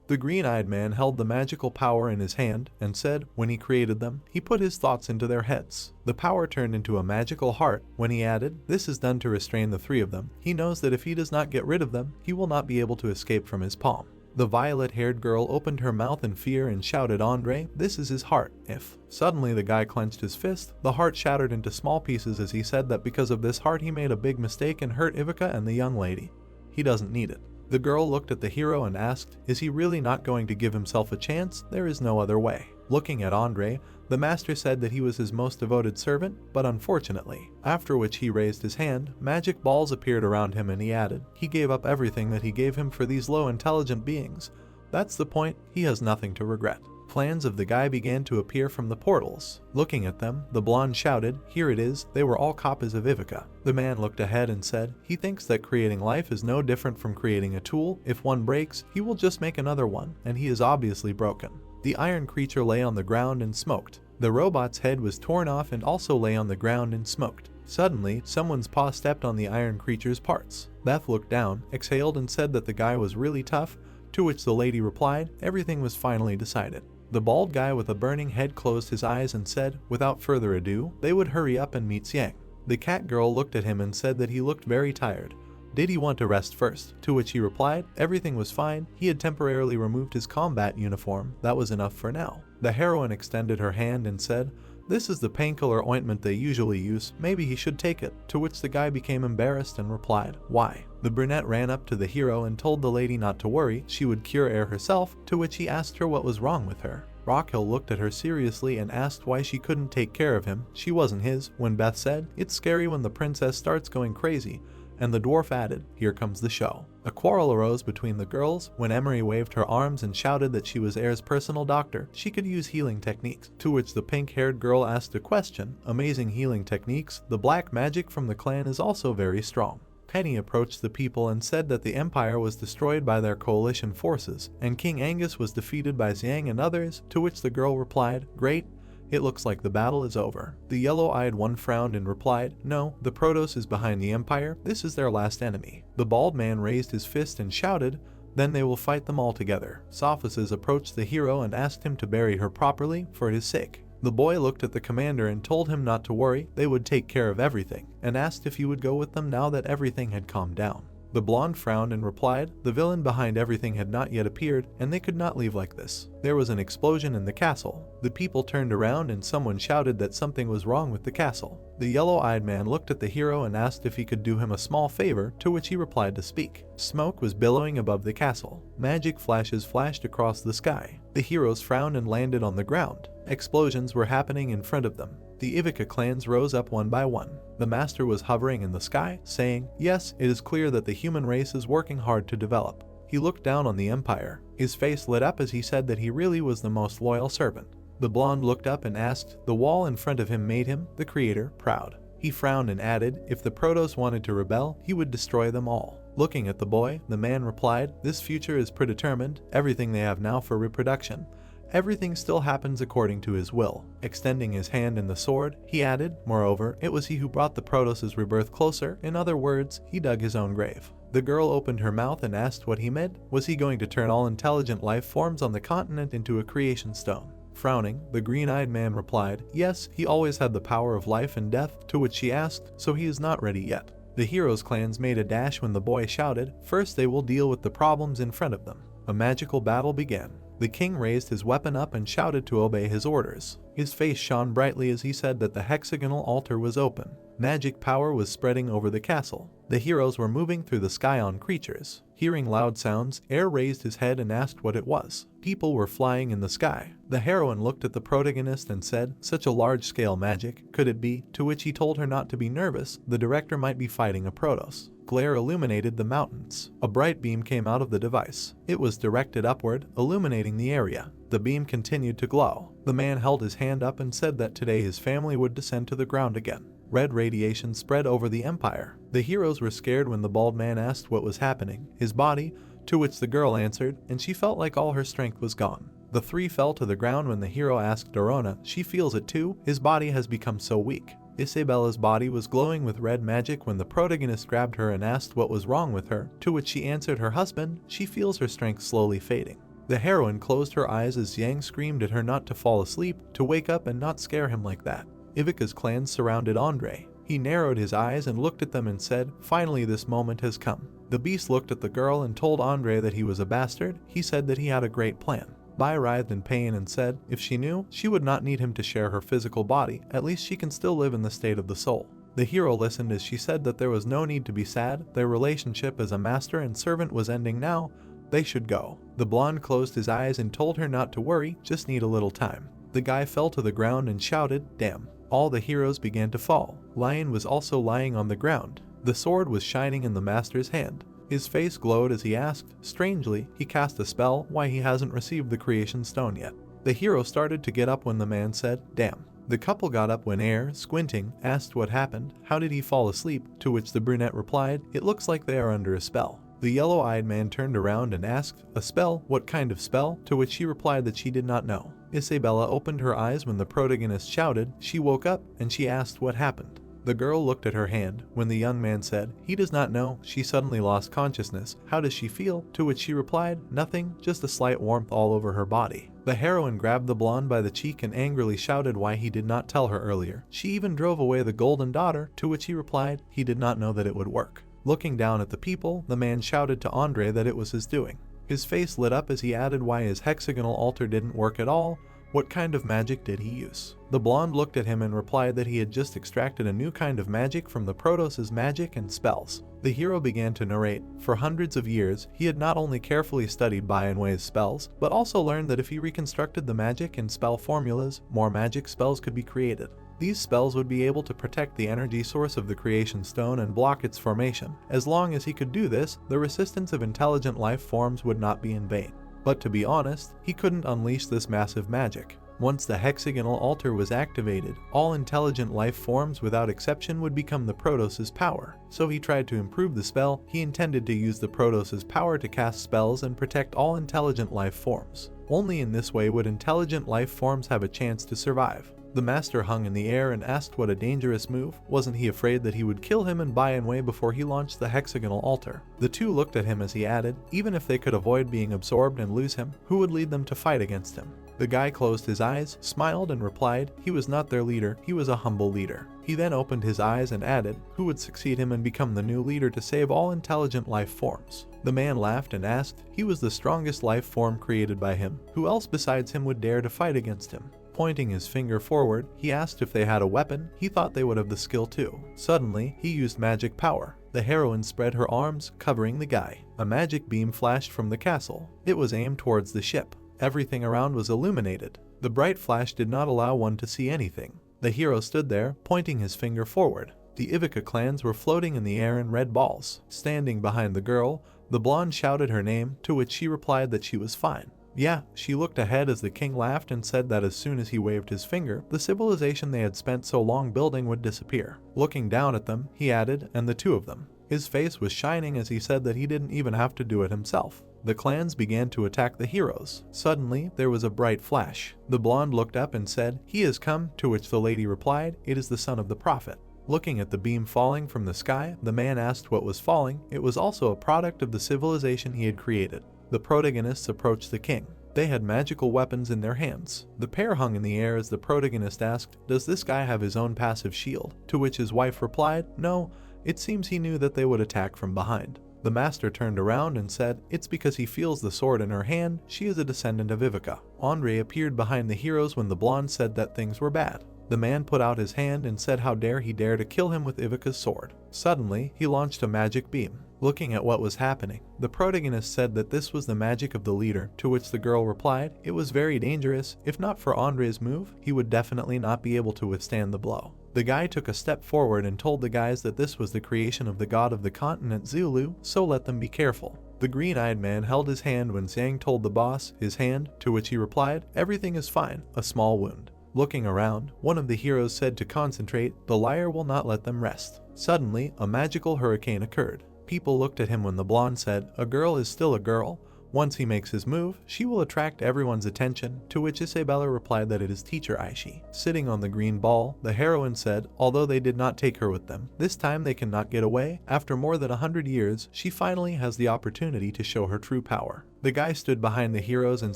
The green-eyed man held the magical power in his hand and said, when he created them, he put his thoughts into their heads. The power turned into a magical heart. When he added, this is done to restrain the three of them. He knows that if he does not get rid of them, he will not be able to escape from his palm. The violet-haired girl opened her mouth in fear and shouted, Andre, this is his heart. If. Suddenly the guy clenched his fist. The heart shattered into small pieces as he said that because of this heart he made a big mistake and hurt Ivica and the young lady. He doesn't need it. The girl looked at the hero and asked, is he really not going to give himself a chance? There is no other way. Looking at Andre, the master said that he was his most devoted servant, but unfortunately. After which he raised his hand, magic balls appeared around him and he added, he gave up everything that he gave him for these low intelligent beings. That's the point, he has nothing to regret. Plans of the guy began to appear from the portals. Looking at them, the blonde shouted, here it is, they were all copies of Ivica. The man looked ahead and said, he thinks that creating life is no different from creating a tool. If one breaks, he will just make another one, and he is obviously broken. The iron creature lay on the ground and smoked. The robot's head was torn off and also lay on the ground and smoked. Suddenly, someone's paw stepped on the iron creature's parts. Beth looked down, exhaled and said that the guy was really tough, to which the lady replied, everything was finally decided. The bald guy with a burning head closed his eyes and said, without further ado, they would hurry up and meet Xiang. The cat girl looked at him and said that he looked very tired. Did he want to rest first? To which he replied, everything was fine, he had temporarily removed his combat uniform, that was enough for now. The heroine extended her hand and said, this is the painkiller ointment they usually use, maybe he should take it, to which the guy became embarrassed and replied, why? The brunette ran up to the hero and told the lady not to worry, she would cure air herself, to which he asked her what was wrong with her. Rockhill looked at her seriously and asked why she couldn't take care of him, she wasn't his, when Beth said, it's scary when the princess starts going crazy. And the dwarf added, here comes the show. A quarrel arose between the girls when Emery waved her arms and shouted that she was Air's personal doctor. She could use healing techniques, to which the pink-haired girl asked a question. Amazing healing techniques, the black magic from the clan is also very strong. Penny approached the people and said that the empire was destroyed by their coalition forces, and King Angus was defeated by Xiang and others, to which the girl replied, great. It looks like the battle is over. The yellow-eyed one frowned and replied, no, the Protos is behind the Empire, this is their last enemy. The bald man raised his fist and shouted, then they will fight them all together. Sophices approached the hero and asked him to bury her properly, for his sake. The boy looked at the commander and told him not to worry, they would take care of everything, and asked if he would go with them now that everything had calmed down. The blonde frowned and replied, the villain behind everything had not yet appeared, and they could not leave like this. There was an explosion in the castle. The people turned around and someone shouted that something was wrong with the castle. The yellow-eyed man looked at the hero and asked if he could do him a small favor, to which he replied to speak. Smoke was billowing above the castle. Magic flashes flashed across the sky. The heroes frowned and landed on the ground. Explosions were happening in front of them. The Ivica clans rose up one by one. The master was hovering in the sky, saying, yes, it is clear that the human race is working hard to develop. He looked down on the empire. His face lit up as he said that he really was the most loyal servant. The blonde looked up and asked, the wall in front of him made him, the creator, proud. He frowned and added, if the Protoss wanted to rebel, he would destroy them all. Looking at the boy, the man replied, this future is predetermined, everything they have now for reproduction. Everything still happens according to his will. Extending his hand in the sword, he added, moreover, it was he who brought the Protoss' rebirth closer. In other words, he dug his own grave. The girl opened her mouth and asked what he meant. Was he going to turn all intelligent life forms on the continent into a creation stone? Frowning, the green-eyed man replied, yes, he always had the power of life and death, to which she asked, so he is not ready yet. The heroes' clans made a dash when the boy shouted, first they will deal with the problems in front of them. A magical battle began. The king raised his weapon up and shouted to obey his orders. His face shone brightly as he said that the hexagonal altar was open. Magic power was spreading over the castle. The heroes were moving through the sky on creatures. Hearing loud sounds, Air raised his head and asked what it was. People were flying in the sky. The heroine looked at the protagonist and said, such a large-scale magic, could it be? To which he told her not to be nervous, the director might be fighting a Protoss. Glare illuminated the mountains. A bright beam came out of the device. It was directed upward, illuminating the area. The beam continued to glow. The man held his hand up and said that today his family would descend to the ground again. Red radiation spread over the empire. The heroes were scared when the bald man asked what was happening. His body, to which the girl answered, and she felt like all her strength was gone. The three fell to the ground when the hero asked Dorona, she feels it too, his body has become so weak. Isabella's body was glowing with red magic when the protagonist grabbed her and asked what was wrong with her, to which she answered her husband, she feels her strength slowly fading. The heroine closed her eyes as Yang screamed at her not to fall asleep, to wake up and not scare him like that. Ivica's clans surrounded Andre. He narrowed his eyes and looked at them and said, finally this moment has come. The beast looked at the girl and told Andre that he was a bastard. He said that he had a great plan. Bai writhed in pain and said, if she knew, she would not need him to share her physical body, at least she can still live in the state of the soul. The hero listened as she said that there was no need to be sad, their relationship as a master and servant was ending now, they should go. The blonde closed his eyes and told her not to worry, just need a little time. The guy fell to the ground and shouted, damn. All the heroes began to fall. Lion was also lying on the ground. The sword was shining in the master's hand. His face glowed as he asked, strangely, he cast a spell, why he hasn't received the creation stone yet. The hero started to get up when the man said, damn. The couple got up when Air, squinting, asked what happened, how did he fall asleep, to which the brunette replied, it looks like they are under a spell. The yellow-eyed man turned around and asked, a spell? What kind of spell? To which she replied that she did not know. Isabella opened her eyes when the protagonist shouted, she woke up, and she asked what happened. The girl looked at her hand. When the young man said, he does not know, she suddenly lost consciousness. How does she feel? To which she replied, nothing, just a slight warmth all over her body. The heroine grabbed the blonde by the cheek and angrily shouted why he did not tell her earlier. She even drove away the golden daughter, to which he replied, he did not know that it would work. Looking down at the people, the man shouted to Andre that it was his doing. His face lit up as he added why his hexagonal altar didn't work at all. What kind of magic did he use? The blonde looked at him and replied that he had just extracted a new kind of magic from the Protoss' magic and spells. The hero began to narrate. For hundreds of years, he had not only carefully studied Bai and Wei's spells, but also learned that if he reconstructed the magic and spell formulas, more magic spells could be created. These spells would be able to protect the energy source of the creation stone and block its formation. As long as he could do this, the resistance of intelligent life forms would not be in vain. But to be honest, he couldn't unleash this massive magic. Once the hexagonal altar was activated, all intelligent life forms without exception would become the Protoss' power. So he tried to improve the spell. He intended to use the Protoss' power to cast spells and protect all intelligent life forms. Only in this way would intelligent life forms have a chance to survive. The master hung in the air and asked what a dangerous move. Wasn't he afraid that he would kill him and Bai and Wei before he launched the hexagonal altar? The two looked at him as he added, even if they could avoid being absorbed and lose him, who would lead them to fight against him? The guy closed his eyes, smiled, and replied he was not their leader, he was a humble leader. He then opened his eyes and added who would succeed him and become the new leader to save all intelligent life forms. The man laughed and asked he was the strongest life form created by him. Who else besides him would dare to fight against him? Pointing his finger forward, he asked if they had a weapon. He thought they would have the skill too. Suddenly, he used magic power. The heroine spread her arms, covering the guy. A magic beam flashed from the castle. It was aimed towards the ship. Everything around was illuminated. The bright flash did not allow one to see anything. The hero stood there, pointing his finger forward. The Ivica clans were floating in the air in red balls. Standing behind the girl, the blonde shouted her name, to which she replied that she was fine. Yeah, she looked ahead as the king laughed and said that as soon as he waved his finger, the civilization they had spent so long building would disappear. Looking down at them, he added, and the two of them. His face was shining as he said that he didn't even have to do it himself. The clans began to attack the heroes. Suddenly, there was a bright flash. The blonde looked up and said, "He has come," to which the lady replied, "It is the son of the prophet." Looking at the beam falling from the sky, the man asked what was falling. It was also a product of the civilization he had created. The protagonists approached the king. They had magical weapons in their hands. The pair hung in the air as the protagonist asked, "Does this guy have his own passive shield?" To which his wife replied, "No, it seems he knew that they would attack from behind." The master turned around and said, "It's because he feels the sword in her hand. She is a descendant of Ivica." Andre appeared behind the heroes when the blonde said that things were bad. The man put out his hand and said how dare he dare to kill him with Ivica's sword. Suddenly, he launched a magic beam. Looking at what was happening, the protagonist said that this was the magic of the leader, to which the girl replied, "It was very dangerous. If not for Andre's move, he would definitely not be able to withstand the blow." The guy took a step forward and told the guys that this was the creation of the god of the continent Zulu, so let them be careful. The green-eyed man held his hand when Zhang told the boss his hand, to which he replied, "Everything is fine, a small wound." Looking around, one of the heroes said to concentrate, the liar will not let them rest. Suddenly, a magical hurricane occurred. People looked at him when the blonde said, "A girl is still a girl. Once he makes his move, she will attract everyone's attention," to which Isabella replied that it is teacher Aishi. Sitting on the green ball, the heroine said, although they did not take her with them, this time they cannot get away. After more than 100 years, she finally has the opportunity to show her true power. The guy stood behind the heroes and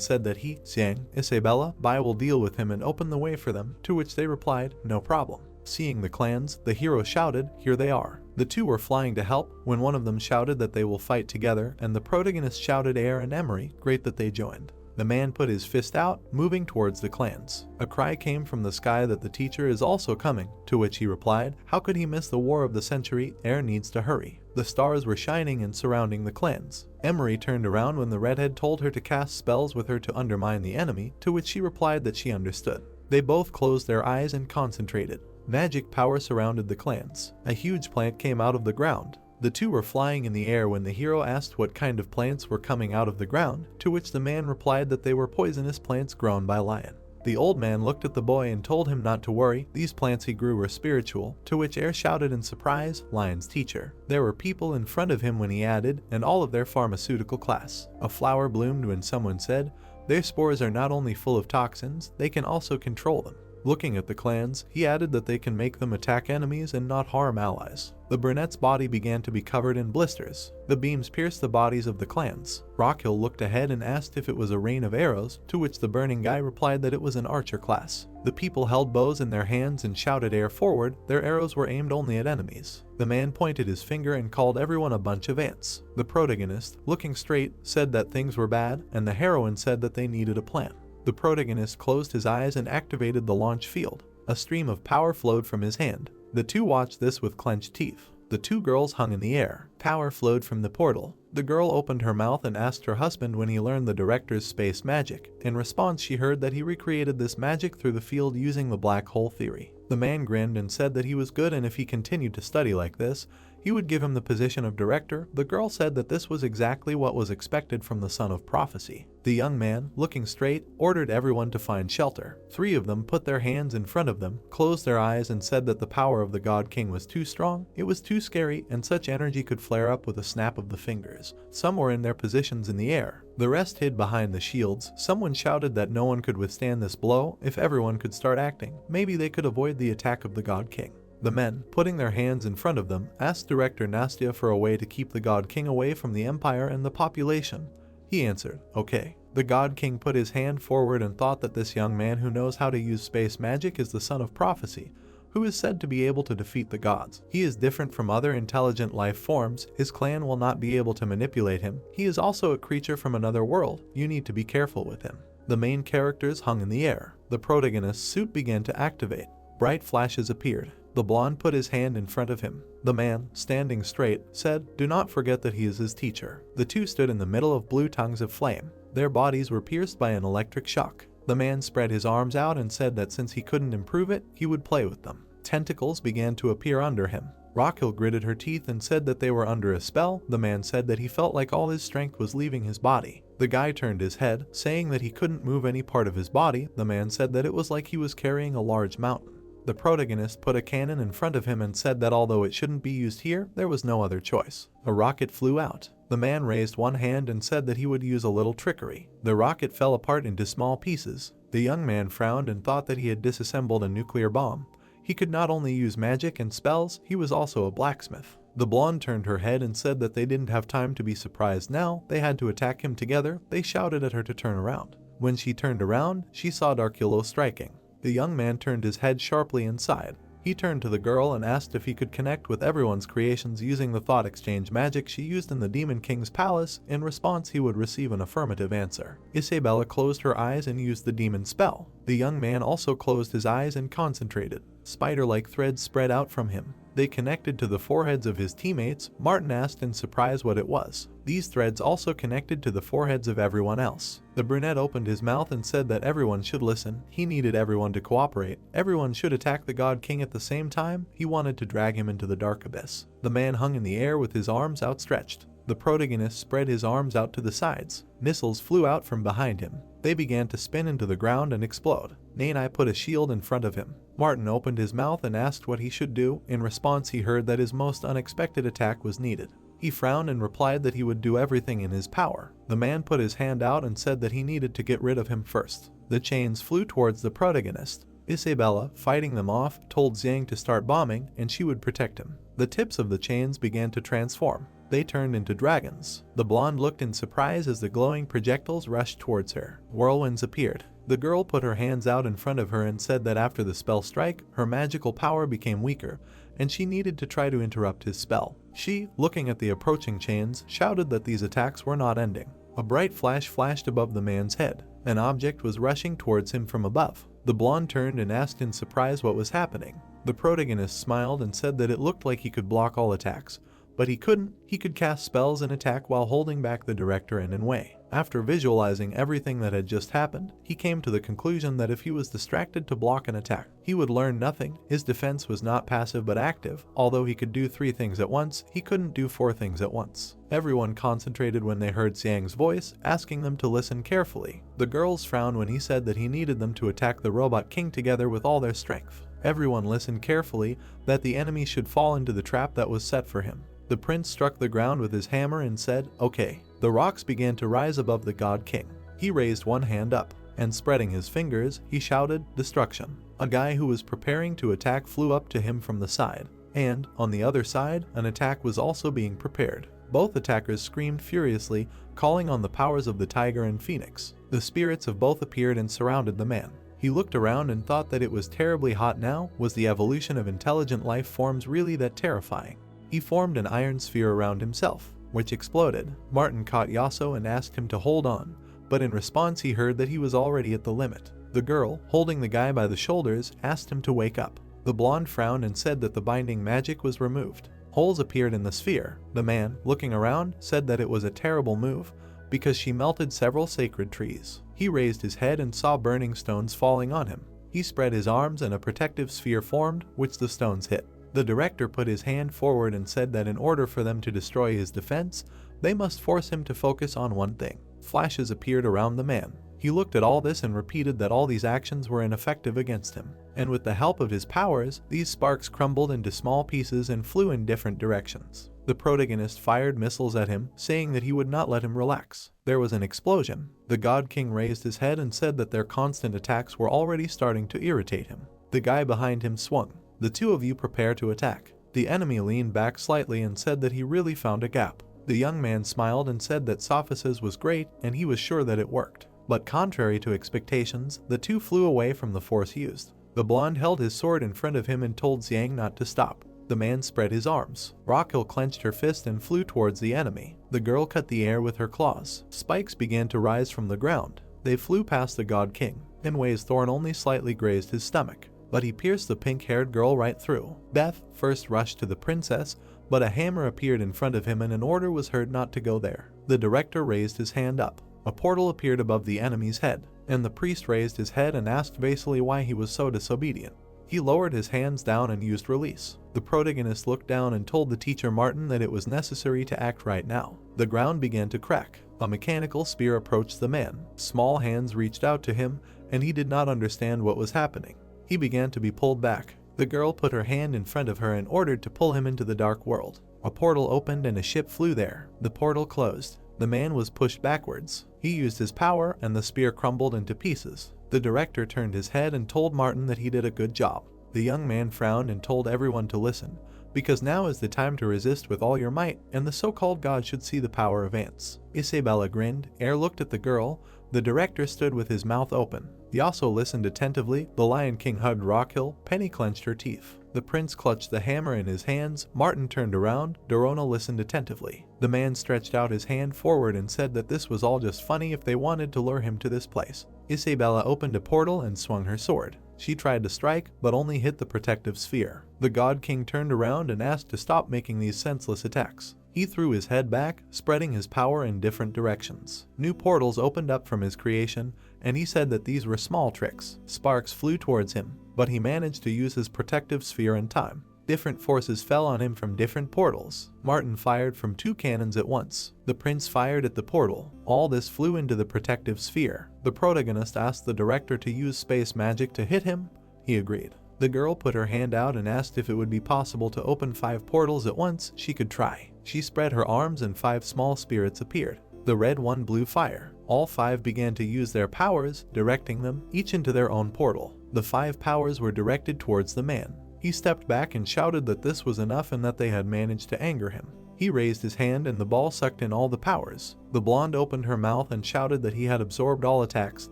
said that he, Xiang, Isabella, Bai will deal with him and open the way for them, to which they replied, "No problem." Seeing the clans, the hero shouted, "Here they are." The two were flying to help when one of them shouted that they will fight together, and the protagonist shouted Air and Emery, great that they joined. The man put his fist out, moving towards the clans. A cry came from the sky that the teacher is also coming, to which he replied, how could he miss the war of the century? Air needs to hurry. The stars were shining and surrounding the clans. Emery turned around when the redhead told her to cast spells with her to undermine the enemy, to which she replied that she understood. They both closed their eyes and concentrated. Magic power surrounded the clans. A huge plant came out of the ground. The two were flying in the air when the hero asked what kind of plants were coming out of the ground, to which the man replied that they were poisonous plants grown by lion. The old man looked at the boy and told him not to worry, these plants he grew were spiritual, to which Air shouted in surprise, Lion's teacher. There were people in front of him when he added, and all of their pharmaceutical class. A flower bloomed when someone said, their spores are not only full of toxins, they can also control them. Looking at the clans, he added that they can make them attack enemies and not harm allies. The brunette's body began to be covered in blisters. The beams pierced the bodies of the clans. Rockhill looked ahead and asked if it was a rain of arrows, to which the burning guy replied that it was an archer class. The people held bows in their hands and shouted air forward, their arrows were aimed only at enemies. The man pointed his finger and called everyone a bunch of ants. The protagonist, looking straight, said that things were bad, and the heroine said that they needed a plan. The protagonist closed his eyes and activated the launch field. A stream of power flowed from his hand. The two watched this with clenched teeth. The two girls hung in the air. Power flowed from the portal. The girl opened her mouth and asked her husband when he learned the director's space magic. In response, she heard that he recreated this magic through the field using the black hole theory. The man grinned and said that he was good and if he continued to study like this, he would give him the position of director. The girl said that this was exactly what was expected from the son of prophecy. The young man, looking straight, ordered everyone to find shelter. 3 of them put their hands in front of them, closed their eyes and said that the power of the God King was too strong, it was too scary, and such energy could flare up with a snap of the fingers. Some were in their positions in the air. The rest hid behind the shields. Someone shouted that no one could withstand this blow. If everyone could start acting, maybe they could avoid the attack of the God King. The men, putting their hands in front of them, asked Director Nastia for a way to keep the God King away from the Empire and the population. He answered, okay. The God King put his hand forward and thought that this young man who knows how to use space magic is the son of prophecy, who is said to be able to defeat the gods. He is different from other intelligent life forms. His clan will not be able to manipulate him. He is also a creature from another world. You need to be careful with him. The main characters hung in the air. The protagonist's suit began to activate. Bright flashes appeared. The blonde put his hand in front of him. The man, standing straight, said, "Do not forget that he is his teacher." The two stood in the middle of blue tongues of flame. Their bodies were pierced by an electric shock. The man spread his arms out and said that since he couldn't improve it, he would play with them. Tentacles began to appear under him. Rockhill gritted her teeth and said that they were under a spell. The man said that he felt like all his strength was leaving his body. The guy turned his head, saying that he couldn't move any part of his body. The man said that it was like he was carrying a large mountain. The protagonist put a cannon in front of him and said that although it shouldn't be used here, there was no other choice. A rocket flew out. The man raised one hand and said that he would use a little trickery. The rocket fell apart into small pieces. The young man frowned and thought that he had disassembled a nuclear bomb. He could not only use magic and spells, he was also a blacksmith. The blonde turned her head and said that they didn't have time to be surprised now. They had to attack him together. They shouted at her to turn around. When she turned around, she saw Darkulo striking. The young man turned his head sharply inside. He turned to the girl and asked if he could connect with everyone's creations using the thought exchange magic she used in the Demon King's palace. In response, he would receive an affirmative answer. Isabella closed her eyes and used the demon spell. The young man also closed his eyes and concentrated. Spider-like threads spread out from him. They connected to the foreheads of his teammates. Martin asked in surprise what it was. These threads also connected to the foreheads of everyone else. The brunette opened his mouth and said that everyone should listen. He needed everyone to cooperate. Everyone should attack the God King at the same time. He wanted to drag him into the dark abyss. The man hung in the air with his arms outstretched. The protagonist spread his arms out to the sides. Missiles flew out from behind him. They began to spin into the ground and explode. Nanai put a shield in front of him. Martin opened his mouth and asked what he should do. In response, he heard that his most unexpected attack was needed. He frowned and replied that he would do everything in his power. The man put his hand out and said that he needed to get rid of him first. The chains flew towards the protagonist. Isabella, fighting them off, told Zhang to start bombing and she would protect him. The tips of the chains began to transform. They turned into dragons. The blonde looked in surprise as the glowing projectiles rushed towards her. Whirlwinds appeared. The girl put her hands out in front of her and said that after the spell strike, her magical power became weaker, and she needed to try to interrupt his spell. She, looking at the approaching chains, shouted that these attacks were not ending. A bright flash flashed above the man's head. An object was rushing towards him from above. The blonde turned and asked in surprise what was happening. The protagonist smiled and said that it looked like he could block all attacks, but he couldn't. He could cast spells and attack while holding back the director and Wei. After visualizing everything that had just happened, he came to the conclusion that if he was distracted to block an attack, he would learn nothing. His defense was not passive but active. Although he could do 3 things at once, he couldn't do 4 things at once. Everyone concentrated when they heard Xiang's voice, asking them to listen carefully. The girls frowned when he said that he needed them to attack the Robot King together with all their strength. Everyone listened carefully, that the enemy should fall into the trap that was set for him. The prince struck the ground with his hammer and said, "Okay." The rocks began to rise above the God King. He raised one hand up, and spreading his fingers, he shouted, "Destruction." A guy who was preparing to attack flew up to him from the side, and, on the other side, an attack was also being prepared. Both attackers screamed furiously, calling on the powers of the tiger and phoenix. The spirits of both appeared and surrounded the man. He looked around and thought that it was terribly hot now. Was the evolution of intelligent life forms really that terrifying? He formed an iron sphere around himself, which exploded. Martin caught Yasso and asked him to hold on, but in response he heard that he was already at the limit. The girl, holding the guy by the shoulders, asked him to wake up. The blonde frowned and said that the binding magic was removed. Holes appeared in the sphere. The man, looking around, said that it was a terrible move, because she melted several sacred trees. He raised his head and saw burning stones falling on him. He spread his arms and a protective sphere formed, which the stones hit. The director put his hand forward and said that in order for them to destroy his defense, they must force him to focus on one thing. Flashes appeared around the man. He looked at all this and repeated that all these actions were ineffective against him. And with the help of his powers, these sparks crumbled into small pieces and flew in different directions. The protagonist fired missiles at him, saying that he would not let him relax. There was an explosion. The God King raised his head and said that their constant attacks were already starting to irritate him. The guy behind him swung. "The two of you prepare to attack." The enemy leaned back slightly and said that he really found a gap. The young man smiled and said that Sophisis was great and he was sure that it worked. But contrary to expectations, the two flew away from the force used. The blonde held his sword in front of him and told Xiang not to stop. The man spread his arms. Rockhill clenched her fist and flew towards the enemy. The girl cut the air with her claws. Spikes began to rise from the ground. They flew past the God King. In ways Thorn only slightly grazed his stomach, but he pierced the pink-haired girl right through. Beth first rushed to the princess, but a hammer appeared in front of him and an order was heard not to go there. The director raised his hand up. A portal appeared above the enemy's head, and the priest raised his head and asked Vasily why he was so disobedient. He lowered his hands down and used release. The protagonist looked down and told the teacher Martin that it was necessary to act right now. The ground began to crack. A mechanical spear approached the man. Small hands reached out to him, and he did not understand what was happening. He began to be pulled back. The girl put her hand in front of her and ordered to pull him into the dark world. A portal opened and a ship flew there. The portal closed. The man was pushed backwards. He used his power and the spear crumbled into pieces. The director turned his head and told Martin that he did a good job. The young man frowned and told everyone to listen, because now is the time to resist with all your might, and the so-called god should see the power of ants. Isabella grinned. Air looked at the girl. The director stood with his mouth open. He also listened attentively. The Lion King hugged Rockhill. Penny clenched her teeth. The prince clutched the hammer in his hands. Martin turned around. Dorona listened attentively. The man stretched out his hand forward and said that this was all just funny if they wanted to lure him to this place. Isabella opened a portal and swung her sword. She tried to strike, but only hit the protective sphere. The God King turned around and asked to stop making these senseless attacks. He threw his head back, spreading his power in different directions. New portals opened up from his creation, and he said that these were small tricks. Sparks flew towards him, but he managed to use his protective sphere in time. Different forces fell on him from different portals. Martin fired from 2 cannons at once. The prince fired at the portal. All this flew into the protective sphere. The protagonist asked the director to use space magic to hit him. He agreed. The girl put her hand out and asked if it would be possible to open 5 portals at once. She could try. She spread her arms and 5 small spirits appeared. The red one blew fire. All 5 began to use their powers, directing them each into their own portal. The 5 powers were directed towards the man. He stepped back and shouted that this was enough and that they had managed to anger him. He raised his hand and the ball sucked in all the powers. The blonde opened her mouth and shouted that he had absorbed all attacks.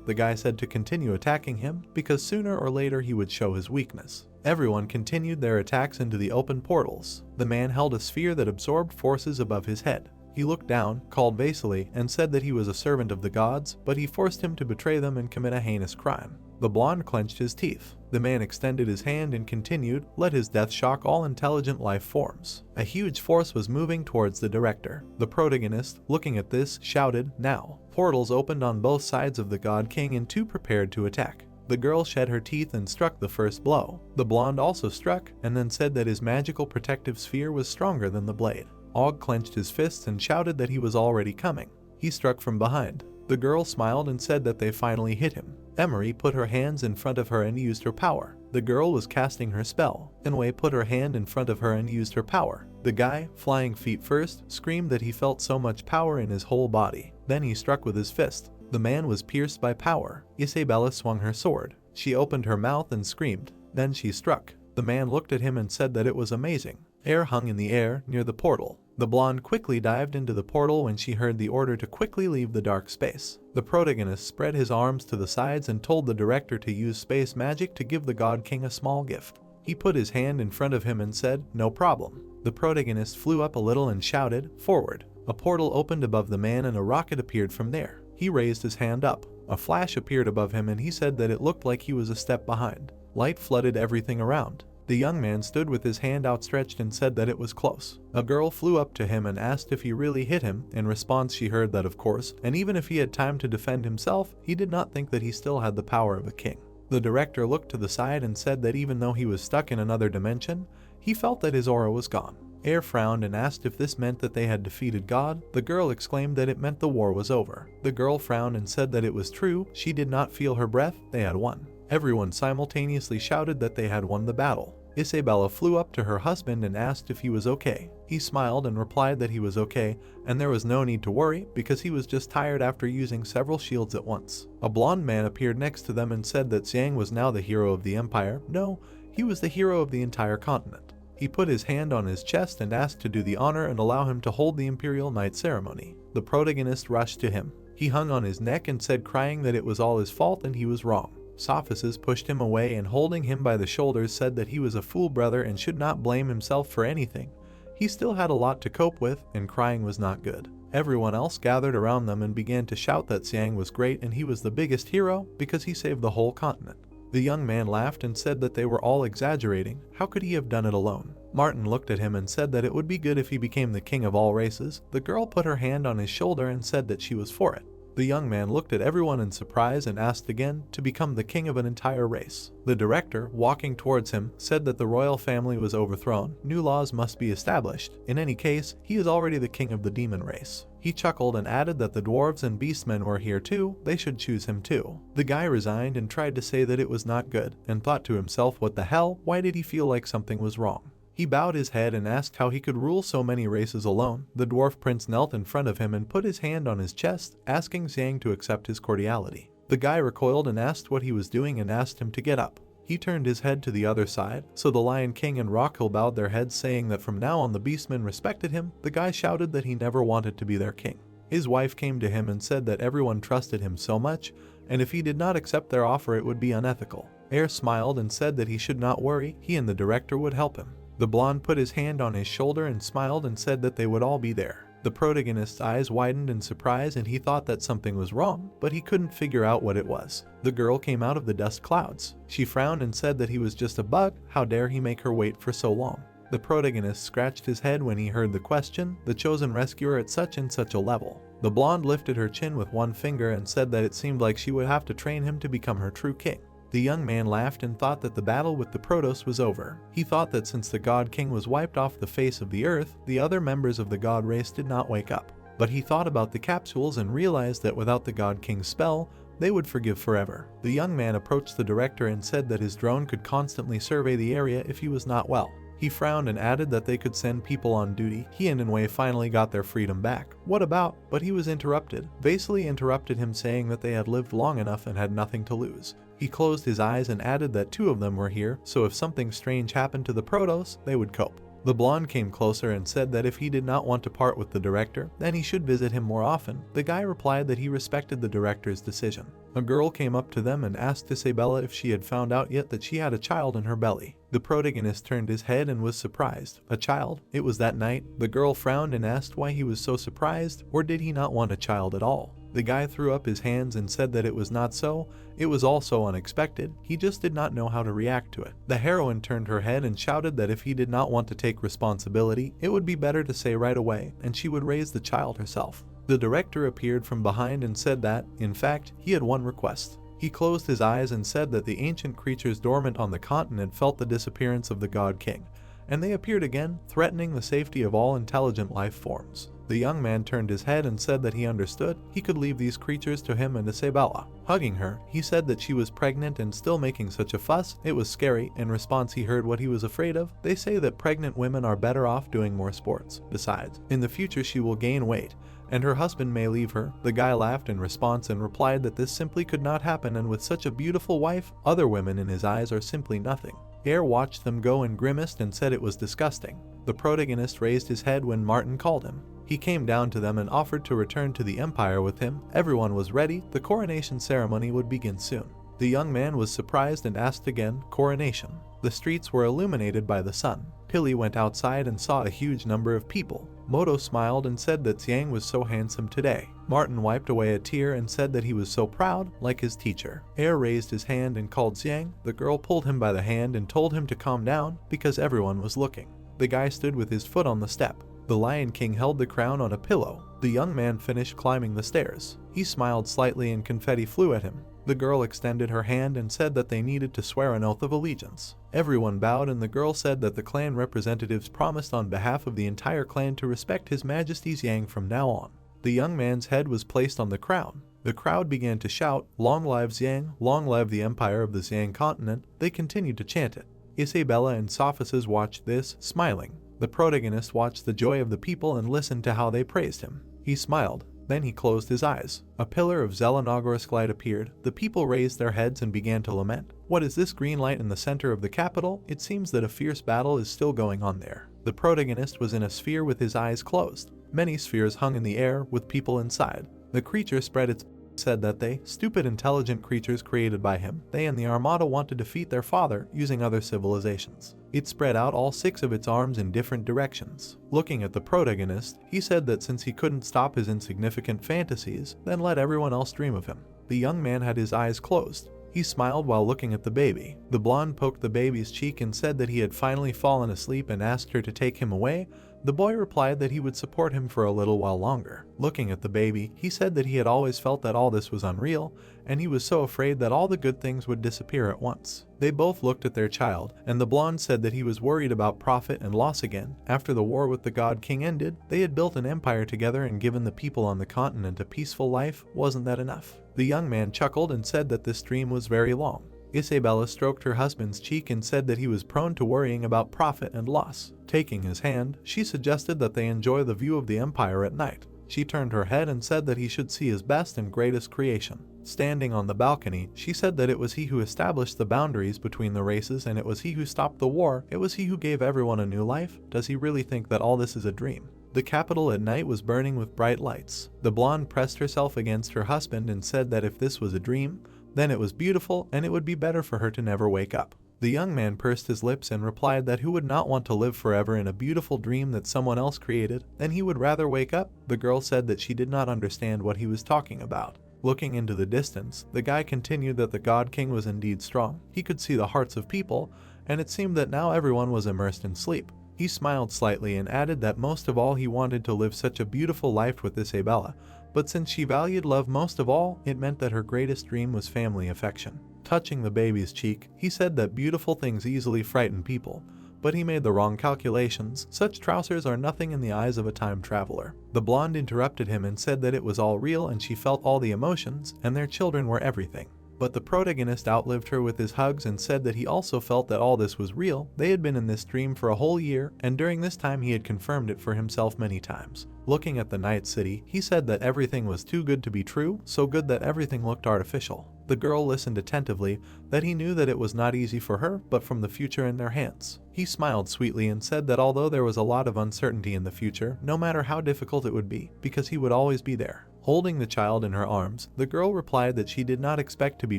The guy said to continue attacking him because sooner or later he would show his weakness. Everyone continued their attacks into the open portals. The man held a sphere that absorbed forces above his head. He looked down, called Vasily, and said that he was a servant of the gods, but he forced him to betray them and commit a heinous crime. The blonde clenched his teeth. The man extended his hand and continued, "Let his death shock all intelligent life forms." A huge force was moving towards the director. The protagonist, looking at this, shouted, "Now!" Portals opened on both sides of the God King and 2 prepared to attack. The girl shed her teeth and struck the first blow. The blonde also struck, and then said that his magical protective sphere was stronger than the blade. Og clenched his fists and shouted that he was already coming. He struck from behind. The girl smiled and said that they finally hit him. Emery put her hands in front of her and used her power. The girl was casting her spell. Enwei put her hand in front of her and used her power. The guy, flying feet first, screamed that he felt so much power in his whole body. Then he struck with his fist. The man was pierced by power. Isabella swung her sword. She opened her mouth and screamed. Then she struck. The man looked at him and said that it was amazing. Air hung in the air near the portal. The blonde quickly dived into the portal when she heard the order to quickly leave the dark space. The protagonist spread his arms to the sides and told the director to use space magic to give the God King a small gift. He put his hand in front of him and said, "No problem." The protagonist flew up a little and shouted, "Forward." A portal opened above the man and a rocket appeared from there. He raised his hand up. A flash appeared above him and he said that it looked like he was a step behind. Light flooded everything around. The young man stood with his hand outstretched and said that it was close. A girl flew up to him and asked if he really hit him. In response, she heard that of course, and even if he had time to defend himself, he did not think that he still had the power of a king. The director looked to the side and said that even though he was stuck in another dimension, he felt that his aura was gone. Air frowned and asked if this meant that they had defeated God. The girl exclaimed that it meant the war was over. The girl frowned and said that it was true. She did not feel her breath. They had won. Everyone simultaneously shouted that they had won the battle. Isabella flew up to her husband and asked if he was okay. He smiled and replied that he was okay, and there was no need to worry because he was just tired after using several shields at once. A blonde man appeared next to them and said that Xiang was now the hero of the empire. No, he was the hero of the entire continent. He put his hand on his chest and asked to do the honor and allow him to hold the Imperial Knight ceremony. The protagonist rushed to him. He hung on his neck and said, crying, that it was all his fault and he was wrong. Sophists pushed him away and, holding him by the shoulders, said that he was a fool brother and should not blame himself for anything. He still had a lot to cope with, and crying was not good. Everyone else gathered around them and began to shout that Xiang was great and he was the biggest hero because he saved the whole continent. The young man laughed and said that they were all exaggerating. How could he have done it alone? Martin looked at him and said that it would be good if he became the king of all races. The girl put her hand on his shoulder and said that she was for it. The young man looked at everyone in surprise and asked again to become the king of an entire race. The director, walking towards him, said that the royal family was overthrown. New laws must be established. In any case, he is already the king of the demon race. He chuckled and added that the dwarves and beastmen were here too, they should choose him too. The guy resigned and tried to say that it was not good, and thought to himself, what the hell, why did he feel like something was wrong? He bowed his head and asked how he could rule so many races alone. The dwarf prince knelt in front of him and put his hand on his chest, asking Xiang to accept his cordiality. The guy recoiled and asked what he was doing and asked him to get up. He turned his head to the other side, so the Lion King and Rockhill bowed their heads, saying that from now on the beastmen respected him. The guy shouted that he never wanted to be their king. His wife came to him and said that everyone trusted him so much, and if he did not accept their offer it would be unethical. Air smiled and said that he should not worry, he and the director would help him. The blonde put his hand on his shoulder and smiled and said that they would all be there. The protagonist's eyes widened in surprise and he thought that something was wrong, but he couldn't figure out what it was. The girl came out of the dust clouds. She frowned and said that he was just a bug. How dare he make her wait for so long? The protagonist scratched his head when he heard the question, the chosen rescuer at such and such a level. The blonde lifted her chin with one finger and said that it seemed like she would have to train him to become her true king. The young man laughed and thought that the battle with the Protoss was over. He thought that since the God King was wiped off the face of the earth, the other members of the God race did not wake up. But he thought about the capsules and realized that without the God King's spell, they would forgive forever. The young man approached the director and said that his drone could constantly survey the area if he was not well. He frowned and added that they could send people on duty. He and Inwei finally got their freedom back. What about? But he was interrupted. Vasily interrupted him, saying that they had lived long enough and had nothing to lose. He closed his eyes and added that 2 of them were here, so if something strange happened to the Protoss, they would cope. The blonde came closer and said that if he did not want to part with the director, then he should visit him more often. The guy replied that he respected the director's decision. A girl came up to them and asked Isabella if she had found out yet that she had a child in her belly. The protagonist turned his head and was surprised. A child? It was that night. The girl frowned and asked why he was so surprised, or did he not want a child at all? The guy threw up his hands and said that it was not so. It was all so unexpected. He just did not know how to react to it. The heroine turned her head and shouted that if he did not want to take responsibility, it would be better to say right away, and she would raise the child herself. The director appeared from behind and said that, in fact, he had one request. He closed his eyes and said that the ancient creatures dormant on the continent felt the disappearance of the God King, and they appeared again, threatening the safety of all intelligent life forms. The young man turned his head and said that he understood. He could leave these creatures to him and Isabella. Hugging her, he said that she was pregnant and still making such a fuss. It was scary. In response, he heard what he was afraid of. They say that pregnant women are better off doing more sports. Besides, in the future she will gain weight, and her husband may leave her. The guy laughed in response and replied that this simply could not happen, and with such a beautiful wife, other women in his eyes are simply nothing. Air watched them go and grimaced and said it was disgusting. The protagonist raised his head when Martin called him. He came down to them and offered to return to the Empire with him. Everyone was ready. The coronation ceremony would begin soon. The young man was surprised and asked again, coronation. The streets were illuminated by the sun. Pili went outside and saw a huge number of people. Moto smiled and said that Xiang was so handsome today. Martin wiped away a tear and said that he was so proud, like his teacher. Air raised his hand and called Xiang. The girl pulled him by the hand and told him to calm down because everyone was looking. The guy stood with his foot on the step. The Lion King held the crown on a pillow. The young man finished climbing the stairs. He smiled slightly and confetti flew at him. The girl extended her hand and said that they needed to swear an oath of allegiance. Everyone bowed and the girl said that the clan representatives promised on behalf of the entire clan to respect His Majesty's Yang from now on. The young man's head was placed on the crown. The crowd began to shout, "Long live Xiang, long live the empire of the Xiang continent." They continued to chant it. Isabella and Sophists watched this, smiling. The protagonist watched the joy of the people and listened to how they praised him. He smiled. Then he closed his eyes. A pillar of Zelenogora's light appeared. The people raised their heads and began to lament. What is this green light in the center of the capital? It seems that a fierce battle is still going on there. The protagonist was in a sphere with his eyes closed. Many spheres hung in the air with people inside. The creature spread its said that they, stupid intelligent creatures created by him, they and the Armada want to defeat their father using other civilizations. It spread out all 6 of its arms in different directions. Looking at the protagonist, he said that since he couldn't stop his insignificant fantasies, then let everyone else dream of him. The young man had his eyes closed. He smiled while looking at the baby. The blonde poked the baby's cheek and said that he had finally fallen asleep and asked her to take him away. The boy replied that he would support him for a little while longer. Looking at the baby, he said that he had always felt that all this was unreal, and he was so afraid that all the good things would disappear at once. They both looked at their child, and the blonde said that he was worried about profit and loss again. After the war with the God King ended, they had built an empire together and given the people on the continent a peaceful life. Wasn't that enough? The young man chuckled and said that this dream was very long. Isabella stroked her husband's cheek and said that he was prone to worrying about profit and loss. Taking his hand, she suggested that they enjoy the view of the empire at night. She turned her head and said that he should see his best and greatest creation. Standing on the balcony, she said that it was he who established the boundaries between the races and it was he who stopped the war. It was he who gave everyone a new life. Does he really think that all this is a dream? The capital at night was burning with bright lights. The blonde pressed herself against her husband and said that if this was a dream, then it was beautiful and it would be better for her to never wake up. The young man pursed his lips and replied that who would not want to live forever in a beautiful dream that someone else created, and he would rather wake up. The girl said that she did not understand what he was talking about. Looking into the distance, the guy continued that the God King was indeed strong. He could see the hearts of people, and it seemed that now everyone was immersed in sleep. He smiled slightly and added that most of all he wanted to live such a beautiful life with Isabella, but since she valued love most of all, it meant that her greatest dream was family affection. Touching the baby's cheek, he said that beautiful things easily frighten people, but he made the wrong calculations. Such trousers are nothing in the eyes of a time traveler. The blonde interrupted him and said that it was all real and she felt all the emotions, and their children were everything. But the protagonist outlived her with his hugs and said that he also felt that all this was real. They had been in this dream for a whole year, and during this time he had confirmed it for himself many times. Looking at the night city, he said that everything was too good to be true, so good that everything looked artificial. The girl listened attentively, that he knew that it was not easy for her, but from the future in their hands. He smiled sweetly and said that although there was a lot of uncertainty in the future, no matter how difficult it would be, because he would always be there. Holding the child in her arms, the girl replied that she did not expect to be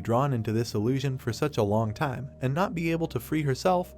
drawn into this illusion for such a long time, and not be able to free herself.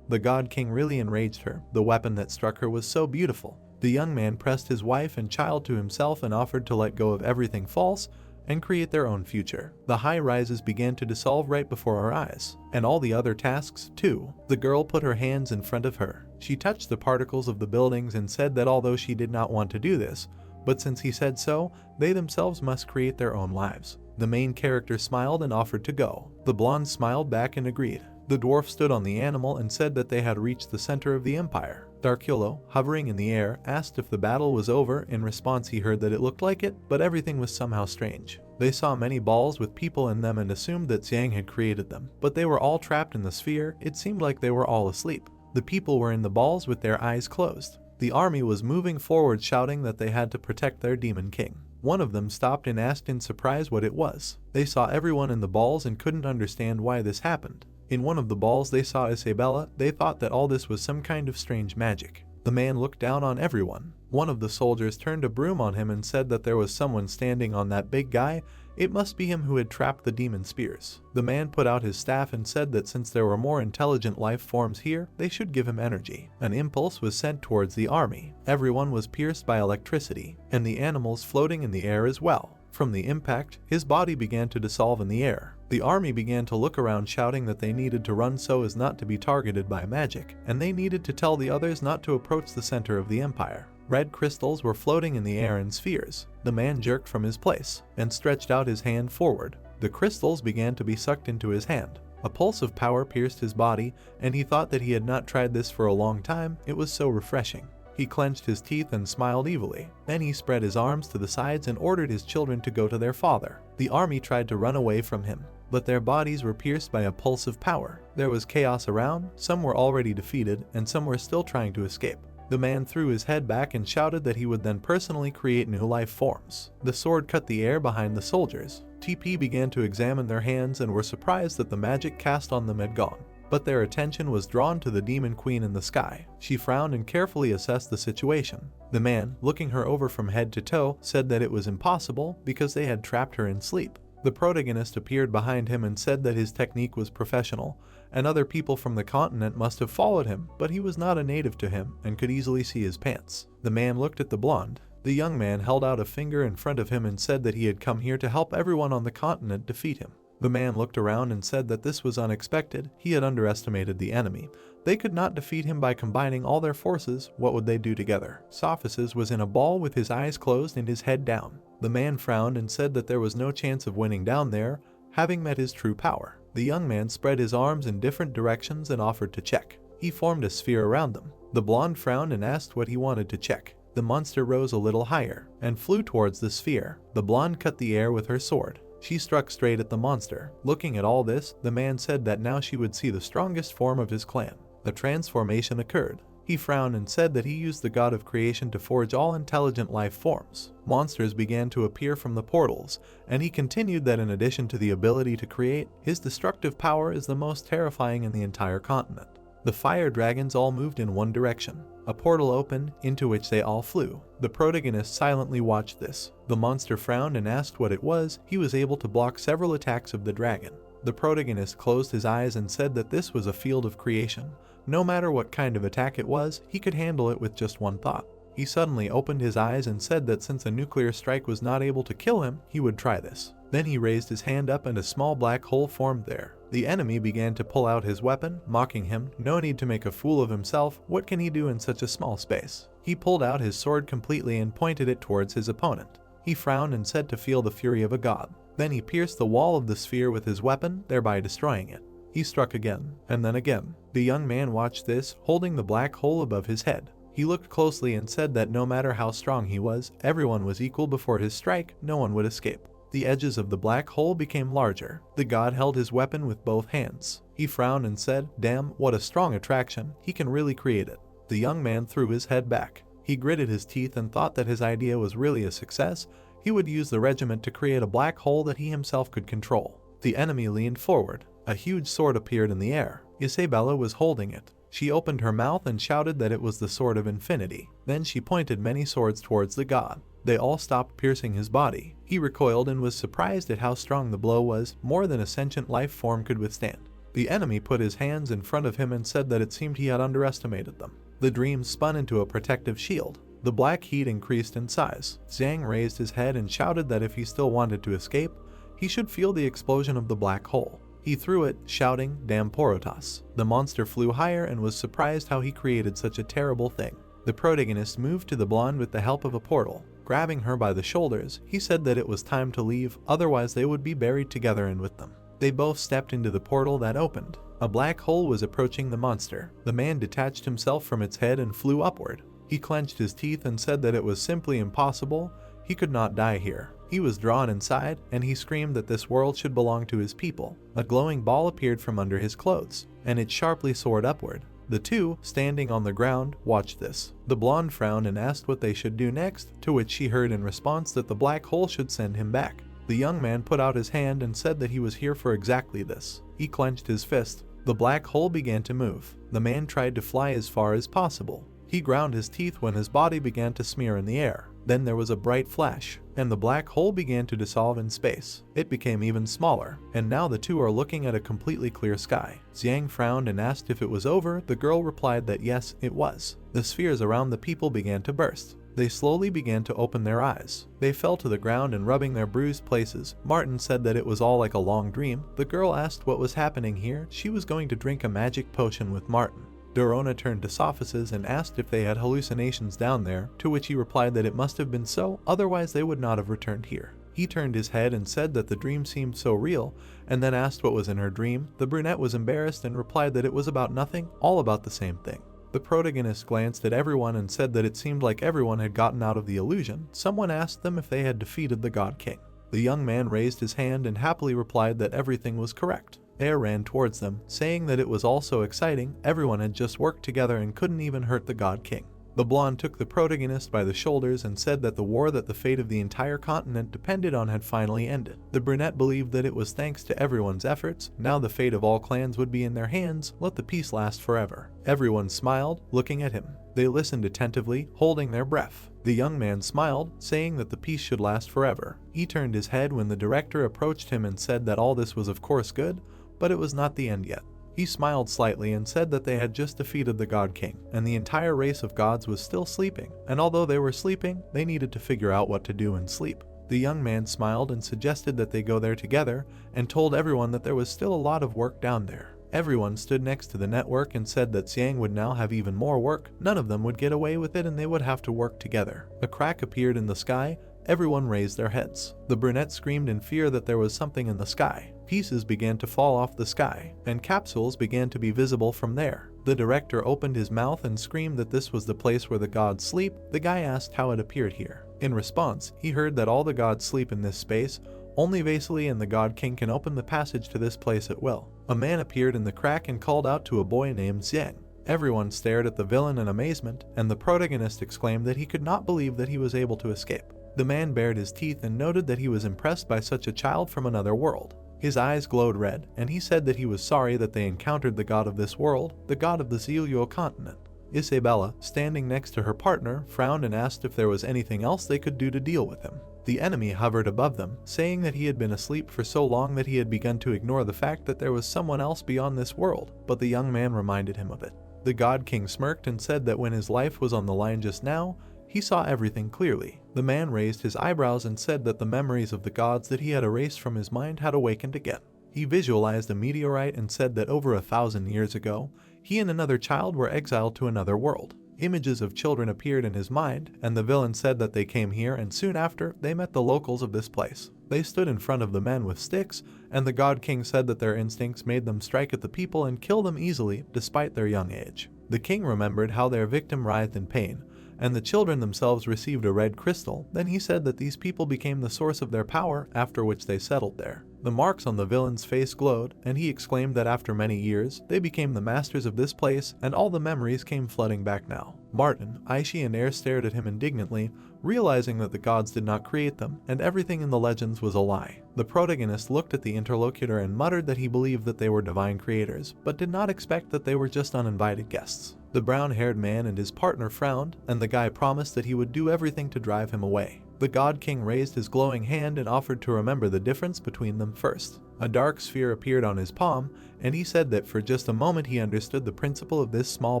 The God King really enraged her. The weapon that struck her was so beautiful. The young man pressed his wife and child to himself and offered to let go of everything false and create their own future. The high rises began to dissolve right before our eyes, and all the other tasks too. The girl put her hands in front of her. She touched the particles of the buildings and said that although she did not want to do this, but since he said so, they themselves must create their own lives. The main character smiled and offered to go. The blonde smiled back and agreed. The dwarf stood on the animal and said that they had reached the center of the empire. Darkulo, hovering in the air, asked if the battle was over. In response he heard that it looked like it, but everything was somehow strange. They saw many balls with people in them and assumed that Xiang had created them, but they were all trapped in the sphere. It seemed like they were all asleep. The people were in the balls with their eyes closed. The army was moving forward shouting that they had to protect their demon king. One of them stopped and asked in surprise what it was. They saw everyone in the balls and couldn't understand why this happened. In one of the balls they saw Isabella. They thought that all this was some kind of strange magic. The man looked down on everyone. One of the soldiers turned a broom on him and said that there was someone standing on that big guy. It must be him who had trapped the demon spears. The man put out his staff and said that since there were more intelligent life forms here, they should give him energy. An impulse was sent towards the army. Everyone was pierced by electricity, and the animals floating in the air as well. From the impact, his body began to dissolve in the air. The army began to look around shouting that they needed to run so as not to be targeted by magic, and they needed to tell the others not to approach the center of the empire. Red crystals were floating in the air in spheres. The man jerked from his place and stretched out his hand forward. The crystals began to be sucked into his hand. A pulse of power pierced his body, and he thought that he had not tried this for a long time. It was so refreshing. He clenched his teeth and smiled evilly. Then he spread his arms to the sides and ordered his children to go to their father. The army tried to run away from him, but their bodies were pierced by a pulse of power. There was chaos around. Some were already defeated, and some were still trying to escape. The man threw his head back and shouted that he would then personally create new life forms. The sword cut the air behind the soldiers. TP began to examine their hands and were surprised that the magic cast on them had gone. But their attention was drawn to the demon queen in the sky. She frowned and carefully assessed the situation. The man, looking her over from head to toe, said that it was impossible because they had trapped her in sleep. The protagonist appeared behind him and said that his technique was professional, and other people from the continent must have followed him, but he was not a native to him and could easily see his pants. The man looked at the blonde. The young man held out a finger in front of him and said that he had come here to help everyone on the continent defeat him. The man looked around and said that this was unexpected. He had underestimated the enemy. They could not defeat him by combining all their forces. What would they do together? Sophisis was in a ball with his eyes closed and his head down. The man frowned and said that there was no chance of winning down there, having met his true power. The young man spread his arms in different directions and offered to check. He formed a sphere around them. The blonde frowned and asked what he wanted to check. The monster rose a little higher and flew towards the sphere. The blonde cut the air with her sword. She struck straight at the monster. Looking at all this, the man said that now she would see the strongest form of his clan. The transformation occurred. He frowned and said that he used the god of creation to forge all intelligent life forms. Monsters began to appear from the portals, and he continued that in addition to the ability to create, his destructive power is the most terrifying in the entire continent. The fire dragons all moved in one direction. A portal opened, into which they all flew. The protagonist silently watched this. The monster frowned and asked what it was. He was able to block several attacks of the dragon. The protagonist closed his eyes and said that this was a field of creation. No matter what kind of attack it was, he could handle it with just one thought. He suddenly opened his eyes and said that since a nuclear strike was not able to kill him, he would try this. Then he raised his hand up and a small black hole formed there. The enemy began to pull out his weapon, mocking him. No need to make a fool of himself. What can he do in such a small space? He pulled out his sword completely and pointed it towards his opponent. He frowned and said to feel the fury of a god. Then he pierced the wall of the sphere with his weapon, thereby destroying it. He struck again, and then again. The young man watched this, holding the black hole above his head. He looked closely and said that no matter how strong he was, everyone was equal before his strike. No one would escape. The edges of the black hole became larger. The god held his weapon with both hands. He frowned and said, "Damn, what a strong attraction. He can really create it." The young man threw his head back. He gritted his teeth and thought that his idea was really a success. He would use the regiment to create a black hole that he himself could control. The enemy leaned forward. A huge sword appeared in the air. Isabella was holding it. She opened her mouth and shouted that it was the sword of infinity. Then she pointed many swords towards the god. They all stopped piercing his body. He recoiled and was surprised at how strong the blow was, more than a sentient life form could withstand. The enemy put his hands in front of him and said that it seemed he had underestimated them. The dream spun into a protective shield. The black heat increased in size. Zhang raised his head and shouted that if he still wanted to escape, he should feel the explosion of the black hole. He threw it, shouting, "Damn Porotas." The monster flew higher and was surprised how he created such a terrible thing. The protagonist moved to the blonde with the help of a portal. Grabbing her by the shoulders, he said that it was time to leave, otherwise they would be buried together and with them. They both stepped into the portal that opened. A black hole was approaching the monster. The man detached himself from its head and flew upward. He clenched his teeth and said that it was simply impossible. He could not die here. He was drawn inside, and he screamed that this world should belong to his people. A glowing ball appeared from under his clothes, and it sharply soared upward. The two, standing on the ground, watched this. The blonde frowned and asked what they should do next, to which she heard in response that the black hole should send him back. The young man put out his hand and said that he was here for exactly this. He clenched his fist. The black hole began to move. The man tried to fly as far as possible. He ground his teeth when his body began to smear in the air. Then there was a bright flash, and the black hole began to dissolve in space. It became even smaller, and now the two are looking at a completely clear sky. Xiang frowned and asked if it was over. The girl replied that yes, it was. The spheres around the people began to burst. They slowly began to open their eyes. They fell to the ground and rubbing their bruised places. Martin said that it was all like a long dream. The girl asked what was happening here. She was going to drink a magic potion with Martin. Dorona turned to Sophisis and asked if they had hallucinations down there, to which he replied that it must have been so, otherwise they would not have returned here. He turned his head and said that the dream seemed so real, and then asked what was in her dream. The brunette was embarrassed and replied that it was about nothing, all about the same thing. The protagonist glanced at everyone and said that it seemed like everyone had gotten out of the illusion. Someone asked them if they had defeated the God King. The young man raised his hand and happily replied that everything was correct. Air ran towards them, saying that it was all so exciting. Everyone had just worked together and couldn't even hurt the God King. The blonde took the protagonist by the shoulders and said that the war that the fate of the entire continent depended on had finally ended. The brunette believed that it was thanks to everyone's efforts. Now the fate of all clans would be in their hands. Let the peace last forever. Everyone smiled, looking at him. They listened attentively, holding their breath. The young man smiled, saying that the peace should last forever. He turned his head when the director approached him and said that all this was of course good, but it was not the end yet. He smiled slightly and said that they had just defeated the God King, and the entire race of gods was still sleeping, and although they were sleeping, they needed to figure out what to do in sleep. The young man smiled and suggested that they go there together, and told everyone that there was still a lot of work down there. Everyone stood next to the network and said that Xiang would now have even more work. None of them would get away with it and they would have to work together. A crack appeared in the sky. Everyone raised their heads. The brunette screamed in fear that there was something in the sky. Pieces began to fall off the sky, and capsules began to be visible from there. The director opened his mouth and screamed that this was the place where the gods sleep. The guy asked how it appeared here. In response, he heard that all the gods sleep in this space. Only Vasily and the God King can open the passage to this place at will. A man appeared in the crack and called out to a boy named Xiang. Everyone stared at the villain in amazement, and the protagonist exclaimed that he could not believe that he was able to escape. The man bared his teeth and noted that he was impressed by such a child from another world. His eyes glowed red, and he said that he was sorry that they encountered the god of this world, the god of the Zelio continent. Isabella, standing next to her partner, frowned and asked if there was anything else they could do to deal with him. The enemy hovered above them, saying that he had been asleep for so long that he had begun to ignore the fact that there was someone else beyond this world, but the young man reminded him of it. The God King smirked and said that when his life was on the line just now, he saw everything clearly. The man raised his eyebrows and said that the memories of the gods that he had erased from his mind had awakened again. He visualized a meteorite and said that over 1,000 years ago, he and another child were exiled to another world. Images of children appeared in his mind, and the villain said that they came here and soon after, they met the locals of this place. They stood in front of the men with sticks, and the God King said that their instincts made them strike at the people and kill them easily despite their young age. The king remembered how their victim writhed in pain, and the children themselves received a red crystal. Then he said that these people became the source of their power, after which they settled there. The marks on the villain's face glowed, and he exclaimed that after many years, they became the masters of this place, and all the memories came flooding back now. Martin, Aishi, and Air stared at him indignantly, realizing that the gods did not create them, and everything in the legends was a lie. The protagonist looked at the interlocutor and muttered that he believed that they were divine creators, but did not expect that they were just uninvited guests. The brown-haired man and his partner frowned, and the guy promised that he would do everything to drive him away. The God King raised his glowing hand and offered to remember the difference between them first. A dark sphere appeared on his palm, and he said that for just a moment he understood the principle of this small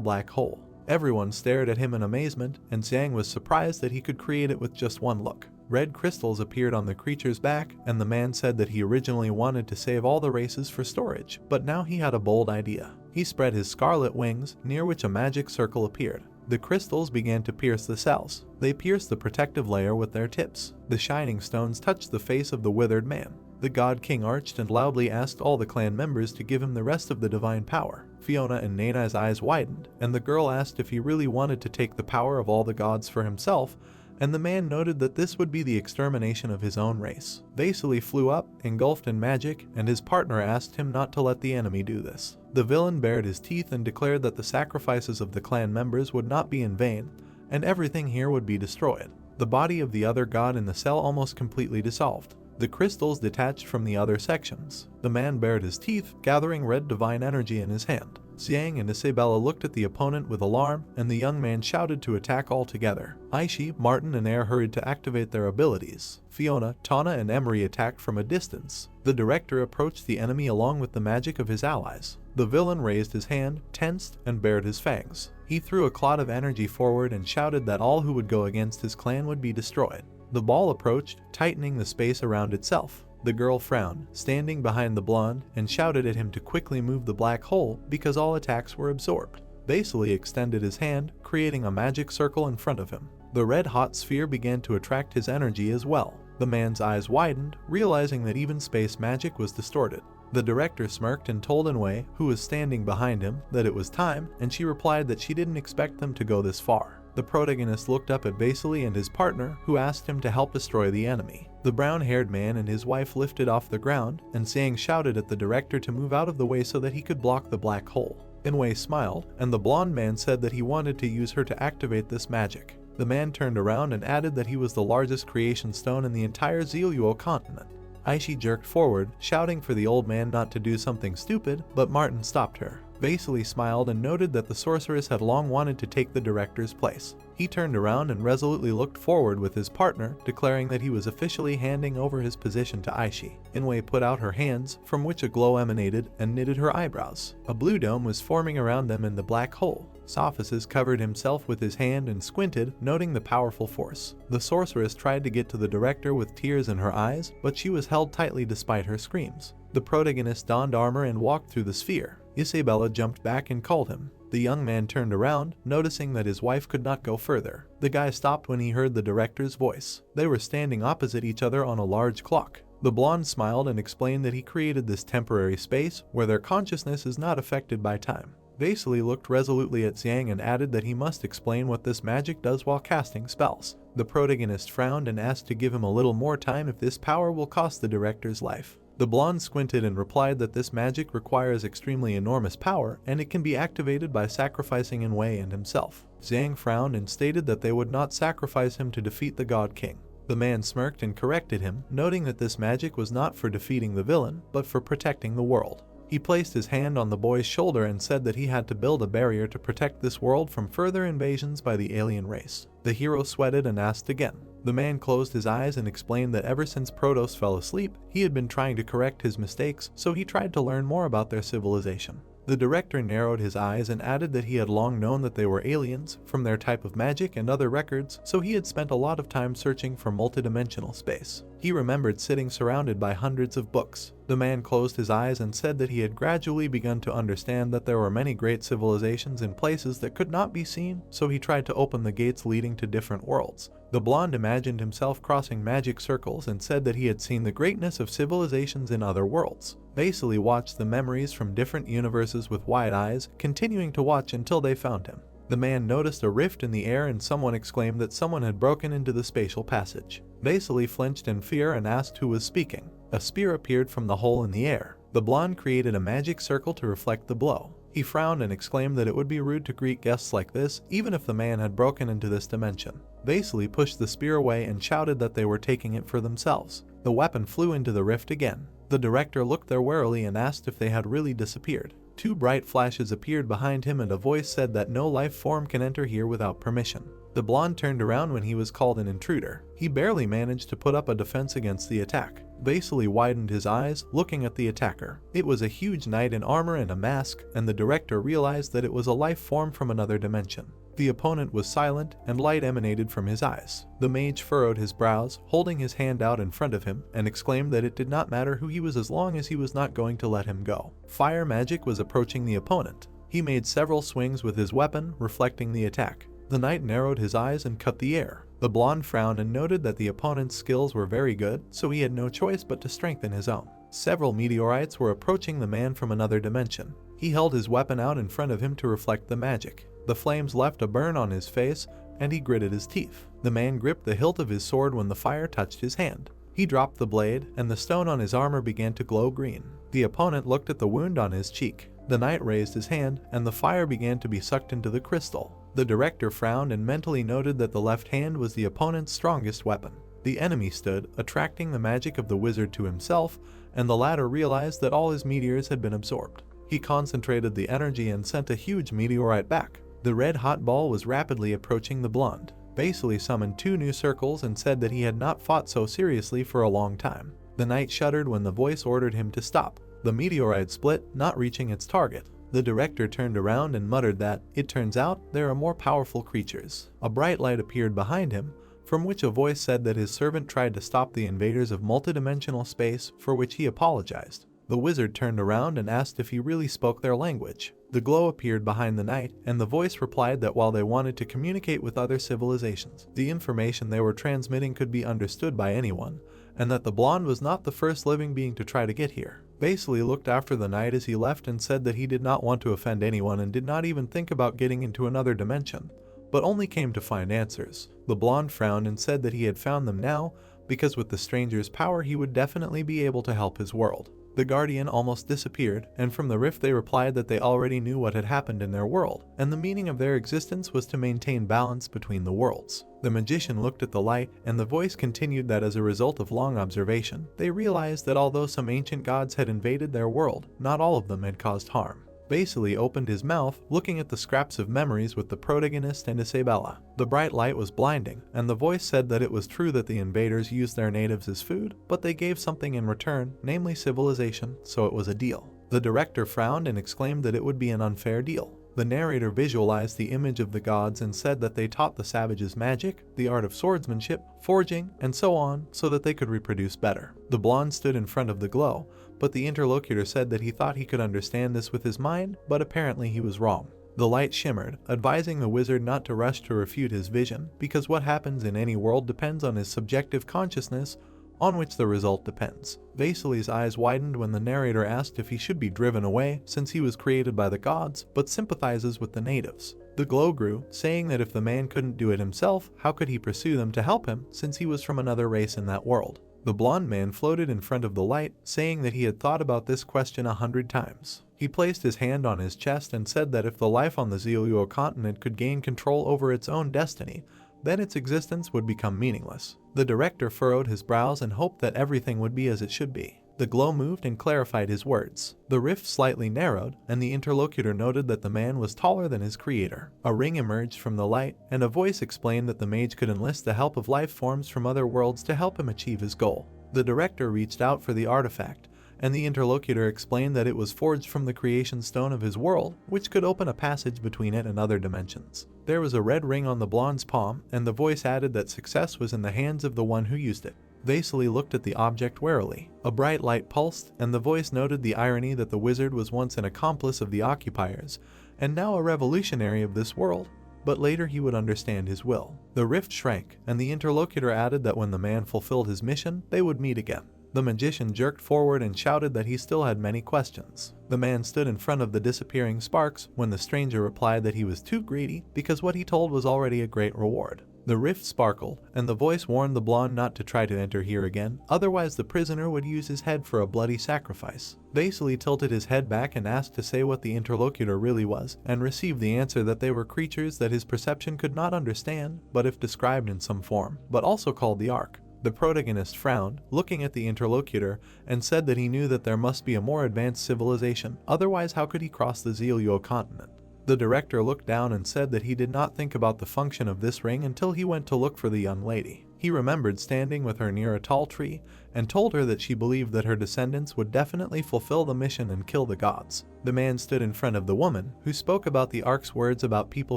black hole. Everyone stared at him in amazement, and Xiang was surprised that he could create it with just one look. Red crystals appeared on the creature's back, and the man said that he originally wanted to save all the races for storage, but now he had a bold idea. He spread his scarlet wings, near which a magic circle appeared. The crystals began to pierce the cells. They pierced the protective layer with their tips. The shining stones touched the face of the withered man. The God King arched and loudly asked all the clan members to give him the rest of the divine power. Fiona and Naina's eyes widened, and the girl asked if he really wanted to take the power of all the gods for himself, and the man noted that this would be the extermination of his own race. Vasily flew up, engulfed in magic, and his partner asked him not to let the enemy do this. The villain bared his teeth and declared that the sacrifices of the clan members would not be in vain, and everything here would be destroyed. The body of the other god in the cell almost completely dissolved. The crystals detached from the other sections. The man bared his teeth, gathering red divine energy in his hand. Xiang and Isabella looked at the opponent with alarm, and the young man shouted to attack all together. Aishi, Martin, and Air hurried to activate their abilities. Fiona, Tana, and Emery attacked from a distance. The director approached the enemy along with the magic of his allies. The villain raised his hand, tensed, and bared his fangs. He threw a cloud of energy forward and shouted that all who would go against his clan would be destroyed. The ball approached, tightening the space around itself. The girl frowned, standing behind the blonde, and shouted at him to quickly move the black hole because all attacks were absorbed. Vasily extended his hand, creating a magic circle in front of him. The red-hot sphere began to attract his energy as well. The man's eyes widened, realizing that even space magic was distorted. The director smirked and told Enwei, who was standing behind him, that it was time, and she replied that she didn't expect them to go this far. The protagonist looked up at Vasily and his partner, who asked him to help destroy the enemy. The brown-haired man and his wife lifted off the ground, and Xiang shouted at the director to move out of the way so that he could block the black hole. Inwei smiled, and the blonde man said that he wanted to use her to activate this magic. The man turned around and added that he was the largest creation stone in the entire Zeoluo continent. Aishi jerked forward, shouting for the old man not to do something stupid, but Martin stopped her. Vasily smiled and noted that the sorceress had long wanted to take the director's place. He turned around and resolutely looked forward with his partner, declaring that he was officially handing over his position to Aishi. Inwei put out her hands, from which a glow emanated, and knitted her eyebrows. A blue dome was forming around them in the black hole. Sophisis covered himself with his hand and squinted, noting the powerful force. The sorceress tried to get to the director with tears in her eyes, but she was held tightly despite her screams. The protagonist donned armor and walked through the sphere. Isabella jumped back and called him. The young man turned around, noticing that his wife could not go further. The guy stopped when he heard the director's voice. They were standing opposite each other on a large clock. The blonde smiled and explained that he created this temporary space where their consciousness is not affected by time. Vasily looked resolutely at Xiang and added that he must explain what this magic does while casting spells. The protagonist frowned and asked to give him a little more time if this power will cost the director's life. The blonde squinted and replied that this magic requires extremely enormous power and it can be activated by sacrificing Inwei and himself. Xiang frowned and stated that they would not sacrifice him to defeat the God King. The man smirked and corrected him, noting that this magic was not for defeating the villain, but for protecting the world. He placed his hand on the boy's shoulder and said that he had to build a barrier to protect this world from further invasions by the alien race. The hero sweated and asked again. The man closed his eyes and explained that ever since Protos fell asleep, he had been trying to correct his mistakes, so he tried to learn more about their civilization. The director narrowed his eyes and added that he had long known that they were aliens, from their type of magic and other records, so he had spent a lot of time searching for multidimensional space. He remembered sitting surrounded by hundreds of books. The man closed his eyes and said that he had gradually begun to understand that there were many great civilizations in places that could not be seen, so he tried to open the gates leading to different worlds. The blonde imagined himself crossing magic circles and said that he had seen the greatness of civilizations in other worlds. Vasily watched the memories from different universes with wide eyes, continuing to watch until they found him. The man noticed a rift in the air and someone exclaimed that someone had broken into the spatial passage. Vasily flinched in fear and asked who was speaking. A spear appeared from the hole in the air. The blonde created a magic circle to reflect the blow. He frowned and exclaimed that it would be rude to greet guests like this, even if the man had broken into this dimension. Vasily pushed the spear away and shouted that they were taking it for themselves. The weapon flew into the rift again. The director looked there warily and asked if they had really disappeared. Two bright flashes appeared behind him and a voice said that no life form can enter here without permission. The blonde turned around when he was called an intruder. He barely managed to put up a defense against the attack. Vasily widened his eyes, looking at the attacker. It was a huge knight in armor and a mask, and the director realized that it was a life form from another dimension. The opponent was silent, and light emanated from his eyes. The mage furrowed his brows, holding his hand out in front of him, and exclaimed that it did not matter who he was as long as he was not going to let him go. Fire magic was approaching the opponent. He made several swings with his weapon, reflecting the attack. The knight narrowed his eyes and cut the air. The blonde frowned and noted that the opponent's skills were very good, so he had no choice but to strengthen his own. Several meteorites were approaching the man from another dimension. He held his weapon out in front of him to reflect the magic. The flames left a burn on his face, and he gritted his teeth. The man gripped the hilt of his sword when the fire touched his hand. He dropped the blade, and the stone on his armor began to glow green. The opponent looked at the wound on his cheek. The knight raised his hand, and the fire began to be sucked into the crystal. The director frowned and mentally noted that the left hand was the opponent's strongest weapon. The enemy stood, attracting the magic of the wizard to himself, and the latter realized that all his meteors had been absorbed. He concentrated the energy and sent a huge meteorite back. The red-hot ball was rapidly approaching the blonde. Vasily summoned 2 new circles and said that he had not fought so seriously for a long time. The knight shuddered when the voice ordered him to stop. The meteorite split, not reaching its target. The director turned around and muttered that, "It turns out, there are more powerful creatures." A bright light appeared behind him, from which a voice said that his servant tried to stop the invaders of multidimensional space, for which he apologized. The wizard turned around and asked if he really spoke their language. The glow appeared behind the knight, and the voice replied that while they wanted to communicate with other civilizations, the information they were transmitting could be understood by anyone, and that the blonde was not the first living being to try to get here. Vasily looked after the knight as he left and said that he did not want to offend anyone and did not even think about getting into another dimension, but only came to find answers. The blonde frowned and said that he had found them now, because with the stranger's power he would definitely be able to help his world. The guardian almost disappeared, and from the rift they replied that they already knew what had happened in their world, and the meaning of their existence was to maintain balance between the worlds. The magician looked at the light, and the voice continued that as a result of long observation, they realized that although some ancient gods had invaded their world, not all of them had caused harm. Vasily opened his mouth, looking at the scraps of memories with the protagonist and Isabella. The bright light was blinding, and the voice said that it was true that the invaders used their natives as food, but they gave something in return, namely civilization, so it was a deal. The director frowned and exclaimed that it would be an unfair deal. The narrator visualized the image of the gods and said that they taught the savages magic, the art of swordsmanship, forging, and so on, so that they could reproduce better. The blonde stood in front of the glow, but the interlocutor said that he thought he could understand this with his mind, but apparently he was wrong. The light shimmered, advising the wizard not to rush to refute his vision, because what happens in any world depends on his subjective consciousness, on which the result depends. Vasily's eyes widened when the narrator asked if he should be driven away, since he was created by the gods, but sympathizes with the natives. The glow grew, saying that if the man couldn't do it himself, how could he pursue them to help him, since he was from another race in that world? The blonde man floated in front of the light, saying that he had thought about this question 100 times. He placed his hand on his chest and said that if the life on the Zeoluo continent could gain control over its own destiny, then its existence would become meaningless. The director furrowed his brows and hoped that everything would be as it should be. The glow moved and clarified his words. The rift slightly narrowed, and the interlocutor noted that the man was taller than his creator. A ring emerged from the light, and a voice explained that the mage could enlist the help of life forms from other worlds to help him achieve his goal. The director reached out for the artifact, and the interlocutor explained that it was forged from the creation stone of his world, which could open a passage between it and other dimensions. There was a red ring on the blonde's palm, and the voice added that success was in the hands of the one who used it. Vasily looked at the object warily. A bright light pulsed, and the voice noted the irony that the wizard was once an accomplice of the occupiers, and now a revolutionary of this world. But later he would understand his will. The rift shrank, and the interlocutor added that when the man fulfilled his mission, they would meet again. The magician jerked forward and shouted that he still had many questions. The man stood in front of the disappearing sparks when the stranger replied that he was too greedy because what he told was already a great reward. The rift sparkled, and the voice warned the blonde not to try to enter here again, otherwise the prisoner would use his head for a bloody sacrifice. Vasily tilted his head back and asked to say what the interlocutor really was, and received the answer that they were creatures that his perception could not understand, but if described in some form, but also called the Ark. The protagonist frowned, looking at the interlocutor, and said that he knew that there must be a more advanced civilization, otherwise how could he cross the Zeoluo continent? The director looked down and said that he did not think about the function of this ring until he went to look for the young lady. He remembered standing with her near a tall tree, and told her that she believed that her descendants would definitely fulfill the mission and kill the gods. The man stood in front of the woman, who spoke about the Ark's words about people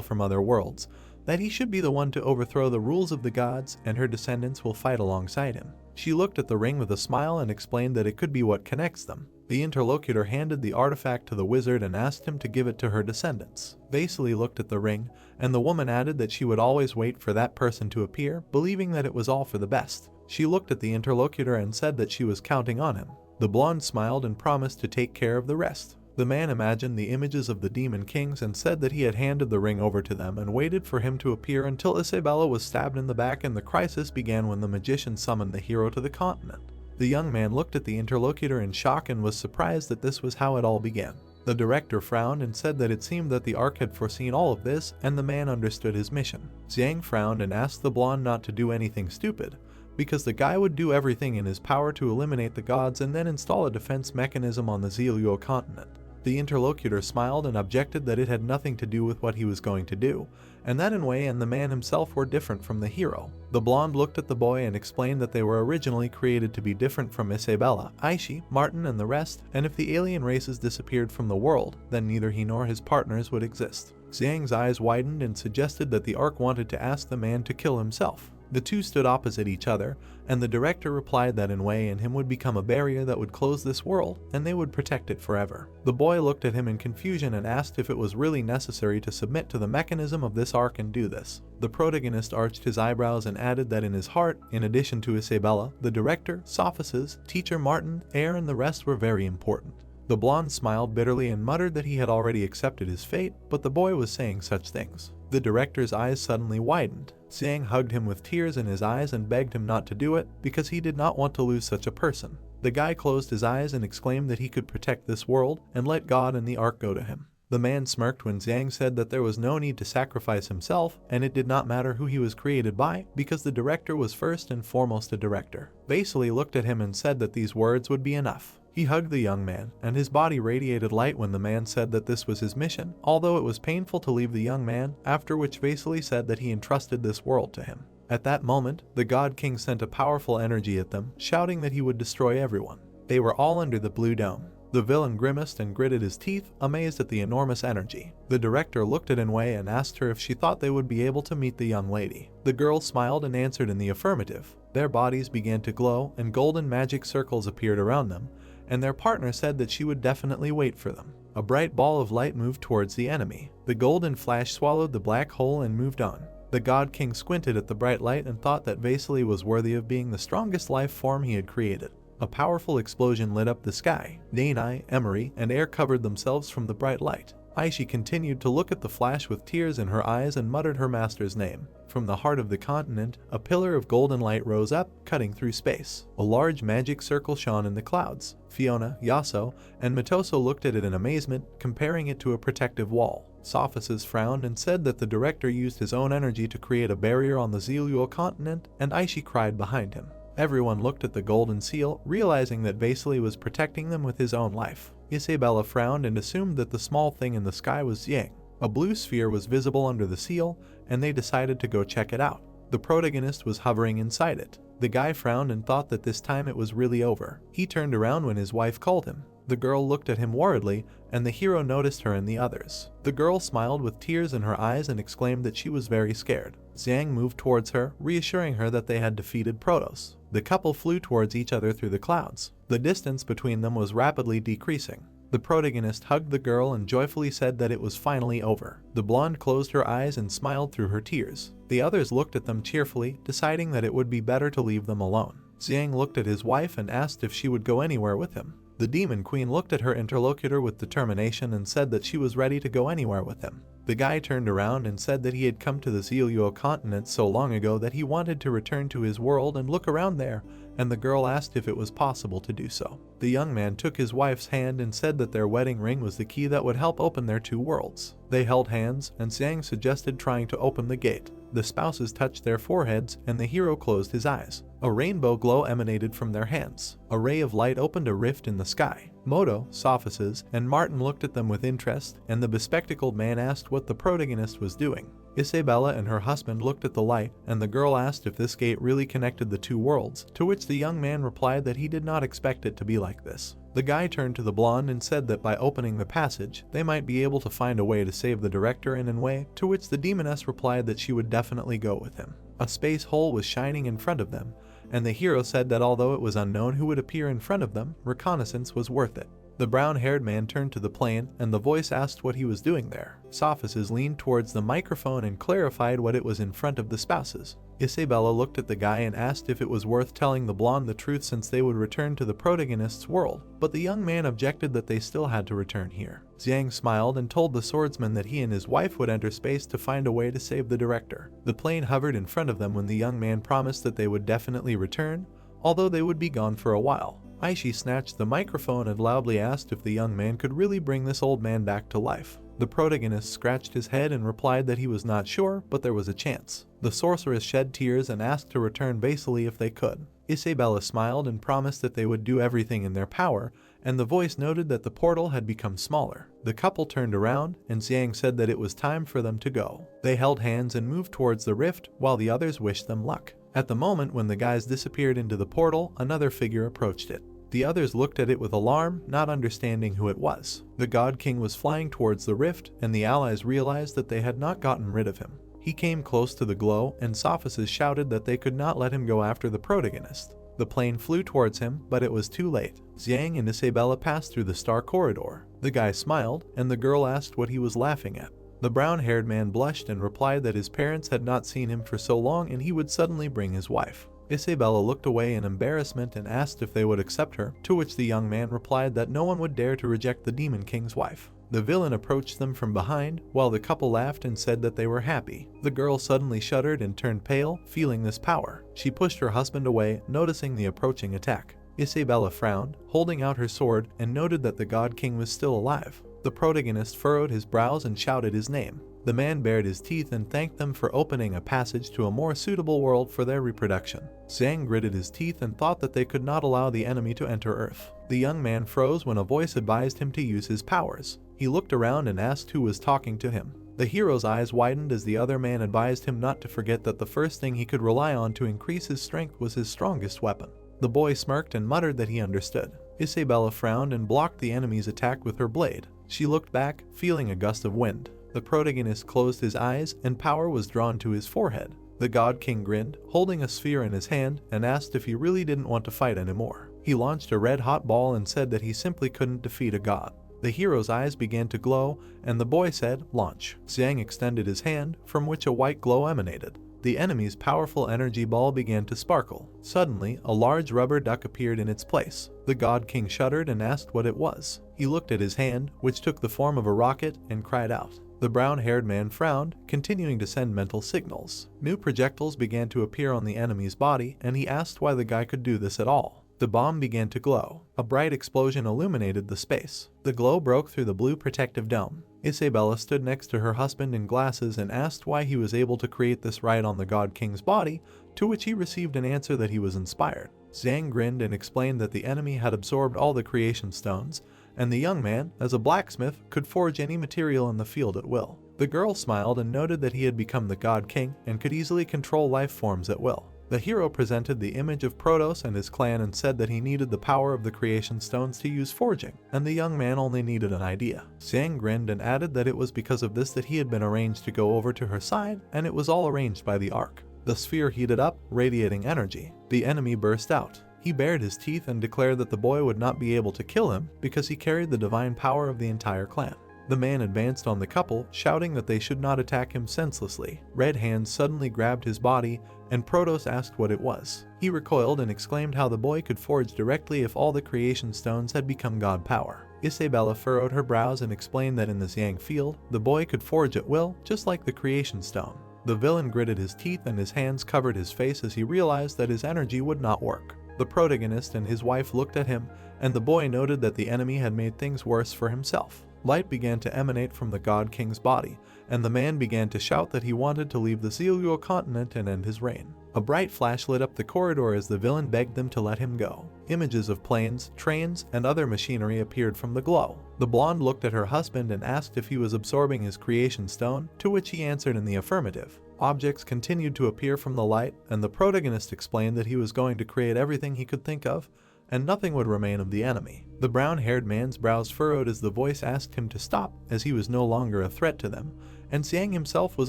from other worlds, that he should be the one to overthrow the rules of the gods, and her descendants will fight alongside him. She looked at the ring with a smile and explained that it could be what connects them. The interlocutor handed the artifact to the wizard and asked him to give it to her descendants. Vasily looked at the ring, and the woman added that she would always wait for that person to appear, believing that it was all for the best. She looked at the interlocutor and said that she was counting on him. The blonde smiled and promised to take care of the rest. The man imagined the images of the demon kings and said that he had handed the ring over to them and waited for him to appear until Isabella was stabbed in the back, and the crisis began when the magician summoned the hero to the continent. The young man looked at the interlocutor in shock and was surprised that this was how it all began. The director frowned and said that it seemed that the Ark had foreseen all of this, and the man understood his mission. Zhang frowned and asked the blonde not to do anything stupid, because the guy would do everything in his power to eliminate the gods and then install a defense mechanism on the Zeoluo continent. The interlocutor smiled and objected that it had nothing to do with what he was going to do, and that Wei and the man himself were different from the hero. The blonde looked at the boy and explained that they were originally created to be different from Isabella, Aishi, Martin, and the rest, and if the alien races disappeared from the world, then neither he nor his partners would exist. Xiang's eyes widened and suggested that the Ark wanted to ask the man to kill himself. The two stood opposite each other, and the director replied that Wei and him would become a barrier that would close this world, and they would protect it forever. The boy looked at him in confusion and asked if it was really necessary to submit to the mechanism of this Ark and do this. The protagonist arched his eyebrows and added that in his heart, in addition to Isabella, the director, Sophices, teacher Martin, Air, and the rest were very important. The blonde smiled bitterly and muttered that he had already accepted his fate, but the boy was saying such things. The director's eyes suddenly widened. Xiang hugged him with tears in his eyes and begged him not to do it, because he did not want to lose such a person. The guy closed his eyes and exclaimed that he could protect this world and let God and the Ark go to him. The man smirked when Zhang said that there was no need to sacrifice himself and it did not matter who he was created by because the director was first and foremost a director. Vasily looked at him and said that these words would be enough. He hugged the young man, and his body radiated light when the man said that this was his mission, although it was painful to leave the young man, after which Vasily said that he entrusted this world to him. At that moment, the God King sent a powerful energy at them, shouting that he would destroy everyone. They were all under the blue dome. The villain grimaced and gritted his teeth, amazed at the enormous energy. The director looked at Inwei and asked her if she thought they would be able to meet the young lady. The girl smiled and answered in the affirmative. Their bodies began to glow and golden magic circles appeared around them, and their partner said that she would definitely wait for them. A bright ball of light moved towards the enemy. The golden flash swallowed the black hole and moved on. The God King squinted at the bright light and thought that Vasily was worthy of being the strongest life form he had created. A powerful explosion lit up the sky. Danai, Emery, and Air covered themselves from the bright light. Aishi continued to look at the flash with tears in her eyes and muttered her master's name. From the heart of the continent, a pillar of golden light rose up, cutting through space. A large magic circle shone in the clouds. Fiona, Yaso, and Matoso looked at it in amazement, comparing it to a protective wall. Sophists frowned and said that the director used his own energy to create a barrier on the Zeluo continent, and Aishi cried behind him. Everyone looked at the golden seal, realizing that Vasily was protecting them with his own life. Isabella frowned and assumed that the small thing in the sky was Yang. A blue sphere was visible under the seal, and they decided to go check it out. The protagonist was hovering inside it. The guy frowned and thought that this time it was really over. He turned around when his wife called him. The girl looked at him worriedly, and the hero noticed her and the others. The girl smiled with tears in her eyes and exclaimed that she was very scared. Zhang moved towards her, reassuring her that they had defeated Protoss. The couple flew towards each other through the clouds. The distance between them was rapidly decreasing. The protagonist hugged the girl and joyfully said that it was finally over. The blonde closed her eyes and smiled through her tears. The others looked at them cheerfully, deciding that it would be better to leave them alone. Zhang looked at his wife and asked if she would go anywhere with him. The Demon Queen looked at her interlocutor with determination and said that she was ready to go anywhere with him. The guy turned around and said that he had come to the Zeluo continent so long ago that he wanted to return to his world and look around there, and the girl asked if it was possible to do so. The young man took his wife's hand and said that their wedding ring was the key that would help open their two worlds. They held hands, and Zhang suggested trying to open the gate. The spouses touched their foreheads, and the hero closed his eyes. A rainbow glow emanated from their hands. A ray of light opened a rift in the sky. Moto, Sophists, and Martin looked at them with interest, and the bespectacled man asked what the protagonist was doing. Isabella and her husband looked at the light, and the girl asked if this gate really connected the two worlds, to which the young man replied that he did not expect it to be like this. The guy turned to the blonde and said that by opening the passage, they might be able to find a way to save the director and Inwei, to which the demoness replied that she would definitely go with him. A space hole was shining in front of them, and the hero said that although it was unknown who would appear in front of them, reconnaissance was worth it. The brown-haired man turned to the plane, and the voice asked what he was doing there. Sophists leaned towards the microphone and clarified what it was in front of the spouses. Isabella looked at the guy and asked if it was worth telling the blonde the truth since they would return to the protagonist's world, but the young man objected that they still had to return here. Zhang smiled and told the swordsman that he and his wife would enter space to find a way to save the director. The plane hovered in front of them when the young man promised that they would definitely return, although they would be gone for a while. Aishi snatched the microphone and loudly asked if the young man could really bring this old man back to life. The protagonist scratched his head and replied that he was not sure, but there was a chance. The sorceress shed tears and asked to return Vasily if they could. Isabella smiled and promised that they would do everything in their power, and the voice noted that the portal had become smaller. The couple turned around, and Zhang said that it was time for them to go. They held hands and moved towards the rift, while the others wished them luck. At the moment when the guys disappeared into the portal, another figure approached it. The others looked at it with alarm, not understanding who it was. The God King was flying towards the rift, and the allies realized that they had not gotten rid of him. He came close to the glow, and Sophists shouted that they could not let him go after the protagonist. The plane flew towards him, but it was too late. Zhang and Isabella passed through the star corridor. The guy smiled, and the girl asked what he was laughing at. The brown-haired man blushed and replied that his parents had not seen him for so long and he would suddenly bring his wife. Isabella looked away in embarrassment and asked if they would accept her, to which the young man replied that no one would dare to reject the Demon King's wife. The villain approached them from behind, while the couple laughed and said that they were happy. The girl suddenly shuddered and turned pale, feeling this power. She pushed her husband away, noticing the approaching attack. Isabella frowned, holding out her sword, and noted that the God King was still alive. The protagonist furrowed his brows and shouted his name. The man bared his teeth and thanked them for opening a passage to a more suitable world for their reproduction. Zhang gritted his teeth and thought that they could not allow the enemy to enter Earth. The young man froze when a voice advised him to use his powers. He looked around and asked who was talking to him. The hero's eyes widened as the other man advised him not to forget that the first thing he could rely on to increase his strength was his strongest weapon. The boy smirked and muttered that he understood. Isabella frowned and blocked the enemy's attack with her blade. She looked back, feeling a gust of wind. The protagonist closed his eyes, and power was drawn to his forehead. The God King grinned, holding a sphere in his hand, and asked if he really didn't want to fight anymore. He launched a red-hot ball and said that he simply couldn't defeat a god. The hero's eyes began to glow, and the boy said, "Launch." Zhang extended his hand, from which a white glow emanated. The enemy's powerful energy ball began to sparkle. Suddenly, a large rubber duck appeared in its place. The God King shuddered and asked what it was. He looked at his hand, which took the form of a rocket, and cried out. The brown-haired man frowned, continuing to send mental signals. New projectiles began to appear on the enemy's body, and he asked why the guy could do this at all. The bomb began to glow. A bright explosion illuminated the space. The glow broke through the blue protective dome. Isabella stood next to her husband in glasses and asked why he was able to create this right on the God King's body, to which he received an answer that he was inspired. Zhang grinned and explained that the enemy had absorbed all the creation stones, and the young man, as a blacksmith, could forge any material in the field at will. The girl smiled and noted that he had become the God King and could easily control life forms at will. The hero presented the image of Protos and his clan and said that he needed the power of the creation stones to use forging, and the young man only needed an idea. Zhang grinned and added that it was because of this that he had been arranged to go over to her side, and it was all arranged by the Ark. The sphere heated up, radiating energy. The enemy burst out. He bared his teeth and declared that the boy would not be able to kill him because he carried the divine power of the entire clan. The man advanced on the couple, shouting that they should not attack him senselessly. Red hands suddenly grabbed his body, and Protos asked what it was. He recoiled and exclaimed how the boy could forge directly if all the creation stones had become god power. Isabella furrowed her brows and explained that in the Xiang field, the boy could forge at will, just like the creation stone. The villain gritted his teeth and his hands covered his face as he realized that his energy would not work. The protagonist and his wife looked at him, and the boy noted that the enemy had made things worse for himself. Light began to emanate from the God King's body, and the man began to shout that he wanted to leave the Zilluo continent and end his reign. A bright flash lit up the corridor as the villain begged them to let him go. Images of planes, trains, and other machinery appeared from the glow. The blonde looked at her husband and asked if he was absorbing his creation stone, to which he answered in the affirmative. Objects continued to appear from the light, and the protagonist explained that he was going to create everything he could think of, and nothing would remain of the enemy. The brown-haired man's brows furrowed as the voice asked him to stop, as he was no longer a threat to them, and Xiang himself was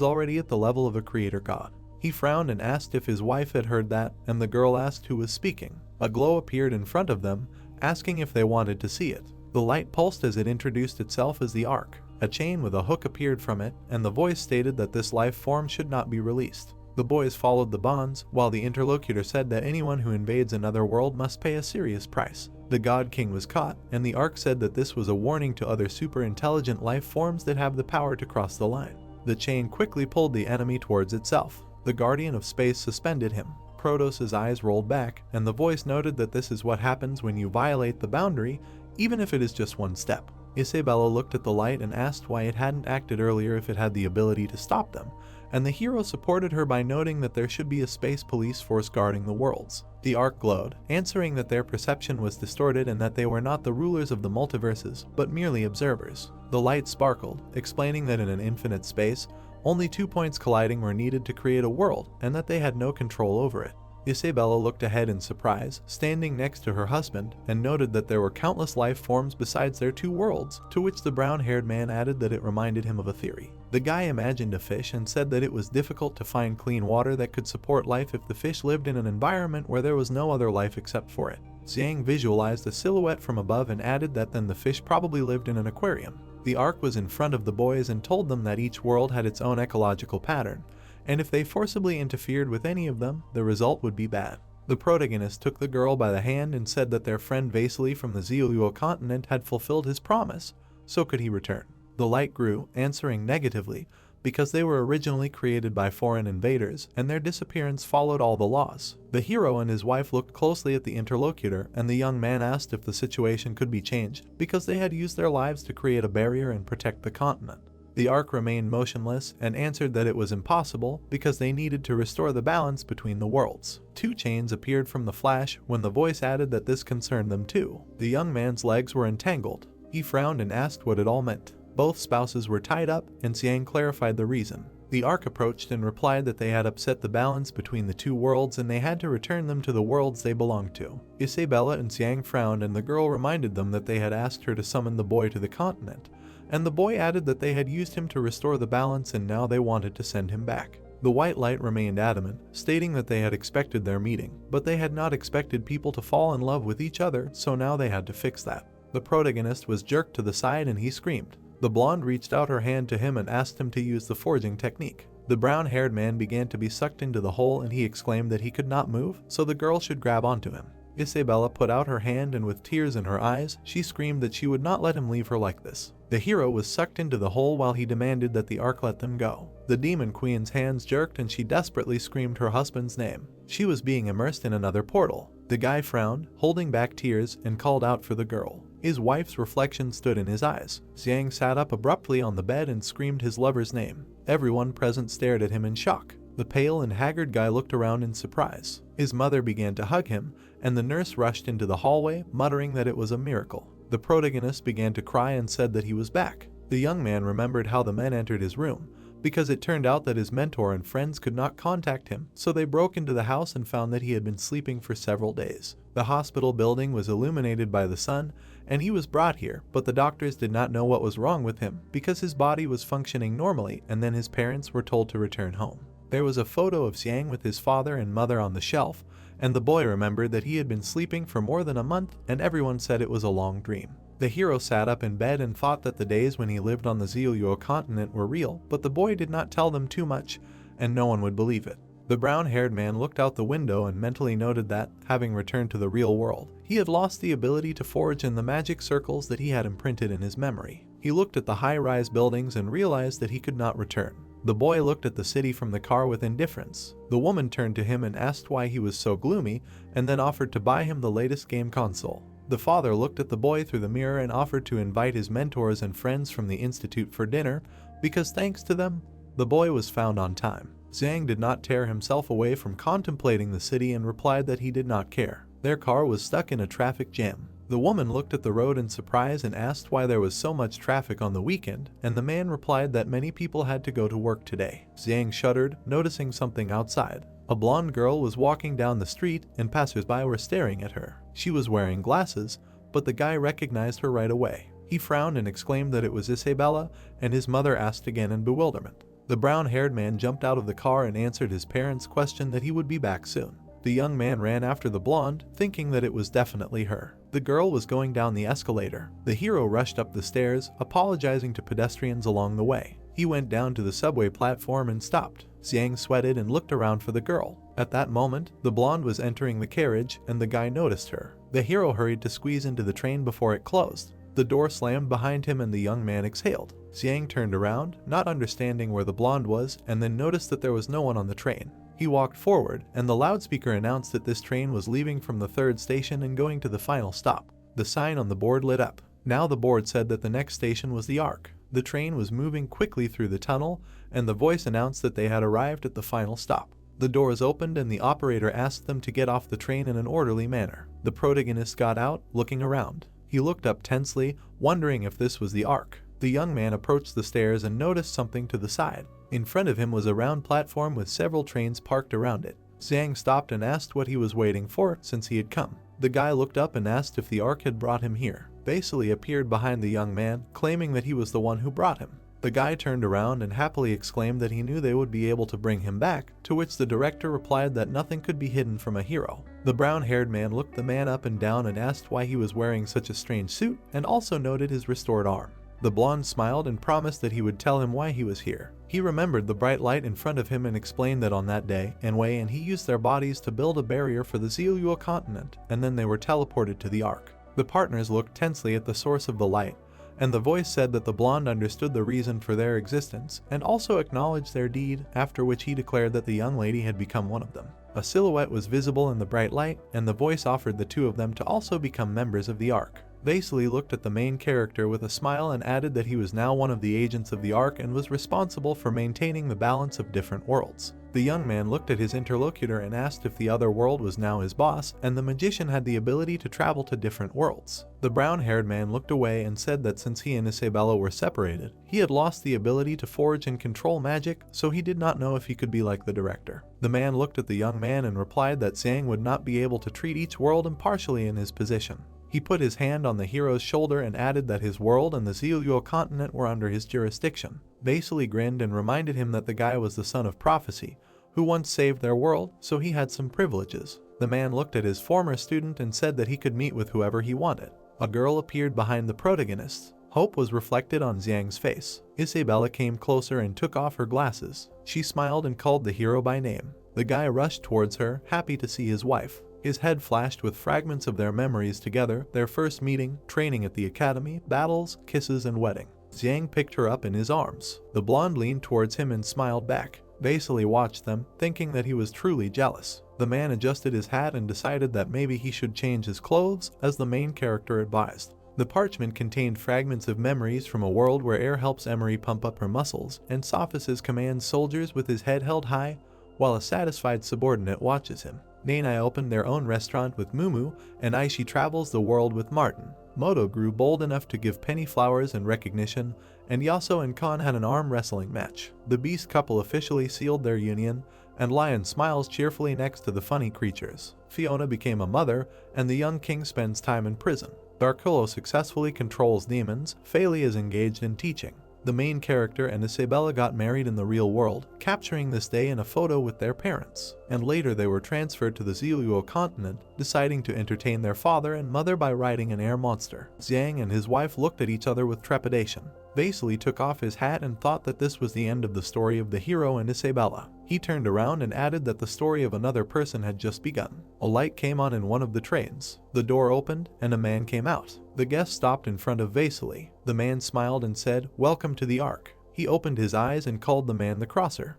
already at the level of a creator god. He frowned and asked if his wife had heard that, and the girl asked who was speaking. A glow appeared in front of them, asking if they wanted to see it. The light pulsed as it introduced itself as the Ark. A chain with a hook appeared from it, and the voice stated that this life form should not be released. The boys followed the bonds, while the interlocutor said that anyone who invades another world must pay a serious price. The God King was caught, and the Ark said that this was a warning to other super-intelligent life forms that have the power to cross the line. The chain quickly pulled the enemy towards itself. The Guardian of Space suspended him. Protos' eyes rolled back, and the voice noted that this is what happens when you violate the boundary, even if it is just one step. Isabella looked at the light and asked why it hadn't acted earlier if it had the ability to stop them, and the hero supported her by noting that there should be a space police force guarding the worlds. The Ark glowed, answering that their perception was distorted and that they were not the rulers of the multiverses, but merely observers. The light sparkled, explaining that in an infinite space, only 2 points colliding were needed to create a world, and that they had no control over it. Isabella looked ahead in surprise, standing next to her husband, and noted that there were countless life forms besides their 2 worlds, to which the brown-haired man added that it reminded him of a theory. The guy imagined a fish and said that it was difficult to find clean water that could support life if the fish lived in an environment where there was no other life except for it. Xiang visualized a silhouette from above and added that then the fish probably lived in an aquarium. The Ark was in front of the boys and told them that each world had its own ecological pattern, and if they forcibly interfered with any of them, the result would be bad. The protagonist took the girl by the hand and said that their friend Vasily from the Zilluo continent had fulfilled his promise, so could he return. The light grew, answering negatively, because they were originally created by foreign invaders and their disappearance followed all the laws. The hero and his wife looked closely at the interlocutor, and the young man asked if the situation could be changed because they had used their lives to create a barrier and protect the continent. The Ark remained motionless and answered that it was impossible because they needed to restore the balance between the worlds. Two chains appeared from the flash when the voice added that this concerned them too. The young man's legs were entangled. He frowned and asked what it all meant. Both spouses were tied up, and Xiang clarified the reason. The Ark approached and replied that they had upset the balance between the two worlds and they had to return them to the worlds they belonged to. Isabella and Xiang frowned, and the girl reminded them that they had asked her to summon the boy to the continent, and the boy added that they had used him to restore the balance and now they wanted to send him back. The white light remained adamant, stating that they had expected their meeting, but they had not expected people to fall in love with each other, so now they had to fix that. The protagonist was jerked to the side and he screamed. The blonde reached out her hand to him and asked him to use the forging technique. The brown-haired man began to be sucked into the hole and he exclaimed that he could not move, so the girl should grab onto him. Isabella put out her hand and with tears in her eyes, she screamed that she would not let him leave her like this. The hero was sucked into the hole while he demanded that the Ark let them go. The demon queen's hands jerked and she desperately screamed her husband's name. She was being immersed in another portal. The guy frowned, holding back tears, and called out for the girl. His wife's reflection stood in his eyes. Xiang sat up abruptly on the bed and screamed his lover's name. Everyone present stared at him in shock. The pale and haggard guy looked around in surprise. His mother began to hug him, and the nurse rushed into the hallway, muttering that it was a miracle. The protagonist began to cry and said that he was back. The young man remembered how the men entered his room, because it turned out that his mentor and friends could not contact him, so they broke into the house and found that he had been sleeping for several days. The hospital building was illuminated by the sun, and he was brought here, but the doctors did not know what was wrong with him because his body was functioning normally, and then his parents were told to return home. There was a photo of Xiang with his father and mother on the shelf, and the boy remembered that he had been sleeping for more than a month, and everyone said it was a long dream. The hero sat up in bed and thought that the days when he lived on the Ziyuo continent were real, but the boy did not tell them too much, and no one would believe it. The brown-haired man looked out the window and mentally noted that, having returned to the real world, he had lost the ability to forge in the magic circles that he had imprinted in his memory. He looked at the high-rise buildings and realized that he could not return. The boy looked at the city from the car with indifference. The woman turned to him and asked why he was so gloomy, and then offered to buy him the latest game console. The father looked at the boy through the mirror and offered to invite his mentors and friends from the institute for dinner, because thanks to them, the boy was found on time. Xiang did not tear himself away from contemplating the city and replied that he did not care. Their car was stuck in a traffic jam. The woman looked at the road in surprise and asked why there was so much traffic on the weekend, and the man replied that many people had to go to work today. Xiang shuddered, noticing something outside. A blonde girl was walking down the street and passersby were staring at her. She was wearing glasses, but the guy recognized her right away. He frowned and exclaimed that it was Isabella, and his mother asked again in bewilderment. The brown-haired man jumped out of the car and answered his parents' question that he would be back soon. The young man ran after the blonde, thinking that it was definitely her. The girl was going down the escalator. The hero rushed up the stairs, apologizing to pedestrians along the way. He went down to the subway platform and stopped. Xiang sweated and looked around for the girl. At that moment, the blonde was entering the carriage and the guy noticed her. The hero hurried to squeeze into the train before it closed. The door slammed behind him and the young man exhaled. Xiang turned around, not understanding where the blonde was, and then noticed that there was no one on the train. He walked forward, and the loudspeaker announced that this train was leaving from the third station and going to the final stop. The sign on the board lit up. Now the board said that the next station was the Ark. The train was moving quickly through the tunnel, and the voice announced that they had arrived at the final stop. The doors opened and the operator asked them to get off the train in an orderly manner. The protagonist got out, looking around. He looked up tensely, wondering if this was the Ark. The young man approached the stairs and noticed something to the side. In front of him was a round platform with several trains parked around it. Xiang stopped and asked what he was waiting for since he had come. The guy looked up and asked if the Ark had brought him here. Vasily appeared behind the young man, claiming that he was the one who brought him. The guy turned around and happily exclaimed that he knew they would be able to bring him back, to which the director replied that nothing could be hidden from a hero. The brown-haired man looked the man up and down and asked why he was wearing such a strange suit, and also noted his restored arm. The blonde smiled and promised that he would tell him why he was here. He remembered the bright light in front of him and explained that on that day, Manhwa and he used their bodies to build a barrier for the Ziyuo continent, and then they were teleported to the Ark. The partners looked tensely at the source of the light, and the voice said that the blonde understood the reason for their existence and also acknowledged their deed, after which he declared that the young lady had become one of them. A silhouette was visible in the bright light, and the voice offered the two of them to also become members of the Ark. Vasily looked at the main character with a smile and added that he was now one of the agents of the Ark and was responsible for maintaining the balance of different worlds. The young man looked at his interlocutor and asked if the other world was now his boss, and the magician had the ability to travel to different worlds. The brown-haired man looked away and said that since he and Isabella were separated, he had lost the ability to forge and control magic, so he did not know if he could be like the director. The man looked at the young man and replied that Zhang would not be able to treat each world impartially in his position. He put his hand on the hero's shoulder and added that his world and the Ziyuo continent were under his jurisdiction. Vasily grinned and reminded him that the guy was the son of prophecy, who once saved their world, so he had some privileges. The man looked at his former student and said that he could meet with whoever he wanted. A girl appeared behind the protagonists. Hope was reflected on Xiang's face. Isabella came closer and took off her glasses. She smiled and called the hero by name. The guy rushed towards her, happy to see his wife. His head flashed with fragments of their memories together, their first meeting, training at the academy, battles, kisses, and wedding. Xiang picked her up in his arms. The blonde leaned towards him and smiled back. Vasily watched them, thinking that he was truly jealous. The man adjusted his hat and decided that maybe he should change his clothes, as the main character advised. The parchment contained fragments of memories from a world where air helps Emery pump up her muscles, and Sophus commands soldiers with his head held high, while a satisfied subordinate watches him. Nanai opened their own restaurant with Mumu, and Aishi travels the world with Martin. Moto grew bold enough to give Penny flowers and recognition, and Yaso and Khan had an arm wrestling match. The beast couple officially sealed their union, and Lion smiles cheerfully next to the funny creatures. Fiona became a mother, and the young king spends time in prison. Darkulo successfully controls demons. Faili is engaged in teaching. The main character and Isabella got married in the real world, capturing this day in a photo with their parents, and later they were transferred to the Ziyuo continent, deciding to entertain their father and mother by riding an air monster. Xiang and his wife looked at each other with trepidation. Vasily took off his hat and thought that this was the end of the story of the hero and Isabella. He turned around and added that the story of another person had just begun. A light came on in one of the trains. The door opened, and a man came out. The guest stopped in front of Vasily. The man smiled and said, "Welcome to the Ark." He opened his eyes and called the man the Crosser.